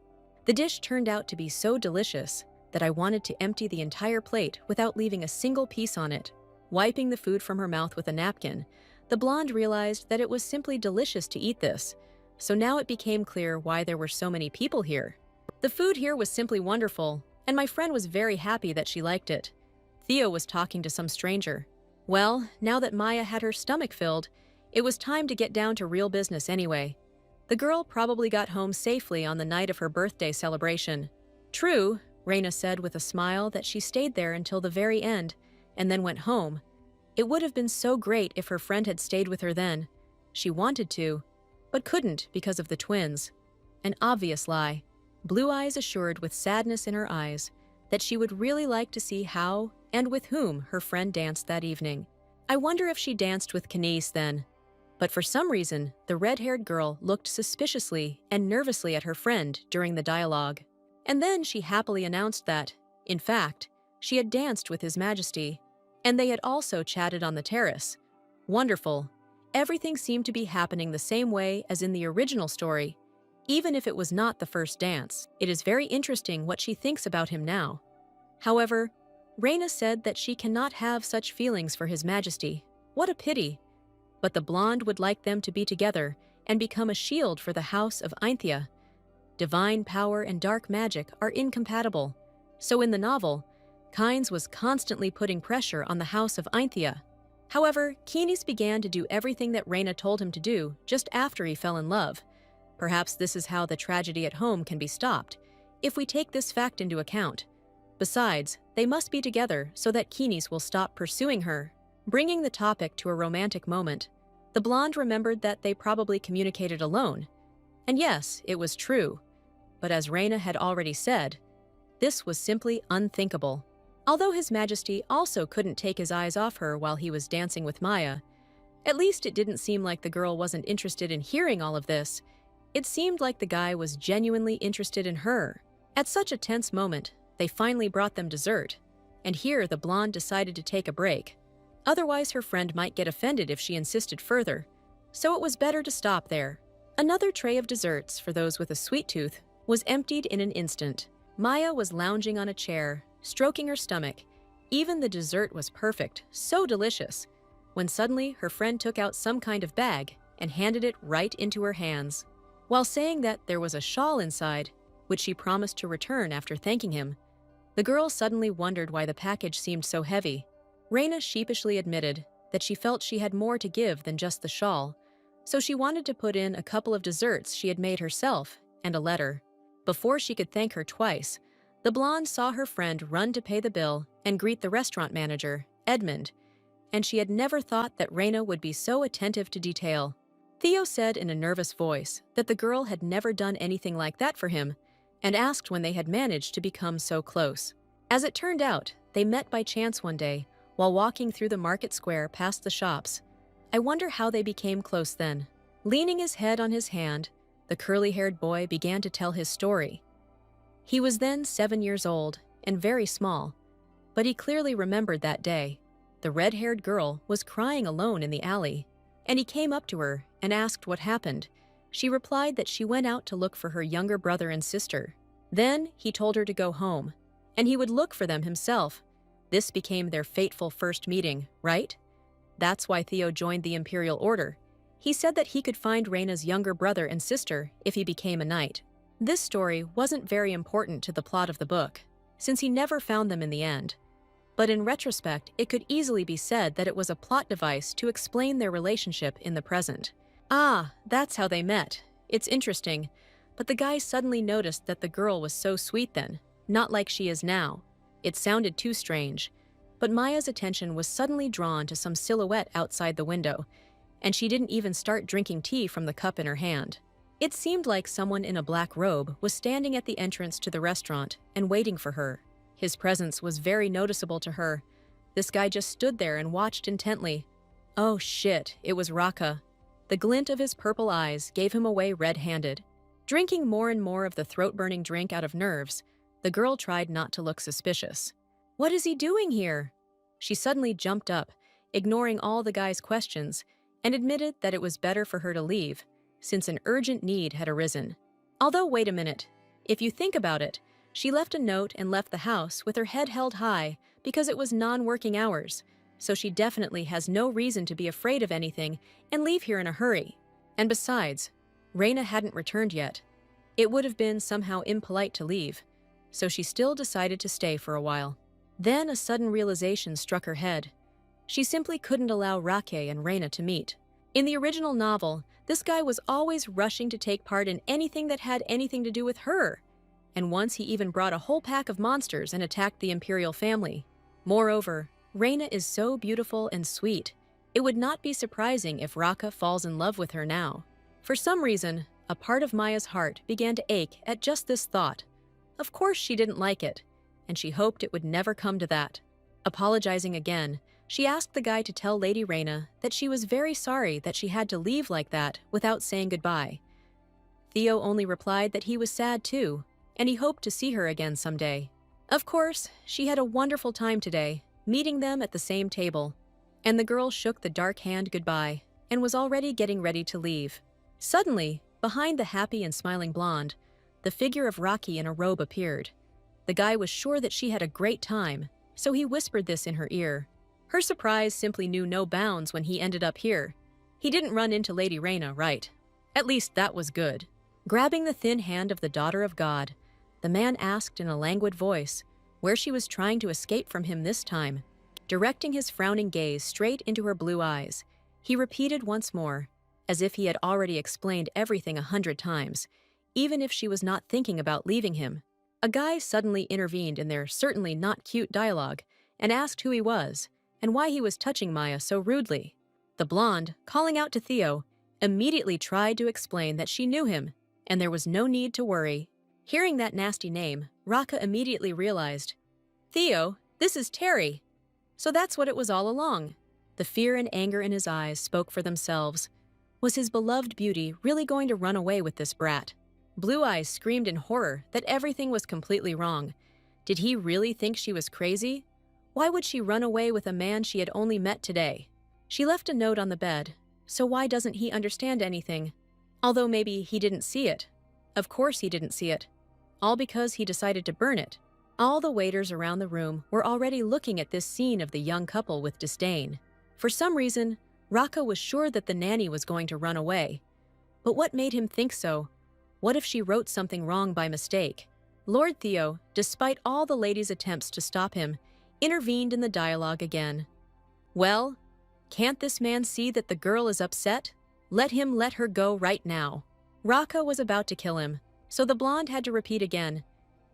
Speaker 1: The dish turned out to be so delicious that I wanted to empty the entire plate without leaving a single piece on it. Wiping the food from her mouth with a napkin, the blonde realized that it was simply delicious to eat this, so now it became clear why there were so many people here. The food here was simply wonderful, and my friend was very happy that she liked it. Theo was talking to some stranger. Well, now that Maya had her stomach filled, it was time to get down to real business anyway. The girl probably got home safely on the night of her birthday celebration. True, Reina said with a smile that she stayed there until the very end, and then went home. It would have been so great if her friend had stayed with her then. She wanted to, but couldn't because of the twins. An obvious lie. Blue Eyes assured with sadness in her eyes that she would really like to see how and with whom her friend danced that evening. I wonder if she danced with Kanice then. But for some reason, the red-haired girl looked suspiciously and nervously at her friend during the dialogue. And then she happily announced that, in fact, she had danced with His Majesty, and they had also chatted on the terrace. Wonderful. Everything seemed to be happening the same way as in the original story. Even if it was not the first dance, it is very interesting what she thinks about him now. However, Reina said that she cannot have such feelings for His Majesty. What a pity. But the blonde would like them to be together and become a shield for the house of Ainthia. Divine power and dark magic are incompatible. So in the novel, Kynes was constantly putting pressure on the house of Ainthia. However, Keenis began to do everything that Reina told him to do just after he fell in love. Perhaps this is how the tragedy at home can be stopped, if we take this fact into account. Besides, they must be together so that Keenis will stop pursuing her. Bringing the topic to a romantic moment, the blonde remembered that they probably communicated alone. And yes, it was true. But as Reina had already said, this was simply unthinkable. Although His Majesty also couldn't take his eyes off her while he was dancing with Maya, at least it didn't seem like the girl wasn't interested in hearing all of this. It seemed like the guy was genuinely interested in her. At such a tense moment, they finally brought them dessert, and here the blonde decided to take a break. Otherwise, her friend might get offended if she insisted further, so it was better to stop there. Another tray of desserts for those with a sweet tooth was emptied in an instant. Maya was lounging on a chair, stroking her stomach. Even the dessert was perfect, so delicious, when suddenly her friend took out some kind of bag and handed it right into her hands. While saying that there was a shawl inside, which she promised to return after thanking him, the girl suddenly wondered why the package seemed so heavy. Reina sheepishly admitted that she felt she had more to give than just the shawl, so she wanted to put in a couple of desserts she had made herself and a letter. Before she could thank her twice, the blonde saw her friend run to pay the bill and greet the restaurant manager, Edmund, and she had never thought that Reina would be so attentive to detail. Theo said in a nervous voice that the girl had never done anything like that for him, and asked when they had managed to become so close. As it turned out, they met by chance one day while walking through the market square past the shops. I wonder how they became close then. Leaning his head on his hand, the curly-haired boy began to tell his story. He was then 7 years old and very small, but he clearly remembered that day. The red-haired girl was crying alone in the alley, and he came up to her and asked what happened. She replied that she went out to look for her younger brother and sister. Then he told her to go home, and he would look for them himself. This became their fateful first meeting, right? That's why Theo joined the Imperial Order. He said that he could find Reina's younger brother and sister if he became a knight. This story wasn't very important to the plot of the book, since he never found them in the end. But in retrospect, it could easily be said that it was a plot device to explain their relationship in the present. Ah, that's how they met. It's interesting, but the guy suddenly noticed that the girl was so sweet then, not like she is now. It sounded too strange, but Maya's attention was suddenly drawn to some silhouette outside the window, and she didn't even start drinking tea from the cup in her hand. It seemed like someone in a black robe was standing at the entrance to the restaurant and waiting for her. His presence was very noticeable to her. This guy just stood there and watched intently. Oh shit, it was Raka. The glint of his purple eyes gave him away red-handed. Drinking more and more of the throat-burning drink out of nerves, the girl tried not to look suspicious. What is he doing here? She suddenly jumped up, ignoring all the guy's questions, and admitted that it was better for her to leave, since an urgent need had arisen. Although, wait a minute, if you think about it, she left a note and left the house with her head held high because it was non-working hours, so she definitely has no reason to be afraid of anything and leave here in a hurry. And besides, Reina hadn't returned yet. It would have been somehow impolite to leave, so she still decided to stay for a while. Then a sudden realization struck her head. She simply couldn't allow Rake and Reina to meet. In the original novel, this guy was always rushing to take part in anything that had anything to do with her, and once he even brought a whole pack of monsters and attacked the Imperial family. Moreover, Reina is so beautiful and sweet. It would not be surprising if Raka falls in love with her now. For some reason, a part of Maya's heart began to ache at just this thought. Of course she didn't like it, and she hoped it would never come to that. Apologizing again, she asked the guy to tell Lady Reina that she was very sorry that she had to leave like that without saying goodbye. Theo only replied that he was sad too, and he hoped to see her again someday. Of course, she had a wonderful time today, meeting them at the same table, and the girl shook the dark hand goodbye and was already getting ready to leave. Suddenly, behind the happy and smiling blonde, the figure of Rocky in a robe appeared. The guy was sure that she had a great time, so he whispered this in her ear. Her surprise simply knew no bounds when he ended up here. He didn't run into Lady Reina, right? At least that was good. Grabbing the thin hand of the daughter of God, the man asked in a languid voice where she was trying to escape from him this time. Directing his frowning gaze straight into her blue eyes, he repeated once more, as if he had already explained everything 100 times, even if she was not thinking about leaving him. A guy suddenly intervened in their certainly not cute dialogue and asked who he was and why he was touching Maya so rudely. The blonde, calling out to Theo, immediately tried to explain that she knew him and there was no need to worry. Hearing that nasty name, Raka immediately realized, Theo, this is Terry. So that's what it was all along. The fear and anger in his eyes spoke for themselves. Was his beloved beauty really going to run away with this brat? Blue Eyes screamed in horror that everything was completely wrong. Did he really think she was crazy? Why would she run away with a man she had only met today? She left a note on the bed, so why doesn't he understand anything? Although maybe he didn't see it. Of course he didn't see it. All because he decided to burn it. All the waiters around the room were already looking at this scene of the young couple with disdain. For some reason, Raka was sure that the nanny was going to run away. But what made him think so? What if she wrote something wrong by mistake? Lord Theo, despite all the ladies' attempts to stop him, intervened in the dialogue again. Well, can't this man see that the girl is upset? Let him let her go right now. Raka was about to kill him, so the blonde had to repeat again.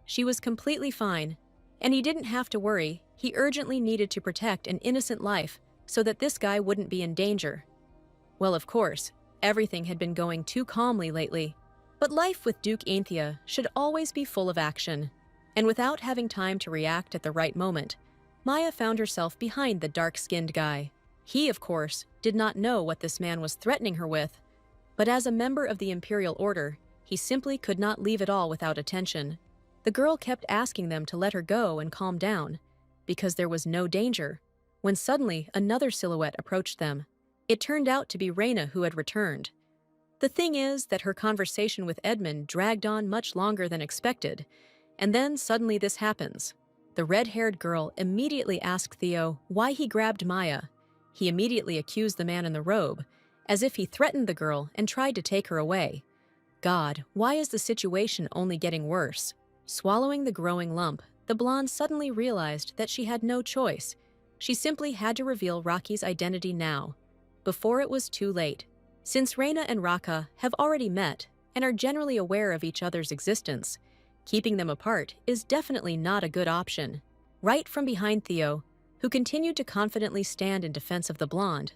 Speaker 1: She was completely fine, and he didn't have to worry. He urgently needed to protect an innocent life so that this guy wouldn't be in danger. Well, of course, everything had been going too calmly lately. But life with Duke Ainthia should always be full of action. And without having time to react at the right moment, Maya found herself behind the dark-skinned guy. He, of course, did not know what this man was threatening her with, but as a member of the Imperial Order, he simply could not leave it all without attention. The girl kept asking them to let her go and calm down, because there was no danger, when suddenly another silhouette approached them. It turned out to be Reina who had returned. The thing is that her conversation with Edmund dragged on much longer than expected, and then suddenly this happens. The red-haired girl immediately asked Theo why he grabbed Maya. He immediately accused the man in the robe, as if he threatened the girl and tried to take her away. God, why is the situation only getting worse? Swallowing the growing lump, the blonde suddenly realized that she had no choice. She simply had to reveal Rocky's identity now, before it was too late. Since Reina and Raka have already met and are generally aware of each other's existence, keeping them apart is definitely not a good option. Right from behind Theo, who continued to confidently stand in defense of the blonde,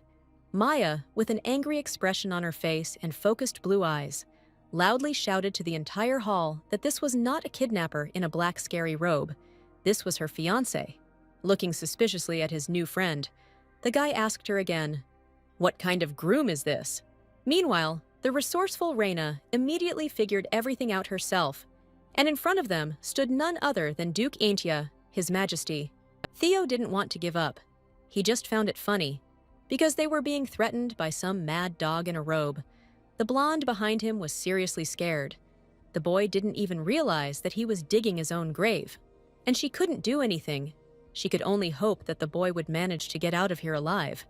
Speaker 1: Maya, with an angry expression on her face and focused blue eyes, loudly shouted to the entire hall that this was not a kidnapper in a black scary robe. This was her fiancé. Looking suspiciously at his new friend, the guy asked her again, "What kind of groom is this?" Meanwhile, the resourceful Reina immediately figured everything out herself, and in front of them stood none other than Duke Ainthia, His Majesty. Theo didn't want to give up. He just found it funny, because they were being threatened by some mad dog in a robe. The blonde behind him was seriously scared. The boy didn't even realize that he was digging his own grave, and she couldn't do anything. She could only hope that the boy would manage to get out of here alive.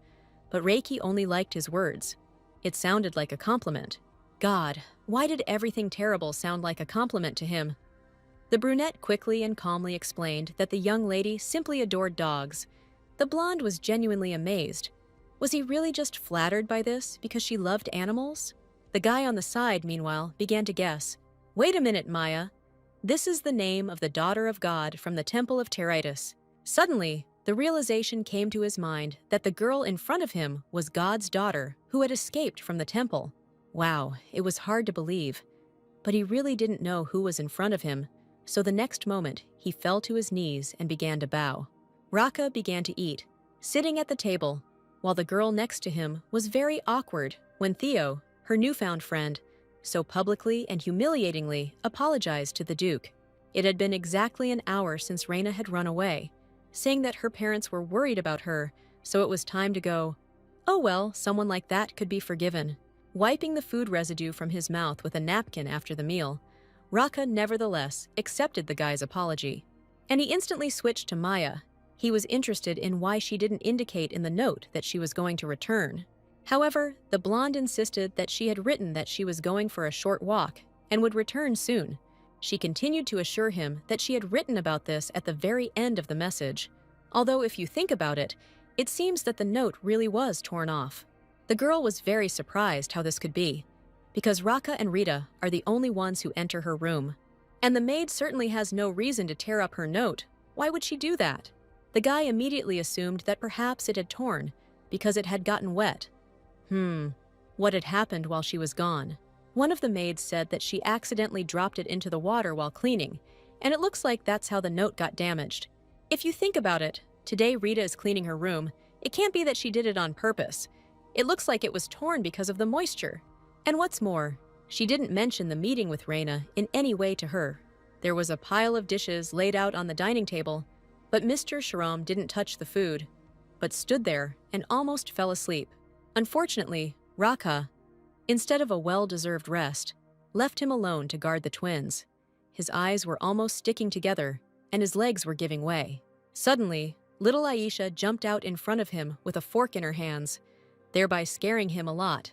Speaker 1: But Reiki only liked his words. It sounded like a compliment. God, why did everything terrible sound like a compliment to him? The brunette quickly and calmly explained that the young lady simply adored dogs. The blonde was genuinely amazed. Was he really just flattered by this because she loved animals? The guy on the side, meanwhile, began to guess. Wait a minute, Maya. This is the name of the daughter of God from the Temple of Teritis. Suddenly, the realization came to his mind that the girl in front of him was God's daughter who had escaped from the temple. Wow, it was hard to believe. But he really didn't know who was in front of him, so the next moment he fell to his knees and began to bow. Raka began to eat, sitting at the table, while the girl next to him was very awkward when Theo, her newfound friend, so publicly and humiliatingly apologized to the Duke. It had been exactly an hour since Reina had run away, saying that her parents were worried about her, so it was time to go. Oh well, someone like that could be forgiven. Wiping the food residue from his mouth with a napkin after the meal, Raka nevertheless accepted the guy's apology. And he instantly switched to Maya. He was interested in why she didn't indicate in the note that she was going to return. However, the blonde insisted that she had written that she was going for a short walk and would return soon. She continued to assure him that she had written about this at the very end of the message, although if you think about it, it seems that the note really was torn off. The girl was very surprised how this could be, because Raka and Rita are the only ones who enter her room. And the maid certainly has no reason to tear up her note. Why would she do that? The guy immediately assumed that perhaps it had torn, because it had gotten wet. What had happened while she was gone? One of the maids said that she accidentally dropped it into the water while cleaning, and it looks like that's how the note got damaged. If you think about it, today Rita is cleaning her room. It can't be that she did it on purpose. It looks like it was torn because of the moisture. And what's more, she didn't mention the meeting with Reina in any way to her. There was a pile of dishes laid out on the dining table, but Mr. Sharam didn't touch the food, but stood there and almost fell asleep. Unfortunately, Raka, instead of a well-deserved rest, left him alone to guard the twins. His eyes were almost sticking together, and his legs were giving way. Suddenly, little Aisha jumped out in front of him with a fork in her hands, thereby scaring him a lot.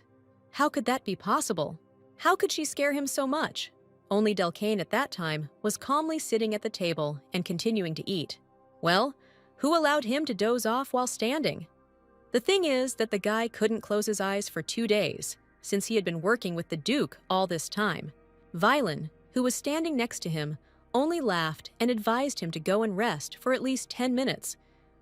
Speaker 1: How could that be possible? How could she scare him so much? Only Delcane at that time was calmly sitting at the table and continuing to eat. Well, who allowed him to doze off while standing? The thing is that the guy couldn't close his eyes for 2 days, since he had been working with the Duke all this time. Violen, who was standing next to him, only laughed and advised him to go and rest for at least 10 minutes,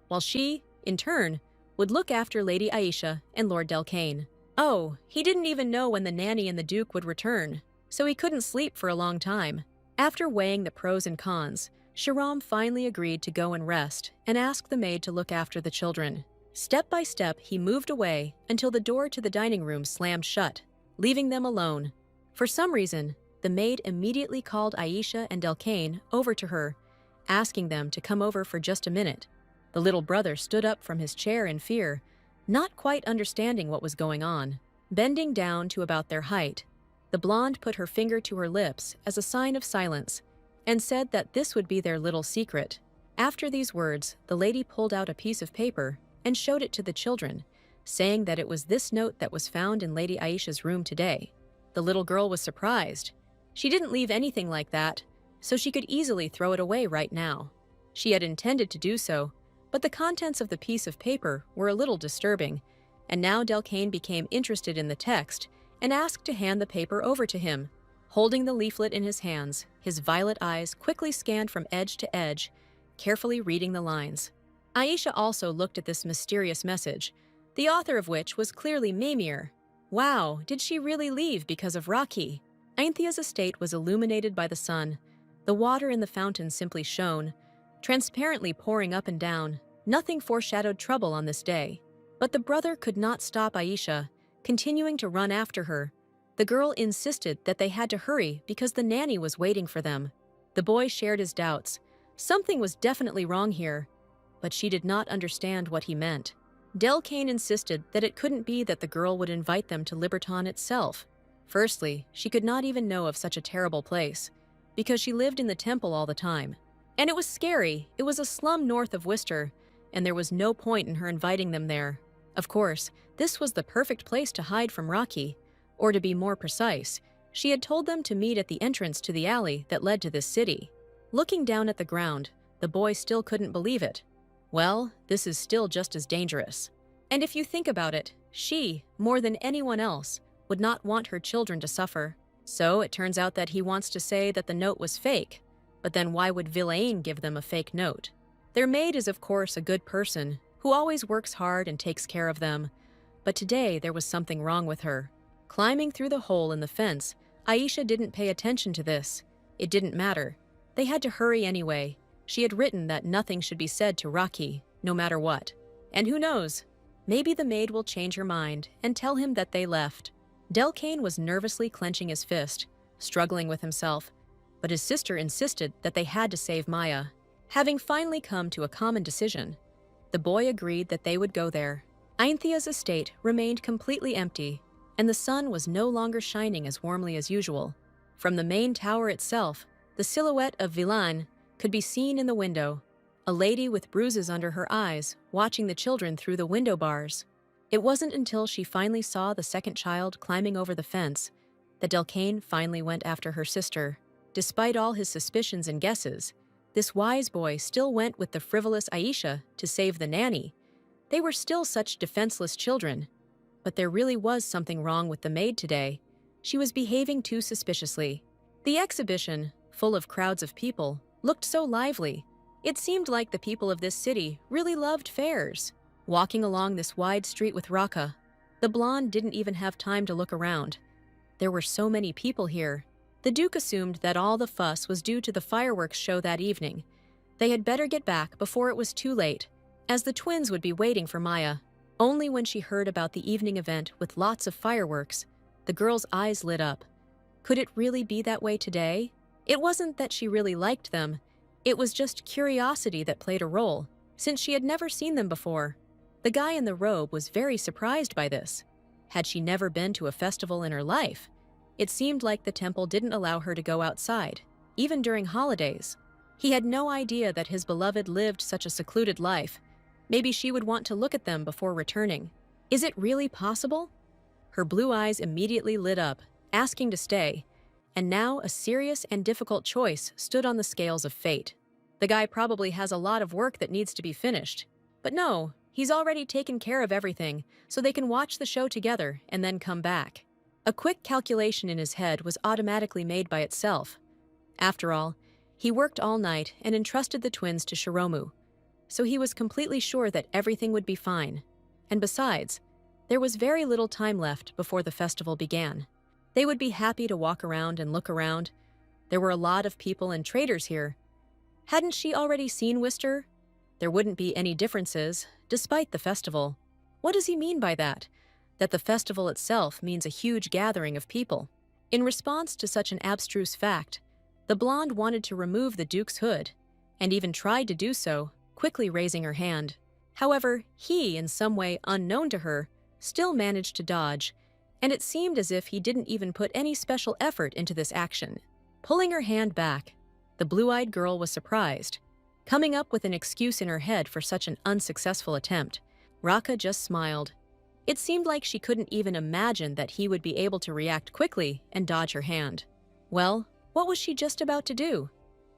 Speaker 1: while she, in turn, would look after Lady Aisha and Lord Delcane. Oh, he didn't even know when the nanny and the Duke would return, so he couldn't sleep for a long time. After weighing the pros and cons, Sharam finally agreed to go and rest and asked the maid to look after the children. Step by step, he moved away until the door to the dining room slammed shut, leaving them alone. For some reason, the maid immediately called Aisha and Delcane over to her, asking them to come over for just a minute. The little brother stood up from his chair in fear, not quite understanding what was going on. Bending down to about their height, the blonde put her finger to her lips as a sign of silence and said that this would be their little secret. After these words, the lady pulled out a piece of paper and showed it to the children, saying that it was this note that was found in Lady Aisha's room today. The little girl was surprised. She didn't leave anything like that, so she could easily throw it away right now. She had intended to do so, but the contents of the piece of paper were a little disturbing, and now Delcane became interested in the text and asked to hand the paper over to him. Holding the leaflet in his hands, his violet eyes quickly scanned from edge to edge, carefully reading the lines. Aisha also looked at this mysterious message, the author of which was clearly Mimir. Wow, did she really leave because of Raki? Ainthea's estate was illuminated by the sun. The water in the fountain simply shone, transparently pouring up and down. Nothing foreshadowed trouble on this day. But the brother could not stop Aisha, continuing to run after her. The girl insisted that they had to hurry because the nanny was waiting for them. The boy shared his doubts. Something was definitely wrong here, but she did not understand what he meant. Delcane insisted that it couldn't be that the girl would invite them to Liberton itself. Firstly, she could not even know of such a terrible place, because she lived in the temple all the time. And it was scary. It was a slum north of Worcester, and there was no point in her inviting them there. Of course, this was the perfect place to hide from Rocky, or to be more precise, she had told them to meet at the entrance to the alley that led to this city. Looking down at the ground, the boy still couldn't believe it. Well, this is still just as dangerous. And if you think about it, she, more than anyone else, would not want her children to suffer. So it turns out that he wants to say that the note was fake. But then why would Villain give them a fake note? Their maid is of course a good person, who always works hard and takes care of them. But today there was something wrong with her. Climbing through the hole in the fence, Aisha didn't pay attention to this. It didn't matter. They had to hurry anyway. She had written that nothing should be said to Rocky, no matter what. And who knows? Maybe the maid will change her mind and tell him that they left. Delcane was nervously clenching his fist, struggling with himself. But his sister insisted that they had to save Maya. Having finally come to a common decision, the boy agreed that they would go there. Ainthea's estate remained completely empty, and the sun was no longer shining as warmly as usual. From the main tower itself, the silhouette of Villain could be seen in the window, a lady with bruises under her eyes watching the children through the window bars. It wasn't until she finally saw the second child climbing over the fence that Delcane finally went after her sister. Despite all his suspicions and guesses, this wise boy still went with the frivolous Aisha to save the nanny. They were still such defenseless children, but there really was something wrong with the maid today. She was behaving too suspiciously. The exhibition, full of crowds of people, looked so lively. It seemed like the people of this city really loved fairs. Walking along this wide street with Raka, the blonde didn't even have time to look around. There were so many people here. The Duke assumed that all the fuss was due to the fireworks show that evening. They had better get back before it was too late, as the twins would be waiting for Maya. Only when she heard about the evening event with lots of fireworks, the girl's eyes lit up. Could it really be that way today? It wasn't that she really liked them. It was just curiosity that played a role, since she had never seen them before. The guy in the robe was very surprised by this. Had she never been to a festival in her life? It seemed like the temple didn't allow her to go outside, even during holidays. He had no idea that his beloved lived such a secluded life. Maybe she would want to look at them before returning. Is it really possible? Her blue eyes immediately lit up, asking to stay, and now a serious and difficult choice stood on the scales of fate. The guy probably has a lot of work that needs to be finished. But no, he's already taken care of everything, so they can watch the show together and then come back. A quick calculation in his head was automatically made by itself. After all, he worked all night and entrusted the twins to Shiromu, so he was completely sure that everything would be fine. And besides, there was very little time left before the festival began. They would be happy to walk around and look around. There were a lot of people and traders here. Hadn't she already seen Wister? There wouldn't be any differences, despite the festival. What does he mean by that? That the festival itself means a huge gathering of people. In response to such an abstruse fact, the blonde wanted to remove the Duke's hood, and even tried to do so, quickly raising her hand. However, he, in some way unknown to her, still managed to dodge, and it seemed as if he didn't even put any special effort into this action. Pulling her hand back, the blue-eyed girl was surprised. Coming up with an excuse in her head for such an unsuccessful attempt, Raka just smiled. It seemed like she couldn't even imagine that he would be able to react quickly and dodge her hand. Well, what was she just about to do?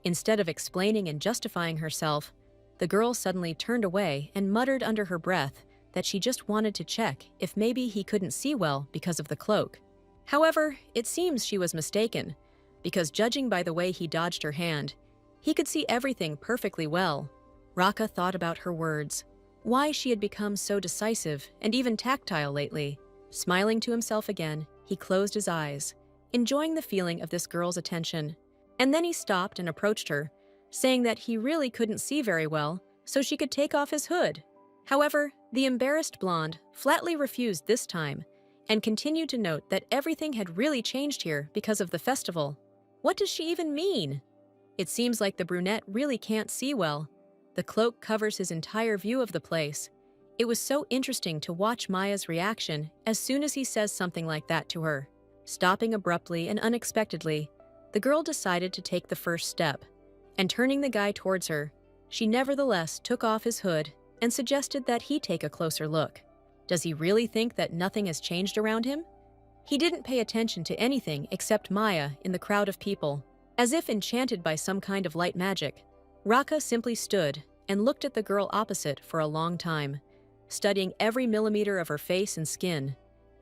Speaker 1: Instead of explaining and justifying herself, the girl suddenly turned away and muttered under her breath that she just wanted to check if maybe he couldn't see well because of the cloak. However, it seems she was mistaken, because judging by the way he dodged her hand, he could see everything perfectly well. Raka thought about her words, why she had become so decisive and even tactile lately. Smiling to himself again, he closed his eyes, enjoying the feeling of this girl's attention. And then he stopped and approached her, saying that he really couldn't see very well, so she could take off his hood. However, the embarrassed blonde flatly refused this time, and continued to note that everything had really changed here because of the festival. What does she even mean? It seems like the brunette really can't see well. The cloak covers his entire view of the place. It was so interesting to watch Maya's reaction as soon as he says something like that to her. Stopping abruptly and unexpectedly, the girl decided to take the first step, and turning the guy towards her, she nevertheless took off his hood and suggested that he take a closer look. Does he really think that nothing has changed around him? He didn't pay attention to anything except Maya in the crowd of people. As if enchanted by some kind of light magic, Raka simply stood and looked at the girl opposite for a long time, studying every millimeter of her face and skin.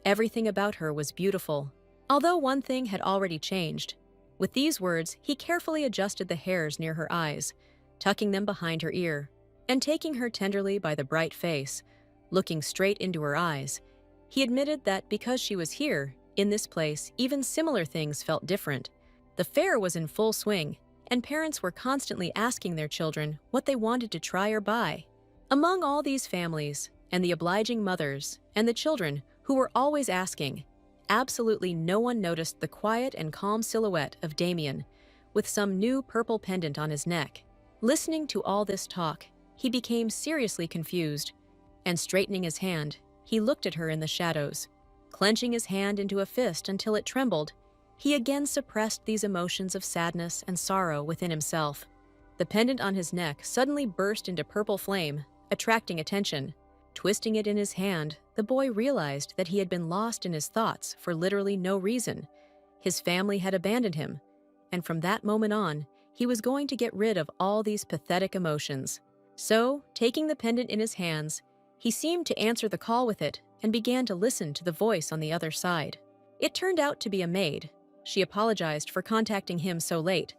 Speaker 1: Everything about her was beautiful, although one thing had already changed. With these words, he carefully adjusted the hairs near her eyes, tucking them behind her ear, and taking her tenderly by the bright face, looking straight into her eyes. He admitted that because she was here, in this place, even similar things felt different. The fair was in full swing, and parents were constantly asking their children what they wanted to try or buy. Among all these families, and the obliging mothers, and the children who were always asking, absolutely no one noticed the quiet and calm silhouette of Damien, with some new purple pendant on his neck. Listening to all this talk, he became seriously confused, and straightening his hand, he looked at her in the shadows. Clenching his hand into a fist until it trembled, he again suppressed these emotions of sadness and sorrow within himself. The pendant on his neck suddenly burst into purple flame, attracting attention. Twisting it in his hand, the boy realized that he had been lost in his thoughts for literally no reason. His family had abandoned him, and from that moment on, he was going to get rid of all these pathetic emotions. So, taking the pendant in his hands, he seemed to answer the call with it and began to listen to the voice on the other side. It turned out to be a maid. She apologized for contacting him so late,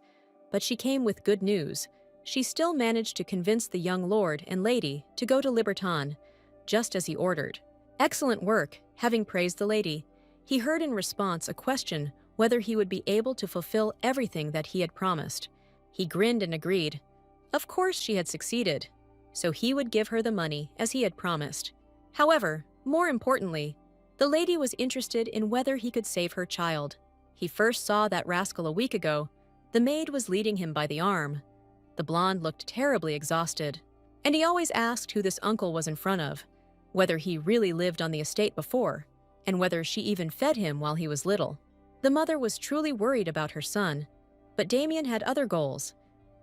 Speaker 1: but she came with good news. She still managed to convince the young lord and lady to go to Liberton, just as he ordered. Excellent work. Having praised the lady, He heard in response a question whether he would be able to fulfill everything that he had promised. He grinned and agreed. Of course she had succeeded, so he would give her the money as he had promised. However, more importantly, the lady was interested in whether he could save her child. He first saw that rascal a week ago. The maid was leading him by the arm. The blonde looked terribly exhausted, and he always asked who this uncle was in front of, whether he really lived on the estate before, and whether she even fed him while he was little. The mother was truly worried about her son, but Damien had other goals.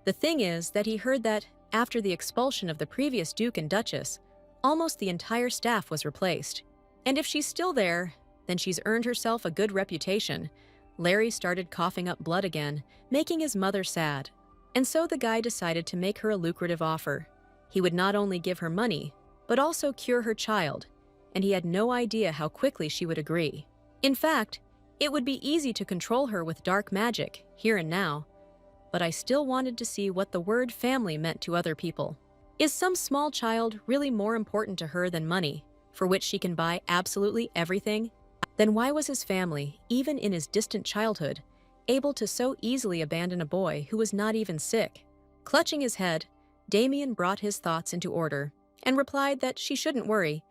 Speaker 1: The thing is that he heard that, after the expulsion of the previous Duke and Duchess, almost the entire staff was replaced. And if she's still there, then she's earned herself a good reputation. Larry started coughing up blood again, making his mother sad. And so the guy decided to make her a lucrative offer. He would not only give her money, but also cure her child, and he had no idea how quickly she would agree. In fact, it would be easy to control her with dark magic, here and now. But I still wanted to see what the word family meant to other people. Is some small child really more important to her than money, for which she can buy absolutely everything? Then why was his family, even in his distant childhood, able to so easily abandon a boy who was not even sick? Clutching his head, Damien brought his thoughts into order and replied that she shouldn't worry.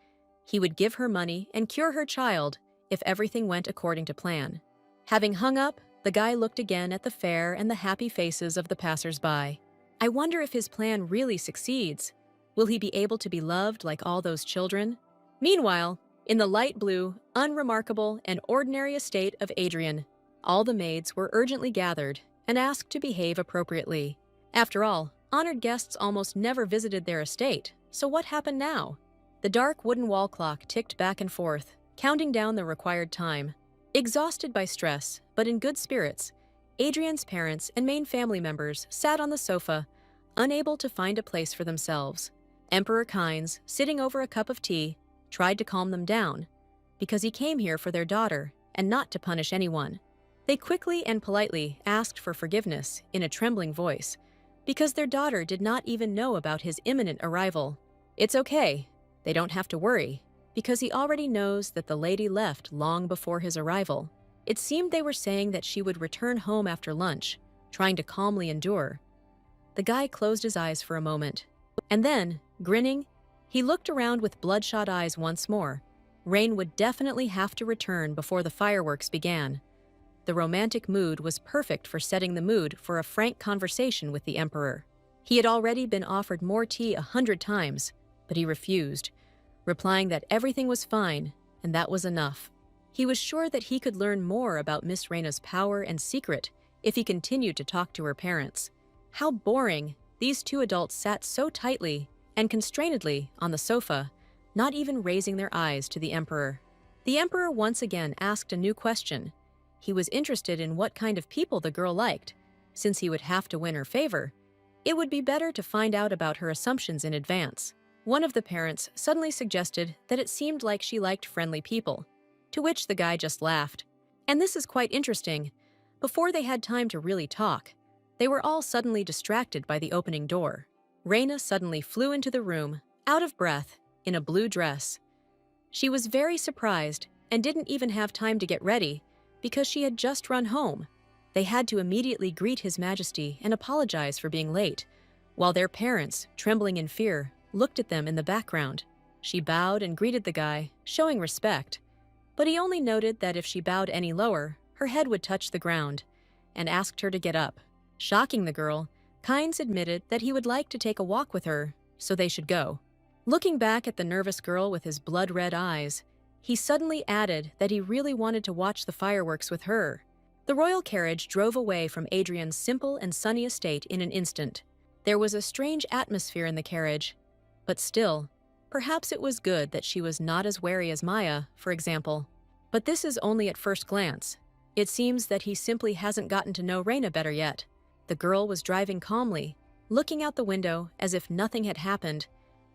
Speaker 1: He would give her money and cure her child if everything went according to plan. Having hung up, the guy looked again at the fair and the happy faces of the passers-by. I wonder if his plan really succeeds. Will he be able to be loved like all those children? Meanwhile, in the light blue, unremarkable, and ordinary estate of Adrian, all the maids were urgently gathered and asked to behave appropriately. After all, honored guests almost never visited their estate, so what happened now? The dark wooden wall clock ticked back and forth, counting down the required time. Exhausted by stress, but in good spirits, Adrian's parents and main family members sat on the sofa, unable to find a place for themselves. Emperor Kynes, sitting over a cup of tea, tried to calm them down, because he came here for their daughter and not to punish anyone. They quickly and politely asked for forgiveness in a trembling voice, because their daughter did not even know about his imminent arrival. It's okay, they don't have to worry, because he already knows that the lady left long before his arrival. It seemed they were saying that she would return home after lunch, trying to calmly endure. The guy closed his eyes for a moment, and then, grinning, he looked around with bloodshot eyes once more. Rain would definitely have to return before the fireworks began. The romantic mood was perfect for setting the mood for a frank conversation with the emperor. He had already been offered more tea 100 times, but he refused, replying that everything was fine and that was enough. He was sure that he could learn more about Miss Reina's power and secret if he continued to talk to her parents. How boring! These two adults sat so tightly and constrainedly on the sofa, not even raising their eyes to the emperor. The emperor once again asked a new question. He was interested in what kind of people the girl liked. Since he would have to win her favor, it would be better to find out about her assumptions in advance. One of the parents suddenly suggested that it seemed like she liked friendly people, to which the guy just laughed. And this is quite interesting. Before they had time to really talk, they were all suddenly distracted by the opening door. Reina suddenly flew into the room, out of breath, in a blue dress. She was very surprised and didn't even have time to get ready because she had just run home. They had to immediately greet His Majesty and apologize for being late, while their parents, trembling in fear, looked at them in the background. She bowed and greeted the guy, showing respect, but he only noted that if she bowed any lower, her head would touch the ground, and asked her to get up. Shocking the girl, Kynes admitted that he would like to take a walk with her, so they should go. Looking back at the nervous girl with his blood-red eyes, he suddenly added that he really wanted to watch the fireworks with her. The royal carriage drove away from Adrian's simple and sunny estate in an instant. There was a strange atmosphere in the carriage, but still, perhaps it was good that she was not as wary as Maya, for example. But this is only at first glance. It seems that he simply hasn't gotten to know Reina better yet. The girl was driving calmly, looking out the window as if nothing had happened,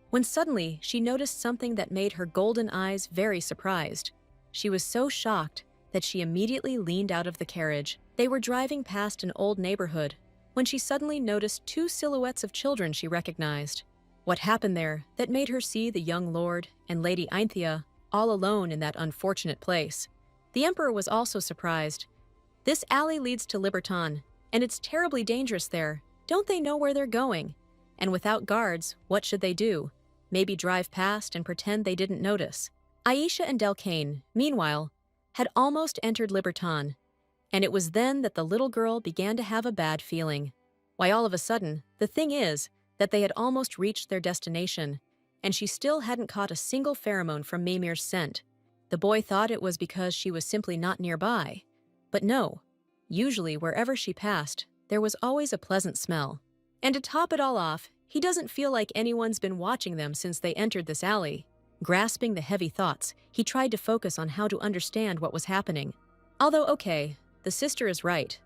Speaker 1: when suddenly she noticed something that made her golden eyes very surprised. She was so shocked that she immediately leaned out of the carriage. They were driving past an old neighborhood when she suddenly noticed two silhouettes of children she recognized. What happened there that made her see the young lord and Lady Einthia all alone in that unfortunate place? The emperor was also surprised. This alley leads to Liberton, and it's terribly dangerous there. Don't they know where they're going? And without guards, what should they do? Maybe drive past and pretend they didn't notice. Aisha and Delcane, meanwhile, had almost entered Liberton, and it was then that the little girl began to have a bad feeling. Why, all of a sudden, the thing is that they had almost reached their destination, and she still hadn't caught a single pheromone from Mimir's scent. The boy thought it was because she was simply not nearby. But no, usually wherever she passed, there was always a pleasant smell. And to top it all off, he doesn't feel like anyone's been watching them since they entered this alley. Grasping the heavy thoughts, he tried to focus on how to understand what was happening. Although, okay, the sister is right.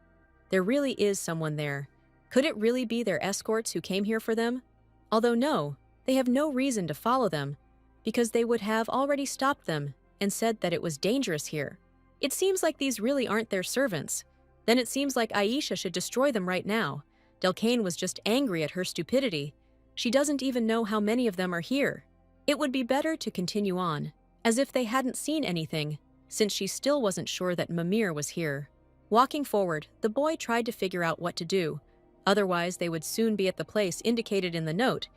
Speaker 1: There really is someone there. Could it really be their escorts who came here for them? Although no, they have no reason to follow them, because they would have already stopped them and said that it was dangerous here. It seems like these really aren't their servants. Then it seems like Aisha should destroy them right now. Delcane was just angry at her stupidity. She doesn't even know how many of them are here. It would be better to continue on, as if they hadn't seen anything, since she still wasn't sure that Mimir was here. Walking forward, the boy tried to figure out what to do. Otherwise, they would soon be at the place indicated in the note.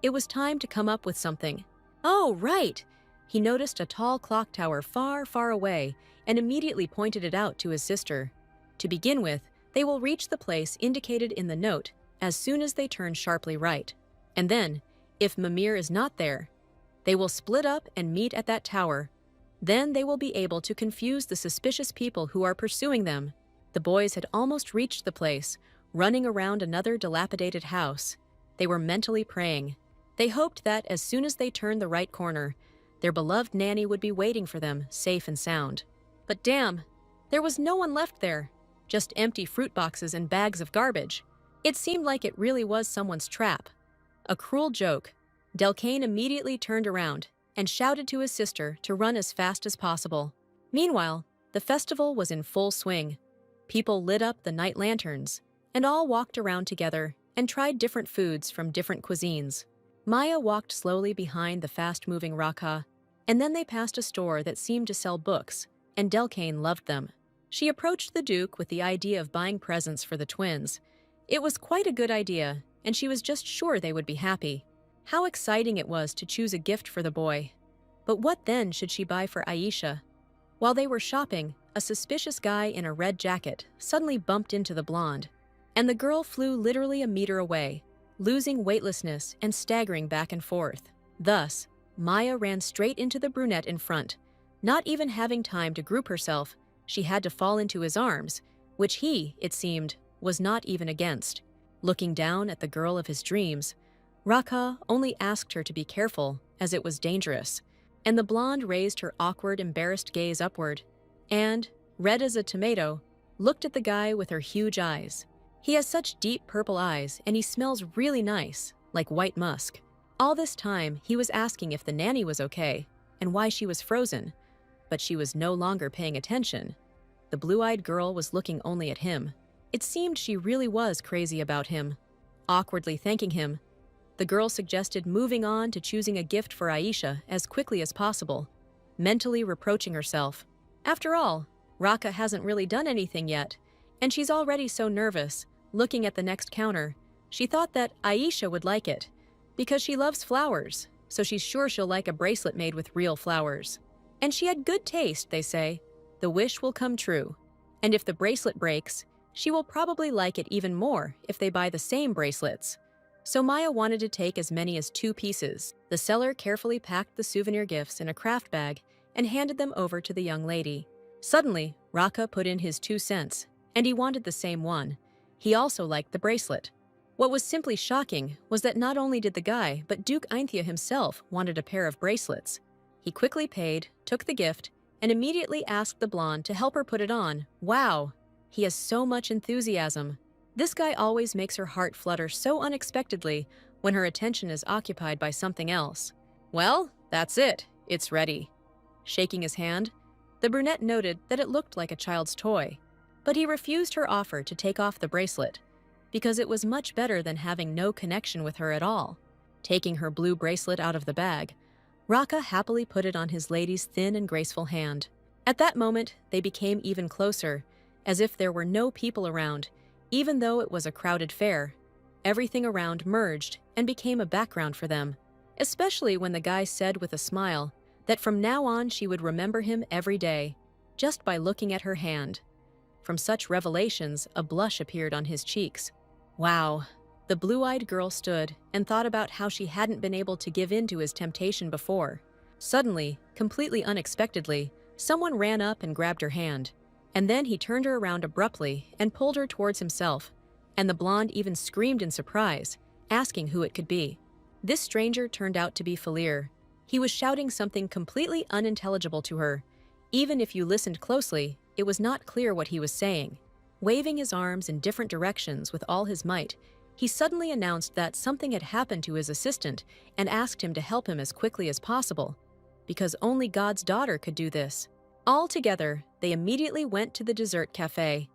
Speaker 1: It was time to come up with something. Oh, right! He noticed a tall clock tower far, far away and immediately pointed it out to his sister. To begin with, they will reach the place indicated in the note as soon as they turn sharply right. And then, if Mimir is not there, they will split up and meet at that tower. Then they will be able to confuse the suspicious people who are pursuing them. The boys had almost reached the place, running around another dilapidated house. They were mentally praying. They hoped that as soon as they turned the right corner, their beloved nanny would be waiting for them, safe and sound. But damn, there was no one left there, just empty fruit boxes and bags of garbage. It seemed like it really was someone's trap. A cruel joke. Delcane immediately turned around and shouted to his sister to run as fast as possible. Meanwhile, the festival was in full swing. People lit up the night lanterns, and all walked around together and tried different foods from different cuisines. Maya walked slowly behind the fast-moving Raka, and then they passed a store that seemed to sell books, and Delcane loved them. She approached the Duke with the idea of buying presents for the twins. It was quite a good idea, and she was just sure they would be happy. How exciting it was to choose a gift for the boy. But what then should she buy for Aisha? While they were shopping, a suspicious guy in a red jacket suddenly bumped into the blonde, and the girl flew literally a meter away, losing weightlessness and staggering back and forth. Thus, Maya ran straight into the brunette in front. Not even having time to group herself, she had to fall into his arms, which he, it seemed, was not even against. Looking down at the girl of his dreams, Raka only asked her to be careful, as it was dangerous, and the blonde raised her awkward, embarrassed gaze upward, and, red as a tomato, looked at the guy with her huge eyes. He has such deep purple eyes, and he smells really nice, like white musk. All this time, he was asking if the nanny was okay, and why she was frozen, but she was no longer paying attention. The blue-eyed girl was looking only at him. It seemed she really was crazy about him. Awkwardly thanking him, the girl suggested moving on to choosing a gift for Aisha as quickly as possible, mentally reproaching herself. After all, Raka hasn't really done anything yet, and she's already so nervous. Looking at the next counter, she thought that Aisha would like it, because she loves flowers, so she's sure she'll like a bracelet made with real flowers. And she had good taste, they say. The wish will come true. And if the bracelet breaks, she will probably like it even more if they buy the same bracelets. So Maya wanted to take as many as 2 pieces. The seller carefully packed the souvenir gifts in a craft bag and handed them over to the young lady. Suddenly, Raka put in his 2 cents, and he wanted the same one. He also liked the bracelet. What was simply shocking was that not only did the guy, but Duke Ainthia himself wanted a pair of bracelets. He quickly paid, took the gift, and immediately asked the blonde to help her put it on. Wow! He has so much enthusiasm. This guy always makes her heart flutter so unexpectedly when her attention is occupied by something else. Well, that's it. It's ready. Shaking his hand, the brunette noted that it looked like a child's toy, but he refused her offer to take off the bracelet, because it was much better than having no connection with her at all. Taking her blue bracelet out of the bag, Raka happily put it on his lady's thin and graceful hand. At that moment, they became even closer, as if there were no people around, even though it was a crowded fair. Everything around merged and became a background for them, especially when the guy said with a smile that from now on she would remember him every day, just by looking at her hand. From such revelations, a blush appeared on his cheeks. Wow. The blue-eyed girl stood and thought about how she hadn't been able to give in to his temptation before. Suddenly, completely unexpectedly, someone ran up and grabbed her hand. And then he turned her around abruptly and pulled her towards himself, and the blonde even screamed in surprise, asking who it could be. This stranger turned out to be Falir. He was shouting something completely unintelligible to her. Even if you listened closely, it was not clear what he was saying. Waving his arms in different directions with all his might, he suddenly announced that something had happened to his assistant and asked him to help him as quickly as possible, because only God's daughter could do this. All together, they immediately went to the dessert cafe.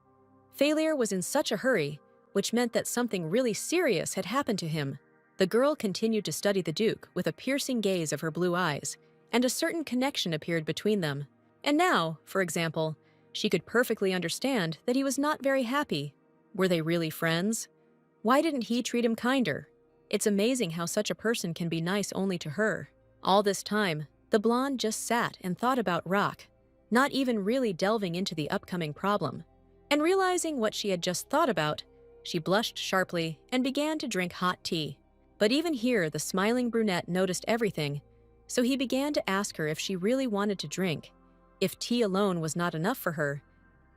Speaker 1: Failure was in such a hurry, which meant that something really serious had happened to him. The girl continued to study the Duke with a piercing gaze of her blue eyes, and a certain connection appeared between them. And now, for example, she could perfectly understand that he was not very happy. Were they really friends? Why didn't he treat him kinder? It's amazing how such a person can be nice only to her. All this time, the blonde just sat and thought about Rock, not even really delving into the upcoming problem. And realizing what she had just thought about, she blushed sharply and began to drink hot tea. But even here, the smiling brunette noticed everything, so he began to ask her if she really wanted to drink. If tea alone was not enough for her,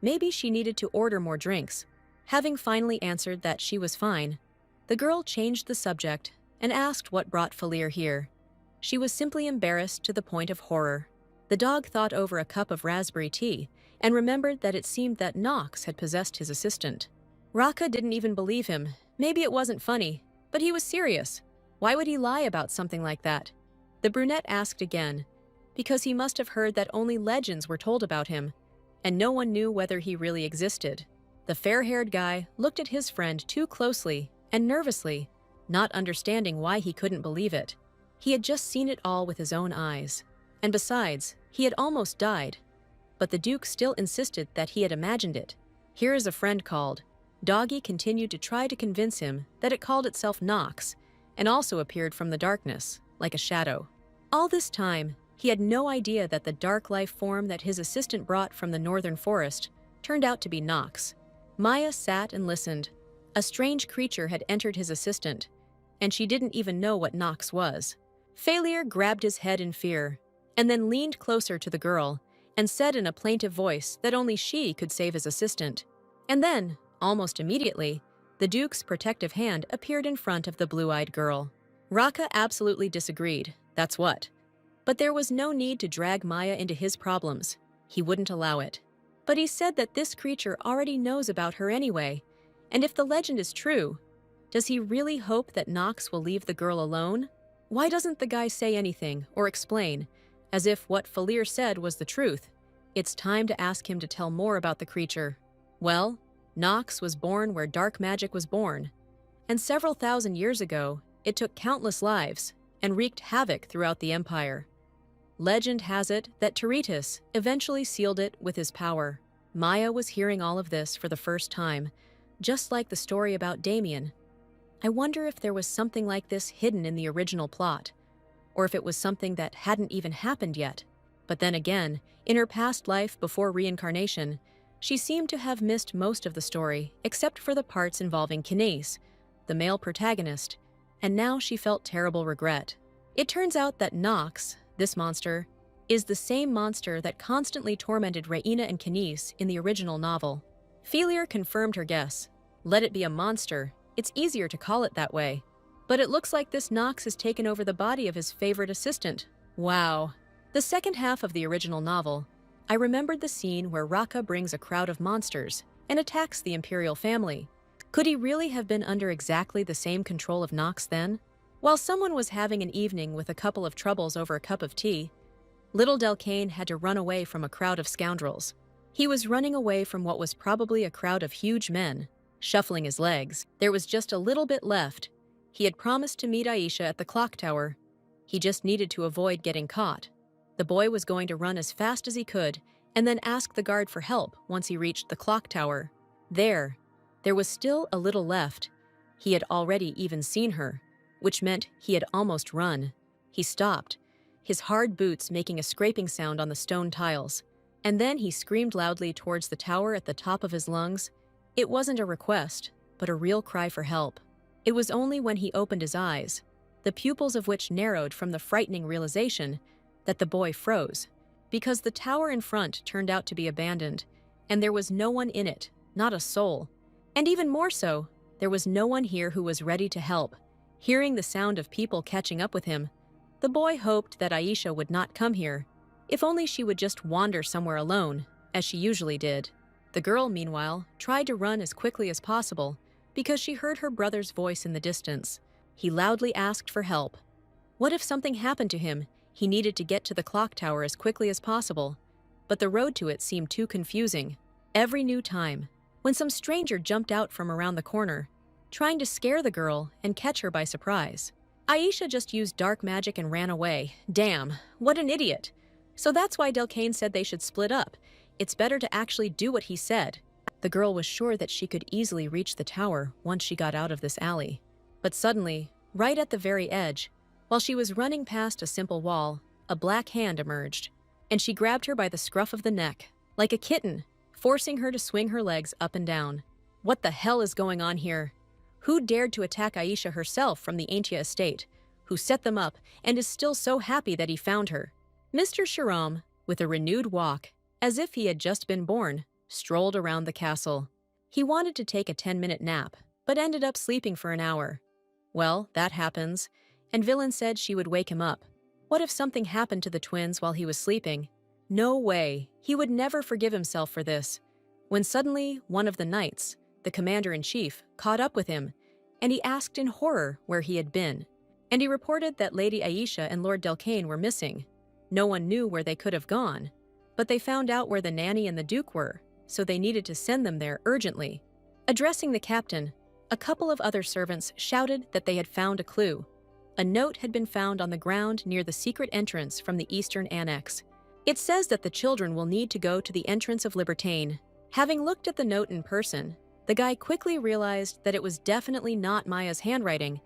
Speaker 1: maybe she needed to order more drinks. Having finally answered that she was fine, the girl changed the subject and asked what brought Falir here. She was simply embarrassed to the point of horror. The dog thought over a cup of raspberry tea and remembered that it seemed that Nox had possessed his assistant. Raka didn't even believe him. Maybe it wasn't funny, but he was serious. Why would he lie about something like that? The brunette asked again, because he must have heard that only legends were told about him, and no one knew whether he really existed. The fair-haired guy looked at his friend too closely and nervously, not understanding why he couldn't believe it. He had just seen it all with his own eyes. And besides, he had almost died. But the Duke still insisted that he had imagined it. Here is a friend called. Doggy continued to try to convince him that it called itself Nox, and also appeared from the darkness, like a shadow. All this time, he had no idea that the dark life form that his assistant brought from the northern forest turned out to be Nox. Maya sat and listened. A strange creature had entered his assistant, and she didn't even know what Nox was. Failure grabbed his head in fear, and then leaned closer to the girl and said in a plaintive voice that only she could save his assistant. And then, almost immediately, the Duke's protective hand appeared in front of the blue-eyed girl. Raka absolutely disagreed, that's what. But there was no need to drag Maya into his problems. He wouldn't allow it. But he said that this creature already knows about her anyway, and if the legend is true, does he really hope that Nox will leave the girl alone? Why doesn't the guy say anything or explain, as if what Falir said was the truth? It's time to ask him to tell more about the creature. Well, Nox was born where dark magic was born, and several thousand years ago, it took countless lives and wreaked havoc throughout the empire. Legend has it that Teritus eventually sealed it with his power. Maya was hearing all of this for the first time, just like the story about Damien. I wonder if there was something like this hidden in the original plot, or if it was something that hadn't even happened yet. But then again, in her past life before reincarnation, she seemed to have missed most of the story, except for the parts involving Kines, the male protagonist, and now she felt terrible regret. It turns out that Nox, this monster, is the same monster that constantly tormented Reina and Kines in the original novel. Failure confirmed her guess. Let it be a monster, it's easier to call it that way. But it looks like this Nox has taken over the body of his favorite assistant. Wow. The second half of the original novel, I remembered the scene where Raka brings a crowd of monsters and attacks the imperial family. Could he really have been under exactly the same control of Nox then? While someone was having an evening with a couple of troubles over a cup of tea, little Delcane had to run away from a crowd of scoundrels. He was running away from what was probably a crowd of huge men, shuffling his legs. There was just a little bit left. He had promised to meet Aisha at the clock tower. He just needed to avoid getting caught. The boy was going to run as fast as he could and then ask the guard for help once he reached the clock tower. There was still a little left. He had already even seen her, which meant he had almost run. He stopped, his hard boots making a scraping sound on the stone tiles, and then he screamed loudly towards the tower at the top of his lungs. It wasn't a request, but a real cry for help. It was only when he opened his eyes, the pupils of which narrowed from the frightening realization, that the boy froze, because the tower in front turned out to be abandoned, and there was no one in it, not a soul. And even more so, there was no one here who was ready to help. Hearing the sound of people catching up with him, the boy hoped that Aisha would not come here, if only she would just wander somewhere alone, as she usually did. The girl, meanwhile, tried to run as quickly as possible, because she heard her brother's voice in the distance. He loudly asked for help. What if something happened to him? He needed to get to the clock tower as quickly as possible, but the road to it seemed too confusing. Every new time, when some stranger jumped out from around the corner, trying to scare the girl and catch her by surprise. Aisha just used dark magic and ran away. Damn, what an idiot. So that's why Delcane said they should split up. It's better to actually do what he said. The girl was sure that she could easily reach the tower once she got out of this alley. But suddenly, right at the very edge, while she was running past a simple wall, a black hand emerged, and she grabbed her by the scruff of the neck, like a kitten, forcing her to swing her legs up and down. What the hell is going on here? Who dared to attack Aisha herself from the Aintia estate? Who set them up and is still so happy that he found her? Mr. Sharam, with a renewed walk, as if he had just been born, strolled around the castle. He wanted to take a 10-minute nap, but ended up sleeping for an hour. Well, that happens, and Villain said she would wake him up. What if something happened to the twins while he was sleeping? No way, he would never forgive himself for this. When suddenly, one of the knights, the commander-in-chief, caught up with him, and he asked in horror where he had been. And he reported that Lady Aisha and Lord Delcane were missing. No one knew where they could have gone, but they found out where the nanny and the duke were, so they needed to send them there urgently. Addressing the captain, a couple of other servants shouted that they had found a clue. A note had been found on the ground near the secret entrance from the eastern annex. It says that the children will need to go to the entrance of Libertane. Having looked at the note in person, the guy quickly realized that it was definitely not Maya's handwriting.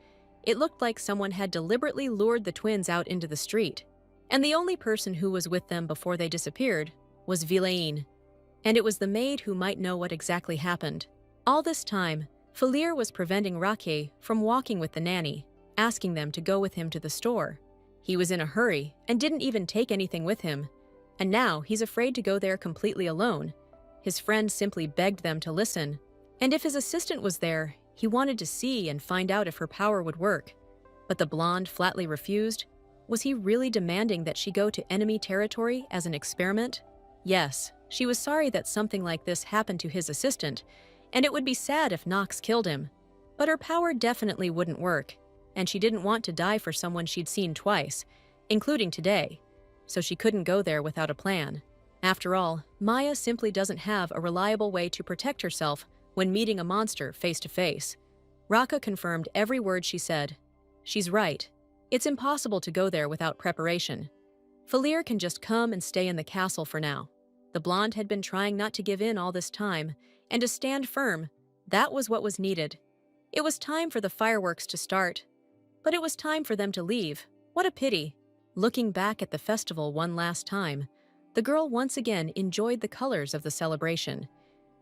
Speaker 1: It looked like someone had deliberately lured the twins out into the street. And the only person who was with them before they disappeared was Vilaine. And it was the maid who might know what exactly happened. All this time, Falir was preventing Rake from walking with the nanny, asking them to go with him to the store. He was in a hurry and didn't even take anything with him. And now he's afraid to go there completely alone. His friend simply begged them to listen. And if his assistant was there, he wanted to see and find out if her power would work. But the blonde flatly refused. Was he really demanding that she go to enemy territory as an experiment? Yes, she was sorry that something like this happened to his assistant, and it would be sad if Nox killed him. But her power definitely wouldn't work, and she didn't want to die for someone she'd seen twice, including today, so she couldn't go there without a plan. After all, Maya simply doesn't have a reliable way to protect herself when meeting a monster face to face. Raka confirmed every word she said. She's right. It's impossible to go there without preparation. Falir can just come and stay in the castle for now. The blonde had been trying not to give in all this time, and to stand firm. That was what was needed. It was time for the fireworks to start. But it was time for them to leave. What a pity. Looking back at the festival one last time, the girl once again enjoyed the colors of the celebration,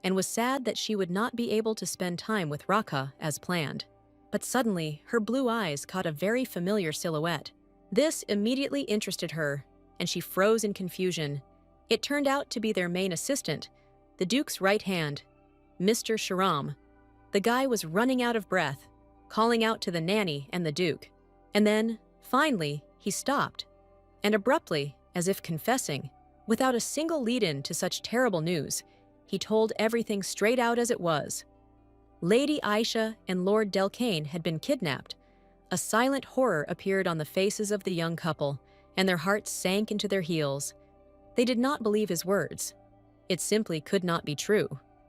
Speaker 1: and was sad that she would not be able to spend time with Raka as planned. But suddenly, her blue eyes caught a very familiar silhouette. This immediately interested her, and she froze in confusion. It turned out to be their main assistant, the Duke's right hand, Mr. Sharam. The guy was running out of breath, calling out to the nanny and the Duke. And then, finally, he stopped. And abruptly, as if confessing, without a single lead-in to such terrible news, he told everything straight out as it was. Lady Aisha and Lord Delcane had been kidnapped. A silent horror appeared on the faces of the young couple, and their hearts sank into their heels. They did not believe his words. It simply could not be true.